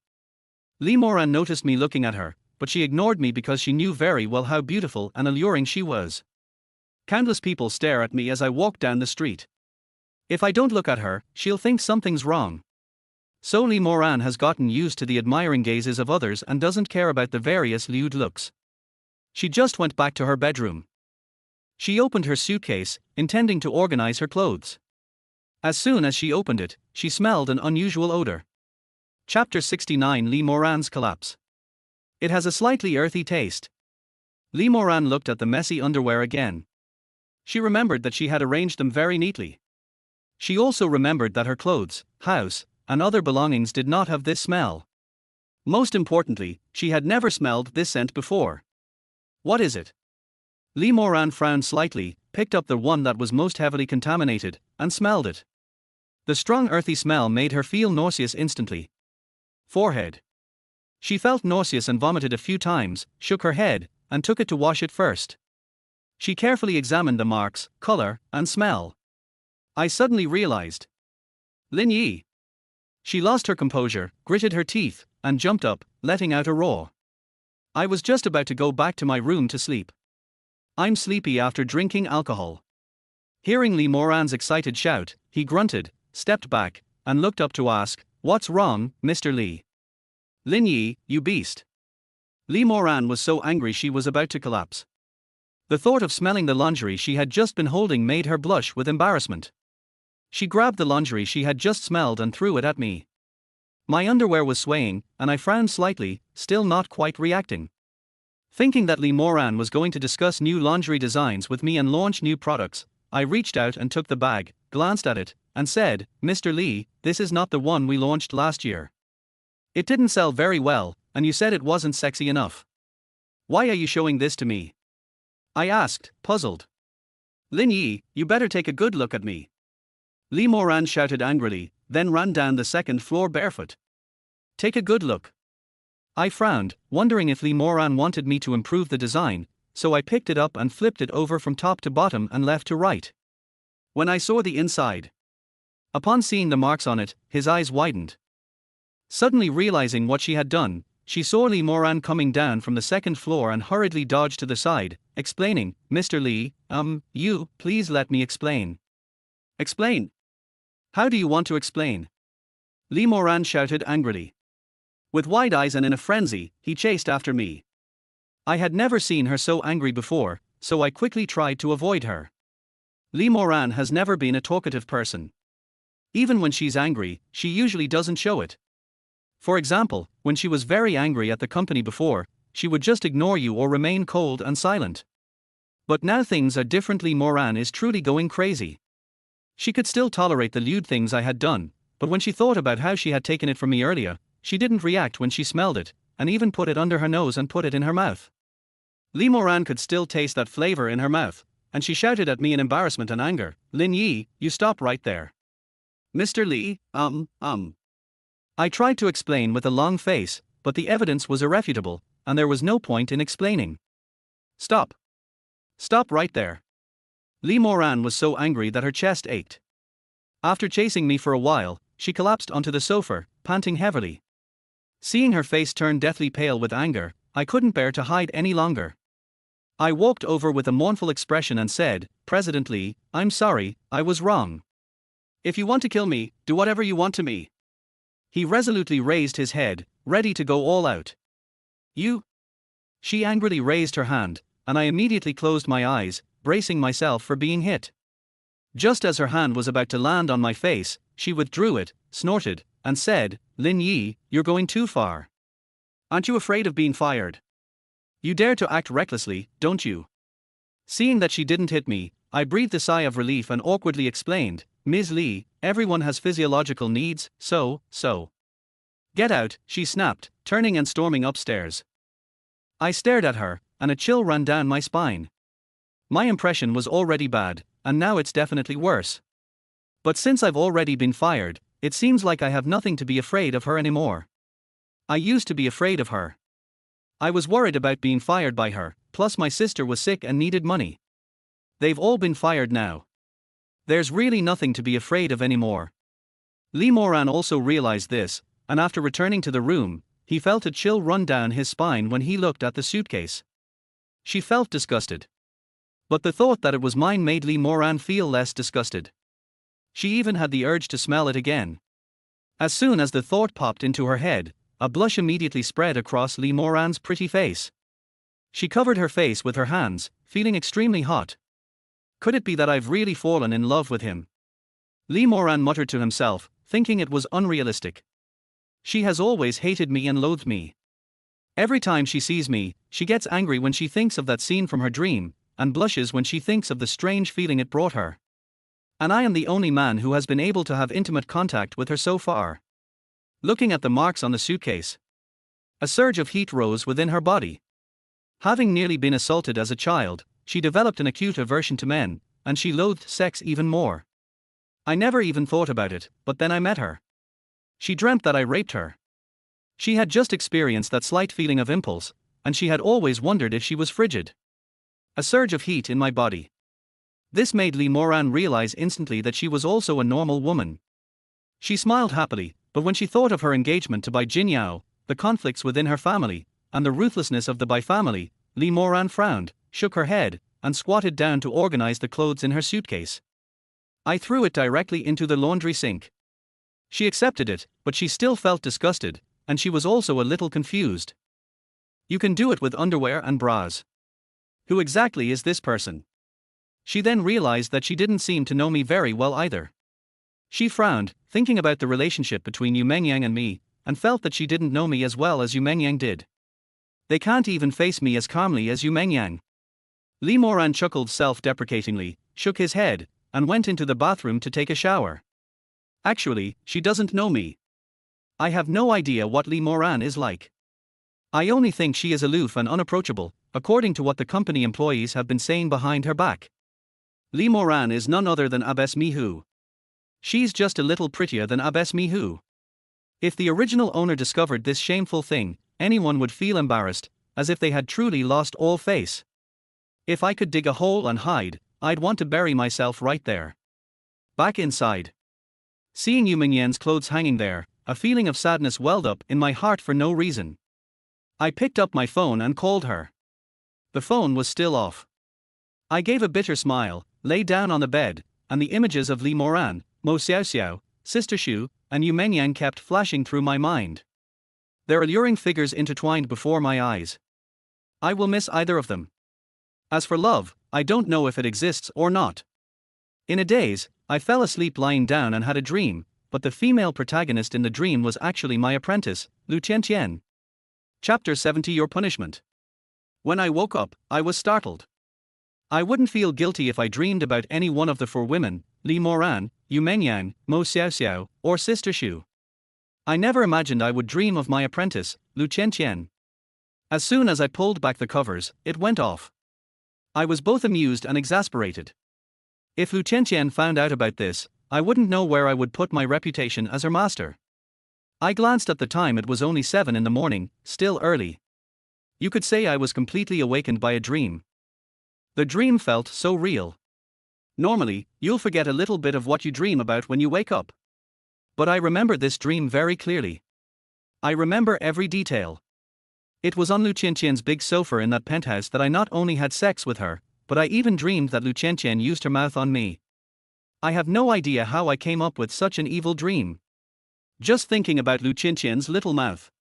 Lee Moran noticed me looking at her, but she ignored me because she knew very well how beautiful and alluring she was. Countless people stare at me as I walk down the street. If I don't look at her, she'll think something's wrong. So Lee Moran has gotten used to the admiring gazes of others and doesn't care about the various lewd looks. She just went back to her bedroom. She opened her suitcase, intending to organize her clothes. As soon as she opened it, she smelled an unusual odor. Chapter 69: Lee Moran's Collapse. It has a slightly earthy taste. Lee Moran looked at the messy underwear again. She remembered that she had arranged them very neatly. She also remembered that her clothes, house, and other belongings did not have this smell. Most importantly, she had never smelled this scent before. What is it? Lee Moran frowned slightly, picked up the one that was most heavily contaminated, and smelled it. The strong earthy smell made her feel nauseous instantly. Forehead. She felt nauseous and vomited a few times, shook her head, and took it to wash it first. She carefully examined the marks, color, and smell. I suddenly realized. Lin Yi. She lost her composure, gritted her teeth, and jumped up, letting out a roar. I was just about to go back to my room to sleep. I'm sleepy after drinking alcohol. Hearing Lee Moran's excited shout, he grunted, stepped back, and looked up to ask, "What's wrong, Mr. Lee?" "Lin Yi, you beast." Lee Moran was so angry she was about to collapse. The thought of smelling the lingerie she had just been holding made her blush with embarrassment. She grabbed the lingerie she had just smelled and threw it at me. My underwear was swaying, and I frowned slightly, still not quite reacting. Thinking that Lee Moran was going to discuss new lingerie designs with me and launch new products, I reached out and took the bag, glanced at it, and said, "Mr. Lee, this is not the one we launched last year. It didn't sell very well, and you said it wasn't sexy enough. Why are you showing this to me?" I asked, puzzled. "Lin Yi, you better take a good look at me." Lee Moran shouted angrily, then ran down the second floor barefoot. "Take a good look." I frowned, wondering if Lee Moran wanted me to improve the design, so I picked it up and flipped it over from top to bottom and left to right. When I saw the inside. Upon seeing the marks on it, his eyes widened. Suddenly realizing what she had done, she saw Lee Moran coming down from the second floor and hurriedly dodged to the side, explaining, "Mr. Lee, please let me explain." "Explain? How do you want to explain?" Lee Moran shouted angrily. With wide eyes and in a frenzy, he chased after me. I had never seen her so angry before, so I quickly tried to avoid her. Lee Moran has never been a talkative person. Even when she's angry, she usually doesn't show it. For example, when she was very angry at the company before, she would just ignore you or remain cold and silent. But now things are different. Lee Moran is truly going crazy. She could still tolerate the lewd things I had done, but when she thought about how she had taken it from me earlier, she didn't react when she smelled it, and even put it under her nose and put it in her mouth. Lee Moran could still taste that flavor in her mouth, and she shouted at me in embarrassment and anger, "Lin Yi, you stop right there." "Mr. Lee, I tried to explain with a long face, but the evidence was irrefutable, and there was no point in explaining. "Stop. Stop right there." Lee Moran was so angry that her chest ached. After chasing me for a while, she collapsed onto the sofa, panting heavily. Seeing her face turn deathly pale with anger, I couldn't bear to hide any longer. I walked over with a mournful expression and said, "President Lee, I'm sorry, I was wrong. If you want to kill me, do whatever you want to me." He resolutely raised his head, ready to go all out. "You?" She angrily raised her hand, and I immediately closed my eyes, bracing myself for being hit. Just as her hand was about to land on my face, she withdrew it, snorted, and said, "Lin Yi, you're going too far. Aren't you afraid of being fired? You dare to act recklessly, don't you?" Seeing that she didn't hit me, I breathed a sigh of relief and awkwardly explained, Ms. Lee, everyone has physiological needs, so. Get out, she snapped, turning and storming upstairs. I stared at her, and a chill ran down my spine. My impression was already bad, and now it's definitely worse. But since I've already been fired, it seems like I have nothing to be afraid of her anymore. I used to be afraid of her. I was worried about being fired by her, plus my sister was sick and needed money. They've all been fired now. There's really nothing to be afraid of anymore. Lee Moran also realized this, and after returning to the room, he felt a chill run down his spine when he looked at the suitcase. She felt disgusted. But the thought that it was mine made Lee Moran feel less disgusted. She even had the urge to smell it again. As soon as the thought popped into her head, a blush immediately spread across Lee Moran's pretty face. She covered her face with her hands, feeling extremely hot. Could it be that I've really fallen in love with him? Lee Moran muttered to himself, thinking it was unrealistic. She has always hated me and loathed me. Every time she sees me, she gets angry when she thinks of that scene from her dream, and blushes when she thinks of the strange feeling it brought her. And I am the only man who has been able to have intimate contact with her so far. Looking at the marks on the suitcase, a surge of heat rose within her body. Having nearly been assaulted as a child, she developed an acute aversion to men, and she loathed sex even more. I never even thought about it, but then I met her. She dreamt that I raped her. She had just experienced that slight feeling of impulse, and she had always wondered if she was frigid. A surge of heat in my body. This made Lee Moran realize instantly that she was also a normal woman. She smiled happily, but when she thought of her engagement to Bai Jinyao, the conflicts within her family, and the ruthlessness of the Bai family, Lee Moran frowned, shook her head, and squatted down to organize the clothes in her suitcase. I threw it directly into the laundry sink. She accepted it, but she still felt disgusted, and she was also a little confused. You can do it with underwear and bras. Who exactly is this person? She then realized that she didn't seem to know me very well either. She frowned, thinking about the relationship between Yu Mengyang and me, and felt that she didn't know me as well as Yu Mengyang did. They can't even face me as calmly as Yu Mengyang. Lee Moran chuckled self-deprecatingly, shook his head, and went into the bathroom to take a shower. Actually, she doesn't know me. I have no idea what Lee Moran is like. I only think she is aloof and unapproachable, according to what the company employees have been saying behind her back. Lee Moran is none other than Abbess Mihu. She's just a little prettier than Abbess Mihu. If the original owner discovered this shameful thing, anyone would feel embarrassed, as if they had truly lost all face. If I could dig a hole and hide, I'd want to bury myself right there. Back inside. Seeing Yu Mingyang's clothes hanging there, a feeling of sadness welled up in my heart for no reason. I picked up my phone and called her. The phone was still off. I gave a bitter smile, lay down on the bed, and the images of Lee Moran, Mo Xiaoxiao, Sister Shu, and Yu Mengyang kept flashing through my mind. Their alluring figures intertwined before my eyes. I will miss either of them. As for love, I don't know if it exists or not. In a daze, I fell asleep lying down and had a dream, but the female protagonist in the dream was actually my apprentice, Lu Qianqian. Chapter 70 Your Punishment. When I woke up, I was startled. I wouldn't feel guilty if I dreamed about any one of the four women, Lee Moran, Yu Mengyang, Mo Xiaoxiao, or Sister Shu. I never imagined I would dream of my apprentice, Lu Qianqian. As soon as I pulled back the covers, it went off. I was both amused and exasperated. If Lu Qianqian found out about this, I wouldn't know where I would put my reputation as her master. I glanced at the time. It was only 7 in the morning, still early. You could say I was completely awakened by a dream. The dream felt so real. Normally, you'll forget a little bit of what you dream about when you wake up. But I remember this dream very clearly. I remember every detail. It was on Lu Qianqian's big sofa in that penthouse that I not only had sex with her, but I even dreamed that Lu Qianqian used her mouth on me. I have no idea how I came up with such an evil dream. Just thinking about Lu Qianqian's little mouth.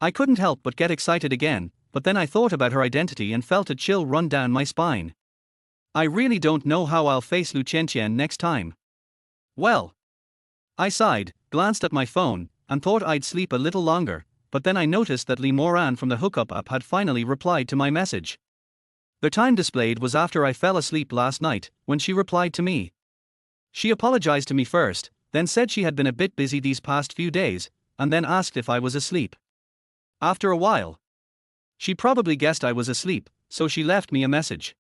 I couldn't help but get excited again, but then I thought about her identity and felt a chill run down my spine. I really don't know how I'll face Lu Qianqian next time. Well. I sighed, glanced at my phone, and thought I'd sleep a little longer, but then I noticed that Lee Moran from the hookup app had finally replied to my message. The time displayed was after I fell asleep last night, when she replied to me. She apologized to me first, then said she had been a bit busy these past few days, and then asked if I was asleep. After a while, she probably guessed I was asleep, so she left me a message.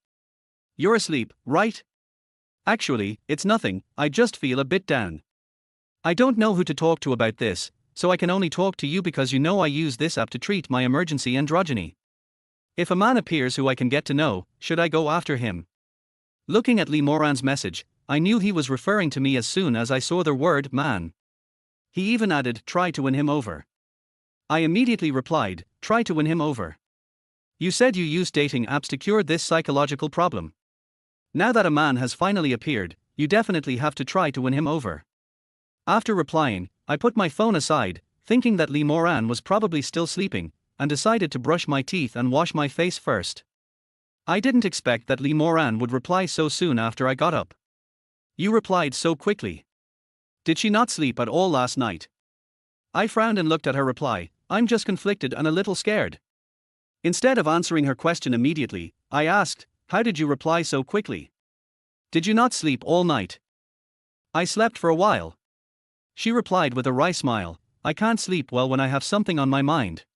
"You're asleep, right? Actually, it's nothing, I just feel a bit down. I don't know who to talk to about this, so I can only talk to you because you know I use this app to treat my emergency androgyny. If a man appears who I can get to know, should I go after him?" Looking at Lee Moran's message, I knew he was referring to me as soon as I saw the word man. He even added, "Try to win him over." I immediately replied, "Try to win him over? You said you use dating apps to cure this psychological problem. Now that a man has finally appeared, you definitely have to try to win him over." After replying, I put my phone aside, thinking that Lee Moran was probably still sleeping, and decided to brush my teeth and wash my face first. I didn't expect that Lee Moran would reply so soon after I got up. "You replied so quickly. Did she not sleep at all last night?" I frowned and looked at her reply. "I'm just conflicted and a little scared." Instead of answering her question immediately, I asked, "How did you reply so quickly? Did you not sleep all night?" "I slept for a while." She replied with a wry smile, "I can't sleep well when I have something on my mind."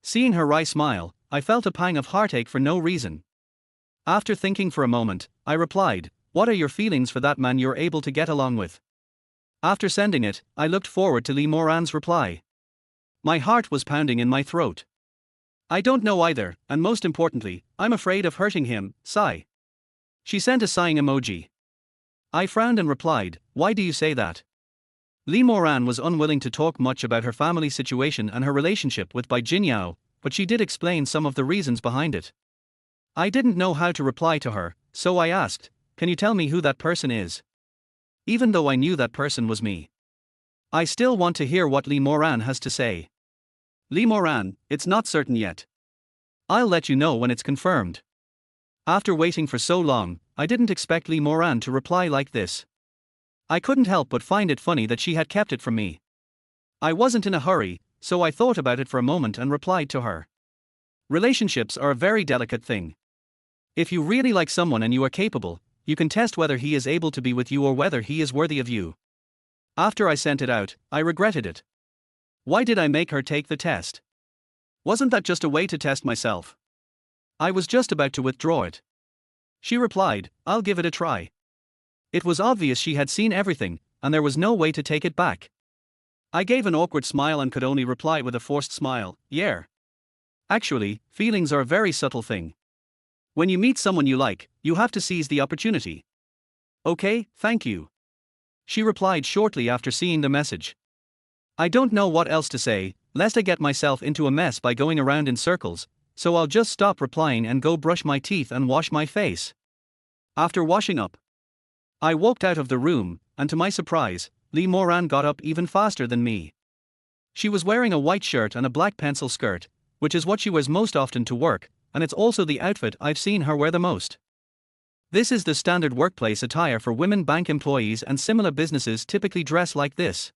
Seeing her wry smile, I felt a pang of heartache for no reason. After thinking for a moment, I replied, "What are your feelings for that man you're able to get along with?" After sending it, I looked forward to Lee Moran's reply. My heart was pounding in my throat. "I don't know either, and most importantly, I'm afraid of hurting him, sigh." She sent a sighing emoji. I frowned and replied, "Why do you say that?" Lee Moran was unwilling to talk much about her family situation and her relationship with Bai Jinyao, but she did explain some of the reasons behind it. I didn't know how to reply to her, so I asked, "Can you tell me who that person is?" Even though I knew that person was me, I still want to hear what Lee Moran has to say. "Lee Moran, it's not certain yet. I'll let you know when it's confirmed." After waiting for so long, I didn't expect Lee Moran to reply like this. I couldn't help but find it funny that she had kept it from me. I wasn't in a hurry, so I thought about it for a moment and replied to her. Relationships are a very delicate thing. If you really like someone and you are capable, you can test whether he is able to be with you or whether he is worthy of you. After I sent it out, I regretted it. Why did I make her take the test? Wasn't that just a way to test myself? I was just about to withdraw it. She replied, "I'll give it a try." It was obvious she had seen everything, and there was no way to take it back. I gave an awkward smile and could only reply with a forced smile, "Yeah." Actually, feelings are a very subtle thing. When you meet someone you like, you have to seize the opportunity. "Okay, thank you." She replied shortly after seeing the message. I don't know what else to say, lest I get myself into a mess by going around in circles, so I'll just stop replying and go brush my teeth and wash my face. After washing up, I walked out of the room, and to my surprise, Lee Moran got up even faster than me. She was wearing a white shirt and a black pencil skirt, which is what she wears most often to work, and it's also the outfit I've seen her wear the most. This is the standard workplace attire for women. Bank employees and similar businesses typically dress like this.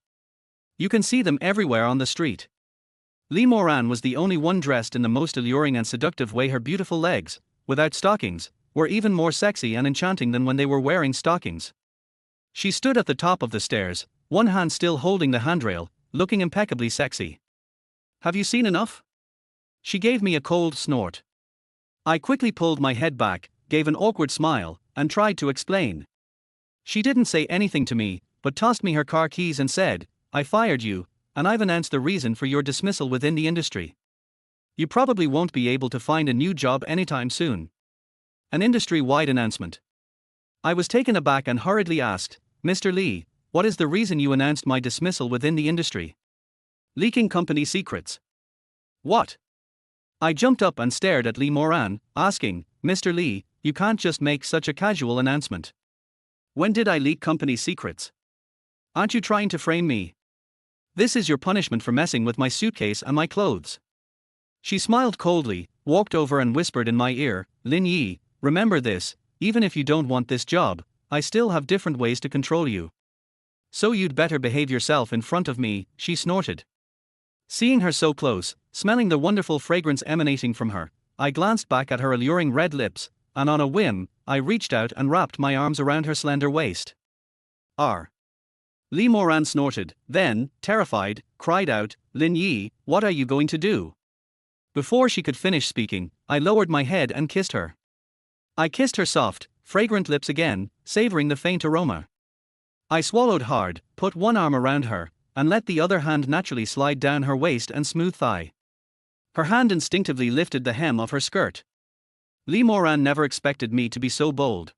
You can see them everywhere on the street. Lee Moran was the only one dressed in the most alluring and seductive way. Her beautiful legs, without stockings, were even more sexy and enchanting than when they were wearing stockings. She stood at the top of the stairs, one hand still holding the handrail, looking impeccably sexy. "Have you seen enough?" She gave me a cold snort. I quickly pulled my head back, gave an awkward smile, and tried to explain. She didn't say anything to me, but tossed me her car keys and said, "I fired you, and I've announced the reason for your dismissal within the industry. You probably won't be able to find a new job anytime soon." An industry-wide announcement. I was taken aback and hurriedly asked, "Mr. Lee, what is the reason you announced my dismissal within the industry? Leaking company secrets? What?" I jumped up and stared at Lee Moran, asking, "Mr. Lee, you can't just make such a casual announcement. When did I leak company secrets? Aren't you trying to frame me? This is your punishment for messing with my suitcase and my clothes." She smiled coldly, walked over and whispered in my ear, "Lin Yi, remember this, even if you don't want this job, I still have different ways to control you. So you'd better behave yourself in front of me," she snorted. Seeing her so close, smelling the wonderful fragrance emanating from her, I glanced back at her alluring red lips, and on a whim, I reached out and wrapped my arms around her slender waist. R. Lee Moran snorted, then, terrified, cried out, Lin Yi, what are you going to do? Before she could finish speaking, I lowered my head and kissed her. I kissed her soft, fragrant lips again, savoring the faint aroma. I swallowed hard, put one arm around her, and let the other hand naturally slide down her waist and smooth thigh. Her hand instinctively lifted the hem of her skirt. Lee Moran never expected me to be so bold.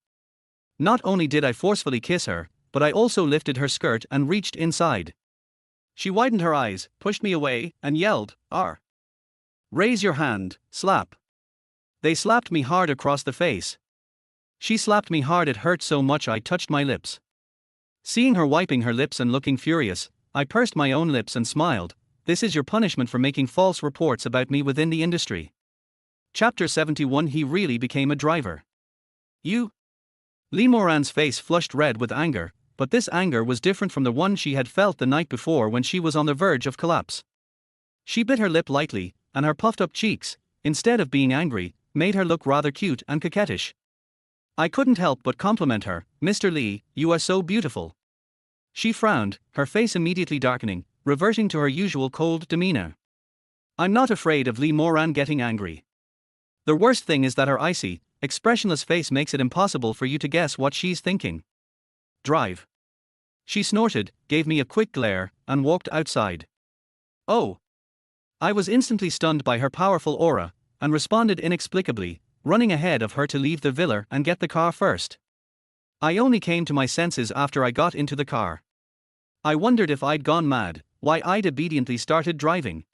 Not only did I forcefully kiss her, but I also lifted her skirt and reached inside. She widened her eyes, pushed me away, and yelled, R. Raise your hand, slap. They slapped me hard across the face. She slapped me hard, it hurt so much I touched my lips. Seeing her wiping her lips and looking furious, I pursed my own lips and smiled. This is your punishment for making false reports about me within the industry. Chapter 71. He really became a driver. You? Lee Moran's face flushed red with anger, but this anger was different from the one she had felt the night before when she was on the verge of collapse. She bit her lip lightly, and her puffed up cheeks, instead of being angry, made her look rather cute and coquettish. I couldn't help but compliment her. Mr. Lee, you are so beautiful. She frowned, her face immediately darkening, reverting to her usual cold demeanor. I'm not afraid of Lee Moran getting angry. The worst thing is that her icy, expressionless face makes it impossible for you to guess what she's thinking. Drive. She snorted, gave me a quick glare, and walked outside. Oh. I was instantly stunned by her powerful aura, and responded inexplicably, running ahead of her to leave the villa and get the car first. I only came to my senses after I got into the car. I wondered if I'd gone mad, why I'd obediently started driving.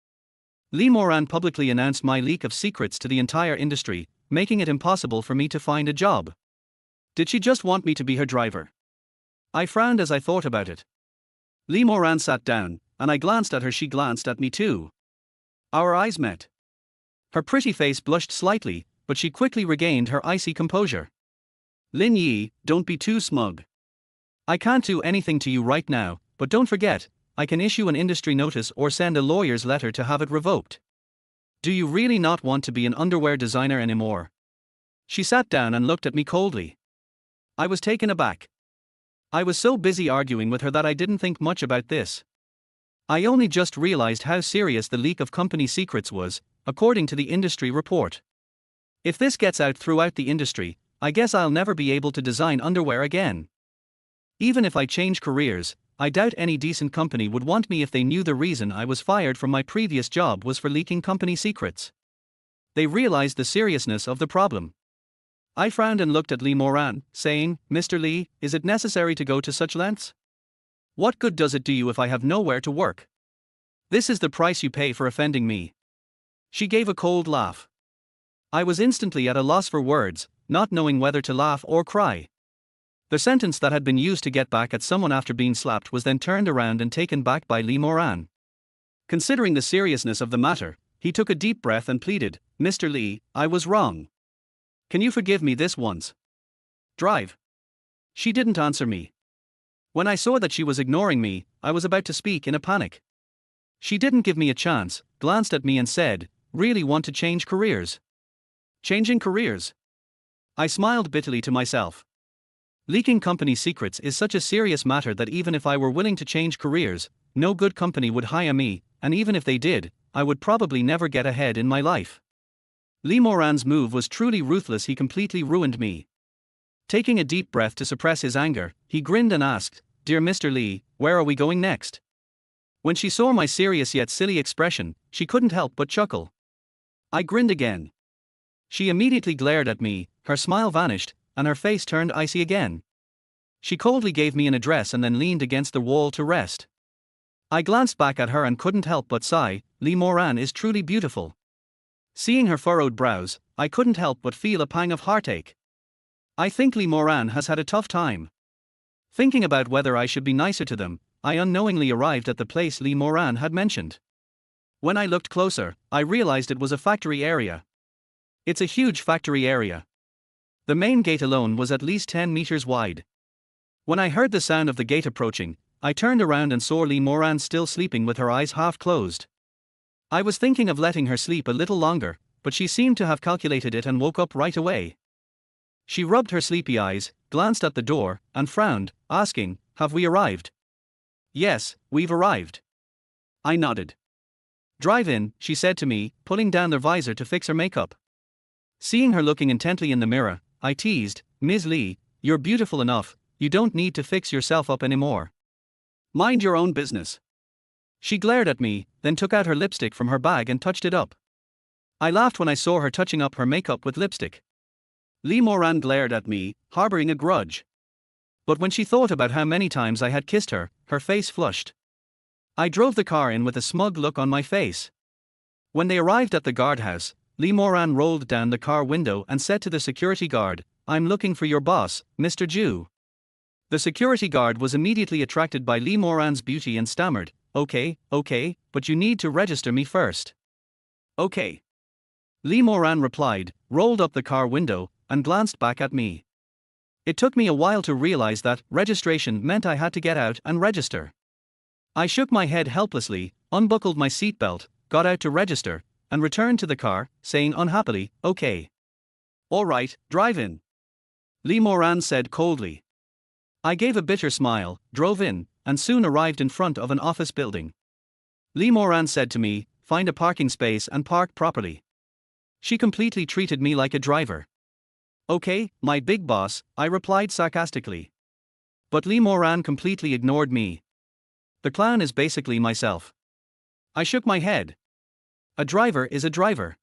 Lee Moran publicly announced my leak of secrets to the entire industry, making it impossible for me to find a job. Did she just want me to be her driver? I frowned as I thought about it. Lee Moran sat down, and I glanced at her. She glanced at me too. Our eyes met. Her pretty face blushed slightly, but she quickly regained her icy composure. Lin Yi, don't be too smug. I can't do anything to you right now, but don't forget, I can issue an industry notice or send a lawyer's letter to have it revoked. Do you really not want to be an underwear designer anymore? She sat down and looked at me coldly. I was taken aback. I was so busy arguing with her that I didn't think much about this. I only just realized how serious the leak of company secrets was, according to the industry report. If this gets out throughout the industry, I guess I'll never be able to design underwear again. Even if I change careers, I doubt any decent company would want me if they knew the reason I was fired from my previous job was for leaking company secrets. They realized the seriousness of the problem. I frowned and looked at Lee Moran, saying, Mr. Lee, is it necessary to go to such lengths? What good does it do you if I have nowhere to work? This is the price you pay for offending me. She gave a cold laugh. I was instantly at a loss for words, not knowing whether to laugh or cry. The sentence that had been used to get back at someone after being slapped was then turned around and taken back by Lee Moran. Considering the seriousness of the matter, he took a deep breath and pleaded, Mr. Lee, I was wrong. Can you forgive me this once? Drive. She didn't answer me. When I saw that she was ignoring me, I was about to speak in a panic. She didn't give me a chance, glanced at me and said, really want to change careers? Changing careers? I smiled bitterly to myself. Leaking company secrets is such a serious matter that even if I were willing to change careers, no good company would hire me, and even if they did, I would probably never get ahead in my life. Lee Moran's move was truly ruthless. He completely ruined me. Taking a deep breath to suppress his anger, he grinned and asked, Dear Mr. Lee, where are we going next? When she saw my serious yet silly expression, she couldn't help but chuckle. I grinned again. She immediately glared at me, her smile vanished, and her face turned icy again. She coldly gave me an address and then leaned against the wall to rest. I glanced back at her and couldn't help but sigh. Lee Moran is truly beautiful. Seeing her furrowed brows, I couldn't help but feel a pang of heartache. I think Lee Moran has had a tough time. Thinking about whether I should be nicer to them, I unknowingly arrived at the place Lee Moran had mentioned. When I looked closer, I realized it was a factory area. It's a huge factory area. The main gate alone was at least 10 meters wide. When I heard the sound of the gate approaching, I turned around and saw Lee Moran still sleeping with her eyes half closed. I was thinking of letting her sleep a little longer, but she seemed to have calculated it and woke up right away. She rubbed her sleepy eyes, glanced at the door, and frowned, asking, have we arrived? Yes, we've arrived. I nodded. Drive in, she said to me, pulling down the visor to fix her makeup. Seeing her looking intently in the mirror, I teased, Ms. Lee, you're beautiful enough, you don't need to fix yourself up anymore. Mind your own business. She glared at me, then took out her lipstick from her bag and touched it up. I laughed when I saw her touching up her makeup with lipstick. Lee Moran glared at me, harboring a grudge. But when she thought about how many times I had kissed her, her face flushed. I drove the car in with a smug look on my face. When they arrived at the guardhouse, Lee Moran rolled down the car window and said to the security guard, I'm looking for your boss, Mr. Jew. The security guard was immediately attracted by Lee Moran's beauty and stammered, okay, but you need to register me first. Okay. Lee Moran replied, rolled up the car window, and glanced back at me. It took me a while to realize that registration meant I had to get out and register. I shook my head helplessly, unbuckled my seatbelt, got out to register, and returned to the car, saying unhappily, okay. All right, drive in. Lee Moran said coldly. I gave a bitter smile, drove in, and soon arrived in front of an office building. Lee Moran said to me, find a parking space and park properly. She completely treated me like a driver. Okay, my big boss, I replied sarcastically. But Lee Moran completely ignored me. The clown is basically myself. I shook my head. A driver is a driver.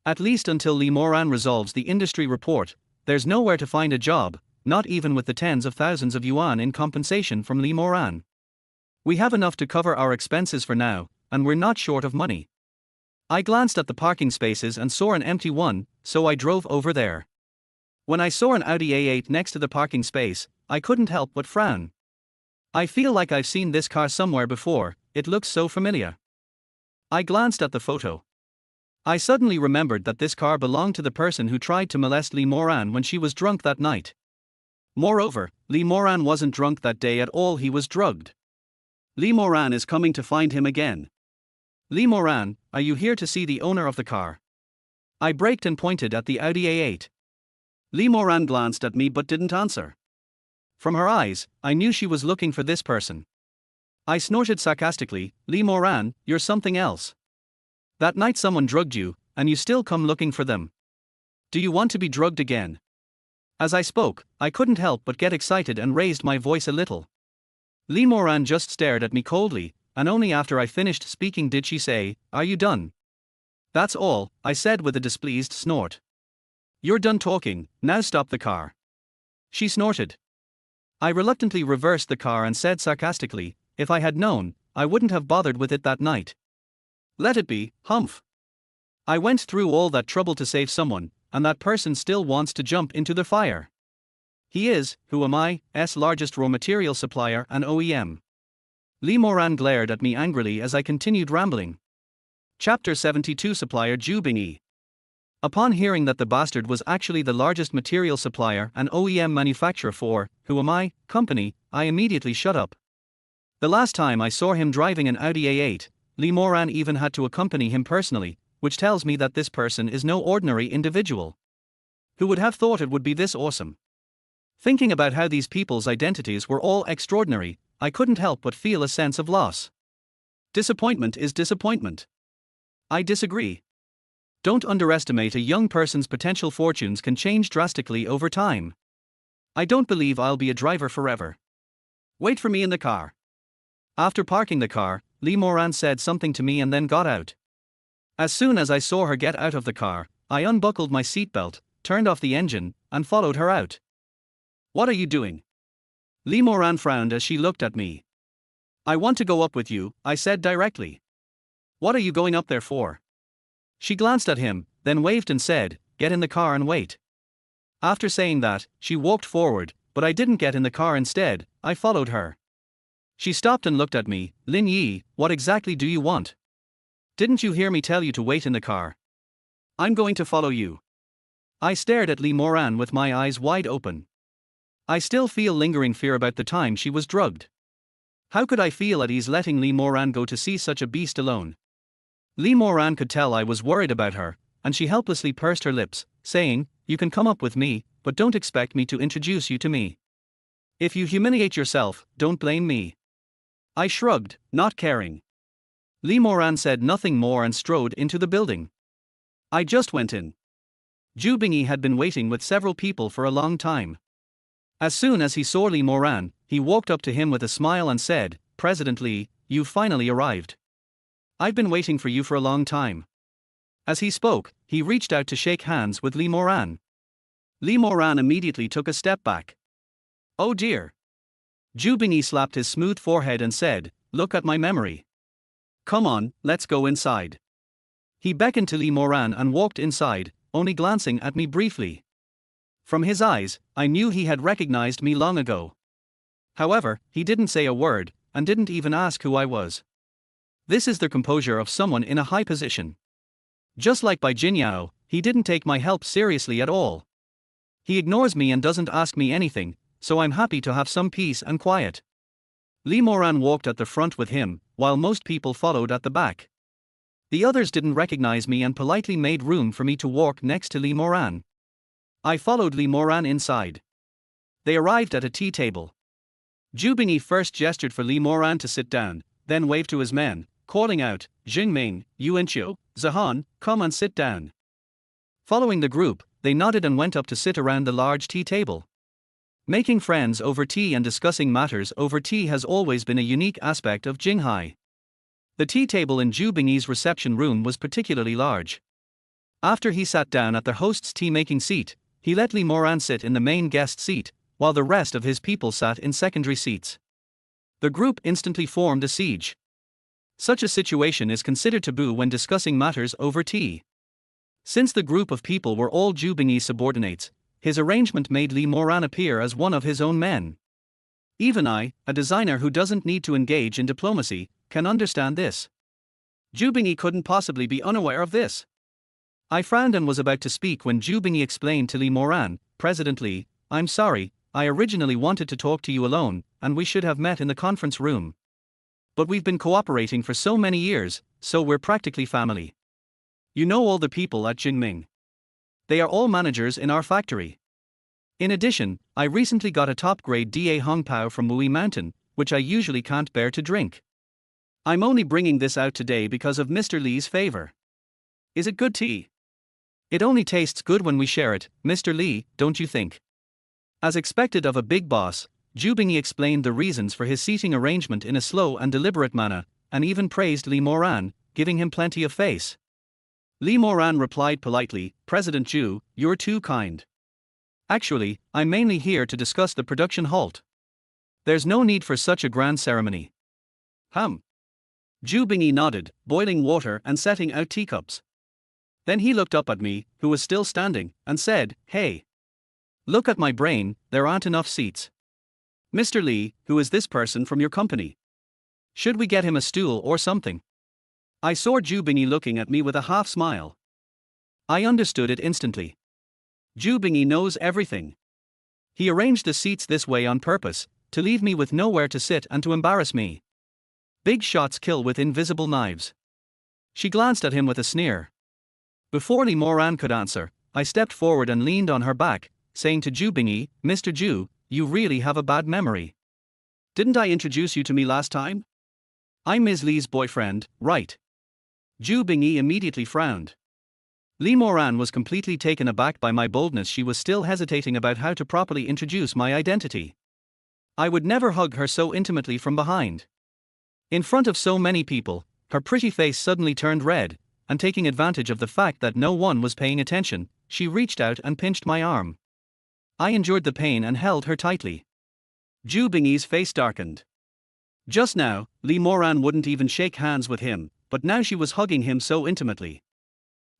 At least until Lee Moran resolves the industry report, there's nowhere to find a job, not even with the tens of thousands of yuan in compensation from Lee Moran. We have enough to cover our expenses for now, and we're not short of money. I glanced at the parking spaces and saw an empty one, so I drove over there. When I saw an Audi A8 next to the parking space, I couldn't help but frown. I feel like I've seen this car somewhere before, it looks so familiar. I glanced at the photo. I suddenly remembered that this car belonged to the person who tried to molest Lee Moran when she was drunk that night. Moreover, Lee Moran wasn't drunk that day at all, he was drugged. Lee Moran is coming to find him again. Lee Moran, are you here to see the owner of the car? I braked and pointed at the Audi A8. Lee Moran glanced at me but didn't answer. From her eyes, I knew she was looking for this person. I snorted sarcastically, Lee Moran, you're something else. That night someone drugged you, and you still come looking for them. Do you want to be drugged again? As I spoke, I couldn't help but get excited and raised my voice a little. Lee Moran just stared at me coldly, and only after I finished speaking did she say, are you done? That's all, I said with a displeased snort. You're done talking, now stop the car. She snorted. I reluctantly reversed the car and said sarcastically, if I had known, I wouldn't have bothered with it that night. Let it be, humph. I went through all that trouble to save someone, and that person still wants to jump into the fire. He is, who am I, largest raw material supplier and OEM. Lee Moran glared at me angrily as I continued rambling. Chapter 72 Supplier Ju Bingyi. Upon hearing that the bastard was actually the largest material supplier and OEM manufacturer for, who am I, company, I immediately shut up. The last time I saw him driving an Audi A8, Lee Moran even had to accompany him personally, which tells me that this person is no ordinary individual. Who would have thought it would be this awesome? Thinking about how these people's identities were all extraordinary, I couldn't help but feel a sense of loss. Disappointment is disappointment. I disagree. Don't underestimate a young person's potential. Fortunes can change drastically over time. I don't believe I'll be a driver forever. Wait for me in the car. After parking the car, Lee Moran said something to me and then got out. As soon as I saw her get out of the car, I unbuckled my seatbelt, turned off the engine, and followed her out. What are you doing? Lee Moran frowned as she looked at me. I want to go up with you, I said directly. What are you going up there for? She glanced at him, then waved and said, get in the car and wait. After saying that, she walked forward, but I didn't get in the car. Instead, I followed her. She stopped and looked at me. Lin Yi, what exactly do you want? Didn't you hear me tell you to wait in the car? I'm going to follow you. I stared at Lee Moran with my eyes wide open. I still feel lingering fear about the time she was drugged. How could I feel at ease letting Lee Moran go to see such a beast alone? Lee Moran could tell I was worried about her, and she helplessly pursed her lips, saying, you can come up with me, but don't expect me to introduce you to me. If you humiliate yourself, don't blame me. I shrugged, not caring. Lee Moran said nothing more and strode into the building. I just went in. Ju Bingyi had been waiting with several people for a long time. As soon as he saw Lee Moran, he walked up to him with a smile and said, "President Lee, you've finally arrived. I've been waiting for you for a long time." As he spoke, he reached out to shake hands with Lee Moran. Lee Moran immediately took a step back. "Oh dear." Ju Bingyi slapped his smooth forehead and said, "Look at my memory. Come on, let's go inside." He beckoned to Lee Moran and walked inside, only glancing at me briefly. From his eyes, I knew he had recognized me long ago. However, he didn't say a word, and didn't even ask who I was. This is the composure of someone in a high position. Just like Bai Jinyao, he didn't take my help seriously at all. He ignores me and doesn't ask me anything, so I'm happy to have some peace and quiet. Lee Moran walked at the front with him, while most people followed at the back. The others didn't recognize me and politely made room for me to walk next to Lee Moran. I followed Lee Moran inside. They arrived at a tea table. Ju Bingyi first gestured for Lee Moran to sit down, then waved to his men, calling out, "Jingming, Yuanqiu, Zahan, come and sit down." Following the group, they nodded and went up to sit around the large tea table. Making friends over tea and discussing matters over tea has always been a unique aspect of Jinghai. The tea table in Ju Bingyi's reception room was particularly large. After he sat down at the host's tea-making seat, he let Lee Moran sit in the main guest seat, while the rest of his people sat in secondary seats. The group instantly formed a siege. Such a situation is considered taboo when discussing matters over tea. Since the group of people were all Ju Bingyi's subordinates, his arrangement made Lee Moran appear as one of his own men. Even I, a designer who doesn't need to engage in diplomacy, can understand this. Ju Bingyi couldn't possibly be unaware of this. I frowned and was about to speak when Ju Bingyi explained to Lee Moran, "President Lee, I'm sorry, I originally wanted to talk to you alone, and we should have met in the conference room. But we've been cooperating for so many years, so we're practically family. You know all the people at Jingming. They are all managers in our factory. In addition, I recently got a top-grade Da Hong Pao from Mui Mountain, which I usually can't bear to drink. I'm only bringing this out today because of Mr. Lee's favor. Is it good tea? It only tastes good when we share it, Mr. Lee, don't you think?" As expected of a big boss, Ju Bingyi explained the reasons for his seating arrangement in a slow and deliberate manner, and even praised Lee Moran, giving him plenty of face. Lee Moran replied politely, "President Ju, you're too kind. Actually, I'm mainly here to discuss the production halt. There's no need for such a grand ceremony." Ju Bingyi nodded, boiling water and setting out teacups. Then he looked up at me, who was still standing, and said, "Hey. Look at my brain, there aren't enough seats. Mr. Lee, who is this person from your company? Should we get him a stool or something?" I saw Ju Bingyi looking at me with a half smile. I understood it instantly. Ju Bingyi knows everything. He arranged the seats this way on purpose, to leave me with nowhere to sit and to embarrass me. Big shots kill with invisible knives. She glanced at him with a sneer. Before Lee Moran could answer, I stepped forward and leaned on her back, saying to Ju Bingyi, "Mr. Ju, you really have a bad memory. Didn't I introduce you to me last time? I'm Ms. Lee's boyfriend, right?" Ju Bingyi immediately frowned. Lee Moran was completely taken aback by my boldness. She was still hesitating about how to properly introduce my identity. I would never hug her so intimately from behind. In front of so many people, her pretty face suddenly turned red, and taking advantage of the fact that no one was paying attention, she reached out and pinched my arm. I endured the pain and held her tightly. Ju Bingyi's face darkened. Just now, Lee Moran wouldn't even shake hands with him, but now she was hugging him so intimately.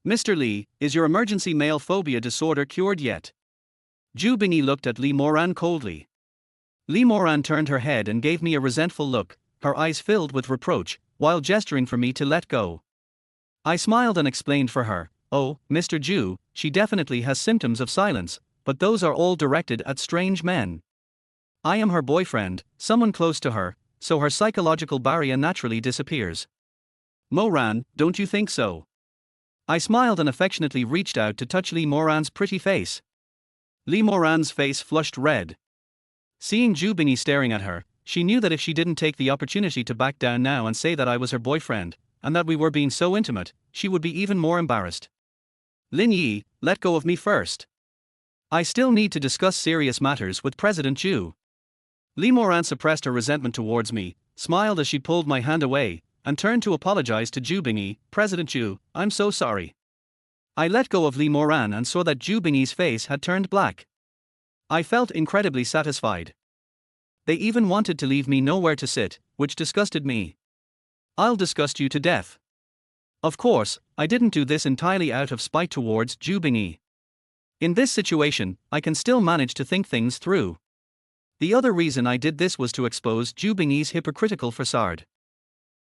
"Mr. Lee, is your emergency male phobia disorder cured yet?" Ju Bingyi looked at Lee Moran coldly. Lee Moran turned her head and gave me a resentful look, her eyes filled with reproach, while gesturing for me to let go. I smiled and explained for her, "Oh, Mr. Ju, she definitely has symptoms of silence, but those are all directed at strange men. I am her boyfriend, someone close to her, so her psychological barrier naturally disappears." "Moran, don't you think so?" I smiled and affectionately reached out to touch Lee Moran's pretty face. Lee Moran's face flushed red. Seeing Zhu Bingyi staring at her, she knew that if she didn't take the opportunity to back down now and say that I was her boyfriend, and that we were being so intimate, she would be even more embarrassed. Lin Yi, let go of me first. I still need to discuss serious matters with President Zhu. Li Moran suppressed her resentment towards me, smiled as she pulled my hand away, and turned to apologize to Zhu Bingyi. President Zhu, I'm so sorry. I let go of Li Moran and saw that Zhu Bingyi's face had turned black. I felt incredibly satisfied. They even wanted to leave me nowhere to sit, which disgusted me. I'll disgust you to death. Of course, I didn't do this entirely out of spite towards Zhu Bingyi. In this situation, I can still manage to think things through. The other reason I did this was to expose Zhu Bingyi's hypocritical facade.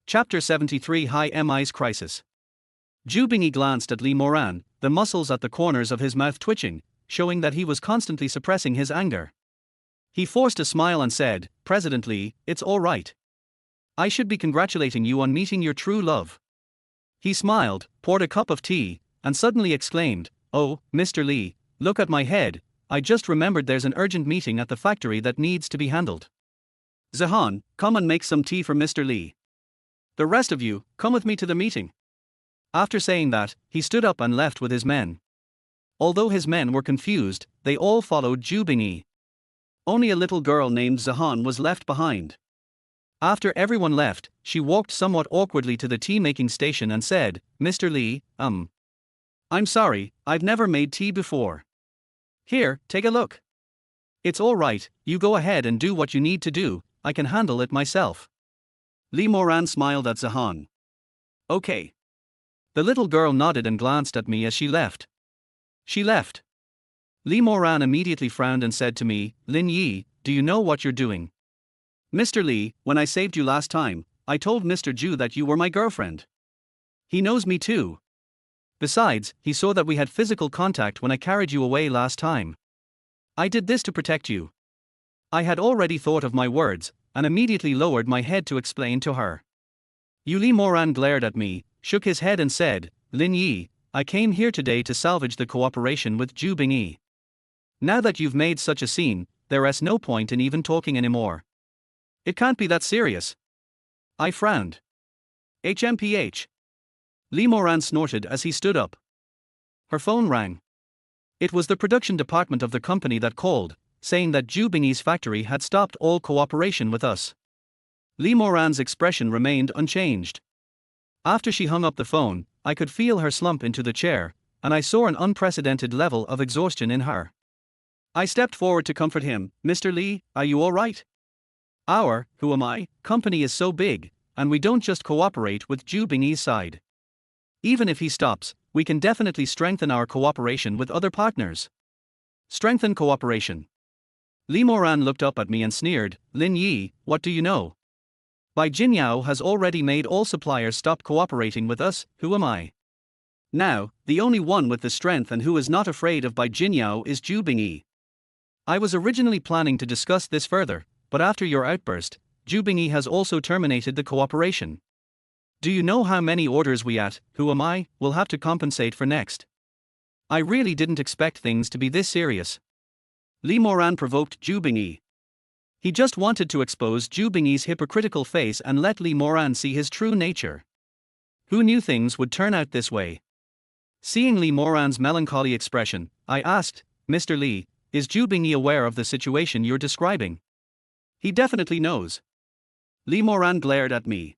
Chapter 73 High MI's Crisis. Zhu Bingyi glanced at Li Moran, the muscles at the corners of his mouth twitching, showing that he was constantly suppressing his anger. He forced a smile and said, President Li, it's all right. I should be congratulating you on meeting your true love. He smiled, poured a cup of tea, and suddenly exclaimed, Oh, Mr. Li, look at my head, I just remembered there's an urgent meeting at the factory that needs to be handled. Zehan, come and make some tea for Mr. Li. The rest of you, come with me to the meeting. After saying that, he stood up and left with his men. Although his men were confused, they all followed Zhu Bingyi. Only a little girl named Zehan was left behind. After everyone left, she walked somewhat awkwardly to the tea-making station and said, Mr. Li, I'm sorry, I've never made tea before. Here, take a look. It's all right, you go ahead and do what you need to do, I can handle it myself. Li Moran smiled at Zehan. Okay. The little girl nodded and glanced at me as she left. She left. Li Moran immediately frowned and said to me, Lin Yi, do you know what you're doing? Mr. Li, when I saved you last time, I told Mr. Zhu that you were my girlfriend. He knows me too. Besides, he saw that we had physical contact when I carried you away last time. I did this to protect you. I had already thought of my words, and immediately lowered my head to explain to her. Li Moran glared at me, shook his head and said, Lin Yi, I came here today to salvage the cooperation with Zhu Bingyi. Now that you've made such a scene, there's no point in even talking anymore. It can't be that serious. I frowned. HMPH. Li Moran snorted as he stood up. Her phone rang. It was the production department of the company that called, saying that Zhu Bingyi's factory had stopped all cooperation with us. Li Moran's expression remained unchanged. After she hung up the phone, I could feel her slump into the chair, and I saw an unprecedented level of exhaustion in her. I stepped forward to comfort him. Mr. Li, are you all right? Our, who am I, company is so big, and we don't just cooperate with Zhu Bingyi's side. Even if he stops, we can definitely strengthen our cooperation with other partners. Strengthen cooperation. Li Moran looked up at me and sneered, Lin Yi, what do you know? Bai Jinyao has already made all suppliers stop cooperating with us, who am I? Now, the only one with the strength and who is not afraid of Bai Jinyao is Zhu Bingyi. I was originally planning to discuss this further, but after your outburst, Zhu Bingyi has also terminated the cooperation. Do you know how many orders we who am I, will have to compensate for next? I really didn't expect things to be this serious. Li Moran provoked Zhu Bingyi. He just wanted to expose Zhu Bingyi's hypocritical face and let Li Moran see his true nature. Who knew things would turn out this way? Seeing Li Moran's melancholy expression, I asked, Mr. Li, is Zhu Bingyi aware of the situation you're describing? He definitely knows. Li Moran glared at me.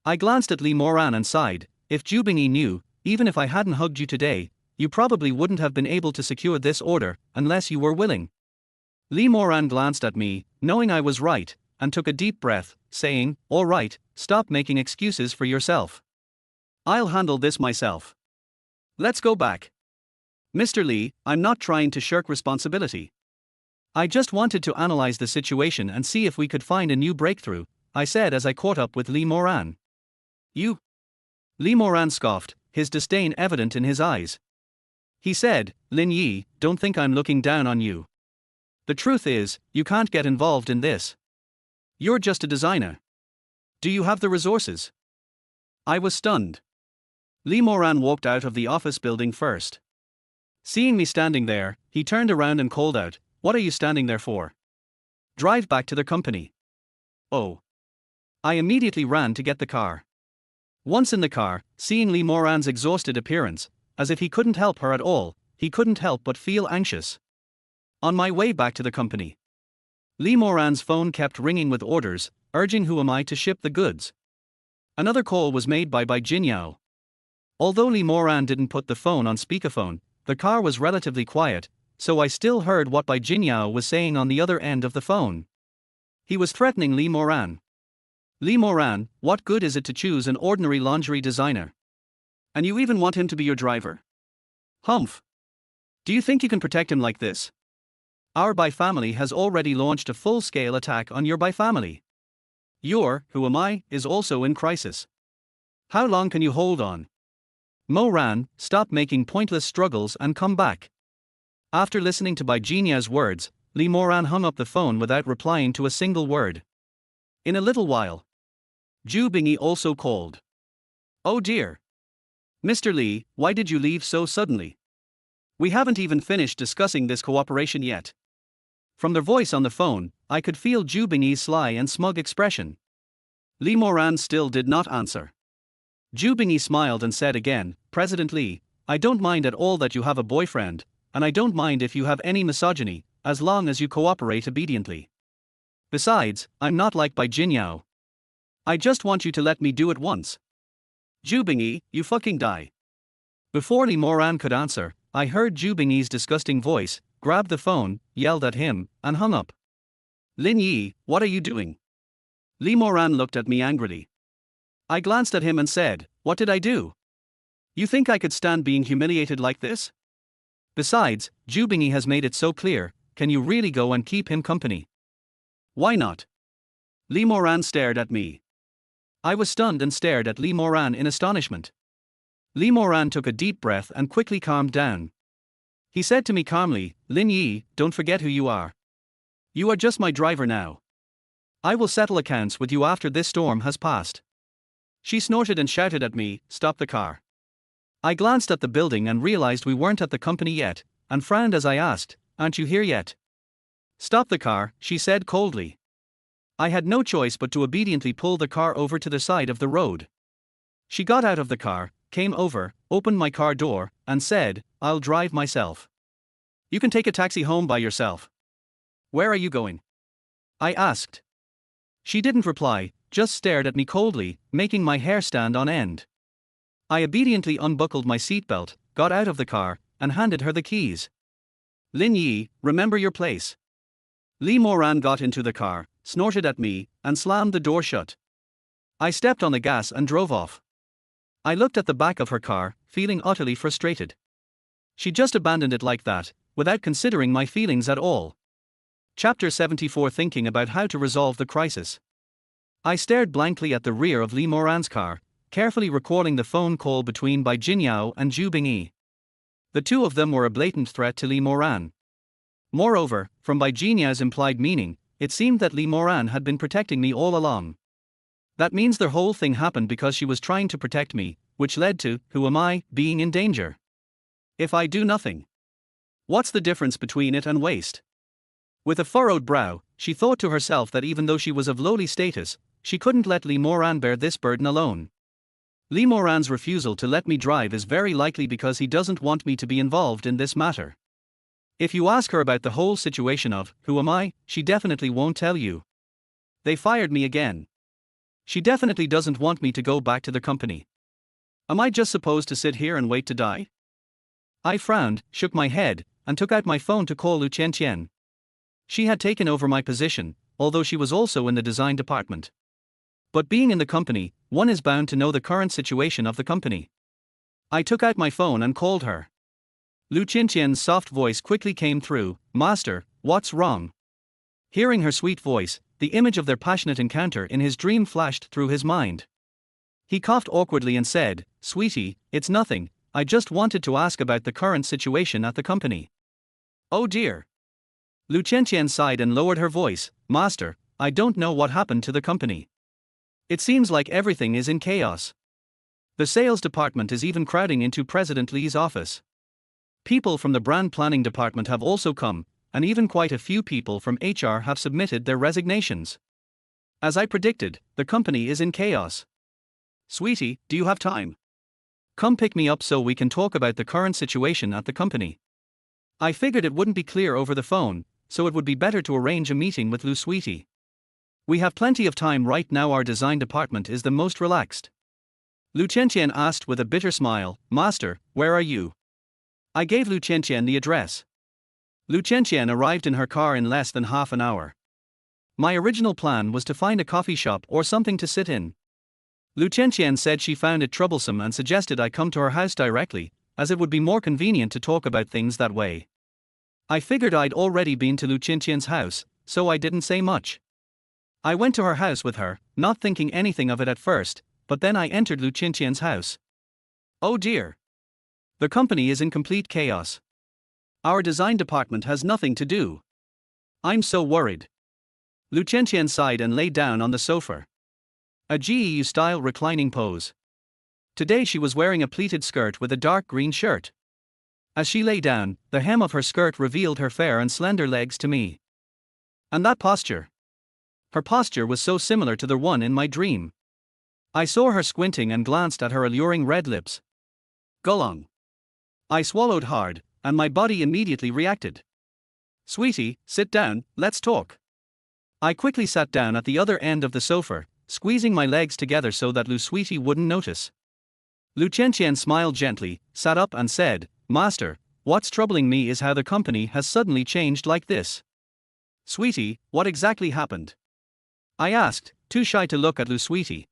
I glanced at Li Moran and sighed, if Zhu Bingyi knew, even if I hadn't hugged you today, you probably wouldn't have been able to secure this order, unless you were willing. Li Moran glanced at me, knowing I was right, and took a deep breath, saying, all right, stop making excuses for yourself. I'll handle this myself. Let's go back. Mr. Li, I'm not trying to shirk responsibility. I just wanted to analyze the situation and see if we could find a new breakthrough, I said as I caught up with Li Moran. You? Li Moran scoffed, his disdain evident in his eyes. He said, Lin Yi, don't think I'm looking down on you. The truth is, you can't get involved in this. You're just a designer. Do you have the resources? I was stunned. Li Moran walked out of the office building first. Seeing me standing there, he turned around and called out, what are you standing there for? Drive back to their company. Oh. I immediately ran to get the car. Once in the car, seeing Lee Moran's exhausted appearance, as if he couldn't help her at all, he couldn't help but feel anxious. On my way back to the company, Lee Moran's phone kept ringing with orders, urging Who Am I to ship the goods. Another call was made by Jinyao. Although Lee Moran didn't put the phone on speakerphone, the car was relatively quiet, so I still heard what Jinyao was saying on the other end of the phone. He was threatening Lee Moran. Lee Moran, what good is it to choose an ordinary lingerie designer? And you even want him to be your driver? Humph. Do you think you can protect him like this? Our Bai family has already launched a full-scale attack on your Bai family. Your Who Am I is also in crisis. How long can you hold on? Moran, stop making pointless struggles and come back. After listening to Jinya's words, Lee Moran hung up the phone without replying to a single word. In a little while, Ju Bingyi also called. Oh dear. Mr. Lee, why did you leave so suddenly? We haven't even finished discussing this cooperation yet. From their voice on the phone, I could feel Ju Bingyi's sly and smug expression. Lee Moran still did not answer. Ju Bingyi smiled and said again, President Lee, I don't mind at all that you have a boyfriend, and I don't mind if you have any misogyny, as long as you cooperate obediently. Besides, I'm not like Jinyao. I just want you to let me do it once. Ju Bingyi, you fucking die. Before Lee Moran could answer, I heard Ju Bingyi's disgusting voice, grabbed the phone, yelled at him, and hung up. Lin Yi, what are you doing? Lee Moran looked at me angrily. I glanced at him and said, what did I do? You think I could stand being humiliated like this? Besides, Ju Bingyi has made it so clear, can you really go and keep him company? Why not? Lee Moran stared at me. I was stunned and stared at Lee Moran in astonishment. Lee Moran took a deep breath and quickly calmed down. He said to me calmly, Lin Yi, don't forget who you are. You are just my driver now. I will settle accounts with you after this storm has passed. She snorted and shouted at me, stop the car. I glanced at the building and realized we weren't at the company yet, and frowned as I asked, aren't you here yet? Stop the car, she said coldly. I had no choice but to obediently pull the car over to the side of the road. She got out of the car, came over, opened my car door, and said, I'll drive myself. You can take a taxi home by yourself. Where are you going? I asked. She didn't reply, just stared at me coldly, making my hair stand on end. I obediently unbuckled my seatbelt, got out of the car, and handed her the keys. Lin Yi, remember your place. Lee Moran got into the car, snorted at me, and slammed the door shut. I stepped on the gas and drove off. I looked at the back of her car, feeling utterly frustrated. She just abandoned it like that, without considering my feelings at all. Chapter 74 Thinking about how to resolve the crisis. I stared blankly at the rear of Lee Moran's car, carefully recalling the phone call between Jinyao and Ju Bingyi. The two of them were a blatant threat to Lee Moran. Moreover, from Jinyao's implied meaning, it seemed that Lee Moran had been protecting me all along. That means the whole thing happened because she was trying to protect me, which led to, who am I, being in danger. If I do nothing, what's the difference between it and waste? With a furrowed brow, she thought to herself that even though she was of lowly status, she couldn't let Lee Moran bear this burden alone. Lee Moran's refusal to let me drive is very likely because he doesn't want me to be involved in this matter. If you ask her about the whole situation of, who am I, she definitely won't tell you. They fired me again. She definitely doesn't want me to go back to the company. Am I just supposed to sit here and wait to die? I frowned, shook my head, and took out my phone to call Lu Qianqian. She had taken over my position, although she was also in the design department. But being in the company, one is bound to know the current situation of the company. I took out my phone and called her. Lu Qianqian's soft voice quickly came through, Master, what's wrong? Hearing her sweet voice, the image of their passionate encounter in his dream flashed through his mind. He coughed awkwardly and said, Sweetie, it's nothing, I just wanted to ask about the current situation at the company. Oh dear. Lu Qianqian sighed and lowered her voice, Master, I don't know what happened to the company. It seems like everything is in chaos. The sales department is even crowding into President Lee's office. People from the brand planning department have also come, and even quite a few people from HR have submitted their resignations. As I predicted, the company is in chaos. Sweetie, do you have time? Come pick me up so we can talk about the current situation at the company. I figured it wouldn't be clear over the phone, so it would be better to arrange a meeting with Lu Sweetie. We have plenty of time right now, our design department is the most relaxed. Lu Qianqian asked with a bitter smile, Master, where are you? I gave Lu Qianqian the address. Lu Qianqian arrived in her car in less than half an hour. My original plan was to find a coffee shop or something to sit in. Lu Qianqian said she found it troublesome and suggested I come to her house directly, as it would be more convenient to talk about things that way. I figured I'd already been to Lu Qianqian's house, so I didn't say much. I went to her house with her, not thinking anything of it at first, but then I entered Lu Qianqian's house. Oh dear! The company is in complete chaos. Our design department has nothing to do. I'm so worried. Lu Qianqian sighed and lay down on the sofa. A GEU-style reclining pose. Today she was wearing a pleated skirt with a dark green shirt. As she lay down, the hem of her skirt revealed her fair and slender legs to me. And that posture. Her posture was so similar to the one in my dream. I saw her squinting and glanced at her alluring red lips. Gulong. I swallowed hard, and my body immediately reacted. Sweetie, sit down, let's talk. I quickly sat down at the other end of the sofa, squeezing my legs together so that Lu Sweetie wouldn't notice. Lu Qianqian smiled gently, sat up and said, Master, what's troubling me is how the company has suddenly changed like this. Sweetie, what exactly happened? I asked, too shy to look at Lu Sweetie.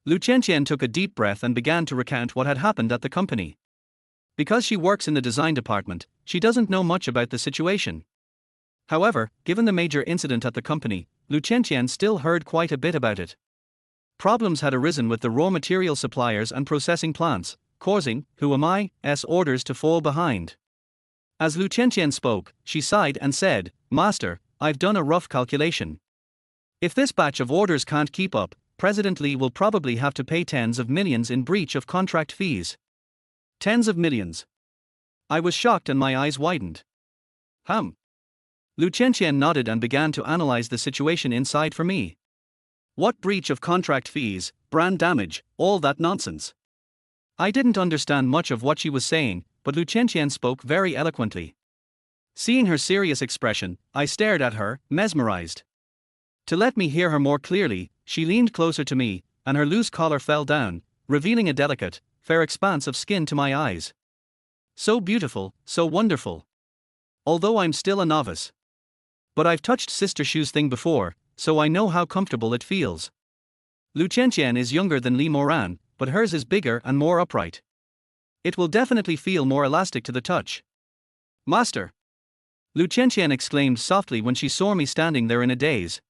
Lu Qianqian took a deep breath and began to recount what had happened at the company. Because she works in the design department, she doesn't know much about the situation. However, given the major incident at the company, Lu Qianqian still heard quite a bit about it. Problems had arisen with the raw material suppliers and processing plants, causing Huamai's orders to fall behind. As Lu Qianqian spoke, she sighed and said, Master, I've done a rough calculation. If this batch of orders can't keep up, President Li will probably have to pay tens of millions in breach of contract fees. Tens of millions. I was shocked and my eyes widened. Lu Qianqian nodded and began to analyze the situation inside for me. What breach of contract fees, brand damage, all that nonsense. I didn't understand much of what she was saying, but Lu Qianqian spoke very eloquently. Seeing her serious expression, I stared at her, mesmerized. To let me hear her more clearly, she leaned closer to me, and her loose collar fell down, revealing a delicate, fair expanse of skin to my eyes. So beautiful, so wonderful. Although I'm still a novice. But I've touched Sister Shu's thing before, so I know how comfortable it feels. Lu Qianqian is younger than Li Moran, but hers is bigger and more upright. It will definitely feel more elastic to the touch. Master! Lu Qianqian exclaimed softly when she saw me standing there in a daze.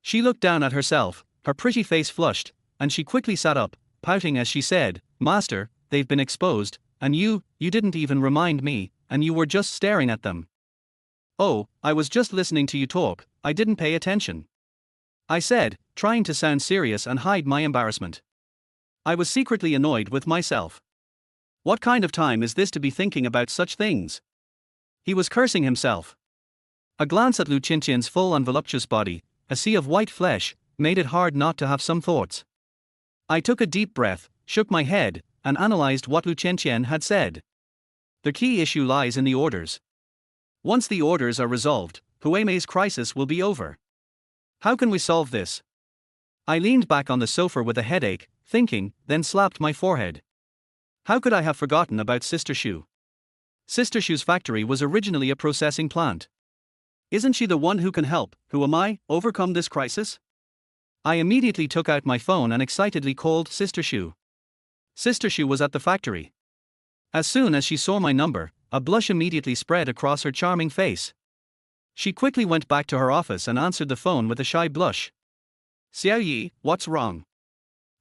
She looked down at herself, her pretty face flushed, and she quickly sat up, pouting as she said, Master, they've been exposed, and you didn't even remind me, and you were just staring at them. Oh, I was just listening to you talk, I didn't pay attention. I said, trying to sound serious and hide my embarrassment. I was secretly annoyed with myself. What kind of time is this to be thinking about such things? He was cursing himself. A glance at Lu Qianqian's full and voluptuous body, a sea of white flesh, made it hard not to have some thoughts. I took a deep breath, shook my head, and analyzed what Lu Qianqian had said. The key issue lies in the orders. Once the orders are resolved, Huamei's crisis will be over. How can we solve this? I leaned back on the sofa with a headache, thinking, then slapped my forehead. How could I have forgotten about Sister Shu? Sister Shu's factory was originally a processing plant. Isn't she the one who can help, overcome this crisis? I immediately took out my phone and excitedly called Sister Shu. Sister Shu was at the factory. As soon as she saw my number, a blush immediately spread across her charming face. She quickly went back to her office and answered the phone with a shy blush. Xiao Yi, what's wrong?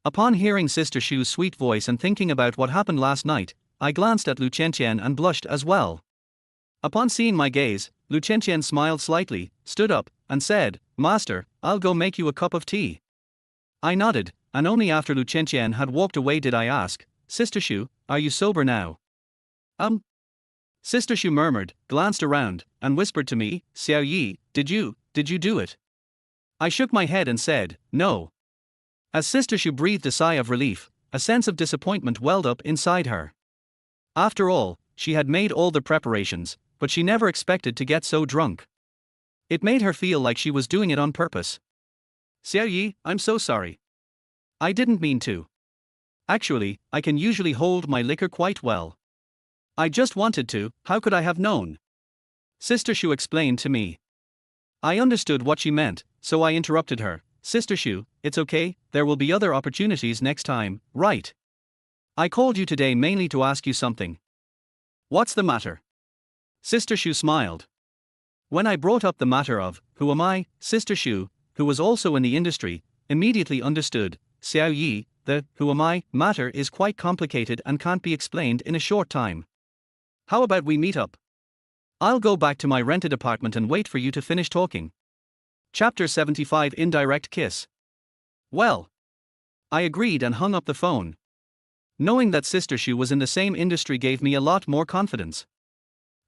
Upon hearing Sister Shu's sweet voice and thinking about what happened last night, I glanced at Lu Qianqian and blushed as well. Upon seeing my gaze, Lu Qianqian smiled slightly, stood up, and said, Master, I'll go make you a cup of tea. I nodded, and only after Lu Qianqian had walked away did I ask, Sister Shu, are you sober now? Sister Shu murmured, glanced around, and whispered to me, Xiao Yi, did you do it? I shook my head and said, no. As Sister Shu breathed a sigh of relief, a sense of disappointment welled up inside her. After all, she had made all the preparations, but she never expected to get so drunk. It made her feel like she was doing it on purpose. Xiao Yi, I'm so sorry. I didn't mean to. Actually, I can usually hold my liquor quite well. I just wanted to, how could I have known? Sister Shu explained to me. I understood what she meant, so I interrupted her. Sister Shu, it's okay, there will be other opportunities next time, right? I called you today mainly to ask you something. What's the matter? Sister Shu smiled. When I brought up the matter of, who am I, Sister Shu, who was also in the industry, immediately understood, Xiao Yi, the who am I matter is quite complicated and can't be explained in a short time. How about we meet up? I'll go back to my rented apartment and wait for you to finish talking. Chapter 75 Indirect Kiss. Well. I agreed and hung up the phone. Knowing that Sister Shu was in the same industry gave me a lot more confidence.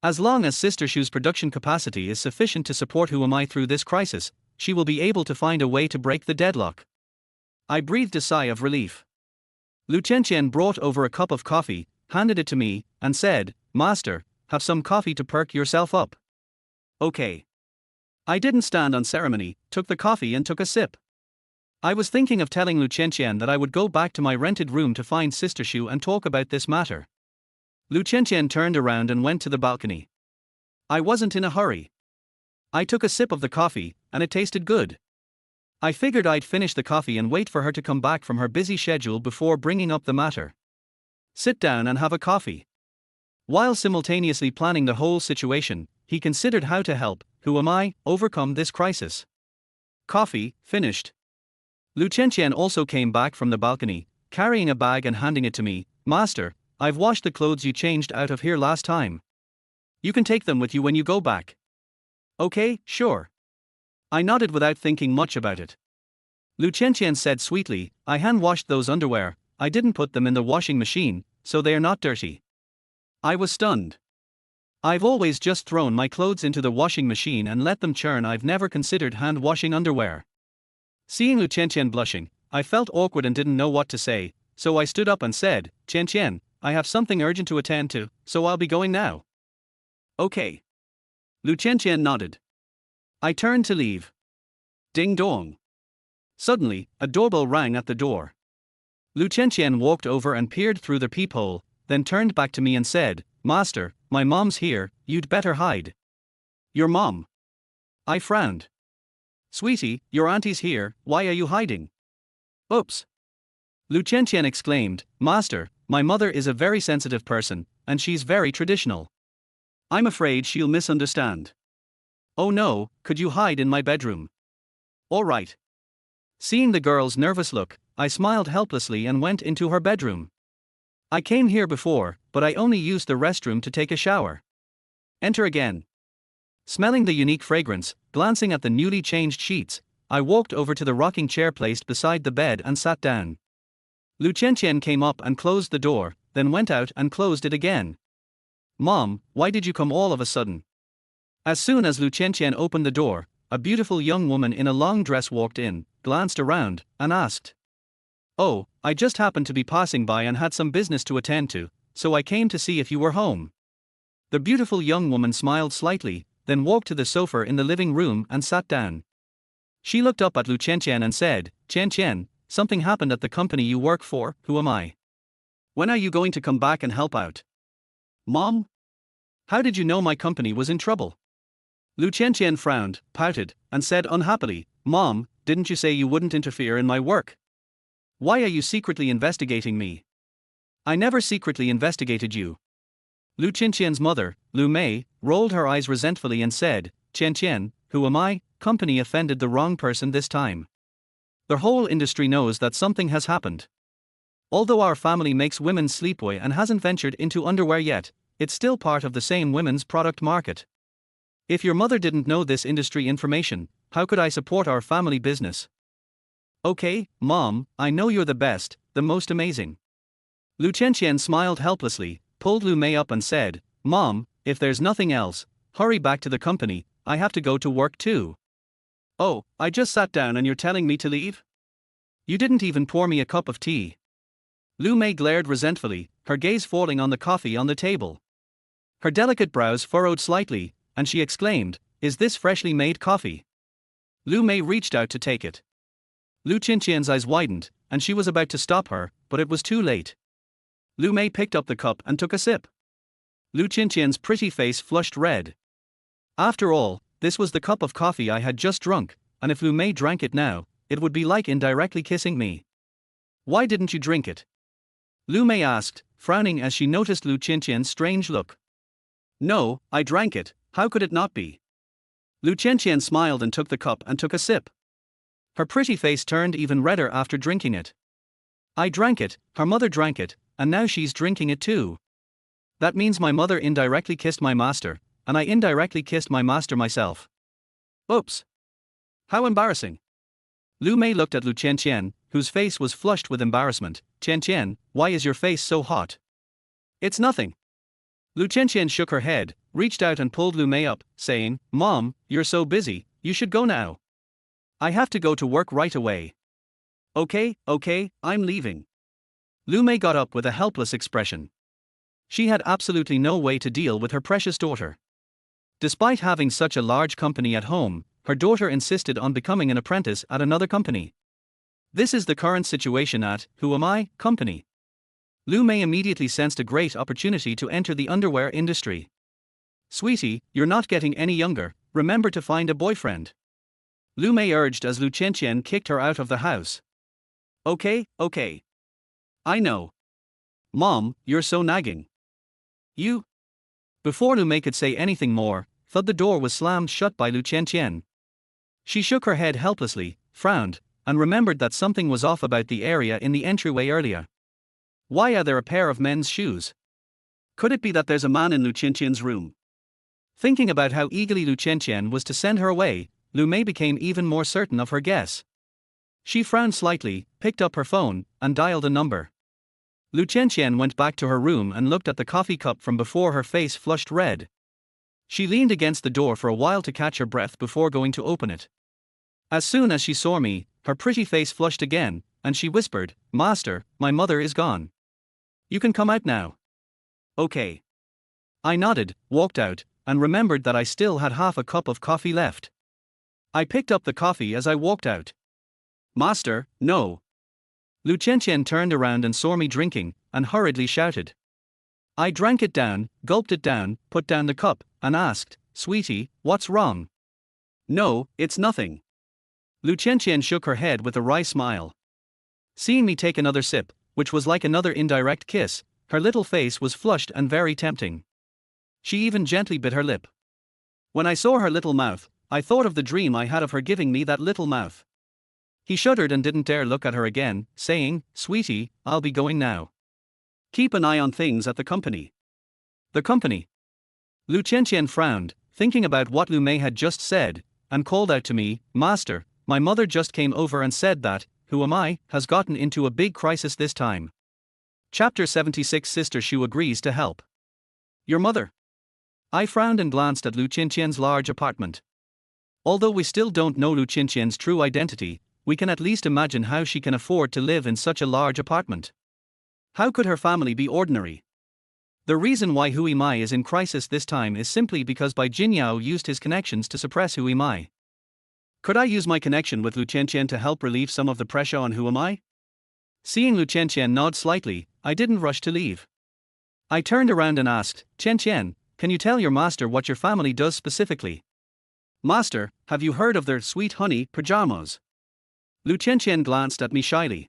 As long as Sister Shu's production capacity is sufficient to support Who Am I through this crisis, she will be able to find a way to break the deadlock. I breathed a sigh of relief. Lu Chenchen brought over a cup of coffee, handed it to me, and said, Master, have some coffee to perk yourself up. Okay. I didn't stand on ceremony, took the coffee and took a sip. I was thinking of telling Lu Chenchen that I would go back to my rented room to find Sister Shu and talk about this matter. Lu Chenchen turned around and went to the balcony. I wasn't in a hurry. I took a sip of the coffee, and it tasted good. I figured I'd finish the coffee and wait for her to come back from her busy schedule before bringing up the matter. Sit down and have a coffee. While simultaneously planning the whole situation, he considered how to help, Who Am I, overcome this crisis. Coffee, finished. Lu Chenchen also came back from the balcony, carrying a bag and handing it to me. Master, I've washed the clothes you changed out of here last time. You can take them with you when you go back. Okay, sure. I nodded without thinking much about it. Lu Chenchen said sweetly, I hand-washed those underwear, I didn't put them in the washing machine, so they are not dirty. I was stunned. I've always just thrown my clothes into the washing machine and let them churn. I've never considered hand-washing underwear. Seeing Lu Chenchen blushing, I felt awkward and didn't know what to say, so I stood up and said, Chenchen, I have something urgent to attend to, so I'll be going now. Okay. Lu Chenchen nodded. I turned to leave. Ding dong. Suddenly, a doorbell rang at the door. Lu Chenchen walked over and peered through the peephole, then turned back to me and said, Master, my mom's here, you'd better hide. Your mom? I frowned. Sweetie, your auntie's here, why are you hiding? Oops. Lu Chenchen exclaimed, Master, my mother is a very sensitive person, and she's very traditional. I'm afraid she'll misunderstand. Oh no, could you hide in my bedroom? All right. Seeing the girl's nervous look, I smiled helplessly and went into her bedroom. I came here before, but I only used the restroom to take a shower. Enter again. Smelling the unique fragrance, glancing at the newly changed sheets, I walked over to the rocking chair placed beside the bed and sat down. Lu Chenchen came up and closed the door, then went out and closed it again. Mom, why did you come all of a sudden? As soon as Lu Chenchen opened the door, a beautiful young woman in a long dress walked in, glanced around, and asked. Oh, I just happened to be passing by and had some business to attend to, so I came to see if you were home. The beautiful young woman smiled slightly, then walked to the sofa in the living room and sat down. She looked up at Lu Chenchen and said, Chenchen, something happened at the company you work for, Who Am I? When are you going to come back and help out? Mom? How did you know my company was in trouble? Lu Chenchen frowned, pouted, and said unhappily, Mom, didn't you say you wouldn't interfere in my work? Why are you secretly investigating me? I never secretly investigated you. Lu Chenchen's mother, Lu Mei, rolled her eyes resentfully and said, Chenchen, Who Am I? Company offended the wrong person this time. The whole industry knows that something has happened. Although our family makes women's sleepwear and hasn't ventured into underwear yet, it's still part of the same women's product market. If your mother didn't know this industry information, how could I support our family business? Okay, Mom, I know you're the best, the most amazing. Lu Chenchen smiled helplessly, pulled Lu Mei up and said, Mom, if there's nothing else, hurry back to the company, I have to go to work too. Oh, I just sat down and you're telling me to leave? You didn't even pour me a cup of tea. Lu Mei glared resentfully, her gaze falling on the coffee on the table. Her delicate brows furrowed slightly, and she exclaimed, "Is this freshly made coffee?" Lu Mei reached out to take it. Lu Qinqian's eyes widened, and she was about to stop her, but it was too late. Lu Mei picked up the cup and took a sip. Lu Qinqian's pretty face flushed red. After all, this was the cup of coffee I had just drunk, and if Lu Mei drank it now, it would be like indirectly kissing me. Why didn't you drink it? Lu Mei asked, frowning as she noticed Lu Qinqian's strange look. No, I drank it, how could it not be? Lu Qinqian smiled and took the cup and took a sip. Her pretty face turned even redder after drinking it. I drank it, her mother drank it, and now she's drinking it too. That means my mother indirectly kissed my master, and I indirectly kissed my master myself. Oops. How embarrassing. Lu Mei looked at Lu Qianqian, whose face was flushed with embarrassment. Qianqian, why is your face so hot? It's nothing. Lu Qianqian shook her head, reached out and pulled Lu Mei up, saying, Mom, you're so busy, you should go now. I have to go to work right away. Okay, I'm leaving. Lu Mei got up with a helpless expression. She had absolutely no way to deal with her precious daughter. Despite having such a large company at home, her daughter insisted on becoming an apprentice at another company. This is the current situation at Who Am I? Company. Lu Mei immediately sensed a great opportunity to enter the underwear industry. Sweetie, you're not getting any younger, remember to find a boyfriend. Lu Mei urged as Lu Qianqian kicked her out of the house. Okay. I know. Mom, you're so nagging. You? Before Lu Mei could say anything more, thud the door was slammed shut by Lu Qianqian. She shook her head helplessly, frowned, and remembered that something was off about the area in the entryway earlier. Why are there a pair of men's shoes? Could it be that there's a man in Lu Qianqian's room? Thinking about how eagerly Lu Qianqian was to send her away, Lu Mei became even more certain of her guess. She frowned slightly, picked up her phone, and dialed a number. Lu Qianqian went back to her room and looked at the coffee cup from before her face flushed red. She leaned against the door for a while to catch her breath before going to open it. As soon as she saw me, her pretty face flushed again, and she whispered, Master, my mother is gone. You can come out now. Okay. I nodded, walked out, and remembered that I still had half a cup of coffee left. I picked up the coffee as I walked out. Master, no. Lu Qianqian turned around and saw me drinking, and hurriedly shouted. I drank it down, gulped it down, put down the cup, and asked, Sweetie, what's wrong? No, it's nothing. Lu Qianqian shook her head with a wry smile. Seeing me take another sip, which was like another indirect kiss, her little face was flushed and very tempting. She even gently bit her lip. When I saw her little mouth, I thought of the dream I had of her giving me that little mouth. He shuddered and didn't dare look at her again, saying, Sweetie, I'll be going now. Keep an eye on things at the company. The company. Lu Qianqian frowned, thinking about what Lu Mei had just said, and called out to me, Master, my mother just came over and said that, Who Am I? Has gotten into a big crisis this time. Chapter 76 Sister Shu agrees to help. Your mother? I frowned and glanced at Lu Qianqian's large apartment. Although we still don't know Lu Qianqian's true identity, we can at least imagine how she can afford to live in such a large apartment. How could her family be ordinary? The reason why Hui Mai is in crisis this time is simply because Bai Jinyao used his connections to suppress Hui Mai. Could I use my connection with Lu Qianqian to help relieve some of the pressure on Hui Mai? Seeing Lu Qianqian nod slightly, I didn't rush to leave. I turned around and asked, Qianqian, can you tell your master what your family does specifically? Master, have you heard of their sweet honey pajamas? Lu Qianqian glanced at me shyly.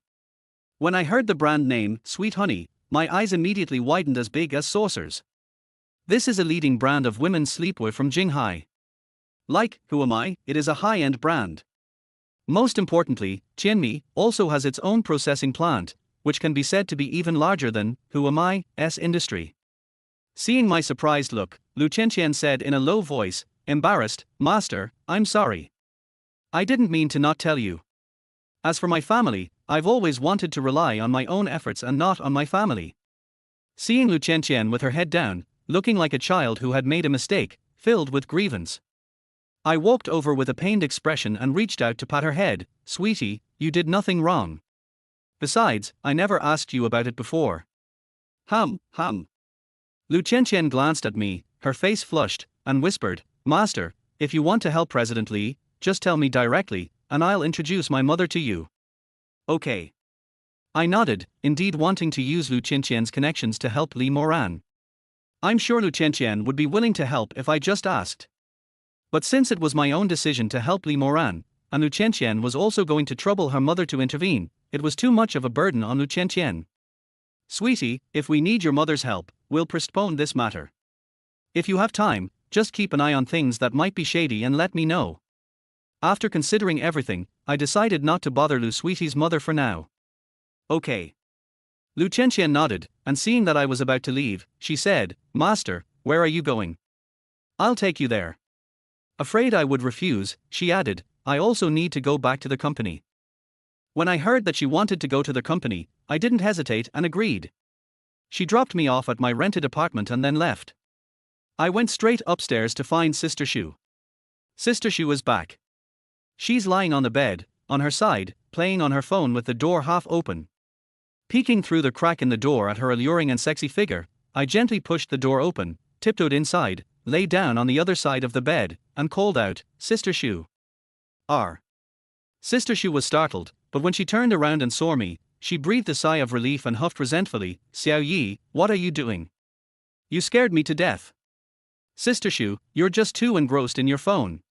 When I heard the brand name, Sweet Honey, my eyes immediately widened as big as saucers. This is a leading brand of women's sleepwear from Jinghai. Like Who Am I? It is a high-end brand. Most importantly, Qianmi also has its own processing plant, which can be said to be even larger than Who Am I?'s industry. Seeing my surprised look, Lu Qianqian said in a low voice, embarrassed, Master, I'm sorry. I didn't mean to not tell you. As for my family, I've always wanted to rely on my own efforts and not on my family. Seeing Lu Qianqian with her head down, looking like a child who had made a mistake, filled with grievance. I walked over with a pained expression and reached out to pat her head. Sweetie, you did nothing wrong. Besides, I never asked you about it before. Hum. Lu Qianqian glanced at me, her face flushed, and whispered, Master, if you want to help President Li, just tell me directly, and I'll introduce my mother to you. Okay. I nodded, indeed wanting to use Lu Qianqian's connections to help Li Moran. I'm sure Lu Qianqian would be willing to help if I just asked. But since it was my own decision to help Li Moran, and Lu Qianqian was also going to trouble her mother to intervene, it was too much of a burden on Lu Qianqian. Sweetie, if we need your mother's help, we'll postpone this matter. If you have time, just keep an eye on things that might be shady and let me know. After considering everything, I decided not to bother Lu Sweetie's mother for now. Okay. Lu Qianqian nodded, and seeing that I was about to leave, she said, Master, where are you going? I'll take you there. Afraid I would refuse, she added, I also need to go back to the company. When I heard that she wanted to go to the company, I didn't hesitate and agreed. She dropped me off at my rented apartment and then left. I went straight upstairs to find Sister Shu. Sister Shu is back. She's lying on the bed, on her side, playing on her phone with the door half open. Peeking through the crack in the door at her alluring and sexy figure, I gently pushed the door open, tiptoed inside, lay down on the other side of the bed, and called out, Sister Shu. Sister Shu was startled, but when she turned around and saw me, she breathed a sigh of relief and huffed resentfully, Xiao Yi, what are you doing? You scared me to death. Sister Shu, you're just too engrossed in your phone.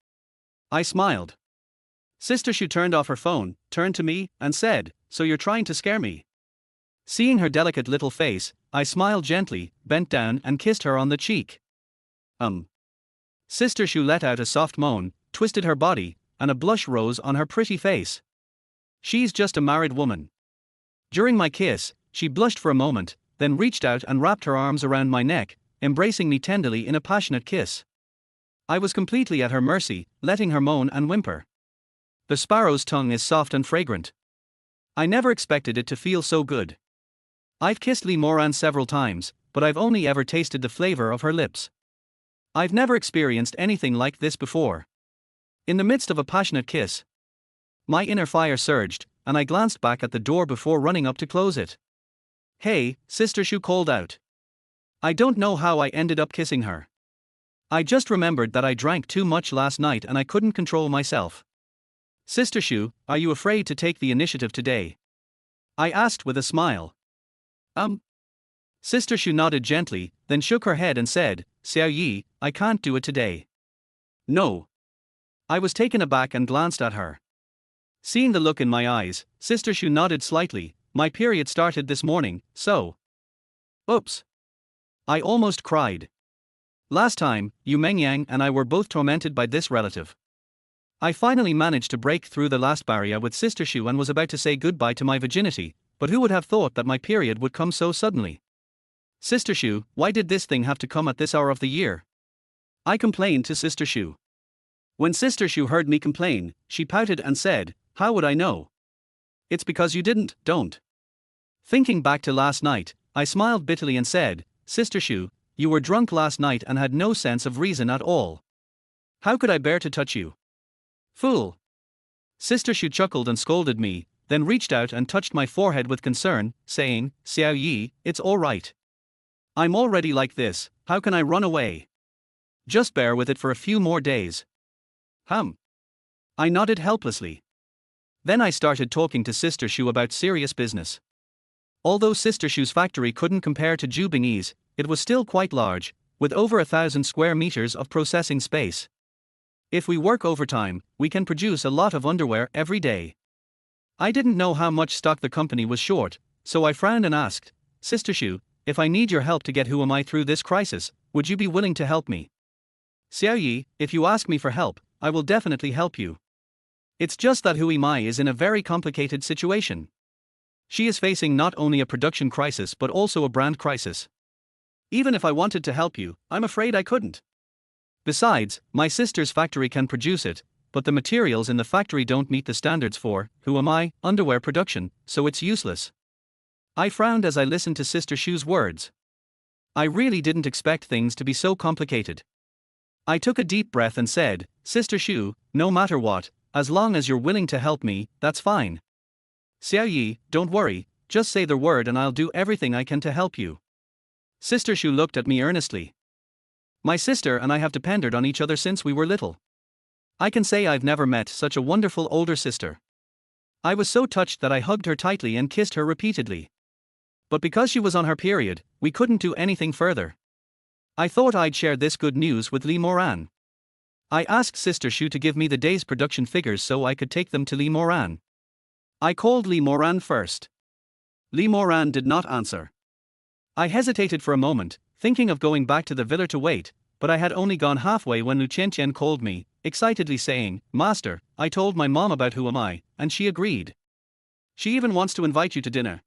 I smiled. Sister Shu turned off her phone, turned to me, and said, so you're trying to scare me? Seeing her delicate little face, I smiled gently, bent down and kissed her on the cheek. Sister Shu let out a soft moan, twisted her body, and a blush rose on her pretty face. She's just a married woman. During my kiss, she blushed for a moment, then reached out and wrapped her arms around my neck, embracing me tenderly in a passionate kiss. I was completely at her mercy, letting her moan and whimper. The sparrow's tongue is soft and fragrant. I never expected it to feel so good. I've kissed Li Moran several times, but I've only ever tasted the flavor of her lips. I've never experienced anything like this before. In the midst of a passionate kiss, my inner fire surged, and I glanced back at the door before running up to close it. Hey, Sister Shu called out. I don't know how I ended up kissing her. I just remembered that I drank too much last night and I couldn't control myself. Sister Shu, are you afraid to take the initiative today? I asked with a smile. Sister Shu nodded gently, then shook her head and said, Xiao Yi, I can't do it today. No. I was taken aback and glanced at her. Seeing the look in my eyes, Sister Shu nodded slightly, my period started this morning, so. Oops. I almost cried. Last time, Yu Mengyang and I were both tormented by this relative. I finally managed to break through the last barrier with Sister Shu and was about to say goodbye to my virginity, but who would have thought that my period would come so suddenly? Sister Shu, why did this thing have to come at this hour of the year? I complained to Sister Shu. When Sister Shu heard me complain, she pouted and said, how would I know? It's because you don't. Thinking back to last night, I smiled bitterly and said, Sister Shu, you were drunk last night and had no sense of reason at all. How could I bear to touch you? Fool. Sister Shu chuckled and scolded me, then reached out and touched my forehead with concern, saying, Xiao Yi, it's all right. I'm already like this, how can I run away? Just bear with it for a few more days. I nodded helplessly. Then I started talking to Sister Shu about serious business. Although Sister Shu's factory couldn't compare to Zhu Bingyi's, it was still quite large, with over 1,000 square meters of processing space. If we work overtime, we can produce a lot of underwear every day. I didn't know how much stock the company was short, so I frowned and asked, Sister Shu, if I need your help to get Who Am I through this crisis, would you be willing to help me? Xiao Yi, if you ask me for help, I will definitely help you. It's just that Hu Am I is in a very complicated situation. She is facing not only a production crisis but also a brand crisis. Even if I wanted to help you, I'm afraid I couldn't. Besides, my sister's factory can produce it, but the materials in the factory don't meet the standards for, Who Am I, underwear production, so it's useless. I frowned as I listened to Sister Shu's words. I really didn't expect things to be so complicated. I took a deep breath and said, Sister Shu, no matter what, as long as you're willing to help me, that's fine. Xiao Yi, don't worry, just say the word and I'll do everything I can to help you. Sister Shu looked at me earnestly. My sister and I have depended on each other since we were little. I can say I've never met such a wonderful older sister. I was so touched that I hugged her tightly and kissed her repeatedly. But because she was on her period, we couldn't do anything further. I thought I'd share this good news with Li Moran. I asked Sister Shu to give me the day's production figures so I could take them to Li Moran. I called Li Moran first. Li Moran did not answer. I hesitated for a moment, thinking of going back to the villa to wait, but I had only gone halfway when Lu Qianqian called me, excitedly saying, Master, I told my mom about who am I, and she agreed. She even wants to invite you to dinner.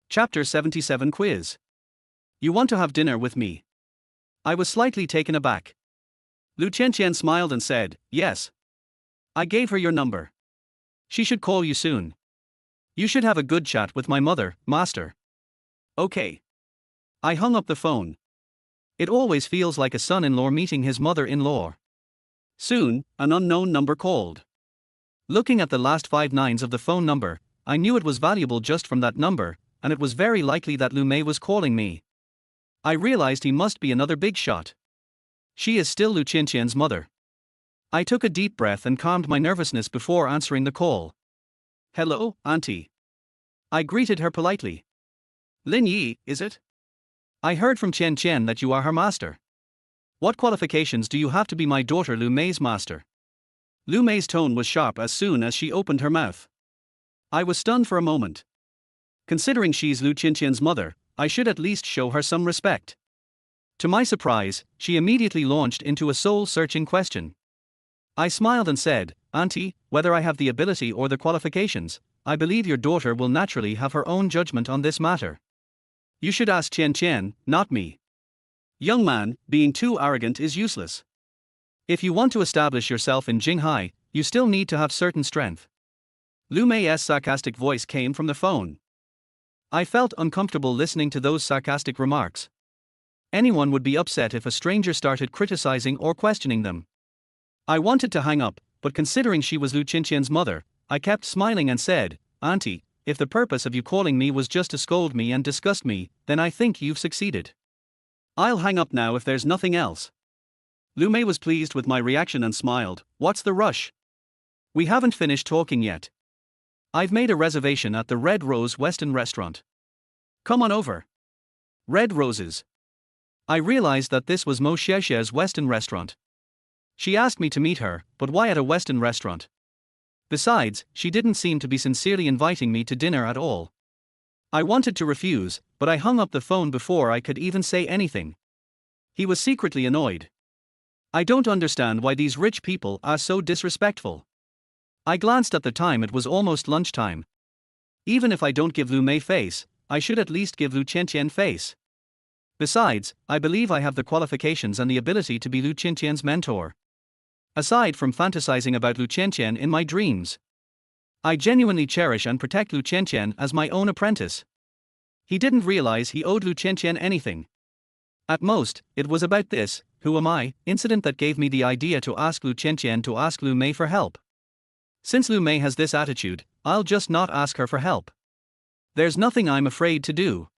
Chapter 77 Quiz. You want to have dinner with me? I was slightly taken aback. Lu Qianqian smiled and said, Yes. I gave her your number. She should call you soon. You should have a good chat with my mother, Master. Okay. I hung up the phone. It always feels like a son-in-law meeting his mother-in-law. Soon, an unknown number called. Looking at the last 5 nines of the phone number, I knew it was valuable just from that number, and it was very likely that Lu Mei was calling me. I realized he must be another big shot. She is still Lu Qianqian's mother. I took a deep breath and calmed my nervousness before answering the call. Hello, Auntie. I greeted her politely. Lin Yi, is it? I heard from Qian Qian that you are her master. What qualifications do you have to be my daughter Lu Mei's master? Lu Mei's tone was sharp as soon as she opened her mouth. I was stunned for a moment. Considering she's Lu Qianqian's mother, I should at least show her some respect. To my surprise, she immediately launched into a soul-searching question. I smiled and said, Auntie, whether I have the ability or the qualifications, I believe your daughter will naturally have her own judgment on this matter. You should ask Qian Qian, not me. Young man, being too arrogant is useless. If you want to establish yourself in Jinghai, you still need to have certain strength. Lu Mei's sarcastic voice came from the phone. I felt uncomfortable listening to those sarcastic remarks. Anyone would be upset if a stranger started criticizing or questioning them. I wanted to hang up, but considering she was Lu Qianqian's mother, I kept smiling and said, Auntie, if the purpose of you calling me was just to scold me and disgust me, then I think you've succeeded. I'll hang up now if there's nothing else. Lu Mei was pleased with my reaction and smiled. What's the rush? We haven't finished talking yet. I've made a reservation at the Red Rose Western Restaurant. Come on over. Red Roses. I realized that this was Mo Xiaoxia's Western restaurant. She asked me to meet her, but why at a Western restaurant? Besides, she didn't seem to be sincerely inviting me to dinner at all. I wanted to refuse, but I hung up the phone before I could even say anything. He was secretly annoyed. I don't understand why these rich people are so disrespectful. I glanced at the time, it was almost lunchtime. Even if I don't give Lu Mei face, I should at least give Lu Qianqian face. Besides, I believe I have the qualifications and the ability to be Lu Qianqian's mentor. Aside from fantasizing about Lu Qianqian in my dreams, I genuinely cherish and protect Lu Qianqian as my own apprentice. He didn't realize he owed Lu Qianqian anything. At most, it was about this, who am I, incident that gave me the idea to ask Lu Qianqian to ask Lu Mei for help. Since Lu Mei has this attitude, I'll just not ask her for help. There's nothing I'm afraid to do.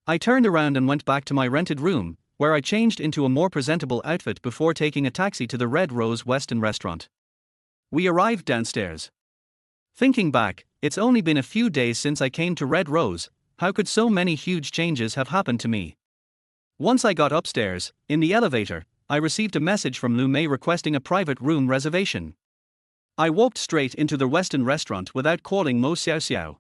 I turned around and went back to my rented room, where I changed into a more presentable outfit before taking a taxi to the Red Rose Western Restaurant. We arrived downstairs. Thinking back, it's only been a few days since I came to Red Rose. How could so many huge changes have happened to me? Once I got upstairs, in the elevator, I received a message from Lu Mei requesting a private room reservation. I walked straight into the Western restaurant without calling Mo Xiaoxiao.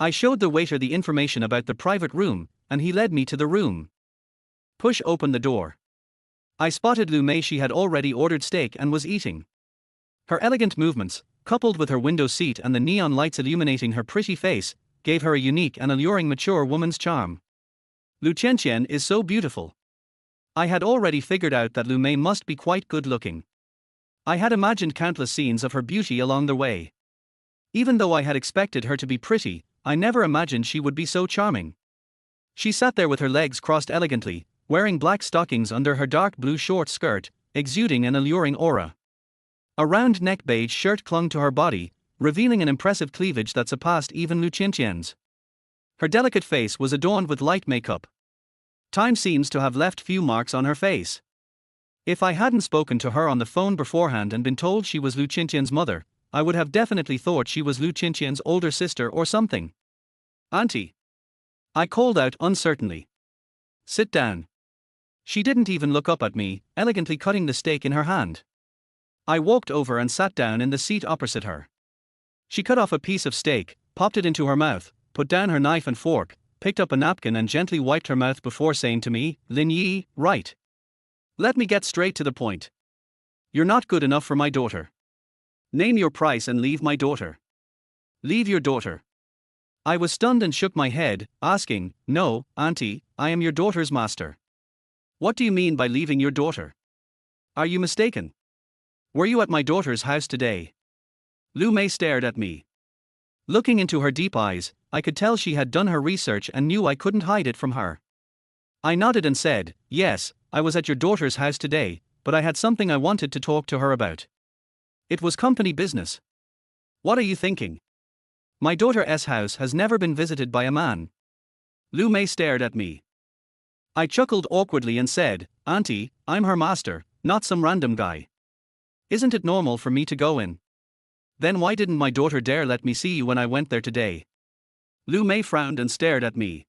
I showed the waiter the information about the private room, and he led me to the room. Push open the door. I spotted Lu Mei. She had already ordered steak and was eating. Her elegant movements, coupled with her window seat and the neon lights illuminating her pretty face, gave her a unique and alluring mature woman's charm. Lu Qianqian is so beautiful. I had already figured out that Lu Mei must be quite good-looking. I had imagined countless scenes of her beauty along the way. Even though I had expected her to be pretty, I never imagined she would be so charming. She sat there with her legs crossed elegantly, wearing black stockings under her dark blue short skirt, exuding an alluring aura. A round neck beige shirt clung to her body, revealing an impressive cleavage that surpassed even Lu Qianqian's. Her delicate face was adorned with light makeup. Time seems to have left few marks on her face. If I hadn't spoken to her on the phone beforehand and been told she was Lu Qianqian's mother, I would have definitely thought she was Lu Qianqian's older sister or something. "Auntie," I called out uncertainly. "Sit down." She didn't even look up at me, elegantly cutting the steak in her hand. I walked over and sat down in the seat opposite her. She cut off a piece of steak, popped it into her mouth, put down her knife and fork, picked up a napkin and gently wiped her mouth before saying to me, "Lin Yi, right. Let me get straight to the point. You're not good enough for my daughter. Name your price and leave my daughter." "Leave your daughter?" I was stunned and shook my head, asking, "No, Auntie, I am your daughter's master. What do you mean by leaving your daughter? Are you mistaken? Were you at my daughter's house today?" Lu Mei stared at me. Looking into her deep eyes, I could tell she had done her research and knew I couldn't hide it from her. I nodded and said, "Yes, I was at your daughter's house today, but I had something I wanted to talk to her about. It was company business." "What are you thinking? My daughter's house has never been visited by a man." Lu Mei stared at me. I chuckled awkwardly and said, "Auntie, I'm her master, not some random guy. Isn't it normal for me to go in? Then why didn't my daughter dare let me see you when I went there today?" Lu Mei frowned and stared at me.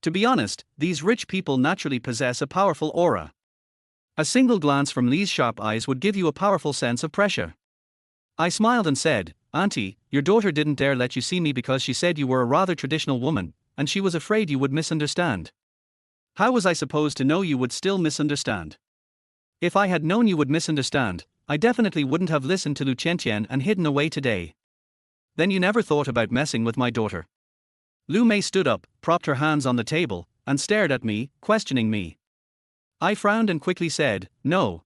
To be honest, these rich people naturally possess a powerful aura. A single glance from Li's sharp eyes would give you a powerful sense of pressure. I smiled and said, "Auntie, your daughter didn't dare let you see me because she said you were a rather traditional woman, and she was afraid you would misunderstand." "How was I supposed to know you would still misunderstand? If I had known you would misunderstand, I definitely wouldn't have listened to Lu Qianqian and hidden away today." "Then you never thought about messing with my daughter?" Lu Mei stood up, propped her hands on the table, and stared at me, questioning me. I frowned and quickly said, "No."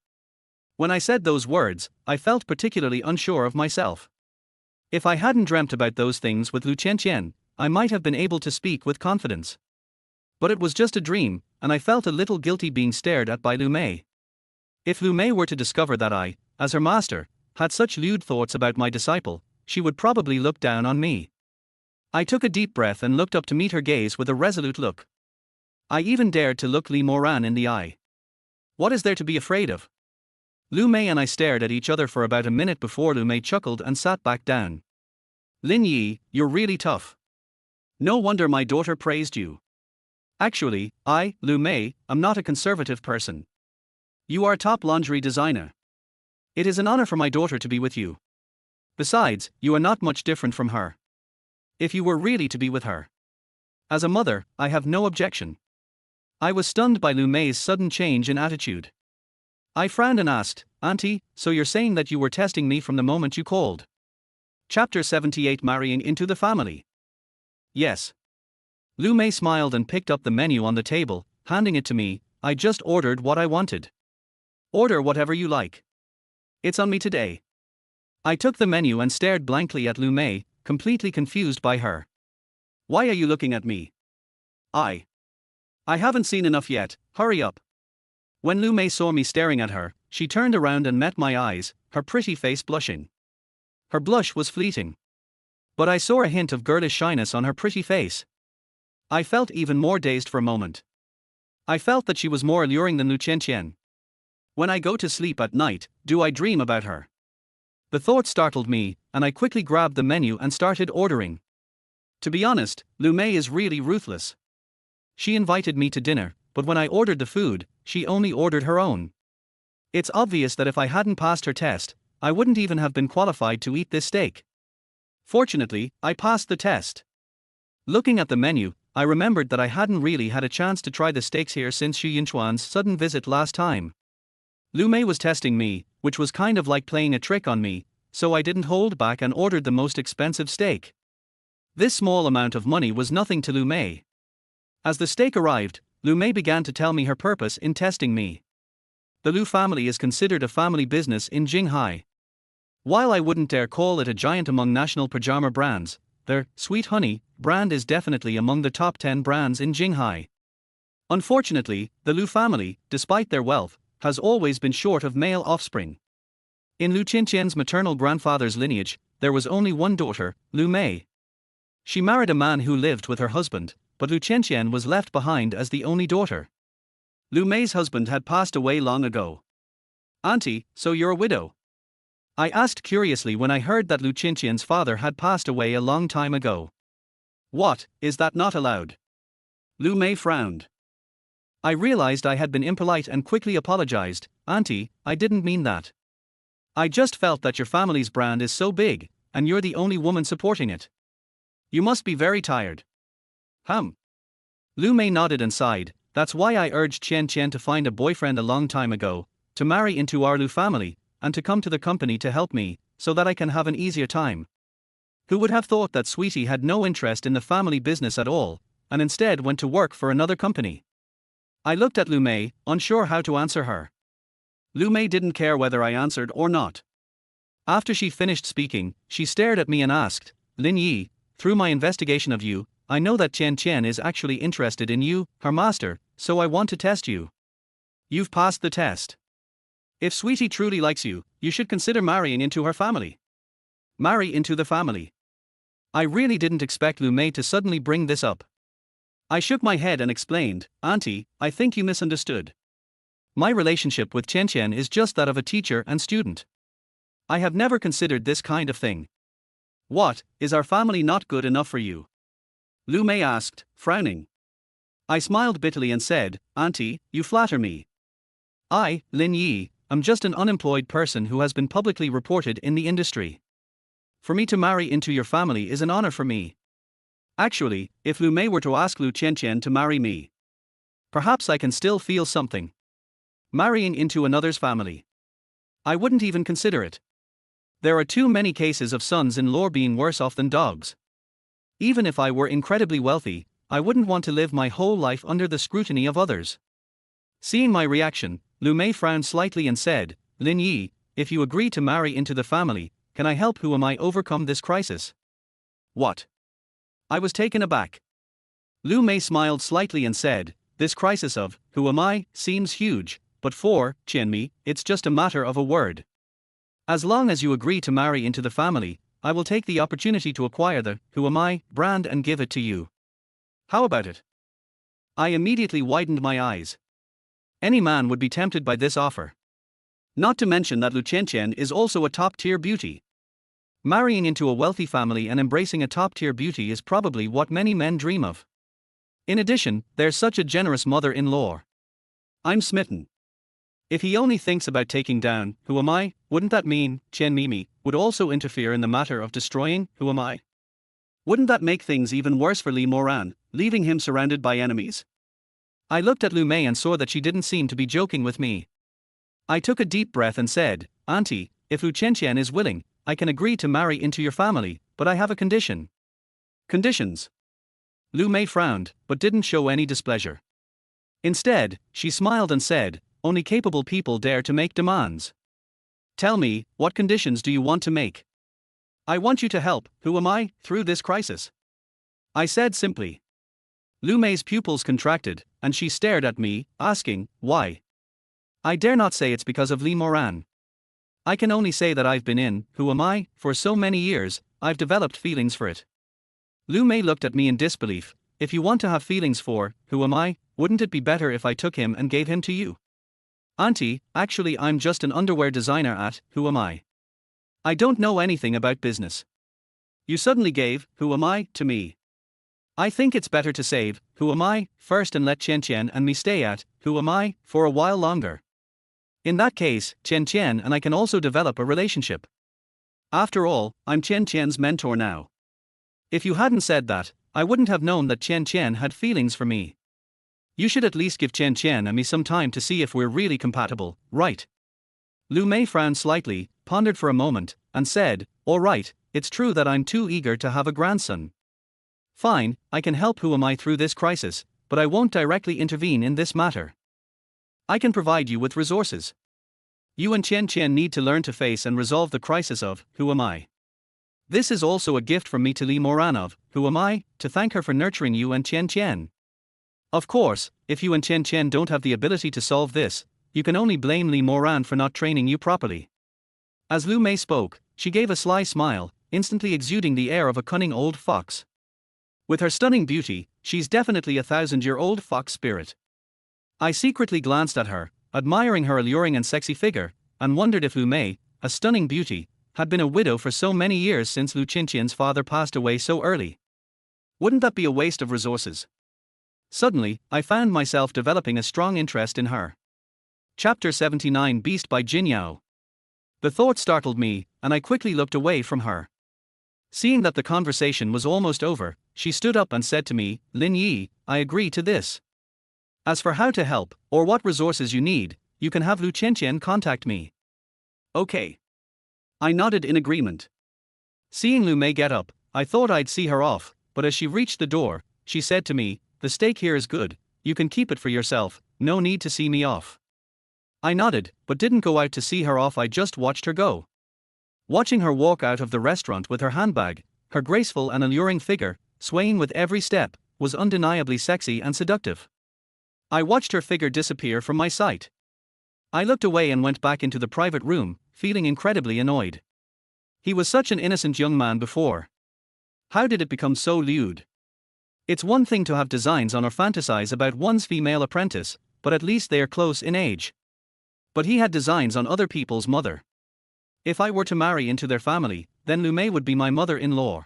When I said those words, I felt particularly unsure of myself. If I hadn't dreamt about those things with Lu Qianqian, I might have been able to speak with confidence. But it was just a dream, and I felt a little guilty being stared at by Lu Mei. If Lu Mei were to discover that I, as her master, had such lewd thoughts about my disciple, she would probably look down on me. I took a deep breath and looked up to meet her gaze with a resolute look. I even dared to look Li Moran in the eye. "What is there to be afraid of?" Lu Mei and I stared at each other for about a minute before Lu Mei chuckled and sat back down. "Lin Yi, you're really tough. No wonder my daughter praised you. Actually, I, Lu Mei, am not a conservative person. You are a top lingerie designer. It is an honor for my daughter to be with you. Besides, you are not much different from her. If you were really to be with her. As a mother, I have no objection." I was stunned by Lu Mei's sudden change in attitude. I frowned and asked, "Auntie, so you're saying that you were testing me from the moment you called?" Chapter 78, Marrying into the Family. "Yes." Lu Mei smiled and picked up the menu on the table, handing it to me. "I just ordered what I wanted." "Order whatever you like. It's on me today." I took the menu and stared blankly at Lu Mei, completely confused by her. "Why are you looking at me?" I haven't seen enough yet, hurry up." When Lu Mei saw me staring at her, she turned around and met my eyes, her pretty face blushing. Her blush was fleeting. But I saw a hint of girlish shyness on her pretty face. I felt even more dazed for a moment. I felt that she was more alluring than Lu Qianqian. When I go to sleep at night, do I dream about her? The thought startled me, and I quickly grabbed the menu and started ordering. To be honest, Lu Mei is really ruthless. She invited me to dinner, but when I ordered the food, she only ordered her own. It's obvious that if I hadn't passed her test, I wouldn't even have been qualified to eat this steak. Fortunately, I passed the test. Looking at the menu, I remembered that I hadn't really had a chance to try the steaks here since Xu Yinchuan's sudden visit last time. Lu Mei was testing me, which was kind of like playing a trick on me, so I didn't hold back and ordered the most expensive steak. This small amount of money was nothing to Lu Mei. As the steak arrived, Lu Mei began to tell me her purpose in testing me. The Lu family is considered a family business in Jinghai. While I wouldn't dare call it a giant among national pajama brands, their sweet honey brand is definitely among the top 10 brands in Jinghai. Unfortunately, the Lu family, despite their wealth, has always been short of male offspring. In Lu Qinqian's maternal grandfather's lineage, there was only one daughter, Lu Mei. She married a man who lived with her husband, but Lu Qinqian was left behind as the only daughter. Lu Mei's husband had passed away long ago. "Auntie, so you're a widow?" I asked curiously when I heard that Lu Qinqian's father had passed away a long time ago. "What, is that not allowed?" Lu Mei frowned. I realized I had been impolite and quickly apologized. "Auntie, I didn't mean that. I just felt that your family's brand is so big, and you're the only woman supporting it. You must be very tired." Lu Mei nodded and sighed. "That's why I urged Qian Qian to find a boyfriend a long time ago, to marry into our Lu family, and to come to the company to help me, so that I can have an easier time." Who would have thought that Sweetie had no interest in the family business at all, and instead went to work for another company? I looked at Lu Mei, unsure how to answer her. Lu Mei didn't care whether I answered or not. After she finished speaking, she stared at me and asked, "Lin Yi, through my investigation of you, I know that Qian Qian is actually interested in you, her master, so I want to test you. You've passed the test. If Sweetie truly likes you, you should consider marrying into her family." Marry into the family. I really didn't expect Lu Mei to suddenly bring this up. I shook my head and explained, "Auntie, I think you misunderstood. My relationship with Qian Qian is just that of a teacher and student. I have never considered this kind of thing." "What, is our family not good enough for you?" Lu Mei asked, frowning. I smiled bitterly and said, "Auntie, you flatter me. I, Lin Yi, am just an unemployed person who has been publicly reported in the industry. For me to marry into your family is an honor for me. Actually, if Lu Mei were to ask Lu Qianqian to marry me, perhaps I can still feel something. Marrying into another's family, I wouldn't even consider it. There are too many cases of sons-in-law being worse off than dogs. Even if I were incredibly wealthy, I wouldn't want to live my whole life under the scrutiny of others." Seeing my reaction, Lu Mei frowned slightly and said, "Lin Yi, if you agree to marry into the family, can I help Who Am I overcome this crisis?" "What?" I was taken aback. Lu Mei smiled slightly and said, "This crisis of Who Am I seems huge, but for Qianmi, it's just a matter of a word. As long as you agree to marry into the family, I will take the opportunity to acquire the Who Am I brand and give it to you. How about it?" I immediately widened my eyes. Any man would be tempted by this offer. Not to mention that Lu Qianqian is also a top-tier beauty. Marrying into a wealthy family and embracing a top-tier beauty is probably what many men dream of. In addition, there's such a generous mother-in-law. I'm smitten. If he only thinks about taking down Who Am I, wouldn't that mean Qian Mimi would also interfere in the matter of destroying Who Am I? Wouldn't that make things even worse for Li Moran, leaving him surrounded by enemies? I looked at Lu Mei and saw that she didn't seem to be joking with me. I took a deep breath and said, "Auntie, if Lu Qianqian is willing, I can agree to marry into your family, but I have a condition." "Conditions?" Lu Mei frowned, but didn't show any displeasure. Instead, she smiled and said, "Only capable people dare to make demands. Tell me, what conditions do you want to make?" "I want you to help Who Am I through this crisis," I said simply. Lu Mei's pupils contracted, and she stared at me, asking, "Why?" I dare not say it's because of Li Moran. I can only say that I've been in Who Am I for so many years, I've developed feelings for it. Lu Mei looked at me in disbelief. "If you want to have feelings for Who Am I, wouldn't it be better if I took him and gave him to you?" "Auntie, actually I'm just an underwear designer at Who Am I. I don't know anything about business. You suddenly gave Who Am I to me. I think it's better to save Who Am I first and let Qian Qian and me stay at Who Am I for a while longer. In that case, Qian Qian and I can also develop a relationship. After all, I'm Qian Qian's mentor now. If you hadn't said that, I wouldn't have known that Qian Qian had feelings for me. You should at least give Qian Qian and me some time to see if we're really compatible, right?" Lu Mei frowned slightly, pondered for a moment, and said, "All right, it's true that I'm too eager to have a grandson. Fine, I can help Who Am I through this crisis, but I won't directly intervene in this matter. I can provide you with resources. You and Qian Qian need to learn to face and resolve the crisis of Who Am I. This is also a gift from me to Li Moran of who am I, to thank her for nurturing you and Chen Chen? Of course, if you and Chen Chen don't have the ability to solve this, you can only blame Li Moran for not training you properly. As Lu Mei spoke, she gave a sly smile, instantly exuding the air of a cunning old fox. With her stunning beauty, she's definitely a 1,000-year-old fox spirit. I secretly glanced at her, admiring her alluring and sexy figure, and wondered if Lu Mei, a stunning beauty, had been a widow for so many years since Lu Qinqian's father passed away so early. Wouldn't that be a waste of resources? Suddenly, I found myself developing a strong interest in her. Chapter 79 Beast by Jin Yao. The thought startled me, and I quickly looked away from her. Seeing that the conversation was almost over, she stood up and said to me, Lin Yi, I agree to this. As for how to help, or what resources you need, you can have Lu Qianqian contact me. Okay. I nodded in agreement. Seeing Lu Mei get up, I thought I'd see her off, but as she reached the door, she said to me, the steak here is good, you can keep it for yourself, no need to see me off. I nodded, but didn't go out to see her off, I just watched her go. Watching her walk out of the restaurant with her handbag, her graceful and alluring figure, swaying with every step, was undeniably sexy and seductive. I watched her figure disappear from my sight. I looked away and went back into the private room, feeling incredibly annoyed. He was such an innocent young man before. How did it become so lewd? It's one thing to have designs on or fantasize about one's female apprentice, but at least they are close in age. But he had designs on other people's mother. If I were to marry into their family, then Lu Mei would be my mother-in-law.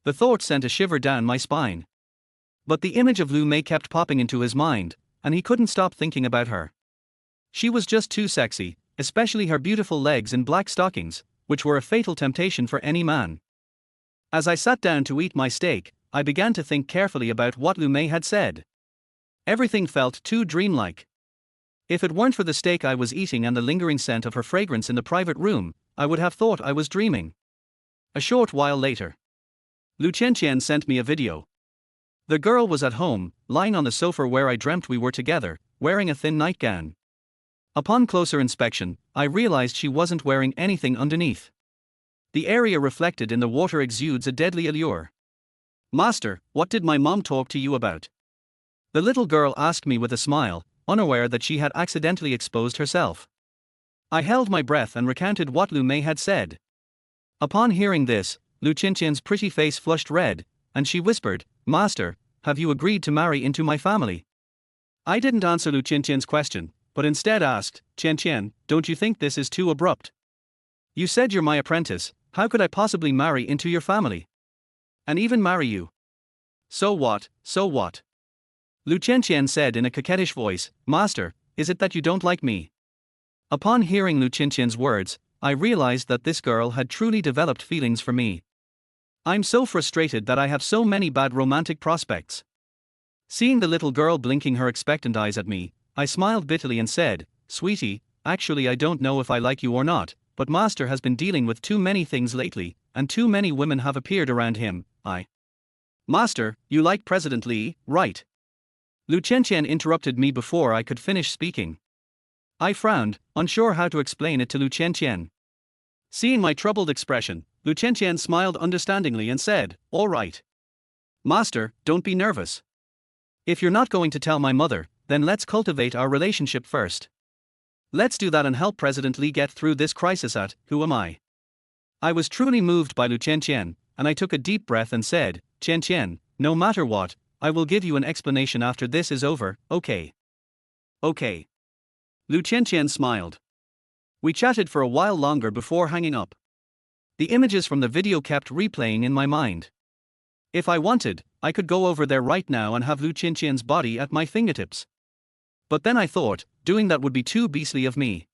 The thought sent a shiver down my spine. But the image of Lu Mei kept popping into his mind, and he couldn't stop thinking about her. She was just too sexy, especially her beautiful legs in black stockings, which were a fatal temptation for any man. As I sat down to eat my steak, I began to think carefully about what Lu Mei had said. Everything felt too dreamlike. If it weren't for the steak I was eating and the lingering scent of her fragrance in the private room, I would have thought I was dreaming. A short while later, Lu Qianqian sent me a video. The girl was at home, lying on the sofa where I dreamt we were together, wearing a thin nightgown. Upon closer inspection, I realized she wasn't wearing anything underneath. The area reflected in the water exudes a deadly allure. Master, what did my mom talk to you about? The little girl asked me with a smile, unaware that she had accidentally exposed herself. I held my breath and recounted what Lu Mei had said. Upon hearing this, Lu Qianqian's pretty face flushed red, and she whispered, Master, have you agreed to marry into my family? I didn't answer Lu Qianqian's question, but instead asked, Qianqian, don't you think this is too abrupt? You said you're my apprentice, how could I possibly marry into your family? And even marry you? So what, so what? Lu Qianqian said in a coquettish voice, Master, is it that you don't like me? Upon hearing Lu Qianqian's words, I realized that this girl had truly developed feelings for me. I'm so frustrated that I have so many bad romantic prospects. Seeing the little girl blinking her expectant eyes at me, I smiled bitterly and said, Sweetie, actually I don't know if I like you or not, but Master has been dealing with too many things lately, and too many women have appeared around him. Master, you like President Li, right? Lu Qianqian interrupted me before I could finish speaking. I frowned, unsure how to explain it to Lu Qianqian. Seeing my troubled expression, Lu Qianqian smiled understandingly and said, All right. Master, don't be nervous. If you're not going to tell my mother, then let's cultivate our relationship first. Let's do that and help President Li get through this crisis at, who am I? I was truly moved by Lu Qianqian, and I took a deep breath and said, Qianqian, no matter what, I will give you an explanation after this is over, okay? Okay. Lu Qianqian smiled. We chatted for a while longer before hanging up. The images from the video kept replaying in my mind. If I wanted, I could go over there right now and have Lu Qianqian's body at my fingertips. But then I thought, doing that would be too beastly of me.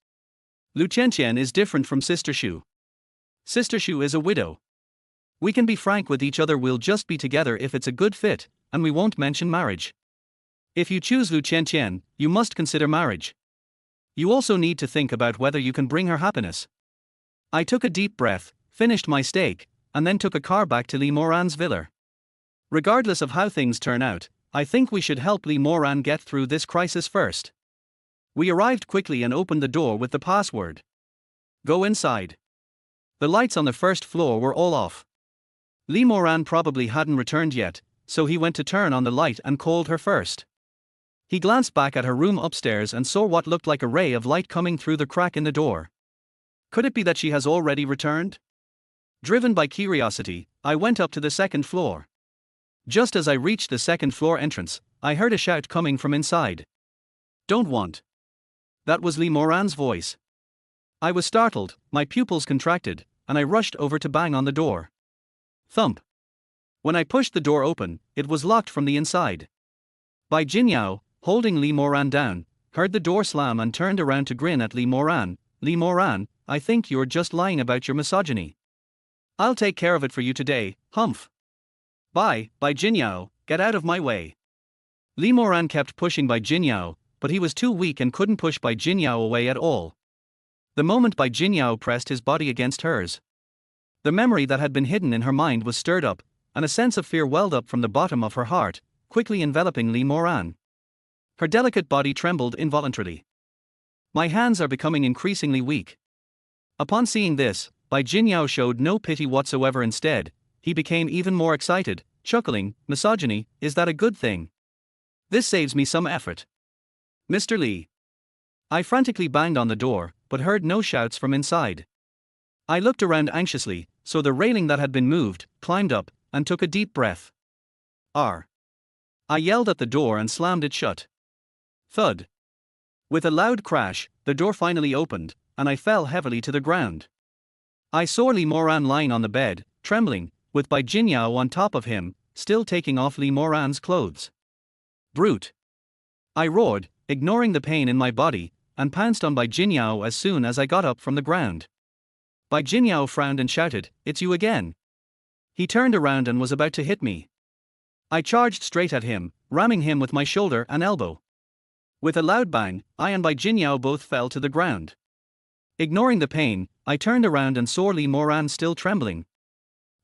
Lu Qianqian is different from Sister Shu. Sister Shu is a widow. We can be frank with each other, we'll just be together if it's a good fit, and we won't mention marriage. If you choose Lu Qianqian, you must consider marriage. You also need to think about whether you can bring her happiness. I took a deep breath, finished my steak, and then took a car back to Li Moran's villa. Regardless of how things turn out, I think we should help Li Moran get through this crisis first. We arrived quickly and opened the door with the password. Go inside. The lights on the first floor were all off. Li Moran probably hadn't returned yet, so he went to turn on the light and called her first. He glanced back at her room upstairs and saw what looked like a ray of light coming through the crack in the door. Could it be that she has already returned? Driven by curiosity, I went up to the second floor. Just as I reached the second floor entrance, I heard a shout coming from inside. "Don't want." That was Li Moran's voice. I was startled, my pupils contracted, and I rushed over to bang on the door. Thump. When I pushed the door open, it was locked from the inside. Bai Jinyao, holding Li Moran down, heard the door slam and turned around to grin at Li Moran. "Li Moran, I think you're just lying about your misogyny. I'll take care of it for you today, humph." Bai Jinyao, get out of my way." Li Moran kept pushing Bai Jinyao, but he was too weak and couldn't push Bai Jinyao away at all. The moment Bai Jinyao pressed his body against hers, the memory that had been hidden in her mind was stirred up, and a sense of fear welled up from the bottom of her heart, quickly enveloping Li Moran. Her delicate body trembled involuntarily. "My hands are becoming increasingly weak." Upon seeing this, Bai Jinyao showed no pity whatsoever. Instead, he became even more excited, chuckling, "Misogyny, is that a good thing? This saves me some effort. Mr. Li." I frantically banged on the door, but heard no shouts from inside. I looked around anxiously, saw the railing that had been moved, climbed up, and took a deep breath. "R." I yelled at the door and slammed it shut. Thud. With a loud crash, the door finally opened, and I fell heavily to the ground. I saw Li Moran lying on the bed, trembling, with Bai Jinyao on top of him, still taking off Li Moran's clothes. "Brute!" I roared, ignoring the pain in my body, and pounced on Bai Jinyao as soon as I got up from the ground. Bai Jinyao frowned and shouted, "It's you again." He turned around and was about to hit me. I charged straight at him, ramming him with my shoulder and elbow. With a loud bang, I and Bai Jinyao both fell to the ground. Ignoring the pain, I turned around and saw Li Moran still trembling.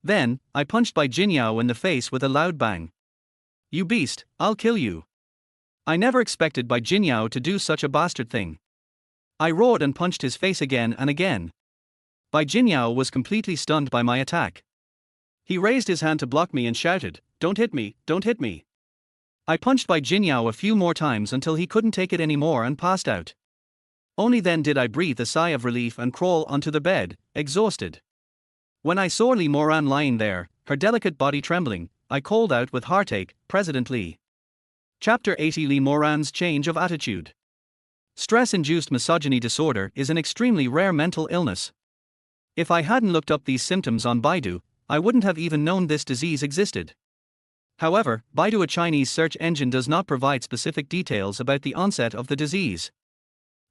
Then, I punched Bai Jinyao in the face with a loud bang. "You beast, I'll kill you." I never expected Bai Jinyao to do such a bastard thing. I roared and punched his face again and again. Bai Jinyao was completely stunned by my attack. He raised his hand to block me and shouted, "Don't hit me, don't hit me." I punched Bai Jinyao a few more times until he couldn't take it anymore and passed out. Only then did I breathe a sigh of relief and crawl onto the bed, exhausted. When I saw Li Moran lying there, her delicate body trembling, I called out with heartache, "President Li." Chapter 80. Li Moran's change of attitude. Stress-induced misogyny disorder is an extremely rare mental illness. If I hadn't looked up these symptoms on Baidu, I wouldn't have even known this disease existed. However, Baidu, a Chinese search engine, does not provide specific details about the onset of the disease.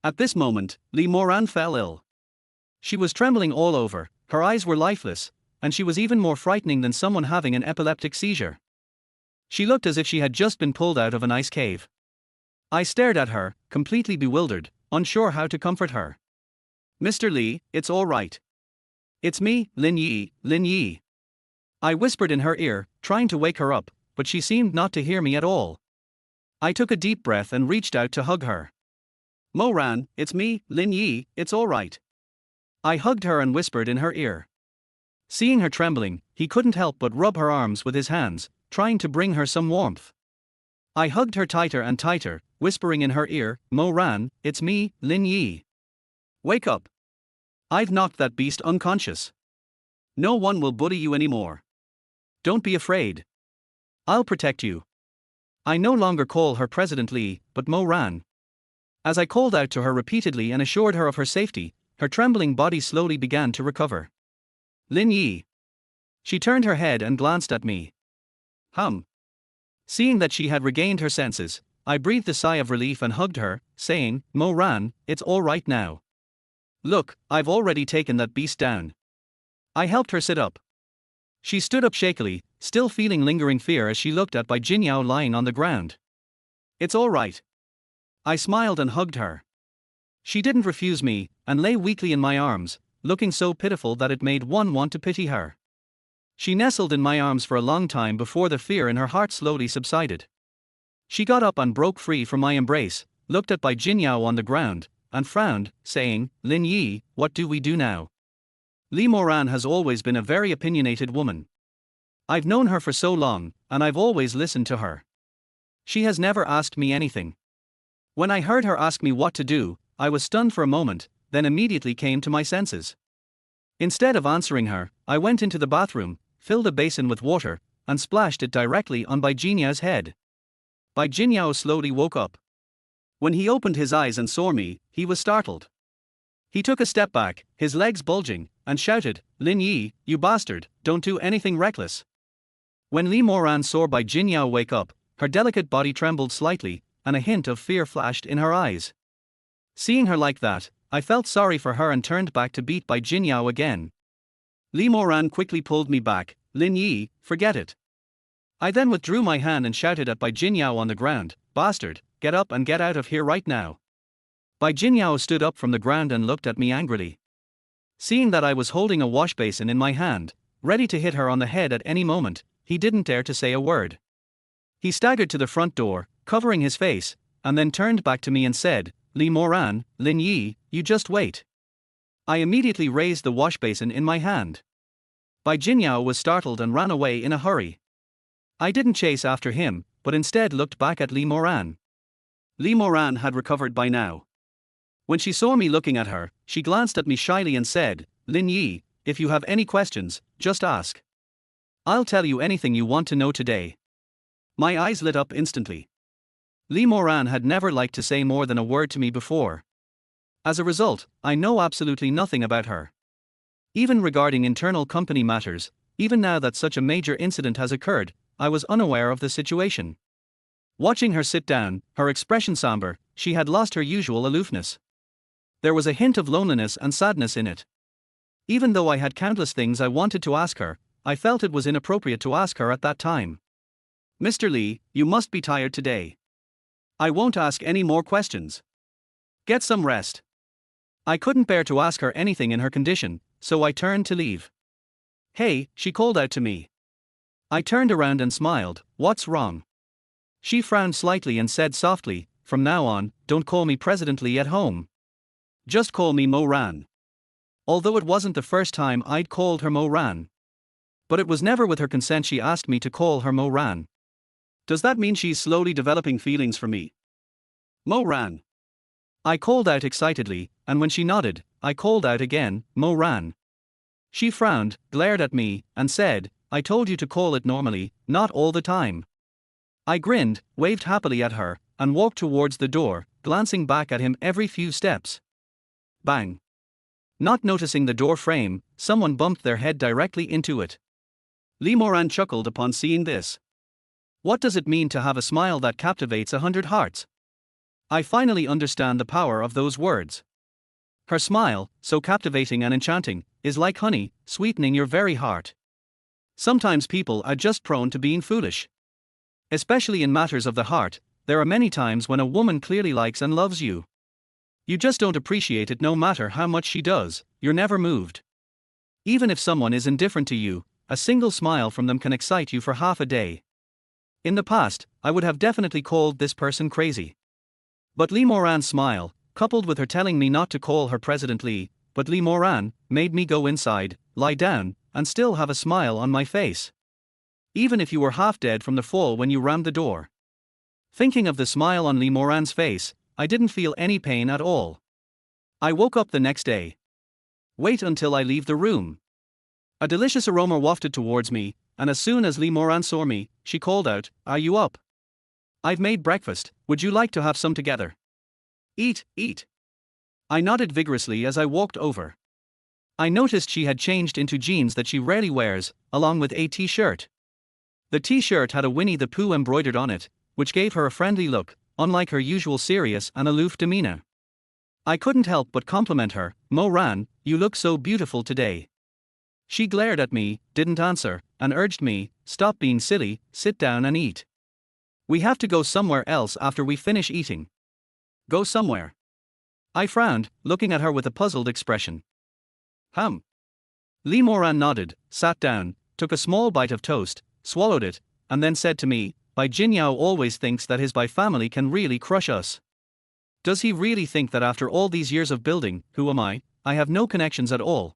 At this moment, Li Moran fell ill. She was trembling all over, her eyes were lifeless, and she was even more frightening than someone having an epileptic seizure. She looked as if she had just been pulled out of an ice cave. I stared at her, completely bewildered, unsure how to comfort her. "Mr. Li, it's all right. It's me, Lin Yi, Lin Yi." I whispered in her ear, trying to wake her up, but she seemed not to hear me at all. I took a deep breath and reached out to hug her. "Moran, it's me, Lin Yi, it's all right." I hugged her and whispered in her ear. Seeing her trembling, he couldn't help but rub her arms with his hands, trying to bring her some warmth. I hugged her tighter and tighter, whispering in her ear, "Moran, it's me, Lin Yi. Wake up. I've knocked that beast unconscious. No one will bully you anymore. Don't be afraid. I'll protect you." I no longer call her President Li, but Moran. As I called out to her repeatedly and assured her of her safety, her trembling body slowly began to recover. "Lin Yi." She turned her head and glanced at me. Seeing that she had regained her senses, I breathed a sigh of relief and hugged her, saying, "Moran, it's all right now. Look, I've already taken that beast down." I helped her sit up. She stood up shakily, still feeling lingering fear as she looked at Bai Jinyao lying on the ground. "It's all right." I smiled and hugged her. She didn't refuse me, and lay weakly in my arms, looking so pitiful that it made one want to pity her. She nestled in my arms for a long time before the fear in her heart slowly subsided. She got up and broke free from my embrace, looked at Bai Jinyao on the ground, and frowned, saying, "Lin Yi, what do we do now? Li Moran has always been a very opinionated woman. I've known her for so long, and I've always listened to her. She has never asked me anything. When I heard her ask me what to do, I was stunned for a moment, then immediately came to my senses. Instead of answering her, I went into the bathroom, filled a basin with water, and splashed it directly on Bai Jinyao's head. Bai Jinyao slowly woke up. When he opened his eyes and saw me, he was startled. He took a step back, his legs bulging, and shouted, "Lin Yi, you bastard, don't do anything reckless." When Li Moran saw Bai Jinyao wake up, her delicate body trembled slightly, and a hint of fear flashed in her eyes. Seeing her like that, I felt sorry for her and turned back to beat Bai Jinyao again. Li Moran quickly pulled me back. "Lin Yi, forget it." I then withdrew my hand and shouted at Bai Jinyao on the ground, "Bastard, get up and get out of here right now." Bai Jinyao stood up from the ground and looked at me angrily. Seeing that I was holding a wash basin in my hand, ready to hit her on the head at any moment, he didn't dare to say a word. He staggered to the front door, covering his face, and then turned back to me and said, "Li Moran, Lin Yi, you just wait." I immediately raised the wash basin in my hand. Bai Jinyao was startled and ran away in a hurry. I didn't chase after him, but instead looked back at Li Moran. Li Moran had recovered by now. When she saw me looking at her, she glanced at me shyly and said, "Lin Yi, if you have any questions, just ask. I'll tell you anything you want to know today." My eyes lit up instantly. Li Moran had never liked to say more than a word to me before. As a result, I know absolutely nothing about her. Even regarding internal company matters, even now that such a major incident has occurred, I was unaware of the situation. Watching her sit down, her expression somber, she had lost her usual aloofness. There was a hint of loneliness and sadness in it. Even though I had countless things I wanted to ask her, I felt it was inappropriate to ask her at that time. "Mr. Li, you must be tired today. I won't ask any more questions. Get some rest." I couldn't bear to ask her anything in her condition, so I turned to leave. "Hey," she called out to me. I turned around and smiled. "What's wrong?" She frowned slightly and said softly, "From now on, don't call me President Li at home. Just call me Mo Ran." Although it wasn't the first time I'd called her Mo Ran. But it was never with her consent she asked me to call her Mo Ran. Does that mean she's slowly developing feelings for me? Mo Ran. I called out excitedly, and when she nodded, I called out again, "Mo Ran." She frowned, glared at me, and said, "I told you to call it normally, not all the time." I grinned, waved happily at her, and walked towards the door, glancing back at him every few steps. Bang. Not noticing the door frame, someone bumped their head directly into it. Li Moran chuckled upon seeing this. What does it mean to have a smile that captivates 100 hearts? I finally understand the power of those words. Her smile, so captivating and enchanting, is like honey, sweetening your very heart. Sometimes people are just prone to being foolish. Especially in matters of the heart, there are many times when a woman clearly likes and loves you. You just don't appreciate it no matter how much she does, you're never moved. Even if someone is indifferent to you, a single smile from them can excite you for half a day. In the past, I would have definitely called this person crazy. But Li Moran's smile, coupled with her telling me not to call her President Li, but Li Moran, made me go inside, lie down, and still have a smile on my face. Even if you were half dead from the fall when you rammed the door. Thinking of the smile on Li Moran's face, I didn't feel any pain at all. I woke up the next day. Wait until I leave the room. A delicious aroma wafted towards me, and as soon as Li Moran saw me, she called out, "Are you up? I've made breakfast, would you like to have some together?" "Eat, eat." I nodded vigorously as I walked over. I noticed she had changed into jeans that she rarely wears, along with a t-shirt. The t-shirt had a Winnie the Pooh embroidered on it, which gave her a friendly look, unlike her usual serious and aloof demeanor. I couldn't help but compliment her, "Mo Ran, you look so beautiful today." She glared at me, didn't answer, and urged me, "Stop being silly, sit down and eat. We have to go somewhere else after we finish eating." "Go somewhere?" I frowned, looking at her with a puzzled expression. Li Moran nodded, sat down, took a small bite of toast, swallowed it, and then said to me, "Bai Jinyao always thinks that his Bai family can really crush us. Does he really think that after all these years of building, who am I have no connections at all?"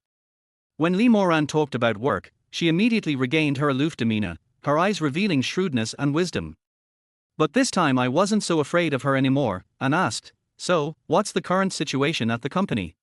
When Li Moran talked about work, she immediately regained her aloof demeanor, her eyes revealing shrewdness and wisdom. But this time I wasn't so afraid of her anymore, and asked, "So, what's the current situation at the company?"